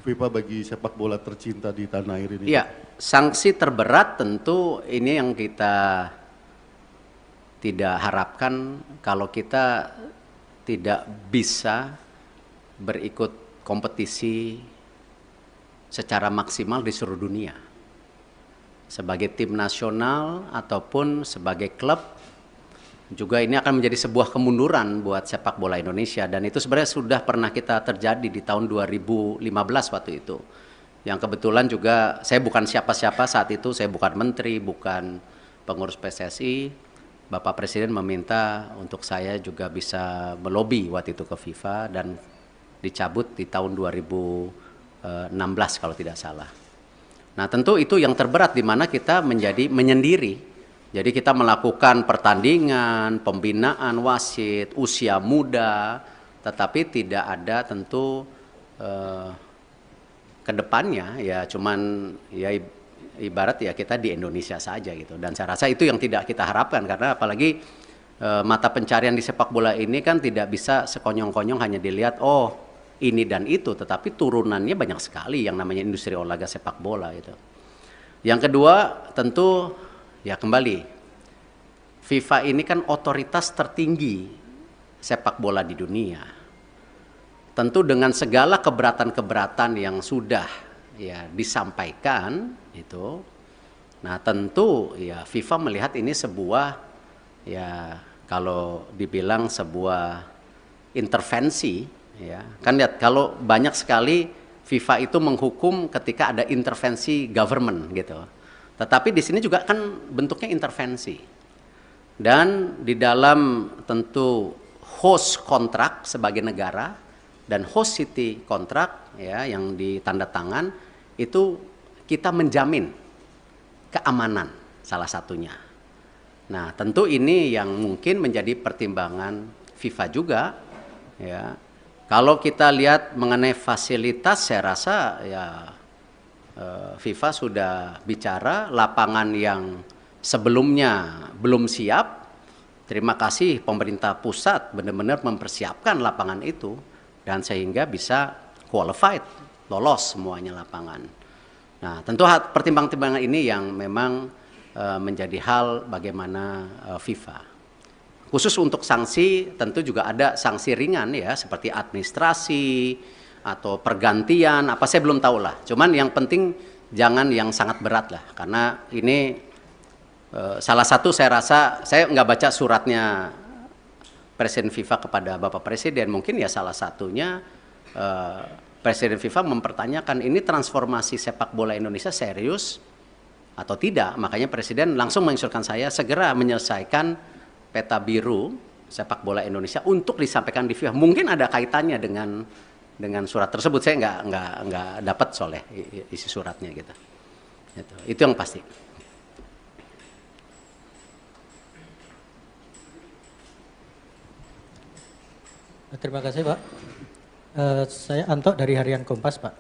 FIFA bagi sepak bola tercinta di tanah air ini? Iya, sanksi terberat tentu ini yang kita tidak harapkan kalau kita tidak bisa berikut kompetisi secara maksimal di seluruh dunia. Sebagai tim nasional ataupun sebagai klub, juga ini akan menjadi sebuah kemunduran buat sepak bola Indonesia, dan itu sebenarnya sudah pernah kita terjadi di tahun 2015 waktu itu. Yang kebetulan juga saya bukan siapa-siapa saat itu, saya bukan menteri, bukan pengurus PSSI. Bapak Presiden meminta untuk saya juga bisa melobi waktu itu ke FIFA dan dicabut di tahun 2016 kalau tidak salah. Nah, tentu itu yang terberat di mana kita menjadi menyendiri. Jadi kita melakukan pertandingan, pembinaan wasit, usia muda, tetapi tidak ada tentu ke depannya ya cuman ya ibarat ya kita di Indonesia saja gitu. Dan saya rasa itu yang tidak kita harapkan, karena apalagi mata pencarian di sepak bola ini kan tidak bisa sekonyong-konyong hanya dilihat oh ini dan itu, tetapi turunannya banyak sekali yang namanya industri olahraga sepak bola itu. Yang kedua tentu ya kembali, FIFA ini kan otoritas tertinggi sepak bola di dunia. Tentu dengan segala keberatan-keberatan yang sudah ya disampaikan itu, nah tentu ya FIFA melihat ini sebuah, ya kalau dibilang sebuah intervensi, ya kan lihat kalau banyak sekali FIFA itu menghukum ketika ada intervensi government gitu, tetapi di sini juga kan bentuknya intervensi, dan di dalam tentu host kontrak sebagai negara dan host city kontrak ya yang ditanda tangan itu kita menjamin keamanan salah satunya. Nah, tentu ini yang mungkin menjadi pertimbangan FIFA juga ya. Kalau kita lihat mengenai fasilitas, saya rasa ya FIFA sudah bicara lapangan yang sebelumnya belum siap. Terima kasih pemerintah pusat benar-benar mempersiapkan lapangan itu dan sehingga bisa qualified, lolos semuanya lapangan. Nah, tentu pertimbangan-pertimbangan ini yang memang menjadi hal bagaimana FIFA. Khusus untuk sanksi tentu juga ada sanksi ringan ya seperti administrasi atau pergantian apa saya belum tahu lah. Cuman yang penting jangan yang sangat berat lah karena ini salah satu saya rasa saya nggak baca suratnya Presiden FIFA kepada Bapak Presiden, mungkin ya salah satunya Presiden FIFA mempertanyakan ini transformasi sepak bola Indonesia serius atau tidak. Makanya Presiden langsung menginstruksikan saya segera menyelesaikan peta biru sepak bola Indonesia untuk disampaikan di FIFA. Mungkin ada kaitannya dengan surat tersebut, saya nggak dapat soalnya isi suratnya gitu. Itu yang pasti. Terima kasih Pak. Saya Anto dari Harian Kompas Pak.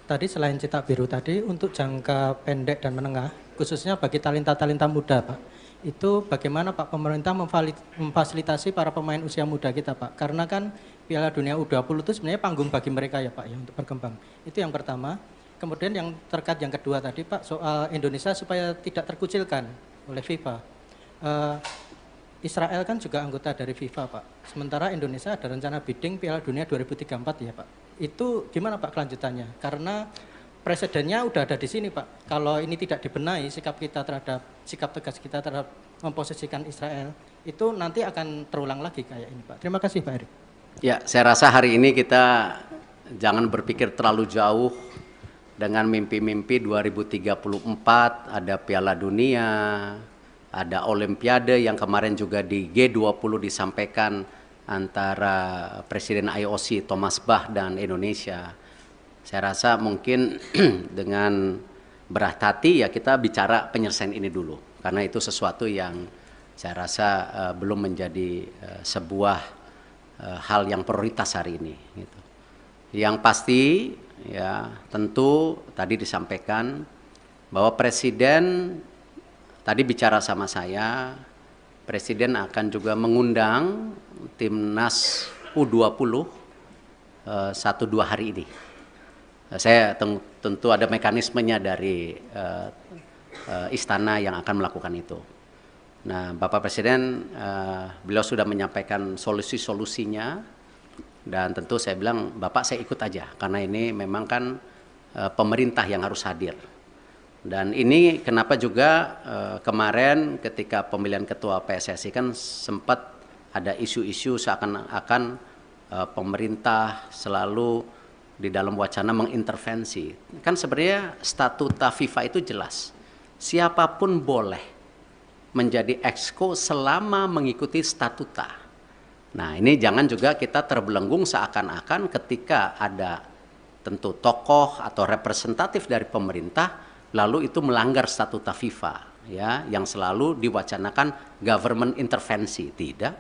Tadi selain cetak biru tadi untuk jangka pendek dan menengah, khususnya bagi talenta-talenta muda Pak, itu bagaimana Pak pemerintah memfasilitasi para pemain usia muda kita Pak? Karena kan Piala Dunia U20 itu sebenarnya panggung bagi mereka ya Pak ya untuk berkembang. Itu yang pertama. Kemudian yang terkait yang kedua tadi Pak soal Indonesia supaya tidak terkucilkan oleh FIFA. Israel kan juga anggota dari FIFA Pak. Sementara Indonesia ada rencana bidding Piala Dunia 2034 ya Pak. Itu gimana Pak kelanjutannya? Karena presidennya udah ada di sini Pak. Kalau ini tidak dibenahi sikap tegas kita terhadap memposisikan Israel itu nanti akan terulang lagi kayak ini Pak. Terima kasih Pak Erik. Ya, saya rasa hari ini kita jangan berpikir terlalu jauh dengan mimpi-mimpi 2034 ada Piala Dunia, ada Olimpiade yang kemarin juga di G20 disampaikan antara Presiden IOC Thomas Bach dan Indonesia. Saya rasa mungkin dengan berat hati ya kita bicara penyelesaian ini dulu. Karena itu sesuatu yang saya rasa belum menjadi sebuah hal yang prioritas hari ini. Gitu. Yang pasti ya tentu tadi disampaikan bahwa Presiden tadi bicara sama saya, Presiden akan juga mengundang Timnas U20 1-2 hari ini. Saya tentu ada mekanismenya dari istana yang akan melakukan itu. Nah, Bapak Presiden beliau sudah menyampaikan solusi-solusinya dan tentu saya bilang Bapak saya ikut aja karena ini memang kan pemerintah yang harus hadir. Dan ini kenapa juga kemarin ketika pemilihan ketua PSSI kan sempat ada isu-isu seakan-akan pemerintah selalu di dalam wacana mengintervensi. Kan sebenarnya statuta FIFA itu jelas. Siapapun boleh menjadi exco selama mengikuti statuta. Nah, ini jangan juga kita terbelenggung seakan-akan ketika ada tentu tokoh atau representatif dari pemerintah lalu itu melanggar statuta FIFA ya yang selalu diwacanakan government intervensi. Tidak.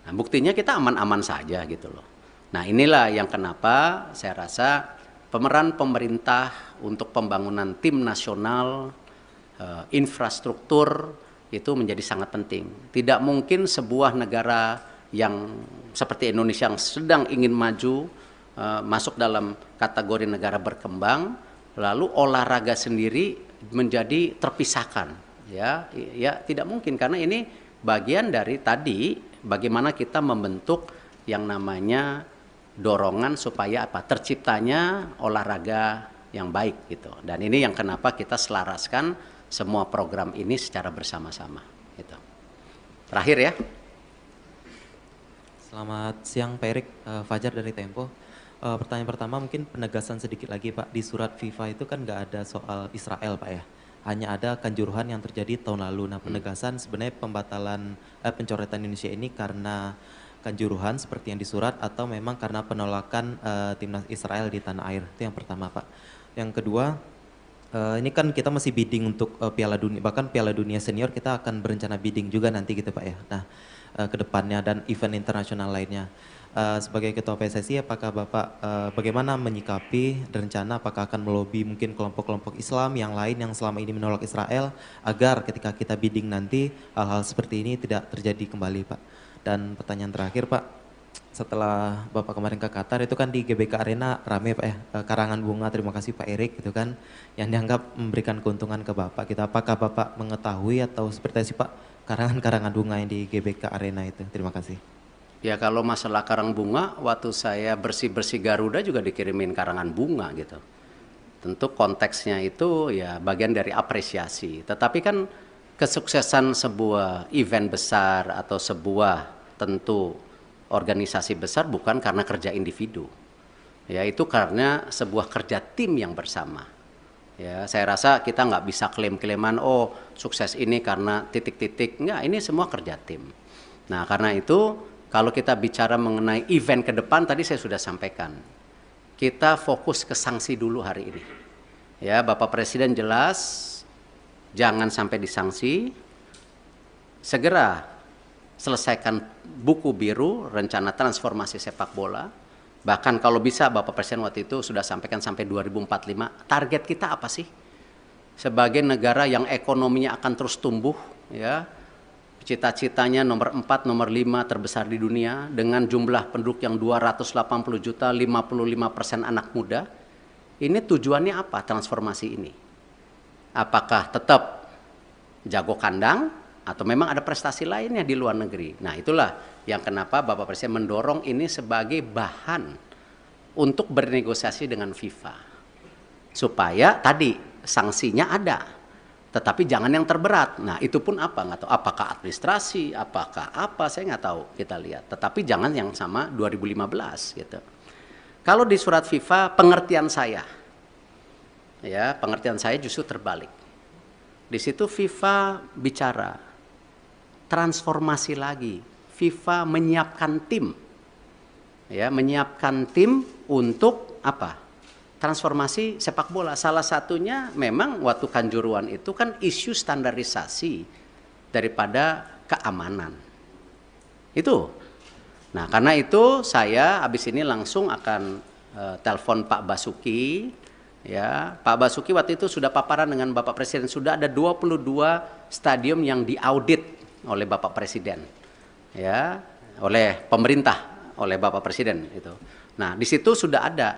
Nah, buktinya kita aman-aman saja gitu loh. Nah, inilah yang kenapa saya rasa pemeran pemerintah untuk pembangunan tim nasional, infrastruktur itu menjadi sangat penting. Tidak mungkin sebuah negara yang seperti Indonesia yang sedang ingin maju masuk dalam kategori negara berkembang, lalu olahraga sendiri menjadi terpisahkan. Ya tidak mungkin karena ini bagian dari tadi bagaimana kita membentuk yang namanya dorongan supaya apa? Terciptanya olahraga yang baik gitu. Dan ini yang kenapa kita selaraskan semua program ini secara bersama-sama gitu. Terakhir ya. Selamat siang Pak Erik, Fajar dari Tempo. Pertanyaan pertama mungkin penegasan sedikit lagi Pak, di surat FIFA itu kan nggak ada soal Israel Pak ya, hanya ada kanjuruhan yang terjadi tahun lalu. Nah penegasan sebenarnya pembatalan pencoretan Indonesia ini karena kanjuruhan seperti yang di surat atau memang karena penolakan timnas Israel di tanah air, itu yang pertama Pak. Yang kedua, ini kan kita masih bidding untuk Piala Dunia, bahkan Piala Dunia Senior kita akan berencana bidding juga nanti gitu Pak ya. Nah, ke depannya dan event internasional lainnya. Sebagai Ketua PSSI, apakah Bapak bagaimana menyikapi dan rencana apakah akan melobi mungkin kelompok-kelompok Islam yang lain yang selama ini menolak Israel agar ketika kita bidding nanti hal-hal seperti ini tidak terjadi kembali Pak. Dan pertanyaan terakhir Pak, setelah Bapak kemarin ke Qatar itu kan di GBK Arena rame Pak ya, karangan bunga, terima kasih Pak Erik gitu kan, yang dianggap memberikan keuntungan ke Bapak. Kita apakah Bapak mengetahui atau seperti apa sih Pak karangan-karangan bunga yang di GBK Arena itu? Terima kasih. Ya kalau masalah karang bunga, waktu saya bersih-bersih Garuda juga dikirimin karangan bunga gitu. Tentu konteksnya itu ya bagian dari apresiasi. Tetapi kan kesuksesan sebuah event besar atau sebuah tentu organisasi besar bukan karena kerja individu. Ya itu karena sebuah kerja tim yang bersama. Ya, saya rasa kita nggak bisa klaim-klaiman, oh sukses ini karena titik-titik. Nggak, ini semua kerja tim. Nah karena itu kalau kita bicara mengenai event ke depan, tadi saya sudah sampaikan. Kita fokus ke sanksi dulu hari ini. Ya, Bapak Presiden jelas, jangan sampai disanksi. Segera selesaikan buku biru, rencana transformasi sepak bola. Bahkan kalau bisa Bapak Presiden waktu itu sudah sampaikan sampai 2045, target kita apa sih? Sebagai negara yang ekonominya akan terus tumbuh, ya, cita-citanya nomor 4, nomor 5 terbesar di dunia dengan jumlah penduduk yang 280 juta, 55% anak muda. Ini tujuannya apa transformasi ini? Apakah tetap jago kandang atau memang ada prestasi lainnya di luar negeri? Nah itulah yang kenapa Bapak Presiden mendorong ini sebagai bahan untuk bernegosiasi dengan FIFA. Supaya tadi sanksinya ada. Tetapi jangan yang terberat. Nah itu pun apa? Nggak tahu. Apakah administrasi, apakah apa, saya nggak tahu, kita lihat. Tetapi jangan yang sama 2015 gitu. Kalau di surat FIFA pengertian saya, ya pengertian saya justru terbalik. Di situ FIFA bicara transformasi lagi. FIFA menyiapkan tim, ya menyiapkan tim untuk apa? Transformasi sepak bola. Salah satunya memang waktu Kanjuruhan itu kan isu standarisasi daripada keamanan. Itu. Nah karena itu saya habis ini langsung akan telepon Pak Basuki. Ya, Pak Basuki waktu itu sudah paparan dengan Bapak Presiden. Sudah ada 22 stadium yang diaudit oleh Bapak Presiden. Ya, oleh pemerintah, oleh Bapak Presiden itu. Nah di situ sudah ada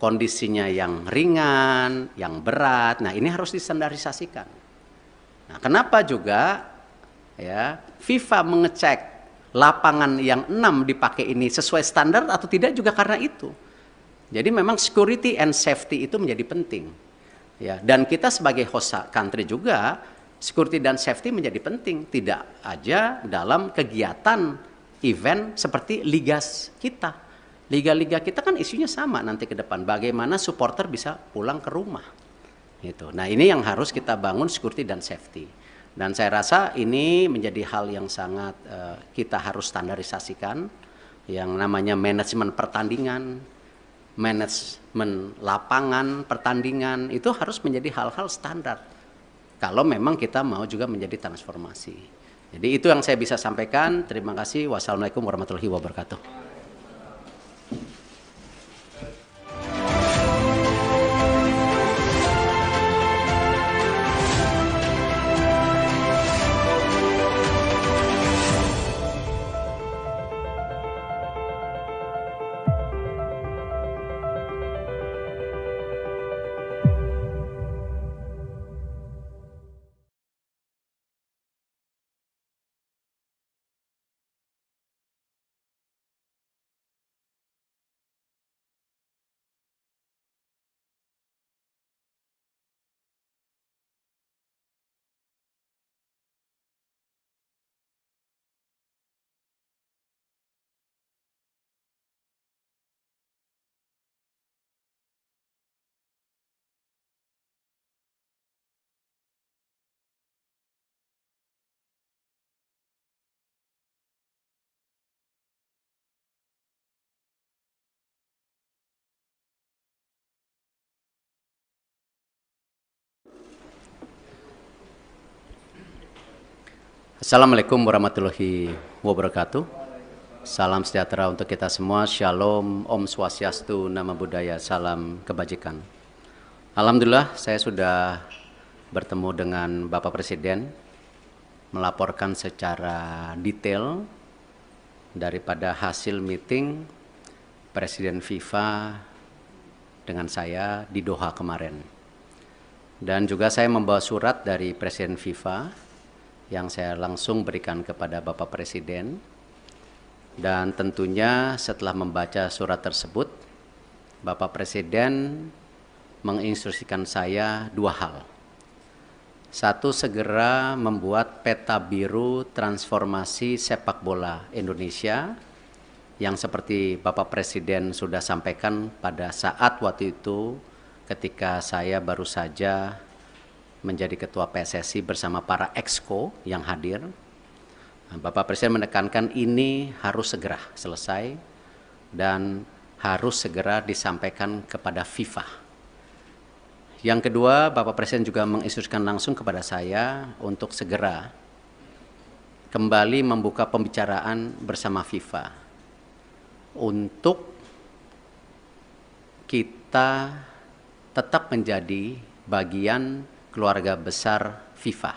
kondisinya yang ringan, yang berat. Nah, ini harus distandarisasikan. Nah, kenapa juga ya FIFA mengecek lapangan yang 6 dipakai ini sesuai standar atau tidak juga karena itu. Jadi memang security and safety itu menjadi penting. Ya, dan kita sebagai host country juga security dan safety menjadi penting, tidak aja dalam kegiatan event seperti liga kita. Liga-liga kita kan isunya sama nanti ke depan. Bagaimana supporter bisa pulang ke rumah. Gitu. Nah ini yang harus kita bangun security dan safety. Dan saya rasa ini menjadi hal yang sangat kita harus standarisasikan. Yang namanya manajemen pertandingan, manajemen lapangan pertandingan, itu harus menjadi hal-hal standar. Kalau memang kita mau juga menjadi transformasi. Jadi itu yang saya bisa sampaikan. Terima kasih. Wassalamualaikum warahmatullahi wabarakatuh. Assalamualaikum warahmatullahi wabarakatuh. Salam sejahtera untuk kita semua. Shalom, Om Swastiastu, Namo Buddhaya, salam kebajikan. Alhamdulillah saya sudah bertemu dengan Bapak Presiden, melaporkan secara detail daripada hasil meeting Presiden FIFA dengan saya di Doha kemarin. Dan juga saya membawa surat dari Presiden FIFA yang saya langsung berikan kepada Bapak Presiden. Dan tentunya setelah membaca surat tersebut, Bapak Presiden menginstruksikan saya dua hal. Satu, segera membuat peta biru transformasi sepak bola Indonesia yang seperti Bapak Presiden sudah sampaikan pada saat waktu itu ketika saya baru saja menjadi ketua PSSI bersama para exco yang hadir. Bapak Presiden menekankan ini harus segera selesai dan harus segera disampaikan kepada FIFA. Yang kedua, Bapak Presiden juga menginstruksikan langsung kepada saya untuk segera kembali membuka pembicaraan bersama FIFA untuk kita tetap menjadi bagian keluarga besar FIFA.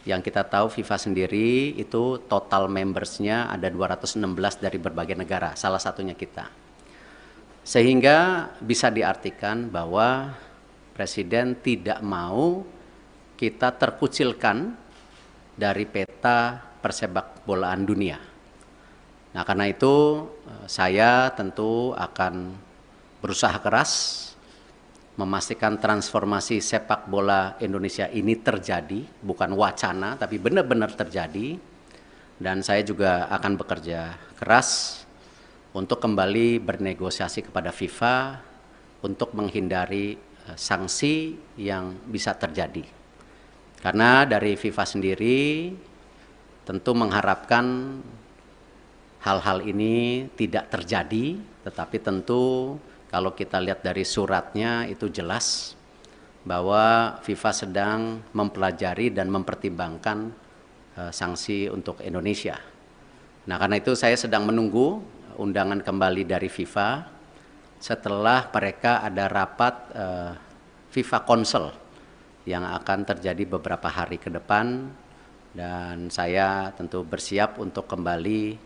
Yang kita tahu FIFA sendiri itu total membersnya ada 216 dari berbagai negara, salah satunya kita. Sehingga bisa diartikan bahwa Presiden tidak mau kita terkucilkan dari peta persepak bolaan dunia. Nah, karena itu saya tentu akan berusaha keras memastikan transformasi sepak bola Indonesia ini terjadi, bukan wacana, tapi benar-benar terjadi. Dan saya juga akan bekerja keras untuk kembali bernegosiasi kepada FIFA untuk menghindari sanksi yang bisa terjadi. Karena dari FIFA sendiri tentu mengharapkan hal-hal ini tidak terjadi, tetapi tentu kalau kita lihat dari suratnya itu jelas bahwa FIFA sedang mempelajari dan mempertimbangkan sanksi untuk Indonesia. Nah, karena itu saya sedang menunggu undangan kembali dari FIFA setelah mereka ada rapat FIFA Council yang akan terjadi beberapa hari ke depan, dan saya tentu bersiap untuk kembali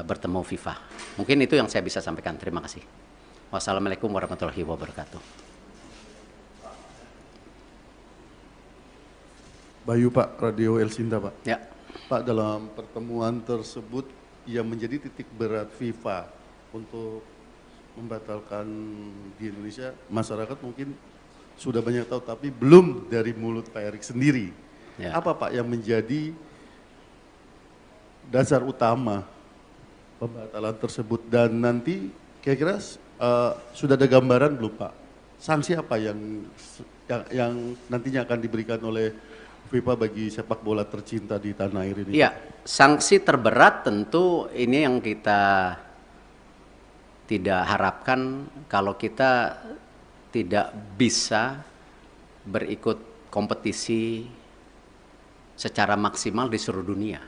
bertemu FIFA. Mungkin itu yang saya bisa sampaikan. Terima kasih. Wassalamualaikum warahmatullahi wabarakatuh. Bayu Pak, Radio El Sinta Pak. Ya. Pak, dalam pertemuan tersebut yang menjadi titik berat FIFA untuk membatalkan di Indonesia, masyarakat mungkin sudah banyak tahu, tapi belum dari mulut Pak Erik sendiri. Ya. Apa Pak yang menjadi dasar utama pembatalan tersebut, dan nanti kira-kira sudah ada gambaran belum Pak? Sanksi apa yang nantinya akan diberikan oleh FIFA bagi sepak bola tercinta di tanah air ini? Iya, sanksi terberat tentu ini yang kita tidak harapkan kalau kita tidak bisa berikut kompetisi secara maksimal di seluruh dunia.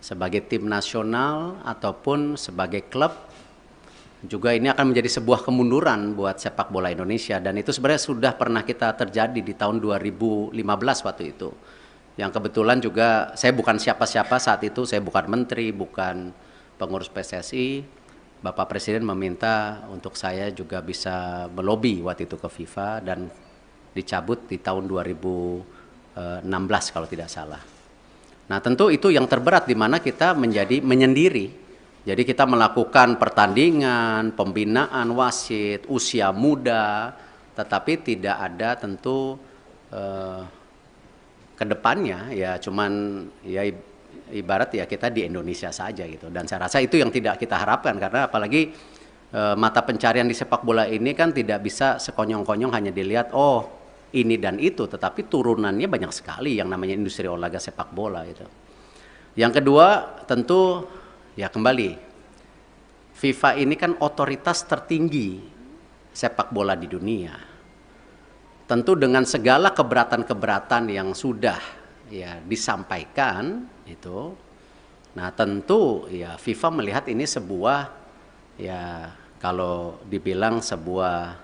Sebagai tim nasional ataupun sebagai klub, juga ini akan menjadi sebuah kemunduran buat sepak bola Indonesia, dan itu sebenarnya sudah pernah kita terjadi di tahun 2015 waktu itu. Yang kebetulan juga saya bukan siapa-siapa saat itu, saya bukan menteri, bukan pengurus PSSI. Bapak Presiden meminta untuk saya juga bisa melobi waktu itu ke FIFA dan dicabut di tahun 2016 kalau tidak salah. Nah, tentu itu yang terberat di mana kita menjadi menyendiri. Jadi kita melakukan pertandingan, pembinaan wasit, usia muda, tetapi tidak ada tentu kedepannya ya cuman ya ibarat ya kita di Indonesia saja gitu. Dan saya rasa itu yang tidak kita harapkan, karena apalagi mata pencarian di sepak bola ini kan tidak bisa sekonyong-konyong hanya dilihat oh ini dan itu, tetapi turunannya banyak sekali yang namanya industri olahraga sepak bola gitu. Yang kedua tentu ya kembali, FIFA ini kan otoritas tertinggi sepak bola di dunia. Tentu dengan segala keberatan-keberatan yang sudah ya disampaikan itu, nah tentu ya FIFA melihat ini sebuah, ya kalau dibilang sebuah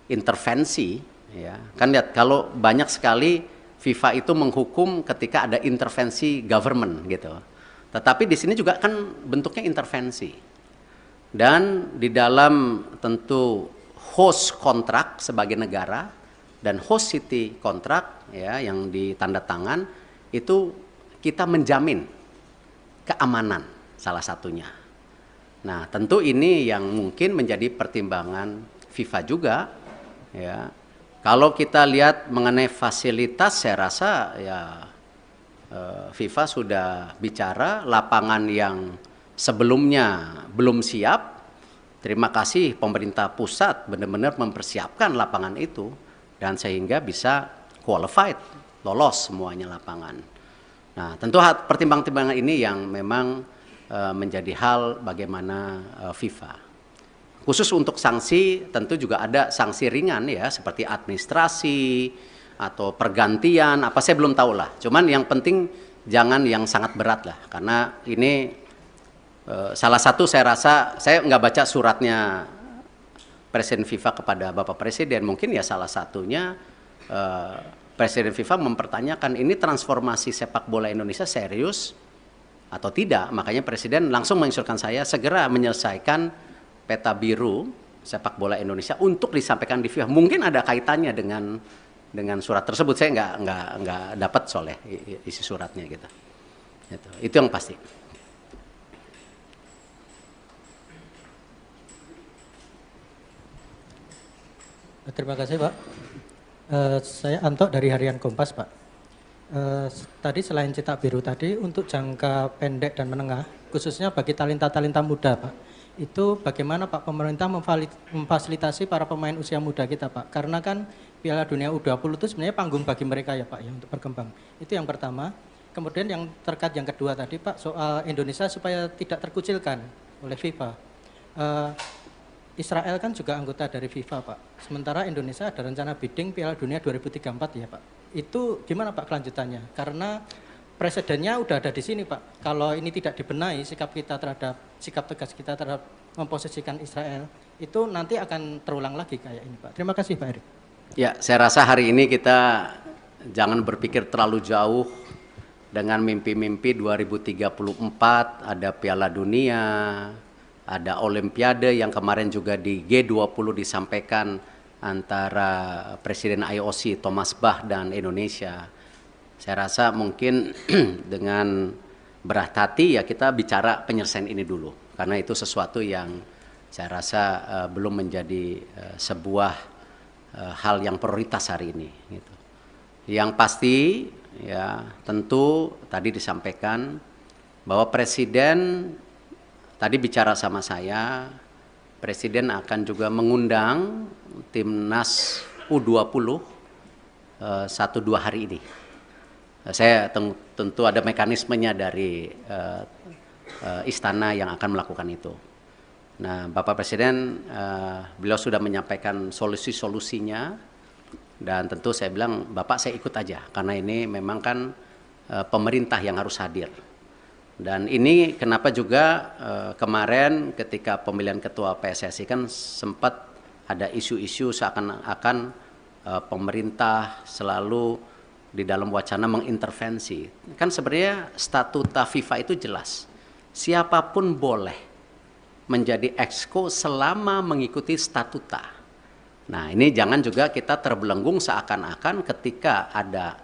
intervensi, ya kan lihat kalau banyak sekali FIFA itu menghukum ketika ada intervensi government gitu. Tetapi di sini juga kan bentuknya intervensi. Dan di dalam tentu host kontrak sebagai negara dan host city kontrak ya yang ditanda tangan itu kita menjamin keamanan salah satunya. Nah, tentu ini yang mungkin menjadi pertimbangan FIFA juga ya. Kalau kita lihat mengenai fasilitas, saya rasa ya FIFA sudah bicara lapangan yang sebelumnya belum siap. Terima kasih pemerintah pusat benar-benar mempersiapkan lapangan itu dan sehingga bisa qualified, lolos semuanya lapangan. Nah, tentu pertimbangan-pertimbangan ini yang memang menjadi hal bagaimana FIFA. Khusus untuk sanksi tentu juga ada sanksi ringan ya seperti administrasi atau pergantian apa saya belum tahu lah. Cuman yang penting jangan yang sangat berat lah karena ini salah satu saya rasa saya nggak baca suratnya Presiden FIFA kepada Bapak Presiden, mungkin ya salah satunya Presiden FIFA mempertanyakan ini transformasi sepak bola Indonesia serius atau tidak. Makanya Presiden langsung menginstruksikan saya segera menyelesaikan peta biru sepak bola Indonesia untuk disampaikan di FIFA. Mungkin ada kaitannya dengan surat tersebut. Saya nggak dapat soalnya isi suratnya gitu. Itu yang pasti. Terima kasih Pak. Saya Anto dari Harian Kompas Pak. Tadi selain cetak biru tadi untuk jangka pendek dan menengah, khususnya bagi talenta-talenta muda Pak, itu bagaimana Pak pemerintah memfasilitasi para pemain usia muda kita Pak? Karena kan Piala Dunia U20 itu sebenarnya panggung bagi mereka ya Pak ya untuk berkembang. Itu yang pertama. Kemudian yang terkait yang kedua tadi Pak soal Indonesia supaya tidak terkucilkan oleh FIFA. Israel kan juga anggota dari FIFA Pak. Sementara Indonesia ada rencana bidding Piala Dunia 2034 ya Pak. Itu gimana Pak kelanjutannya? Karena presidennya udah ada di sini Pak. Kalau ini tidak dibenahi sikap tegas kita terhadap memposisikan Israel itu nanti akan terulang lagi kayak ini Pak. Terima kasih Pak Erik. Ya, saya rasa hari ini kita jangan berpikir terlalu jauh dengan mimpi-mimpi 2034 ada Piala Dunia, ada Olimpiade yang kemarin juga di G20 disampaikan antara Presiden IOC Thomas Bach dan Indonesia. Saya rasa mungkin dengan berat hati ya kita bicara penyelesaian ini dulu. Karena itu sesuatu yang saya rasa belum menjadi sebuah hal yang prioritas hari ini. Gitu. Yang pasti ya tentu tadi disampaikan bahwa Presiden tadi bicara sama saya, Presiden akan juga mengundang Timnas U20 1-2 hari ini. Saya tentu ada mekanismenya dari istana yang akan melakukan itu. Nah, Bapak Presiden, beliau sudah menyampaikan solusi-solusinya dan tentu saya bilang, Bapak saya ikut aja karena ini memang kan pemerintah yang harus hadir. Dan ini kenapa juga kemarin ketika pemilihan ketua PSSI kan sempat ada isu-isu seakan-akan pemerintah selalu di dalam wacana mengintervensi. Kan sebenarnya statuta FIFA itu jelas. Siapapun boleh menjadi exco selama mengikuti statuta. Nah, ini jangan juga kita terbelenggung seakan-akan ketika ada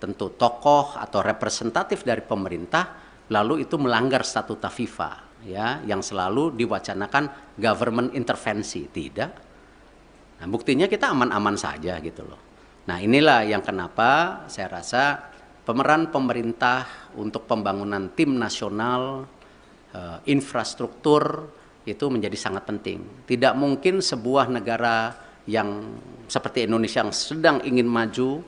tentu tokoh atau representatif dari pemerintah lalu itu melanggar statuta FIFA ya yang selalu diwacanakan government intervensi. Tidak. Nah, buktinya kita aman-aman saja gitu loh. Nah, inilah yang kenapa saya rasa pemeran pemerintah untuk pembangunan tim nasional, infrastruktur itu menjadi sangat penting. Tidak mungkin sebuah negara yang seperti Indonesia yang sedang ingin maju,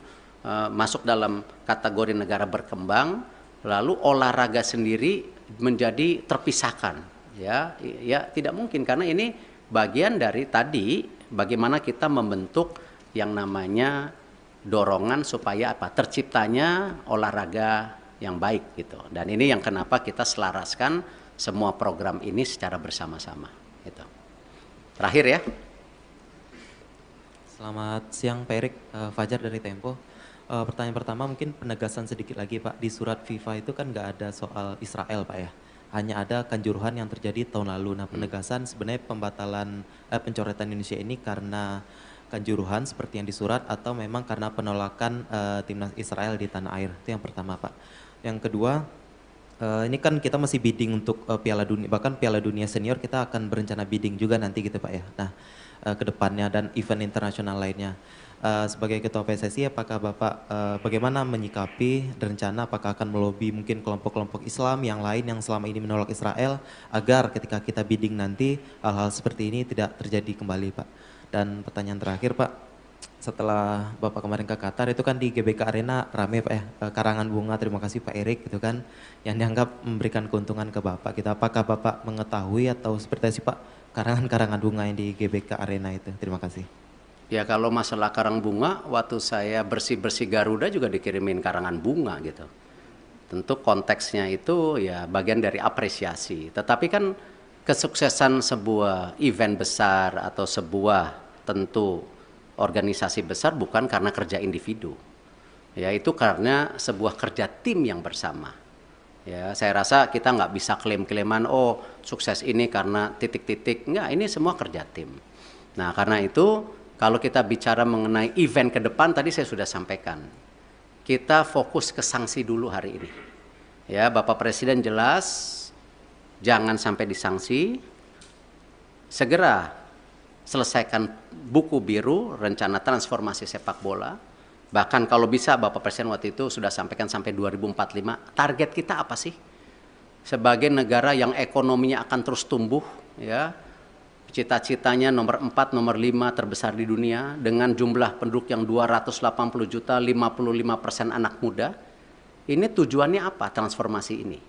masuk dalam kategori negara berkembang, lalu olahraga sendiri menjadi terpisahkan. Ya, tidak mungkin karena ini bagian dari tadi bagaimana kita membentuk yang namanya dorongan supaya apa? Terciptanya olahraga yang baik gitu. Dan ini yang kenapa kita selaraskan semua program ini secara bersama-sama gitu. Terakhir ya. Selamat siang Pak Erik, Fajar dari Tempo. Pertanyaan pertama mungkin penegasan sedikit lagi Pak, di surat FIFA itu kan nggak ada soal Israel Pak ya, hanya ada Kanjuruhan yang terjadi tahun lalu. Nah penegasan sebenarnya pembatalan pencoretan Indonesia ini karena Kanjuruhan seperti yang disurat atau memang karena penolakan timnas Israel di tanah air, itu yang pertama Pak. Yang kedua, ini kan kita masih bidding untuk Piala Dunia, bahkan Piala Dunia Senior kita akan berencana bidding juga nanti gitu Pak ya. Nah ke depannya dan event internasional lainnya. Sebagai Ketua PSSI, apakah Bapak bagaimana menyikapi rencana apakah akan melobi mungkin kelompok-kelompok Islam yang lain yang selama ini menolak Israel agar ketika kita bidding nanti hal-hal seperti ini tidak terjadi kembali Pak. Dan pertanyaan terakhir Pak, setelah Bapak kemarin ke Qatar itu kan di GBK Arena rame Pak ya, karangan bunga, terima kasih Pak Erik gitu kan, yang dianggap memberikan keuntungan ke Bapak. Kita apakah Bapak mengetahui atau seperti apa sih Pak karangan-karangan bunga yang di GBK Arena itu? Terima kasih. Ya kalau masalah karang bunga, waktu saya bersih-bersih Garuda juga dikirimin karangan bunga gitu. Tentu konteksnya itu ya bagian dari apresiasi. Tetapi kan kesuksesan sebuah event besar atau sebuah tentu organisasi besar bukan karena kerja individu. Ya itu karena sebuah kerja tim yang bersama. Ya saya rasa kita nggak bisa klaim-klaiman oh sukses ini karena titik-titik. Enggak, ini semua kerja tim. Nah karena itu kalau kita bicara mengenai event ke depan, tadi saya sudah sampaikan. Kita fokus ke sanksi dulu hari ini. Ya, Bapak Presiden jelas, jangan sampai disanksi. Segera selesaikan buku biru, rencana transformasi sepak bola. Bahkan kalau bisa, Bapak Presiden waktu itu sudah sampaikan sampai 2045. Target kita apa sih? Sebagai negara yang ekonominya akan terus tumbuh, ya. Cita-citanya nomor 4, nomor 5 terbesar di dunia dengan jumlah penduduk yang 280 juta, 55% anak muda. Ini tujuannya apa transformasi ini?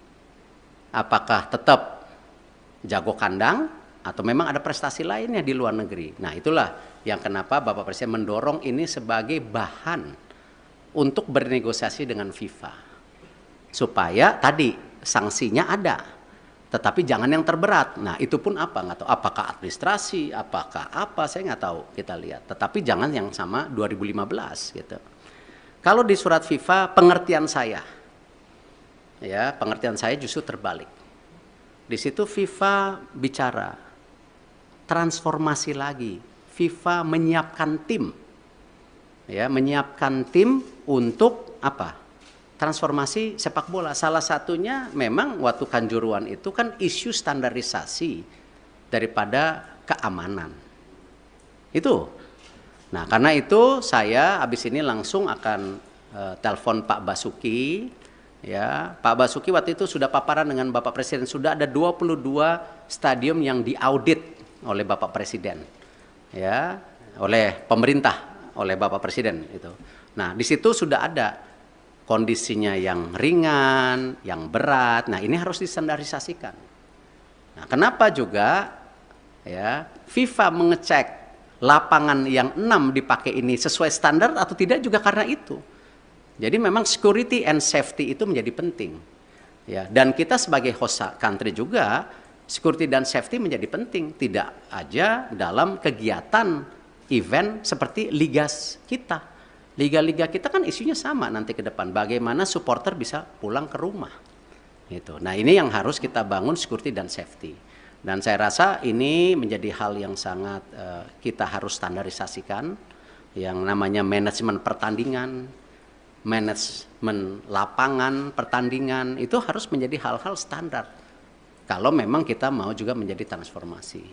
Apakah tetap jago kandang atau memang ada prestasi lainnya di luar negeri? Nah itulah yang kenapa Bapak Presiden mendorong ini sebagai bahan untuk bernegosiasi dengan FIFA. Supaya tadi sanksinya ada. Tetapi jangan yang terberat. Nah itu pun apa? Nggak tahu. Apakah administrasi, apakah apa, saya nggak tahu. Kita lihat. Tetapi jangan yang sama 2015 gitu. Kalau di surat FIFA, pengertian saya, ya pengertian saya justru terbalik. Di situ FIFA bicara transformasi lagi. FIFA menyiapkan tim, ya menyiapkan tim untuk apa? Transformasi sepak bola. Salah satunya memang waktu Kanjuruhan itu kan isu standarisasi daripada keamanan. Itu. Nah, karena itu saya habis ini langsung akan telepon Pak Basuki. Ya, Pak Basuki waktu itu sudah paparan dengan Bapak Presiden. Sudah ada 22 stadium yang diaudit oleh Bapak Presiden. Ya, oleh pemerintah, oleh Bapak Presiden itu. Nah, di situ sudah ada kondisinya yang ringan, yang berat. Nah, ini harus distandarisasikan. Nah, kenapa juga ya FIFA mengecek lapangan yang 6 dipakai ini sesuai standar atau tidak juga karena itu. Jadi memang security and safety itu menjadi penting. Ya, dan kita sebagai host country juga security dan safety menjadi penting, tidak aja dalam kegiatan event seperti liga kita. Liga-liga kita kan isunya sama nanti ke depan. Bagaimana supporter bisa pulang ke rumah. Gitu. Nah ini yang harus kita bangun security dan safety. Dan saya rasa ini menjadi hal yang sangat kita harus standarisasikan. Yang namanya manajemen pertandingan, manajemen lapangan pertandingan, itu harus menjadi hal-hal standar. Kalau memang kita mau juga menjadi transformasi.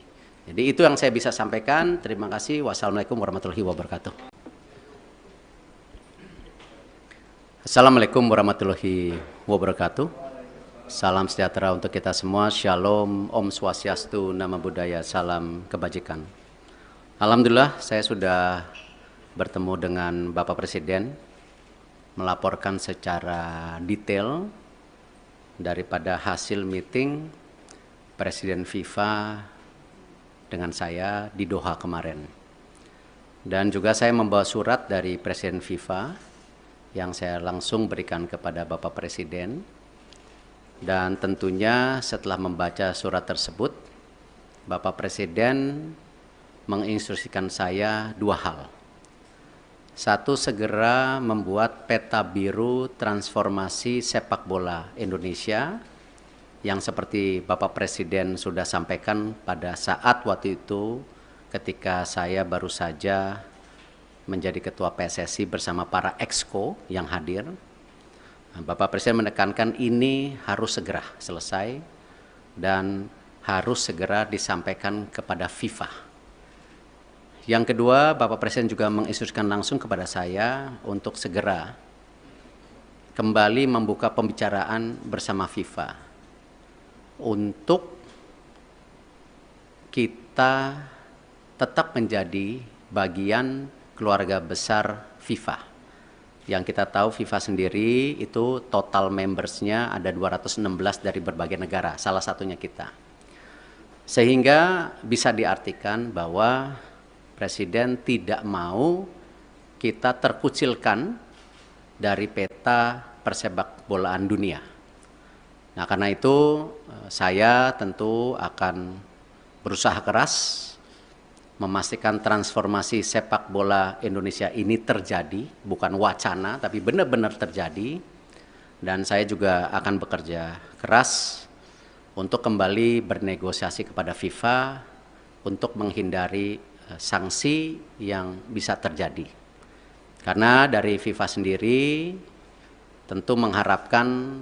Jadi itu yang saya bisa sampaikan. Terima kasih. Wassalamualaikum warahmatullahi wabarakatuh. Assalamualaikum warahmatullahi wabarakatuh. Salam sejahtera untuk kita semua. Shalom, Om Swastiastu, Namo Buddhaya, salam kebajikan. Alhamdulillah saya sudah bertemu dengan Bapak Presiden, melaporkan secara detail daripada hasil meeting Presiden FIFA dengan saya di Doha kemarin. Dan juga saya membawa surat dari Presiden FIFA yang saya langsung berikan kepada Bapak Presiden. Dan tentunya setelah membaca surat tersebut, Bapak Presiden menginstruksikan saya dua hal. Satu, segera membuat peta biru transformasi sepak bola Indonesia yang seperti Bapak Presiden sudah sampaikan pada saat waktu itu ketika saya baru saja menjadi ketua PSSI bersama para exco yang hadir. Bapak Presiden menekankan ini harus segera selesai dan harus segera disampaikan kepada FIFA. Yang kedua, Bapak Presiden juga menginstruksikan langsung kepada saya untuk segera kembali membuka pembicaraan bersama FIFA untuk kita tetap menjadi bagian keluarga besar FIFA. Yang kita tahu FIFA sendiri itu total membersnya ada 216 dari berbagai negara, salah satunya kita. Sehingga bisa diartikan bahwa Presiden tidak mau kita terkucilkan dari peta persepak bolaan dunia. Nah, karena itu saya tentu akan berusaha keras memastikan transformasi sepak bola Indonesia ini terjadi, bukan wacana, tapi benar-benar terjadi. Dan saya juga akan bekerja keras untuk kembali bernegosiasi kepada FIFA untuk menghindari sanksi yang bisa terjadi. Karena dari FIFA sendiri tentu mengharapkan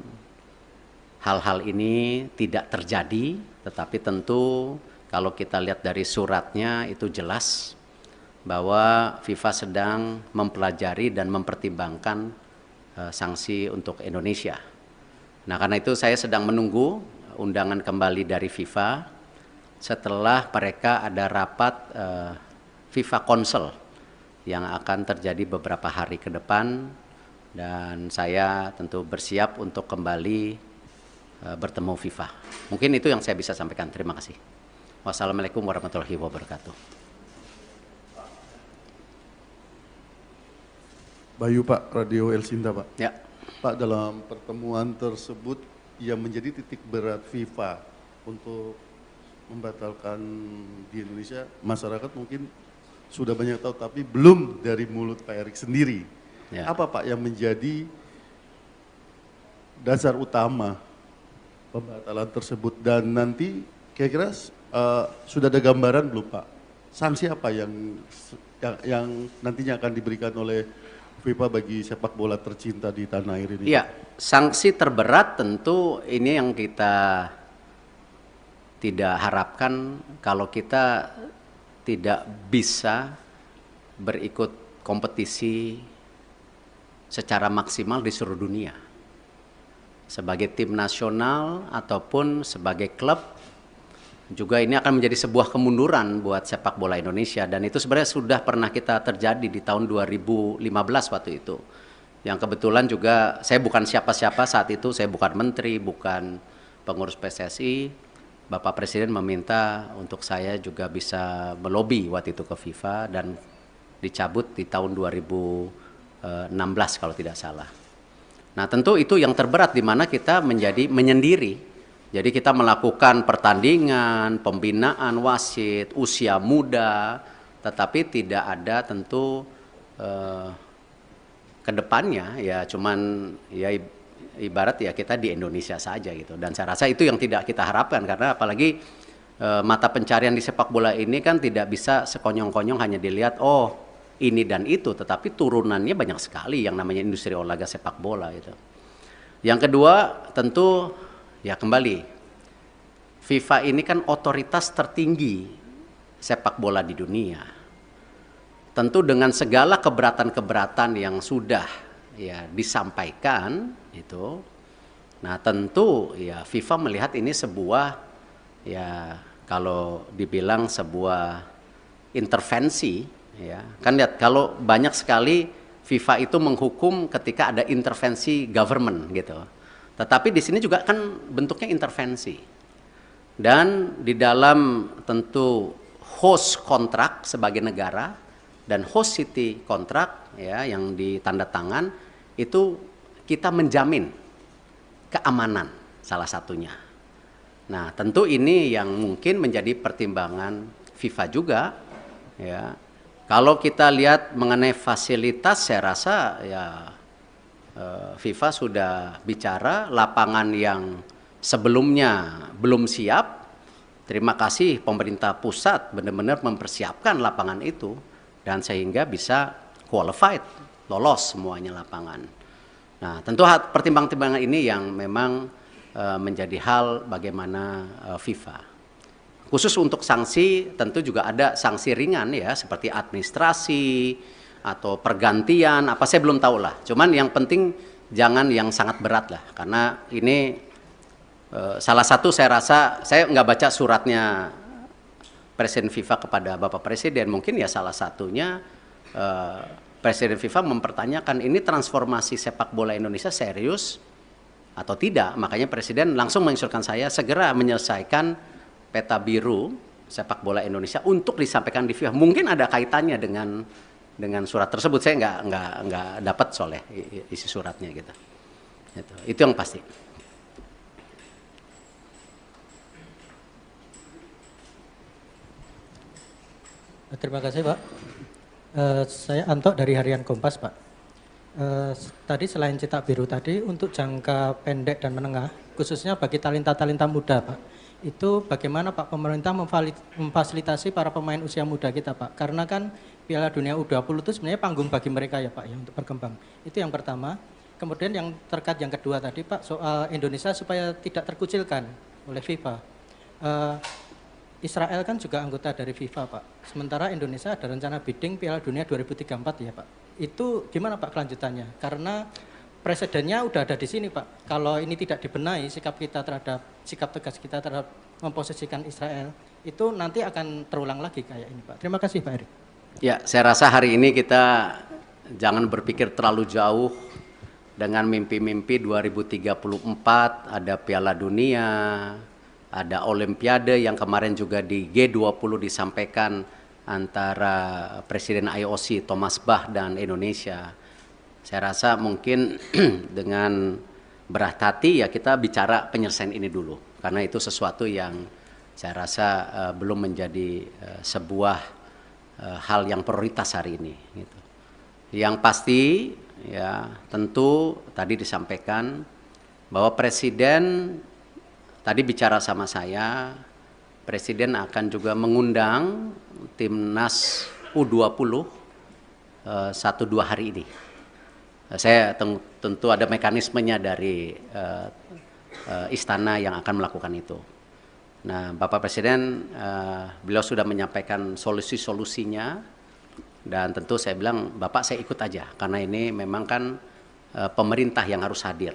hal-hal ini tidak terjadi, tetapi tentu kalau kita lihat dari suratnya itu jelas bahwa FIFA sedang mempelajari dan mempertimbangkan sanksi untuk Indonesia. Nah, karena itu saya sedang menunggu undangan kembali dari FIFA setelah mereka ada rapat FIFA Council yang akan terjadi beberapa hari ke depan, dan saya tentu bersiap untuk kembali bertemu FIFA. Mungkin itu yang saya bisa sampaikan. Terima kasih. Wassalamualaikum warahmatullahi wabarakatuh. Bayu Pak, Radio El Sinta Pak. Ya. Pak, dalam pertemuan tersebut yang menjadi titik berat FIFA untuk membatalkan di Indonesia, masyarakat mungkin sudah banyak tahu, tapi belum dari mulut Pak Erik sendiri. Ya. Apa Pak yang menjadi dasar utama pembatalan tersebut, dan nanti kira-kira sudah ada gambaran belum Pak? Sanksi apa yang nantinya akan diberikan oleh FIFA bagi sepak bola tercinta di tanah air ini? Iya, sanksi terberat tentu ini yang kita tidak harapkan kalau kita tidak bisa berikut kompetisi secara maksimal di seluruh dunia. Sebagai tim nasional ataupun sebagai klub, juga ini akan menjadi sebuah kemunduran buat sepak bola Indonesia, dan itu sebenarnya sudah pernah kita terjadi di tahun 2015 waktu itu. Yang kebetulan juga saya bukan siapa-siapa saat itu, saya bukan menteri, bukan pengurus PSSI. Bapak Presiden meminta untuk saya juga bisa melobi waktu itu ke FIFA dan dicabut di tahun 2016 kalau tidak salah. Nah, tentu itu yang terberat di mana kita menjadi menyendiri. Jadi kita melakukan pertandingan, pembinaan wasit, usia muda, tetapi tidak ada tentu kedepannya ya cuman ya ibarat ya kita di Indonesia saja gitu. Dan saya rasa itu yang tidak kita harapkan, karena apalagi mata pencarian di sepak bola ini kan tidak bisa sekonyong-konyong hanya dilihat oh ini dan itu, tetapi turunannya banyak sekali yang namanya industri olahraga sepak bola itu. Yang kedua tentu ya kembali, FIFA ini kan otoritas tertinggi sepak bola di dunia. Tentu dengan segala keberatan-keberatan yang sudah ya disampaikan itu, nah tentu ya FIFA melihat ini sebuah ya kalau dibilang sebuah intervensi ya. Kan lihat kalau banyak sekali FIFA itu menghukum ketika ada intervensi government gitu. Tetapi di sini juga kan bentuknya intervensi. Dan di dalam tentu host kontrak sebagai negara dan host city kontrak ya yang ditanda tangan itu kita menjamin keamanan salah satunya. Nah, tentu ini yang mungkin menjadi pertimbangan FIFA juga ya. Kalau kita lihat mengenai fasilitas, saya rasa ya FIFA sudah bicara lapangan yang sebelumnya belum siap. Terima kasih pemerintah pusat benar-benar mempersiapkan lapangan itu dan sehingga bisa qualified, lolos semuanya lapangan. Nah, tentu pertimbangan-pertimbangan ini yang memang menjadi hal bagaimana FIFA. Khusus untuk sanksi tentu juga ada sanksi ringan ya seperti administrasi atau pergantian apa saya belum tahu lah. Cuman yang penting jangan yang sangat berat lah karena ini salah satu saya rasa saya nggak baca suratnya Presiden FIFA kepada Bapak Presiden, mungkin ya salah satunya Presiden FIFA mempertanyakan ini transformasi sepak bola Indonesia serius atau tidak. Makanya Presiden langsung menginstruksikan saya segera menyelesaikan peta biru sepak bola Indonesia untuk disampaikan di FIFA. Mungkin ada kaitannya dengan surat tersebut. Saya nggak dapat soalnya isi suratnya gitu. Itu yang pasti. Terima kasih Pak. Saya Anto dari Harian Kompas Pak. Tadi selain cetak biru tadi untuk jangka pendek dan menengah, khususnya bagi talenta-talenta muda Pak, itu bagaimana Pak pemerintah memfasilitasi para pemain usia muda kita Pak? Karena kan Piala Dunia U20 itu sebenarnya panggung bagi mereka ya Pak ya untuk berkembang. Itu yang pertama. Kemudian yang terkait yang kedua tadi Pak soal Indonesia supaya tidak terkucilkan oleh FIFA. Israel kan juga anggota dari FIFA Pak. Sementara Indonesia ada rencana bidding Piala Dunia 2034 ya Pak. Itu gimana Pak kelanjutannya? Karena presidennya udah ada di sini Pak. Kalau ini tidak dibenahi sikap tegas kita terhadap memposisikan Israel itu nanti akan terulang lagi kayak ini Pak. Terima kasih Pak Erik. Ya, saya rasa hari ini kita jangan berpikir terlalu jauh dengan mimpi-mimpi 2034 ada Piala Dunia, ada Olimpiade yang kemarin juga di G20 disampaikan antara Presiden IOC Thomas Bach dan Indonesia. Saya rasa mungkin dengan berat hati ya kita bicara penyelesaian ini dulu. Karena itu sesuatu yang saya rasa belum menjadi sebuah hal yang prioritas hari ini. Gitu. Yang pasti ya tentu tadi disampaikan bahwa Presiden tadi bicara sama saya, Presiden akan juga mengundang timnas U20 1-2 hari ini. Saya tentu ada mekanismenya dari istana yang akan melakukan itu. Nah, Bapak Presiden, beliau sudah menyampaikan solusi-solusinya dan tentu saya bilang, Bapak saya ikut aja karena ini memang kan pemerintah yang harus hadir.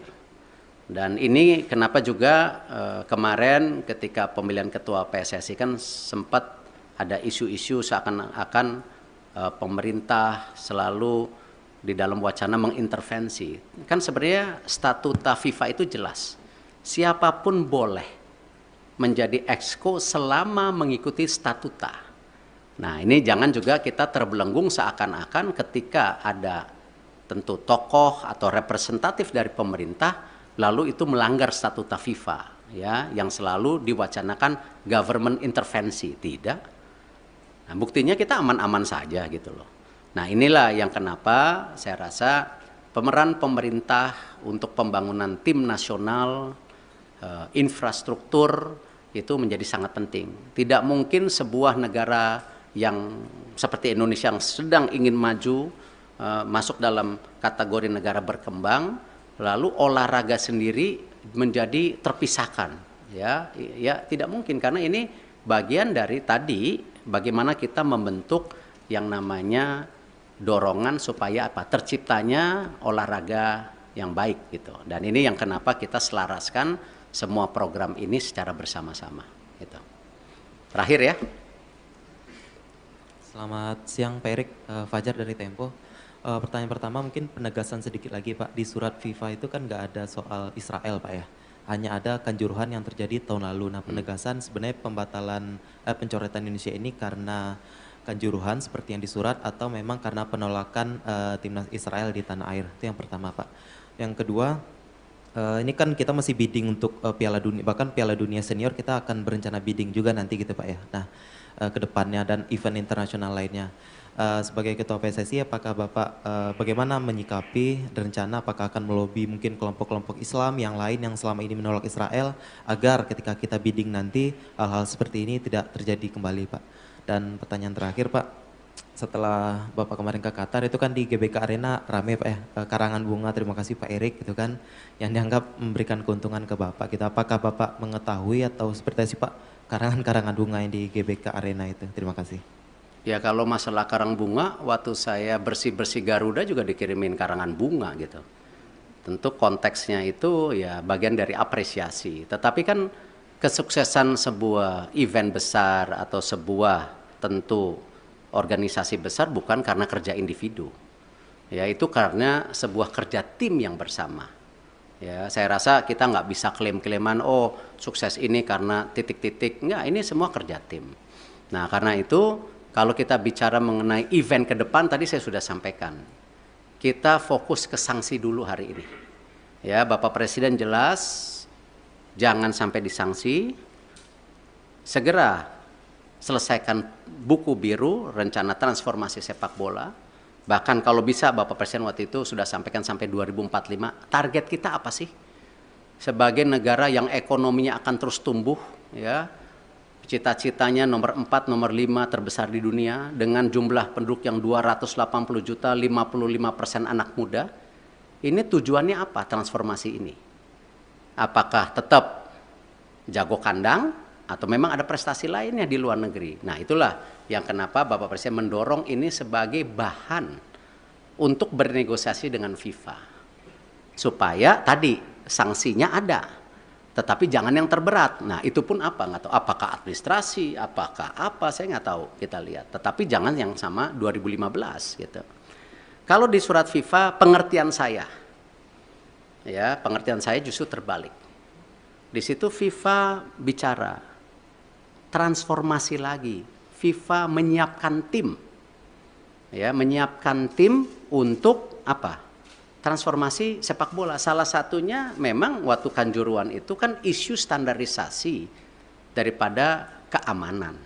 Dan ini kenapa juga kemarin ketika pemilihan ketua PSSI kan sempat ada isu-isu seakan-akan pemerintah selalu di dalam wacana mengintervensi. Kan sebenarnya statuta FIFA itu jelas. Siapapun boleh menjadi exco selama mengikuti statuta. Nah, ini jangan juga kita terbelenggung seakan-akan ketika ada tentu tokoh atau representatif dari pemerintah lalu itu melanggar statuta FIFA ya yang selalu diwacanakan government intervensi. Tidak. Nah, buktinya kita aman-aman saja gitu loh. Nah, inilah yang kenapa saya rasa pemeran pemerintah untuk pembangunan tim nasional, infrastruktur itu menjadi sangat penting. Tidak mungkin sebuah negara yang seperti Indonesia yang sedang ingin maju, masuk dalam kategori negara berkembang, lalu olahraga sendiri menjadi terpisahkan. Ya tidak mungkin karena ini bagian dari tadi bagaimana kita membentuk yang namanya dorongan supaya terciptanya olahraga yang baik gitu. Dan ini yang kenapa kita selaraskan semua program ini secara bersama-sama gitu. Terakhir ya. Selamat siang Pak Erik, Fajar dari Tempo. Pertanyaan pertama mungkin penegasan sedikit lagi Pak. Di surat FIFA itu kan nggak ada soal Israel Pak ya. Hanya ada kanjuruhan yang terjadi tahun lalu. Nah, penegasan sebenarnya pembatalan pencoretan Indonesia ini karena kanjuruhan seperti yang disurat atau memang karena penolakan timnas Israel di tanah air? Itu yang pertama, Pak. Yang kedua, ini kan kita masih bidding untuk Piala Dunia, bahkan Piala Dunia Senior kita akan berencana bidding juga nanti gitu Pak ya. Nah, ke depannya dan event internasional lainnya. Sebagai Ketua PSSI, apakah Bapak bagaimana menyikapi rencana apakah akan melobi mungkin kelompok-kelompok Islam yang lain yang selama ini menolak Israel agar ketika kita bidding nanti hal-hal seperti ini tidak terjadi kembali Pak. Dan pertanyaan terakhir Pak, setelah Bapak kemarin ke Qatar itu kan di GBK Arena rame Pak ya, karangan bunga, terima kasih Pak Erik gitu kan, yang dianggap memberikan keuntungan ke Bapak. Kita apakah Bapak mengetahui atau seperti apa sih Pak karangan-karangan bunga yang di GBK Arena itu? Terima kasih. Ya kalau masalah karang bunga, waktu saya bersih-bersih Garuda juga dikirimin karangan bunga gitu. Tentu konteksnya itu ya bagian dari apresiasi. Tetapi kan kesuksesan sebuah event besar atau sebuah tentu organisasi besar bukan karena kerja individu. Ya itu karena sebuah kerja tim yang bersama. Ya, saya rasa kita nggak bisa klaim-klaiman, oh sukses ini karena titik-titik. Enggak, ini semua kerja tim. Nah karena itu kalau kita bicara mengenai event ke depan, tadi saya sudah sampaikan. Kita fokus ke sanksi dulu hari ini. Ya, Bapak Presiden jelas, jangan sampai disanksi. Segera selesaikan buku biru, rencana transformasi sepak bola. Bahkan kalau bisa Bapak Presiden waktu itu sudah sampaikan sampai 2045. Target kita apa sih? Sebagai negara yang ekonominya akan terus tumbuh, ya. Cita-citanya nomor 4, nomor 5 terbesar di dunia dengan jumlah penduduk yang 280 juta, 55% anak muda. Ini tujuannya apa transformasi ini? Apakah tetap jago kandang atau memang ada prestasi lainnya di luar negeri? Nah itulah yang kenapa Bapak Presiden mendorong ini sebagai bahan untuk bernegosiasi dengan FIFA. Supaya tadi sanksinya ada. Tetapi jangan yang terberat. Nah itu pun apa? Nggak tahu. Apakah administrasi, apakah apa, saya nggak tahu. Kita lihat. Tetapi jangan yang sama 2015 gitu. Kalau di surat FIFA, pengertian saya justru terbalik. Di situ FIFA bicara transformasi lagi. FIFA menyiapkan tim, ya, menyiapkan tim untuk apa? Transformasi sepak bola. Salah satunya memang waktu Kanjuruhan itu kan isu standarisasi daripada keamanan.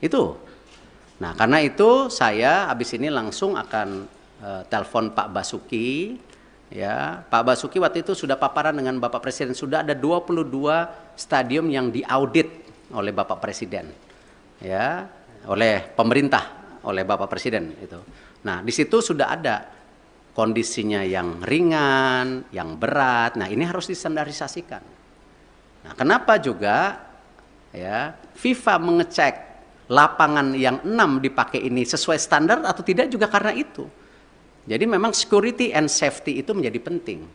Itu. Nah karena itu saya habis ini langsung akan telepon Pak Basuki. Ya, Pak Basuki waktu itu sudah paparan dengan Bapak Presiden. Sudah ada 22 stadium yang diaudit oleh Bapak Presiden. Ya, oleh pemerintah, oleh Bapak Presiden itu. Nah di situ sudah ada kondisinya yang ringan, yang berat. Nah, ini harus distandarisasikan. Nah, kenapa juga ya FIFA mengecek lapangan yang 6 dipakai ini sesuai standar atau tidak juga karena itu. Jadi memang security and safety itu menjadi penting.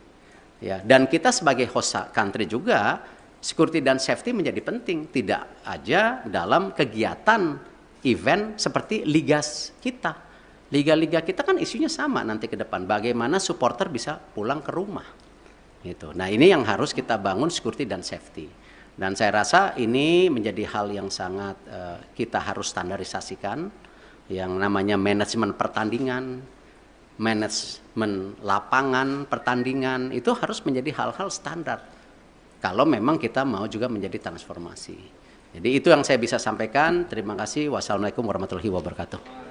Ya, dan kita sebagai host country juga security dan safety menjadi penting, tidak aja dalam kegiatan event seperti liga kita. Liga-liga kita kan isunya sama nanti ke depan. Bagaimana supporter bisa pulang ke rumah. Gitu. Nah ini yang harus kita bangun security dan safety. Dan saya rasa ini menjadi hal yang sangat kita harus standarisasikan. Yang namanya manajemen pertandingan, manajemen lapangan pertandingan, itu harus menjadi hal-hal standar. Kalau memang kita mau juga menjadi transformasi. Jadi itu yang saya bisa sampaikan. Terima kasih. Wassalamualaikum warahmatullahi wabarakatuh.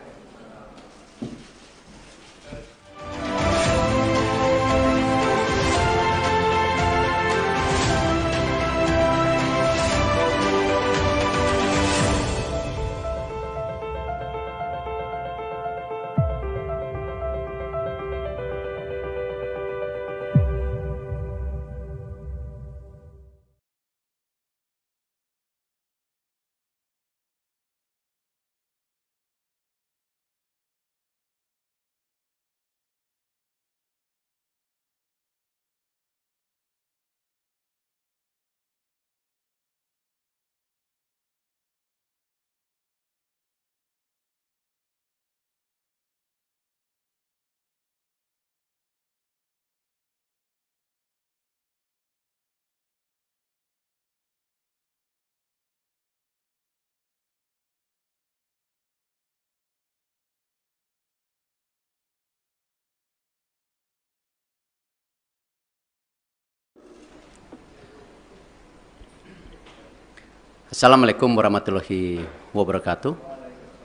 Assalamualaikum warahmatullahi wabarakatuh.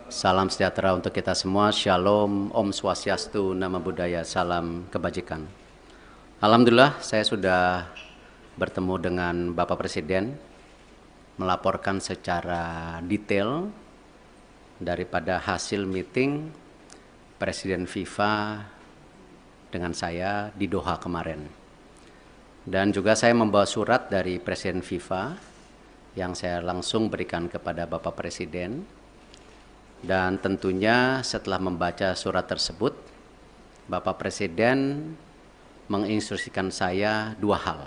Salam sejahtera untuk kita semua. Shalom, Om Swastiastu, Namo Buddhaya, salam kebajikan. Alhamdulillah saya sudah bertemu dengan Bapak Presiden, melaporkan secara detail daripada hasil meeting Presiden FIFA dengan saya di Doha kemarin. Dan juga saya membawa surat dari Presiden FIFA yang saya langsung berikan kepada Bapak Presiden. Dan tentunya setelah membaca surat tersebut, Bapak Presiden menginstruksikan saya dua hal.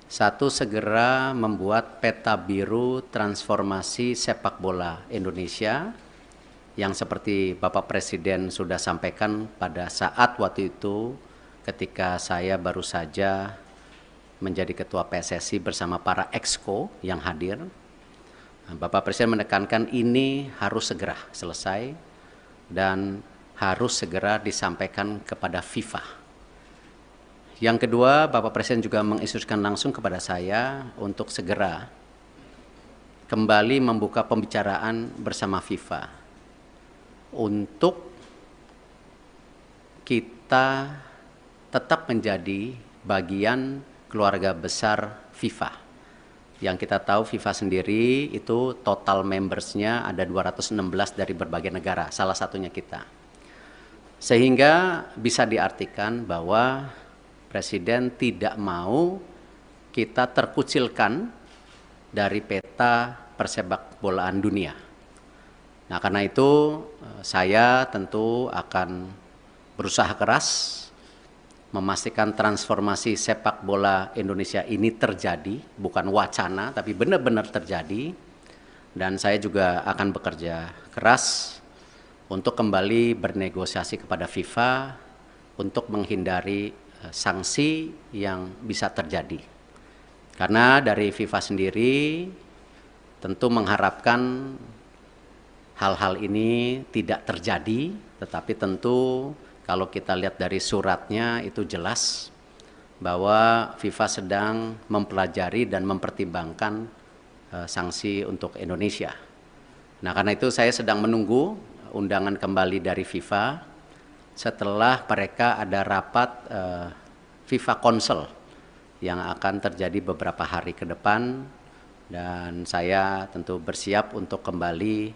Satu, segera membuat peta biru transformasi sepak bola Indonesia yang seperti Bapak Presiden sudah sampaikan pada saat waktu itu ketika saya baru saja menjadi Ketua PSSI bersama para exco yang hadir. Bapak Presiden menekankan ini harus segera selesai dan harus segera disampaikan kepada FIFA. Yang kedua, Bapak Presiden juga menginstruksikan langsung kepada saya untuk segera kembali membuka pembicaraan bersama FIFA untuk kita tetap menjadi bagian keluarga besar FIFA. Yang kita tahu FIFA sendiri itu total membersnya ada 216 dari berbagai negara, salah satunya kita. Sehingga bisa diartikan bahwa Presiden tidak mau kita terkucilkan dari peta persepak bolaan dunia. Nah, karena itu saya tentu akan berusaha keras memastikan transformasi sepak bola Indonesia ini terjadi, bukan wacana, tapi benar-benar terjadi. Dan saya juga akan bekerja keras untuk kembali bernegosiasi kepada FIFA untuk menghindari sanksi yang bisa terjadi. Karena dari FIFA sendiri tentu mengharapkan hal-hal ini tidak terjadi, tetapi tentu kalau kita lihat dari suratnya itu jelas bahwa FIFA sedang mempelajari dan mempertimbangkan sanksi untuk Indonesia. Nah, karena itu saya sedang menunggu undangan kembali dari FIFA setelah mereka ada rapat FIFA Council yang akan terjadi beberapa hari ke depan, dan saya tentu bersiap untuk kembali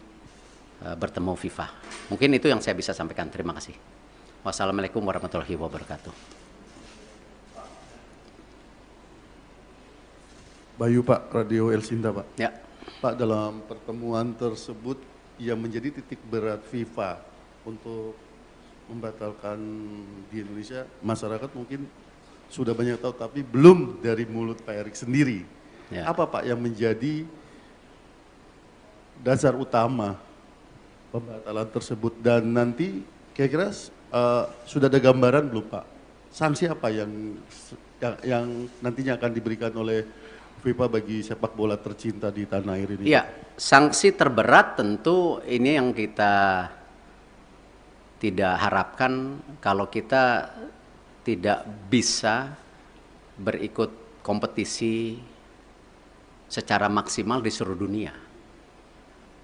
bertemu FIFA. Mungkin itu yang saya bisa sampaikan. Terima kasih. Wassalamualaikum warahmatullahi wabarakatuh. Bayu Pak, Radio El Sinta Pak. Ya. Pak, dalam pertemuan tersebut yang menjadi titik berat FIFA untuk membatalkan di Indonesia, masyarakat mungkin sudah banyak tahu, tapi belum dari mulut Pak Erik sendiri. Ya. Apa Pak yang menjadi dasar utama pembatalan tersebut, dan nanti kira-kira sudah ada gambaran belum Pak? Sanksi apa yang nantinya akan diberikan oleh FIFA bagi sepak bola tercinta di tanah air ini? Iya, sanksi terberat tentu ini yang kita tidak harapkan kalau kita tidak bisa berikut kompetisi secara maksimal di seluruh dunia.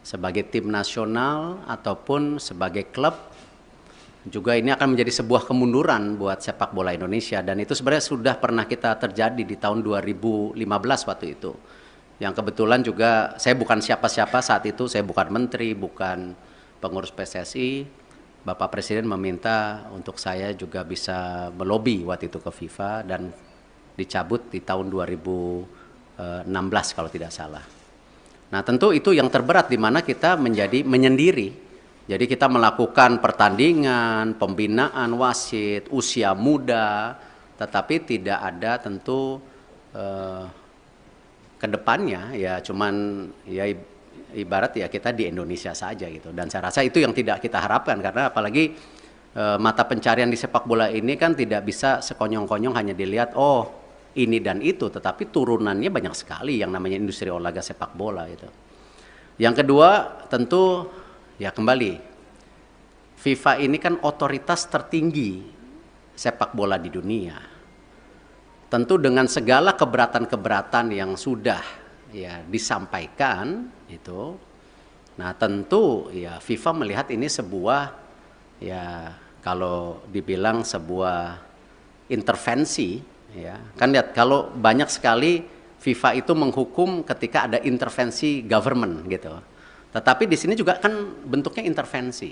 Sebagai tim nasional ataupun sebagai klub, juga ini akan menjadi sebuah kemunduran buat sepak bola Indonesia, dan itu sebenarnya sudah pernah kita terjadi di tahun 2015 waktu itu. Yang kebetulan juga saya bukan siapa-siapa saat itu, saya bukan menteri, bukan pengurus PSSI. Bapak Presiden meminta untuk saya juga bisa melobi waktu itu ke FIFA dan dicabut di tahun 2016 kalau tidak salah. Nah, tentu itu yang terberat di mana kita menjadi menyendiri. Jadi kita melakukan pertandingan, pembinaan wasit, usia muda, tetapi tidak ada tentu ke depannya ya cuman ya ibarat ya kita di Indonesia saja gitu. Dan saya rasa itu yang tidak kita harapkan, karena apalagi mata pencarian di sepak bola ini kan tidak bisa sekonyong-konyong hanya dilihat oh ini dan itu, tetapi turunannya banyak sekali yang namanya industri olahraga sepak bola itu. Yang kedua tentu ya kembali, FIFA ini kan otoritas tertinggi sepak bola di dunia. Tentu dengan segala keberatan-keberatan yang sudah ya disampaikan itu, nah tentu ya FIFA melihat ini sebuah, ya kalau dibilang sebuah intervensi, ya kan lihat kalau banyak sekali FIFA itu menghukum ketika ada intervensi government gitu. Tetapi di sini juga kan bentuknya intervensi.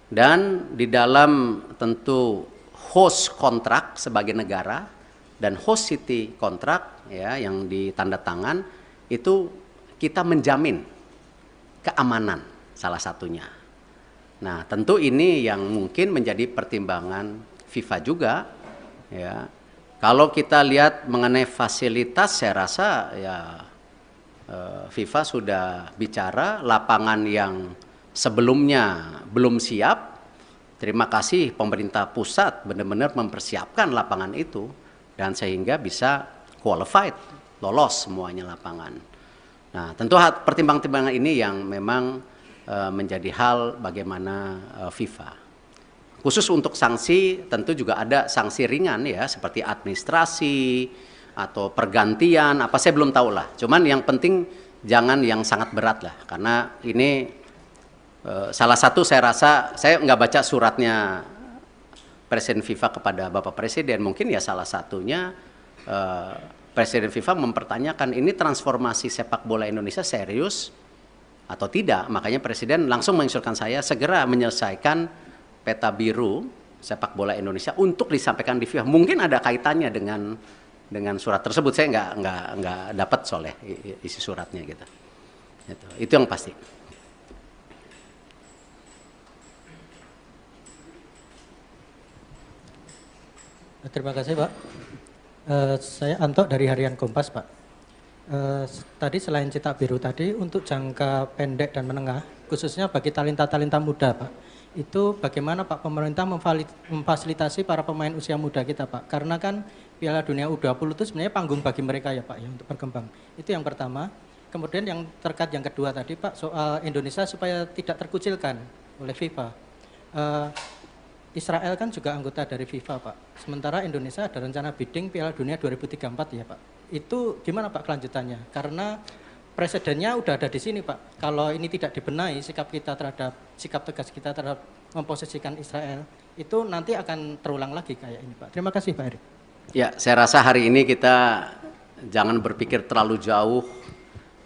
Dan di dalam tentu host kontrak sebagai negara dan host city kontrak ya yang ditanda tangan itu kita menjamin keamanan salah satunya. Nah, tentu ini yang mungkin menjadi pertimbangan FIFA juga ya. Kalau kita lihat mengenai fasilitas, saya rasa ya FIFA sudah bicara lapangan yang sebelumnya belum siap. Terima kasih pemerintah pusat benar-benar mempersiapkan lapangan itu dan sehingga bisa qualified, lolos semuanya lapangan. Nah, tentu pertimbangan-pertimbangan ini yang memang menjadi hal bagaimana FIFA. Khusus untuk sanksi tentu juga ada sanksi ringan ya seperti administrasi atau pergantian apa saya belum tahu lah. Cuman yang penting jangan yang sangat berat lah karena ini salah satu saya rasa saya nggak baca suratnya Presiden FIFA kepada Bapak Presiden, mungkin ya salah satunya Presiden FIFA mempertanyakan ini transformasi sepak bola Indonesia serius atau tidak. Makanya Presiden langsung menginstruksikan saya segera menyelesaikan peta biru sepak bola Indonesia untuk disampaikan di FIFA. Mungkin ada kaitannya dengan surat tersebut. Saya nggak dapat soalnya isi suratnya gitu. Itu yang pasti. Terima kasih Pak. Saya Anto dari Harian Kompas Pak. Tadi selain cetak biru tadi untuk jangka pendek dan menengah, khususnya bagi talenta-talenta muda Pak, itu bagaimana Pak pemerintah memfasilitasi para pemain usia muda kita Pak? Karena kan Piala Dunia U20 itu sebenarnya panggung bagi mereka ya Pak ya untuk berkembang. Itu yang pertama. Kemudian yang terkait yang kedua tadi Pak soal Indonesia supaya tidak terkucilkan oleh FIFA. Israel kan juga anggota dari FIFA Pak. Sementara Indonesia ada rencana bidding Piala Dunia 2034 ya Pak. Itu gimana Pak kelanjutannya? Karena presidennya udah ada di sini Pak. Kalau ini tidak dibenahi sikap tegas kita terhadap memposisikan Israel itu nanti akan terulang lagi kayak ini Pak. Terima kasih Pak Erik. Ya, saya rasa hari ini kita jangan berpikir terlalu jauh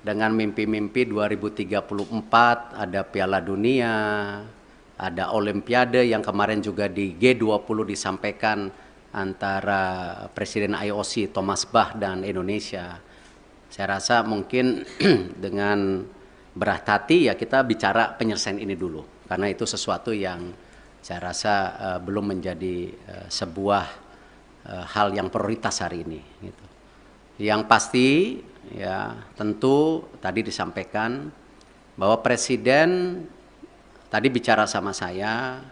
dengan mimpi-mimpi 2034 ada Piala Dunia, ada Olimpiade yang kemarin juga di G20 disampaikan antara Presiden IOC Thomas Bach dan Indonesia. Saya rasa mungkin dengan berat hati ya kita bicara penyelesaian ini dulu. Karena itu sesuatu yang saya rasa belum menjadi sebuah hal yang prioritas hari ini. Gitu. Yang pasti ya tentu tadi disampaikan bahwa Presiden tadi bicara sama saya,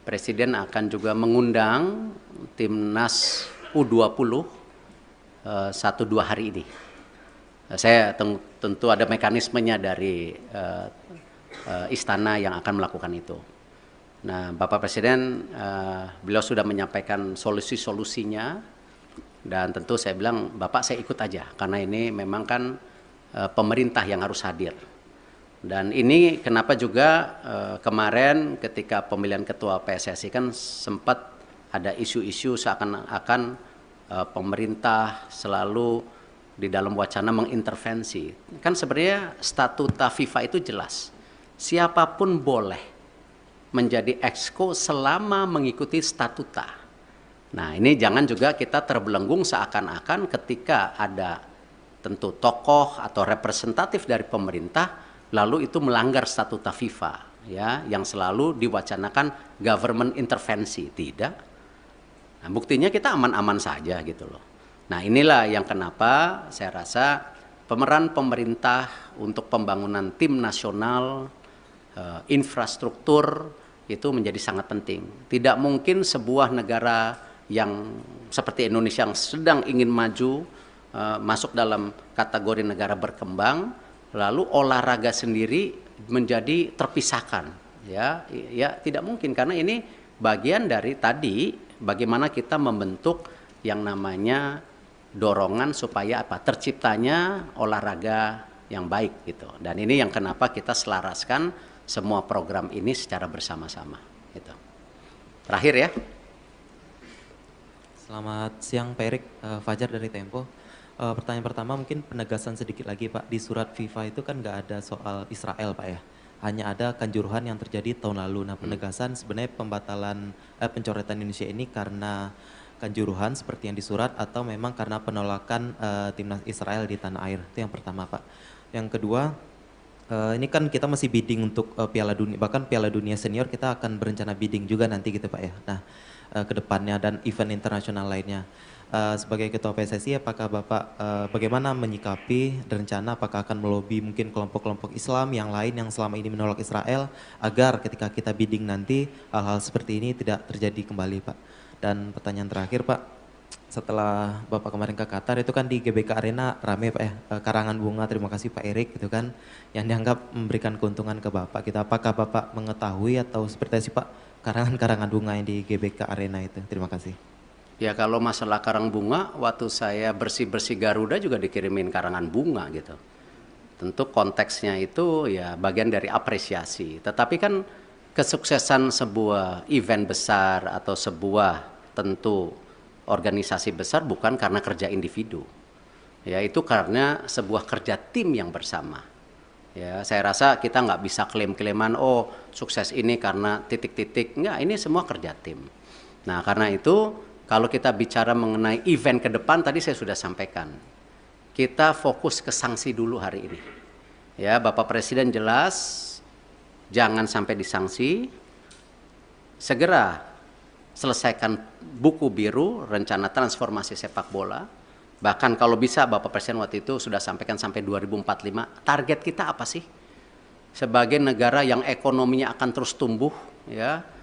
Presiden akan juga mengundang Timnas U20 1-2 hari ini. Saya tentu ada mekanismenya dari istana yang akan melakukan itu. Nah, Bapak Presiden, beliau sudah menyampaikan solusi-solusinya dan tentu saya bilang, Bapak saya ikut aja karena ini memang kan pemerintah yang harus hadir. Dan ini kenapa juga kemarin ketika pemilihan ketua PSSI kan sempat ada isu-isu seakan-akan pemerintah selalu di dalam wacana mengintervensi. Kan sebenarnya statuta FIFA itu jelas. Siapapun boleh menjadi exco selama mengikuti statuta. Nah, ini jangan juga kita terbelenggung seakan-akan ketika ada tentu tokoh atau representatif dari pemerintah lalu itu melanggar statuta FIFA ya yang selalu diwacanakan government intervensi. Tidak. Nah, buktinya kita aman-aman saja gitu loh. Nah, inilah yang kenapa saya rasa pemeran pemerintah untuk pembangunan tim nasional, infrastruktur itu menjadi sangat penting. Tidak mungkin sebuah negara yang seperti Indonesia yang sedang ingin maju masuk dalam kategori negara berkembang, lalu olahraga sendiri menjadi terpisahkan. Ya tidak mungkin karena ini bagian dari tadi bagaimana kita membentuk yang namanya dorongan supaya apa? Terciptanya olahraga yang baik gitu. Dan ini yang kenapa kita selaraskan semua program ini secara bersama-sama gitu. Terakhir ya. Selamat siang Pak Erik, Fajar dari Tempo. Pertanyaan pertama mungkin penegasan sedikit lagi Pak, di surat FIFA itu kan nggak ada soal Israel Pak ya, hanya ada kanjuruhan yang terjadi tahun lalu. Nah penegasan sebenarnya pembatalan pencoretan Indonesia ini karena kanjuruhan seperti yang disurat atau memang karena penolakan timnas Israel di tanah air, itu yang pertama Pak. Yang kedua, ini kan kita masih bidding untuk Piala Dunia, bahkan Piala Dunia Senior kita akan berencana bidding juga nanti gitu Pak ya. Nah ke depannya dan event internasional lainnya. Sebagai Ketua PSSI, apakah Bapak bagaimana menyikapi rencana apakah akan melobi mungkin kelompok-kelompok Islam yang lain yang selama ini menolak Israel agar ketika kita bidding nanti hal-hal seperti ini tidak terjadi kembali Pak. Dan pertanyaan terakhir Pak, setelah Bapak kemarin ke Qatar itu kan di GBK Arena rame Pak ya, karangan bunga terima kasih Pak Erik gitu kan, yang dianggap memberikan keuntungan ke Bapak. Kita apakah Bapak mengetahui atau seperti apa Pak karangan-karangan bunga yang di GBK Arena itu? Terima kasih. Ya kalau masalah karang bunga, waktu saya bersih-bersih Garuda juga dikirimin karangan bunga gitu. Tentu konteksnya itu ya bagian dari apresiasi. Tetapi kan kesuksesan sebuah event besar atau sebuah tentu organisasi besar bukan karena kerja individu. Ya itu karena sebuah kerja tim yang bersama. Ya saya rasa kita nggak bisa klaim-klaiman oh sukses ini karena titik-titik. Enggak, ini semua kerja tim. Nah karena itu kalau kita bicara mengenai event ke depan, tadi saya sudah sampaikan. Kita fokus ke sanksi dulu hari ini. Ya, Bapak Presiden jelas, jangan sampai disanksi. Segera selesaikan buku biru, rencana transformasi sepak bola. Bahkan kalau bisa, Bapak Presiden waktu itu sudah sampaikan sampai 2045. Target kita apa sih? Sebagai negara yang ekonominya akan terus tumbuh, ya.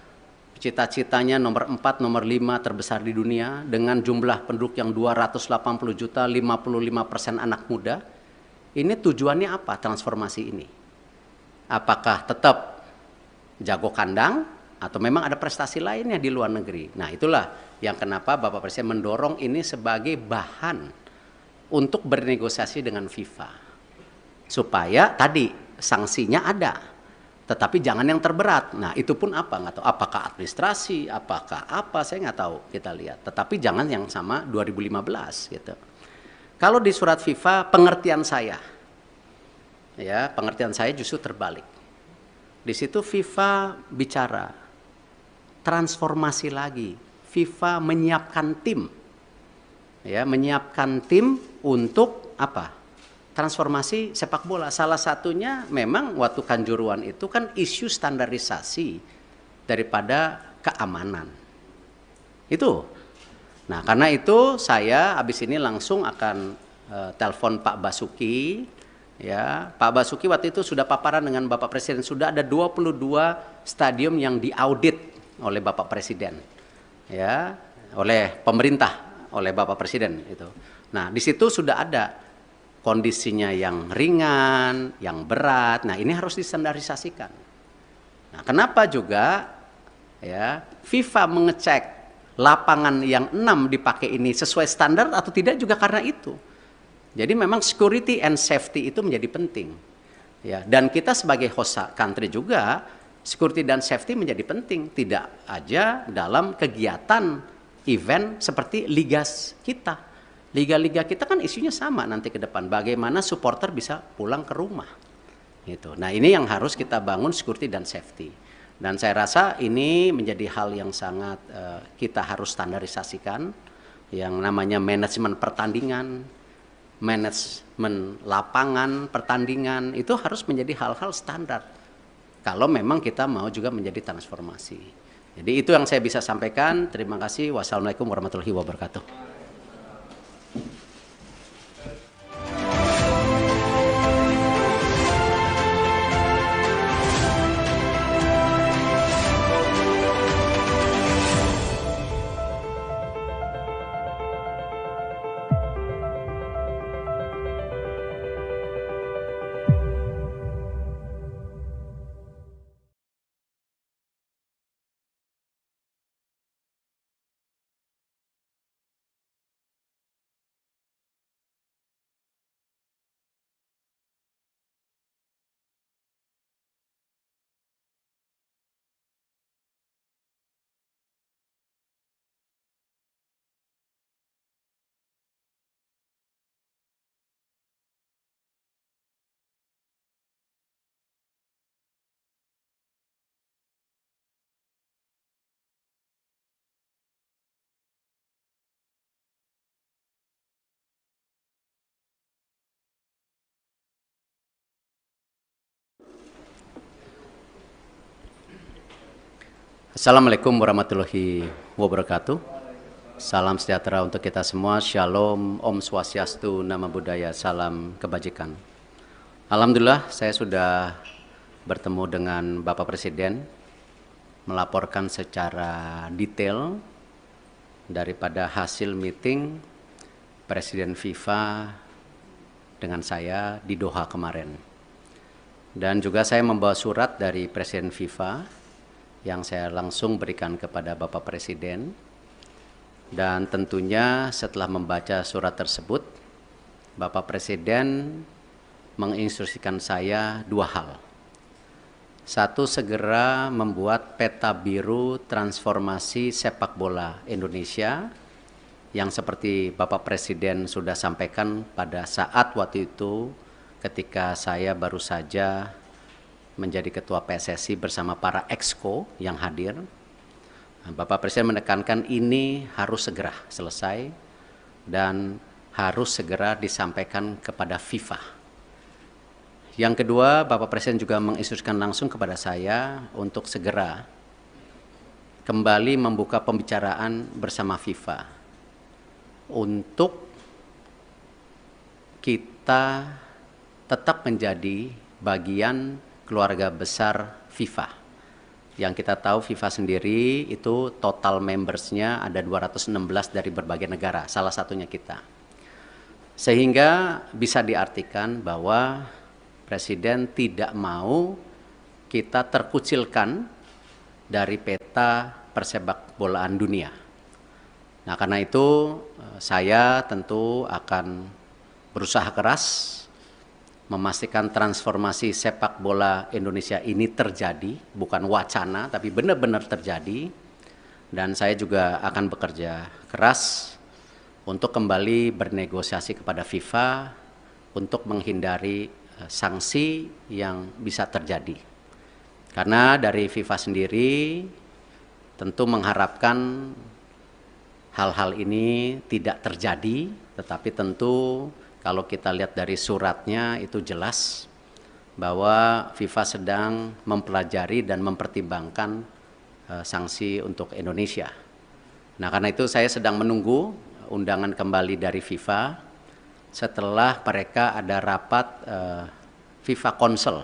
Cita-citanya nomor 4, nomor 5 terbesar di dunia dengan jumlah penduduk yang 280 juta, 55% anak muda. Ini tujuannya apa transformasi ini? Apakah tetap jago kandang atau memang ada prestasi lainnya di luar negeri? Nah itulah yang kenapa Bapak Presiden mendorong ini sebagai bahan untuk bernegosiasi dengan FIFA. Supaya tadi sanksinya ada. Tetapi jangan yang terberat. Nah itu pun apa? Nggak tahu. Apakah administrasi, apakah apa, saya nggak tahu. Kita lihat. Tetapi jangan yang sama 2015 gitu. Kalau di surat FIFA pengertian saya, ya pengertian saya justru terbalik. Di situ FIFA bicara transformasi lagi. FIFA menyiapkan tim, ya menyiapkan tim untuk apa? Transformasi sepak bola. Salah satunya memang waktu Kanjuruhan itu kan isu standarisasi daripada keamanan. Itu. Nah, karena itu saya habis ini langsung akan telepon Pak Basuki. Ya, Pak Basuki waktu itu sudah paparan dengan Bapak Presiden. Sudah ada 22 stadium yang diaudit oleh Bapak Presiden. Ya, oleh pemerintah, oleh Bapak Presiden itu. Nah, di situ sudah ada kondisinya yang ringan, yang berat. Nah, ini harus distandarisasikan. Nah, kenapa juga ya FIFA mengecek lapangan yang 6 dipakai ini sesuai standar atau tidak juga karena itu. Jadi memang security and safety itu menjadi penting. Ya, dan kita sebagai host country juga security dan safety menjadi penting, tidak aja dalam kegiatan event seperti liga kita. Liga-liga kita kan isunya sama nanti ke depan. Bagaimana supporter bisa pulang ke rumah. Gitu. Nah ini yang harus kita bangun security dan safety. Dan saya rasa ini menjadi hal yang sangat kita harus standarisasikan. Yang namanya manajemen pertandingan, manajemen lapangan pertandingan, itu harus menjadi hal-hal standar. Kalau memang kita mau juga menjadi transformasi. Jadi itu yang saya bisa sampaikan. Terima kasih. Wassalamualaikum warahmatullahi wabarakatuh. Assalamualaikum warahmatullahi wabarakatuh. Salam sejahtera untuk kita semua. Shalom, Om Swastiastu, Namo Buddhaya, salam kebajikan. Alhamdulillah saya sudah bertemu dengan Bapak Presiden, melaporkan secara detail daripada hasil meeting Presiden FIFA dengan saya di Doha kemarin. Dan juga saya membawa surat dari Presiden FIFA yang saya langsung berikan kepada Bapak Presiden. Dan tentunya setelah membaca surat tersebut, Bapak Presiden menginstruksikan saya dua hal. Satu, segera membuat peta biru transformasi sepak bola Indonesia yang seperti Bapak Presiden sudah sampaikan pada saat waktu itu ketika saya baru saja menjadi ketua PSSI bersama para exco yang hadir. Bapak Presiden menekankan ini harus segera selesai dan harus segera disampaikan kepada FIFA. Yang kedua, Bapak Presiden juga menginstruksikan langsung kepada saya untuk segera kembali membuka pembicaraan bersama FIFA untuk kita tetap menjadi bagian keluarga besar FIFA. Yang kita tahu FIFA sendiri itu total membersnya ada 216 dari berbagai negara, salah satunya kita. Sehingga bisa diartikan bahwa Presiden tidak mau kita terkucilkan dari peta persepak bolaan dunia. Nah, karena itu saya tentu akan berusaha keras memastikan transformasi sepak bola Indonesia ini terjadi, bukan wacana tapi benar-benar terjadi. Dan saya juga akan bekerja keras untuk kembali bernegosiasi kepada FIFA untuk menghindari sanksi yang bisa terjadi. Karena dari FIFA sendiri tentu mengharapkan hal-hal ini tidak terjadi, tetapi tentu kalau kita lihat dari suratnya itu jelas bahwa FIFA sedang mempelajari dan mempertimbangkan sanksi untuk Indonesia. Nah, karena itu saya sedang menunggu undangan kembali dari FIFA setelah mereka ada rapat FIFA Council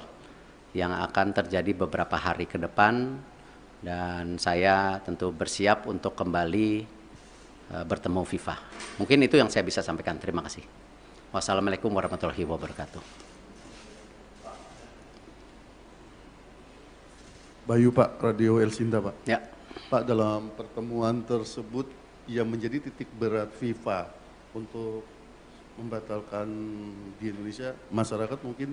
yang akan terjadi beberapa hari ke depan, dan saya tentu bersiap untuk kembali bertemu FIFA. Mungkin itu yang saya bisa sampaikan. Terima kasih. Wassalamualaikum warahmatullahi wabarakatuh. Bayu Pak, Radio El Sinta Pak. Ya. Pak, dalam pertemuan tersebut yang menjadi titik berat FIFA untuk membatalkan di Indonesia, masyarakat mungkin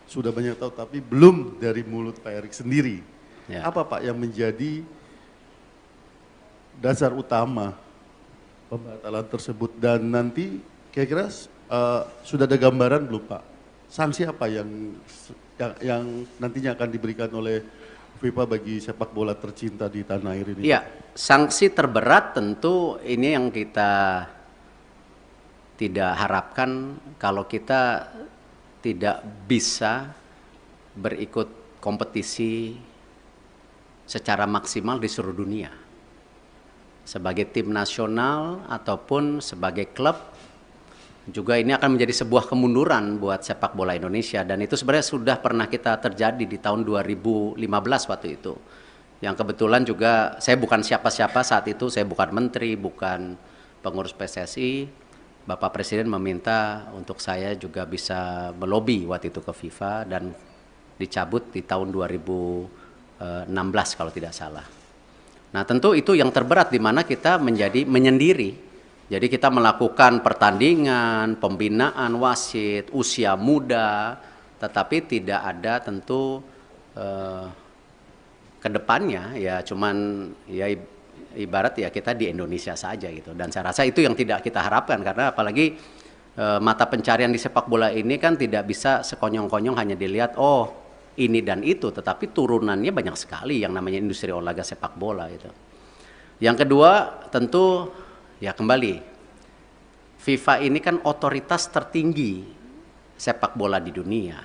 sudah banyak tahu, tapi belum dari mulut Pak Erik sendiri. Ya. Apa Pak yang menjadi dasar utama pembatalan tersebut, dan nanti kira-kira sudah ada gambaran belum Pak? Sanksi apa yang nantinya akan diberikan oleh FIFA bagi sepak bola tercinta di tanah air ini? Iya, sanksi terberat tentu ini yang kita tidak harapkan kalau kita tidak bisa berikut kompetisi secara maksimal di seluruh dunia. Sebagai tim nasional ataupun sebagai klub, juga ini akan menjadi sebuah kemunduran buat sepak bola Indonesia, dan itu sebenarnya sudah pernah kita terjadi di tahun 2015 waktu itu. Yang kebetulan juga saya bukan siapa-siapa saat itu, saya bukan menteri, bukan pengurus PSSI. Bapak Presiden meminta untuk saya juga bisa melobi waktu itu ke FIFA, dan dicabut di tahun 2016 kalau tidak salah. Nah, tentu itu yang terberat, di mana kita menjadi menyendiri. Jadi kita melakukan pertandingan, pembinaan wasit, usia muda, tetapi tidak ada tentu ke depannya ya cuman ya ibarat ya kita di Indonesia saja gitu. Dan saya rasa itu yang tidak kita harapkan, karena apalagi mata pencarian di sepak bola ini kan tidak bisa sekonyong-konyong hanya dilihat oh ini dan itu, tetapi turunannya banyak sekali yang namanya industri olahraga sepak bola itu. Yang kedua tentu ya kembali, FIFA ini kan otoritas tertinggi sepak bola di dunia.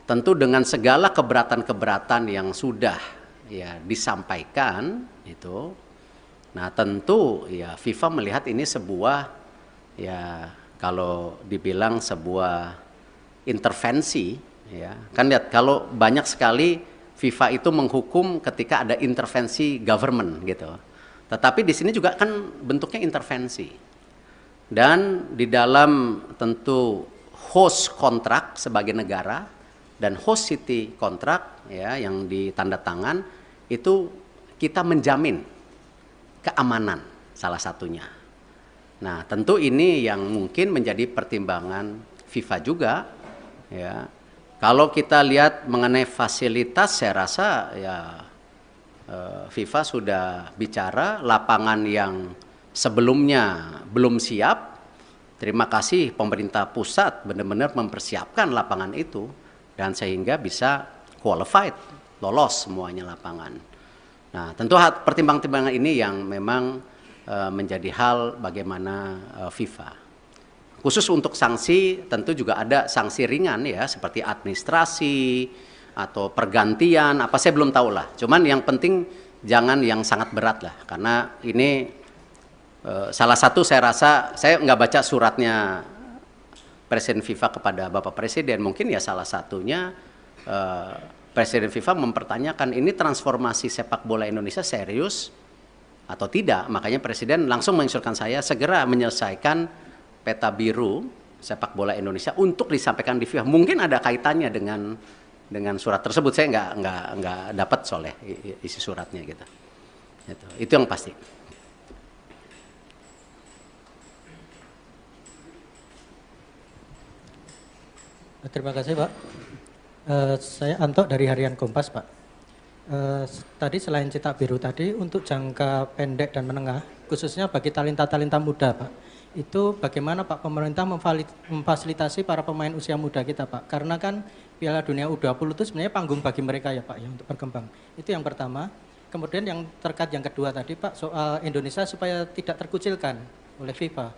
Tentu dengan segala keberatan-keberatan yang sudah ya disampaikan itu, nah tentu ya FIFA melihat ini sebuah, ya kalau dibilang sebuah intervensi, ya kan lihat kalau banyak sekali FIFA itu menghukum ketika ada intervensi government gitu. Tetapi di sini juga kan bentuknya intervensi. Dan di dalam tentu host kontrak sebagai negara dan host city kontrak ya yang ditanda tangan itu kita menjamin keamanan salah satunya. Nah, tentu ini yang mungkin menjadi pertimbangan FIFA juga ya. Kalau kita lihat mengenai fasilitas, saya rasa ya FIFA sudah bicara lapangan yang sebelumnya belum siap. Terima kasih pemerintah pusat benar-benar mempersiapkan lapangan itu dan sehingga bisa qualified, lolos semuanya lapangan. Nah, tentu pertimbangan-pertimbangan ini yang memang menjadi hal bagaimana FIFA. Khusus untuk sanksi tentu juga ada sanksi ringan ya seperti administrasi atau pergantian apa saya belum tahu lah. Cuman yang penting jangan yang sangat berat lah karena ini salah satu saya rasa saya nggak baca suratnya Presiden FIFA kepada Bapak Presiden, mungkin ya salah satunya Presiden FIFA mempertanyakan ini transformasi sepak bola Indonesia serius atau tidak. Makanya Presiden langsung menginstruksikan saya segera menyelesaikan peta biru sepak bola Indonesia untuk disampaikan di FIFA. Mungkin ada kaitannya dengan surat tersebut. Saya nggak dapat soalnya isi suratnya gitu. Itu yang pasti. Terima kasih Pak. Saya Anto dari Harian Kompas Pak. Tadi selain cetak biru tadi untuk jangka pendek dan menengah, khususnya bagi talenta-talenta muda Pak, itu bagaimana Pak pemerintah memfasilitasi para pemain usia muda kita Pak? Karena kan Piala Dunia U20 itu sebenarnya panggung bagi mereka ya Pak ya untuk berkembang. Itu yang pertama. Kemudian yang terkait yang kedua tadi Pak soal Indonesia supaya tidak terkucilkan oleh FIFA.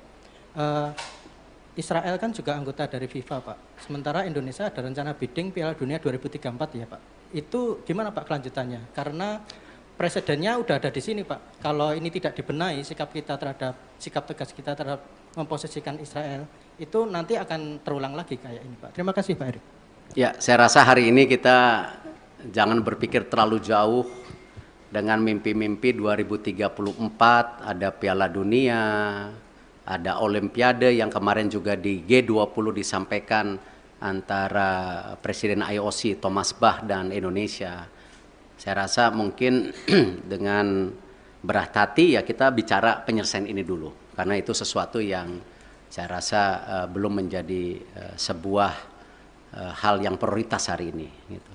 Israel kan juga anggota dari FIFA Pak. Sementara Indonesia ada rencana bidding Piala Dunia 2034 ya Pak. Itu gimana Pak kelanjutannya? Karena presidennya udah ada di sini Pak. Kalau ini tidak dibenahi sikap tegas kita terhadap memposisikan Israel itu nanti akan terulang lagi kayak ini Pak. Terima kasih Pak Erik. Ya, saya rasa hari ini kita jangan berpikir terlalu jauh dengan mimpi-mimpi 2034 ada Piala Dunia, ada Olimpiade yang kemarin juga di G20 disampaikan antara Presiden IOC Thomas Bach dan Indonesia. Saya rasa mungkin dengan berat hati ya kita bicara penyelesaian ini dulu. Karena itu sesuatu yang saya rasa belum menjadi sebuah hal yang prioritas hari ini. Gitu.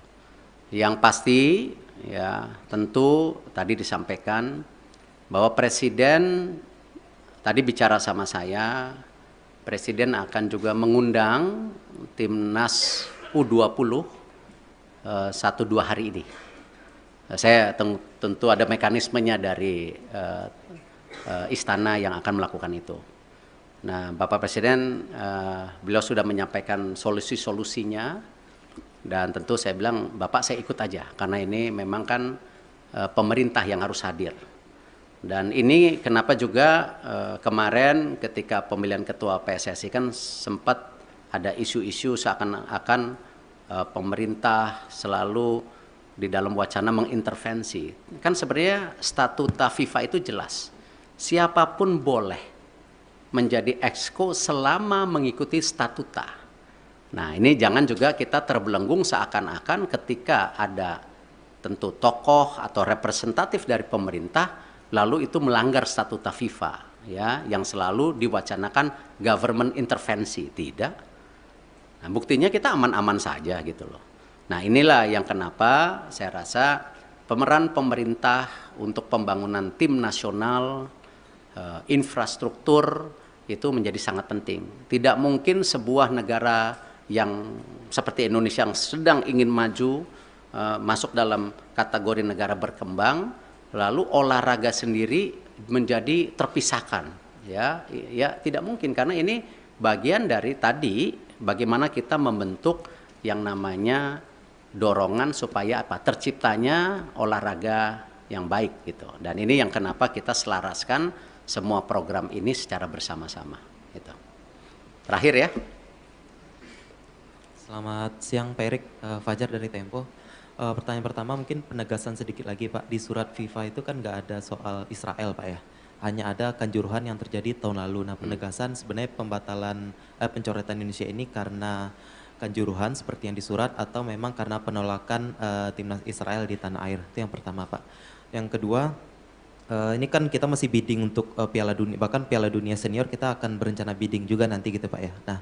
Yang pasti ya tentu tadi disampaikan bahwa Presiden tadi bicara sama saya, Presiden akan juga mengundang Timnas U20 1-2 hari ini. Saya tentu ada mekanismenya dari istana yang akan melakukan itu. Nah, Bapak Presiden, beliau sudah menyampaikan solusi-solusinya dan tentu saya bilang, Bapak saya ikut aja karena ini memang kan pemerintah yang harus hadir. Dan ini kenapa juga kemarin ketika pemilihan ketua PSSI kan sempat ada isu-isu seakan-akan pemerintah selalu di dalam wacana mengintervensi. Kan sebenarnya statuta FIFA itu jelas. Siapapun boleh menjadi exco selama mengikuti statuta. Nah, ini jangan juga kita terbelenggung seakan-akan ketika ada tentu tokoh atau representatif dari pemerintah lalu itu melanggar statuta FIFA ya yang selalu diwacanakan government intervensi. Tidak. Nah, buktinya kita aman-aman saja gitu loh. Nah, inilah yang kenapa saya rasa pemeran pemerintah untuk pembangunan tim nasional, infrastruktur itu menjadi sangat penting. Tidak mungkin sebuah negara yang seperti Indonesia yang sedang ingin maju, masuk dalam kategori negara berkembang, lalu olahraga sendiri menjadi terpisahkan. Ya tidak mungkin karena ini bagian dari tadi bagaimana kita membentuk yang namanya dorongan supaya apa? Terciptanya olahraga yang baik gitu. Dan ini yang kenapa kita selaraskan semua program ini secara bersama-sama gitu. Terakhir ya. Selamat siang Pak Erik, Fajar dari Tempo. Pertanyaan pertama mungkin penegasan sedikit lagi Pak. Di surat FIFA itu kan nggak ada soal Israel Pak ya. Hanya ada kanjuruhan yang terjadi tahun lalu. Nah penegasan sebenarnya pembatalan pencoretan Indonesia ini karena kanjuruhan seperti yang disurat atau memang karena penolakan timnas Israel di tanah air. Itu yang pertama Pak. Yang kedua, ini kan kita masih bidding untuk Piala Dunia, bahkan Piala Dunia Senior kita akan berencana bidding juga nanti gitu Pak ya. Nah,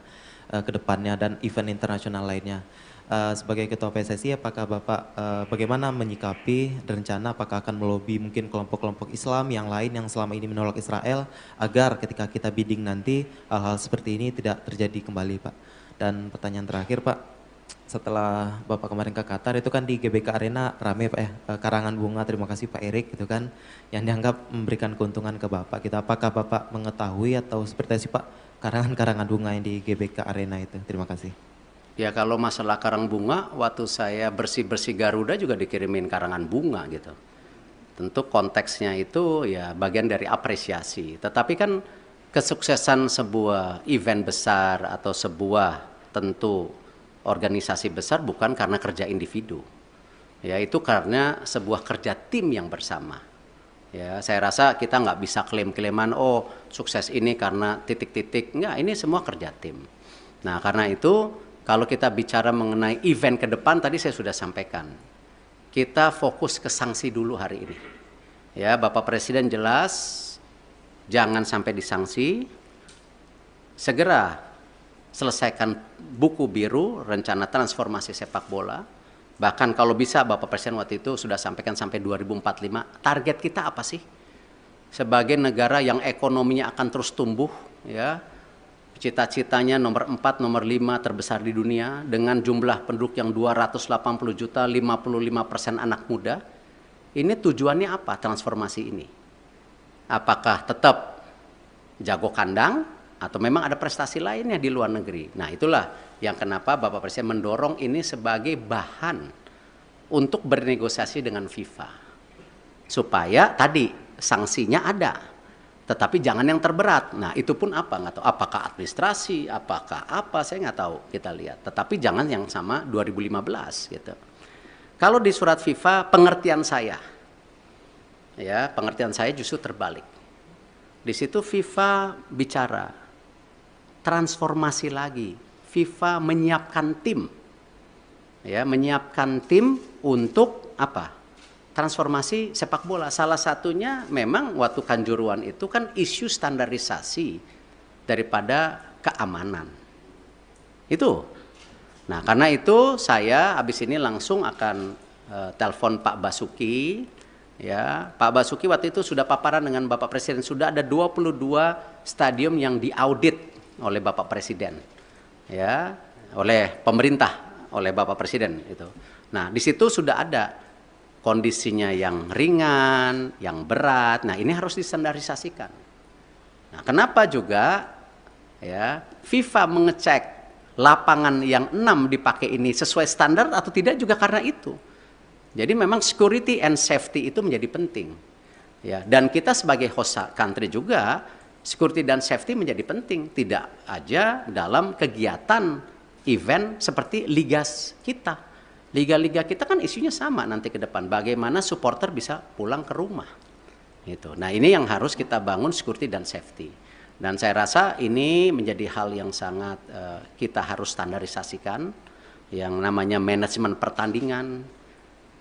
ke depannya dan event internasional lainnya. Sebagai Ketua PSSI, apakah Bapak bagaimana menyikapi rencana apakah akan melobi mungkin kelompok-kelompok Islam yang lain yang selama ini menolak Israel agar ketika kita bidding nanti hal-hal seperti ini tidak terjadi kembali Pak. Dan pertanyaan terakhir Pak, setelah Bapak kemarin ke Qatar itu kan di GBK Arena rame Pak ya, karangan bunga terima kasih Pak Erik gitu kan, yang dianggap memberikan keuntungan ke Bapak gitu. Apakah Bapak mengetahui atau seperti apa sih Pak karangan-karangan bunga yang di GBK Arena itu? Terima kasih. Ya kalau masalah karang bunga, waktu saya bersih-bersih Garuda juga dikirimin karangan bunga gitu. Tentu konteksnya itu ya bagian dari apresiasi. Tetapi kan kesuksesan sebuah event besar atau sebuah tentu organisasi besar bukan karena kerja individu. Ya itu karena sebuah kerja tim yang bersama. Ya saya rasa kita nggak bisa klaim-klaiman oh sukses ini karena titik-titik. Enggak, ini semua kerja tim. Nah karena itu kalau kita bicara mengenai event ke depan tadi saya sudah sampaikan. Kita fokus ke sanksi dulu hari ini. Ya, Bapak Presiden jelas jangan sampai disanksi. Segera selesaikan buku biru rencana transformasi sepak bola. Bahkan kalau bisa Bapak Presiden waktu itu sudah sampaikan sampai 2045. Target kita apa sih? Sebagai negara yang ekonominya akan terus tumbuh, ya. Cita-citanya nomor 4, nomor 5 terbesar di dunia dengan jumlah penduduk yang 280 juta, 55% anak muda. Ini tujuannya apa transformasi ini? Apakah tetap jago kandang atau memang ada prestasi lainnya di luar negeri? Nah itulah yang kenapa Bapak Presiden mendorong ini sebagai bahan untuk bernegosiasi dengan FIFA. Supaya tadi sanksinya ada. Tetapi jangan yang terberat. Nah itu pun apa? Nggak tahu. Apakah administrasi? Apakah apa? Saya nggak tahu. Kita lihat. Tetapi jangan yang sama 2015 gitu. Kalau di surat FIFA pengertian saya, ya pengertian saya justru terbalik. Di situ FIFA bicara transformasi lagi. FIFA menyiapkan tim, ya menyiapkan tim untuk apa? Transformasi sepak bola. Salah satunya memang waktu Kanjuruhan itu kan isu standarisasi daripada keamanan. Itu. Nah karena itu saya habis ini langsung akan telepon Pak Basuki. Ya, Pak Basuki waktu itu sudah paparan dengan Bapak Presiden. Sudah ada 22 stadium yang diaudit oleh Bapak Presiden. Ya, oleh pemerintah, oleh Bapak Presiden itu. Nah di situ sudah ada kondisinya yang ringan, yang berat. Nah, ini harus distandarisasikan. Nah, kenapa juga ya FIFA mengecek lapangan yang 6 dipakai ini sesuai standar atau tidak juga karena itu. Jadi memang security and safety itu menjadi penting. Ya, dan kita sebagai host country juga security dan safety menjadi penting, tidak aja dalam kegiatan event seperti liga kita. Liga-liga kita kan isunya sama nanti ke depan. Bagaimana supporter bisa pulang ke rumah. Gitu. Nah ini yang harus kita bangun security dan safety. Dan saya rasa ini menjadi hal yang sangat kita harus standarisasikan. Yang namanya manajemen pertandingan,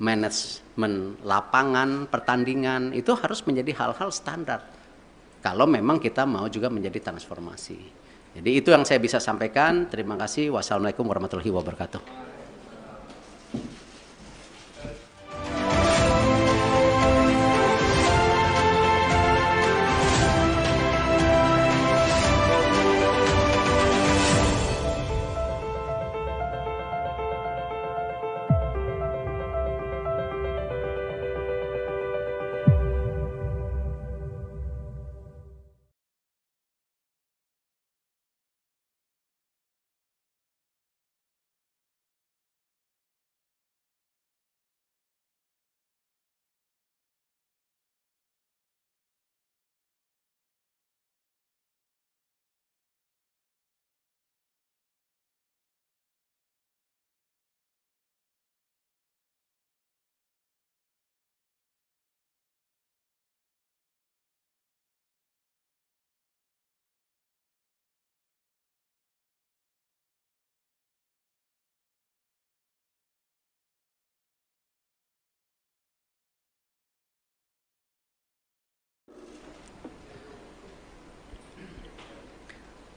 manajemen lapangan pertandingan, itu harus menjadi hal-hal standar. Kalau memang kita mau juga menjadi transformasi. Jadi itu yang saya bisa sampaikan. Terima kasih. Wassalamualaikum warahmatullahi wabarakatuh.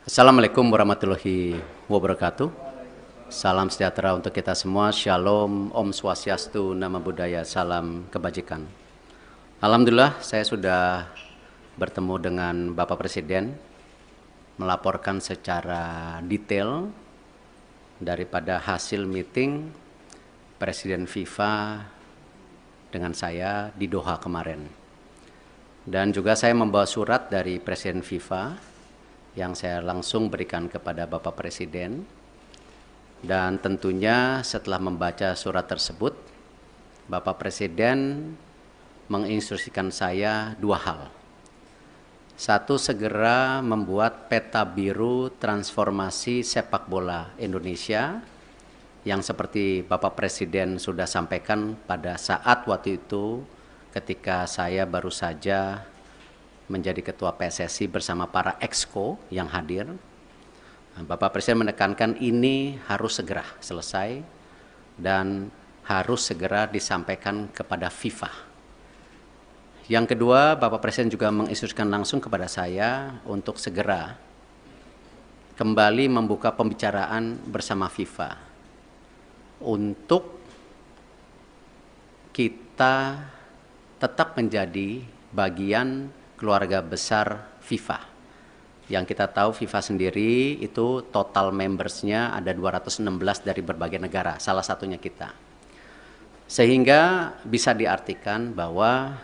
Assalamualaikum warahmatullahi wabarakatuh. Salam sejahtera untuk kita semua. Shalom, Om Swastiastu, Namo Buddhaya, salam kebajikan. Alhamdulillah saya sudah bertemu dengan Bapak Presiden, melaporkan secara detail daripada hasil meeting Presiden FIFA dengan saya di Doha kemarin. Dan juga saya membawa surat dari Presiden FIFA yang saya langsung berikan kepada Bapak Presiden. Dan tentunya setelah membaca surat tersebut, Bapak Presiden menginstruksikan saya dua hal. Satu, segera membuat peta biru transformasi sepak bola Indonesia yang seperti Bapak Presiden sudah sampaikan pada saat waktu itu ketika saya baru saja menjadi Ketua PSSI bersama para exco yang hadir. Bapak Presiden menekankan ini harus segera selesai dan harus segera disampaikan kepada FIFA. Yang kedua, Bapak Presiden juga menginstruksikan langsung kepada saya untuk segera kembali membuka pembicaraan bersama FIFA untuk kita tetap menjadi bagian keluarga besar FIFA. Yang kita tahu FIFA sendiri itu total membersnya ada 216 dari berbagai negara, salah satunya kita. Sehingga bisa diartikan bahwa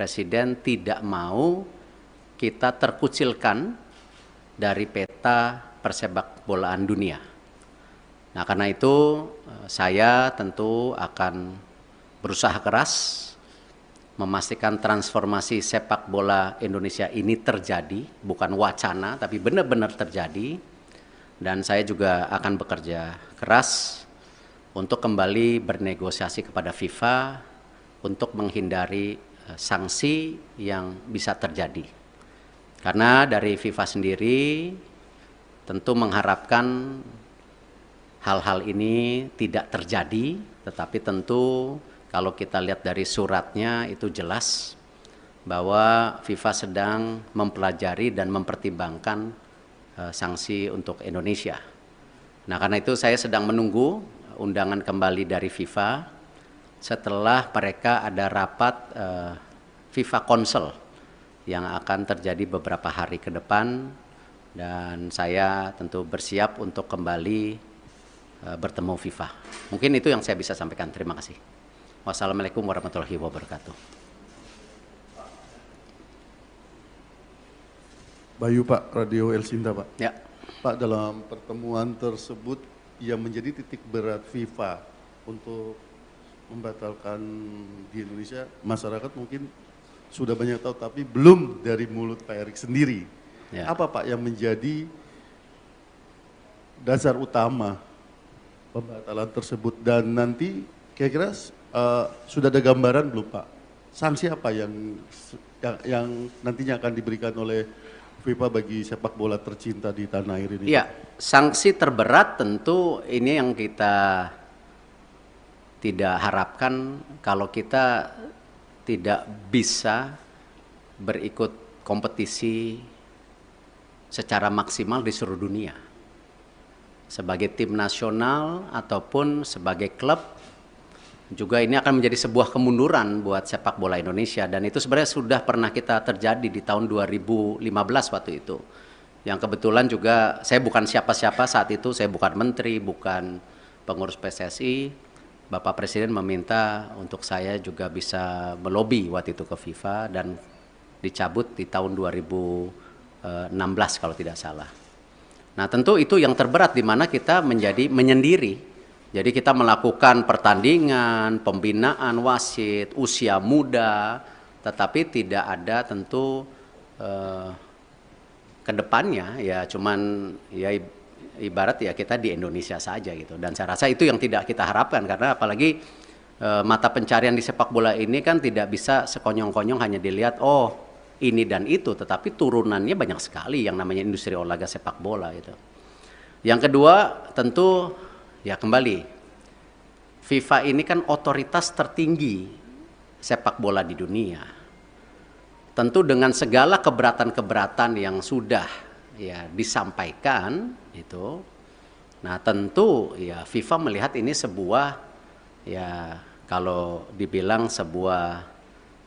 Presiden tidak mau kita terkucilkan dari peta persepak bolaan dunia. Nah, karena itu saya tentu akan berusaha keras memastikan transformasi sepak bola Indonesia ini terjadi, bukan wacana, tapi benar-benar terjadi. Dan saya juga akan bekerja keras untuk kembali bernegosiasi kepada FIFA untuk menghindari sanksi yang bisa terjadi. Karena dari FIFA sendiri tentu mengharapkan hal-hal ini tidak terjadi, tetapi tentu kalau kita lihat dari suratnya itu jelas bahwa FIFA sedang mempelajari dan mempertimbangkan sanksi untuk Indonesia. Nah, karena itu saya sedang menunggu undangan kembali dari FIFA setelah mereka ada rapat FIFA Council yang akan terjadi beberapa hari ke depan, dan saya tentu bersiap untuk kembali bertemu FIFA. Mungkin itu yang saya bisa sampaikan. Terima kasih. Wassalamualaikum warahmatullahi wabarakatuh. Bayu Pak, Radio El Sinta Pak. Ya. Pak, dalam pertemuan tersebut yang menjadi titik berat FIFA untuk membatalkan di Indonesia, masyarakat mungkin sudah banyak tahu, tapi belum dari mulut Pak Erik sendiri. Ya. Apa Pak yang menjadi dasar utama pembatalan tersebut, dan nanti kira-kira sudah ada gambaran belum Pak? Sanksi apa yang nantinya akan diberikan oleh FIFA bagi sepak bola tercinta di tanah air ini? Iya, sanksi terberat tentu ini yang kita tidak harapkan kalau kita tidak bisa berikut kompetisi secara maksimal di seluruh dunia. Sebagai tim nasional ataupun sebagai klub, juga ini akan menjadi sebuah kemunduran buat sepak bola Indonesia, dan itu sebenarnya sudah pernah kita terjadi di tahun 2015 waktu itu. Yang kebetulan juga saya bukan siapa-siapa saat itu, saya bukan menteri, bukan pengurus PSSI. Bapak Presiden meminta untuk saya juga bisa melobi waktu itu ke FIFA dan dicabut di tahun 2016 kalau tidak salah. Nah, tentu itu yang terberat di mana kita menjadi menyendiri. Jadi kita melakukan pertandingan, pembinaan wasit, usia muda, tetapi tidak ada tentu ke depannya ya cuman ya ibarat ya kita di Indonesia saja gitu. Dan saya rasa itu yang tidak kita harapkan, karena apalagi mata pencarian di sepak bola ini kan tidak bisa sekonyong-konyong hanya dilihat oh ini dan itu, tetapi turunannya banyak sekali yang namanya industri olahraga sepak bola gitu. Yang kedua tentu ya kembali, FIFA ini kan otoritas tertinggi sepak bola di dunia. Tentu dengan segala keberatan-keberatan yang sudah ya disampaikan itu, nah tentu ya FIFA melihat ini sebuah, ya kalau dibilang sebuah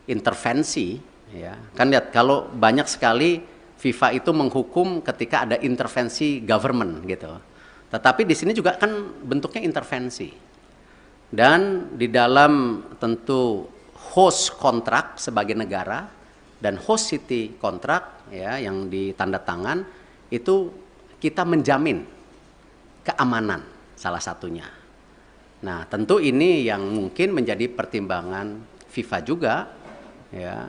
intervensi, ya kan lihat kalau banyak sekali FIFA itu menghukum ketika ada intervensi government gitu. Tetapi di sini juga kan bentuknya intervensi. Dan di dalam tentu host kontrak sebagai negara dan host city kontrak ya yang ditanda tangan itu kita menjamin keamanan salah satunya. Nah, tentu ini yang mungkin menjadi pertimbangan FIFA juga ya.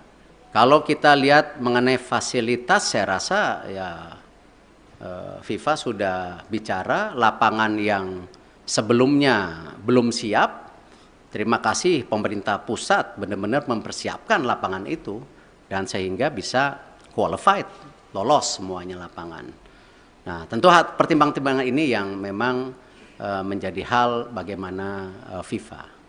Kalau kita lihat mengenai fasilitas, saya rasa ya FIFA sudah bicara lapangan yang sebelumnya belum siap. Terima kasih pemerintah pusat benar-benar mempersiapkan lapangan itu dan sehingga bisa qualified, lolos semuanya lapangan. Nah, tentu pertimbangan-pertimbangan ini yang memang menjadi hal bagaimana FIFA.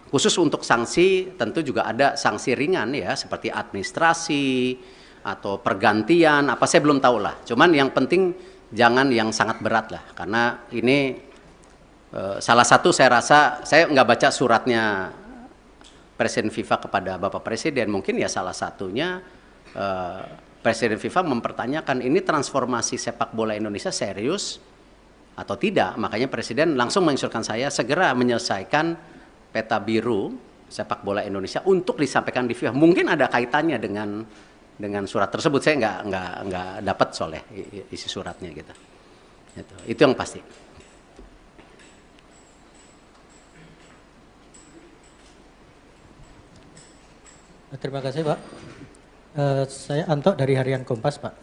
Khusus untuk sanksi tentu juga ada sanksi ringan ya seperti administrasi atau pergantian apa saya belum tahu lah. Cuman yang penting jangan yang sangat berat lah karena ini salah satu saya rasa saya nggak baca suratnya Presiden FIFA kepada Bapak Presiden, mungkin ya salah satunya Presiden FIFA mempertanyakan ini transformasi sepak bola Indonesia serius atau tidak. Makanya Presiden langsung menginstruksikan saya segera menyelesaikan peta biru sepak bola Indonesia untuk disampaikan di FIFA. Mungkin ada kaitannya dengan surat tersebut, saya nggak dapat soalnya isi suratnya gitu. Itu yang pasti. Terima kasih Pak. Saya Anto dari Harian Kompas Pak.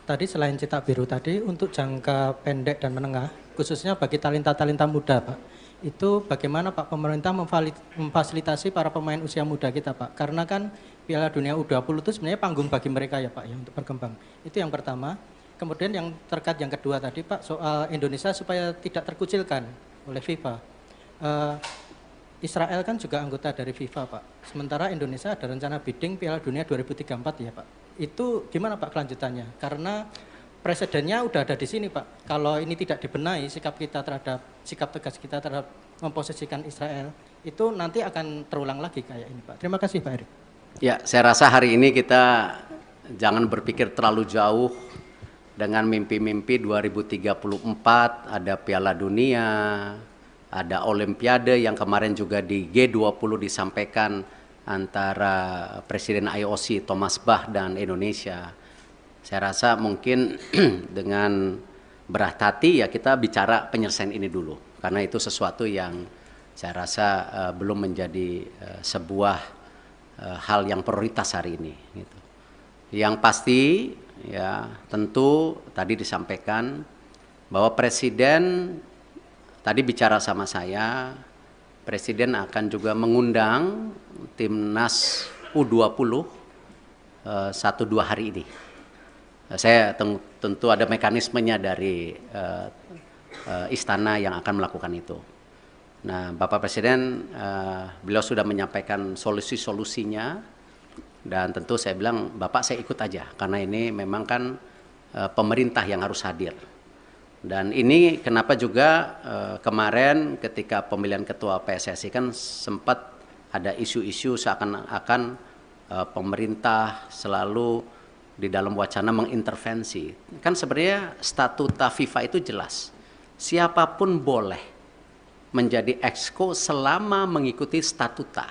Tadi selain cetak biru tadi untuk jangka pendek dan menengah, khususnya bagi talenta-talenta muda Pak, itu bagaimana Pak pemerintah memfasilitasi para pemain usia muda kita Pak? Karena kan Piala Dunia U20 itu sebenarnya panggung bagi mereka ya Pak ya untuk berkembang. Itu yang pertama. Kemudian yang terkait yang kedua tadi Pak soal Indonesia supaya tidak terkucilkan oleh FIFA. Israel kan juga anggota dari FIFA Pak. Sementara Indonesia ada rencana bidding Piala Dunia 2034 ya Pak. Itu gimana Pak kelanjutannya? Karena presidennya udah ada di sini Pak. Kalau ini tidak dibenahi sikap tegas kita terhadap memposisikan Israel itu nanti akan terulang lagi kayak ini Pak. Terima kasih Pak Erik. Ya, saya rasa hari ini kita jangan berpikir terlalu jauh dengan mimpi-mimpi 2034 ada Piala Dunia, ada Olimpiade yang kemarin juga di G20 disampaikan antara Presiden IOC Thomas Bach dan Indonesia. Saya rasa mungkin dengan berat hati ya kita bicara penyelesaian ini dulu. Karena itu sesuatu yang saya rasa belum menjadi sebuah hal yang prioritas hari ini. Gitu. Yang pasti ya tentu tadi disampaikan bahwa Presiden tadi bicara sama saya, Presiden akan juga mengundang timnas U20 1-2 hari ini. Saya tentu ada mekanismenya dari istana yang akan melakukan itu. Nah, Bapak Presiden, beliau sudah menyampaikan solusi-solusinya dan tentu saya bilang, Bapak saya ikut aja karena ini memang kan pemerintah yang harus hadir. Dan ini kenapa juga kemarin ketika pemilihan ketua PSSI kan sempat ada isu-isu seakan-akan pemerintah selalu di dalam wacana mengintervensi. Kan sebenarnya statuta FIFA itu jelas. Siapapun boleh menjadi exco selama mengikuti statuta.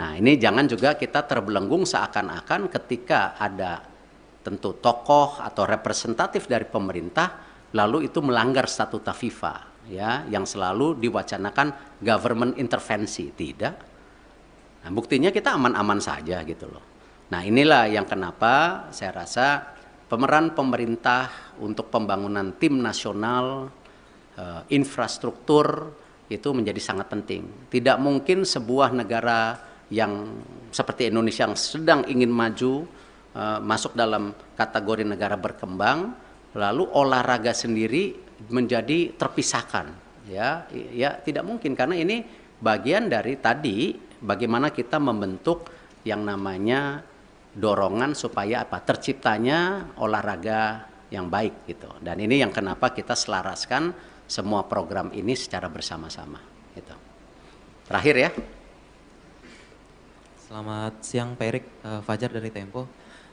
Nah, ini jangan juga kita terbelenggung seakan-akan ketika ada tentu tokoh atau representatif dari pemerintah lalu itu melanggar statuta FIFA ya yang selalu diwacanakan government intervensi. Tidak. Nah, buktinya kita aman-aman saja gitu loh. Nah, inilah yang kenapa saya rasa pemeran pemerintah untuk pembangunan tim nasional, infrastruktur itu menjadi sangat penting. Tidak mungkin sebuah negara yang seperti Indonesia yang sedang ingin maju masuk dalam kategori negara berkembang, lalu olahraga sendiri menjadi terpisahkan. Ya tidak mungkin karena ini bagian dari tadi bagaimana kita membentuk yang namanya dorongan supaya apa? Terciptanya olahraga yang baik gitu. Dan ini yang kenapa kita selaraskan semua program ini secara bersama-sama gitu. Terakhir ya. Selamat siang Pak Erik, Fajar dari Tempo.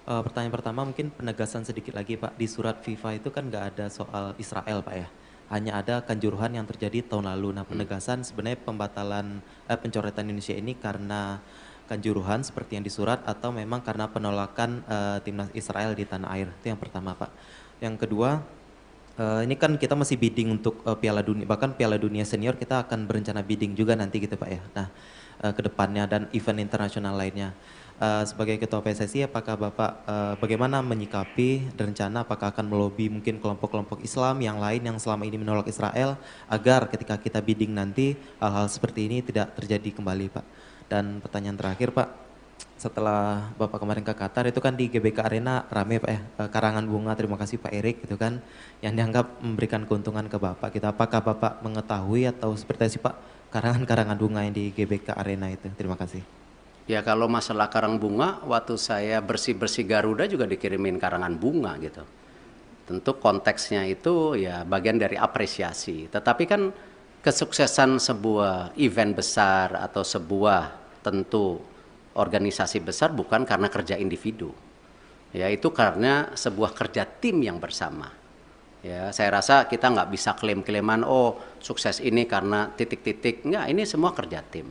Pertanyaan pertama mungkin penegasan sedikit lagi Pak, di surat FIFA itu kan nggak ada soal Israel Pak ya, hanya ada kanjuruhan yang terjadi tahun lalu. Nah penegasan sebenarnya pembatalan pencoretan Indonesia ini karena kanjuruhan seperti yang disurat atau memang karena penolakan timnas Israel di tanah air, itu yang pertama Pak. Yang kedua, ini kan kita masih bidding untuk Piala Dunia, bahkan Piala Dunia Senior kita akan berencana bidding juga nanti gitu Pak ya. Nah ke depannya dan event internasional lainnya. Sebagai Ketua PSSI, apakah Bapak bagaimana menyikapi rencana apakah akan melobi mungkin kelompok-kelompok Islam yang lain yang selama ini menolak Israel agar ketika kita bidding nanti hal-hal seperti ini tidak terjadi kembali Pak. Dan pertanyaan terakhir Pak, setelah Bapak kemarin ke Qatar itu kan di GBK Arena rame Pak ya, karangan bunga terima kasih Pak Erik gitu kan, yang dianggap memberikan keuntungan ke Bapak. Kita apakah Bapak mengetahui atau seperti apa sih Pak karangan-karangan bunga yang di GBK Arena itu? Terima kasih. Ya kalau masalah karang bunga, waktu saya bersih-bersih Garuda juga dikirimin karangan bunga gitu. Tentu konteksnya itu ya bagian dari apresiasi. Tetapi kan kesuksesan sebuah event besar atau sebuah tentu organisasi besar bukan karena kerja individu. Ya itu karena sebuah kerja tim yang bersama. Ya saya rasa kita nggak bisa klaim-klaiman oh sukses ini karena titik-titik. Enggak, ini semua kerja tim.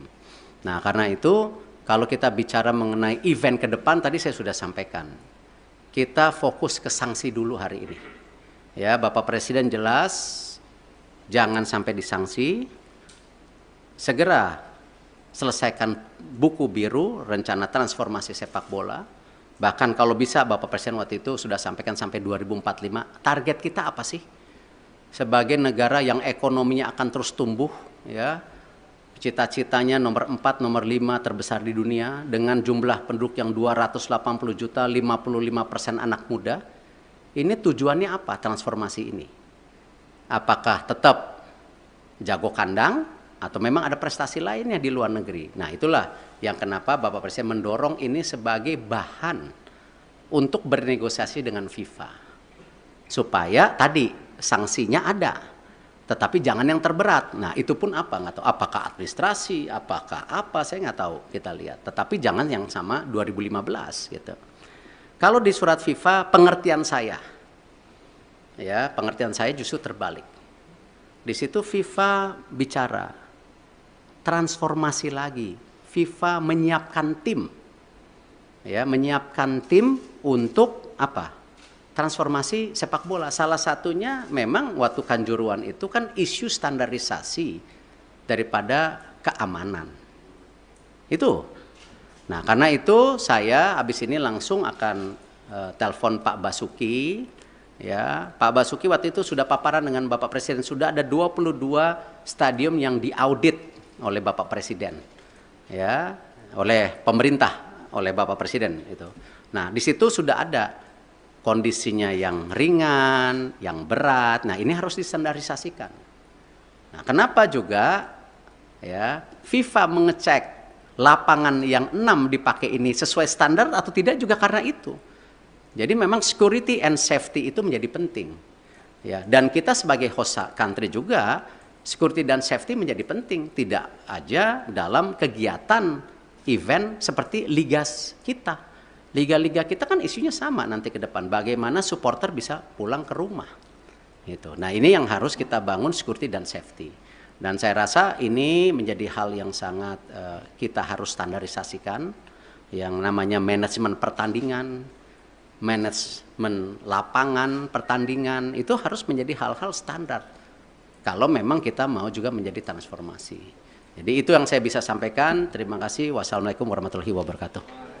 Nah karena itu kalau kita bicara mengenai event ke depan tadi saya sudah sampaikan. Kita fokus ke sanksi dulu hari ini. Ya, Bapak Presiden jelas jangan sampai disanksi. Segera selesaikan buku biru rencana transformasi sepak bola. Bahkan kalau bisa Bapak Presiden waktu itu sudah sampaikan sampai 2045. Target kita apa sih? Sebagai negara yang ekonominya akan terus tumbuh, ya. Cita-citanya nomor 4, nomor 5 terbesar di dunia dengan jumlah penduduk yang 280 juta, 55% anak muda. Ini tujuannya apa transformasi ini? Apakah tetap jago kandang atau memang ada prestasi lainnya di luar negeri? Nah itulah yang kenapa Bapak Presiden mendorong ini sebagai bahan untuk bernegosiasi dengan FIFA. Supaya tadi sanksinya ada, tetapi jangan yang terberat. Nah itu pun apa? Nggak tahu. Apakah administrasi, apakah apa, saya nggak tahu, kita lihat. Tetapi jangan yang sama 2015 gitu. Kalau di surat FIFA pengertian saya, ya pengertian saya justru terbalik. Di situ FIFA bicara transformasi lagi. FIFA menyiapkan tim, ya menyiapkan tim untuk apa? Transformasi sepak bola. Salah satunya memang waktu Kanjuruhan itu kan isu standarisasi daripada keamanan. Itu. Nah karena itu saya habis ini langsung akan telepon Pak Basuki. Ya, Pak Basuki waktu itu sudah paparan dengan Bapak Presiden. Sudah ada 22 stadium yang diaudit oleh Bapak Presiden. Ya, oleh pemerintah, oleh Bapak Presiden itu. Nah di situ sudah ada kondisinya yang ringan, yang berat. Nah ini harus distandarisasikan. Nah kenapa juga ya FIFA mengecek lapangan yang 6 dipakai ini sesuai standar atau tidak juga karena itu. Jadi memang security and safety itu menjadi penting. Ya, dan kita sebagai host country juga security dan safety menjadi penting, tidak aja dalam kegiatan event seperti liga kita. Liga-liga kita kan isunya sama nanti ke depan, bagaimana supporter bisa pulang ke rumah. Gitu. Nah, ini yang harus kita bangun security dan safety. Dan saya rasa ini menjadi hal yang sangat kita harus standarisasikan, yang namanya manajemen pertandingan, manajemen lapangan pertandingan, itu harus menjadi hal-hal standar. Kalau memang kita mau juga menjadi transformasi. Jadi itu yang saya bisa sampaikan. Terima kasih. Wassalamualaikum warahmatullahi wabarakatuh.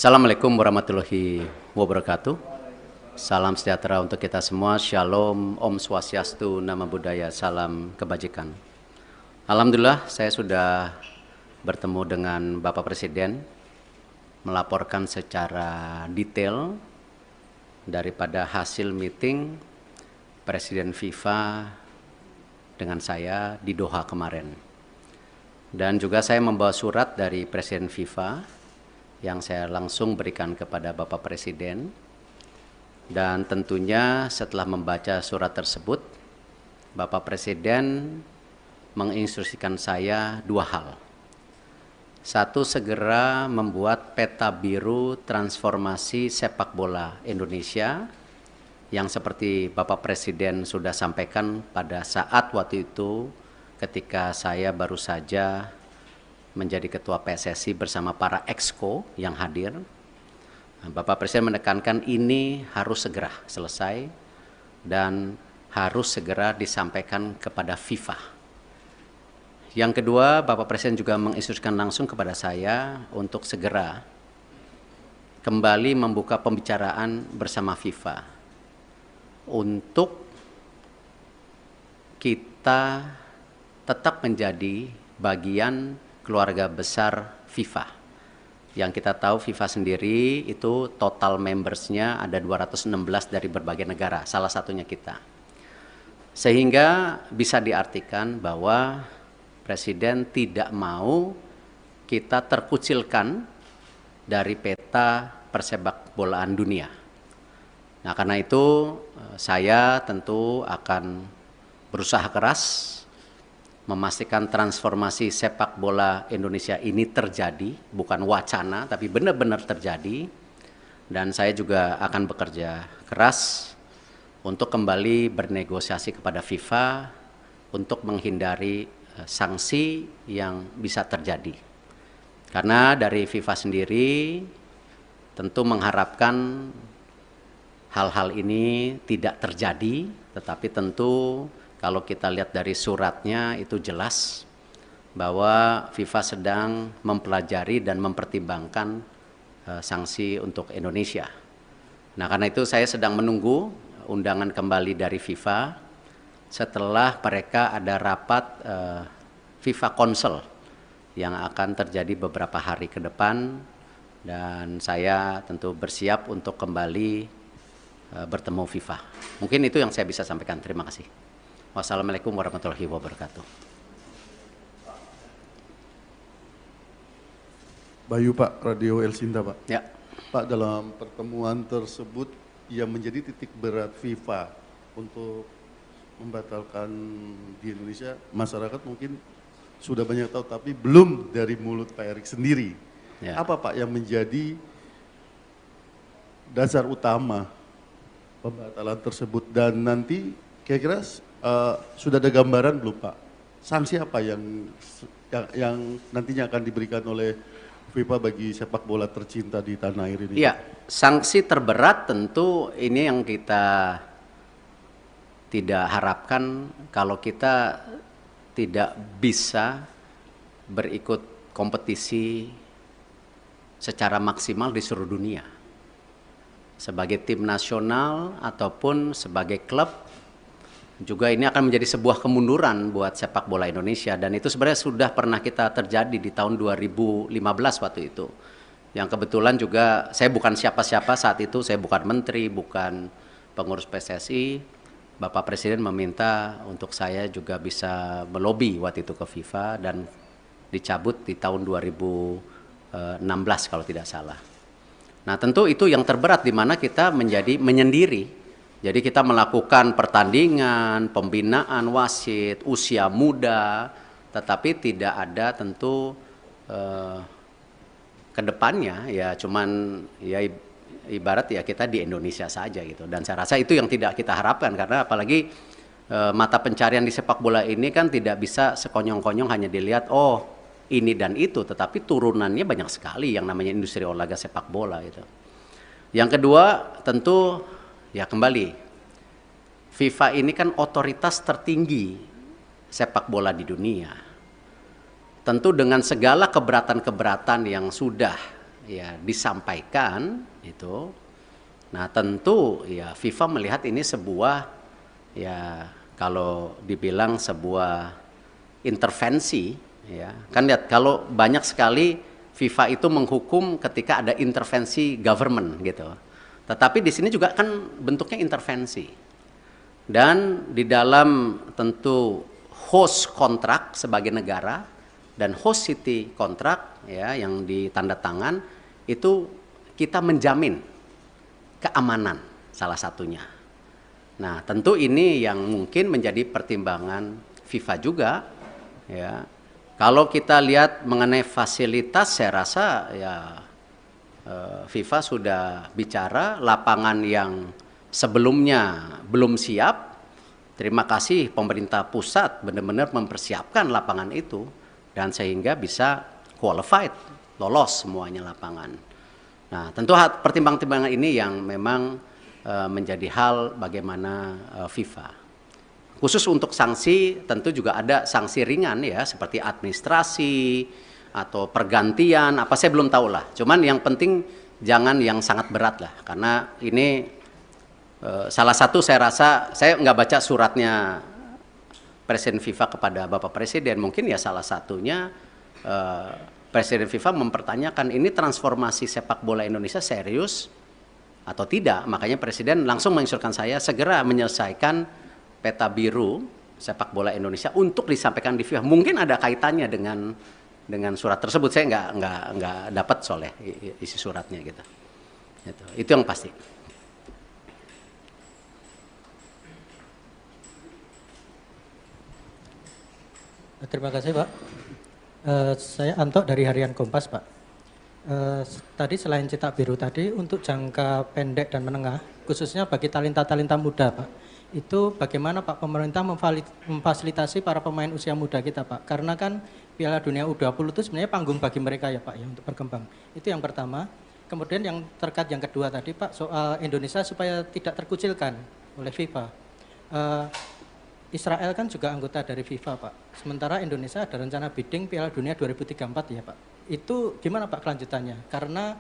Assalamualaikum warahmatullahi wabarakatuh. Salam sejahtera untuk kita semua. Shalom, Om Swastiastu, Namo Buddhaya, salam kebajikan. Alhamdulillah saya sudah bertemu dengan Bapak Presiden, melaporkan secara detail daripada hasil meeting Presiden FIFA dengan saya di Doha kemarin. Dan juga saya membawa surat dari Presiden FIFA yang saya langsung berikan kepada Bapak Presiden. Dan tentunya setelah membaca surat tersebut, Bapak Presiden menginstruksikan saya dua hal. Satu, segera membuat peta biru transformasi sepak bola Indonesia yang seperti Bapak Presiden sudah sampaikan pada saat waktu itu ketika saya baru saja menjadi ketua PSSI bersama para exco yang hadir. Bapak Presiden menekankan ini harus segera selesai dan harus segera disampaikan kepada FIFA. Yang kedua, Bapak Presiden juga menginstruksikan langsung kepada saya untuk segera kembali membuka pembicaraan bersama FIFA untuk kita tetap menjadi bagian keluarga besar FIFA. Yang kita tahu FIFA sendiri itu total membersnya ada 216 dari berbagai negara, salah satunya kita. Sehingga bisa diartikan bahwa Presiden tidak mau kita terkucilkan dari peta persepak bolaan dunia. Nah, karena itu saya tentu akan berusaha keras memastikan transformasi sepak bola Indonesia ini terjadi, bukan wacana, tapi benar-benar terjadi. Dan saya juga akan bekerja keras untuk kembali bernegosiasi kepada FIFA untuk menghindari sanksi yang bisa terjadi. Karena dari FIFA sendiri tentu mengharapkan hal-hal ini tidak terjadi, tetapi tentu kalau kita lihat dari suratnya itu jelas bahwa FIFA sedang mempelajari dan mempertimbangkan sanksi untuk Indonesia. Nah, karena itu saya sedang menunggu undangan kembali dari FIFA setelah mereka ada rapat FIFA Council yang akan terjadi beberapa hari ke depan, dan saya tentu bersiap untuk kembali bertemu FIFA. Mungkin itu yang saya bisa sampaikan. Terima kasih. Wassalamualaikum warahmatullahi wabarakatuh. Bayu Pak, Radio El Sinta Pak. Ya. Pak, dalam pertemuan tersebut yang menjadi titik berat FIFA untuk membatalkan di Indonesia, masyarakat mungkin sudah banyak tahu, tapi belum dari mulut Pak Erik sendiri. Ya. Apa Pak yang menjadi dasar utama pembatalan tersebut, dan nanti kira-kira sudah ada gambaran belum Pak? Sanksi apa yang nantinya akan diberikan oleh FIFA bagi sepak bola tercinta di tanah air ini? Iya, sanksi terberat tentu ini yang kita tidak harapkan kalau kita tidak bisa berikut kompetisi secara maksimal di seluruh dunia. Sebagai tim nasional ataupun sebagai klub, juga ini akan menjadi sebuah kemunduran buat sepak bola Indonesia, dan itu sebenarnya sudah pernah kita terjadi di tahun 2015 waktu itu. Yang kebetulan juga saya bukan siapa-siapa saat itu, saya bukan menteri, bukan pengurus PSSI. Bapak Presiden meminta untuk saya juga bisa melobi waktu itu ke FIFA dan dicabut di tahun 2016 kalau tidak salah. Nah, tentu itu yang terberat di mana kita menjadi menyendiri. Jadi kita melakukan pertandingan, pembinaan wasit, usia muda, tetapi tidak ada tentu kedepannya ya cuman ya ibarat ya kita di Indonesia saja gitu. Dan saya rasa itu yang tidak kita harapkan, karena apalagi mata pencarian di sepak bola ini kan tidak bisa sekonyong-konyong hanya dilihat oh ini dan itu, tetapi turunannya banyak sekali yang namanya industri olahraga sepak bola gitu. Yang kedua tentu ya kembali, FIFA ini kan otoritas tertinggi sepak bola di dunia. Tentu dengan segala keberatan-keberatan yang sudah ya disampaikan itu, nah tentu ya FIFA melihat ini sebuah, ya kalau dibilang sebuah intervensi, ya kan lihat kalau banyak sekali FIFA itu menghukum ketika ada intervensi government gitu. Tetapi di sini juga kan bentuknya intervensi. Dan di dalam tentu host kontrak sebagai negara dan host city kontrak ya yang ditandatangan itu kita menjamin keamanan salah satunya. Nah, tentu ini yang mungkin menjadi pertimbangan FIFA juga ya. Kalau kita lihat mengenai fasilitas, saya rasa ya FIFA sudah bicara lapangan yang sebelumnya belum siap. Terima kasih pemerintah pusat benar-benar mempersiapkan lapangan itu dan sehingga bisa qualified, lolos semuanya lapangan. Nah, tentu pertimbangan-pertimbangan ini yang memang menjadi hal bagaimana FIFA. Khusus untuk sanksi tentu juga ada sanksi ringan ya seperti administrasi atau pergantian apa saya belum tahu lah. Cuman yang penting jangan yang sangat berat lah karena ini salah satu saya rasa saya nggak baca suratnya Presiden FIFA kepada Bapak Presiden, mungkin ya salah satunya Presiden FIFA mempertanyakan ini transformasi sepak bola Indonesia serius atau tidak. Makanya Presiden langsung menginstruksikan saya segera menyelesaikan peta biru sepak bola Indonesia untuk disampaikan di FIFA. Mungkin ada kaitannya dengan surat tersebut. Saya nggak dapat soalnya isi suratnya gitu. Itu yang pasti. Terima kasih Pak. Saya Anto dari Harian Kompas Pak. Tadi selain cetak biru tadi untuk jangka pendek dan menengah, khususnya bagi talenta-talenta muda Pak, itu bagaimana Pak pemerintah memfasilitasi para pemain usia muda kita Pak? Karena kan Piala Dunia U20 itu sebenarnya panggung bagi mereka ya Pak ya untuk berkembang. Itu yang pertama. Kemudian yang terkait yang kedua tadi Pak soal Indonesia supaya tidak terkucilkan oleh FIFA. Israel kan juga anggota dari FIFA Pak. Sementara Indonesia ada rencana bidding Piala Dunia 2034 ya Pak. Itu gimana Pak kelanjutannya? Karena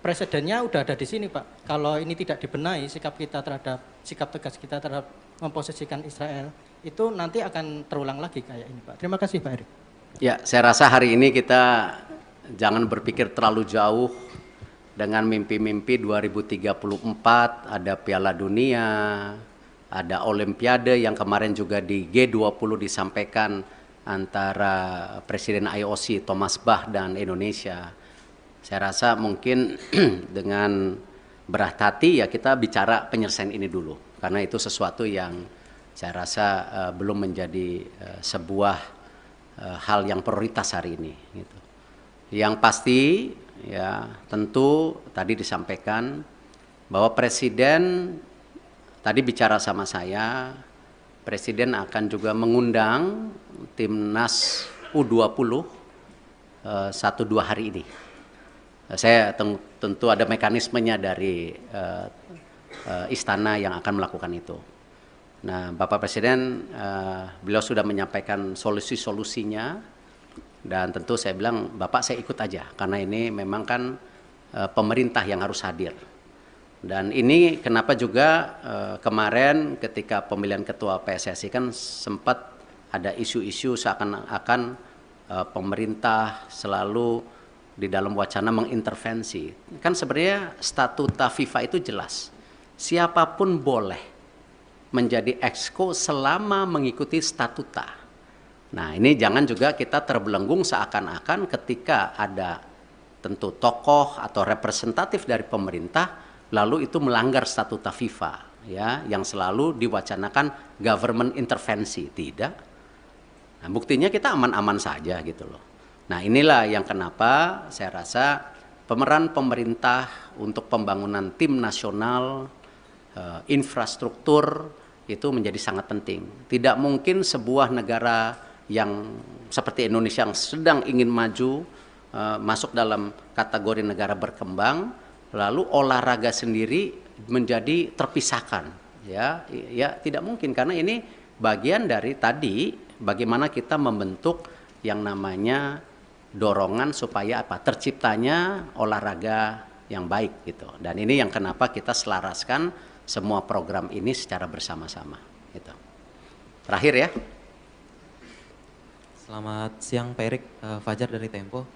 presidennya udah ada di sini Pak. Kalau ini tidak dibenahi sikap tegas kita terhadap memposisikan Israel itu nanti akan terulang lagi kayak ini Pak. Terima kasih Pak Erik. Ya, saya rasa hari ini kita jangan berpikir terlalu jauh dengan mimpi-mimpi 2034 ada Piala Dunia, ada Olimpiade yang kemarin juga di G20 disampaikan antara Presiden IOC Thomas Bach dan Indonesia. Saya rasa mungkin dengan berat hati ya kita bicara penyelesaian ini dulu. Karena itu sesuatu yang saya rasa belum menjadi sebuah hal yang prioritas hari ini. Gitu. Yang pasti ya tentu tadi disampaikan bahwa Presiden tadi bicara sama saya, Presiden akan juga mengundang Timnas U20 1-2 hari ini. Saya tentu ada mekanismenya dari istana yang akan melakukan itu. Nah, Bapak Presiden beliau sudah menyampaikan solusi-solusinya dan tentu saya bilang Bapak saya ikut aja karena ini memang kan pemerintah yang harus hadir. Dan ini kenapa juga kemarin ketika pemilihan ketua PSSI kan sempat ada isu-isu seakan-akan pemerintah selalu di dalam wacana mengintervensi. Kan sebenarnya statuta FIFA itu jelas. Siapapun boleh menjadi exco selama mengikuti statuta. Nah, ini jangan juga kita terbelenggung seakan-akan ketika ada tentu tokoh atau representatif dari pemerintah lalu itu melanggar statuta FIFA ya yang selalu diwacanakan government intervensi. Tidak. Nah, buktinya kita aman-aman saja gitu loh. Nah, inilah yang kenapa saya rasa pemeran pemerintah untuk pembangunan tim nasional, infrastruktur itu menjadi sangat penting. Tidak mungkin sebuah negara yang seperti Indonesia yang sedang ingin maju, masuk dalam kategori negara berkembang, lalu olahraga sendiri menjadi terpisahkan. Ya tidak mungkin karena ini bagian dari tadi bagaimana kita membentuk yang namanya dorongan supaya apa? Terciptanya olahraga yang baik gitu. Dan ini yang kenapa kita selaraskan semua program ini secara bersama-sama gitu. Terakhir ya. Selamat siang Pak Erik, Fajar dari Tempo.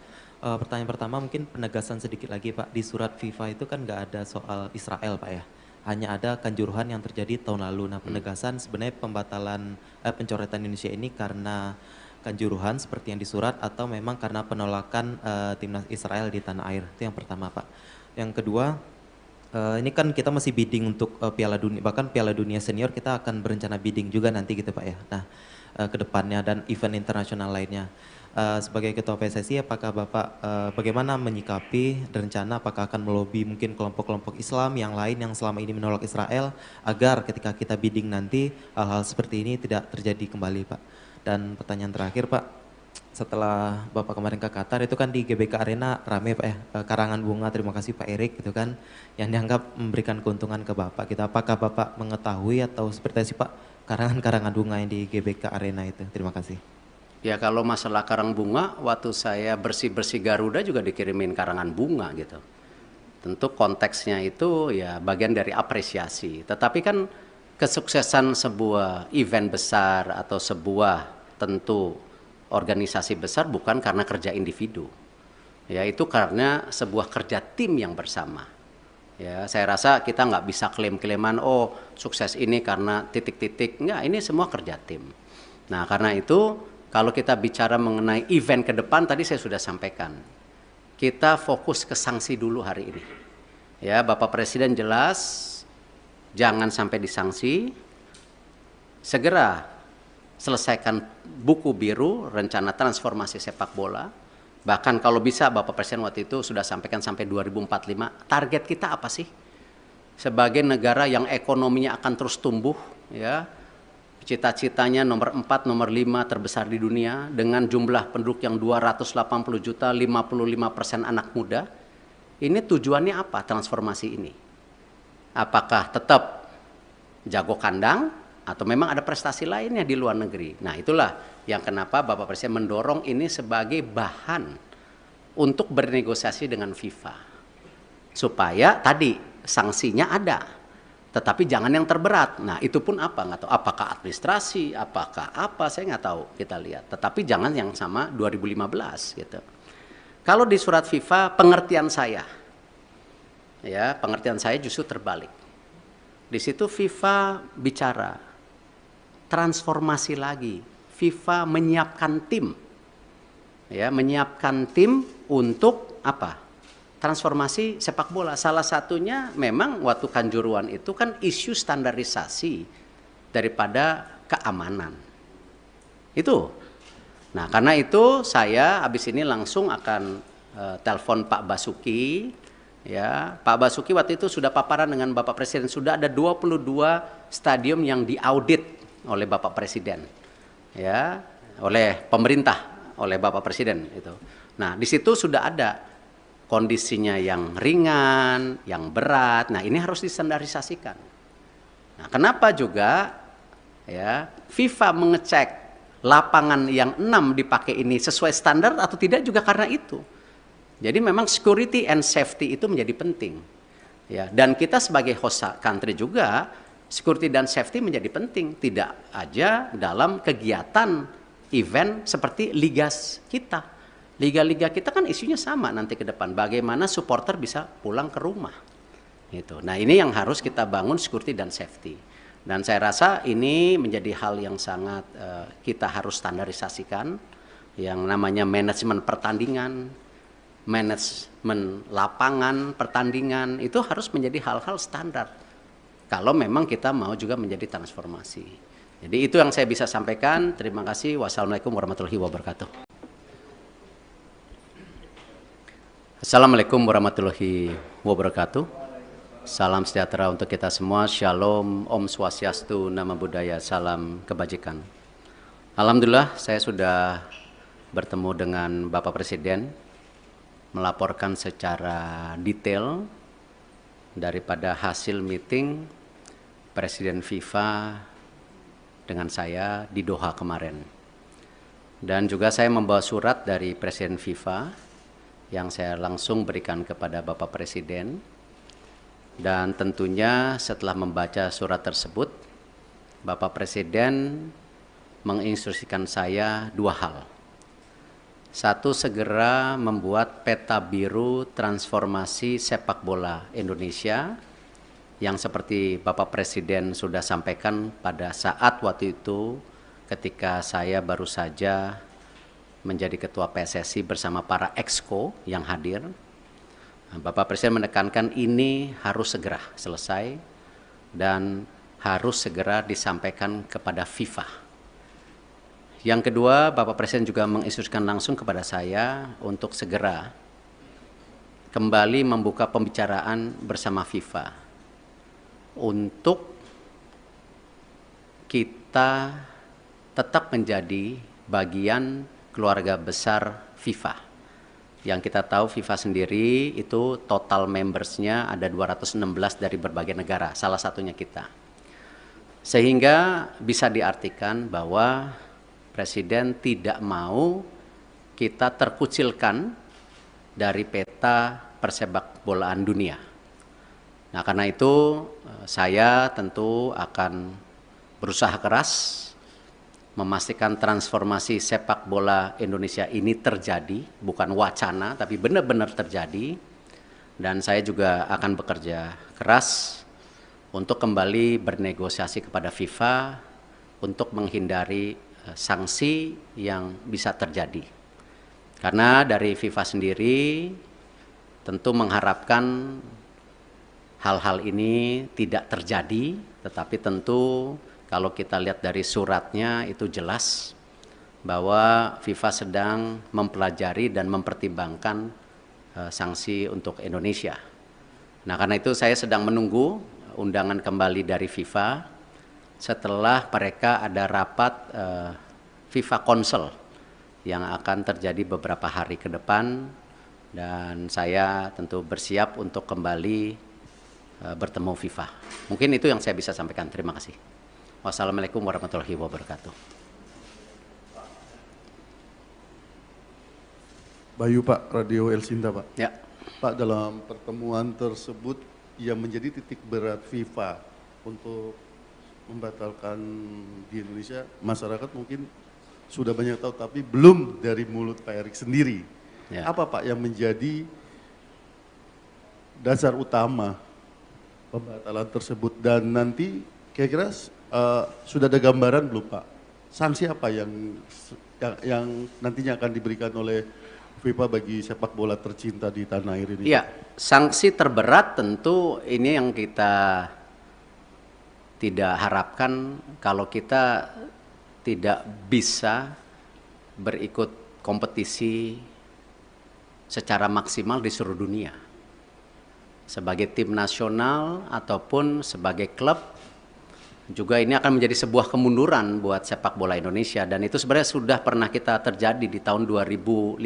Pertanyaan pertama mungkin penegasan sedikit lagi Pak, di surat FIFA itu kan nggak ada soal Israel Pak ya, hanya ada Kanjuruhan yang terjadi tahun lalu. Nah penegasan sebenarnya pembatalan pencoretan Indonesia ini karena Kanjuruhan seperti yang di surat atau memang karena penolakan timnas Israel di tanah air, itu yang pertama Pak. Yang kedua, ini kan kita masih bidding untuk Piala Dunia, bahkan Piala Dunia Senior kita akan berencana bidding juga nanti gitu Pak ya. Nah ke depannya dan event internasional lainnya. Sebagai Ketua PSSI, apakah Bapak bagaimana menyikapi rencana apakah akan melobi mungkin kelompok-kelompok Islam yang lain yang selama ini menolak Israel agar ketika kita bidding nanti hal-hal seperti ini tidak terjadi kembali Pak. Dan pertanyaan terakhir Pak, setelah Bapak kemarin ke Qatar itu kan di GBK Arena rame Pak ya, karangan bunga terima kasih Pak Erik gitu kan yang dianggap memberikan keuntungan ke Bapak gitu. Apakah Bapak mengetahui atau seperti apa sih Pak karangan-karangan bunga yang di GBK Arena itu? Terima kasih. Ya kalau masalah karang bunga, waktu saya bersih-bersih Garuda juga dikirimin karangan bunga gitu. Tentu konteksnya itu ya bagian dari apresiasi. Tetapi kan kesuksesan sebuah event besar atau sebuah tentu organisasi besar bukan karena kerja individu. Ya itu karena sebuah kerja tim yang bersama. Ya saya rasa kita nggak bisa klaim-klaiman oh sukses ini karena titik-titik. Enggak, ini semua kerja tim. Nah karena itu kalau kita bicara mengenai event ke depan, tadi saya sudah sampaikan. Kita fokus ke sanksi dulu hari ini. Ya, Bapak Presiden jelas, jangan sampai disanksi. Segera selesaikan buku biru, rencana transformasi sepak bola. Bahkan kalau bisa Bapak Presiden waktu itu sudah sampaikan sampai 2045. Target kita apa sih? Sebagai negara yang ekonominya akan terus tumbuh, ya. Cita-citanya nomor 4, nomor 5 terbesar di dunia dengan jumlah penduduk yang 280 juta, 55% anak muda. Ini tujuannya apa transformasi ini? Apakah tetap jago kandang atau memang ada prestasi lainnya di luar negeri? Nah itulah yang kenapa Bapak Presiden mendorong ini sebagai bahan untuk bernegosiasi dengan FIFA. Supaya tadi sanksinya ada. Tetapi jangan yang terberat. Nah itu pun apa? Nggak tahu. Apakah administrasi, apakah apa, saya nggak tahu. Kita lihat. Tetapi jangan yang sama 2015 gitu. Kalau di surat FIFA, pengertian saya, ya pengertian saya justru terbalik. Di situ FIFA bicara transformasi lagi. FIFA menyiapkan tim, ya menyiapkan tim untuk apa? Transformasi sepak bola. Salah satunya memang waktu Kanjuruhan itu kan isu standarisasi daripada keamanan. Itu. Nah karena itu saya habis ini langsung akan telepon Pak Basuki. Ya, Pak Basuki waktu itu sudah paparan dengan Bapak Presiden. Sudah ada 22 stadium yang diaudit oleh Bapak Presiden. Ya, oleh pemerintah, oleh Bapak Presiden itu. Nah di situ sudah ada kondisinya yang ringan, yang berat. Nah, ini harus distandarisasikan. Nah, kenapa juga ya FIFA mengecek lapangan yang 6 dipakai ini sesuai standar atau tidak juga karena itu. Jadi memang security and safety itu menjadi penting. Ya, dan kita sebagai host country juga security dan safety menjadi penting, tidak aja dalam kegiatan event seperti liga kita. Liga-liga kita kan isunya sama nanti ke depan. Bagaimana supporter bisa pulang ke rumah. Gitu. Nah ini yang harus kita bangun security dan safety. Dan saya rasa ini menjadi hal yang sangat kita harus standarisasikan. Yang namanya manajemen pertandingan, manajemen lapangan pertandingan, itu harus menjadi hal-hal standar. Kalau memang kita mau juga menjadi transformasi. Jadi itu yang saya bisa sampaikan. Terima kasih. Wassalamualaikum warahmatullahi wabarakatuh. Assalamualaikum warahmatullahi wabarakatuh. Salam sejahtera untuk kita semua. Shalom, Om Swastiastu, Namo Buddhaya, salam kebajikan. Alhamdulillah saya sudah bertemu dengan Bapak Presiden, melaporkan secara detail daripada hasil meeting Presiden FIFA dengan saya di Doha kemarin. Dan juga saya membawa surat dari Presiden FIFA yang saya langsung berikan kepada Bapak Presiden. Dan tentunya setelah membaca surat tersebut, Bapak Presiden menginstruksikan saya dua hal. Satu, segera membuat peta biru transformasi sepak bola Indonesia yang seperti Bapak Presiden sudah sampaikan pada saat waktu itu ketika saya baru saja menjadi ketua PSSI bersama para exco yang hadir. Bapak Presiden menekankan ini harus segera selesai dan harus segera disampaikan kepada FIFA. Yang kedua, Bapak Presiden juga menginstruksikan langsung kepada saya untuk segera kembali membuka pembicaraan bersama FIFA untuk kita tetap menjadi bagian keluarga besar FIFA. Yang kita tahu FIFA sendiri itu total membersnya ada 216 dari berbagai negara, salah satunya kita. Sehingga bisa diartikan bahwa Presiden tidak mau kita terkucilkan dari peta persepak bolaan dunia. Nah, karena itu saya tentu akan berusaha keras memastikan transformasi sepak bola Indonesia ini terjadi, bukan wacana, tapi benar-benar terjadi. Dan saya juga akan bekerja keras untuk kembali bernegosiasi kepada FIFA untuk menghindari sanksi yang bisa terjadi. Karena dari FIFA sendiri tentu mengharapkan hal-hal ini tidak terjadi, tetapi tentu kalau kita lihat dari suratnya itu jelas bahwa FIFA sedang mempelajari dan mempertimbangkan sanksi untuk Indonesia. Nah, karena itu saya sedang menunggu undangan kembali dari FIFA setelah mereka ada rapat FIFA Council yang akan terjadi beberapa hari ke depan, dan saya tentu bersiap untuk kembali bertemu FIFA. Mungkin itu yang saya bisa sampaikan. Terima kasih. Wassalamualaikum warahmatullahi wabarakatuh. Bayu Pak, Radio El Sinta Pak. Ya. Pak, dalam pertemuan tersebut yang menjadi titik berat FIFA untuk membatalkan di Indonesia, masyarakat mungkin sudah banyak tahu, tapi belum dari mulut Pak Erik sendiri. Ya. Apa Pak yang menjadi dasar utama pembatalan tersebut, dan nanti kira-kira sudah ada gambaran belum Pak? Sanksi apa yang nantinya akan diberikan oleh FIFA bagi sepak bola tercinta di tanah air ini? Iya, sanksi terberat tentu ini yang kita tidak harapkan kalau kita tidak bisa berikut kompetisi secara maksimal di seluruh dunia. Sebagai tim nasional ataupun sebagai klub, juga ini akan menjadi sebuah kemunduran buat sepak bola Indonesia, dan itu sebenarnya sudah pernah kita terjadi di tahun 2015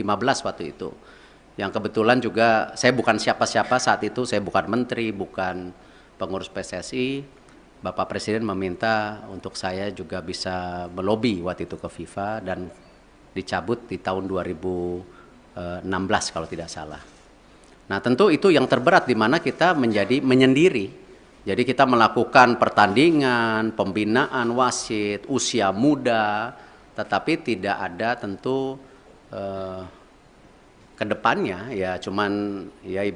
waktu itu. Yang kebetulan juga saya bukan siapa-siapa saat itu, saya bukan menteri, bukan pengurus PSSI. Bapak Presiden meminta untuk saya juga bisa melobi waktu itu ke FIFA dan dicabut di tahun 2016 kalau tidak salah. Nah, tentu itu yang terberat di mana kita menjadi menyendiri. Jadi kita melakukan pertandingan, pembinaan wasit, usia muda, tetapi tidak ada tentu ke depannya ya cuman ya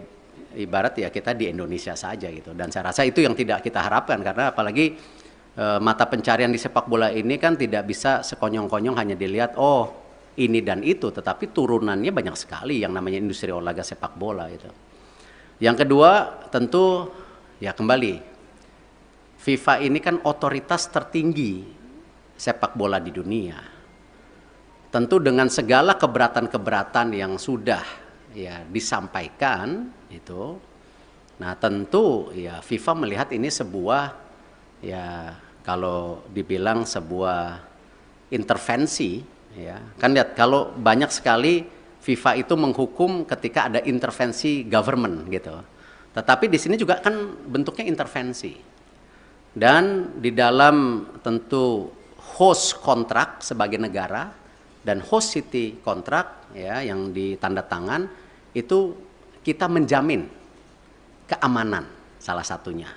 ibarat ya kita di Indonesia saja gitu. Dan saya rasa itu yang tidak kita harapkan, karena apalagi mata pencarian di sepak bola ini kan tidak bisa sekonyong-konyong hanya dilihat oh ini dan itu, tetapi turunannya banyak sekali yang namanya industri olahraga sepak bola itu. Yang kedua tentu ya kembali, FIFA ini kan otoritas tertinggi sepak bola di dunia. Tentu dengan segala keberatan-keberatan yang sudah ya disampaikan itu, nah tentu ya FIFA melihat ini sebuah ya kalau dibilang sebuah intervensi ya. Kan lihat kalau banyak sekali FIFA itu menghukum ketika ada intervensi government gitu. Tetapi di sini juga kan bentuknya intervensi. Dan di dalam tentu host kontrak sebagai negara, dan host city kontrak ya yang ditanda tangan itu kita menjamin keamanan salah satunya.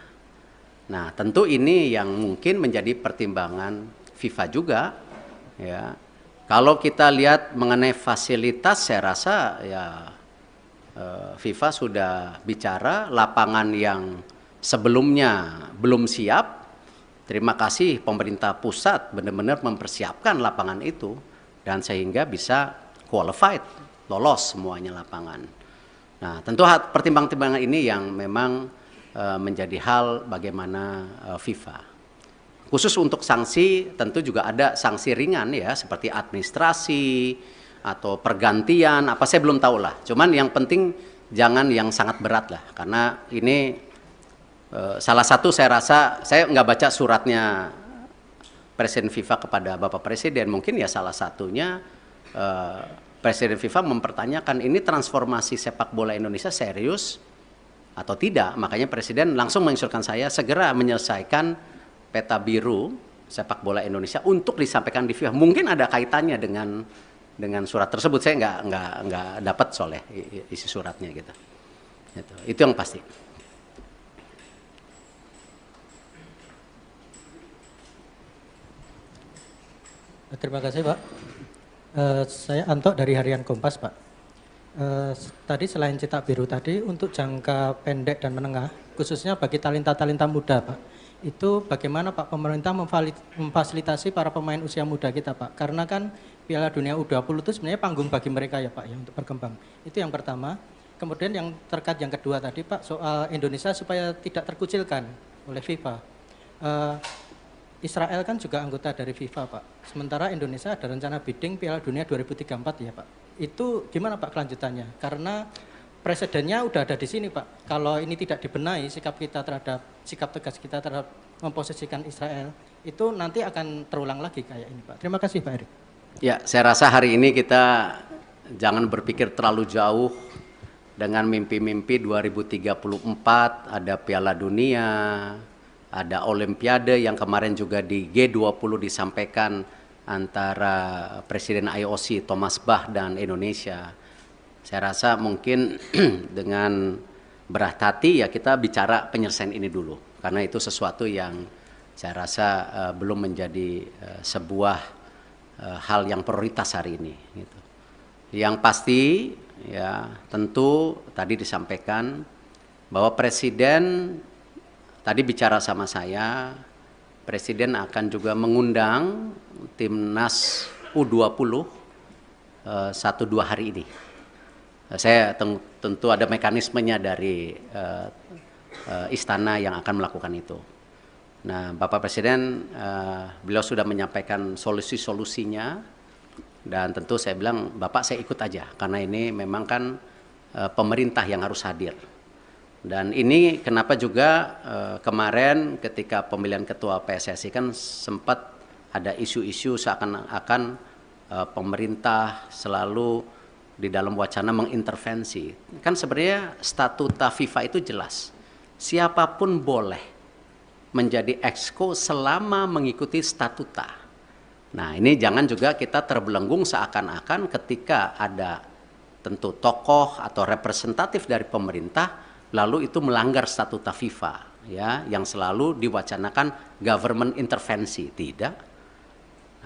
Nah, tentu ini yang mungkin menjadi pertimbangan FIFA juga ya. Kalau kita lihat mengenai fasilitas, saya rasa ya FIFA sudah bicara lapangan yang sebelumnya belum siap. Terima kasih pemerintah pusat benar-benar mempersiapkan lapangan itu dan sehingga bisa qualified, lolos semuanya lapangan. Nah, tentu pertimbangan-pertimbangan ini yang memang menjadi hal bagaimana FIFA. Khusus untuk sanksi tentu juga ada sanksi ringan ya seperti administrasi atau pergantian apa saya belum tahu lah. Cuman yang penting jangan yang sangat berat lah karena ini salah satu saya rasa saya nggak baca suratnya Presiden FIFA kepada Bapak Presiden, mungkin ya salah satunya Presiden FIFA mempertanyakan ini transformasi sepak bola Indonesia serius atau tidak. Makanya Presiden langsung menginstruksikan saya segera menyelesaikan peta biru sepak bola Indonesia untuk disampaikan di FIFA. Mungkin ada kaitannya dengan surat tersebut, saya nggak dapat soalnya isi suratnya gitu. Itu yang pasti. Terima kasih Pak. Saya Anto dari Harian Kompas Pak. Tadi selain cetak biru tadi untuk jangka pendek dan menengah, khususnya bagi talenta-talenta muda Pak, itu bagaimana Pak pemerintah memfasilitasi para pemain usia muda kita Pak? Karena kan Piala Dunia U20 itu sebenarnya panggung bagi mereka ya Pak ya untuk berkembang. Itu yang pertama. Kemudian yang terkait yang kedua tadi Pak soal Indonesia supaya tidak terkucilkan oleh FIFA. Israel kan juga anggota dari FIFA Pak. Sementara Indonesia ada rencana bidding Piala Dunia 2034 ya Pak. Itu gimana Pak kelanjutannya? Karena presidennya udah ada di sini Pak. Kalau ini tidak dibenahi sikap tegas kita terhadap memposisikan Israel itu nanti akan terulang lagi kayak ini Pak. Terima kasih Pak Erik. Ya, saya rasa hari ini kita jangan berpikir terlalu jauh dengan mimpi-mimpi 2034 ada Piala Dunia, ada Olimpiade yang kemarin juga di G20 disampaikan antara Presiden IOC Thomas Bach dan Indonesia. Saya rasa mungkin dengan berat hati ya kita bicara penyelesaian ini dulu. Karena itu sesuatu yang saya rasa belum menjadi sebuah hal yang prioritas hari ini. Gitu. Yang pasti ya tentu tadi disampaikan bahwa Presiden tadi bicara sama saya, Presiden akan juga mengundang timnas U20 1-2 hari ini. Saya tentu ada mekanismenya dari istana yang akan melakukan itu. Nah, Bapak Presiden, beliau sudah menyampaikan solusi-solusinya dan tentu saya bilang, Bapak saya ikut aja karena ini memang kan pemerintah yang harus hadir. Dan ini kenapa juga kemarin ketika pemilihan ketua PSSI kan sempat ada isu-isu seakan-akan pemerintah selalu di dalam wacana mengintervensi. Kan sebenarnya statuta FIFA itu jelas. Siapapun boleh menjadi exco selama mengikuti statuta. Nah, ini jangan juga kita terbelenggung seakan-akan ketika ada tentu tokoh atau representatif dari pemerintah lalu itu melanggar statuta FIFA ya yang selalu diwacanakan government intervensi. Tidak.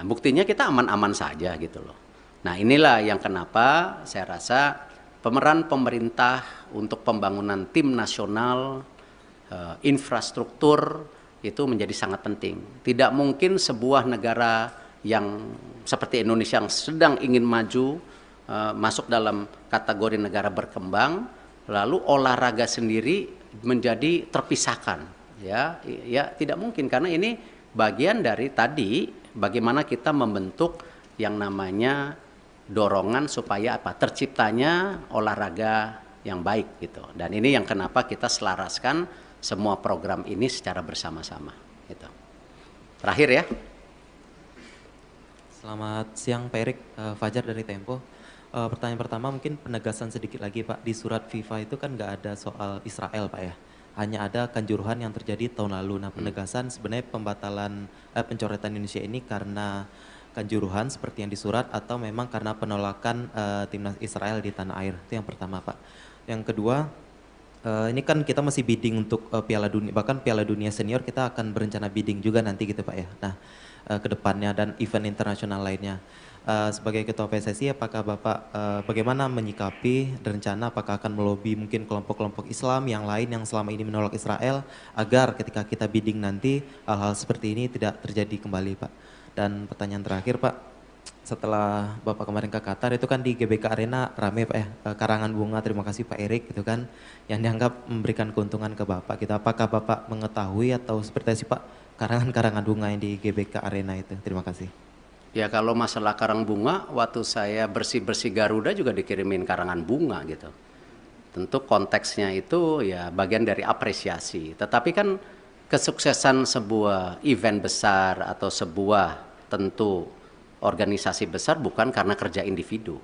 Nah, buktinya kita aman-aman saja gitu loh. Nah, inilah yang kenapa saya rasa pemeran pemerintah untuk pembangunan tim nasional, infrastruktur itu menjadi sangat penting. Tidak mungkin sebuah negara yang seperti Indonesia yang sedang ingin maju masuk dalam kategori negara berkembang, lalu olahraga sendiri menjadi terpisahkan. Ya tidak mungkin karena ini bagian dari tadi bagaimana kita membentuk yang namanya dorongan supaya terciptanya olahraga yang baik gitu. Dan ini yang kenapa kita selaraskan semua program ini secara bersama-sama gitu. Terakhir ya. Selamat siang Pak Erik, Fajar dari Tempo. Pertanyaan pertama mungkin penegasan sedikit lagi Pak, di surat FIFA itu kan nggak ada soal Israel Pak ya, hanya ada kanjuruhan yang terjadi tahun lalu. Nah penegasan sebenarnya pembatalan pencoretan Indonesia ini karena kanjuruhan seperti yang disurat atau memang karena penolakan timnas Israel di tanah air? Itu yang pertama, Pak. Yang kedua, ini kan kita masih bidding untuk Piala Dunia, bahkan Piala Dunia Senior kita akan berencana bidding juga nanti gitu Pak ya. Nah, ke depannya dan event internasional lainnya. Sebagai Ketua PSSI, apakah Bapak bagaimana menyikapi rencana apakah akan melobi mungkin kelompok-kelompok Islam yang lain yang selama ini menolak Israel agar ketika kita bidding nanti hal-hal seperti ini tidak terjadi kembali Pak. Dan pertanyaan terakhir Pak, setelah Bapak kemarin ke Qatar itu kan di GBK Arena rame Pak ya, karangan bunga, terima kasih Pak Erik gitu kan, yang dianggap memberikan keuntungan ke Bapak gitu. Apakah Bapak mengetahui atau seperti apa sih Pak karangan-karangan bunga yang di GBK Arena itu? Terima kasih. Ya kalau masalah karang bunga, waktu saya bersih-bersih Garuda juga dikirimin karangan bunga gitu. Tentu konteksnya itu ya bagian dari apresiasi. Tetapi kan kesuksesan sebuah event besar atau sebuah tentu organisasi besar bukan karena kerja individu.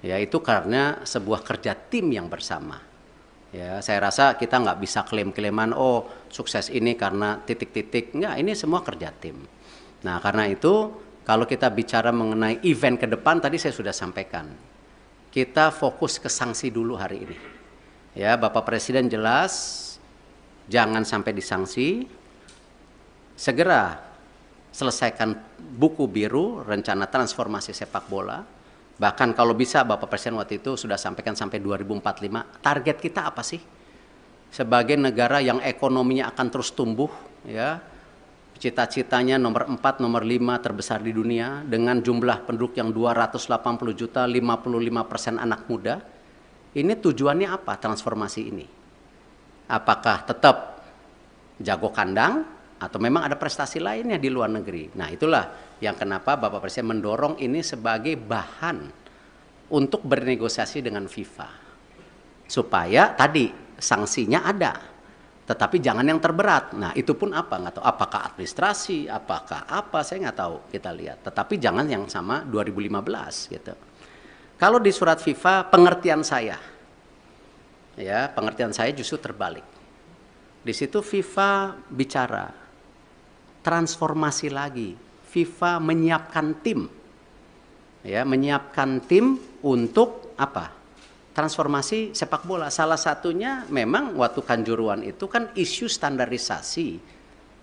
Ya itu karena sebuah kerja tim yang bersama. Ya saya rasa kita nggak bisa klaim-klaiman oh sukses ini karena titik-titik. Enggak, ini semua kerja tim. Nah karena itu kalau kita bicara mengenai event ke depan, tadi saya sudah sampaikan. Kita fokus ke sanksi dulu hari ini. Ya, Bapak Presiden jelas, jangan sampai disanksi. Segera selesaikan buku biru, rencana transformasi sepak bola. Bahkan kalau bisa, Bapak Presiden waktu itu sudah sampaikan sampai 2045. Target kita apa sih? Sebagai negara yang ekonominya akan terus tumbuh, ya. Cita-citanya nomor 4, nomor 5 terbesar di dunia dengan jumlah penduduk yang 280 juta, 55% anak muda. Ini tujuannya apa transformasi ini? Apakah tetap jago kandang atau memang ada prestasi lainnya di luar negeri? Nah itulah yang kenapa Bapak Presiden mendorong ini sebagai bahan untuk bernegosiasi dengan FIFA. Supaya tadi sanksinya ada. Tetapi jangan yang terberat. Nah itu pun apa? Nggak tahu. Apakah administrasi? Apakah apa? Saya nggak tahu. Kita lihat. Tetapi jangan yang sama 2015 gitu. Kalau di surat FIFA pengertian saya, ya pengertian saya justru terbalik. Di situ FIFA bicara transformasi lagi. FIFA menyiapkan tim, ya menyiapkan tim untuk apa? Transformasi sepak bola. Salah satunya memang waktu Kanjuruhan itu kan isu standarisasi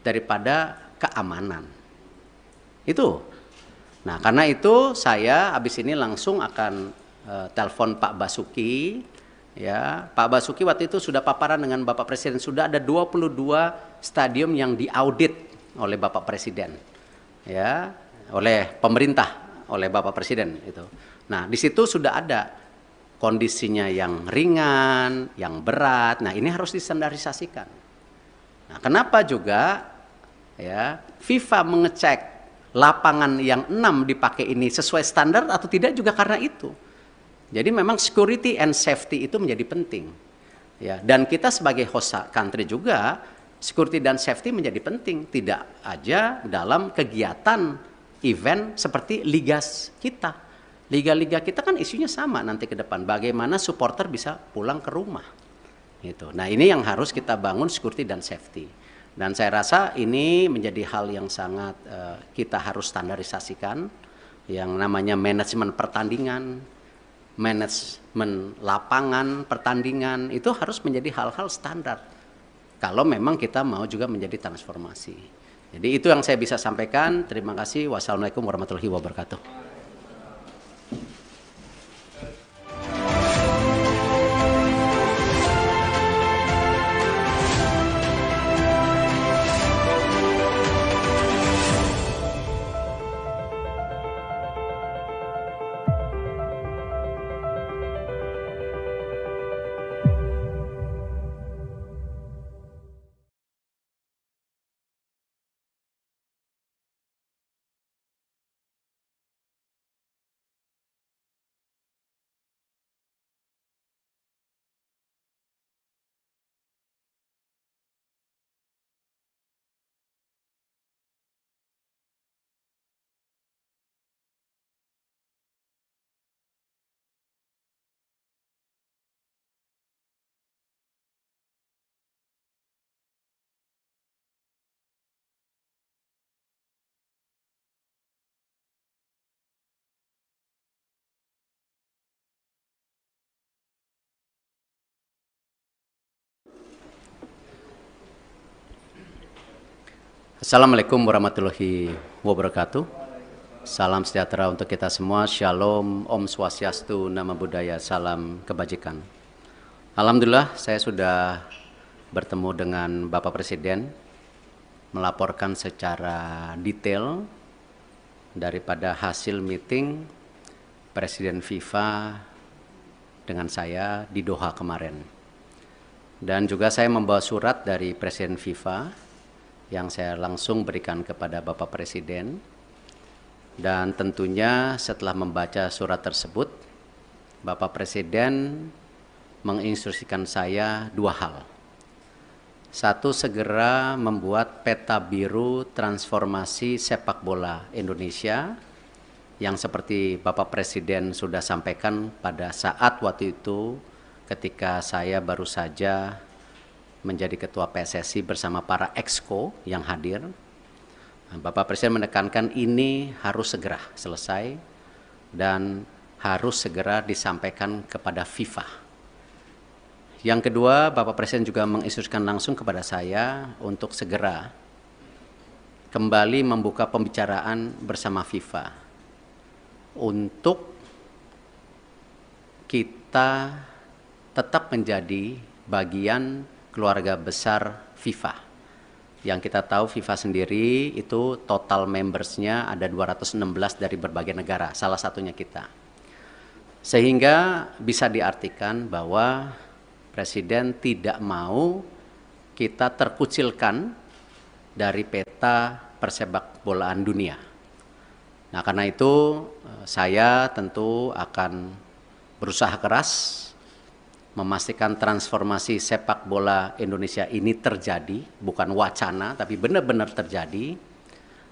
daripada keamanan. Itu. Nah, karena itu saya habis ini langsung akan telepon Pak Basuki. Ya, Pak Basuki waktu itu sudah paparan dengan Bapak Presiden. Sudah ada 22 stadium yang diaudit oleh Bapak Presiden. Ya, oleh pemerintah, oleh Bapak Presiden itu. Nah, di situ sudah ada kondisinya yang ringan, yang berat. Nah, ini harus distandarisasikan. Nah, kenapa juga ya FIFA mengecek lapangan yang 6 dipakai ini sesuai standar atau tidak juga karena itu. Jadi memang security and safety itu menjadi penting. Ya, dan kita sebagai host country juga security dan safety menjadi penting, tidak aja dalam kegiatan event seperti liga kita. Liga-liga kita kan isunya sama nanti ke depan. Bagaimana supporter bisa pulang ke rumah. Gitu. Nah ini yang harus kita bangun security dan safety. Dan saya rasa ini menjadi hal yang sangat kita harus standarisasikan. Yang namanya manajemen pertandingan, manajemen lapangan pertandingan, itu harus menjadi hal-hal standar. Kalau memang kita mau juga menjadi transformasi. Jadi itu yang saya bisa sampaikan. Terima kasih. Wassalamualaikum warahmatullahi wabarakatuh. Assalamualaikum warahmatullahi wabarakatuh. Salam sejahtera untuk kita semua. Shalom, Om Swastiastu, Namo Buddhaya, salam kebajikan. Alhamdulillah saya sudah bertemu dengan Bapak Presiden, melaporkan secara detail daripada hasil meeting Presiden FIFA dengan saya di Doha kemarin. Dan juga saya membawa surat dari Presiden FIFA yang saya langsung berikan kepada Bapak Presiden. Dan tentunya setelah membaca surat tersebut, Bapak Presiden menginstruksikan saya dua hal. Satu, segera membuat peta biru transformasi sepak bola Indonesia yang seperti Bapak Presiden sudah sampaikan pada saat waktu itu ketika saya baru saja menjadi ketua PSSI bersama para exco yang hadir. Bapak Presiden menekankan ini harus segera selesai dan harus segera disampaikan kepada FIFA. Yang kedua, Bapak Presiden juga menginstruksikan langsung kepada saya untuk segera kembali membuka pembicaraan bersama FIFA untuk kita tetap menjadi bagian keluarga besar FIFA. Yang kita tahu FIFA sendiri itu total membersnya ada 216 dari berbagai negara, salah satunya kita. Sehingga bisa diartikan bahwa Presiden tidak mau kita terkucilkan dari peta persepak bolaan dunia. Nah, karena itu saya tentu akan berusaha keras memastikan transformasi sepak bola Indonesia ini terjadi, bukan wacana, tapi benar-benar terjadi.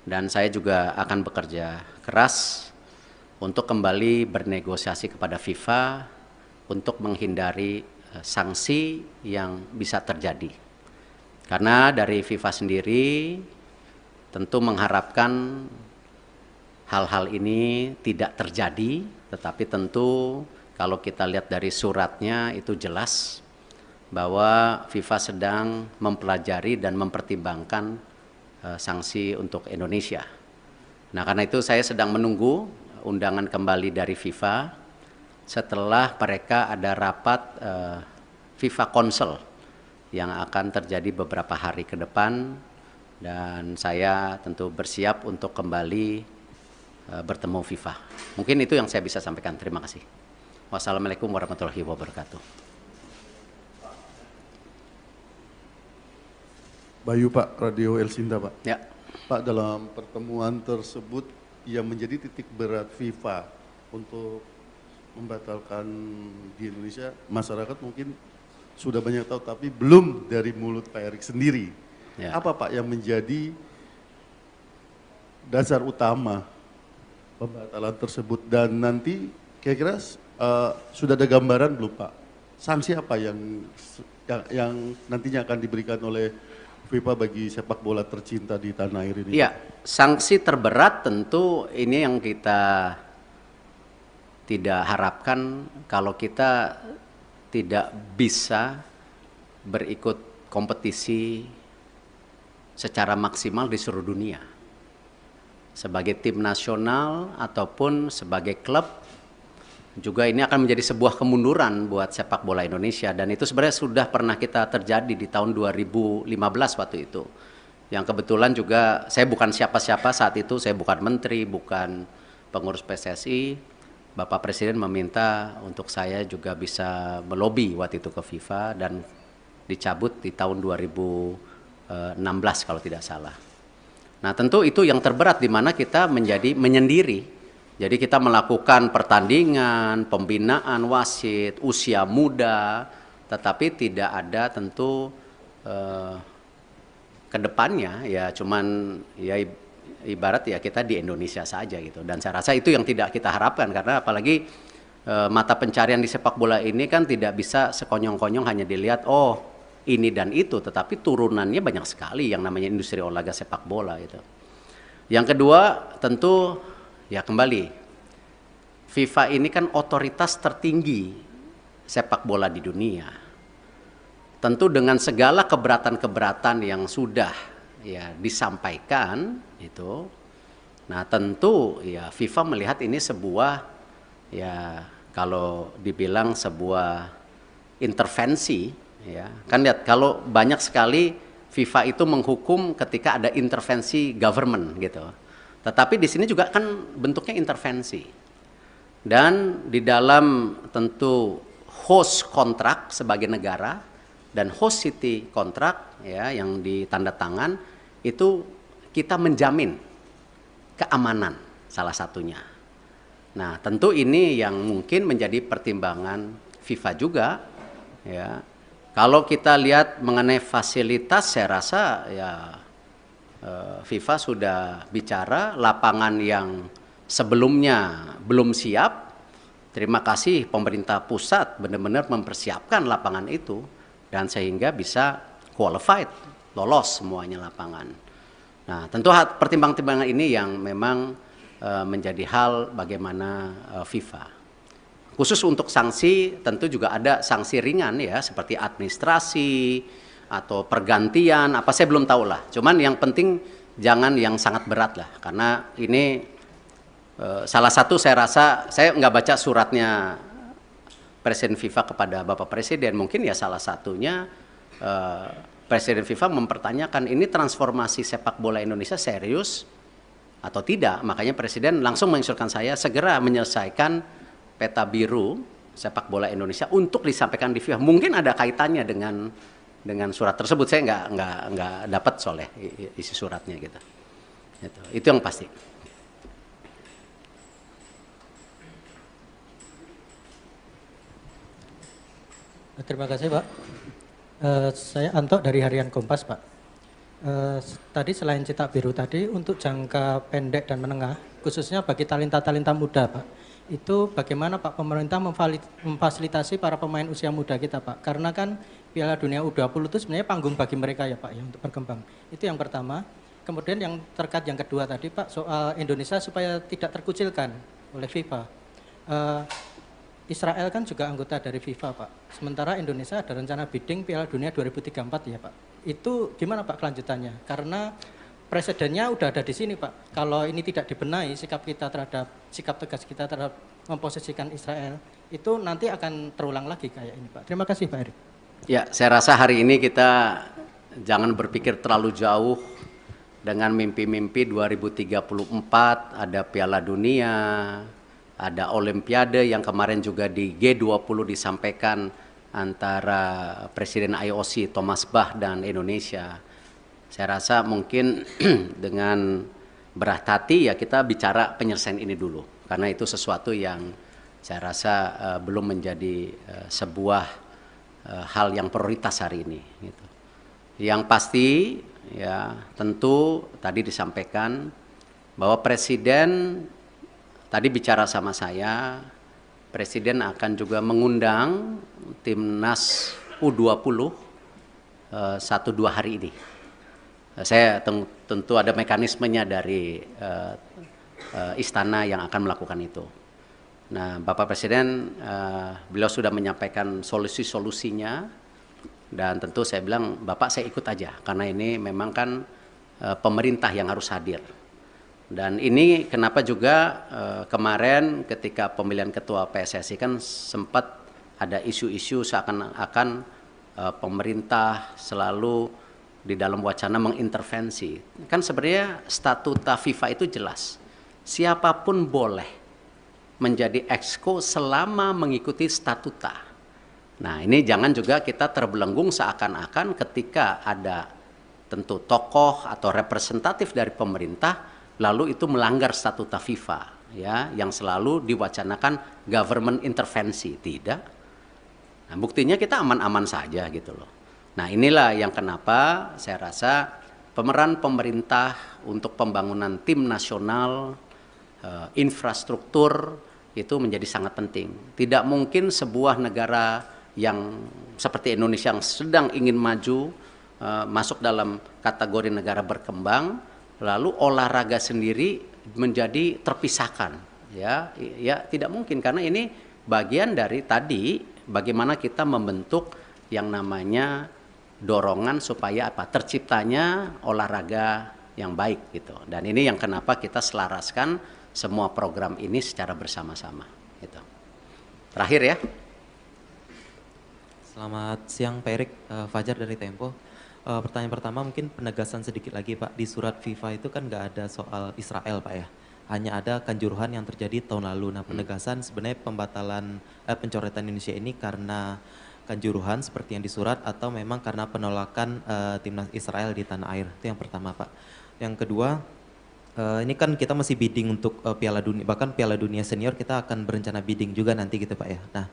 Dan saya juga akan bekerja keras untuk kembali bernegosiasi kepada FIFA untuk menghindari sanksi yang bisa terjadi. Karena dari FIFA sendiri tentu mengharapkan hal-hal ini tidak terjadi, tetapi tentu kalau kita lihat dari suratnya itu jelas bahwa FIFA sedang mempelajari dan mempertimbangkan sanksi untuk Indonesia. Nah, karena itu saya sedang menunggu undangan kembali dari FIFA setelah mereka ada rapat FIFA Council yang akan terjadi beberapa hari ke depan, dan saya tentu bersiap untuk kembali bertemu FIFA. Mungkin itu yang saya bisa sampaikan. Terima kasih. Wassalamualaikum warahmatullahi wabarakatuh. Bayu Pak, Radio El Sinta Pak. Ya. Pak, dalam pertemuan tersebut yang menjadi titik berat FIFA untuk membatalkan di Indonesia, masyarakat mungkin sudah banyak tahu, tapi belum dari mulut Pak Erik sendiri. Ya. Apa Pak yang menjadi dasar utama pembatalan tersebut, dan nanti kira-kira sudah ada gambaran belum Pak? Sanksi apa yang nantinya akan diberikan oleh FIFA bagi sepak bola tercinta di tanah air ini? Iya, sanksi terberat tentu ini yang kita tidak harapkan kalau kita tidak bisa berikut kompetisi secara maksimal di seluruh dunia. Sebagai tim nasional ataupun sebagai klub, juga ini akan menjadi sebuah kemunduran buat sepak bola Indonesia, dan itu sebenarnya sudah pernah kita terjadi di tahun 2015 waktu itu. Yang kebetulan juga saya bukan siapa-siapa saat itu, saya bukan menteri, bukan pengurus PSSI. Bapak Presiden meminta untuk saya juga bisa melobi waktu itu ke FIFA dan dicabut di tahun 2016 kalau tidak salah. Nah, tentu itu yang terberat di mana kita menjadi menyendiri. Jadi kita melakukan pertandingan, pembinaan wasit, usia muda, tetapi tidak ada tentu ke depannya ya cuman ya ibarat ya kita di Indonesia saja gitu. Dan saya rasa itu yang tidak kita harapkan, karena apalagi mata pencarian di sepak bola ini kan tidak bisa sekonyong-konyong hanya dilihat oh ini dan itu, tetapi turunannya banyak sekali yang namanya industri olahraga sepak bola gitu. Yang kedua tentu ya kembali, FIFA ini kan otoritas tertinggi sepak bola di dunia. Tentu dengan segala keberatan-keberatan yang sudah ya disampaikan itu, nah tentu ya FIFA melihat ini sebuah, ya kalau dibilang sebuah intervensi, ya kan lihat kalau banyak sekali FIFA itu menghukum ketika ada intervensi government gitu. Tetapi di sini juga kan bentuknya intervensi. Dan di dalam tentu host kontrak sebagai negara dan host city kontrak ya yang ditandatangan itu kita menjamin keamanan salah satunya. Nah, tentu ini yang mungkin menjadi pertimbangan FIFA juga ya. Kalau kita lihat mengenai fasilitas, saya rasa ya FIFA sudah bicara lapangan yang sebelumnya belum siap. Terima kasih pemerintah pusat benar-benar mempersiapkan lapangan itu dan sehingga bisa qualified, lolos semuanya lapangan. Nah, tentu pertimbangan-pertimbangan ini yang memang menjadi hal bagaimana FIFA. Khusus untuk sanksi tentu juga ada sanksi ringan ya seperti administrasi atau pergantian apa saya belum tahu lah. Cuman yang penting jangan yang sangat berat lah karena ini salah satu saya rasa saya nggak baca suratnya Presiden FIFA kepada Bapak Presiden, mungkin ya salah satunya Presiden FIFA mempertanyakan ini transformasi sepak bola Indonesia serius atau tidak. Makanya Presiden langsung menginstruksikan saya segera menyelesaikan peta biru sepak bola Indonesia untuk disampaikan di FIFA. Mungkin ada kaitannya dengan surat tersebut, saya nggak dapat soalnya isi suratnya gitu. Itu yang pasti. Terima kasih Pak. Saya Anto dari Harian Kompas Pak. Tadi selain cetak biru tadi untuk jangka pendek dan menengah, khususnya bagi talenta-talenta muda Pak, itu bagaimana Pak pemerintah memfasilitasi para pemain usia muda kita Pak? Karena kan Piala Dunia U20 itu sebenarnya panggung bagi mereka ya Pak ya untuk berkembang. Itu yang pertama. Kemudian yang terkait yang kedua tadi Pak soal Indonesia supaya tidak terkucilkan oleh FIFA. Israel kan juga anggota dari FIFA Pak. Sementara Indonesia ada rencana bidding Piala Dunia 2034 ya Pak. Itu gimana Pak kelanjutannya? Karena presidennya udah ada di sini Pak. Kalau ini tidak dibenahi sikap tegas kita terhadap memposisikan Israel itu nanti akan terulang lagi kayak ini Pak. Terima kasih Pak Erik. Ya, saya rasa hari ini kita jangan berpikir terlalu jauh dengan mimpi-mimpi 2034 ada Piala Dunia, ada Olimpiade yang kemarin juga di G20 disampaikan antara Presiden IOC Thomas Bach dan Indonesia. Saya rasa mungkin dengan berat hati ya kita bicara penyelesaian ini dulu. Karena itu sesuatu yang saya rasa belum menjadi sebuah hal yang prioritas hari ini. Gitu. Yang pasti ya tentu tadi disampaikan bahwa Presiden tadi bicara sama saya, Presiden akan juga mengundang timnas U20 1-2 hari ini. Saya tentu ada mekanismenya dari istana yang akan melakukan itu. Nah, Bapak Presiden beliau sudah menyampaikan solusi-solusinya dan tentu saya bilang Bapak saya ikut aja karena ini memang kan pemerintah yang harus hadir. Dan ini kenapa juga kemarin ketika pemilihan ketua PSSI kan sempat ada isu-isu seakan-akan pemerintah selalu di dalam wacana mengintervensi. Kan sebenarnya statuta FIFA itu jelas. Siapapun boleh menjadi exco selama mengikuti statuta. Nah, ini jangan juga kita terbelenggung seakan-akan ketika ada tentu tokoh atau representatif dari pemerintah lalu itu melanggar statuta FIFA ya yang selalu diwacanakan government intervensi. Tidak. Nah, buktinya kita aman-aman saja gitu loh. Nah, inilah yang kenapa saya rasa pemeran pemerintah untuk pembangunan tim nasional infrastruktur itu menjadi sangat penting. Tidak mungkin sebuah negara yang seperti Indonesia yang sedang ingin maju masuk dalam kategori negara berkembang lalu olahraga sendiri menjadi terpisahkan ya tidak mungkin karena ini bagian dari tadi bagaimana kita membentuk yang namanya dorongan supaya apa? Terciptanya olahraga yang baik gitu. Dan ini yang kenapa kita selaraskan semua program ini secara bersama-sama gitu. Terakhir ya. Selamat siang Pak Erik, Fajar dari Tempo. Pertanyaan pertama mungkin penegasan sedikit lagi Pak. Di surat FIFA itu kan nggak ada soal Israel Pak ya. Hanya ada kanjuruhan yang terjadi tahun lalu. Nah penegasan sebenarnya pembatalan pencoretan Indonesia ini karena kanjuruhan seperti yang disurat atau memang karena penolakan timnas Israel di tanah air. Itu yang pertama Pak. Yang kedua, ini kan kita masih bidding untuk Piala Dunia, bahkan Piala Dunia Senior kita akan berencana bidding juga nanti gitu Pak ya. Nah,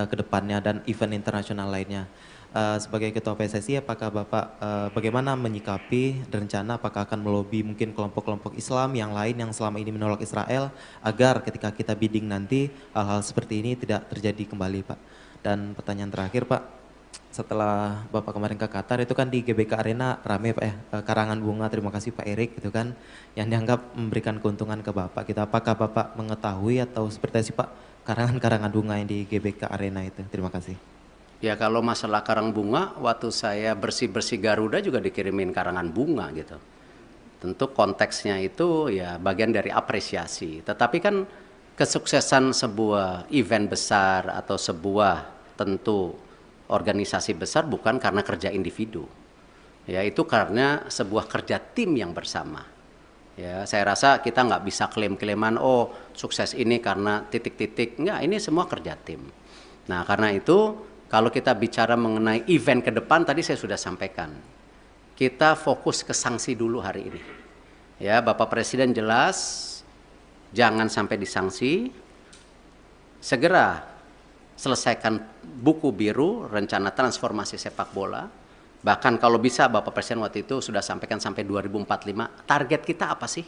ke depannya dan event internasional lainnya. Sebagai Ketua PSSI, apakah Bapak bagaimana menyikapi rencana apakah akan melobi mungkin kelompok-kelompok Islam yang lain yang selama ini menolak Israel agar ketika kita bidding nanti hal-hal seperti ini tidak terjadi kembali Pak. Dan pertanyaan terakhir Pak, setelah Bapak kemarin ke Qatar itu kan di GBK Arena rame Pak ya, karangan bunga, terima kasih Pak Erik gitu kan, yang dianggap memberikan keuntungan ke Bapak. Kita apakah Bapak mengetahui atau seperti apa sih Pak karangan-karangan bunga yang di GBK Arena itu? Terima kasih. Ya kalau masalah karang bunga, waktu saya bersih-bersih Garuda juga dikirimin karangan bunga gitu. Tentu konteksnya itu ya bagian dari apresiasi. Tetapi kan kesuksesan sebuah event besar atau sebuah tentu organisasi besar bukan karena kerja individu. Ya, itu karena sebuah kerja tim yang bersama. Ya, saya rasa kita nggak bisa klaim-klaiman, oh sukses ini karena titik-titik. Enggak, ini semua kerja tim. Nah, karena itu kalau kita bicara mengenai event ke depan, tadi saya sudah sampaikan. Kita fokus ke sanksi dulu hari ini. Ya, Bapak Presiden jelas, jangan sampai disanksi. Segera selesaikan buku biru rencana transformasi sepak bola. Bahkan kalau bisa Bapak Presiden waktu itu sudah sampaikan sampai 2045. Target kita apa sih?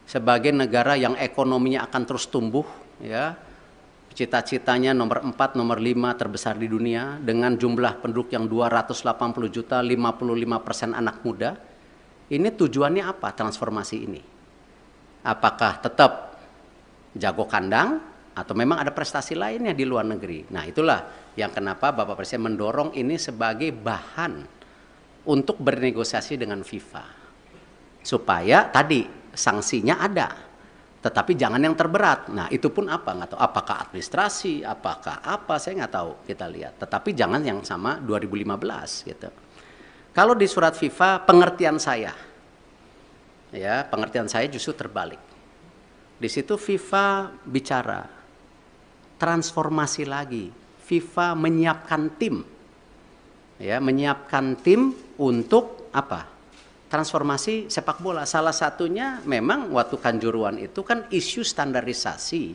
Sebagai negara yang ekonominya akan terus tumbuh, ya, cita-citanya nomor 4, nomor 5 terbesar di dunia dengan jumlah penduduk yang 280 juta, 55% anak muda. Ini tujuannya apa transformasi ini? Apakah tetap jago kandang atau memang ada prestasi lainnya di luar negeri? Nah, itulah yang kenapa Bapak Presiden mendorong ini sebagai bahan untuk bernegosiasi dengan FIFA. Supaya tadi sanksinya ada, tetapi jangan yang terberat. Nah, itu pun apa? Nggak tahu. Apakah administrasi, apakah apa, saya nggak tahu, kita lihat. Tetapi jangan yang sama 2015 gitu. Kalau di surat FIFA, pengertian saya justru terbalik. Di situ FIFA bicara transformasi lagi. FIFA menyiapkan tim. Ya, menyiapkan tim untuk apa? Transformasi sepak bola. Salah satunya memang waktu Kanjuruhan itu kan isu standarisasi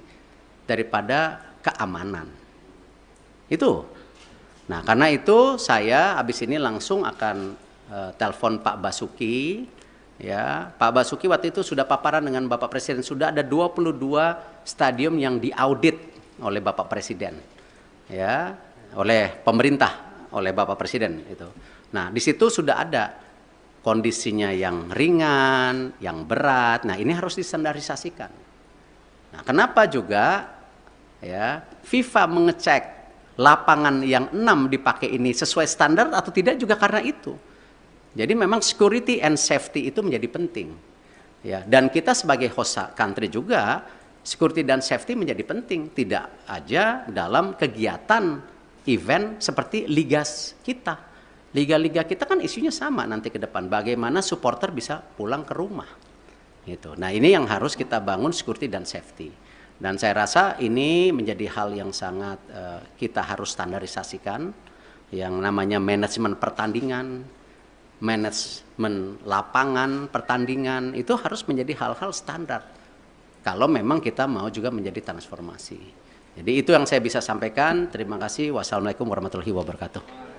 daripada keamanan. Itu. Nah, karena itu saya habis ini langsung akan telepon Pak Basuki. Ya, Pak Basuki waktu itu sudah paparan dengan Bapak Presiden, sudah ada 22 stadium yang diaudit oleh Bapak Presiden, ya, oleh pemerintah, oleh Bapak Presiden itu. Nah, di situ sudah ada kondisinya yang ringan, yang berat. Nah, ini harus distandarisasikan. Nah, kenapa juga ya FIFA mengecek lapangan yang 6 dipakai ini sesuai standar atau tidak juga karena itu. Jadi memang security and safety itu menjadi penting. Ya, dan kita sebagai host country juga security dan safety menjadi penting, tidak aja dalam kegiatan event seperti liga kita. Liga-liga kita kan isunya sama nanti ke depan, bagaimana supporter bisa pulang ke rumah. Gitu. Nah, ini yang harus kita bangun security dan safety. Dan saya rasa ini menjadi hal yang sangat kita harus standarisasikan, yang namanya manajemen pertandingan, manajemen lapangan pertandingan, itu harus menjadi hal-hal standar. Kalau memang kita mau juga menjadi transformasi. Jadi itu yang saya bisa sampaikan. Terima kasih. Wassalamualaikum warahmatullahi wabarakatuh.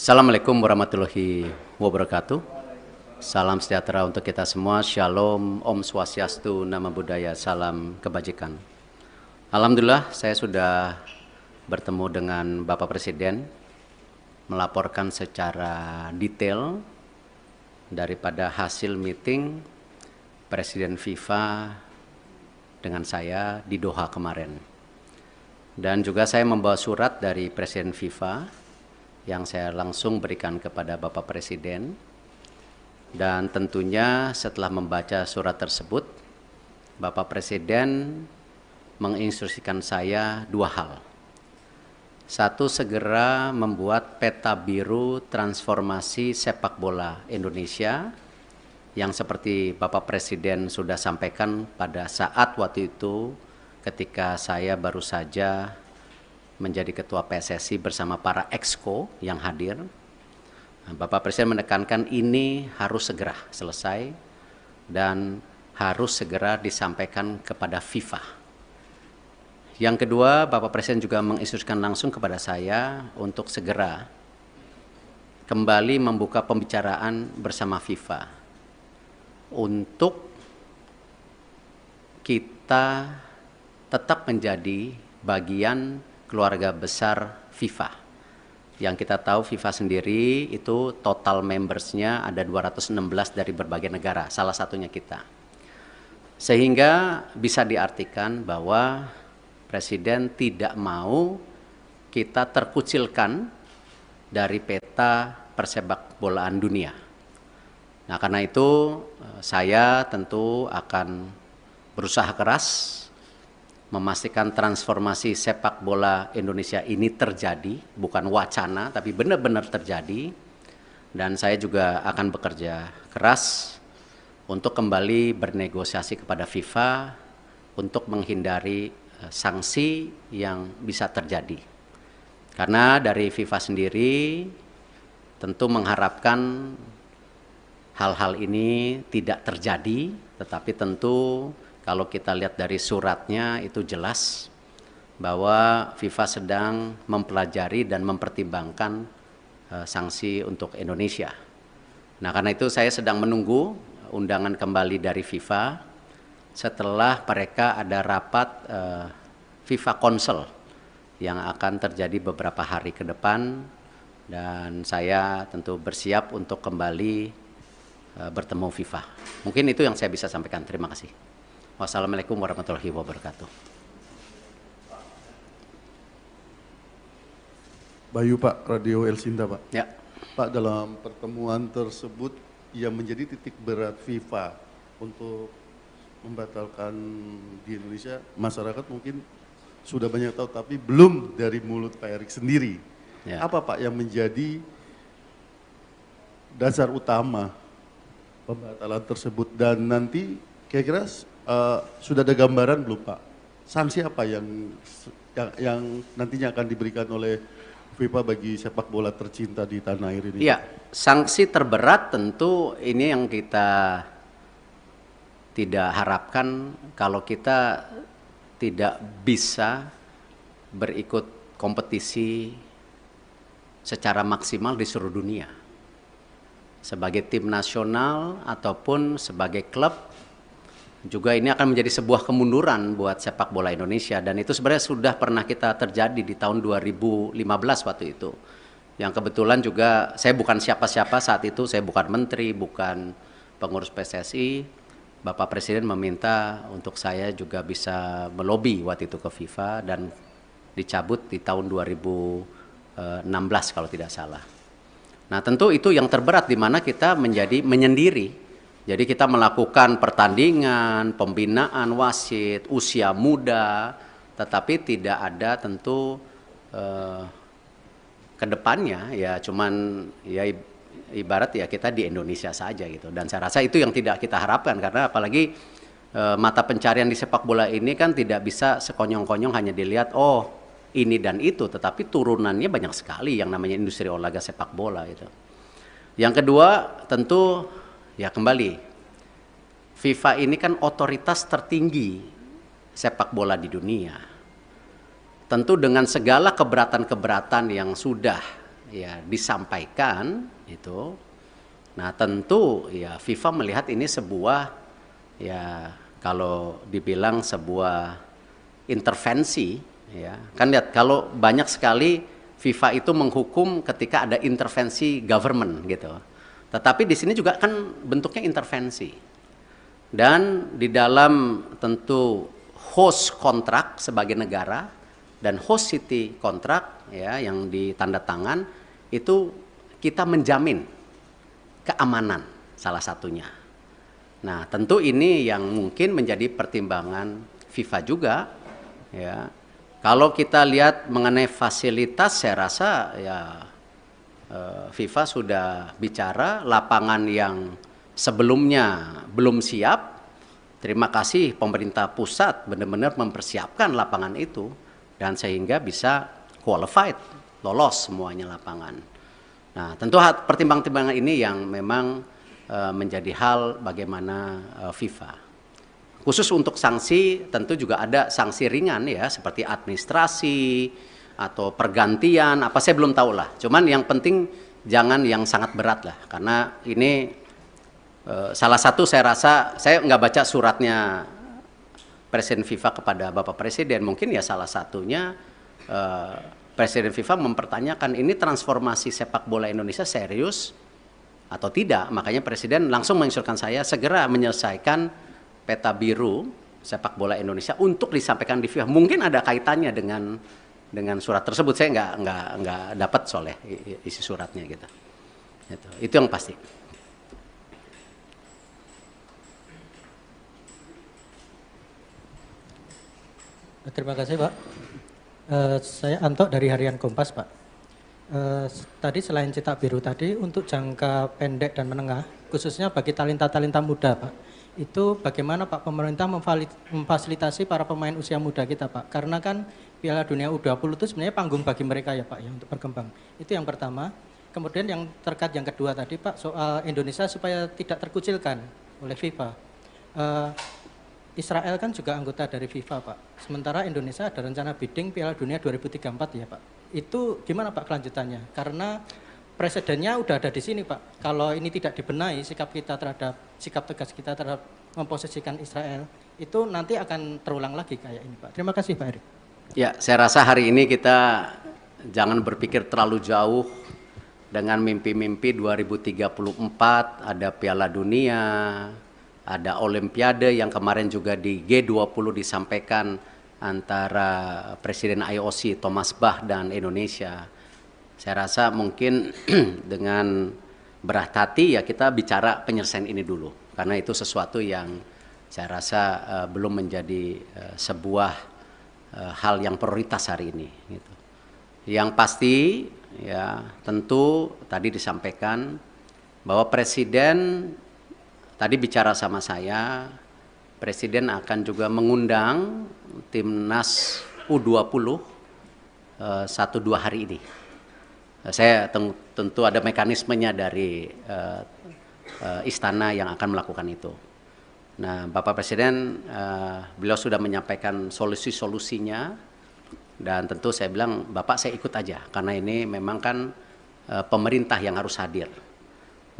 Assalamualaikum warahmatullahi wabarakatuh. Salam sejahtera untuk kita semua. Shalom, Om Swastiastu, Namo Buddhaya, salam kebajikan. Alhamdulillah saya sudah bertemu dengan Bapak Presiden, melaporkan secara detail daripada hasil meeting Presiden FIFA dengan saya di Doha kemarin. Dan juga saya membawa surat dari Presiden FIFA yang saya langsung berikan kepada Bapak Presiden. Dan tentunya setelah membaca surat tersebut, Bapak Presiden menginstruksikan saya dua hal. Satu, segera membuat peta biru transformasi sepak bola Indonesia yang seperti Bapak Presiden sudah sampaikan pada saat waktu itu ketika saya baru saja menjadi ketua PSSI bersama para exco yang hadir. Bapak Presiden menekankan ini harus segera selesai dan harus segera disampaikan kepada FIFA. Yang kedua, Bapak Presiden juga menginstruksikan langsung kepada saya untuk segera kembali membuka pembicaraan bersama FIFA untuk kita tetap menjadi bagian keluarga besar FIFA. Yang kita tahu FIFA sendiri itu total membersnya ada 216 dari berbagai negara, salah satunya kita. Sehingga bisa diartikan bahwa Presiden tidak mau kita terkucilkan dari peta persepak bolaan dunia. Nah, karena itu saya tentu akan berusaha keras memastikan transformasi sepak bola Indonesia ini terjadi, bukan wacana, tapi benar-benar terjadi. Dan saya juga akan bekerja keras untuk kembali bernegosiasi kepada FIFA untuk menghindari sanksi yang bisa terjadi. Karena dari FIFA sendiri tentu mengharapkan hal-hal ini tidak terjadi, tetapi tentu kalau kita lihat dari suratnya itu jelas bahwa FIFA sedang mempelajari dan mempertimbangkan sanksi untuk Indonesia. Nah, karena itu saya sedang menunggu undangan kembali dari FIFA setelah mereka ada rapat FIFA Council yang akan terjadi beberapa hari ke depan, dan saya tentu bersiap untuk kembali bertemu FIFA. Mungkin itu yang saya bisa sampaikan. Terima kasih. Wassalamualaikum warahmatullahi wabarakatuh. Bayu Pak, Radio Elsinta Pak. Ya. Pak, dalam pertemuan tersebut yang menjadi titik berat FIFA untuk membatalkan di Indonesia, masyarakat mungkin sudah banyak tahu, tapi belum dari mulut Pak Erik sendiri. Ya. Apa Pak yang menjadi dasar utama pembatalan tersebut, dan nanti kira-kira sudah ada gambaran belum Pak? Sanksi apa yang nantinya akan diberikan oleh FIFA bagi sepak bola tercinta di tanah air ini? Iya, sanksi terberat tentu ini yang kita tidak harapkan kalau kita tidak bisa berikut kompetisi secara maksimal di seluruh dunia. Sebagai tim nasional ataupun sebagai klub, juga ini akan menjadi sebuah kemunduran buat sepak bola Indonesia, dan itu sebenarnya sudah pernah kita terjadi di tahun 2015 waktu itu. Yang kebetulan juga saya bukan siapa-siapa saat itu, saya bukan menteri, bukan pengurus PSSI. Bapak Presiden meminta untuk saya juga bisa melobi waktu itu ke FIFA dan dicabut di tahun 2016 kalau tidak salah. Nah, tentu itu yang terberat di mana kita menjadi menyendiri. Jadi kita melakukan pertandingan, pembinaan wasit, usia muda, tetapi tidak ada tentu ke depannya ya cuman ya ibarat ya kita di Indonesia saja gitu. Dan saya rasa itu yang tidak kita harapkan, karena apalagi mata pencarian di sepak bola ini kan tidak bisa sekonyong-konyong hanya dilihat oh ini dan itu, tetapi turunannya banyak sekali yang namanya industri olahraga sepak bola itu. Yang kedua tentu ya kembali, FIFA ini kan otoritas tertinggi sepak bola di dunia. Tentu dengan segala keberatan-keberatan yang sudah ya disampaikan itu, nah tentu ya FIFA melihat ini sebuah, ya kalau dibilang sebuah intervensi, ya kan lihat kalau banyak sekali FIFA itu menghukum ketika ada intervensi government gitu. Tetapi di sini juga kan bentuknya intervensi. Dan di dalam tentu host kontrak sebagai negara dan host city kontrak ya yang ditanda tangan itu kita menjamin keamanan salah satunya. Nah, tentu ini yang mungkin menjadi pertimbangan FIFA juga ya. Kalau kita lihat mengenai fasilitas, saya rasa ya FIFA sudah bicara lapangan yang sebelumnya belum siap. Terima kasih pemerintah pusat benar-benar mempersiapkan lapangan itu dan sehingga bisa qualified, lolos semuanya lapangan. Nah, tentu pertimbangan-pertimbangan ini yang memang menjadi hal bagaimana FIFA. Khusus untuk sanksi tentu juga ada sanksi ringan ya seperti administrasi atau pergantian apa saya belum tahu lah. Cuman yang penting jangan yang sangat berat lah karena ini salah satu saya rasa saya nggak baca suratnya Presiden FIFA kepada Bapak Presiden, mungkin ya salah satunya Presiden FIFA mempertanyakan ini transformasi sepak bola Indonesia serius atau tidak. Makanya Presiden langsung menginstruksikan saya segera menyelesaikan peta biru sepak bola Indonesia untuk disampaikan di FIFA. Mungkin ada kaitannya dengan surat tersebut, saya nggak dapat soalnya isi suratnya gitu. Itu yang pasti. Terima kasih Pak. Saya Anto dari Harian Kompas Pak. Tadi selain cetak biru tadi untuk jangka pendek dan menengah, khususnya bagi talenta-talenta muda Pak, itu bagaimana Pak pemerintah memfasilitasi para pemain usia muda kita Pak? Karena kan Piala Dunia U20 itu sebenarnya panggung bagi mereka ya Pak ya untuk berkembang. Itu yang pertama. Kemudian yang terkait yang kedua tadi Pak soal Indonesia supaya tidak terkucilkan oleh FIFA. Israel kan juga anggota dari FIFA Pak. Sementara Indonesia ada rencana bidding Piala Dunia 2034 ya Pak. Itu gimana Pak kelanjutannya? Karena presidennya udah ada di sini Pak. Kalau ini tidak dibenahi sikap tegas kita terhadap memposisikan Israel itu nanti akan terulang lagi kayak ini Pak. Terima kasih Pak Erik. Ya, saya rasa hari ini kita jangan berpikir terlalu jauh dengan mimpi-mimpi 2034 ada Piala Dunia, ada Olimpiade yang kemarin juga di G20 disampaikan antara Presiden IOC Thomas Bach dan Indonesia. Saya rasa mungkin dengan berat hati ya kita bicara penyelesaian ini dulu. Karena itu sesuatu yang saya rasa belum menjadi sebuah hal yang prioritas hari ini. Gitu. Yang pasti ya tentu tadi disampaikan bahwa Presiden tadi bicara sama saya, Presiden akan juga mengundang Timnas U20 1-2 hari ini. Saya tentu ada mekanismenya dari istana yang akan melakukan itu. Nah, Bapak Presiden, beliau sudah menyampaikan solusi-solusinya dan tentu saya bilang, Bapak saya ikut aja karena ini memang kan pemerintah yang harus hadir.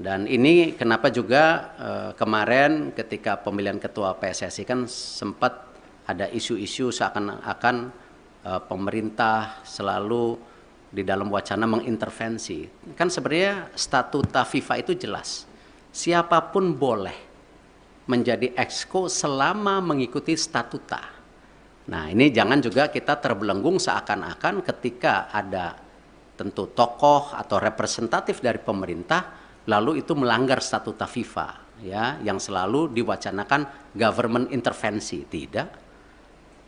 Dan ini kenapa juga kemarin ketika pemilihan ketua PSSI kan sempat ada isu-isu seakan-akan pemerintah selalu di dalam wacana mengintervensi. Kan sebenarnya statuta FIFA itu jelas. Siapapun boleh menjadi exco selama mengikuti statuta. Nah, ini jangan juga kita terbelenggung seakan-akan ketika ada tentu tokoh atau representatif dari pemerintah lalu itu melanggar statuta FIFA ya yang selalu diwacanakan government intervensi. Tidak.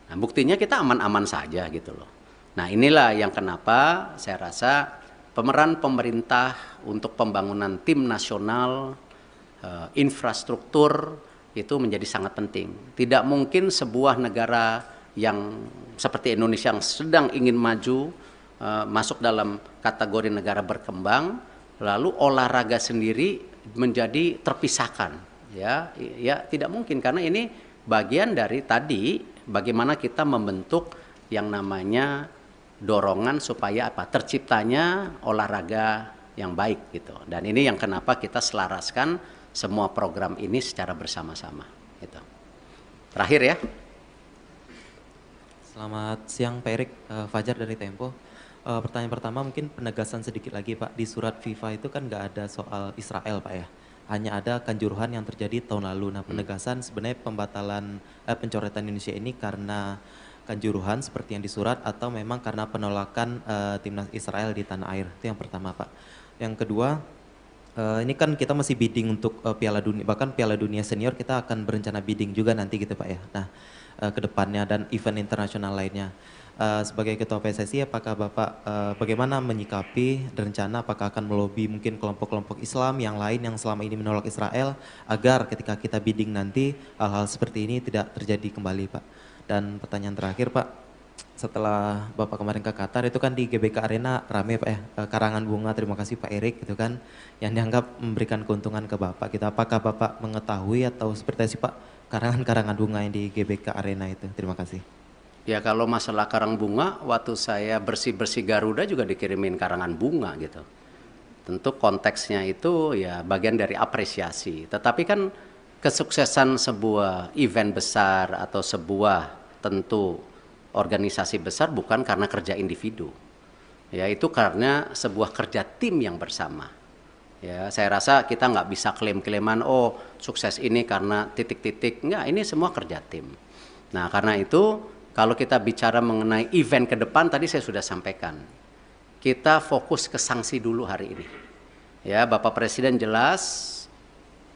Nah, buktinya kita aman-aman saja gitu loh. Nah, inilah yang kenapa saya rasa pemeran pemerintah untuk pembangunan tim nasional, infrastruktur itu menjadi sangat penting. Tidak mungkin sebuah negara yang seperti Indonesia yang sedang ingin maju masuk dalam kategori negara berkembang, lalu olahraga sendiri menjadi terpisahkan. Ya tidak mungkin karena ini bagian dari tadi bagaimana kita membentuk yang namanya dorongan supaya apa? Terciptanya olahraga yang baik gitu. Dan ini yang kenapa kita selaraskan semua program ini secara bersama-sama gitu. Terakhir ya. Selamat siang Pak Erik, Fajar dari Tempo. Pertanyaan pertama mungkin penegasan sedikit lagi Pak, di surat FIFA itu kan nggak ada soal Israel Pak ya, hanya ada Kanjuruhan yang terjadi tahun lalu. Nah penegasan sebenarnya pembatalan pencoretan Indonesia ini karena Kanjuruhan seperti yang disurat atau memang karena penolakan timnas Israel di tanah air, itu yang pertama Pak. Yang kedua, ini kan kita masih bidding untuk Piala Dunia, bahkan Piala Dunia Senior kita akan berencana bidding juga nanti gitu Pak ya. Nah, ke depannya dan event internasional lainnya. Sebagai Ketua PSSI, apakah Bapak bagaimana menyikapi rencana apakah akan melobi mungkin kelompok-kelompok Islam yang lain yang selama ini menolak Israel agar ketika kita bidding nanti hal-hal seperti ini tidak terjadi kembali Pak. Dan pertanyaan terakhir Pak, setelah Bapak kemarin ke Qatar itu kan di GBK Arena rame Pak ya, karangan bunga, terima kasih Pak Erik gitu kan, yang dianggap memberikan keuntungan ke Bapak gitu. Apakah Bapak mengetahui atau seperti apa sih Pak karangan-karangan bunga yang di GBK Arena itu? Terima kasih. Ya kalau masalah karang bunga, waktu saya bersih-bersih Garuda juga dikirimin karangan bunga gitu. Tentu konteksnya itu ya bagian dari apresiasi. Tetapi kan kesuksesan sebuah event besar atau sebuah tentu organisasi besar bukan karena kerja individu. Ya itu karena sebuah kerja tim yang bersama. Ya saya rasa kita nggak bisa klaim-klaiman oh sukses ini karena titik-titik. Enggak, ini semua kerja tim. Nah karena itu kalau kita bicara mengenai event ke depan tadi saya sudah sampaikan. Kita fokus ke sanksi dulu hari ini. Ya, Bapak Presiden jelas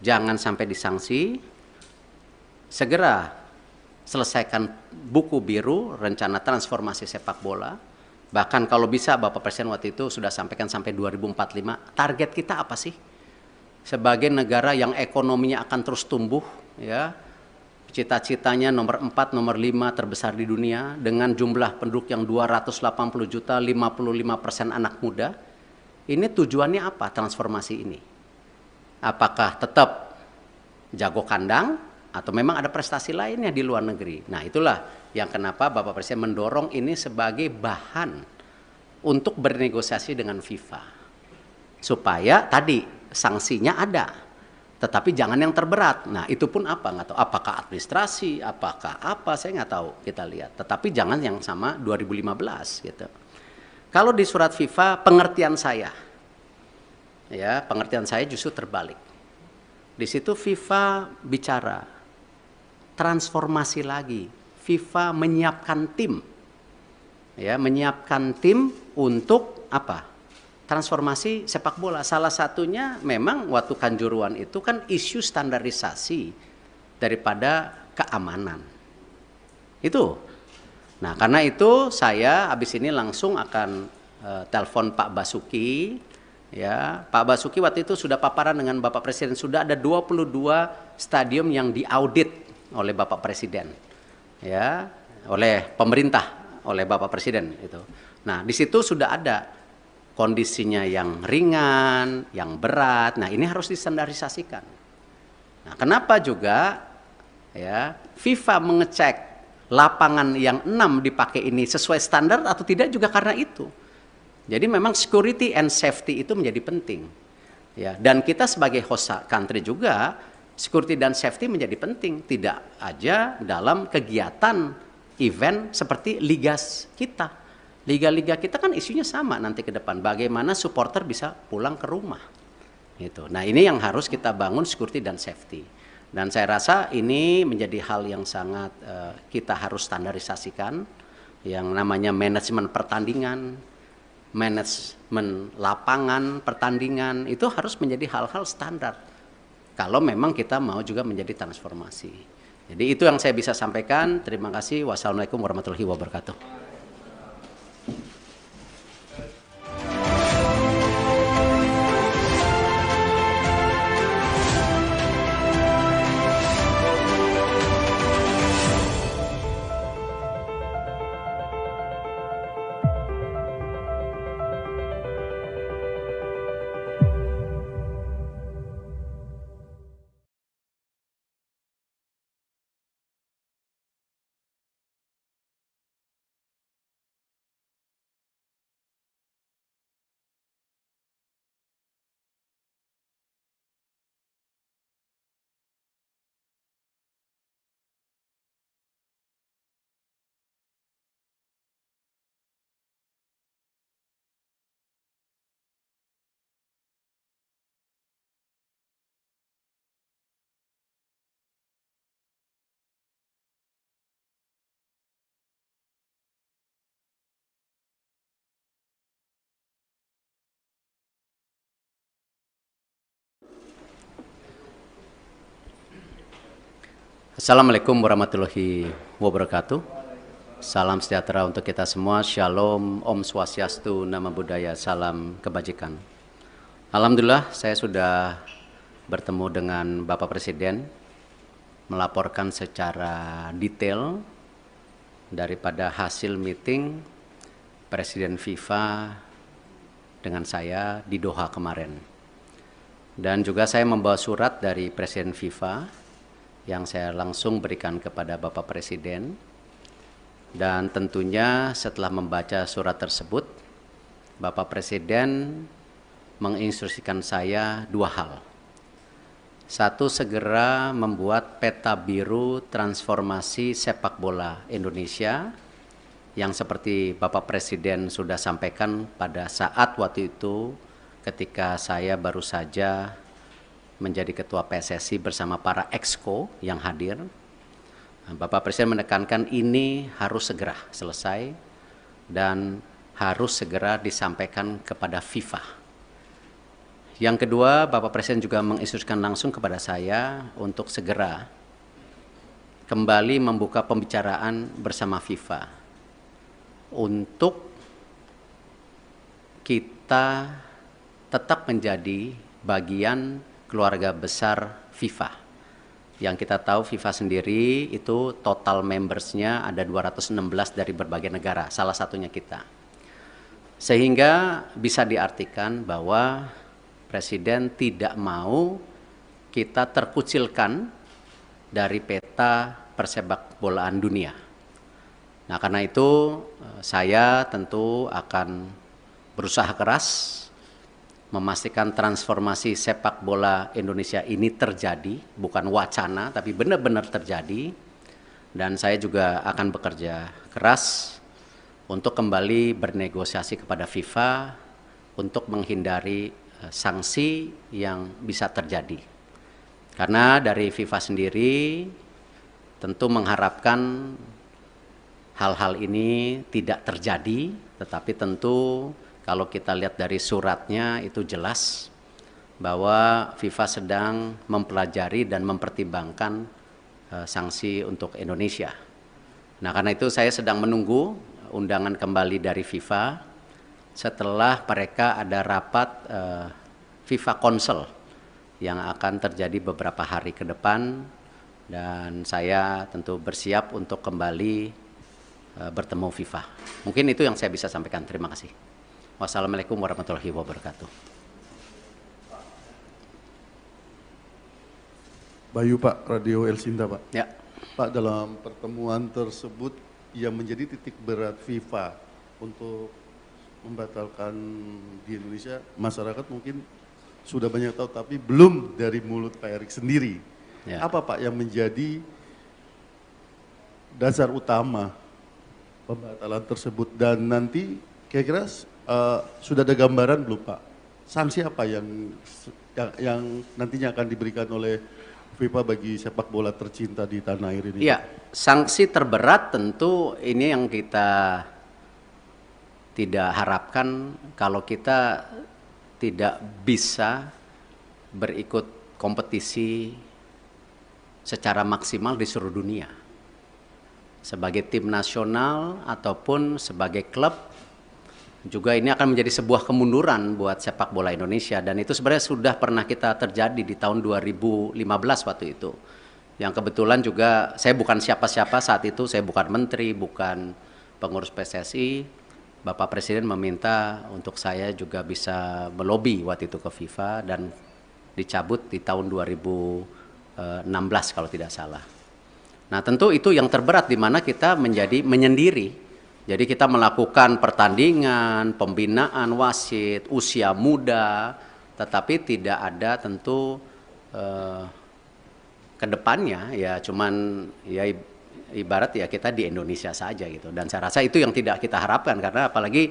jangan sampai disanksi. Segera selesaikan buku biru rencana transformasi sepak bola. Bahkan kalau bisa Bapak Presiden waktu itu sudah sampaikan sampai 2045. Target kita apa sih? Sebagai negara yang ekonominya akan terus tumbuh, ya. Cita-citanya nomor 4, nomor 5 terbesar di dunia dengan jumlah penduduk yang 280 juta, 55% anak muda. Ini tujuannya apa transformasi ini? Apakah tetap jago kandang atau memang ada prestasi lainnya di luar negeri? Nah itulah yang kenapa Bapak Presiden mendorong ini sebagai bahan untuk bernegosiasi dengan FIFA. Supaya tadi sanksinya ada. Tetapi jangan yang terberat. Nah itu pun apa? Nggak tahu. Apakah administrasi? Apakah apa? Saya nggak tahu. Kita lihat. Tetapi jangan yang sama 2015 gitu. Kalau di surat FIFA pengertian saya, ya pengertian saya justru terbalik. Di situ FIFA bicara transformasi lagi. FIFA menyiapkan tim, ya menyiapkan tim untuk apa? Transformasi sepak bola. Salah satunya memang waktu Kanjuruhan itu kan isu standarisasi daripada keamanan. Itu. Nah karena itu saya habis ini langsung akan telepon Pak Basuki. Ya, Pak Basuki waktu itu sudah paparan dengan Bapak Presiden. Sudah ada 22 stadium yang diaudit oleh Bapak Presiden. Ya, oleh pemerintah, oleh Bapak Presiden itu. Nah di situ sudah ada kondisinya yang ringan, yang berat. Nah, ini harus distandarisasikan. Nah, kenapa juga ya FIFA mengecek lapangan yang 6 dipakai ini sesuai standar atau tidak juga karena itu. Jadi memang security and safety itu menjadi penting. Ya, dan kita sebagai host country juga security dan safety menjadi penting, tidak aja dalam kegiatan event seperti liga kita. Liga-liga kita kan isunya sama nanti ke depan. Bagaimana supporter bisa pulang ke rumah. Gitu. Nah ini yang harus kita bangun security dan safety. Dan saya rasa ini menjadi hal yang sangat kita harus standarisasikan. Yang namanya manajemen pertandingan, manajemen lapangan pertandingan. Itu harus menjadi hal-hal standar. Kalau memang kita mau juga menjadi transformasi. Jadi itu yang saya bisa sampaikan. Terima kasih. Wassalamualaikum warahmatullahi wabarakatuh. Assalamualaikum warahmatullahi wabarakatuh. Salam sejahtera untuk kita semua. Shalom, Om Swastiastu, Namo Buddhaya, salam kebajikan. Alhamdulillah saya sudah bertemu dengan Bapak Presiden, melaporkan secara detail daripada hasil meeting Presiden FIFA dengan saya di Doha kemarin. Dan juga saya membawa surat dari Presiden FIFA yang saya langsung berikan kepada Bapak Presiden. Dan tentunya setelah membaca surat tersebut, Bapak Presiden menginstruksikan saya dua hal. Satu, segera membuat peta biru transformasi sepak bola Indonesia yang seperti Bapak Presiden sudah sampaikan pada saat waktu itu ketika saya baru saja menjadi ketua PSSI bersama para exco yang hadir. Bapak Presiden menekankan ini harus segera selesai dan harus segera disampaikan kepada FIFA. Yang kedua, Bapak Presiden juga menginstruksikan langsung kepada saya untuk segera kembali membuka pembicaraan bersama FIFA untuk kita tetap menjadi bagian keluarga besar FIFA. Yang kita tahu FIFA sendiri itu total membersnya ada 216 dari berbagai negara, salah satunya kita. Sehingga bisa diartikan bahwa Presiden tidak mau kita terkucilkan dari peta persepak bolaan dunia. Nah, karena itu saya tentu akan berusaha keras memastikan transformasi sepak bola Indonesia ini terjadi, bukan wacana, tapi benar-benar terjadi. Dan saya juga akan bekerja keras untuk kembali bernegosiasi kepada FIFA untuk menghindari sanksi yang bisa terjadi. Karena dari FIFA sendiri tentu mengharapkan hal-hal ini tidak terjadi, tetapi tentu kalau kita lihat dari suratnya itu jelas bahwa FIFA sedang mempelajari dan mempertimbangkan sanksi untuk Indonesia. Nah, karena itu saya sedang menunggu undangan kembali dari FIFA setelah mereka ada rapat FIFA Council yang akan terjadi beberapa hari ke depan, dan saya tentu bersiap untuk kembali bertemu FIFA. Mungkin itu yang saya bisa sampaikan. Terima kasih. Wassalamualaikum warahmatullahi wabarakatuh. Bayu Pak, Radio El Sinta Pak. Ya. Pak, dalam pertemuan tersebut yang menjadi titik berat FIFA untuk membatalkan di Indonesia, masyarakat mungkin sudah banyak tahu, tapi belum dari mulut Pak Erik sendiri. Ya. Apa Pak yang menjadi dasar utama pembatalan tersebut, dan nanti kira-kira sudah ada gambaran belum Pak? Sanksi apa yang nantinya akan diberikan oleh FIFA bagi sepak bola tercinta di tanah air ini? Iya, sanksi terberat tentu ini yang kita tidak harapkan kalau kita tidak bisa berikut kompetisi secara maksimal di seluruh dunia. Sebagai tim nasional ataupun sebagai klub, juga ini akan menjadi sebuah kemunduran buat sepak bola Indonesia, dan itu sebenarnya sudah pernah kita terjadi di tahun 2015 waktu itu. Yang kebetulan juga saya bukan siapa-siapa saat itu, saya bukan menteri, bukan pengurus PSSI. Bapak Presiden meminta untuk saya juga bisa melobi waktu itu ke FIFA dan dicabut di tahun 2016 kalau tidak salah. Nah, tentu itu yang terberat di mana kita menjadi menyendiri. Jadi kita melakukan pertandingan, pembinaan wasit, usia muda, tetapi tidak ada tentu kedepannya ya cuman ya ibarat ya kita di Indonesia saja gitu. Dan saya rasa itu yang tidak kita harapkan, karena apalagi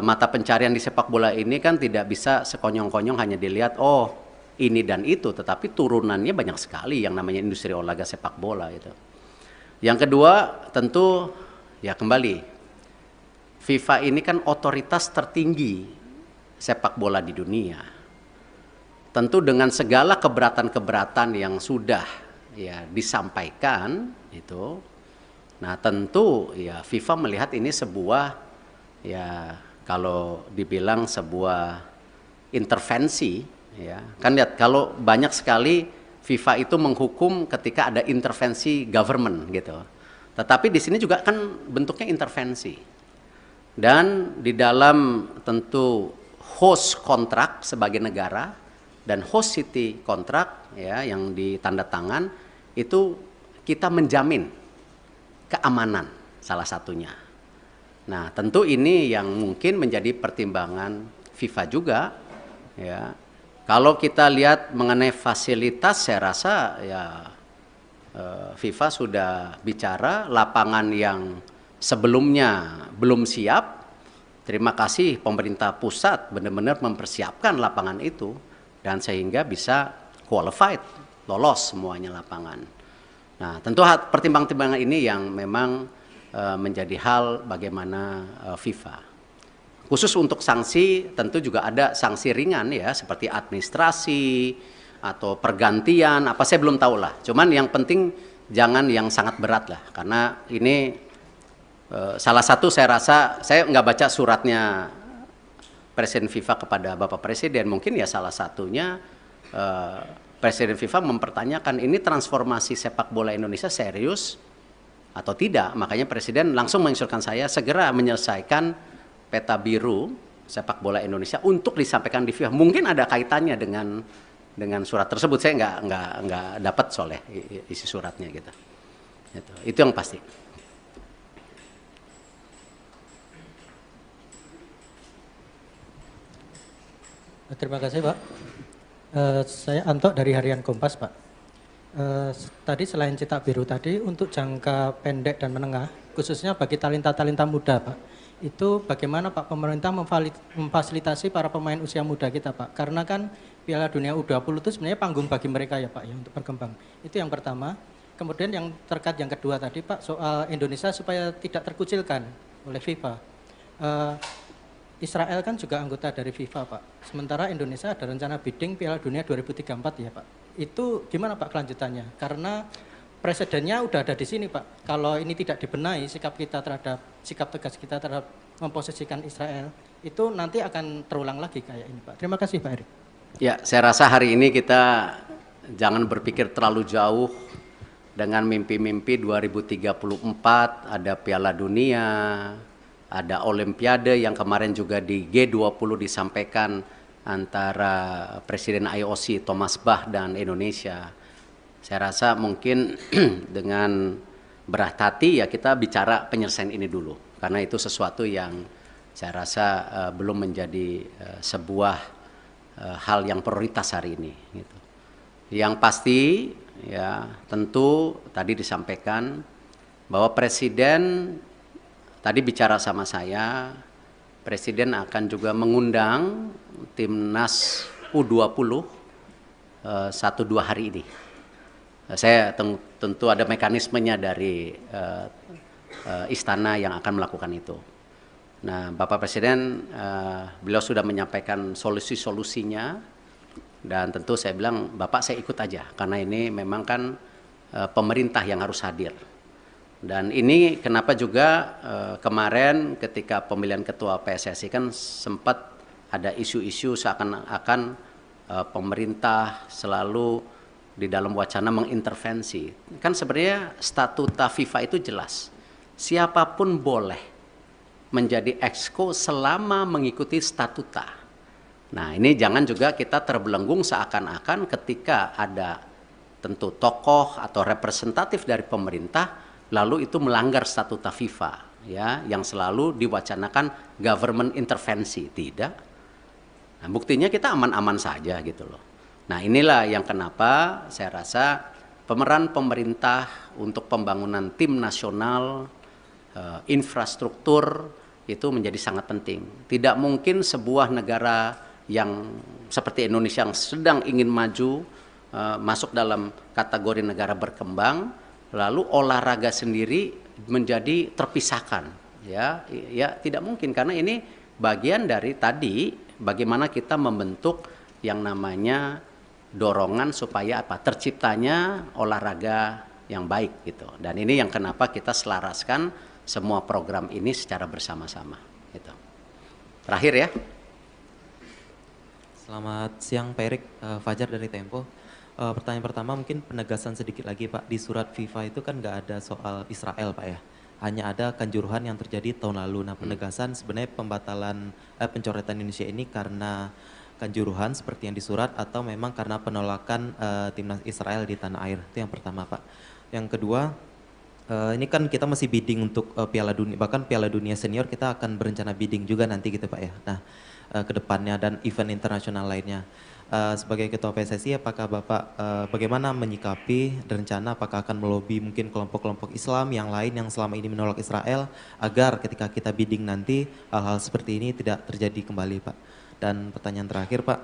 mata pencarian di sepak bola ini kan tidak bisa sekonyong-konyong hanya dilihat oh ini dan itu, tetapi turunannya banyak sekali yang namanya industri olahraga sepak bola gitu. Yang kedua tentu ya kembali, FIFA ini kan otoritas tertinggi sepak bola di dunia. Tentu dengan segala keberatan-keberatan yang sudah ya disampaikan itu, nah tentu ya FIFA melihat ini sebuah, ya kalau dibilang sebuah intervensi, ya kan lihat kalau banyak sekali FIFA itu menghukum ketika ada intervensi government gitu, tetapi di sini juga kan bentuknya intervensi, dan di dalam tentu host kontrak sebagai negara dan host city kontrak ya yang ditanda tangan itu kita menjamin keamanan salah satunya. Nah, tentu ini yang mungkin menjadi pertimbangan FIFA juga ya. Kalau kita lihat mengenai fasilitas, saya rasa ya FIFA sudah bicara lapangan yang sebelumnya belum siap. Terima kasih pemerintah pusat benar-benar mempersiapkan lapangan itu dan sehingga bisa qualified, lolos semuanya lapangan. Nah, tentu pertimbangan-pertimbangan ini yang memang menjadi hal bagaimana FIFA. Khusus untuk sanksi tentu juga ada sanksi ringan ya seperti administrasi atau pergantian apa saya belum tahu lah. Cuman yang penting jangan yang sangat berat lah karena ini salah satu saya rasa saya nggak baca suratnya Presiden FIFA kepada Bapak Presiden, mungkin ya salah satunya Presiden FIFA mempertanyakan ini transformasi sepak bola Indonesia serius atau tidak. Makanya Presiden langsung menginstruksikan saya segera menyelesaikan peta biru sepak bola Indonesia untuk disampaikan di FIFA. Mungkin ada kaitannya dengan surat tersebut. Saya nggak dapat soalnya isi suratnya gitu. Itu yang pasti. Terima kasih Pak. Saya Anto dari Harian Kompas Pak. Tadi selain cetak biru tadi untuk jangka pendek dan menengah, khususnya bagi talenta-talenta muda Pak, itu bagaimana Pak pemerintah memfasilitasi para pemain usia muda kita Pak? Karena kan Piala Dunia U20 itu sebenarnya panggung bagi mereka ya Pak ya untuk berkembang. Itu yang pertama. Kemudian yang terkait yang kedua tadi Pak soal Indonesia supaya tidak terkucilkan oleh FIFA. Israel kan juga anggota dari FIFA Pak. Sementara Indonesia ada rencana bidding Piala Dunia 2034 ya Pak. Itu gimana Pak kelanjutannya? Karena presidennya udah ada di sini Pak. Kalau ini tidak dibenahi sikap tegas kita terhadap memposisikan Israel itu nanti akan terulang lagi kayak ini Pak. Terima kasih Pak Erik. Ya, saya rasa hari ini kita jangan berpikir terlalu jauh dengan mimpi-mimpi 2034 ada Piala Dunia, ada Olimpiade yang kemarin juga di G20 disampaikan antara Presiden IOC Thomas Bach dan Indonesia. Saya rasa mungkin dengan berat hati ya kita bicara penyelesaian ini dulu. Karena itu sesuatu yang saya rasa belum menjadi sebuah hal yang prioritas hari ini. Gitu. Yang pasti ya tentu tadi disampaikan bahwa Presiden tadi bicara sama saya, Presiden akan juga mengundang timnas U20 1-2 hari ini. Saya tentu ada mekanismenya dari istana yang akan melakukan itu. Nah, Bapak Presiden, beliau sudah menyampaikan solusi-solusinya dan tentu saya bilang, Bapak saya ikut aja karena ini memang kan pemerintah yang harus hadir. Dan ini kenapa juga kemarin ketika pemilihan ketua PSSI kan sempat ada isu-isu seakan-akan pemerintah selalu di dalam wacana mengintervensi. Kan sebenarnya statuta FIFA itu jelas. Siapapun boleh menjadi exco selama mengikuti statuta. Nah, ini jangan juga kita terbelenggung seakan-akan ketika ada tentu tokoh atau representatif dari pemerintah lalu itu melanggar statuta FIFA ya yang selalu diwacanakan government intervensi. Tidak. Nah, buktinya kita aman-aman saja gitu loh. Nah, inilah yang kenapa saya rasa pemeran pemerintah untuk pembangunan tim nasional, infrastruktur itu menjadi sangat penting. Tidak mungkin sebuah negara yang seperti Indonesia yang sedang ingin maju, masuk dalam kategori negara berkembang, lalu olahraga sendiri menjadi terpisahkan. Ya tidak mungkin karena ini bagian dari tadi bagaimana kita membentuk yang namanya dorongan supaya apa? Terciptanya olahraga yang baik gitu. Dan ini yang kenapa kita selaraskan semua program ini secara bersama-sama gitu. Terakhir ya. Selamat siang Pak Erik, Fajar dari Tempo. Pertanyaan pertama mungkin penegasan sedikit lagi Pak, di surat FIFA itu kan nggak ada soal Israel Pak ya, hanya ada kanjuruhan yang terjadi tahun lalu. Nah penegasan sebenarnya pembatalan pencoretan Indonesia ini karena kanjuruhan seperti yang di surat atau memang karena penolakan timnas Israel di tanah air, itu yang pertama Pak. Yang kedua, ini kan kita masih bidding untuk Piala Dunia, bahkan Piala Dunia Senior kita akan berencana bidding juga nanti gitu Pak ya. Nah ke depannya dan event internasional lainnya. Sebagai Ketua PSSI, apakah Bapak bagaimana menyikapi rencana apakah akan melobi mungkin kelompok-kelompok Islam yang lain yang selama ini menolak Israel agar ketika kita bidding nanti hal-hal seperti ini tidak terjadi kembali Pak. Dan pertanyaan terakhir Pak,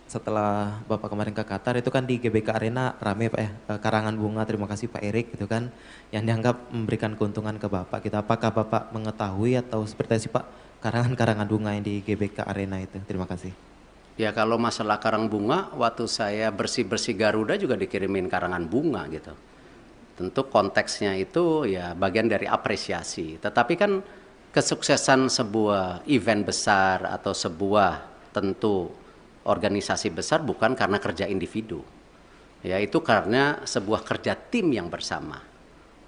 setelah Bapak kemarin ke Qatar itu kan di GBK Arena rame Pak ya, karangan bunga terima kasih Pak Erik gitu kan, yang dianggap memberikan keuntungan ke Bapak gitu. Apakah Bapak mengetahui atau seperti apa sih Pak karangan-karangan bunga yang di GBK Arena itu? Terima kasih. Ya kalau masalah karang bunga, waktu saya bersih-bersih Garuda juga dikirimin karangan bunga gitu. Tentu konteksnya itu ya bagian dari apresiasi. Tetapi kan kesuksesan sebuah event besar atau sebuah tentu organisasi besar bukan karena kerja individu. Ya itu karena sebuah kerja tim yang bersama.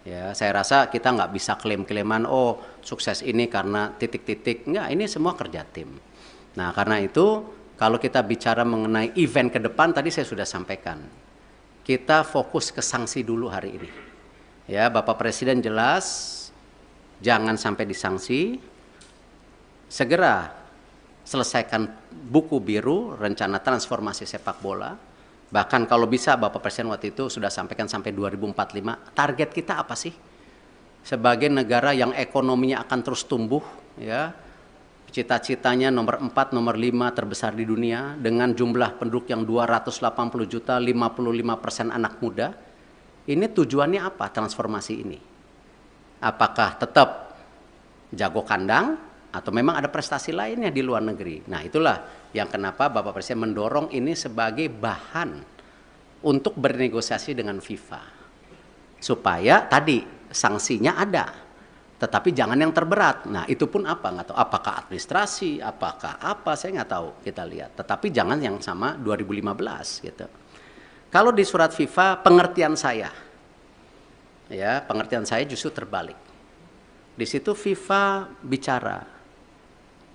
Ya saya rasa kita nggak bisa klaim-klaiman oh sukses ini karena titik-titik. Enggak, ini semua kerja tim. Nah karena itu kalau kita bicara mengenai event ke depan, tadi saya sudah sampaikan. Kita fokus ke sanksi dulu hari ini. Ya, Bapak Presiden jelas, jangan sampai disanksi. Segera selesaikan buku biru, rencana transformasi sepak bola. Bahkan kalau bisa Bapak Presiden waktu itu sudah sampaikan sampai 2045. Target kita apa sih? Sebagai negara yang ekonominya akan terus tumbuh, ya. Cita-citanya nomor 4, nomor 5 terbesar di dunia dengan jumlah penduduk yang 280 juta, 55% anak muda. Ini tujuannya apa transformasi ini? Apakah tetap jago kandang atau memang ada prestasi lainnya di luar negeri? Nah itulah yang kenapa Bapak Presiden mendorong ini sebagai bahan untuk bernegosiasi dengan FIFA. Supaya tadi sanksinya ada. Tetapi jangan yang terberat. Nah itu pun apa? Nggak tahu. Apakah administrasi, apakah apa, saya nggak tahu. Kita lihat. Tetapi jangan yang sama 2015 gitu. Kalau di surat FIFA, pengertian saya, ya pengertian saya justru terbalik. Di situ FIFA bicara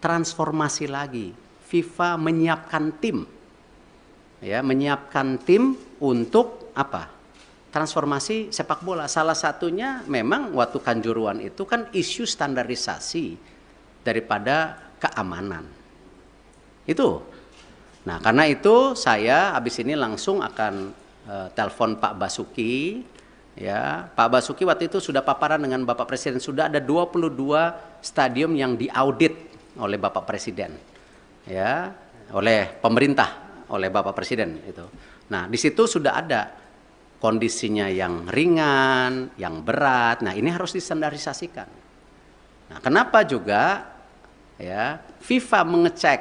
transformasi lagi. FIFA menyiapkan tim, ya menyiapkan tim untuk apa? Transformasi sepak bola. Salah satunya memang waktu Kanjuruhan itu kan isu standarisasi daripada keamanan. Itu. Nah karena itu saya habis ini langsung akan telepon Pak Basuki. Ya, Pak Basuki waktu itu sudah paparan dengan Bapak Presiden. Sudah ada 22 stadium yang diaudit oleh Bapak Presiden. Ya, oleh pemerintah, oleh Bapak Presiden itu. Nah di situ sudah ada kondisinya yang ringan, yang berat. Nah, ini harus distandarisasikan. Nah, kenapa juga ya FIFA mengecek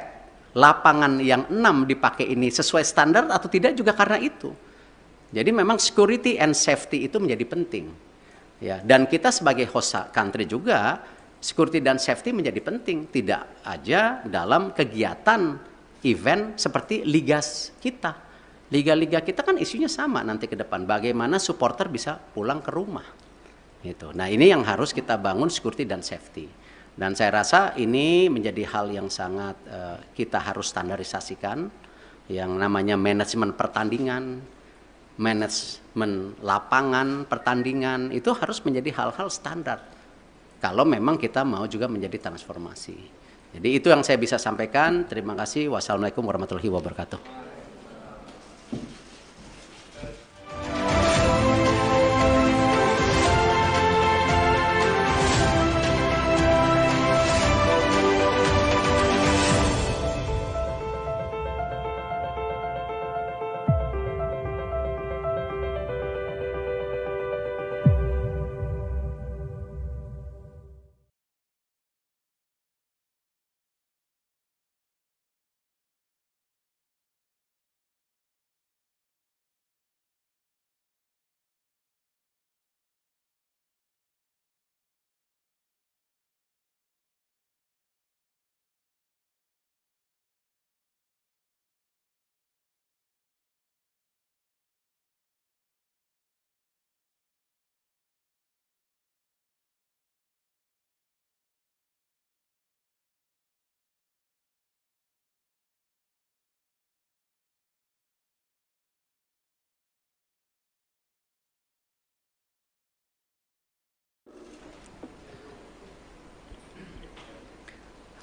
lapangan yang 6 dipakai ini sesuai standar atau tidak juga karena itu. Jadi memang security and safety itu menjadi penting. Ya, dan kita sebagai host country juga security dan safety menjadi penting, tidak aja dalam kegiatan event seperti liga kita. Liga-liga kita kan isunya sama nanti ke depan. Bagaimana supporter bisa pulang ke rumah. Gitu. Nah ini yang harus kita bangun security dan safety. Dan saya rasa ini menjadi hal yang sangat kita harus standarisasikan. Yang namanya manajemen pertandingan, manajemen lapangan pertandingan, itu harus menjadi hal-hal standar. Kalau memang kita mau juga menjadi transformasi. Jadi itu yang saya bisa sampaikan. Terima kasih. Wassalamualaikum warahmatullahi wabarakatuh.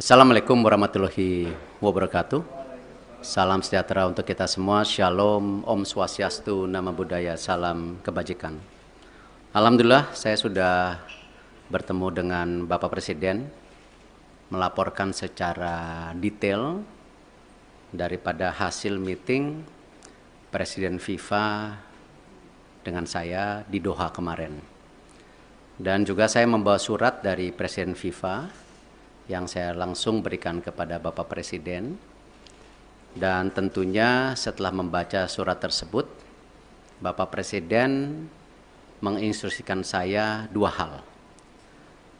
Assalamualaikum warahmatullahi wabarakatuh. Salam sejahtera untuk kita semua. Shalom, Om Swastiastu, Namo Buddhaya, salam kebajikan. Alhamdulillah saya sudah bertemu dengan Bapak Presiden, melaporkan secara detail daripada hasil meeting Presiden FIFA dengan saya di Doha kemarin. Dan juga saya membawa surat dari Presiden FIFA yang saya langsung berikan kepada Bapak Presiden. Dan tentunya setelah membaca surat tersebut, Bapak Presiden menginstruksikan saya dua hal.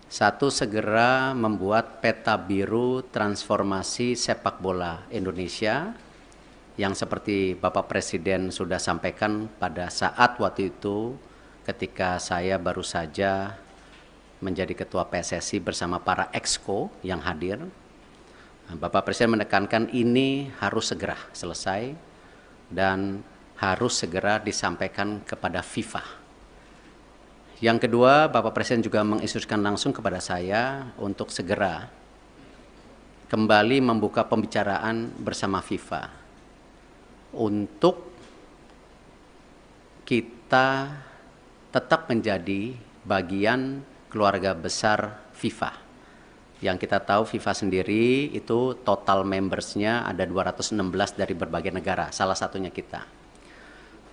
Satu, segera membuat peta biru transformasi sepak bola Indonesia yang seperti Bapak Presiden sudah sampaikan pada saat waktu itu ketika saya baru saja menjadi ketua PSSI bersama para exco yang hadir. Bapak Presiden menekankan ini harus segera selesai dan harus segera disampaikan kepada FIFA. Yang kedua, Bapak Presiden juga menginstruksikan langsung kepada saya untuk segera kembali membuka pembicaraan bersama FIFA untuk kita tetap menjadi bagian keluarga besar FIFA. Yang kita tahu FIFA sendiri itu total membersnya ada 216 dari berbagai negara, salah satunya kita.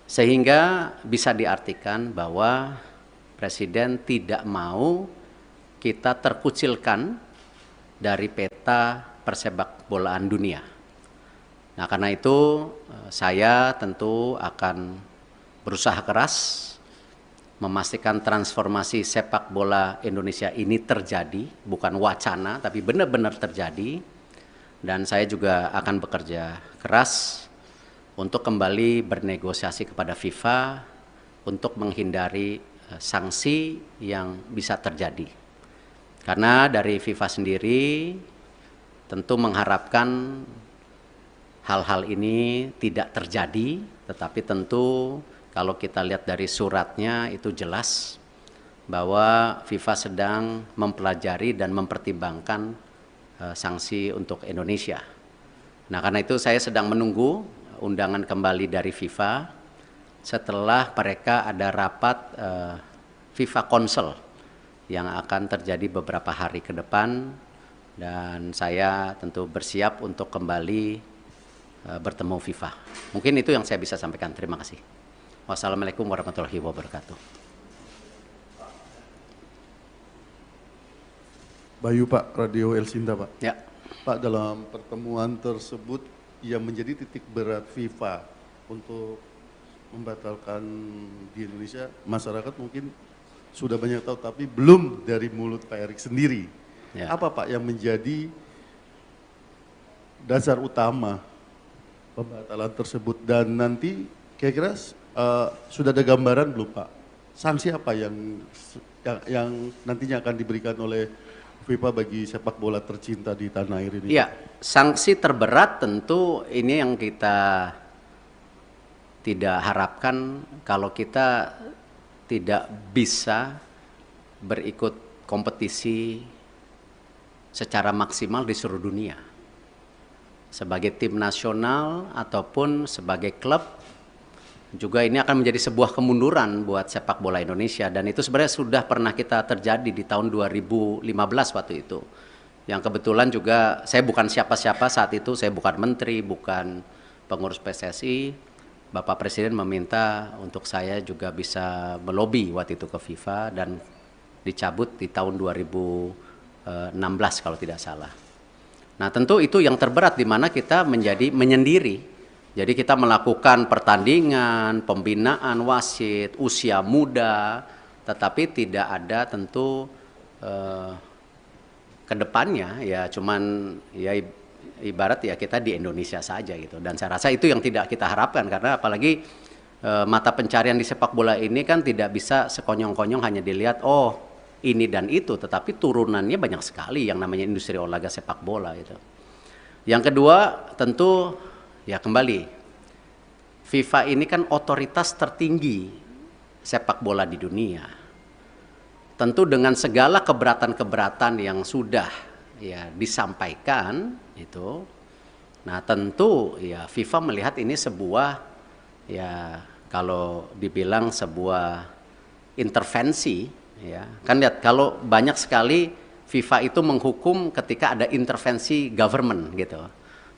Sehingga bisa diartikan bahwa Presiden tidak mau kita terkucilkan dari peta persepak bolaan dunia. Nah, karena itu saya tentu akan berusaha keras memastikan transformasi sepak bola Indonesia ini terjadi, bukan wacana, tapi benar-benar terjadi. Dan saya juga akan bekerja keras untuk kembali bernegosiasi kepada FIFA untuk menghindari sanksi yang bisa terjadi. Karena dari FIFA sendiri tentu mengharapkan hal-hal ini tidak terjadi, tetapi tentu kalau kita lihat dari suratnya itu jelas bahwa FIFA sedang mempelajari dan mempertimbangkan sanksi untuk Indonesia. Nah, karena itu saya sedang menunggu undangan kembali dari FIFA setelah mereka ada rapat FIFA Council yang akan terjadi beberapa hari ke depan, dan saya tentu bersiap untuk kembali bertemu FIFA. Mungkin itu yang saya bisa sampaikan. Terima kasih. Wassalamualaikum warahmatullahi wabarakatuh. Bayu Pak, Radio El Sinta Pak. Ya. Pak, dalam pertemuan tersebut yang menjadi titik berat FIFA untuk membatalkan di Indonesia, masyarakat mungkin sudah banyak tahu, tapi belum dari mulut Pak Erik sendiri. Ya. Apa Pak yang menjadi dasar utama pembatalan tersebut, dan nanti kira-kira sudah ada gambaran belum Pak? Sanksi apa yang nantinya akan diberikan oleh FIFA bagi sepak bola tercinta di tanah air ini? Iya, sanksi terberat tentu ini yang kita tidak harapkan kalau kita tidak bisa berikut kompetisi secara maksimal di seluruh dunia. Sebagai tim nasional ataupun sebagai klub, juga ini akan menjadi sebuah kemunduran buat sepak bola Indonesia, dan itu sebenarnya sudah pernah kita terjadi di tahun 2015 waktu itu. Yang kebetulan juga saya bukan siapa-siapa saat itu, saya bukan menteri, bukan pengurus PSSI. Bapak Presiden meminta untuk saya juga bisa melobi waktu itu ke FIFA dan dicabut di tahun 2016 kalau tidak salah. Nah, tentu itu yang terberat di mana kita menjadi menyendiri. Jadi kita melakukan pertandingan, pembinaan wasit, usia muda, tetapi tidak ada tentu kedepannya ya cuman ya ibarat ya kita di Indonesia saja gitu. Dan saya rasa itu yang tidak kita harapkan, karena apalagi mata pencarian di sepak bola ini kan tidak bisa sekonyong-konyong hanya dilihat oh ini dan itu, tetapi turunannya banyak sekali yang namanya industri olahraga sepak bola itu. Yang kedua tentu ya kembali, FIFA ini kan otoritas tertinggi sepak bola di dunia. Tentu dengan segala keberatan-keberatan yang sudah ya disampaikan itu, nah tentu ya FIFA melihat ini sebuah, ya kalau dibilang sebuah intervensi, ya kan lihat kalau banyak sekali FIFA itu menghukum ketika ada intervensi government gitu,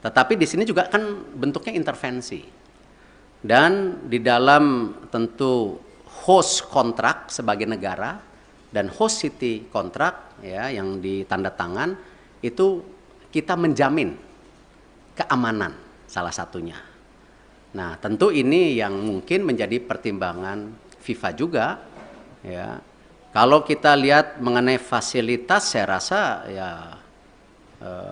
tetapi di sini juga kan bentuknya intervensi, dan di dalam tentu host kontrak sebagai negara dan host city kontrak ya yang ditanda tangan itu kita menjamin keamanan salah satunya. Nah, tentu ini yang mungkin menjadi pertimbangan FIFA juga ya. Kalau kita lihat mengenai fasilitas, saya rasa ya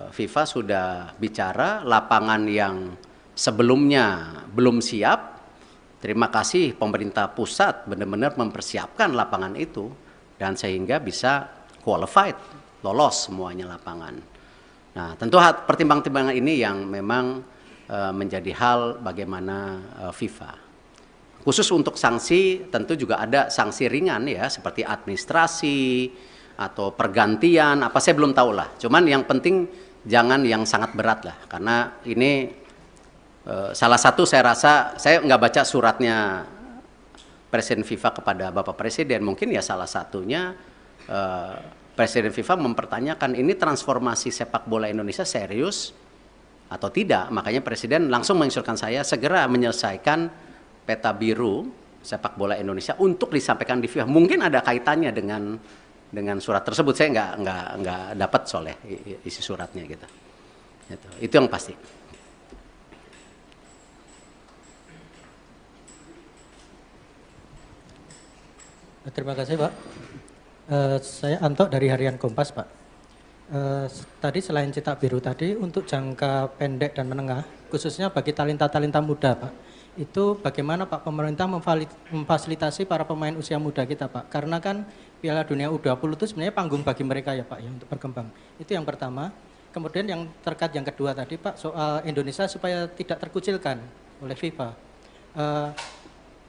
FIFA sudah bicara lapangan yang sebelumnya belum siap. Terima kasih pemerintah pusat benar-benar mempersiapkan lapangan itu dan sehingga bisa qualified, lolos semuanya lapangan. Nah, tentu pertimbangan-pertimbangan ini yang memang menjadi hal bagaimana FIFA. Khusus untuk sanksi tentu juga ada sanksi ringan ya seperti administrasi atau pergantian apa saya belum tahu lah. Cuman yang penting jangan yang sangat berat lah karena ini salah satu saya rasa saya nggak baca suratnya Presiden FIFA kepada Bapak Presiden, mungkin ya salah satunya Presiden FIFA mempertanyakan ini transformasi sepak bola Indonesia serius atau tidak. Makanya Presiden langsung menginstruksikan saya segera menyelesaikan peta biru sepak bola Indonesia untuk disampaikan di FIFA. Mungkin ada kaitannya dengan surat tersebut, saya nggak dapat soalnya isi suratnya gitu. Itu yang pasti. Terima kasih Pak. Saya Anto dari Harian Kompas Pak. Tadi selain cetak biru tadi untuk jangka pendek dan menengah, khususnya bagi talenta-talenta muda Pak, itu bagaimana Pak pemerintah memfasilitasi para pemain usia muda kita Pak? Karena kan Piala Dunia U20 itu sebenarnya panggung bagi mereka ya Pak ya untuk berkembang. Itu yang pertama. Kemudian yang terkait yang kedua tadi Pak soal Indonesia supaya tidak terkucilkan oleh FIFA.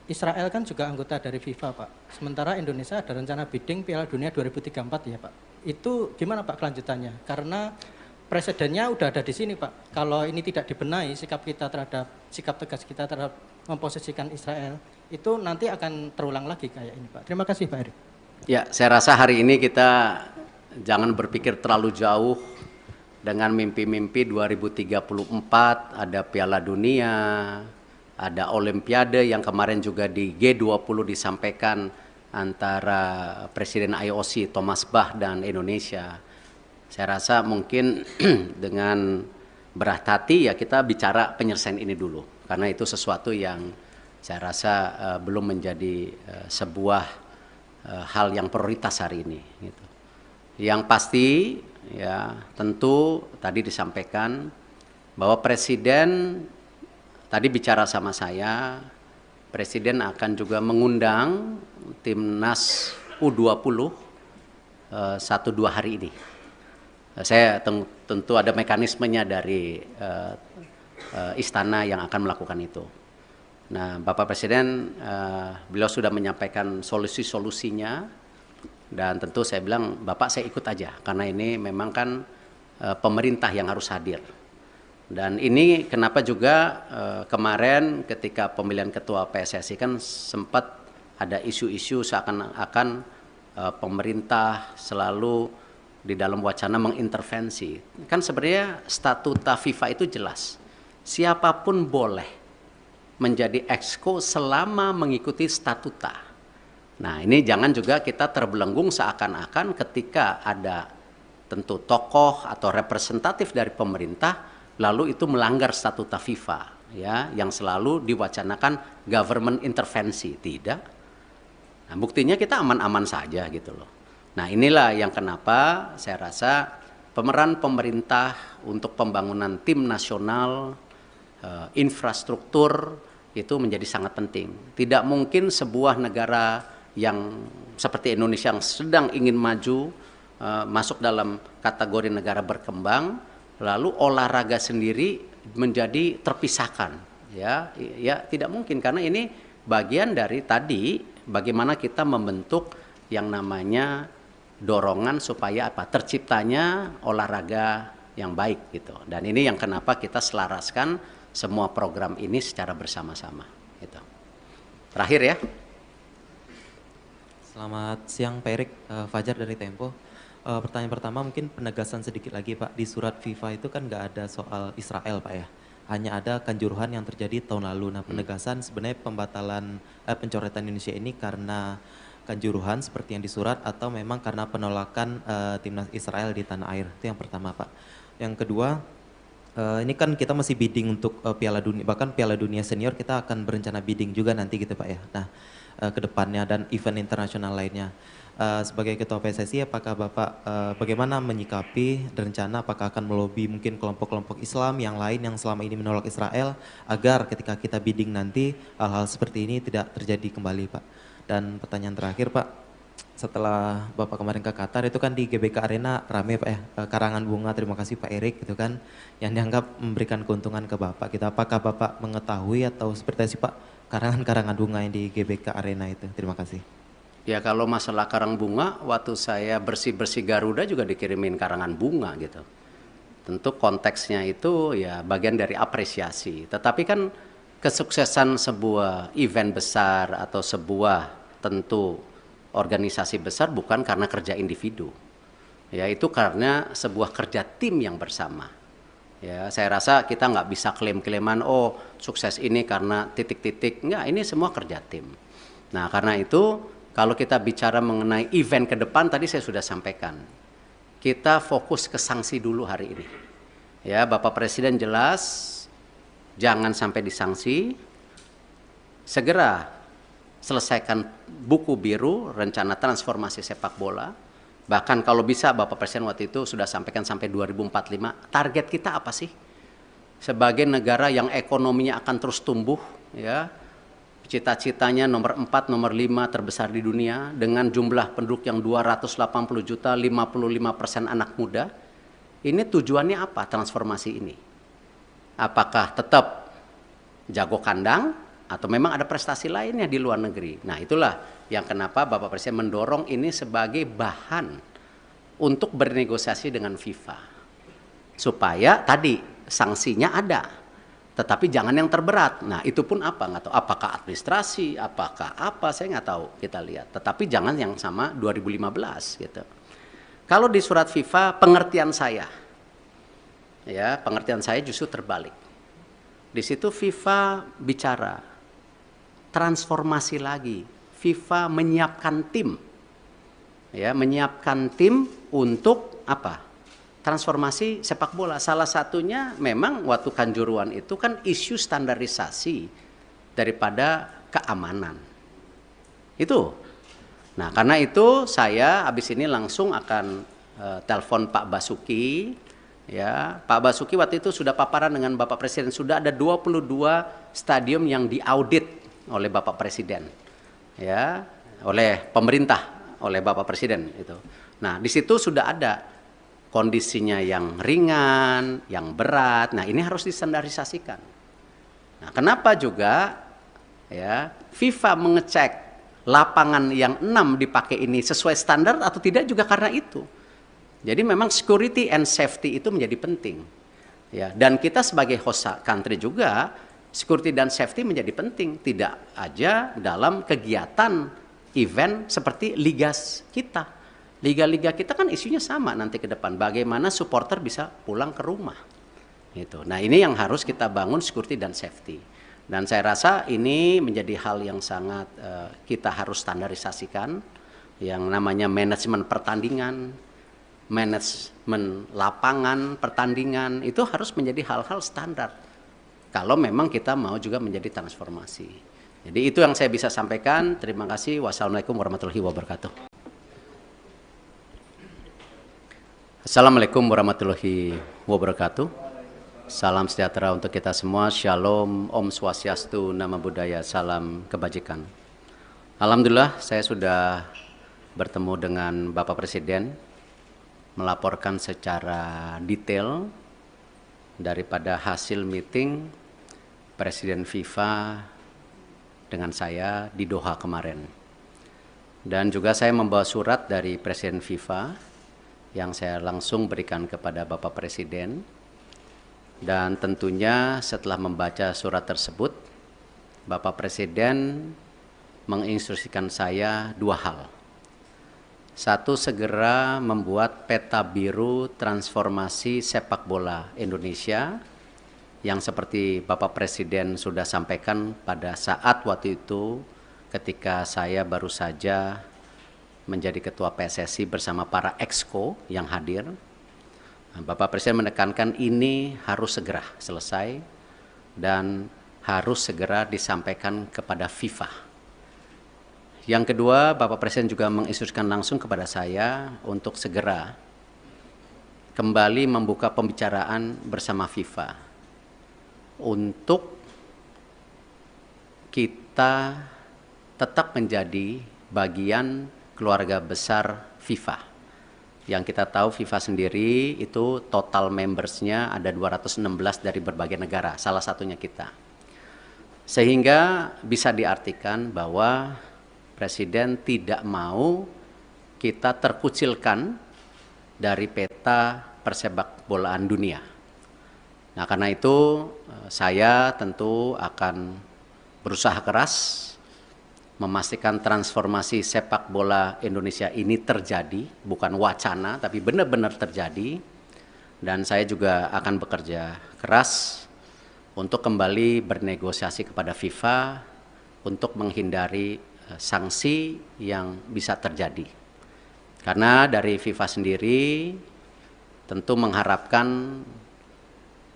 Israel kan juga anggota dari FIFA Pak. Sementara Indonesia ada rencana bidding Piala Dunia 2034 ya Pak. Itu gimana Pak kelanjutannya? Karena presidennya udah ada di sini Pak. Kalau ini tidak dibenahi sikap tegas kita terhadap memposisikan Israel, itu nanti akan terulang lagi kayak ini Pak. Terima kasih Pak Erik. Ya, saya rasa hari ini kita jangan berpikir terlalu jauh dengan mimpi-mimpi 2034 ada Piala Dunia, ada Olimpiade yang kemarin juga di G20 disampaikan antara Presiden IOC Thomas Bach dan Indonesia. Saya rasa mungkin dengan berat hati ya kita bicara penyelesaian ini dulu. Karena itu sesuatu yang saya rasa belum menjadi sebuah hal yang prioritas hari ini. Gitu. Yang pasti ya tentu tadi disampaikan bahwa Presiden tadi bicara sama saya, Presiden akan juga mengundang Timnas U20 1-2 hari ini. Saya tentu ada mekanismenya dari istana yang akan melakukan itu. Nah, Bapak Presiden beliau sudah menyampaikan solusi-solusinya dan tentu saya bilang Bapak saya ikut aja karena ini memang kan pemerintah yang harus hadir. Dan ini kenapa juga kemarin ketika pemilihan ketua PSSI kan sempat ada isu-isu seakan-akan pemerintah selalu di dalam wacana mengintervensi. Kan sebenarnya statuta FIFA itu jelas. Siapapun boleh menjadi exco selama mengikuti statuta. Nah, ini jangan juga kita terbelenggung seakan-akan ketika ada tentu tokoh atau representatif dari pemerintah lalu itu melanggar statuta FIFA ya yang selalu diwacanakan government intervensi. Tidak. Nah, buktinya kita aman-aman saja gitu loh. Nah, inilah yang kenapa saya rasa pemeran pemerintah untuk pembangunan tim nasional, infrastruktur itu menjadi sangat penting. Tidak mungkin sebuah negara yang seperti Indonesia yang sedang ingin maju, masuk dalam kategori negara berkembang, lalu olahraga sendiri menjadi terpisahkan. Ya tidak mungkin karena ini bagian dari tadi bagaimana kita membentuk yang namanya dorongan supaya apa? Terciptanya olahraga yang baik gitu. Dan ini yang kenapa kita selaraskan semua program ini secara bersama-sama gitu. Terakhir ya. Selamat siang Pak Erik, Fajar dari Tempo. Pertanyaan pertama mungkin penegasan sedikit lagi Pak, di surat FIFA itu kan nggak ada soal Israel Pak ya, hanya ada kanjuruhan yang terjadi tahun lalu. Nah penegasan sebenarnya pembatalan pencoretan Indonesia ini karena kanjuruhan seperti yang disurat atau memang karena penolakan timnas Israel di tanah air, itu yang pertama Pak. Yang kedua, ini kan kita masih bidding untuk Piala Dunia, bahkan Piala Dunia Senior kita akan berencana bidding juga nanti gitu Pak ya. Nah ke depannya dan event internasional lainnya. Sebagai Ketua PSSI, apakah Bapak bagaimana menyikapi dan rencana apakah akan melobi mungkin kelompok-kelompok Islam yang lain yang selama ini menolak Israel agar ketika kita bidding nanti hal-hal seperti ini tidak terjadi kembali Pak. Dan pertanyaan terakhir Pak, setelah Bapak kemarin ke Qatar itu kan di GBK Arena rame Pak ya, karangan bunga, terima kasih Pak Erik gitu kan, yang dianggap memberikan keuntungan ke Bapak. Kita apakah Bapak mengetahui atau seperti apa sih Pak karangan bunga yang di GBK Arena itu? Terima kasih. Ya kalau masalah karang bunga, waktu saya bersih-bersih Garuda juga dikirimin karangan bunga gitu. Tentu konteksnya itu ya bagian dari apresiasi. Tetapi kan kesuksesan sebuah event besar atau sebuah tentu organisasi besar bukan karena kerja individu. Ya itu karena sebuah kerja tim yang bersama. Ya, saya rasa kita nggak bisa klaim-klaiman, oh sukses ini karena titik-titik. Enggak, ini semua kerja tim. Nah karena itu kalau kita bicara mengenai event ke depan, tadi saya sudah sampaikan. Kita fokus ke sanksi dulu hari ini. Ya, Bapak Presiden jelas, jangan sampai disanksi. Segera selesaikan buku biru, rencana transformasi sepak bola. Bahkan kalau bisa Bapak Presiden waktu itu sudah sampaikan sampai 2045, target kita apa sih? Sebagai negara yang ekonominya akan terus tumbuh, ya, cita-citanya nomor 4, nomor 5 terbesar di dunia, dengan jumlah penduduk yang 280 juta, 55% anak muda. Ini tujuannya apa transformasi ini? Apakah tetap jago kandang, atau memang ada prestasi lainnya di luar negeri? Nah itulah yang kenapa Bapak Presiden mendorong ini sebagai bahan untuk bernegosiasi dengan FIFA. Supaya tadi sanksinya ada, tetapi jangan yang terberat. Nah itu pun apa? Nggak tahu. Apakah administrasi, apakah apa, saya nggak tahu, kita lihat. Tetapi jangan yang sama 2015 gitu. Kalau di surat FIFA pengertian saya, ya pengertian saya justru terbalik. Di situ FIFA bicara transformasi lagi. FIFA menyiapkan tim, ya menyiapkan tim untuk apa? Transformasi sepak bola. Salah satunya memang waktu Kanjuruhan itu kan isu standarisasi daripada keamanan. Itu. Nah, karena itu saya habis ini langsung akan telepon Pak Basuki. Ya, Pak Basuki waktu itu sudah paparan dengan Bapak Presiden, sudah ada 22 stadium yang diaudit oleh Bapak Presiden. Ya, oleh pemerintah, oleh Bapak Presiden itu. Nah, di situ sudah ada kondisinya yang ringan, yang berat. Nah, ini harus distandarisasikan. Nah, kenapa juga ya FIFA mengecek lapangan yang 6 dipakai ini sesuai standar atau tidak juga karena itu. Jadi memang security and safety itu menjadi penting. Ya, dan kita sebagai host country juga security dan safety menjadi penting, tidak aja dalam kegiatan event seperti liga kita. Liga-liga kita kan isunya sama nanti ke depan, bagaimana supporter bisa pulang ke rumah. Gitu. Nah ini yang harus kita bangun security dan safety. Dan saya rasa ini menjadi hal yang sangat kita harus standarisasikan, yang namanya manajemen pertandingan, manajemen lapangan pertandingan, itu harus menjadi hal-hal standar. Kalau memang kita mau juga menjadi transformasi. Jadi itu yang saya bisa sampaikan. Terima kasih. Wassalamualaikum warahmatullahi wabarakatuh. Assalamualaikum warahmatullahi wabarakatuh. Salam sejahtera untuk kita semua. Shalom, Om Swastiastu, Namo Buddhaya, salam kebajikan. Alhamdulillah saya sudah bertemu dengan Bapak Presiden, melaporkan secara detail daripada hasil meeting Presiden FIFA dengan saya di Doha kemarin. Dan juga saya membawa surat dari Presiden FIFA yang saya langsung berikan kepada Bapak Presiden. Dan tentunya setelah membaca surat tersebut, Bapak Presiden menginstruksikan saya dua hal. Satu, segera membuat peta biru transformasi sepak bola Indonesia yang seperti Bapak Presiden sudah sampaikan pada saat waktu itu ketika saya baru saja menjadi ketua PSSI bersama para exco yang hadir. Bapak Presiden menekankan ini harus segera selesai dan harus segera disampaikan kepada FIFA. Yang kedua, Bapak Presiden juga menginstruksikan langsung kepada saya untuk segera kembali membuka pembicaraan bersama FIFA untuk kita tetap menjadi bagian keluarga besar FIFA. Yang kita tahu FIFA sendiri itu total membersnya ada 216 dari berbagai negara, salah satunya kita. Sehingga bisa diartikan bahwa Presiden tidak mau kita terkucilkan dari peta persepak bolaan dunia. Nah, karena itu saya tentu akan berusaha keras memastikan transformasi sepak bola Indonesia ini terjadi, bukan wacana tapi benar-benar terjadi. Dan saya juga akan bekerja keras untuk kembali bernegosiasi kepada FIFA untuk menghindari sanksi yang bisa terjadi. Karena dari FIFA sendiri tentu mengharapkan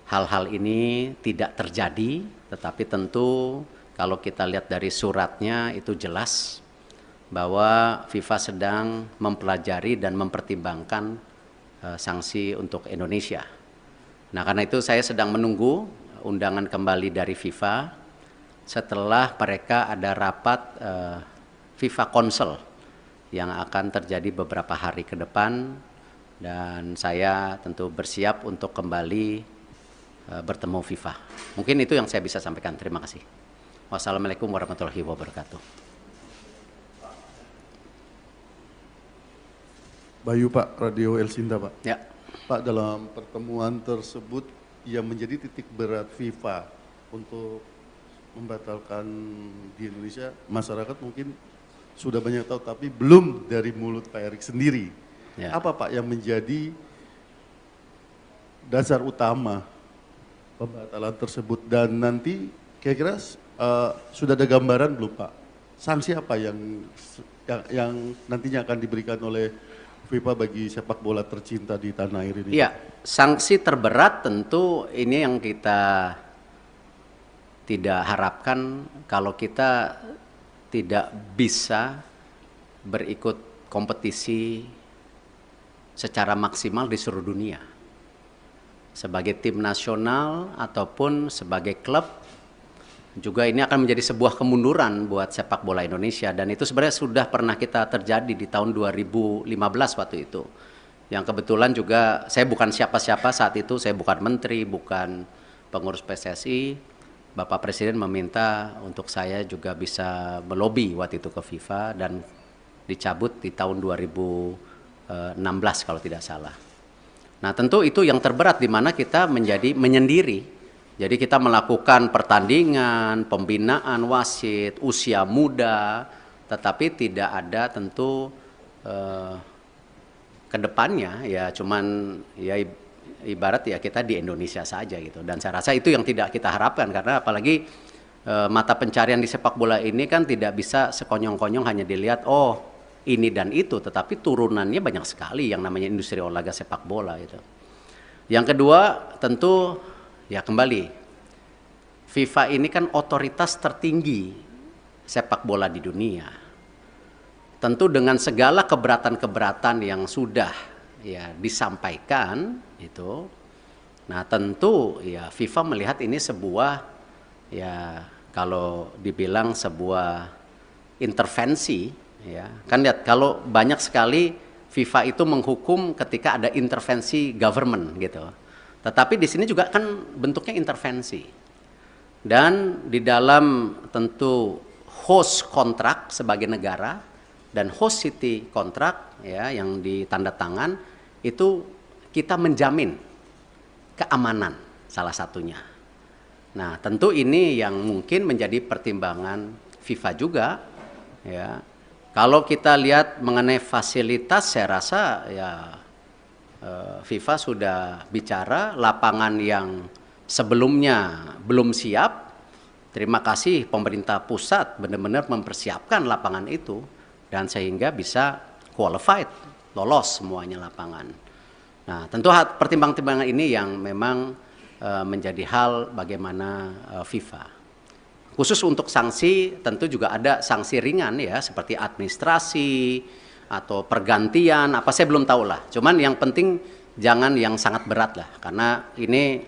hal-hal ini tidak terjadi, tetapi tentu kalau kita lihat dari suratnya itu jelas bahwa FIFA sedang mempelajari dan mempertimbangkan sanksi untuk Indonesia. Nah, karena itu saya sedang menunggu undangan kembali dari FIFA setelah mereka ada rapat FIFA Council yang akan terjadi beberapa hari ke depan, dan saya tentu bersiap untuk kembali bertemu FIFA. Mungkin itu yang saya bisa sampaikan. Terima kasih. Wassalamualaikum warahmatullahi wabarakatuh. Bayu Pak, Radio El Sinta Pak. Ya. Pak, dalam pertemuan tersebut yang menjadi titik berat FIFA untuk membatalkan di Indonesia, masyarakat mungkin sudah banyak tahu, tapi belum dari mulut Pak Erik sendiri. Ya. Apa Pak yang menjadi dasar utama pembatalan tersebut, dan nanti kira-kira sudah ada gambaran belum Pak? Sanksi apa yang nantinya akan diberikan oleh FIFA bagi sepak bola tercinta di tanah air ini? Iya, sanksi terberat tentu ini yang kita tidak harapkan kalau kita tidak bisa berikut kompetisi secara maksimal di seluruh dunia. Sebagai tim nasional ataupun sebagai klub, juga ini akan menjadi sebuah kemunduran buat sepak bola Indonesia, dan itu sebenarnya sudah pernah kita terjadi di tahun 2015 waktu itu. Yang kebetulan juga saya bukan siapa-siapa saat itu, saya bukan menteri, bukan pengurus PSSI. Bapak Presiden meminta untuk saya juga bisa melobi waktu itu ke FIFA dan dicabut di tahun 2016 kalau tidak salah. Nah, tentu itu yang terberat di mana kita menjadi menyendiri. Jadi kita melakukan pertandingan, pembinaan wasit, usia muda, tetapi tidak ada tentu ke depannya ya cuman ya ibarat ya kita di Indonesia saja gitu. Dan saya rasa itu yang tidak kita harapkan, karena apalagi mata pencarian di sepak bola ini kan tidak bisa sekonyong-konyong hanya dilihat oh ini dan itu, tetapi turunannya banyak sekali yang namanya industri olahraga sepak bola itu. Yang kedua tentu ya kembali FIFA ini kan otoritas tertinggi sepak bola di dunia. Tentu dengan segala keberatan-keberatan yang sudah ya disampaikan itu, nah tentu ya FIFA melihat ini sebuah ya kalau dibilang sebuah intervensi ya kan, lihat kalau banyak sekali FIFA itu menghukum ketika ada intervensi government gitu, tetapi di sini juga kan bentuknya intervensi, dan di dalam tentu host kontrak sebagai negara dan host city kontrak ya yang ditanda tangan itu kita menjamin keamanan salah satunya. Nah, tentu ini yang mungkin menjadi pertimbangan FIFA juga ya. Kalau kita lihat mengenai fasilitas, saya rasa ya FIFA sudah bicara lapangan yang sebelumnya belum siap. Terima kasih pemerintah pusat benar-benar mempersiapkan lapangan itu dan sehingga bisa qualified, lolos semuanya lapangan. Nah, tentu pertimbangan-pertimbangan ini yang memang menjadi hal bagaimana FIFA. Khusus untuk sanksi tentu juga ada sanksi ringan ya seperti administrasi atau pergantian apa saya belum tahu lah. Cuman yang penting jangan yang sangat berat lah karena ini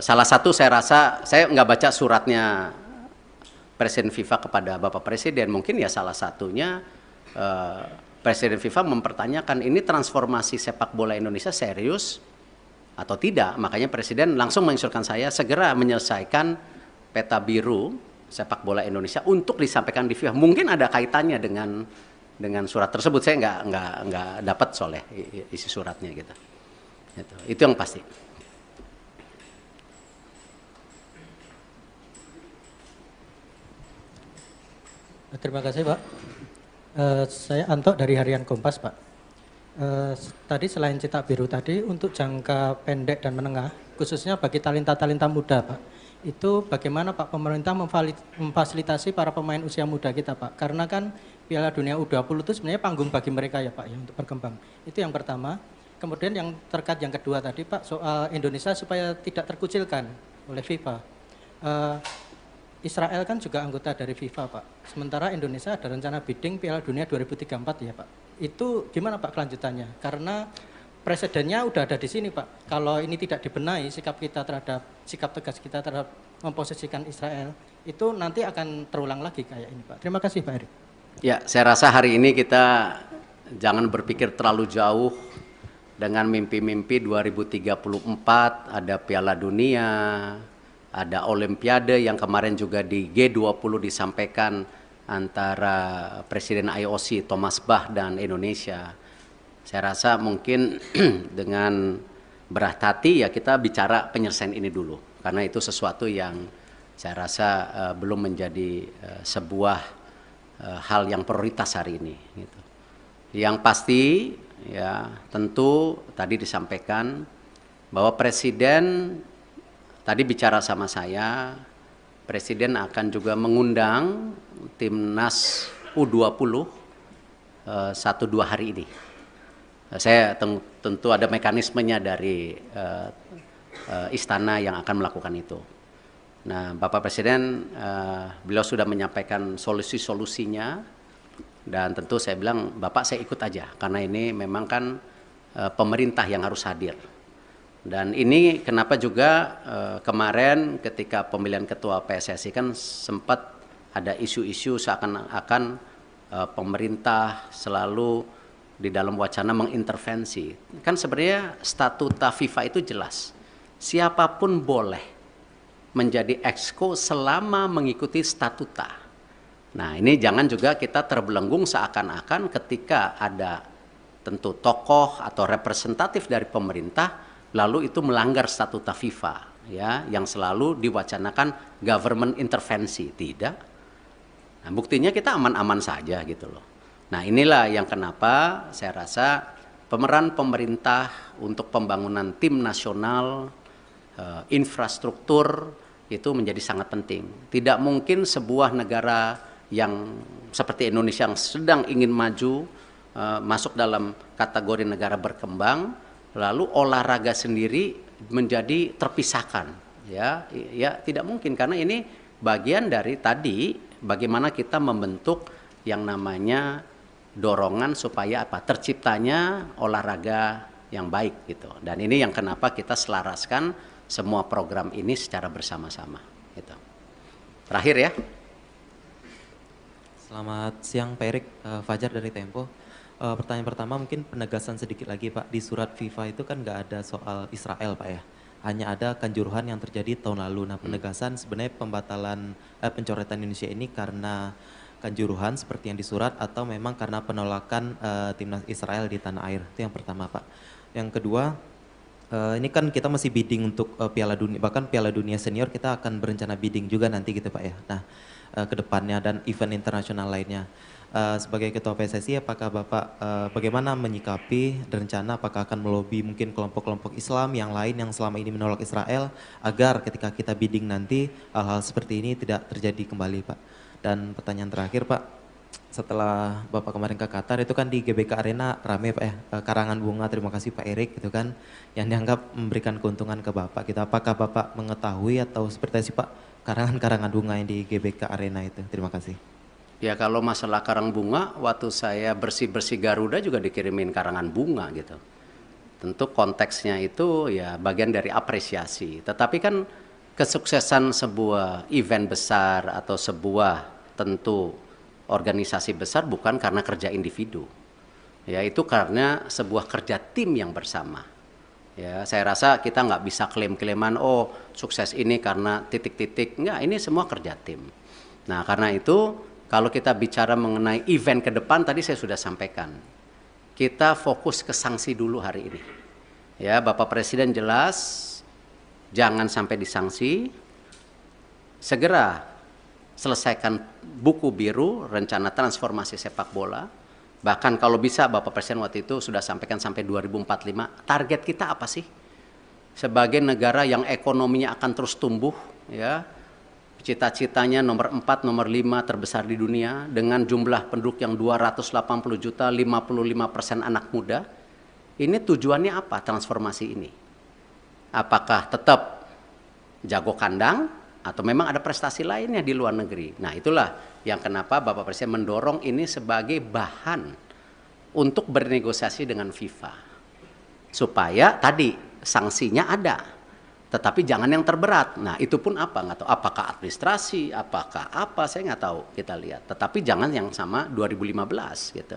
salah satu saya rasa saya nggak baca suratnya Presiden FIFA kepada Bapak Presiden, mungkin ya salah satunya Presiden FIFA mempertanyakan ini transformasi sepak bola Indonesia serius atau tidak. Makanya Presiden langsung menginstruksikan saya segera menyelesaikan peta biru sepak bola Indonesia untuk disampaikan di FIFA. Mungkin ada kaitannya dengan surat tersebut. Saya nggak dapat soalnya isi suratnya gitu. Itu yang pasti. Terima kasih Pak. Saya Anto dari Harian Kompas Pak. Tadi selain cetak biru tadi untuk jangka pendek dan menengah, khususnya bagi talenta-talenta muda Pak, itu bagaimana Pak pemerintah memfasilitasi para pemain usia muda kita Pak? Karena kan Piala Dunia U20 itu sebenarnya panggung bagi mereka ya Pak ya untuk berkembang. Itu yang pertama. Kemudian yang terkait yang kedua tadi Pak soal Indonesia supaya tidak terkucilkan oleh FIFA. Israel kan juga anggota dari FIFA Pak. Sementara Indonesia ada rencana bidding Piala Dunia 2034 ya Pak. Itu gimana Pak kelanjutannya? Karena presidennya udah ada di sini Pak. Kalau ini tidak dibenahi sikap tegas kita terhadap memposisikan Israel itu nanti akan terulang lagi kayak ini Pak. Terima kasih Pak Erik. Ya, saya rasa hari ini kita jangan berpikir terlalu jauh dengan mimpi-mimpi 2034 ada Piala Dunia, ada Olimpiade yang kemarin juga di G20 disampaikan antara Presiden IOC Thomas Bach dan Indonesia. Saya rasa mungkin dengan berat hati ya kita bicara penyelesaian ini dulu. Karena itu sesuatu yang saya rasa belum menjadi sebuah hal yang prioritas hari ini. Gitu. Yang pasti ya tentu tadi disampaikan bahwa Presiden tadi bicara sama saya, Presiden akan juga mengundang timnas U20 1-2 hari ini. Saya tentu ada mekanismenya dari istana yang akan melakukan itu. Nah, Bapak Presiden beliau sudah menyampaikan solusi-solusinya dan tentu saya bilang Bapak saya ikut aja karena ini memang kan pemerintah yang harus hadir. Dan ini kenapa juga kemarin ketika pemilihan ketua PSSI kan sempat ada isu-isu seakan-akan pemerintah selalu di dalam wacana mengintervensi. Kan sebenarnya statuta FIFA itu jelas. Siapapun boleh menjadi exco selama mengikuti statuta. Nah, ini jangan juga kita terbelenggung seakan-akan ketika ada tentu tokoh atau representatif dari pemerintah lalu itu melanggar statuta FIFA ya yang selalu diwacanakan government intervensi. Tidak. Nah, buktinya kita aman-aman saja gitu loh. Nah, inilah yang kenapa saya rasa pemeran pemerintah untuk pembangunan tim nasional, infrastruktur itu menjadi sangat penting. Tidak mungkin sebuah negara yang seperti Indonesia yang sedang ingin maju, masuk dalam kategori negara berkembang, lalu olahraga sendiri menjadi terpisahkan. Ya tidak mungkin karena ini bagian dari tadi bagaimana kita membentuk yang namanya dorongan supaya terciptanya olahraga yang baik gitu. Dan ini yang kenapa kita selaraskan semua program ini secara bersama-sama gitu. Terakhir ya. Selamat siang Pak Erik, Fajar dari Tempo. Pertanyaan pertama mungkin penegasan sedikit lagi Pak. Di surat FIFA itu kan nggak ada soal Israel Pak ya. Hanya ada kanjuruhan yang terjadi tahun lalu. Nah, penegasan sebenarnya pembatalan pencoretan Indonesia ini karena kanjuruhan seperti yang disurat atau memang karena penolakan timnas Israel di tanah air? Itu yang pertama, Pak. Yang kedua, ini kan kita masih bidding untuk Piala Dunia, bahkan Piala Dunia Senior kita akan berencana bidding juga nanti gitu Pak ya. Nah, ke depannya dan event internasional lainnya. Sebagai Ketua PSSI, apakah Bapak bagaimana menyikapi rencana apakah akan melobi mungkin kelompok-kelompok Islam yang lain yang selama ini menolak Israel agar ketika kita bidding nanti hal-hal seperti ini tidak terjadi kembali Pak. Dan pertanyaan terakhir Pak, setelah Bapak kemarin ke Qatar itu kan di GBK Arena rame Pak ya, karangan bunga, terima kasih Pak Erik gitu kan, yang dianggap memberikan keuntungan ke Bapak gitu. Apakah Bapak mengetahui atau seperti apa sih Pak karangan-karangan bunga yang di GBK Arena itu? Terima kasih. Ya kalau masalah karang bunga, waktu saya bersih-bersih Garuda juga dikirimin karangan bunga gitu. Tentu konteksnya itu ya bagian dari apresiasi. Tetapi kan kesuksesan sebuah event besar atau sebuah tentu organisasi besar bukan karena kerja individu. Ya itu karena sebuah kerja tim yang bersama. Ya saya rasa kita nggak bisa klaim-klaiman oh sukses ini karena titik-titik. Enggak, ini semua kerja tim. Nah karena itu kalau kita bicara mengenai event ke depan tadi saya sudah sampaikan. Kita fokus ke sanksi dulu hari ini. Ya, Bapak Presiden jelas jangan sampai disanksi. Segera selesaikan buku biru rencana transformasi sepak bola. Bahkan kalau bisa Bapak Presiden waktu itu sudah sampaikan sampai 2045. Target kita apa sih? Sebagai negara yang ekonominya akan terus tumbuh, ya. Cita-citanya nomor 4, nomor 5 terbesar di dunia dengan jumlah penduduk yang 280 juta, 55% anak muda. Ini tujuannya apa transformasi ini? Apakah tetap jago kandang atau memang ada prestasi lainnya di luar negeri? Nah itulah yang kenapa Bapak Presiden mendorong ini sebagai bahan untuk bernegosiasi dengan FIFA. Supaya tadi sanksinya ada. Tetapi jangan yang terberat. Nah itu pun apa? Nggak tahu. Apakah administrasi, apakah apa, saya nggak tahu. Kita lihat. Tetapi jangan yang sama 2015 gitu.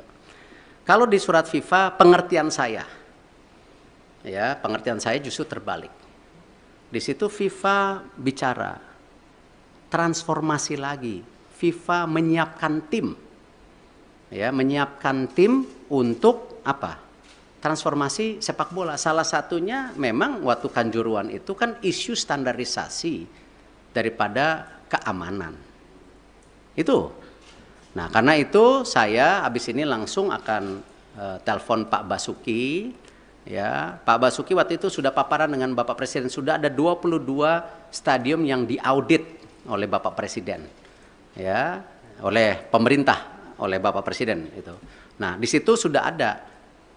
Kalau di surat FIFA, pengertian saya, ya pengertian saya justru terbalik. Di situ FIFA bicara transformasi lagi. FIFA menyiapkan tim, ya menyiapkan tim untuk apa? Transformasi sepak bola. Salah satunya memang waktu Kanjuruhan itu kan isu standarisasi daripada keamanan. Itu. Nah karena itu saya habis ini langsung akan telepon Pak Basuki. Ya, Pak Basuki waktu itu sudah paparan dengan Bapak Presiden. Sudah ada 22 stadium yang diaudit oleh Bapak Presiden. Ya, oleh pemerintah, oleh Bapak Presiden itu. Nah di situ sudah ada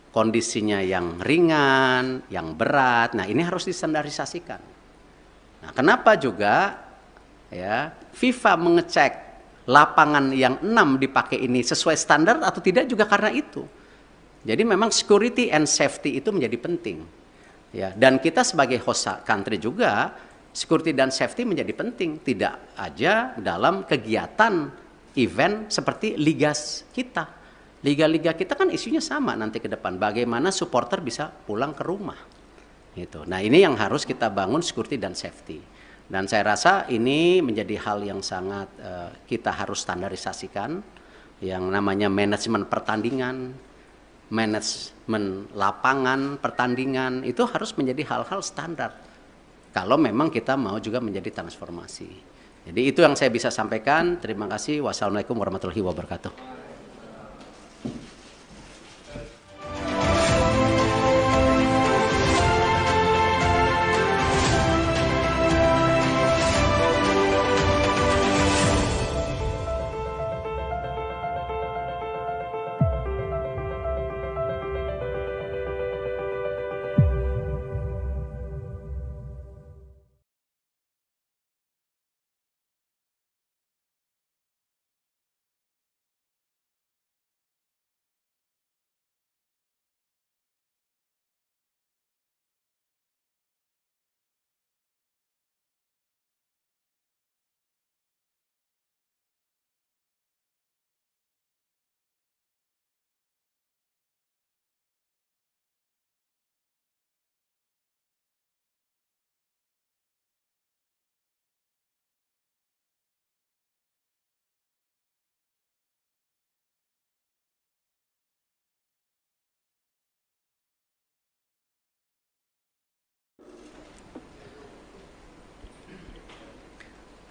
kondisinya yang ringan, yang berat. Nah, ini harus distandarisasikan. Nah, kenapa juga ya FIFA mengecek lapangan yang 6 dipakai ini sesuai standar atau tidak juga karena itu. Jadi memang security and safety itu menjadi penting. Ya, dan kita sebagai host country juga security dan safety menjadi penting, tidak aja dalam kegiatan event seperti liga kita. Liga-liga kita kan isunya sama nanti ke depan. Bagaimana supporter bisa pulang ke rumah. Gitu. Nah ini yang harus kita bangun security dan safety. Dan saya rasa ini menjadi hal yang sangat kita harus standarisasikan. Yang namanya manajemen pertandingan, manajemen lapangan pertandingan, itu harus menjadi hal-hal standar. Kalau memang kita mau juga menjadi transformasi. Jadi itu yang saya bisa sampaikan. Terima kasih. Wassalamualaikum warahmatullahi wabarakatuh.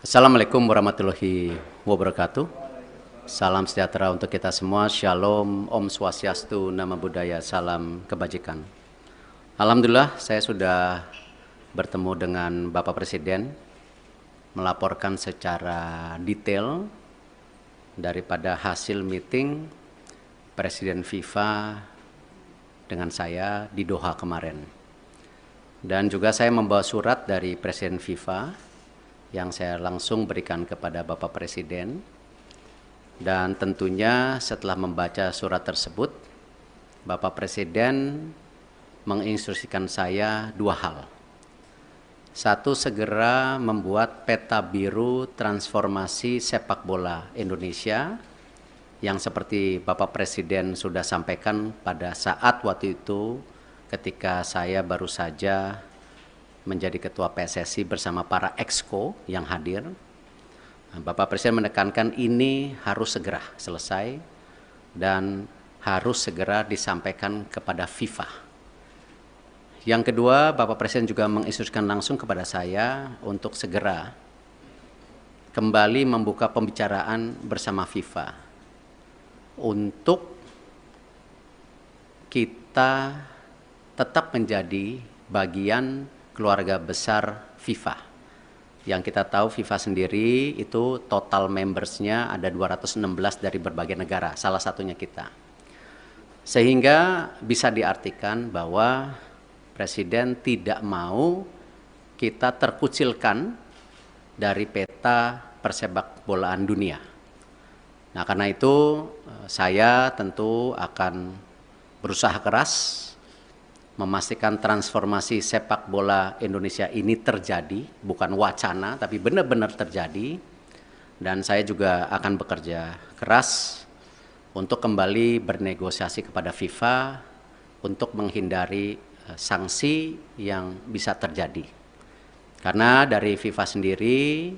Assalamualaikum warahmatullahi wabarakatuh. Salam sejahtera untuk kita semua. Shalom, Om Swastiastu, Namo Buddhaya, salam kebajikan. Alhamdulillah saya sudah bertemu dengan Bapak Presiden, melaporkan secara detail daripada hasil meeting Presiden FIFA dengan saya di Doha kemarin. Dan juga saya membawa surat dari Presiden FIFA yang saya langsung berikan kepada Bapak Presiden. Dan tentunya setelah membaca surat tersebut, Bapak Presiden menginstruksikan saya dua hal. Satu, segera membuat peta biru transformasi sepak bola Indonesia yang seperti Bapak Presiden sudah sampaikan pada saat waktu itu ketika saya baru saja menjadi Ketua PSSI bersama para exco yang hadir. Bapak Presiden menekankan ini harus segera selesai dan harus segera disampaikan kepada FIFA. Yang kedua, Bapak Presiden juga menginstruksikan langsung kepada saya untuk segera kembali membuka pembicaraan bersama FIFA untuk kita tetap menjadi bagian keluarga besar FIFA. Yang kita tahu FIFA sendiri itu total membersnya ada 216 dari berbagai negara, salah satunya kita. Sehingga bisa diartikan bahwa Presiden tidak mau kita terkucilkan dari peta persepak bolaan dunia. Nah, karena itu saya tentu akan berusaha keras memastikan transformasi sepak bola Indonesia ini terjadi, bukan wacana, tapi benar-benar terjadi. Dan saya juga akan bekerja keras untuk kembali bernegosiasi kepada FIFA untuk menghindari sanksi yang bisa terjadi. Karena dari FIFA sendiri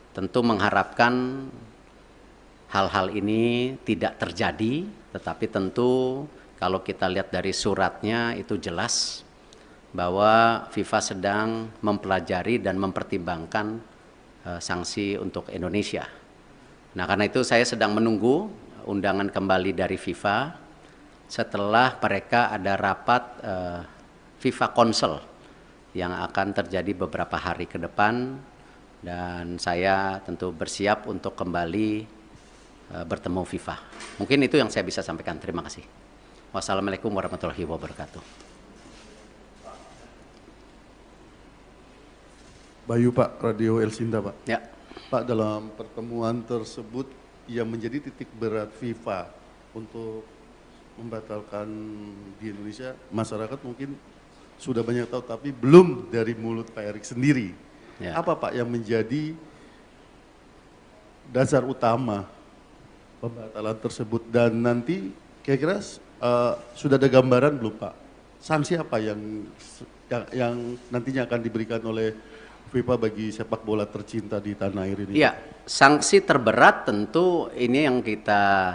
tentu mengharapkan hal-hal ini tidak terjadi, tetapi tentu kalau kita lihat dari suratnya itu jelas bahwa FIFA sedang mempelajari dan mempertimbangkan sanksi untuk Indonesia. Nah, karena itu saya sedang menunggu undangan kembali dari FIFA setelah mereka ada rapat FIFA Council yang akan terjadi beberapa hari ke depan, dan saya tentu bersiap untuk kembali bertemu FIFA. Mungkin itu yang saya bisa sampaikan. Terima kasih. Wassalamualaikum warahmatullahi wabarakatuh. Bayu Pak, Radio Elsinda Pak. Ya. Pak, dalam pertemuan tersebut yang menjadi titik berat FIFA untuk membatalkan di Indonesia, masyarakat mungkin sudah banyak tahu, tapi belum dari mulut Pak Erik sendiri. Ya. Apa Pak yang menjadi dasar utama pembatalan tersebut, dan nanti kira-kira sudah ada gambaran belum Pak? Sanksi apa yang nantinya akan diberikan oleh FIFA bagi sepak bola tercinta di tanah air ini? Iya, sanksi terberat tentu ini yang kita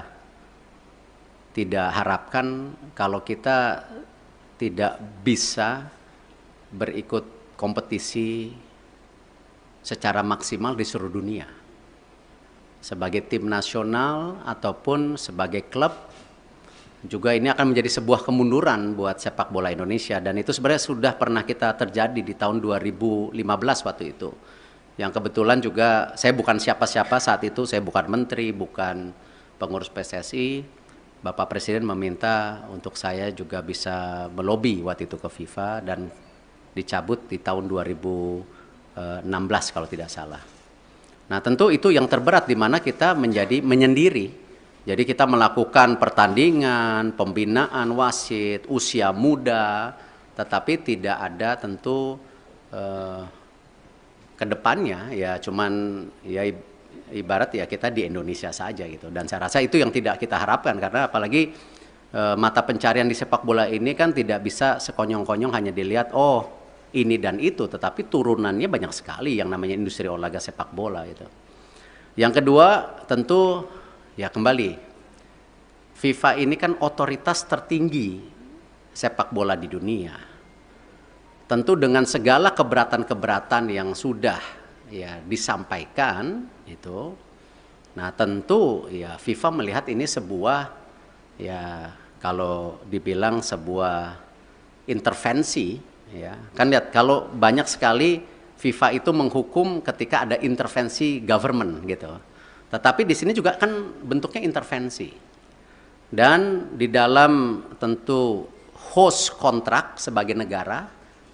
tidak harapkan kalau kita tidak bisa berikut kompetisi secara maksimal di seluruh dunia. Sebagai tim nasional ataupun sebagai klub, juga ini akan menjadi sebuah kemunduran buat sepak bola Indonesia, dan itu sebenarnya sudah pernah kita terjadi di tahun 2015 waktu itu. Yang kebetulan juga saya bukan siapa-siapa saat itu, saya bukan menteri, bukan pengurus PSSI. Bapak Presiden meminta untuk saya juga bisa melobi waktu itu ke FIFA dan dicabut di tahun 2016 kalau tidak salah. Nah, tentu itu yang terberat di mana kita menjadi menyendiri. Jadi kita melakukan pertandingan, pembinaan wasit, usia muda, tetapi tidak ada tentu ke depannya ya cuman ya ibarat ya kita di Indonesia saja gitu. Dan saya rasa itu yang tidak kita harapkan, karena apalagi mata pencarian di sepak bola ini kan tidak bisa sekonyong-konyong hanya dilihat oh ini dan itu, tetapi turunannya banyak sekali yang namanya industri olahraga sepak bola itu. Yang kedua tentu ya kembali, FIFA ini kan otoritas tertinggi sepak bola di dunia. Tentu dengan segala keberatan-keberatan yang sudah ya disampaikan itu, nah tentu ya FIFA melihat ini sebuah, ya kalau dibilang sebuah intervensi, ya kan lihat kalau banyak sekali FIFA itu menghukum ketika ada intervensi government gitu. Tetapi di sini juga kan bentuknya intervensi. Dan di dalam tentu host kontrak sebagai negara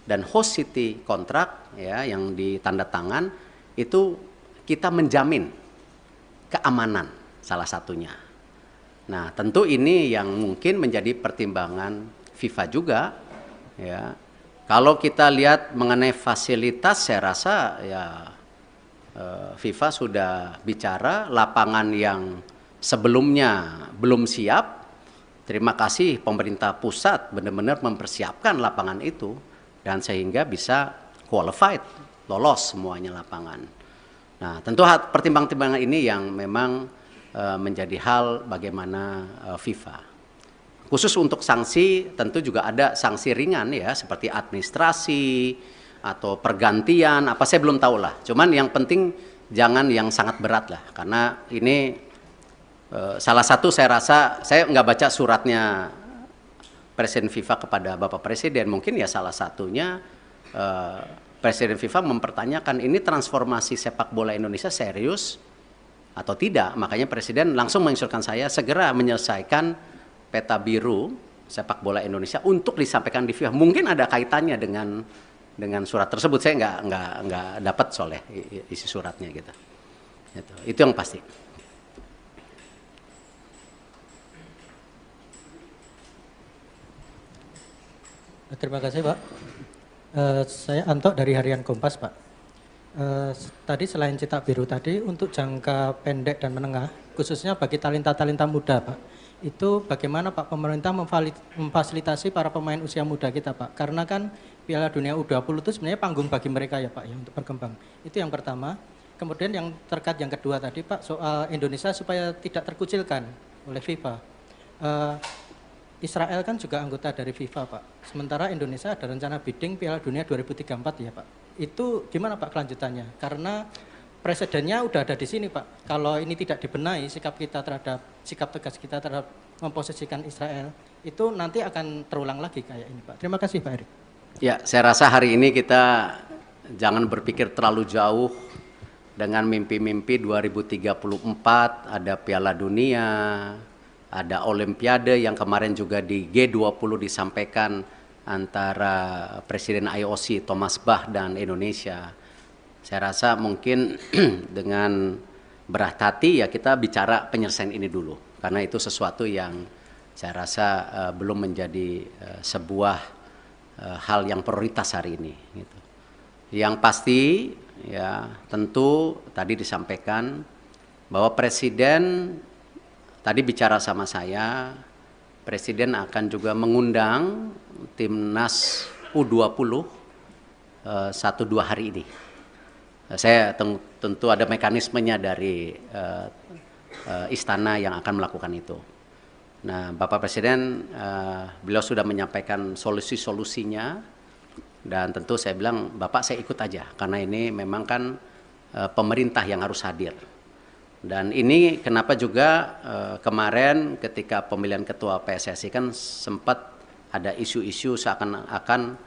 dan host city kontrak ya yang ditanda tangan itu kita menjamin keamanan salah satunya. Nah, tentu ini yang mungkin menjadi pertimbangan FIFA juga ya. Kalau kita lihat mengenai fasilitas, saya rasa ya FIFA sudah bicara lapangan yang sebelumnya belum siap. Terima kasih pemerintah pusat benar-benar mempersiapkan lapangan itu dan sehingga bisa qualified, lolos semuanya lapangan. Nah, tentu pertimbangan-pertimbangan ini yang memang menjadi hal bagaimana FIFA. Khusus untuk sanksi tentu juga ada sanksi ringan ya seperti administrasi atau pergantian apa saya belum tahu lah. Cuman yang penting jangan yang sangat berat lah karena ini salah satu saya rasa saya nggak baca suratnya Presiden FIFA kepada Bapak Presiden, mungkin ya salah satunya Presiden FIFA mempertanyakan ini transformasi sepak bola Indonesia serius atau tidak. Makanya Presiden langsung menginstruksikan saya segera menyelesaikan peta biru sepak bola Indonesia untuk disampaikan di FIFA. Mungkin ada kaitannya dengan surat tersebut, saya nggak dapat soalnya isi suratnya gitu. Itu yang pasti. Terima kasih Pak. Saya Anto dari Harian Kompas Pak. Tadi selain cetak biru tadi untuk jangka pendek dan menengah, khususnya bagi talenta-talenta muda Pak, itu bagaimana Pak pemerintah memfasilitasi para pemain usia muda kita Pak? Karena kan Piala Dunia U20 itu sebenarnya panggung bagi mereka ya Pak ya untuk berkembang. Itu yang pertama. Kemudian yang terkait yang kedua tadi Pak soal Indonesia supaya tidak terkucilkan oleh FIFA. Israel kan juga anggota dari FIFA Pak. Sementara Indonesia ada rencana bidding Piala Dunia 2034 ya Pak. Itu gimana Pak kelanjutannya? Karena presidennya udah ada di sini Pak. Kalau ini tidak dibenahi sikap tegas kita terhadap memposisikan Israel itu nanti akan terulang lagi kayak ini Pak. Terima kasih Pak Erik. Ya, saya rasa hari ini kita jangan berpikir terlalu jauh dengan mimpi-mimpi 2034 ada Piala Dunia, ada Olimpiade yang kemarin juga di G20 disampaikan antara Presiden IOC Thomas Bach dan Indonesia. Saya rasa mungkin dengan berat hati ya kita bicara penyelesaian ini dulu. Karena itu sesuatu yang saya rasa belum menjadi sebuah hal yang prioritas hari ini. Gitu. Yang pasti ya tentu tadi disampaikan bahwa Presiden tadi bicara sama saya, Presiden akan juga mengundang Timnas U20 1-2 hari ini. Saya tentu ada mekanismenya dari istana yang akan melakukan itu. Nah, Bapak Presiden, beliau sudah menyampaikan solusi-solusinya dan tentu saya bilang, Bapak saya ikut aja karena ini memang kan pemerintah yang harus hadir. Dan ini kenapa juga kemarin ketika pemilihan ketua PSSI kan sempat ada isu-isu seakan-akan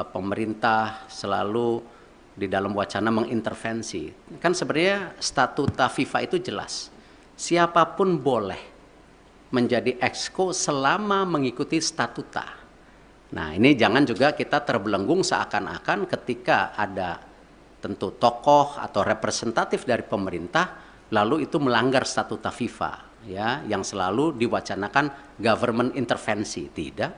pemerintah selalu di dalam wacana mengintervensi. Kan sebenarnya statuta FIFA itu jelas. Siapapun boleh menjadi exco selama mengikuti statuta. Nah, ini jangan juga kita terbelenggung seakan-akan ketika ada tentu tokoh atau representatif dari pemerintah lalu itu melanggar statuta FIFA ya yang selalu diwacanakan government intervensi. Tidak.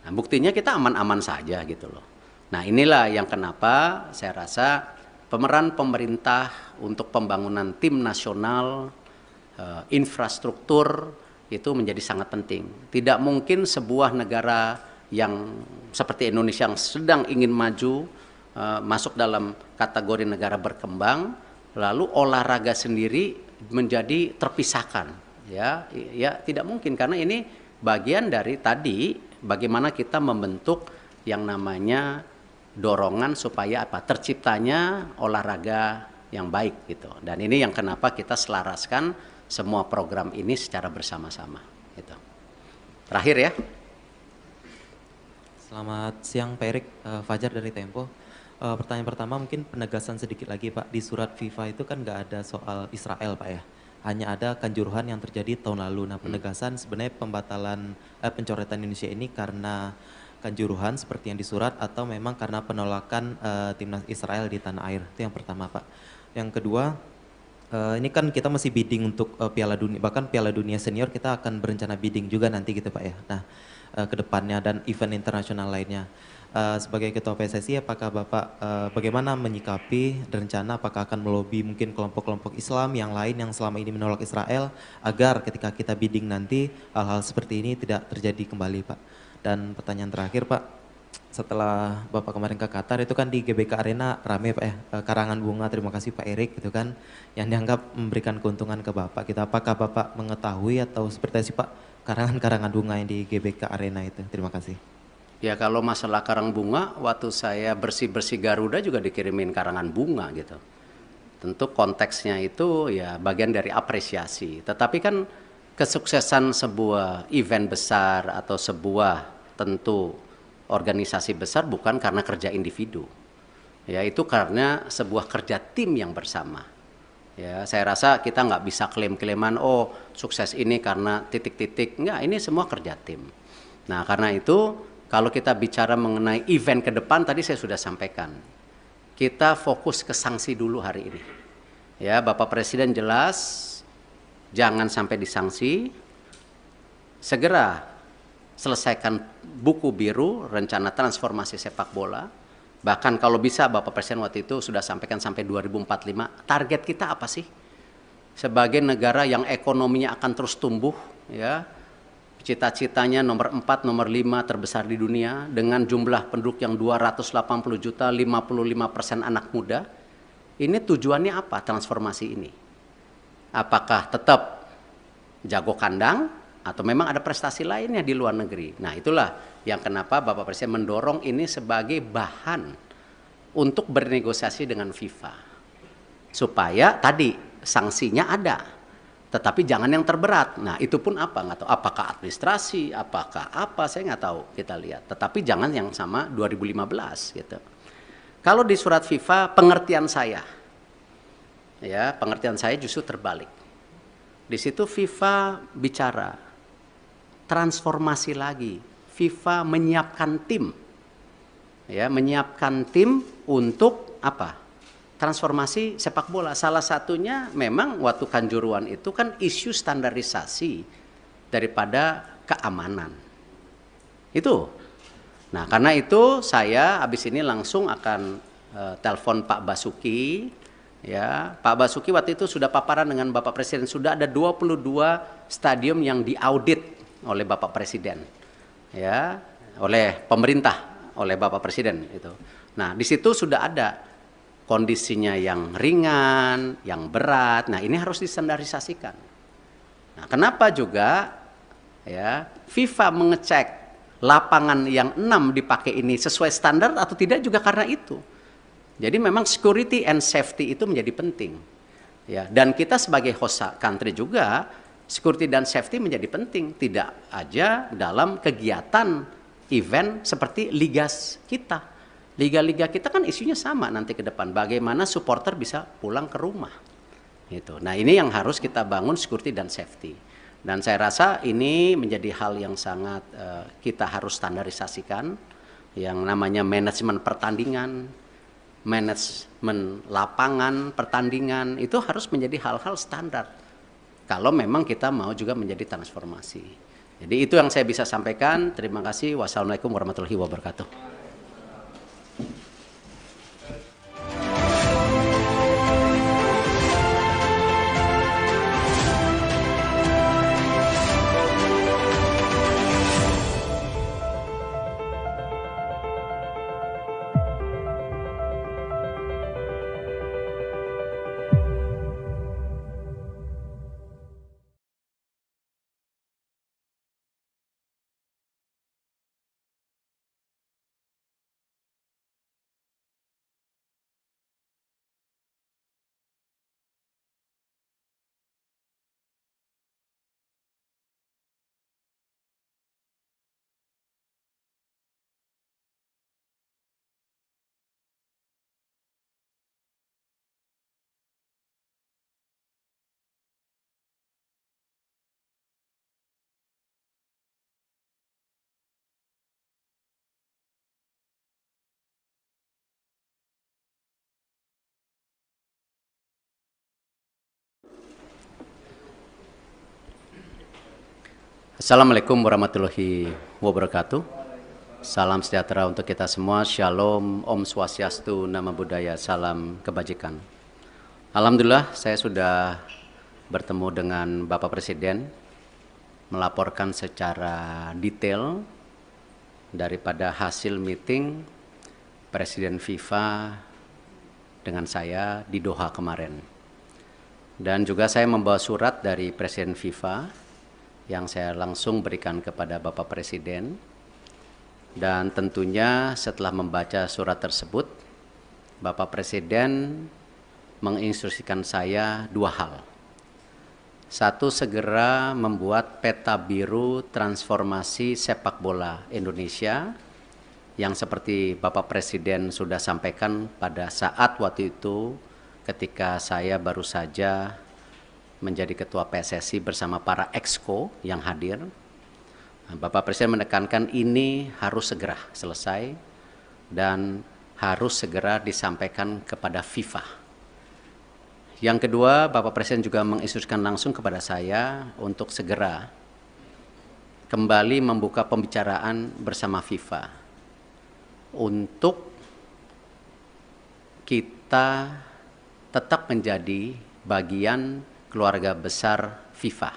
Nah, buktinya kita aman-aman saja gitu loh. Nah, inilah yang kenapa saya rasa pemeran pemerintah untuk pembangunan tim nasional, infrastruktur itu menjadi sangat penting. Tidak mungkin sebuah negara yang seperti Indonesia yang sedang ingin maju, masuk dalam kategori negara berkembang, lalu olahraga sendiri menjadi terpisahkan. Ya tidak mungkin karena ini bagian dari tadi bagaimana kita membentuk yang namanya dorongan supaya apa? Terciptanya olahraga yang baik gitu. Dan ini yang kenapa kita selaraskan semua program ini secara bersama-sama gitu. Terakhir ya. Selamat siang Pak Erik, Fajar dari Tempo. Pertanyaan pertama mungkin penegasan sedikit lagi Pak, di surat FIFA itu kan nggak ada soal Israel Pak ya, hanya ada kanjuruhan yang terjadi tahun lalu. Nah penegasan sebenarnya pembatalan pencoretan Indonesia ini karena kanjuruhan seperti yang disurat atau memang karena penolakan timnas Israel di tanah air, itu yang pertama Pak. Yang kedua, ini kan kita masih bidding untuk Piala Dunia, bahkan Piala Dunia Senior kita akan berencana bidding juga nanti gitu Pak ya. Nah ke depannya dan event internasional lainnya. Sebagai Ketua PSSI, apakah Bapak bagaimana menyikapi rencana apakah akan melobi mungkin kelompok-kelompok Islam yang lain yang selama ini menolak Israel agar ketika kita bidding nanti hal-hal seperti ini tidak terjadi kembali Pak. Dan pertanyaan terakhir Pak, setelah Bapak kemarin ke Qatar itu kan di GBK Arena rame Pak ya, karangan bunga, terima kasih Pak Erik gitu kan, yang dianggap memberikan keuntungan ke Bapak. Kita apakah Bapak mengetahui atau seperti apa sih Pak karangan-karangan bunga yang di GBK Arena itu? Terima kasih. Ya kalau masalah karang bunga, waktu saya bersih-bersih Garuda juga dikirimin karangan bunga gitu. Tentu konteksnya itu ya bagian dari apresiasi. Tetapi kan kesuksesan sebuah event besar atau sebuah tentu organisasi besar bukan karena kerja individu. Ya itu karena sebuah kerja tim yang bersama. Ya saya rasa kita nggak bisa klaim-klaiman, oh sukses ini karena titik-titik. Enggak, ini semua kerja tim. Nah karena itu kalau kita bicara mengenai event ke depan, tadi saya sudah sampaikan. Kita fokus ke sanksi dulu hari ini. Ya, Bapak Presiden jelas, jangan sampai disanksi. Segera selesaikan buku biru, rencana transformasi sepak bola. Bahkan kalau bisa, Bapak Presiden waktu itu sudah sampaikan sampai 2045. Target kita apa sih? Sebagai negara yang ekonominya akan terus tumbuh, ya. Cita-citanya nomor 4, nomor 5 terbesar di dunia dengan jumlah penduduk yang 280 juta, 55% anak muda. Ini tujuannya apa transformasi ini? Apakah tetap jago kandang atau memang ada prestasi lainnya di luar negeri? Nah itulah yang kenapa Bapak Presiden mendorong ini sebagai bahan untuk bernegosiasi dengan FIFA. Supaya tadi sanksinya ada. Tetapi jangan yang terberat. Nah itu pun apa? Nggak tahu. Apakah administrasi, apakah apa, saya nggak tahu, kita lihat. Tetapi jangan yang sama 2015 gitu. Kalau di surat FIFA pengertian saya, ya pengertian saya justru terbalik. Di situ FIFA bicara transformasi lagi. FIFA menyiapkan tim, ya menyiapkan tim untuk apa? Transformasi sepak bola. Salah satunya memang waktu Kanjuruhan itu kan isu standarisasi daripada keamanan. Itu. Nah karena itu saya habis ini langsung akan telepon Pak Basuki. Ya, Pak Basuki waktu itu sudah paparan dengan Bapak Presiden. Sudah ada 22 stadium yang diaudit oleh Bapak Presiden. Ya, oleh pemerintah, oleh Bapak Presiden itu. Nah di situ sudah ada kondisinya yang ringan, yang berat. Nah, ini harus distandarisasikan. Nah, kenapa juga ya FIFA mengecek lapangan yang 6 dipakai ini sesuai standar atau tidak juga karena itu. Jadi memang security and safety itu menjadi penting. Ya, dan kita sebagai host country juga security dan safety menjadi penting, tidak aja dalam kegiatan event seperti liga kita. Liga-liga kita kan isunya sama nanti ke depan. Bagaimana supporter bisa pulang ke rumah. Gitu. Nah ini yang harus kita bangun security dan safety. Dan saya rasa ini menjadi hal yang sangat kita harus standarisasikan. Yang namanya manajemen pertandingan, manajemen lapangan pertandingan, itu harus menjadi hal-hal standar. Kalau memang kita mau juga menjadi transformasi. Jadi itu yang saya bisa sampaikan. Terima kasih. Wassalamualaikum warahmatullahi wabarakatuh. Assalamualaikum warahmatullahi wabarakatuh. Salam sejahtera untuk kita semua. Shalom, Om Swastiastu, Namo Buddhaya, salam kebajikan. Alhamdulillah saya sudah bertemu dengan Bapak Presiden, melaporkan secara detail daripada hasil meeting Presiden FIFA dengan saya di Doha kemarin. Dan juga saya membawa surat dari Presiden FIFA yang saya langsung berikan kepada Bapak Presiden. Dan tentunya setelah membaca surat tersebut, Bapak Presiden menginstruksikan saya dua hal. Satu, segera membuat peta biru transformasi sepak bola Indonesia yang seperti Bapak Presiden sudah sampaikan pada saat waktu itu ketika saya baru saja menjadi ketua PSSI bersama para exco yang hadir. Bapak Presiden menekankan ini harus segera selesai dan harus segera disampaikan kepada FIFA. Yang kedua, Bapak Presiden juga menginstruksikan langsung kepada saya untuk segera kembali membuka pembicaraan bersama FIFA untuk kita tetap menjadi bagian keluarga besar FIFA.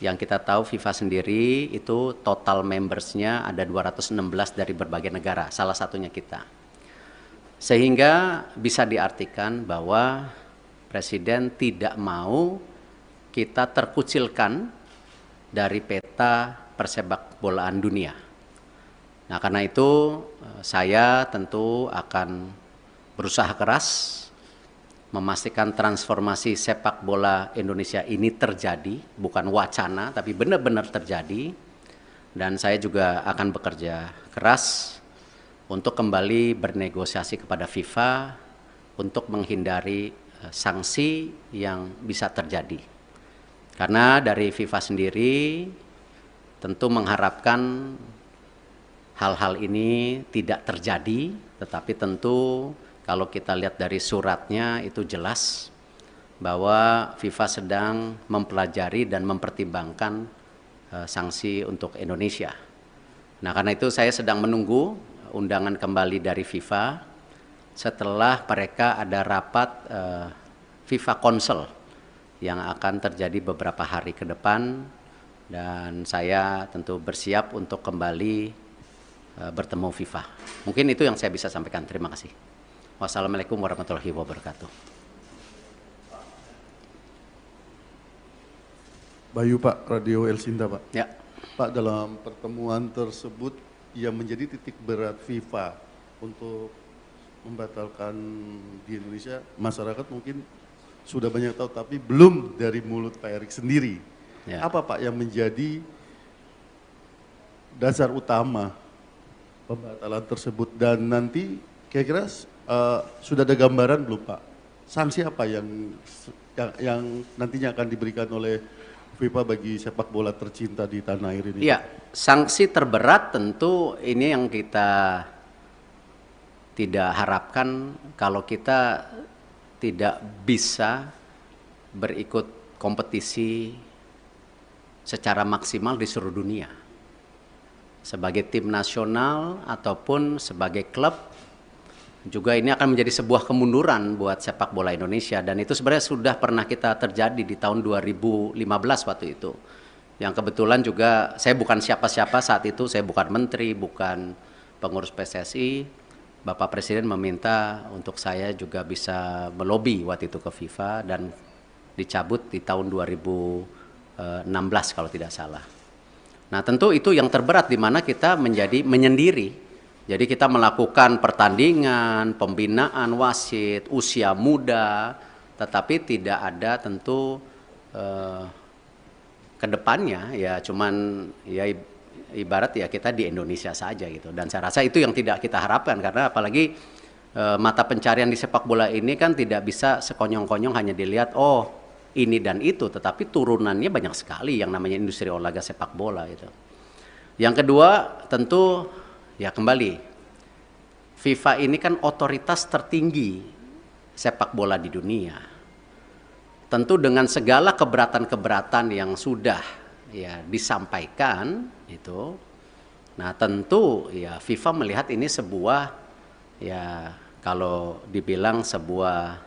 Yang kita tahu FIFA sendiri itu total membersnya ada 216 dari berbagai negara, salah satunya kita. Sehingga bisa diartikan bahwa Presiden tidak mau kita terkucilkan dari peta persepak bolaan dunia. Nah, karena itu saya tentu akan berusaha keras memastikan transformasi sepak bola Indonesia ini terjadi, bukan wacana, tapi benar-benar terjadi. Dan saya juga akan bekerja keras untuk kembali bernegosiasi kepada FIFA untuk menghindari sanksi yang bisa terjadi. Karena dari FIFA sendiri tentu mengharapkan hal-hal ini tidak terjadi, tetapi tentu kalau kita lihat dari suratnya itu jelas bahwa FIFA sedang mempelajari dan mempertimbangkan sanksi untuk Indonesia. Nah, karena itu saya sedang menunggu undangan kembali dari FIFA setelah mereka ada rapat FIFA Council yang akan terjadi beberapa hari ke depan, dan saya tentu bersiap untuk kembali bertemu FIFA. Mungkin itu yang saya bisa sampaikan. Terima kasih. Wassalamualaikum warahmatullahi wabarakatuh. Bayu Pak, Radio El Sinta Pak. Ya. Pak, dalam pertemuan tersebut yang menjadi titik berat FIFA untuk membatalkan di Indonesia, masyarakat mungkin sudah banyak tahu, tapi belum dari mulut Pak Erik sendiri. Ya. Apa Pak yang menjadi dasar utama pembatalan tersebut, dan nanti kira-kira sudah ada gambaran belum Pak? Sanksi apa yang nantinya akan diberikan oleh FIFA bagi sepak bola tercinta di tanah air ini? Iya, sanksi terberat tentu ini yang kita tidak harapkan kalau kita tidak bisa berikut kompetisi secara maksimal di seluruh dunia. Sebagai tim nasional ataupun sebagai klub, juga ini akan menjadi sebuah kemunduran buat sepak bola Indonesia, dan itu sebenarnya sudah pernah kita terjadi di tahun 2015 waktu itu. Yang kebetulan juga saya bukan siapa-siapa saat itu, saya bukan menteri, bukan pengurus PSSI. Bapak Presiden meminta untuk saya juga bisa melobi waktu itu ke FIFA dan dicabut di tahun 2016 kalau tidak salah. Nah, tentu itu yang terberat di mana kita menjadi menyendiri. Jadi kita melakukan pertandingan, pembinaan wasit, usia muda, tetapi tidak ada tentu kedepannya ya cuman ya ibarat ya kita di Indonesia saja gitu. Dan saya rasa itu yang tidak kita harapkan, karena apalagi mata pencarian di sepak bola ini kan tidak bisa sekonyong-konyong hanya dilihat oh ini dan itu, tetapi turunannya banyak sekali yang namanya industri olahraga sepak bola itu. Yang kedua tentu ya kembali, FIFA ini kan otoritas tertinggi sepak bola di dunia. Tentu dengan segala keberatan-keberatan yang sudah ya disampaikan itu, nah tentu ya FIFA melihat ini sebuah, ya kalau dibilang sebuah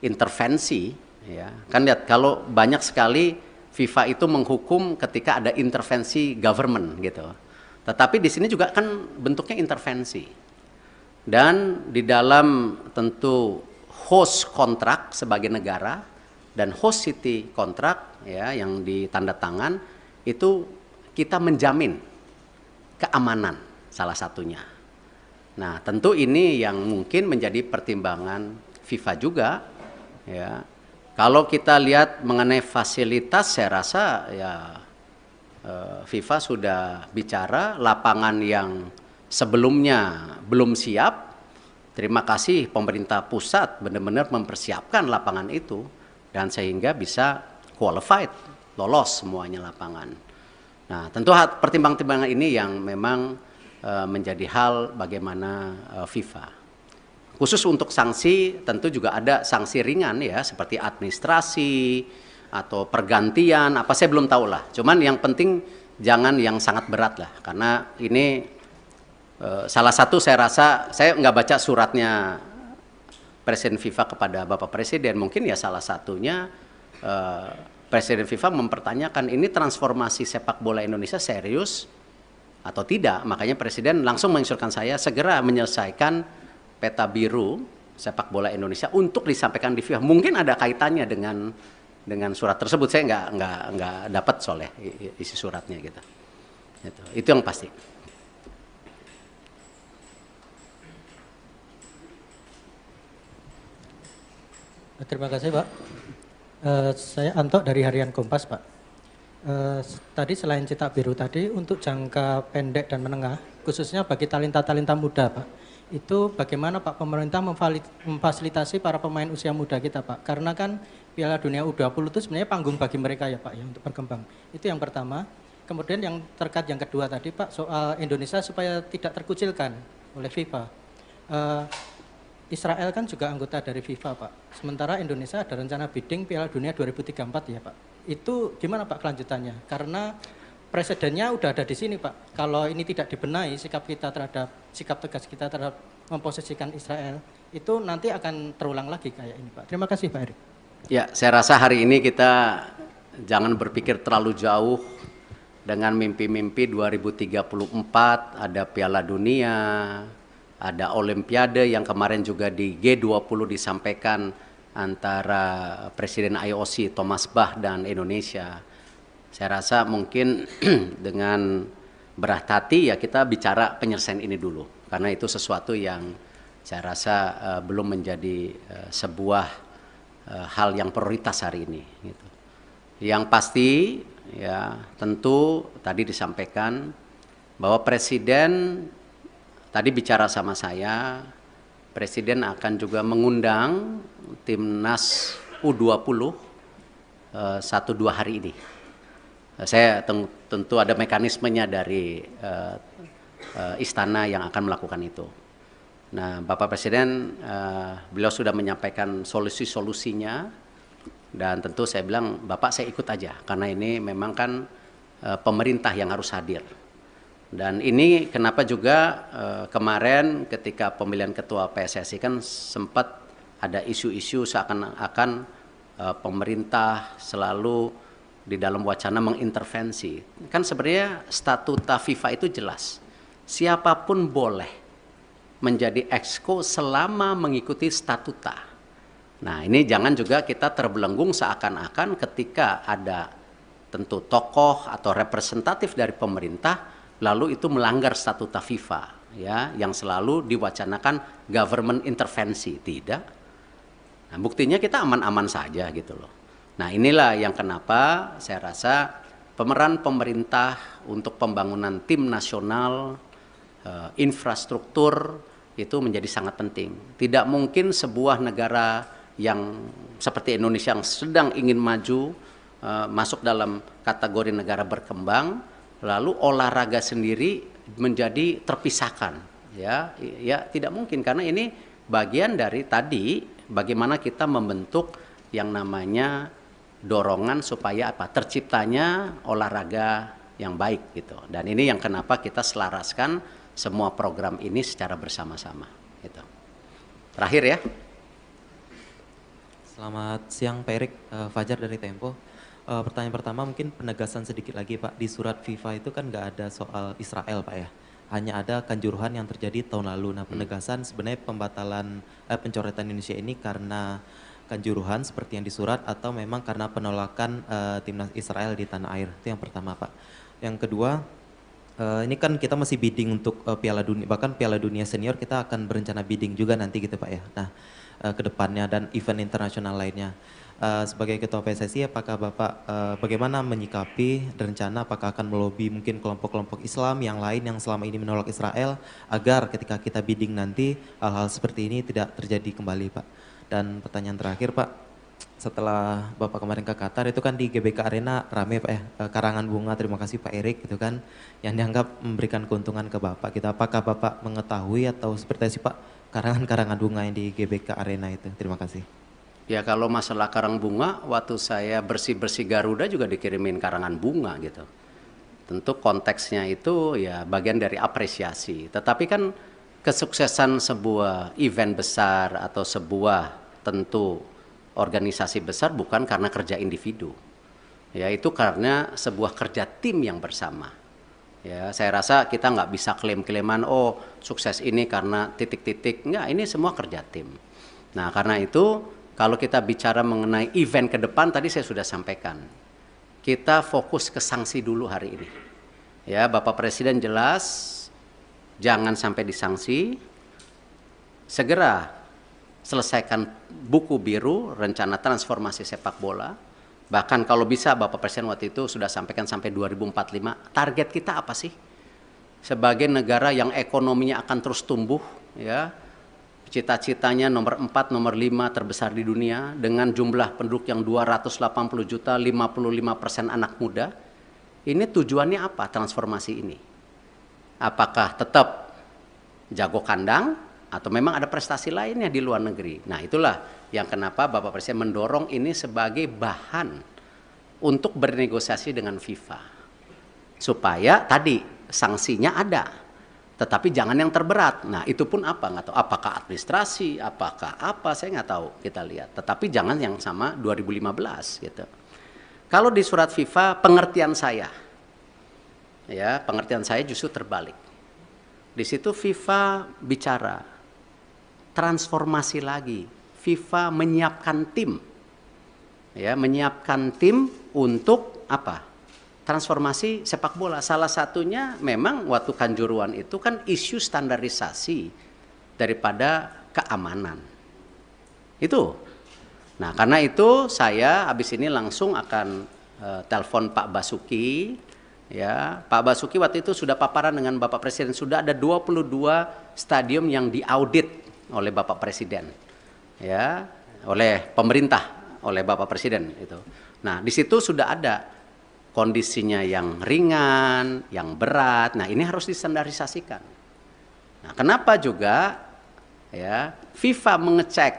intervensi, ya kan lihat kalau banyak sekali FIFA itu menghukum ketika ada intervensi government gitu. Tetapi di sini juga kan bentuknya intervensi. Dan di dalam tentu host kontrak sebagai negara dan host city kontrak ya yang ditandatangan itu kita menjamin keamanan salah satunya. Nah, tentu ini yang mungkin menjadi pertimbangan FIFA juga ya. Kalau kita lihat mengenai fasilitas, saya rasa ya FIFA sudah bicara lapangan yang sebelumnya belum siap. Terima kasih pemerintah pusat benar-benar mempersiapkan lapangan itu dan sehingga bisa qualified, lolos semuanya lapangan. Nah, tentu pertimbangan-pertimbangan ini yang memang menjadi hal bagaimana FIFA. Khusus untuk sanksi tentu juga ada sanksi ringan ya seperti administrasi atau pergantian apa saya belum tahu lah. Cuman yang penting jangan yang sangat berat lah karena ini salah satu saya rasa saya nggak baca suratnya Presiden FIFA kepada Bapak Presiden, mungkin ya salah satunya Presiden FIFA mempertanyakan ini transformasi sepak bola Indonesia serius atau tidak. Makanya Presiden langsung menginstruksikan saya segera menyelesaikan peta biru sepak bola Indonesia untuk disampaikan di FIFA. Mungkin ada kaitannya dengan surat tersebut. Saya nggak dapat soalnya isi suratnya gitu. Itu yang pasti. Terima kasih Pak. Saya Anto dari Harian Kompas Pak. Tadi selain cetak biru tadi untuk jangka pendek dan menengah, khususnya bagi talenta-talenta muda Pak, itu bagaimana Pak pemerintah memfasilitasi para pemain usia muda kita Pak? Karena kan Piala Dunia U20 itu sebenarnya panggung bagi mereka ya Pak ya untuk berkembang. Itu yang pertama. Kemudian yang terkait yang kedua tadi Pak soal Indonesia supaya tidak terkucilkan oleh FIFA. Israel kan juga anggota dari FIFA Pak. Sementara Indonesia ada rencana bidding Piala Dunia 2034 ya Pak. Itu gimana Pak kelanjutannya? Karena presidennya udah ada di sini Pak. Kalau ini tidak dibenahi sikap tegas kita terhadap memposisikan Israel itu nanti akan terulang lagi kayak ini Pak. Terima kasih Pak Erik. Ya, saya rasa hari ini kita jangan berpikir terlalu jauh dengan mimpi-mimpi 2034 ada Piala Dunia, ada Olimpiade yang kemarin juga di G20 disampaikan antara Presiden IOC Thomas Bach dan Indonesia. Saya rasa mungkin dengan berat hati ya kita bicara penyelesaian ini dulu. Karena itu sesuatu yang saya rasa belum menjadi sebuah hal yang prioritas hari ini. Gitu. Yang pasti ya tentu tadi disampaikan bahwa Presiden tadi bicara sama saya, Presiden akan juga mengundang Timnas U20 1-2 hari ini. Saya tentu ada mekanismenya dari istana yang akan melakukan itu. Nah, Bapak Presiden beliau sudah menyampaikan solusi-solusinya dan tentu saya bilang Bapak saya ikut aja karena ini memang kan pemerintah yang harus hadir. Dan ini kenapa juga kemarin ketika pemilihan ketua PSSI kan sempat ada isu-isu seakan-akan pemerintah selalu di dalam wacana mengintervensi. Kan sebenarnya statuta FIFA itu jelas. Siapapun boleh menjadi exco selama mengikuti statuta. Nah, ini jangan juga kita terbelenggung seakan-akan ketika ada tentu tokoh atau representatif dari pemerintah lalu itu melanggar statuta FIFA ya yang selalu diwacanakan government intervensi. Tidak. Nah, buktinya kita aman-aman saja gitu loh. Nah, inilah yang kenapa saya rasa pemeran pemerintah untuk pembangunan tim nasional, infrastruktur itu menjadi sangat penting. Tidak mungkin sebuah negara yang seperti Indonesia yang sedang ingin maju, masuk dalam kategori negara berkembang, lalu olahraga sendiri menjadi terpisahkan. Ya tidak mungkin karena ini bagian dari tadi bagaimana kita membentuk yang namanya dorongan supaya apa? Terciptanya olahraga yang baik gitu. Dan ini yang kenapa kita selaraskan semua program ini secara bersama-sama gitu. Terakhir ya. Selamat siang Pak Erik, Fajar dari Tempo. Pertanyaan pertama mungkin penegasan sedikit lagi Pak, di surat FIFA itu kan nggak ada soal Israel Pak ya, hanya ada kanjuruhan yang terjadi tahun lalu. Nah penegasan sebenarnya pembatalan pencoretan Indonesia ini karena kanjuruhan seperti yang disurat atau memang karena penolakan timnas Israel di tanah air, itu yang pertama Pak. Yang kedua, ini kan kita masih bidding untuk Piala Dunia, bahkan Piala Dunia Senior kita akan berencana bidding juga nanti gitu Pak ya. Nah ke depannya dan event internasional lainnya. Sebagai Ketua PSSI, apakah Bapak bagaimana menyikapi rencana apakah akan melobi mungkin kelompok-kelompok Islam yang lain yang selama ini menolak Israel agar ketika kita bidding nanti hal-hal seperti ini tidak terjadi kembali Pak. Dan pertanyaan terakhir Pak, setelah Bapak kemarin ke Qatar itu kan di GBK Arena rame Pak ya, karangan bunga terima kasih Pak Erik gitu kan, yang dianggap memberikan keuntungan ke Bapak gitu. Apakah Bapak mengetahui atau seperti apa sih Pak karangan-karangan bunga yang di GBK Arena itu? Terima kasih. Ya kalau masalah karang bunga, waktu saya bersih-bersih Garuda juga dikirimin karangan bunga gitu. Tentu konteksnya itu ya bagian dari apresiasi. Tetapi kan kesuksesan sebuah event besar atau sebuah tentu organisasi besar bukan karena kerja individu. Ya itu karena sebuah kerja tim yang bersama. Ya saya rasa kita nggak bisa klaim-klaiman oh sukses ini karena titik-titik. Enggak, ini semua kerja tim. Nah karena itu kalau kita bicara mengenai event ke depan, tadi saya sudah sampaikan. Kita fokus ke sanksi dulu hari ini. Ya, Bapak Presiden jelas, jangan sampai disanksi. Segera selesaikan buku biru, rencana transformasi sepak bola. Bahkan kalau bisa Bapak Presiden waktu itu sudah sampaikan sampai 2045. Target kita apa sih? Sebagai negara yang ekonominya akan terus tumbuh, ya. Cita-citanya nomor 4, nomor 5 terbesar di dunia dengan jumlah penduduk yang 280 juta, 55% anak muda. Ini tujuannya apa transformasi ini? Apakah tetap jago kandang atau memang ada prestasi lainnya di luar negeri? Nah itulah yang kenapa Bapak Presiden mendorong ini sebagai bahan untuk bernegosiasi dengan FIFA. Supaya tadi sanksinya ada. Tetapi jangan yang terberat. Nah itu pun apa? Nggak tahu. Apakah administrasi, apakah apa, saya nggak tahu. Kita lihat. Tetapi jangan yang sama 2015 gitu. Kalau di surat FIFA, pengertian saya, ya pengertian saya justru terbalik. Di situ FIFA bicara transformasi lagi. FIFA menyiapkan tim, ya menyiapkan tim untuk apa? Transformasi sepak bola. Salah satunya memang waktu Kanjuruhan itu kan isu standarisasi daripada keamanan. Itu. Nah, karena itu saya habis ini langsung akan telepon Pak Basuki. Ya, Pak Basuki waktu itu sudah paparan dengan Bapak Presiden. Sudah ada 22 stadium yang diaudit oleh Bapak Presiden. Ya, oleh pemerintah, oleh Bapak Presiden itu. Nah, di situ sudah ada kondisinya yang ringan, yang berat. Nah, ini harus distandarisasikan. Nah, kenapa juga ya FIFA mengecek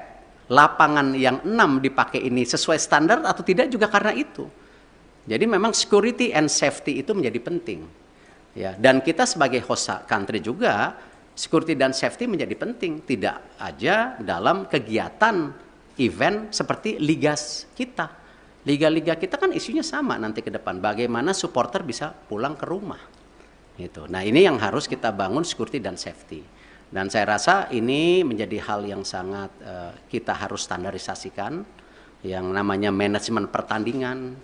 lapangan yang 6 dipakai ini sesuai standar atau tidak juga karena itu. Jadi memang security and safety itu menjadi penting. Ya, dan kita sebagai host country juga security dan safety menjadi penting, tidak aja dalam kegiatan event seperti liga kita. Liga-liga kita kan isunya sama nanti ke depan. Bagaimana supporter bisa pulang ke rumah. Gitu. Nah ini yang harus kita bangun security dan safety. Dan saya rasa ini menjadi hal yang sangat kita harus standarisasikan. Yang namanya manajemen pertandingan,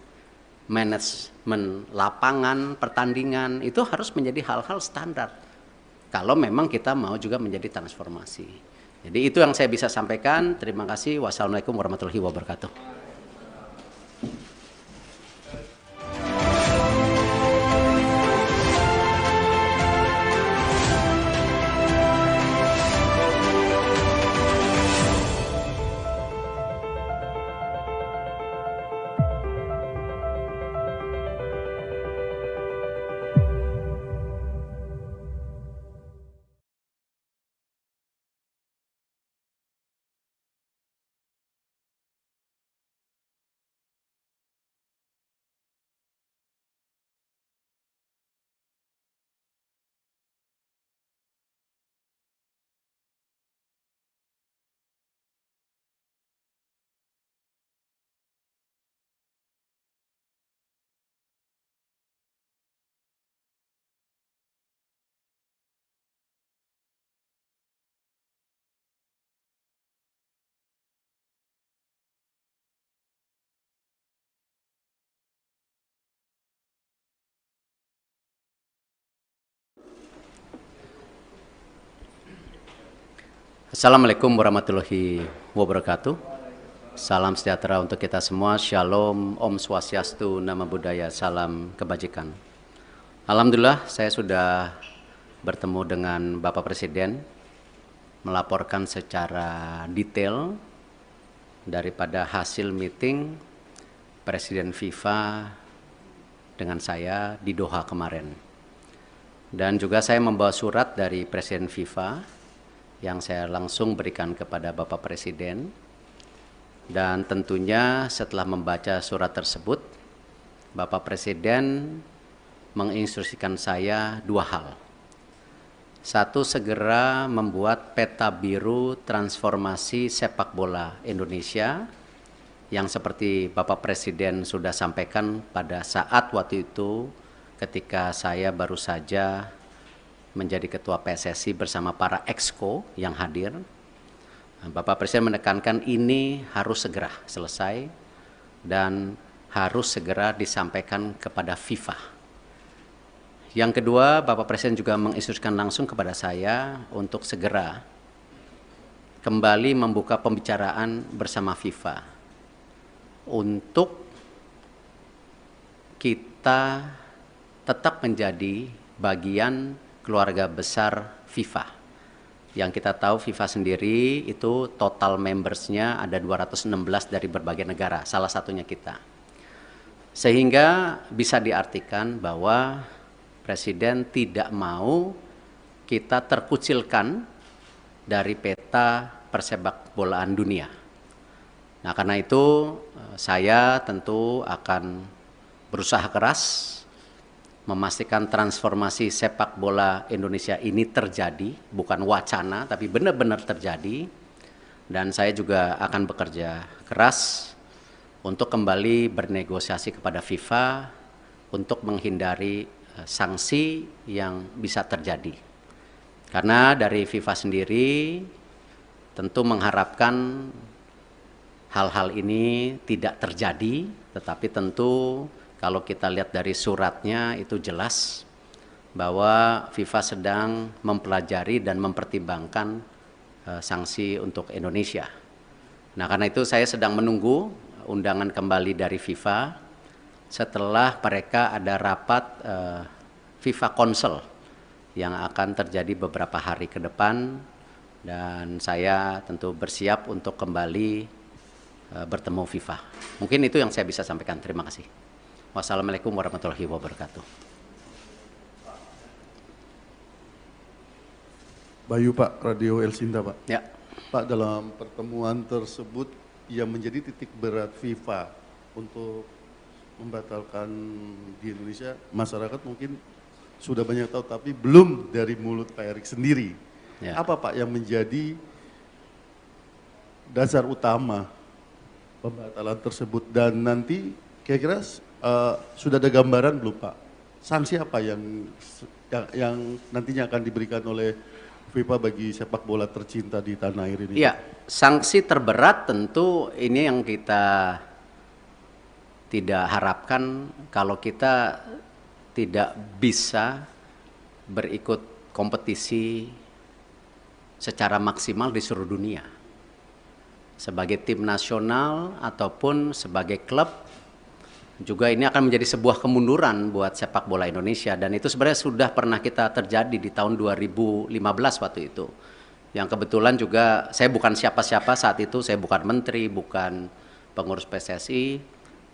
manajemen lapangan pertandingan, itu harus menjadi hal-hal standar. Kalau memang kita mau juga menjadi transformasi. Jadi itu yang saya bisa sampaikan. Terima kasih. Wassalamualaikum warahmatullahi wabarakatuh. Assalamualaikum warahmatullahi wabarakatuh. Salam sejahtera untuk kita semua. Shalom, Om Swastiastu, Namo Buddhaya, salam kebajikan. Alhamdulillah saya sudah bertemu dengan Bapak Presiden, melaporkan secara detail daripada hasil meeting Presiden FIFA dengan saya di Doha kemarin. Dan juga saya membawa surat dari Presiden FIFA yang saya langsung berikan kepada Bapak Presiden. Dan tentunya setelah membaca surat tersebut, Bapak Presiden menginstruksikan saya dua hal. Satu, segera membuat peta biru transformasi sepak bola Indonesia yang seperti Bapak Presiden sudah sampaikan pada saat waktu itu ketika saya baru saja menjadi ketua PSSI bersama para exco yang hadir. Bapak Presiden menekankan ini harus segera selesai dan harus segera disampaikan kepada FIFA. Yang kedua, Bapak Presiden juga menginstruksikan langsung kepada saya untuk segera kembali membuka pembicaraan bersama FIFA untuk kita tetap menjadi bagian keluarga besar FIFA. Yang kita tahu FIFA sendiri itu total membersnya ada 216 dari berbagai negara, salah satunya kita. Sehingga bisa diartikan bahwa Presiden tidak mau kita terkucilkan dari peta persepak bolaan dunia. Nah, karena itu saya tentu akan berusaha keras memastikan transformasi sepak bola Indonesia ini terjadi, bukan wacana, tapi benar-benar terjadi. Dan saya juga akan bekerja keras untuk kembali bernegosiasi kepada FIFA untuk menghindari sanksi yang bisa terjadi. Karena dari FIFA sendiri tentu mengharapkan hal-hal ini tidak terjadi, tetapi tentu kalau kita lihat dari suratnya itu jelas bahwa FIFA sedang mempelajari dan mempertimbangkan sanksi untuk Indonesia. Nah, karena itu saya sedang menunggu undangan kembali dari FIFA setelah mereka ada rapat FIFA Council yang akan terjadi beberapa hari ke depan, dan saya tentu bersiap untuk kembali bertemu FIFA. Mungkin itu yang saya bisa sampaikan. Terima kasih. Wassalamualaikum warahmatullahi wabarakatuh. Bayu Pak, Radio El Sinta Pak. Ya. Pak, dalam pertemuan tersebut yang menjadi titik berat FIFA untuk membatalkan di Indonesia, masyarakat mungkin sudah banyak tahu, tapi belum dari mulut Pak Erik sendiri. Ya. Apa Pak yang menjadi dasar utama pembatalan tersebut, dan nanti kira-kira sudah ada gambaran belum Pak? Sanksi apa yang nantinya akan diberikan oleh FIFA bagi sepak bola tercinta di tanah air ini? Iya, sanksi terberat tentu ini yang kita tidak harapkan kalau kita tidak bisa berikut kompetisi secara maksimal di seluruh dunia. Sebagai tim nasional ataupun sebagai klub, juga ini akan menjadi sebuah kemunduran buat sepak bola Indonesia, dan itu sebenarnya sudah pernah kita terjadi di tahun 2015 waktu itu. Yang kebetulan juga saya bukan siapa-siapa saat itu, saya bukan menteri, bukan pengurus PSSI.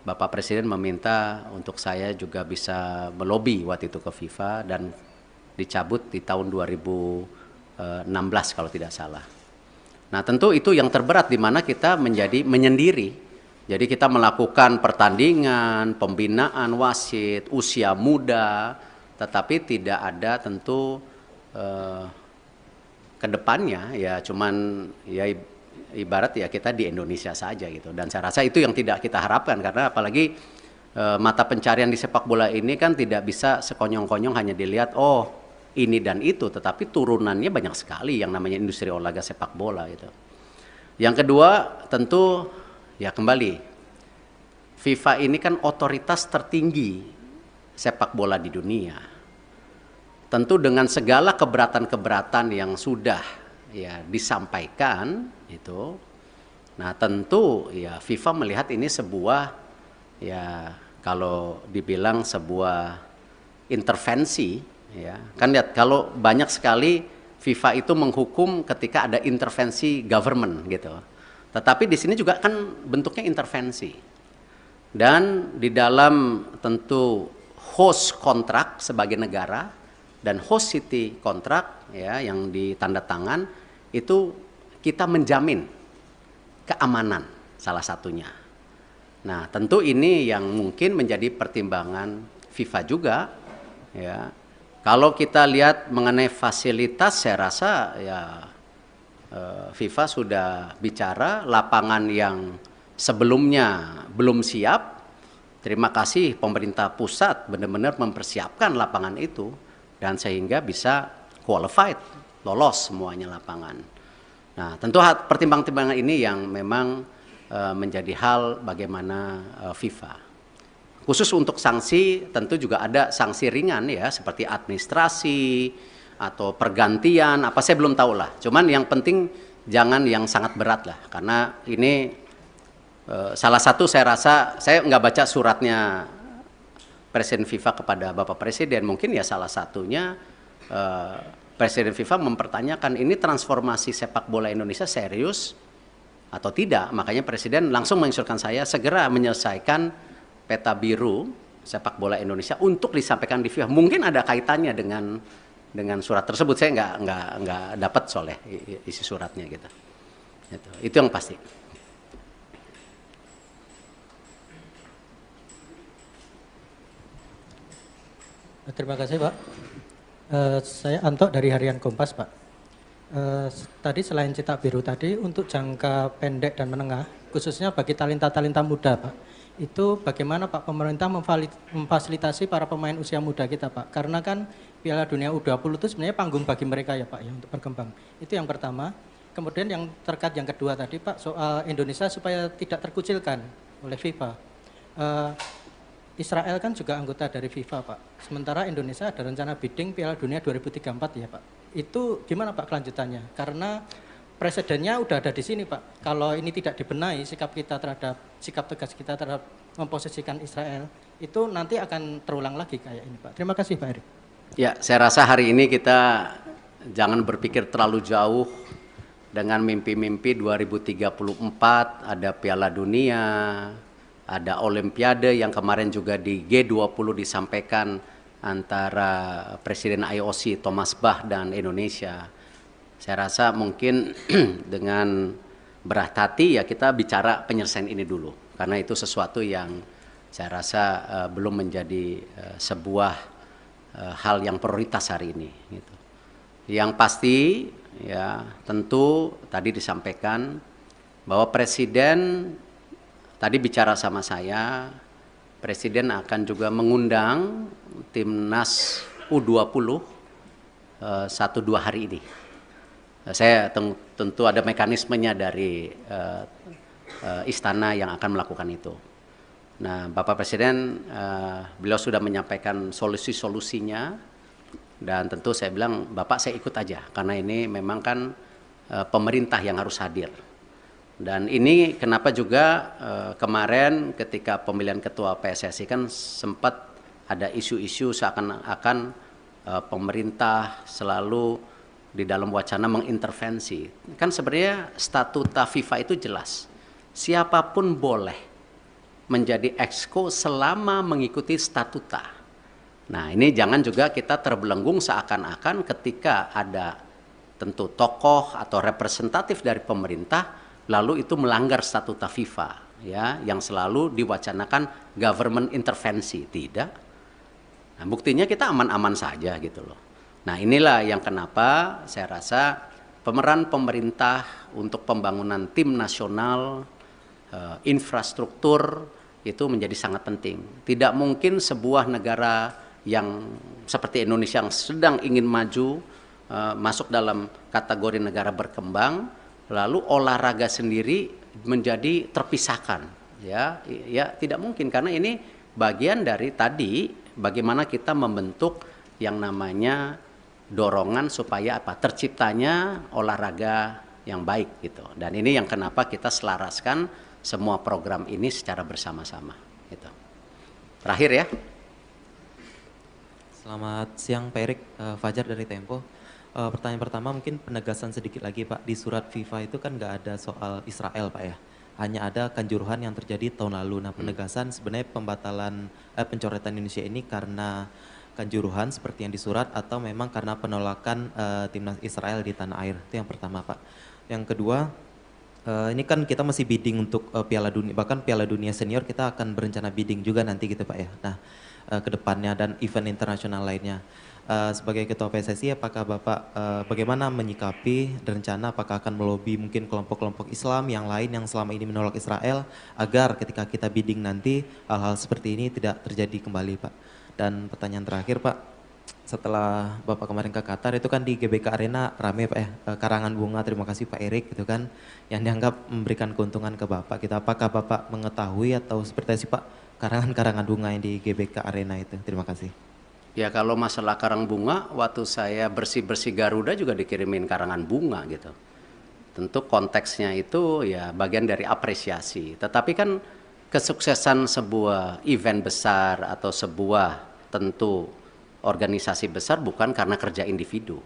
Bapak Presiden meminta untuk saya juga bisa melobi waktu itu ke FIFA dan dicabut di tahun 2016 kalau tidak salah. Nah, tentu itu yang terberat di mana kita menjadi menyendiri. Jadi kita melakukan pertandingan, pembinaan wasit, usia muda, tetapi tidak ada tentu ke depannya ya cuman ya ibarat ya kita di Indonesia saja gitu. Dan saya rasa itu yang tidak kita harapkan, karena apalagi mata pencarian di sepak bola ini kan tidak bisa sekonyong-konyong hanya dilihat oh ini dan itu, tetapi turunannya banyak sekali yang namanya industri olahraga sepak bola gitu. Yang kedua tentu ya kembali, FIFA ini kan otoritas tertinggi sepak bola di dunia. Tentu dengan segala keberatan-keberatan yang sudah ya disampaikan itu, nah tentu ya FIFA melihat ini sebuah, ya kalau dibilang sebuah intervensi, ya kan lihat kalau banyak sekali FIFA itu menghukum ketika ada intervensi government gitu, tetapi di sini juga kan bentuknya intervensi, dan di dalam tentu host kontrak sebagai negara dan host city kontrak ya yang ditanda tangan itu kita menjamin keamanan salah satunya. Nah, tentu ini yang mungkin menjadi pertimbangan FIFA juga ya. Kalau kita lihat mengenai fasilitas, saya rasa ya FIFA sudah bicara lapangan yang sebelumnya belum siap. Terima kasih pemerintah pusat benar-benar mempersiapkan lapangan itu dan sehingga bisa qualified, lolos semuanya lapangan. Nah, tentu pertimbangan-pertimbangan ini yang memang menjadi hal bagaimana FIFA. Khusus untuk sanksi tentu juga ada sanksi ringan ya seperti administrasi atau pergantian apa saya belum tahu lah. Cuman yang penting jangan yang sangat berat lah karena ini salah satu saya rasa saya nggak baca suratnya Presiden FIFA kepada Bapak Presiden, mungkin ya salah satunya Presiden FIFA mempertanyakan ini transformasi sepak bola Indonesia serius atau tidak. Makanya Presiden langsung menginstruksikan saya segera menyelesaikan peta biru sepak bola Indonesia untuk disampaikan di FIFA. Mungkin ada kaitannya dengan surat tersebut, saya nggak dapat soalnya isi suratnya gitu. Itu yang pasti. Terima kasih Pak. Saya Anto dari Harian Kompas Pak. Tadi selain cetak biru tadi untuk jangka pendek dan menengah, khususnya bagi talenta-talenta muda Pak, itu bagaimana Pak pemerintah memfasilitasi para pemain usia muda kita Pak? Karena kan Piala Dunia U20 itu sebenarnya panggung bagi mereka ya Pak ya untuk berkembang. Itu yang pertama. Kemudian yang terkait yang kedua tadi Pak soal Indonesia supaya tidak terkucilkan oleh FIFA. Israel kan juga anggota dari FIFA Pak. Sementara Indonesia ada rencana bidding Piala Dunia 2034 ya Pak. Itu gimana Pak kelanjutannya? Karena presidennya udah ada di sini Pak. Kalau ini tidak dibenahi sikap tegas kita terhadap memposisikan Israel itu nanti akan terulang lagi kayak ini Pak. Terima kasih Pak Erik. Ya, saya rasa hari ini kita jangan berpikir terlalu jauh dengan mimpi-mimpi 2034 ada Piala Dunia, ada Olimpiade yang kemarin juga di G20 disampaikan antara Presiden IOC Thomas Bach dan Indonesia. Saya rasa mungkin dengan berat hati ya kita bicara penyelesaian ini dulu. Karena itu sesuatu yang saya rasa belum menjadi sebuah hal yang prioritas hari ini. Gitu. Yang pasti ya tentu tadi disampaikan bahwa Presiden tadi bicara sama saya, Presiden akan juga mengundang timnas U20 1-2 hari ini. Saya tentu ada mekanismenya dari istana yang akan melakukan itu. Nah, Bapak Presiden beliau sudah menyampaikan solusi-solusinya dan tentu saya bilang Bapak saya ikut aja karena ini memang kan pemerintah yang harus hadir. Dan ini kenapa juga kemarin ketika pemilihan ketua PSSI kan sempat ada isu-isu seakan-akan pemerintah selalu di dalam wacana mengintervensi. Kan sebenarnya statuta FIFA itu jelas. Siapapun boleh menjadi exco selama mengikuti statuta. Nah, ini jangan juga kita terbelenggung seakan-akan ketika ada tentu tokoh atau representatif dari pemerintah lalu itu melanggar statuta FIFA ya yang selalu diwacanakan government intervensi. Tidak. Nah, buktinya kita aman-aman saja gitu loh. Nah, inilah yang kenapa saya rasa pemeran pemerintah untuk pembangunan tim nasional, infrastruktur itu menjadi sangat penting. Tidak mungkin sebuah negara yang seperti Indonesia yang sedang ingin maju masuk dalam kategori negara berkembang, lalu olahraga sendiri menjadi terpisahkan. Ya tidak mungkin karena ini bagian dari tadi bagaimana kita membentuk yang namanya dorongan supaya apa? Terciptanya olahraga yang baik gitu. Dan ini yang kenapa kita selaraskan semua program ini secara bersama-sama gitu. Terakhir ya. Selamat siang Pak Erik, Fajar dari Tempo. Pertanyaan pertama mungkin penegasan sedikit lagi Pak, di surat FIFA itu kan nggak ada soal Israel Pak ya, hanya ada kanjuruhan yang terjadi tahun lalu. Nah penegasan sebenarnya pembatalan pencoretan Indonesia ini karena kanjuruhan seperti yang di surat atau memang karena penolakan timnas Israel di tanah air, itu yang pertama Pak. Yang kedua, ini kan kita masih bidding untuk Piala Dunia, bahkan Piala Dunia Senior kita akan berencana bidding juga nanti gitu Pak ya. Nah, ke depannya dan event internasional lainnya. Sebagai Ketua PSSI, apakah Bapak bagaimana menyikapi dan rencana apakah akan melobi mungkin kelompok-kelompok Islam yang lain yang selama ini menolak Israel agar ketika kita bidding nanti hal-hal seperti ini tidak terjadi kembali Pak. Dan pertanyaan terakhir Pak, setelah Bapak kemarin ke Qatar itu kan di GBK Arena rame Pak ya, karangan bunga, terima kasih Pak Erik gitu kan, yang dianggap memberikan keuntungan ke Bapak. Kita apakah Bapak mengetahui atau seperti apa sih Pak karangan-karangan bunga yang di GBK Arena itu? Terima kasih. Ya kalau masalah karang bunga, waktu saya bersih-bersih Garuda juga dikirimin karangan bunga gitu. Tentu konteksnya itu ya bagian dari apresiasi. Tetapi kan kesuksesan sebuah event besar atau sebuah tentu organisasi besar bukan karena kerja individu.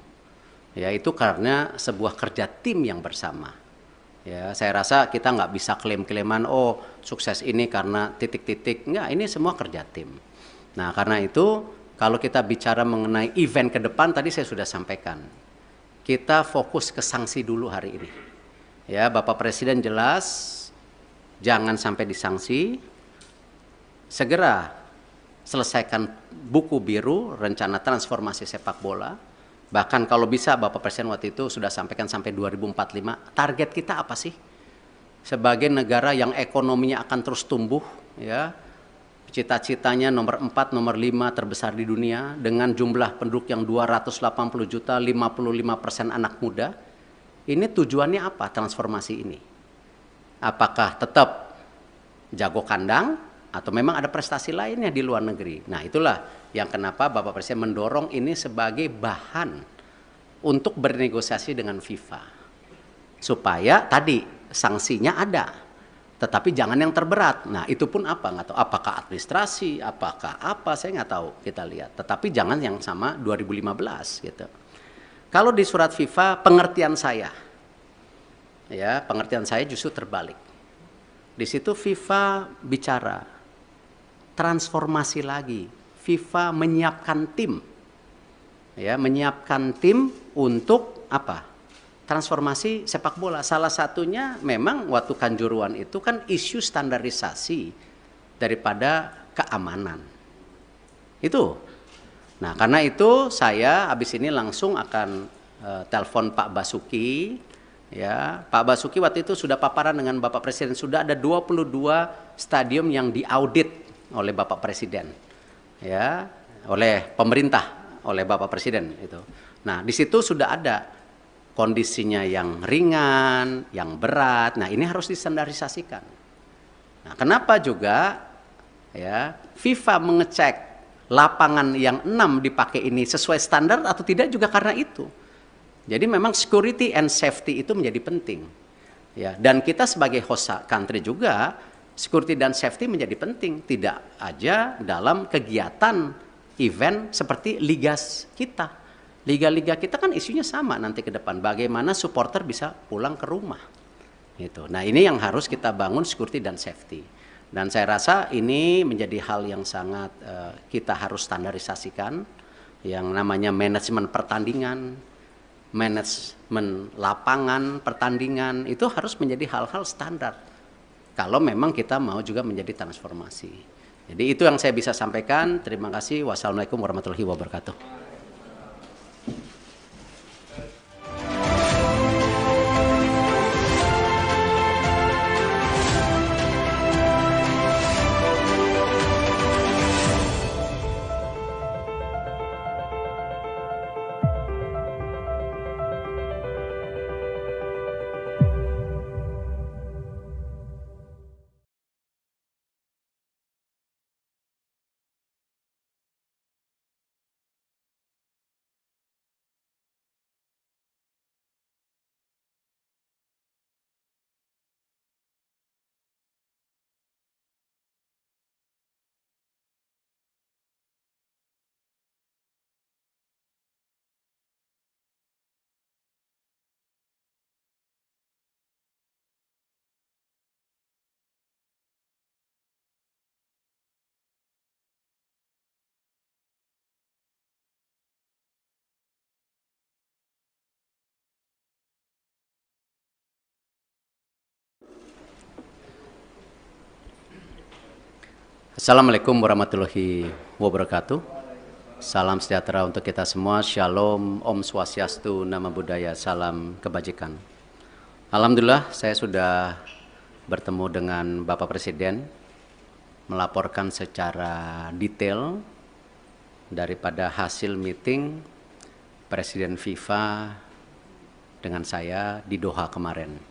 Ya itu karena sebuah kerja tim yang bersama. Ya, saya rasa kita nggak bisa klaim-klaiman, oh sukses ini karena titik-titik. Enggak, ini semua kerja tim. Nah karena itu kalau kita bicara mengenai event ke depan, tadi saya sudah sampaikan. Kita fokus ke sanksi dulu hari ini. Ya, Bapak Presiden jelas, jangan sampai disanksi. Segera selesaikan buku biru, rencana transformasi sepak bola. Bahkan kalau bisa Bapak Presiden waktu itu sudah sampaikan sampai 2045. Target kita apa sih? Sebagai negara yang ekonominya akan terus tumbuh, ya. Cita-citanya nomor 4, nomor 5 terbesar di dunia dengan jumlah penduduk yang 280 juta, 55% anak muda. Ini tujuannya apa transformasi ini? Apakah tetap jago kandang atau memang ada prestasi lainnya di luar negeri? Nah itulah yang kenapa Bapak Presiden mendorong ini sebagai bahan untuk bernegosiasi dengan FIFA. Supaya tadi sanksinya ada. Tetapi jangan yang terberat. Nah itu pun apa? Nggak tahu. Apakah administrasi, apakah apa, saya nggak tahu, kita lihat. Tetapi jangan yang sama 2015 gitu. Kalau di surat FIFA pengertian saya, ya pengertian saya justru terbalik. Di situ FIFA bicara transformasi lagi. FIFA menyiapkan tim, ya menyiapkan tim untuk apa? Transformasi sepak bola. Salah satunya memang waktu Kanjuruhan itu kan isu standarisasi daripada keamanan. Itu. Nah, karena itu saya habis ini langsung akan telepon Pak Basuki. Ya, Pak Basuki waktu itu sudah paparan dengan Bapak Presiden. Sudah ada 22 stadium yang diaudit oleh Bapak Presiden. Ya, oleh pemerintah, oleh Bapak Presiden itu. Nah, di situ sudah ada kondisinya yang ringan, yang berat. Nah, ini harus distandarisasikan. Nah, kenapa juga ya FIFA mengecek lapangan yang 6 dipakai ini sesuai standar atau tidak juga karena itu. Jadi memang security and safety itu menjadi penting. Ya, dan kita sebagai host country juga security dan safety menjadi penting, tidak aja dalam kegiatan event seperti liga kita. Liga-liga kita kan isunya sama nanti ke depan. Bagaimana supporter bisa pulang ke rumah. Gitu. Nah ini yang harus kita bangun security dan safety. Dan saya rasa ini menjadi hal yang sangat kita harus standarisasikan. Yang namanya manajemen pertandingan, manajemen lapangan pertandingan, itu harus menjadi hal-hal standar. Kalau memang kita mau juga menjadi transformasi. Jadi itu yang saya bisa sampaikan. Terima kasih. Wassalamualaikum warahmatullahi wabarakatuh. Assalamualaikum warahmatullahi wabarakatuh. Salam sejahtera untuk kita semua. Shalom, Om Swastiastu, Namo Buddhaya, salam kebajikan. Alhamdulillah saya sudah bertemu dengan Bapak Presiden, melaporkan secara detail daripada hasil meeting Presiden FIFA dengan saya di Doha kemarin.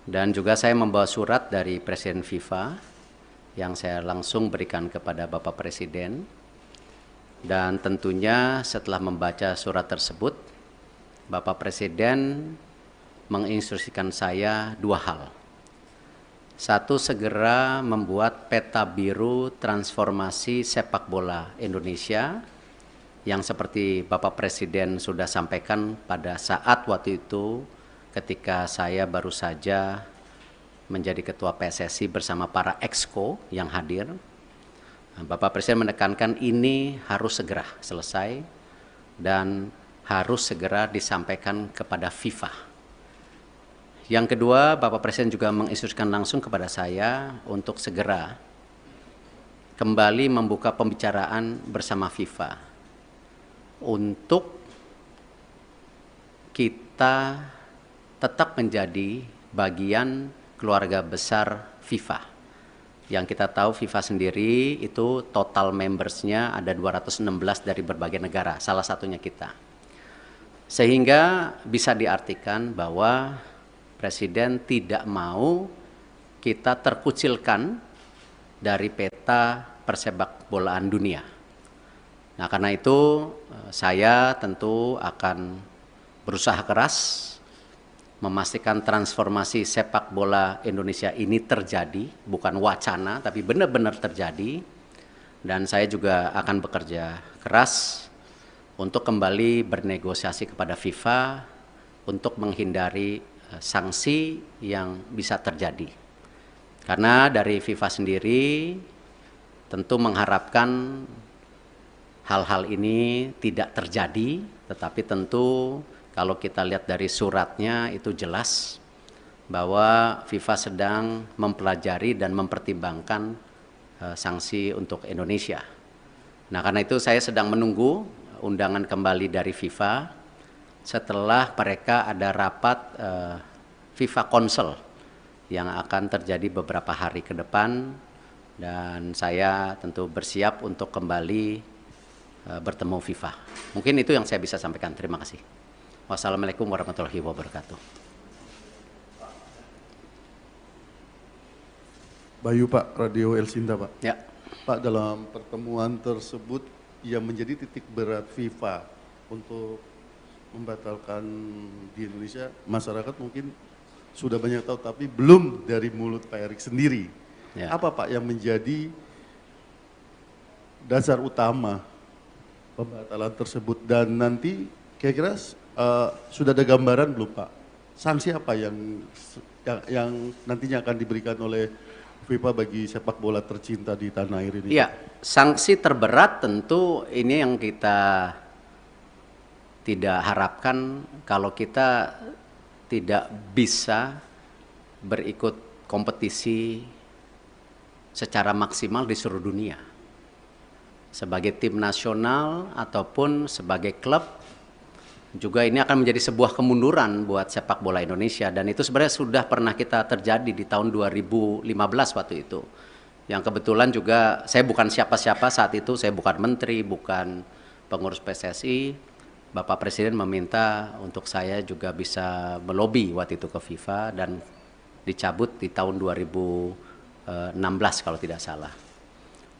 Dan juga saya membawa surat dari Presiden FIFA yang saya langsung berikan kepada Bapak Presiden. Dan tentunya setelah membaca surat tersebut, Bapak Presiden menginstruksikan saya dua hal. Satu, segera membuat peta biru transformasi sepak bola Indonesia yang seperti Bapak Presiden sudah sampaikan pada saat waktu itu ketika saya baru saja menjadi ketua PSSI bersama para exco yang hadir. Bapak Presiden menekankan ini harus segera selesai dan harus segera disampaikan kepada FIFA. Yang kedua, Bapak Presiden juga menginstruksikan langsung kepada saya untuk segera kembali membuka pembicaraan bersama FIFA untuk kita tetap menjadi bagian keluarga besar FIFA. Yang kita tahu FIFA sendiri itu total membersnya ada 216 dari berbagai negara, salah satunya kita. Sehingga bisa diartikan bahwa Presiden tidak mau kita terkucilkan dari peta persepak bolaan dunia. Nah, karena itu saya tentu akan berusaha keras memastikan transformasi sepak bola Indonesia ini terjadi, bukan wacana, tapi benar-benar terjadi. Dan saya juga akan bekerja keras untuk kembali bernegosiasi kepada FIFA untuk menghindari sanksi yang bisa terjadi. Karena dari FIFA sendiri tentu mengharapkan hal-hal ini tidak terjadi, tetapi tentu kalau kita lihat dari suratnya itu jelas bahwa FIFA sedang mempelajari dan mempertimbangkan sanksi untuk Indonesia. Nah, karena itu saya sedang menunggu undangan kembali dari FIFA setelah mereka ada rapat FIFA Council yang akan terjadi beberapa hari ke depan, dan saya tentu bersiap untuk kembali bertemu FIFA. Mungkin itu yang saya bisa sampaikan. Terima kasih. Wassalamualaikum warahmatullahi wabarakatuh. Bayu Pak, Radio Elsinta Pak. Ya. Pak, dalam pertemuan tersebut yang menjadi titik berat FIFA untuk membatalkan di Indonesia, masyarakat mungkin sudah banyak tahu, tapi belum dari mulut Pak Erik sendiri. Ya. Apa Pak yang menjadi dasar utama pembatalan tersebut, dan nanti kira-kira sudah ada gambaran belum Pak? Sanksi apa yang nantinya akan diberikan oleh FIFA bagi sepak bola tercinta di tanah air ini? Iya, sanksi terberat tentu ini yang kita tidak harapkan kalau kita tidak bisa berikut kompetisi secara maksimal di seluruh dunia. Sebagai tim nasional ataupun sebagai klub, juga ini akan menjadi sebuah kemunduran buat sepak bola Indonesia, dan itu sebenarnya sudah pernah kita terjadi di tahun 2015 waktu itu. Yang kebetulan juga saya bukan siapa-siapa saat itu, saya bukan menteri, bukan pengurus PSSI. Bapak Presiden meminta untuk saya juga bisa melobi waktu itu ke FIFA dan dicabut di tahun 2016 kalau tidak salah.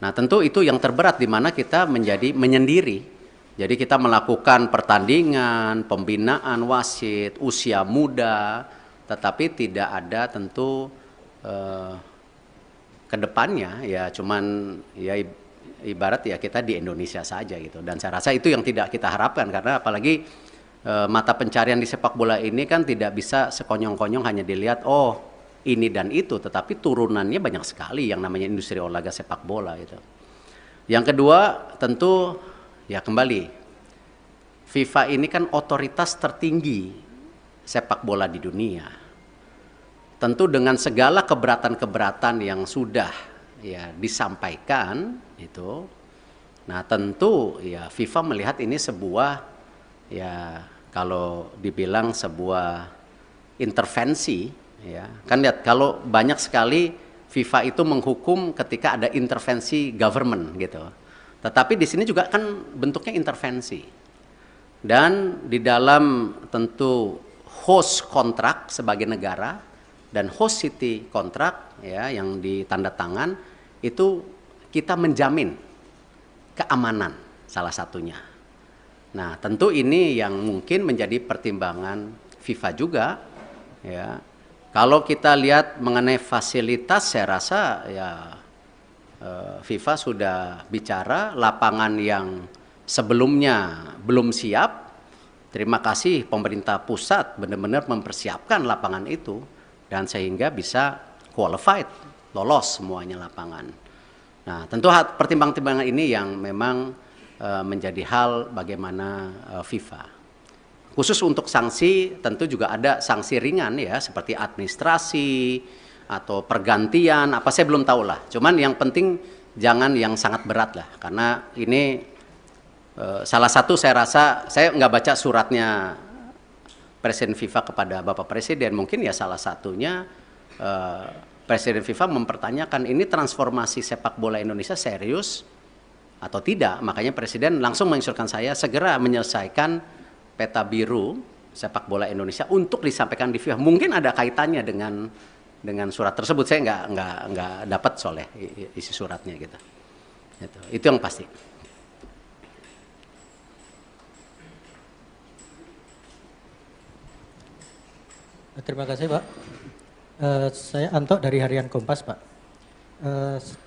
Nah, tentu itu yang terberat di mana kita menjadi menyendiri. Jadi kita melakukan pertandingan, pembinaan wasit, usia muda, tetapi tidak ada tentu kedepannya ya cuman ya ibarat ya kita di Indonesia saja gitu. Dan saya rasa itu yang tidak kita harapkan, karena apalagi mata pencarian di sepak bola ini kan tidak bisa sekonyong-konyong hanya dilihat oh ini dan itu, tetapi turunannya banyak sekali yang namanya industri olahraga sepak bola gitu. Yang kedua tentu ya kembali FIFA ini kan otoritas tertinggi sepak bola di dunia. Tentu dengan segala keberatan-keberatan yang sudah ya disampaikan itu, nah tentu ya FIFA melihat ini sebuah, ya kalau dibilang sebuah intervensi, ya kan lihat kalau banyak sekali FIFA itu menghukum ketika ada intervensi government gitu. Tetapi di sini juga kan bentuknya intervensi. Dan di dalam tentu host kontrak sebagai negara dan host city kontrak ya yang ditanda tangan itu kita menjamin keamanan salah satunya. Nah, tentu ini yang mungkin menjadi pertimbangan FIFA juga ya. Kalau kita lihat mengenai fasilitas, saya rasa ya FIFA sudah bicara lapangan yang sebelumnya belum siap. Terima kasih pemerintah pusat benar-benar mempersiapkan lapangan itu dan sehingga bisa qualified, lolos semuanya lapangan. Nah, tentu pertimbangan-pertimbangan ini yang memang menjadi hal bagaimana FIFA. Khusus untuk sanksi tentu juga ada sanksi ringan ya seperti administrasi atau pergantian apa saya belum tahu lah. Cuman yang penting jangan yang sangat berat lah karena ini salah satu saya rasa saya nggak baca suratnya Presiden FIFA kepada Bapak Presiden, mungkin ya salah satunya Presiden FIFA mempertanyakan ini transformasi sepak bola Indonesia serius atau tidak. Makanya Presiden langsung menginstruksikan saya segera menyelesaikan peta biru sepak bola Indonesia untuk disampaikan di FIFA. Mungkin ada kaitannya dengan surat tersebut. Saya nggak dapat soalnya isi suratnya gitu. Itu yang pasti. Terima kasih Pak. Saya Anto dari Harian Kompas Pak.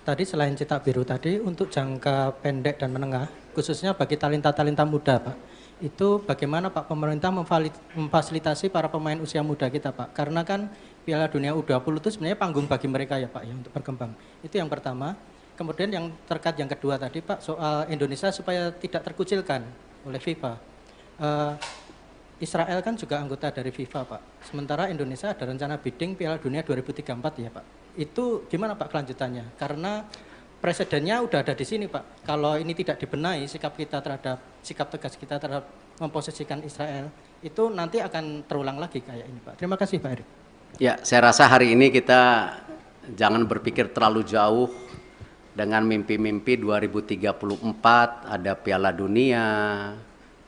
Tadi selain cetak biru tadi untuk jangka pendek dan menengah, khususnya bagi talenta-talenta muda Pak, itu bagaimana Pak pemerintah memfasilitasi para pemain usia muda kita Pak? Karena kan Piala Dunia U20 itu sebenarnya panggung bagi mereka ya Pak ya untuk berkembang. Itu yang pertama. Kemudian yang terkait yang kedua tadi Pak soal Indonesia supaya tidak terkucilkan oleh FIFA. Israel kan juga anggota dari FIFA Pak. Sementara Indonesia ada rencana bidding Piala Dunia 2034 ya Pak. Itu gimana Pak kelanjutannya? Karena presidennya udah ada di sini Pak. Kalau ini tidak dibenahi sikap tegas kita terhadap memposisikan Israel itu nanti akan terulang lagi kayak ini Pak. Terima kasih Pak Erick. Ya, saya rasa hari ini kita jangan berpikir terlalu jauh dengan mimpi-mimpi 2034 ada Piala Dunia,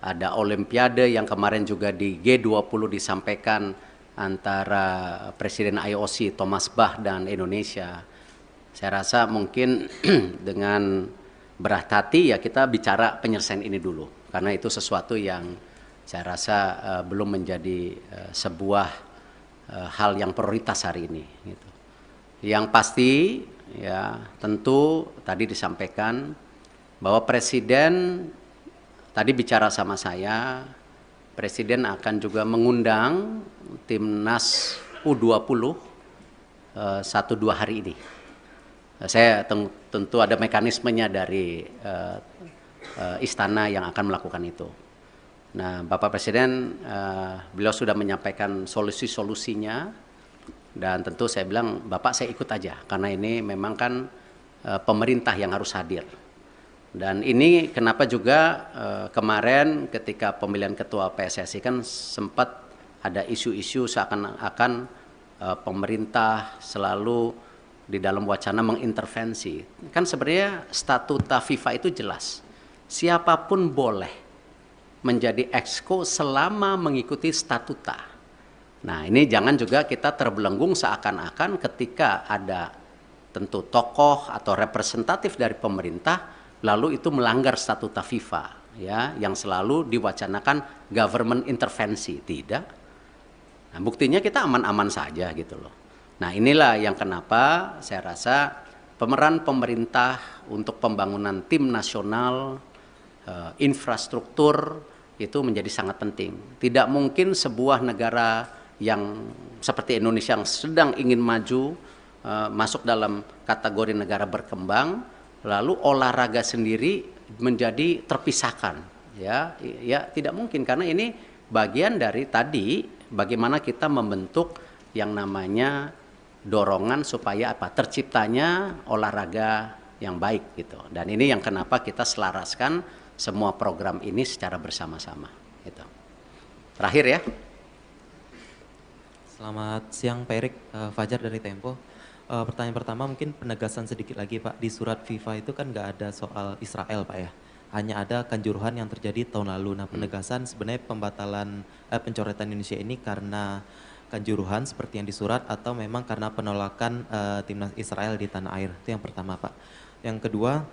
ada Olimpiade yang kemarin juga di G20 disampaikan antara Presiden IOC Thomas Bach dan Indonesia. Saya rasa mungkin dengan berat hati ya kita bicara penyelesaian ini dulu. Karena itu sesuatu yang saya rasa belum menjadi sebuah hal yang prioritas hari ini. Gitu. Yang pasti ya tentu tadi disampaikan bahwa Presiden tadi bicara sama saya, Presiden akan juga mengundang Timnas U20 1-2 hari ini. Saya tentu ada mekanismenya dari istana yang akan melakukan itu. Nah, Bapak Presiden, beliau sudah menyampaikan solusi-solusinya dan tentu saya bilang, Bapak saya ikut aja karena ini memang kan pemerintah yang harus hadir. Dan ini kenapa juga kemarin ketika pemilihan ketua PSSI kan sempat ada isu-isu seakan-akan pemerintah selalu di dalam wacana mengintervensi. Kan sebenarnya statuta FIFA itu jelas. Siapapun boleh menjadi exco selama mengikuti statuta. Nah, ini jangan juga kita terbelenggung seakan-akan ketika ada tentu tokoh atau representatif dari pemerintah lalu itu melanggar statuta FIFA ya yang selalu diwacanakan government intervensi. Tidak. Nah, buktinya kita aman-aman saja gitu loh. Nah, inilah yang kenapa saya rasa pemeran pemerintah untuk pembangunan tim nasional, infrastruktur itu menjadi sangat penting. Tidak mungkin sebuah negara yang seperti Indonesia yang sedang ingin maju, masuk dalam kategori negara berkembang, lalu olahraga sendiri menjadi terpisahkan. Ya, tidak mungkin karena ini bagian dari tadi bagaimana kita membentuk yang namanya dorongan supaya apa? Terciptanya olahraga yang baik gitu. Dan ini yang kenapa kita selaraskan semua program ini secara bersama-sama gitu. Terakhir ya. Selamat siang Pak Erik, Fajar dari Tempo. Pertanyaan pertama mungkin penegasan sedikit lagi Pak, di surat FIFA itu kan nggak ada soal Israel Pak ya, hanya ada kanjuruhan yang terjadi tahun lalu. Nah penegasan sebenarnya pembatalan pencoretan Indonesia ini karena kanjuruhan seperti yang disurat atau memang karena penolakan timnas Israel di tanah air, itu yang pertama Pak. Yang kedua,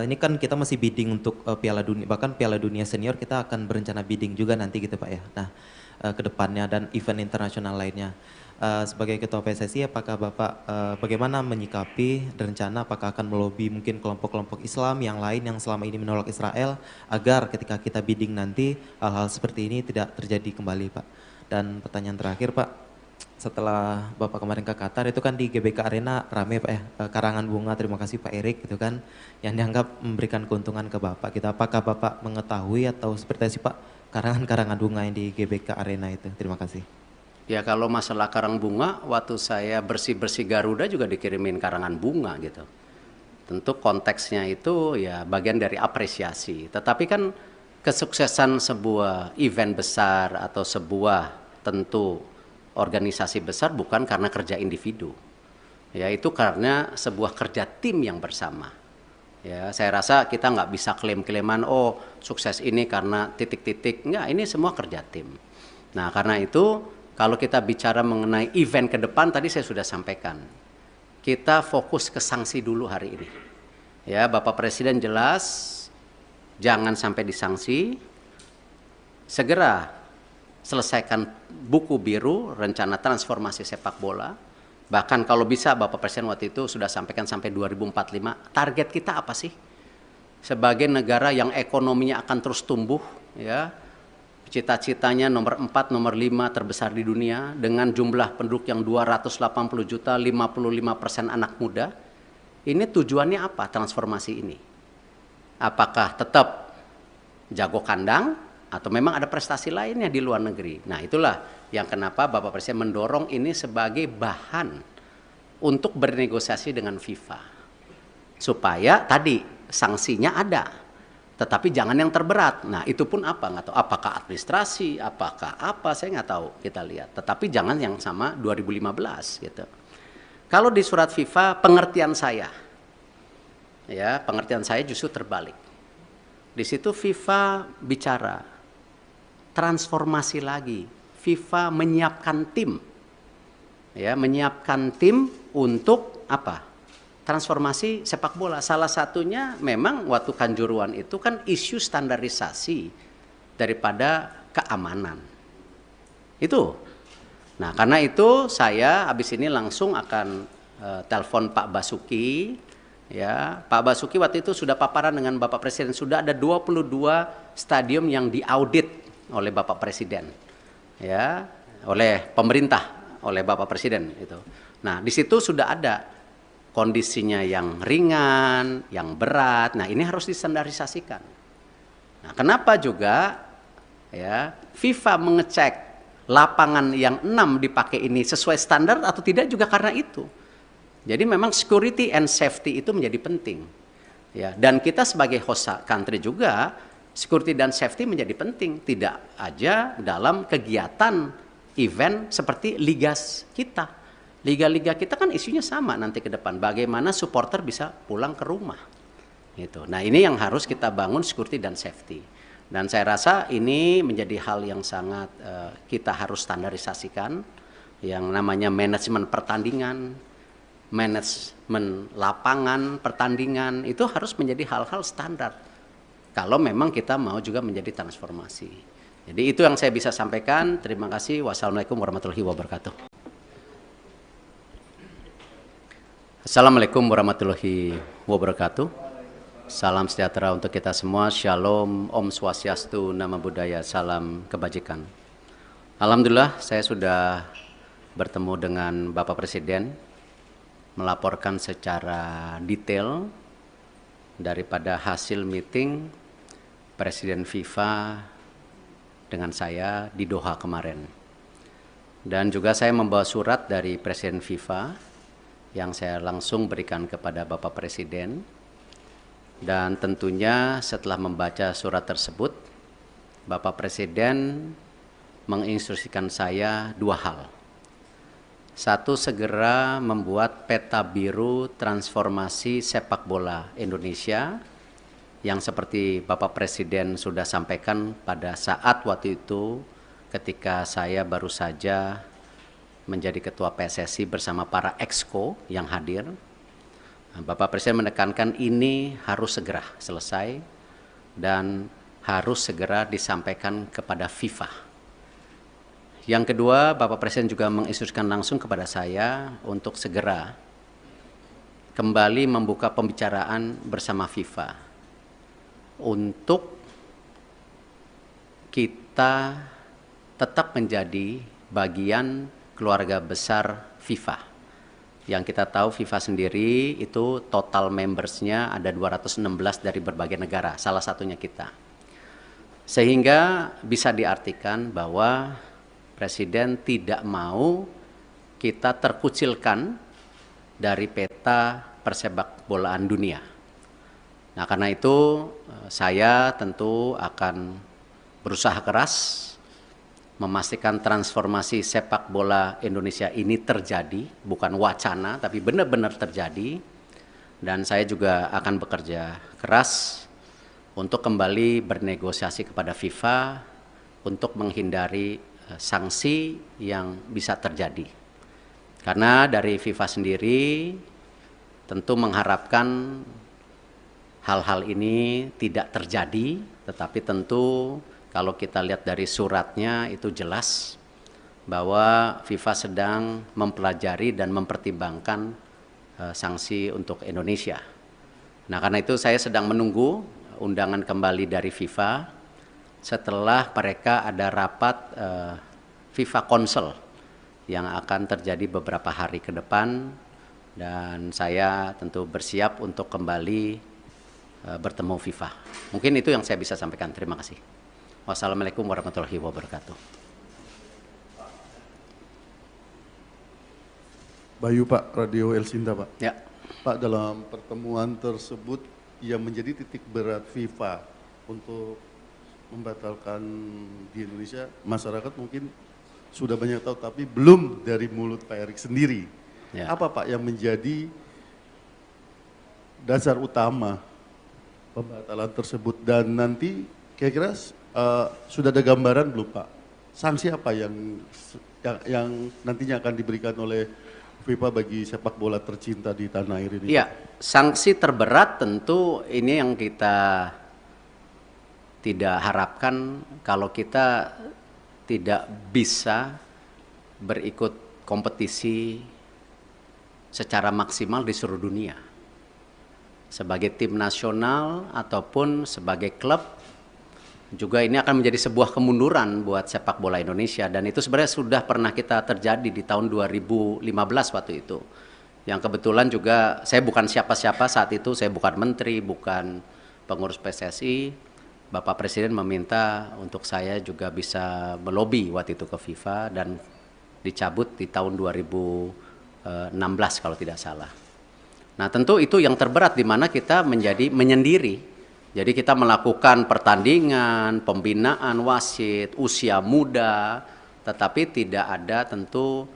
ini kan kita masih bidding untuk Piala Dunia, bahkan Piala Dunia Senior kita akan berencana bidding juga nanti gitu Pak ya. Nah ke depannya dan event internasional lainnya. Sebagai Ketua PSSI, apakah Bapak bagaimana menyikapi rencana apakah akan melobi mungkin kelompok-kelompok Islam yang lain yang selama ini menolak Israel agar ketika kita bidding nanti hal-hal seperti ini tidak terjadi kembali Pak. Dan pertanyaan terakhir Pak, setelah Bapak kemarin ke Qatar itu kan di GBK Arena rame Pak ya, karangan bunga terima kasih Pak Erik gitu kan, yang dianggap memberikan keuntungan ke Bapak gitu. Apakah Bapak mengetahui atau seperti apa sih Pak karangan-karangan bunga yang di GBK Arena itu? Terima kasih. Ya kalau masalah karang bunga, waktu saya bersih-bersih Garuda juga dikirimin karangan bunga gitu. Tentu konteksnya itu ya bagian dari apresiasi. Tetapi kan kesuksesan sebuah event besar atau sebuah tentu organisasi besar bukan karena kerja individu. Ya itu karena sebuah kerja tim yang bersama. Ya saya rasa kita nggak bisa klaim-klaiman oh sukses ini karena titik-titik. Enggak, ini semua kerja tim. Nah karena itu kalau kita bicara mengenai event ke depan, tadi saya sudah sampaikan. Kita fokus ke sanksi dulu hari ini. Ya, Bapak Presiden jelas, jangan sampai disanksi. Segera selesaikan buku biru, rencana transformasi sepak bola. Bahkan kalau bisa, Bapak Presiden waktu itu sudah sampaikan sampai 2045. Target kita apa sih? Sebagai negara yang ekonominya akan terus tumbuh, ya. Cita-citanya nomor 4, nomor 5 terbesar di dunia dengan jumlah penduduk yang 280 juta, 55% anak muda. Ini tujuannya apa transformasi ini? Apakah tetap jago kandang atau memang ada prestasi lainnya di luar negeri? Nah itulah yang kenapa Bapak Presiden mendorong ini sebagai bahan untuk bernegosiasi dengan FIFA. Supaya tadi sanksinya ada. Tetapi jangan yang terberat. Nah itu pun apa? Nggak tahu. Apakah administrasi, apakah apa, saya nggak tahu. Kita lihat. Tetapi jangan yang sama 2015 gitu. Kalau di surat FIFA, pengertian saya, ya pengertian saya justru terbalik. Di situ FIFA bicara transformasi lagi. FIFA menyiapkan tim, ya menyiapkan tim untuk apa? Transformasi sepak bola. Salah satunya memang waktu Kanjuruhan itu kan isu standarisasi daripada keamanan. Itu. Nah, karena itu saya habis ini langsung akan telepon Pak Basuki. Ya, Pak Basuki waktu itu sudah paparan dengan Bapak Presiden. Sudah ada 22 stadium yang diaudit oleh Bapak Presiden. Ya, oleh pemerintah, oleh Bapak Presiden itu. Nah, di situ sudah ada kondisinya yang ringan, yang berat. Nah, ini harus distandarisasikan. Nah, kenapa juga ya FIFA mengecek lapangan yang 6 dipakai ini sesuai standar atau tidak juga karena itu. Jadi memang security and safety itu menjadi penting. Ya, dan kita sebagai host country juga security dan safety menjadi penting, tidak aja dalam kegiatan event seperti liga kita. Liga-liga kita kan isunya sama nanti ke depan. Bagaimana supporter bisa pulang ke rumah. Gitu. Nah ini yang harus kita bangun security dan safety. Dan saya rasa ini menjadi hal yang sangat kita harus standarisasikan. Yang namanya manajemen pertandingan, manajemen lapangan pertandingan, itu harus menjadi hal-hal standar. Kalau memang kita mau juga menjadi transformasi. Jadi itu yang saya bisa sampaikan. Terima kasih. Wassalamualaikum warahmatullahi wabarakatuh. Assalamualaikum warahmatullahi wabarakatuh. Salam sejahtera untuk kita semua. Shalom, Om Swastiastu, Namo Buddhaya, salam kebajikan. Alhamdulillah saya sudah bertemu dengan Bapak Presiden, melaporkan secara detail daripada hasil meeting Presiden FIFA dengan saya di Doha kemarin. Dan juga saya membawa surat dari Presiden FIFA yang saya langsung berikan kepada Bapak Presiden. Dan tentunya setelah membaca surat tersebut, Bapak Presiden menginstruksikan saya dua hal. Satu, segera membuat peta biru transformasi sepak bola Indonesia yang seperti Bapak Presiden sudah sampaikan pada saat waktu itu ketika saya baru saja menjadi ketua PSSI bersama para exco yang hadir. Bapak Presiden menekankan ini harus segera selesai dan harus segera disampaikan kepada FIFA. Yang kedua, Bapak Presiden juga menginstruksikan langsung kepada saya untuk segera kembali membuka pembicaraan bersama FIFA untuk kita tetap menjadi bagian keluarga besar FIFA. Yang kita tahu FIFA sendiri itu total membersnya ada 216 dari berbagai negara, salah satunya kita. Sehingga bisa diartikan bahwa Presiden tidak mau kita terkucilkan dari peta persepak bolaan dunia. Nah, karena itu saya tentu akan berusaha keras memastikan transformasi sepak bola Indonesia ini terjadi, bukan wacana, tapi benar-benar terjadi. Dan saya juga akan bekerja keras untuk kembali bernegosiasi kepada FIFA untuk menghindari sanksi yang bisa terjadi. Karena dari FIFA sendiri tentu mengharapkan hal-hal ini tidak terjadi, tetapi tentu kalau kita lihat dari suratnya itu jelas bahwa FIFA sedang mempelajari dan mempertimbangkan sanksi untuk Indonesia. Nah, karena itu saya sedang menunggu undangan kembali dari FIFA setelah mereka ada rapat FIFA Council yang akan terjadi beberapa hari ke depan, dan saya tentu bersiap untuk kembali bertemu FIFA. Mungkin itu yang saya bisa sampaikan. Terima kasih. Wassalamualaikum warahmatullahi wabarakatuh. Bayu Pak, Radio El Sinta Pak. Ya. Pak, dalam pertemuan tersebut yang menjadi titik berat FIFA untuk membatalkan di Indonesia, masyarakat mungkin sudah banyak tahu, tapi belum dari mulut Pak Erik sendiri. Ya. Apa Pak yang menjadi dasar utama pembatalan tersebut, dan nanti kira-kira sudah ada gambaran belum Pak? Sanksi apa yang nantinya akan diberikan oleh FIFA bagi sepak bola tercinta di tanah air ini? Iya, sanksi terberat tentu ini yang kita tidak harapkan kalau kita tidak bisa berikut kompetisi secara maksimal di seluruh dunia. Sebagai tim nasional ataupun sebagai klub, juga ini akan menjadi sebuah kemunduran buat sepak bola Indonesia, dan itu sebenarnya sudah pernah kita terjadi di tahun 2015 waktu itu. Yang kebetulan juga saya bukan siapa-siapa saat itu, saya bukan menteri, bukan pengurus PSSI. Bapak Presiden meminta untuk saya juga bisa melobi waktu itu ke FIFA dan dicabut di tahun 2016 kalau tidak salah. Nah, tentu itu yang terberat di mana kita menjadi menyendiri. Jadi kita melakukan pertandingan, pembinaan wasit, usia muda, tetapi tidak ada tentu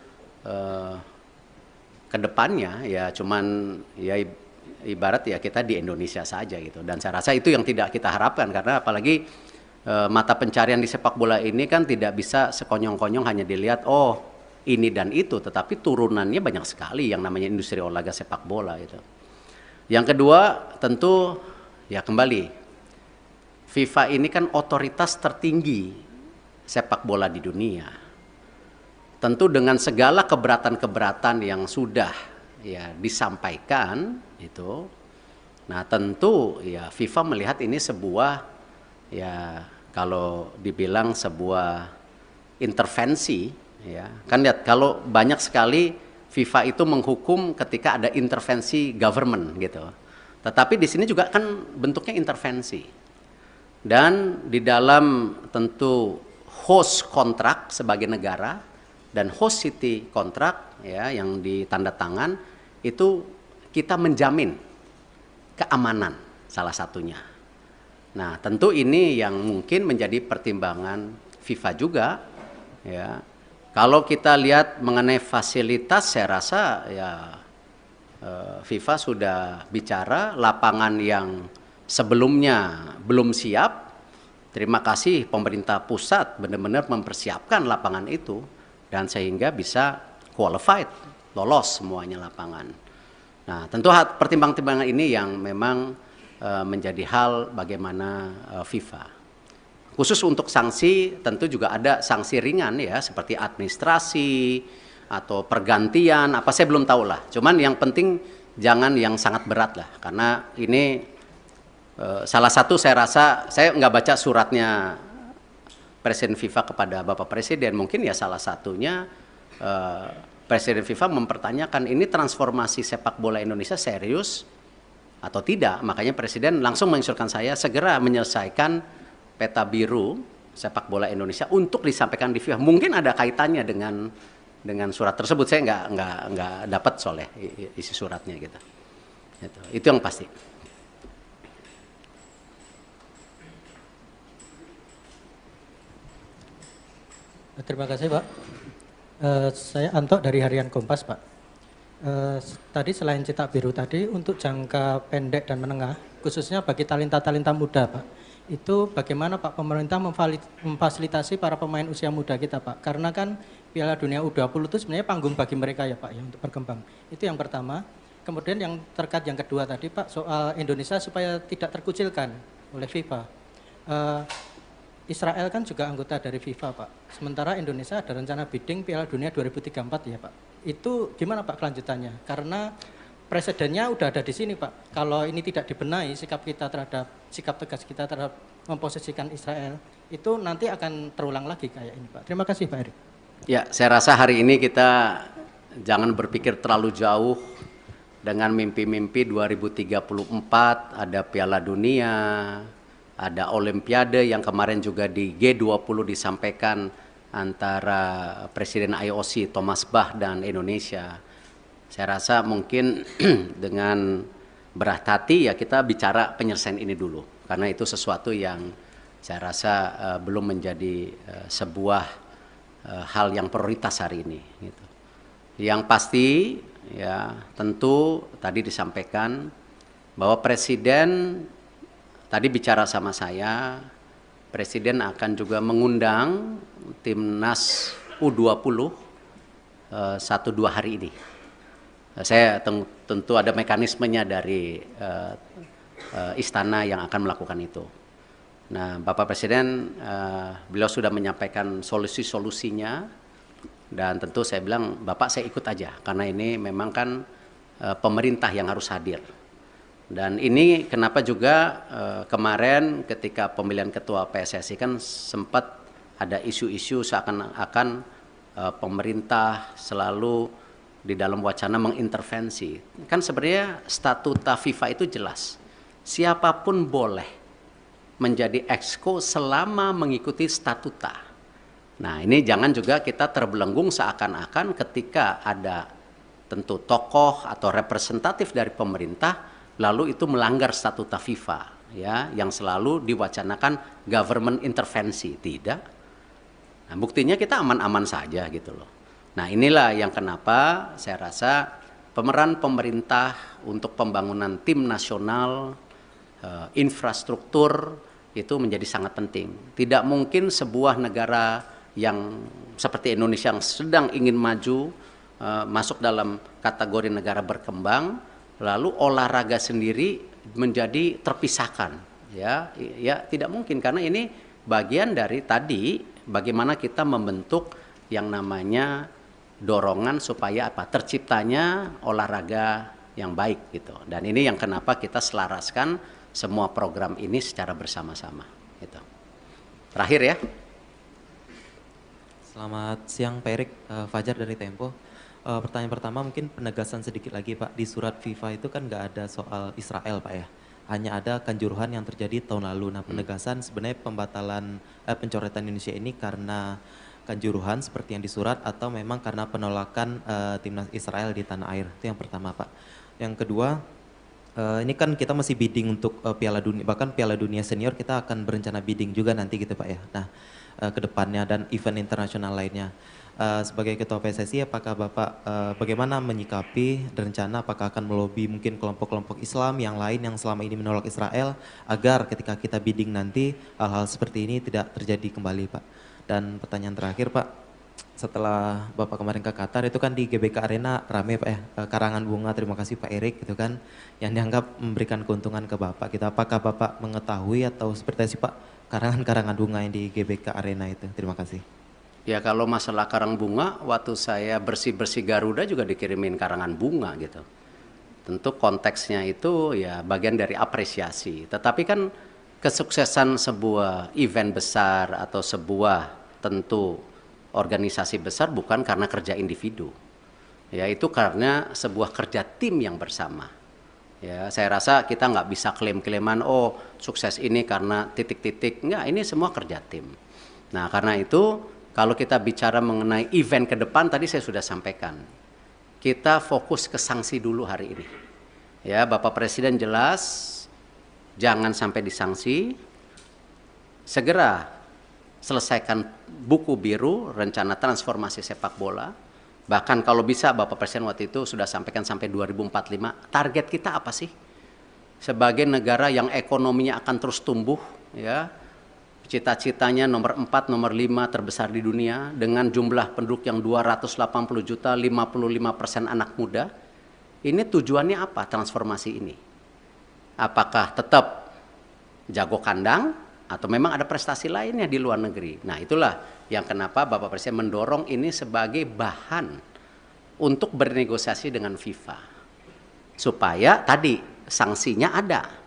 ke depannya ya cuman ya ibarat ya kita di Indonesia saja gitu. Dan saya rasa itu yang tidak kita harapkan, karena apalagi mata pencarian di sepak bola ini kan tidak bisa sekonyong-konyong hanya dilihat oh ini dan itu, tetapi turunannya banyak sekali yang namanya industri olahraga sepak bola itu. Yang kedua tentu ya kembali, FIFA ini kan otoritas tertinggi sepak bola di dunia. Tentu dengan segala keberatan-keberatan yang sudah ya disampaikan itu, nah tentu ya FIFA melihat ini sebuah ya kalau dibilang sebuah intervensi ya. Kan lihat kalau banyak sekali FIFA itu menghukum ketika ada intervensi government gitu. Tetapi di sini juga kan bentuknya intervensi. Dan di dalam tentu host kontrak sebagai negara dan host city kontrak ya yang ditanda tangan itu kita menjamin keamanan salah satunya. Nah, tentu ini yang mungkin menjadi pertimbangan FIFA juga ya. Kalau kita lihat mengenai fasilitas, saya rasa ya FIFA sudah bicara lapangan yang sebelumnya belum siap. Terima kasih pemerintah pusat benar-benar mempersiapkan lapangan itu dan sehingga bisa qualified, lolos semuanya lapangan. Nah, tentu pertimbangan-pertimbangan ini yang memang menjadi hal bagaimana FIFA. Khusus untuk sanksi tentu juga ada sanksi ringan ya seperti administrasi atau pergantian apa saya belum tahu lah. Cuman yang penting jangan yang sangat berat lah karena ini salah satu saya rasa saya nggak baca suratnya Presiden FIFA kepada Bapak Presiden mungkin ya salah satunya Presiden FIFA mempertanyakan ini transformasi sepak bola Indonesia serius atau tidak. Makanya Presiden langsung menginstruksikan saya segera menyelesaikan peta biru sepak bola Indonesia untuk disampaikan di FIFA. Mungkin ada kaitannya dengan surat tersebut. Saya nggak dapat soalnya isi suratnya gitu. Itu yang pasti. Terima kasih Pak. Saya Anto dari Harian Kompas Pak. Tadi selain cetak biru tadi untuk jangka pendek dan menengah, khususnya bagi talenta-talenta muda Pak, itu bagaimana Pak pemerintah memfasilitasi para pemain usia muda kita Pak? Karena kan Piala Dunia U20 itu sebenarnya panggung bagi mereka ya Pak ya untuk berkembang. Itu yang pertama. Kemudian yang terkait yang kedua tadi Pak soal Indonesia supaya tidak terkucilkan oleh FIFA. Israel kan juga anggota dari FIFA Pak. Sementara Indonesia ada rencana bidding Piala Dunia 2034 ya Pak. Itu gimana Pak kelanjutannya? Karena presidennya udah ada di sini Pak. Kalau ini tidak dibenahi sikap tegas kita terhadap memposisikan Israel itu nanti akan terulang lagi kayak ini Pak. Terima kasih Pak Erik. Ya, saya rasa hari ini kita jangan berpikir terlalu jauh dengan mimpi-mimpi 2034 ada Piala Dunia, ada Olimpiade yang kemarin juga di G20 disampaikan antara Presiden IOC Thomas Bach dan Indonesia. Saya rasa mungkin dengan berat hati ya kita bicara penyelesaian ini dulu. Karena itu sesuatu yang saya rasa belum menjadi sebuah hal yang prioritas hari ini. Gitu. Yang pasti ya tentu tadi disampaikan bahwa Presiden tadi bicara sama saya, Presiden akan juga mengundang Timnas U20 1-2 hari ini. Saya tentu ada mekanismenya dari istana yang akan melakukan itu. Nah, Bapak Presiden, beliau sudah menyampaikan solusi-solusinya dan tentu saya bilang, Bapak saya ikut aja karena ini memang kan pemerintah yang harus hadir. Dan ini kenapa juga kemarin ketika pemilihan ketua PSSI kan sempat ada isu-isu seakan-akan pemerintah selalu di dalam wacana mengintervensi. Kan sebenarnya statuta FIFA itu jelas. Siapapun boleh menjadi exco selama mengikuti statuta. Nah, ini jangan juga kita terbelenggung seakan-akan ketika ada tentu tokoh atau representatif dari pemerintah lalu itu melanggar statuta FIFA ya yang selalu diwacanakan government intervensi. Tidak. Nah, buktinya kita aman-aman saja gitu loh. Nah, inilah yang kenapa saya rasa pemeran pemerintah untuk pembangunan tim nasional, infrastruktur itu menjadi sangat penting. Tidak mungkin sebuah negara yang seperti Indonesia yang sedang ingin maju, masuk dalam kategori negara berkembang, lalu olahraga sendiri menjadi terpisahkan. Ya tidak mungkin karena ini bagian dari tadi bagaimana kita membentuk yang namanya dorongan supaya terciptanya olahraga yang baik gitu. Dan ini yang kenapa kita selaraskan semua program ini secara bersama-sama gitu. Terakhir ya. Selamat siang Pak Erik, Fajar dari Tempo. Pertanyaan pertama mungkin penegasan sedikit lagi Pak. Di surat FIFA itu kan nggak ada soal Israel Pak ya. Hanya ada kanjuruhan yang terjadi tahun lalu. Nah, penegasan sebenarnya pembatalan pencoretan Indonesia ini karena kanjuruhan seperti yang disurat atau memang karena penolakan timnas Israel di tanah air? Itu yang pertama, Pak. Yang kedua, ini kan kita masih bidding untuk Piala Dunia, bahkan Piala Dunia Senior kita akan berencana bidding juga nanti gitu Pak ya. Nah, ke depannya dan event internasional lainnya. Sebagai Ketua PSSI, apakah Bapak bagaimana menyikapi rencana apakah akan melobi mungkin kelompok-kelompok Islam yang lain yang selama ini menolak Israel agar ketika kita bidding nanti hal-hal seperti ini tidak terjadi kembali Pak. Dan pertanyaan terakhir Pak, setelah Bapak kemarin ke Qatar itu kan di GBK Arena rame Pak ya, karangan bunga, terima kasih Pak Erik gitu kan, yang dianggap memberikan keuntungan ke Bapak. Kita apakah Bapak mengetahui atau seperti apa sih Pak karangan-karangan bunga yang di GBK Arena itu? Terima kasih. Ya kalau masalah karang bunga, waktu saya bersih-bersih Garuda juga dikirimin karangan bunga gitu. Tentu konteksnya itu ya bagian dari apresiasi. Tetapi kan kesuksesan sebuah event besar atau sebuah tentu organisasi besar bukan karena kerja individu. Ya itu karena sebuah kerja tim yang bersama. Ya saya rasa kita nggak bisa klaim-klaiman oh sukses ini karena titik-titik. Enggak, ini semua kerja tim. Nah karena itu kalau kita bicara mengenai event ke depan, tadi saya sudah sampaikan. Kita fokus ke sanksi dulu hari ini. Ya, Bapak Presiden jelas, jangan sampai disanksi. Segera selesaikan buku biru, rencana transformasi sepak bola. Bahkan kalau bisa Bapak Presiden waktu itu sudah sampaikan sampai 2045. Target kita apa sih? Sebagai negara yang ekonominya akan terus tumbuh, ya. Cita-citanya nomor 4, nomor 5 terbesar di dunia dengan jumlah penduduk yang 280 juta, 55% anak muda. Ini tujuannya apa transformasi ini? Apakah tetap jago kandang atau memang ada prestasi lainnya di luar negeri? Nah itulah yang kenapa Bapak Presiden mendorong ini sebagai bahan untuk bernegosiasi dengan FIFA. Supaya tadi sanksinya ada.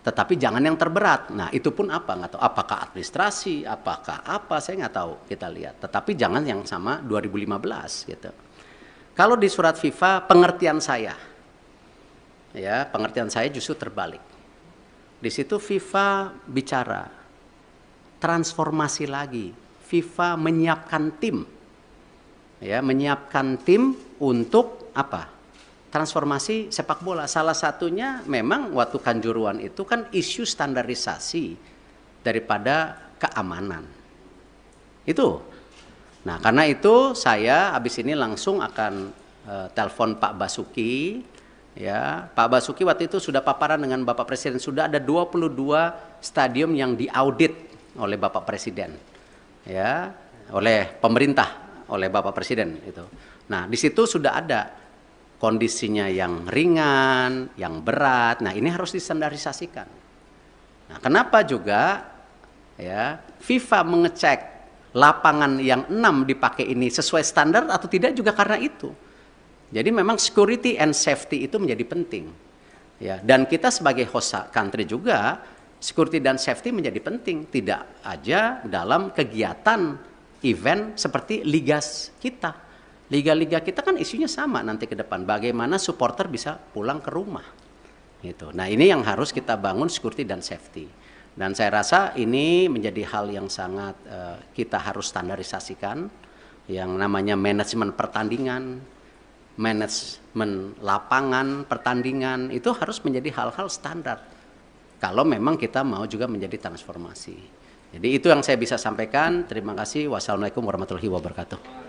Tetapi jangan yang terberat. Nah itu pun apa? Nggak tahu. Apakah administrasi, apakah apa, saya nggak tahu. Kita lihat. Tetapi jangan yang sama 2015 gitu. Kalau di surat FIFA, pengertian saya justru terbalik. Di situ FIFA bicara transformasi lagi. FIFA menyiapkan tim, ya, menyiapkan tim untuk apa? Transformasi sepak bola. Salah satunya memang waktu Kanjuruhan itu kan isu standarisasi daripada keamanan. Itu. Nah karena itu saya habis ini langsung akan telepon Pak Basuki. Ya, Pak Basuki waktu itu sudah paparan dengan Bapak Presiden. Sudah ada 22 stadium yang diaudit oleh Bapak Presiden. Ya, oleh pemerintah, oleh Bapak Presiden itu. Nah di situ sudah ada kondisinya yang ringan, yang berat. Nah, ini harus distandarisasikan. Nah, kenapa juga ya FIFA mengecek lapangan yang 6 dipakai ini sesuai standar atau tidak juga karena itu. Jadi memang security and safety itu menjadi penting. Ya, dan kita sebagai host country juga security dan safety menjadi penting, tidak aja dalam kegiatan event seperti liga kita. Liga-liga kita kan isunya sama nanti ke depan. Bagaimana supporter bisa pulang ke rumah. Gitu. Nah ini yang harus kita bangun security dan safety. Dan saya rasa ini menjadi hal yang sangat kita harus standarisasikan. Yang namanya manajemen pertandingan, manajemen lapangan pertandingan, itu harus menjadi hal-hal standar. Kalau memang kita mau juga menjadi transformasi. Jadi itu yang saya bisa sampaikan. Terima kasih. Wassalamualaikum warahmatullahi wabarakatuh.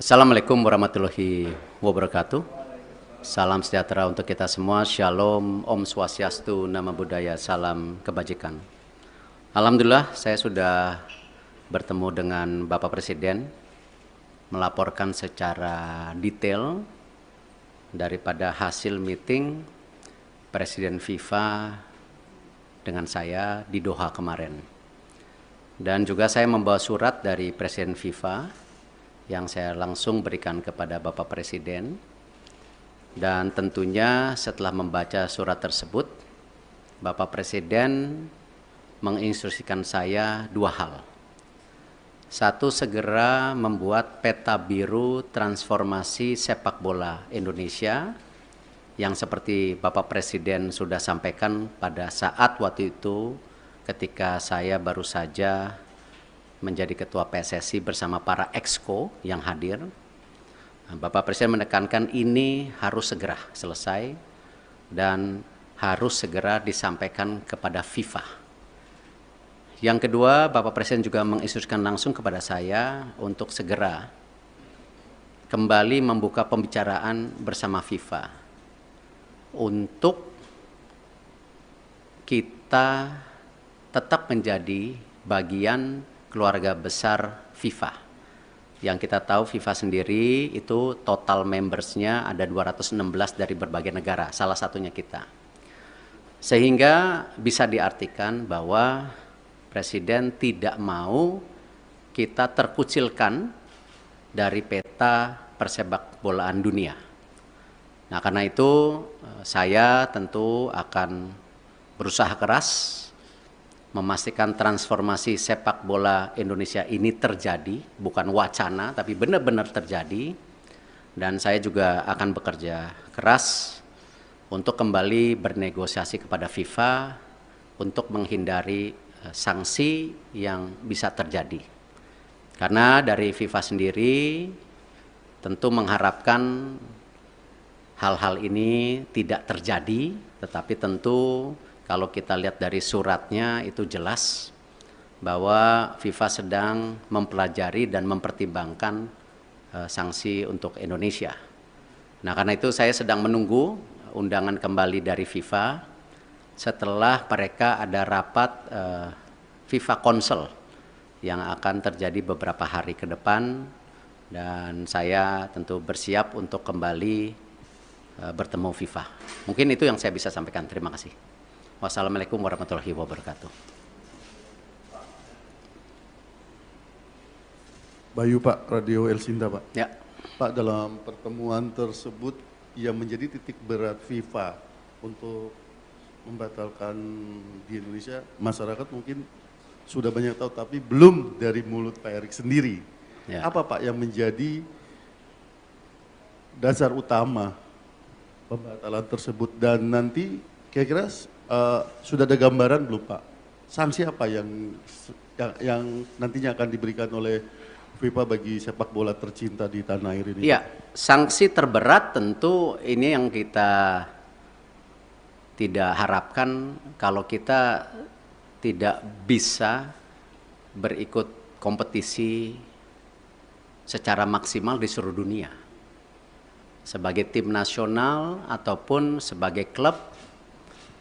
Assalamualaikum warahmatullahi wabarakatuh. Salam sejahtera untuk kita semua. Shalom, Om Swastiastu, Namo Buddhaya, salam kebajikan. Alhamdulillah saya sudah bertemu dengan Bapak Presiden, melaporkan secara detail daripada hasil meeting Presiden FIFA dengan saya di Doha kemarin. Dan juga saya membawa surat dari Presiden FIFA yang saya langsung berikan kepada Bapak Presiden. Dan tentunya setelah membaca surat tersebut, Bapak Presiden menginstruksikan saya dua hal. Satu, segera membuat peta biru transformasi sepak bola Indonesia yang seperti Bapak Presiden sudah sampaikan pada saat waktu itu ketika saya baru saja menjadi Ketua PSSI bersama para exco yang hadir. Bapak Presiden menekankan ini harus segera selesai dan harus segera disampaikan kepada FIFA. Yang kedua, Bapak Presiden juga menginstruksikan langsung kepada saya untuk segera kembali membuka pembicaraan bersama FIFA untuk kita tetap menjadi bagian keluarga besar FIFA. Yang kita tahu FIFA sendiri itu total membersnya ada 216 dari berbagai negara, salah satunya kita. Sehingga bisa diartikan bahwa Presiden tidak mau kita terkucilkan dari peta persepak bolaan dunia. Nah, karena itu saya tentu akan berusaha keras memastikan transformasi sepak bola Indonesia ini terjadi, bukan wacana, tapi benar-benar terjadi. Dan saya juga akan bekerja keras untuk kembali bernegosiasi kepada FIFA untuk menghindari sanksi yang bisa terjadi. Karena dari FIFA sendiri tentu mengharapkan hal-hal ini tidak terjadi, tetapi tentu kalau kita lihat dari suratnya itu jelas bahwa FIFA sedang mempelajari dan mempertimbangkan sanksi untuk Indonesia. Nah, karena itu saya sedang menunggu undangan kembali dari FIFA setelah mereka ada rapat FIFA Council yang akan terjadi beberapa hari ke depan, dan saya tentu bersiap untuk kembali bertemu FIFA. Mungkin itu yang saya bisa sampaikan. Terima kasih. Wassalamualaikum warahmatullahi wabarakatuh. Bayu Pak, Radio El Sinta Pak. Ya. Pak, dalam pertemuan tersebut yang menjadi titik berat FIFA untuk membatalkan di Indonesia, masyarakat mungkin sudah banyak tahu, tapi belum dari mulut Pak Erik sendiri. Ya. Apa Pak yang menjadi dasar utama pembatalan tersebut, dan nanti kira-kira sudah ada gambaran belum Pak? Sanksi apa yang nantinya akan diberikan oleh FIFA bagi sepak bola tercinta di tanah air ini? Iya, sanksi terberat tentu ini yang kita tidak harapkan kalau kita tidak bisa berikut kompetisi secara maksimal di seluruh dunia. Sebagai tim nasional ataupun sebagai klub,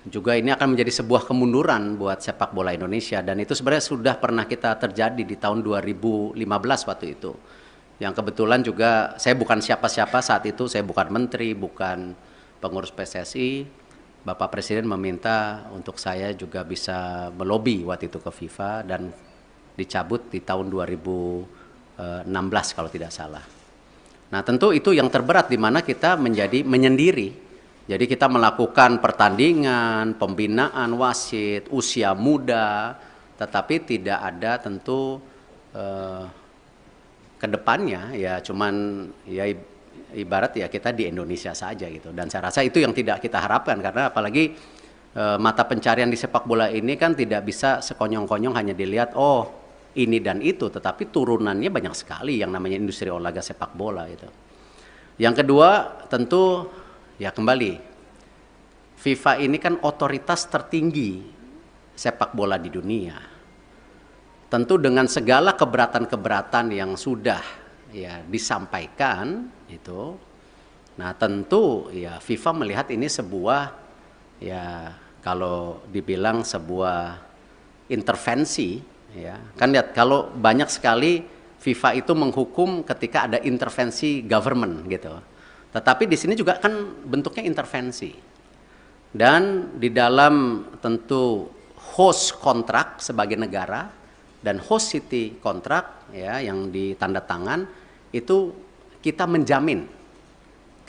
juga ini akan menjadi sebuah kemunduran buat sepak bola Indonesia, dan itu sebenarnya sudah pernah kita terjadi di tahun 2015 waktu itu. Yang kebetulan juga saya bukan siapa-siapa saat itu, saya bukan menteri, bukan pengurus PSSI. Bapak Presiden meminta untuk saya juga bisa melobi waktu itu ke FIFA dan dicabut di tahun 2016 kalau tidak salah. Nah, tentu itu yang terberat di mana kita menjadi menyendiri. Jadi kita melakukan pertandingan, pembinaan wasit, usia muda, tetapi tidak ada tentu ke depannya ya cuman ya ibarat ya kita di Indonesia saja gitu. Dan saya rasa itu yang tidak kita harapkan, karena apalagi mata pencarian di sepak bola ini kan tidak bisa sekonyong-konyong hanya dilihat oh ini dan itu, tetapi turunannya banyak sekali yang namanya industri olahraga sepak bola itu. Yang kedua tentu ya kembali, FIFA ini kan otoritas tertinggi sepak bola di dunia. Tentu dengan segala keberatan-keberatan yang sudah ya disampaikan itu, nah tentu ya FIFA melihat ini sebuah, ya kalau dibilang sebuah intervensi, ya kan lihat kalau banyak sekali FIFA itu menghukum ketika ada intervensi government gitu, tetapi di sini juga kan bentuknya intervensi, dan di dalam tentu host kontrak sebagai negara dan host city kontrak ya yang ditanda tangan itu kita menjamin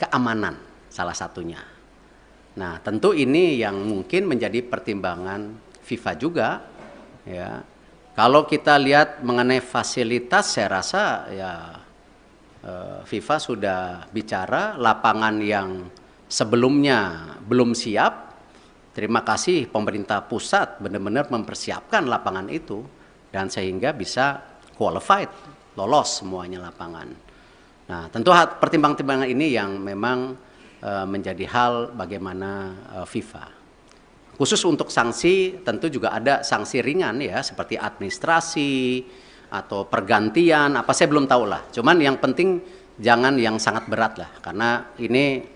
keamanan salah satunya. Nah, tentu ini yang mungkin menjadi pertimbangan FIFA juga ya. Kalau kita lihat mengenai fasilitas, saya rasa ya FIFA sudah bicara lapangan yang sebelumnya belum siap. Terima kasih pemerintah pusat benar-benar mempersiapkan lapangan itu dan sehingga bisa qualified, lolos semuanya lapangan. Nah, tentu pertimbangan-pertimbangan ini yang memang menjadi hal bagaimana FIFA. Khusus untuk sanksi tentu juga ada sanksi ringan ya seperti administrasi atau pergantian, apa saya belum tahu lah. Cuman yang penting jangan yang sangat berat lah karena ini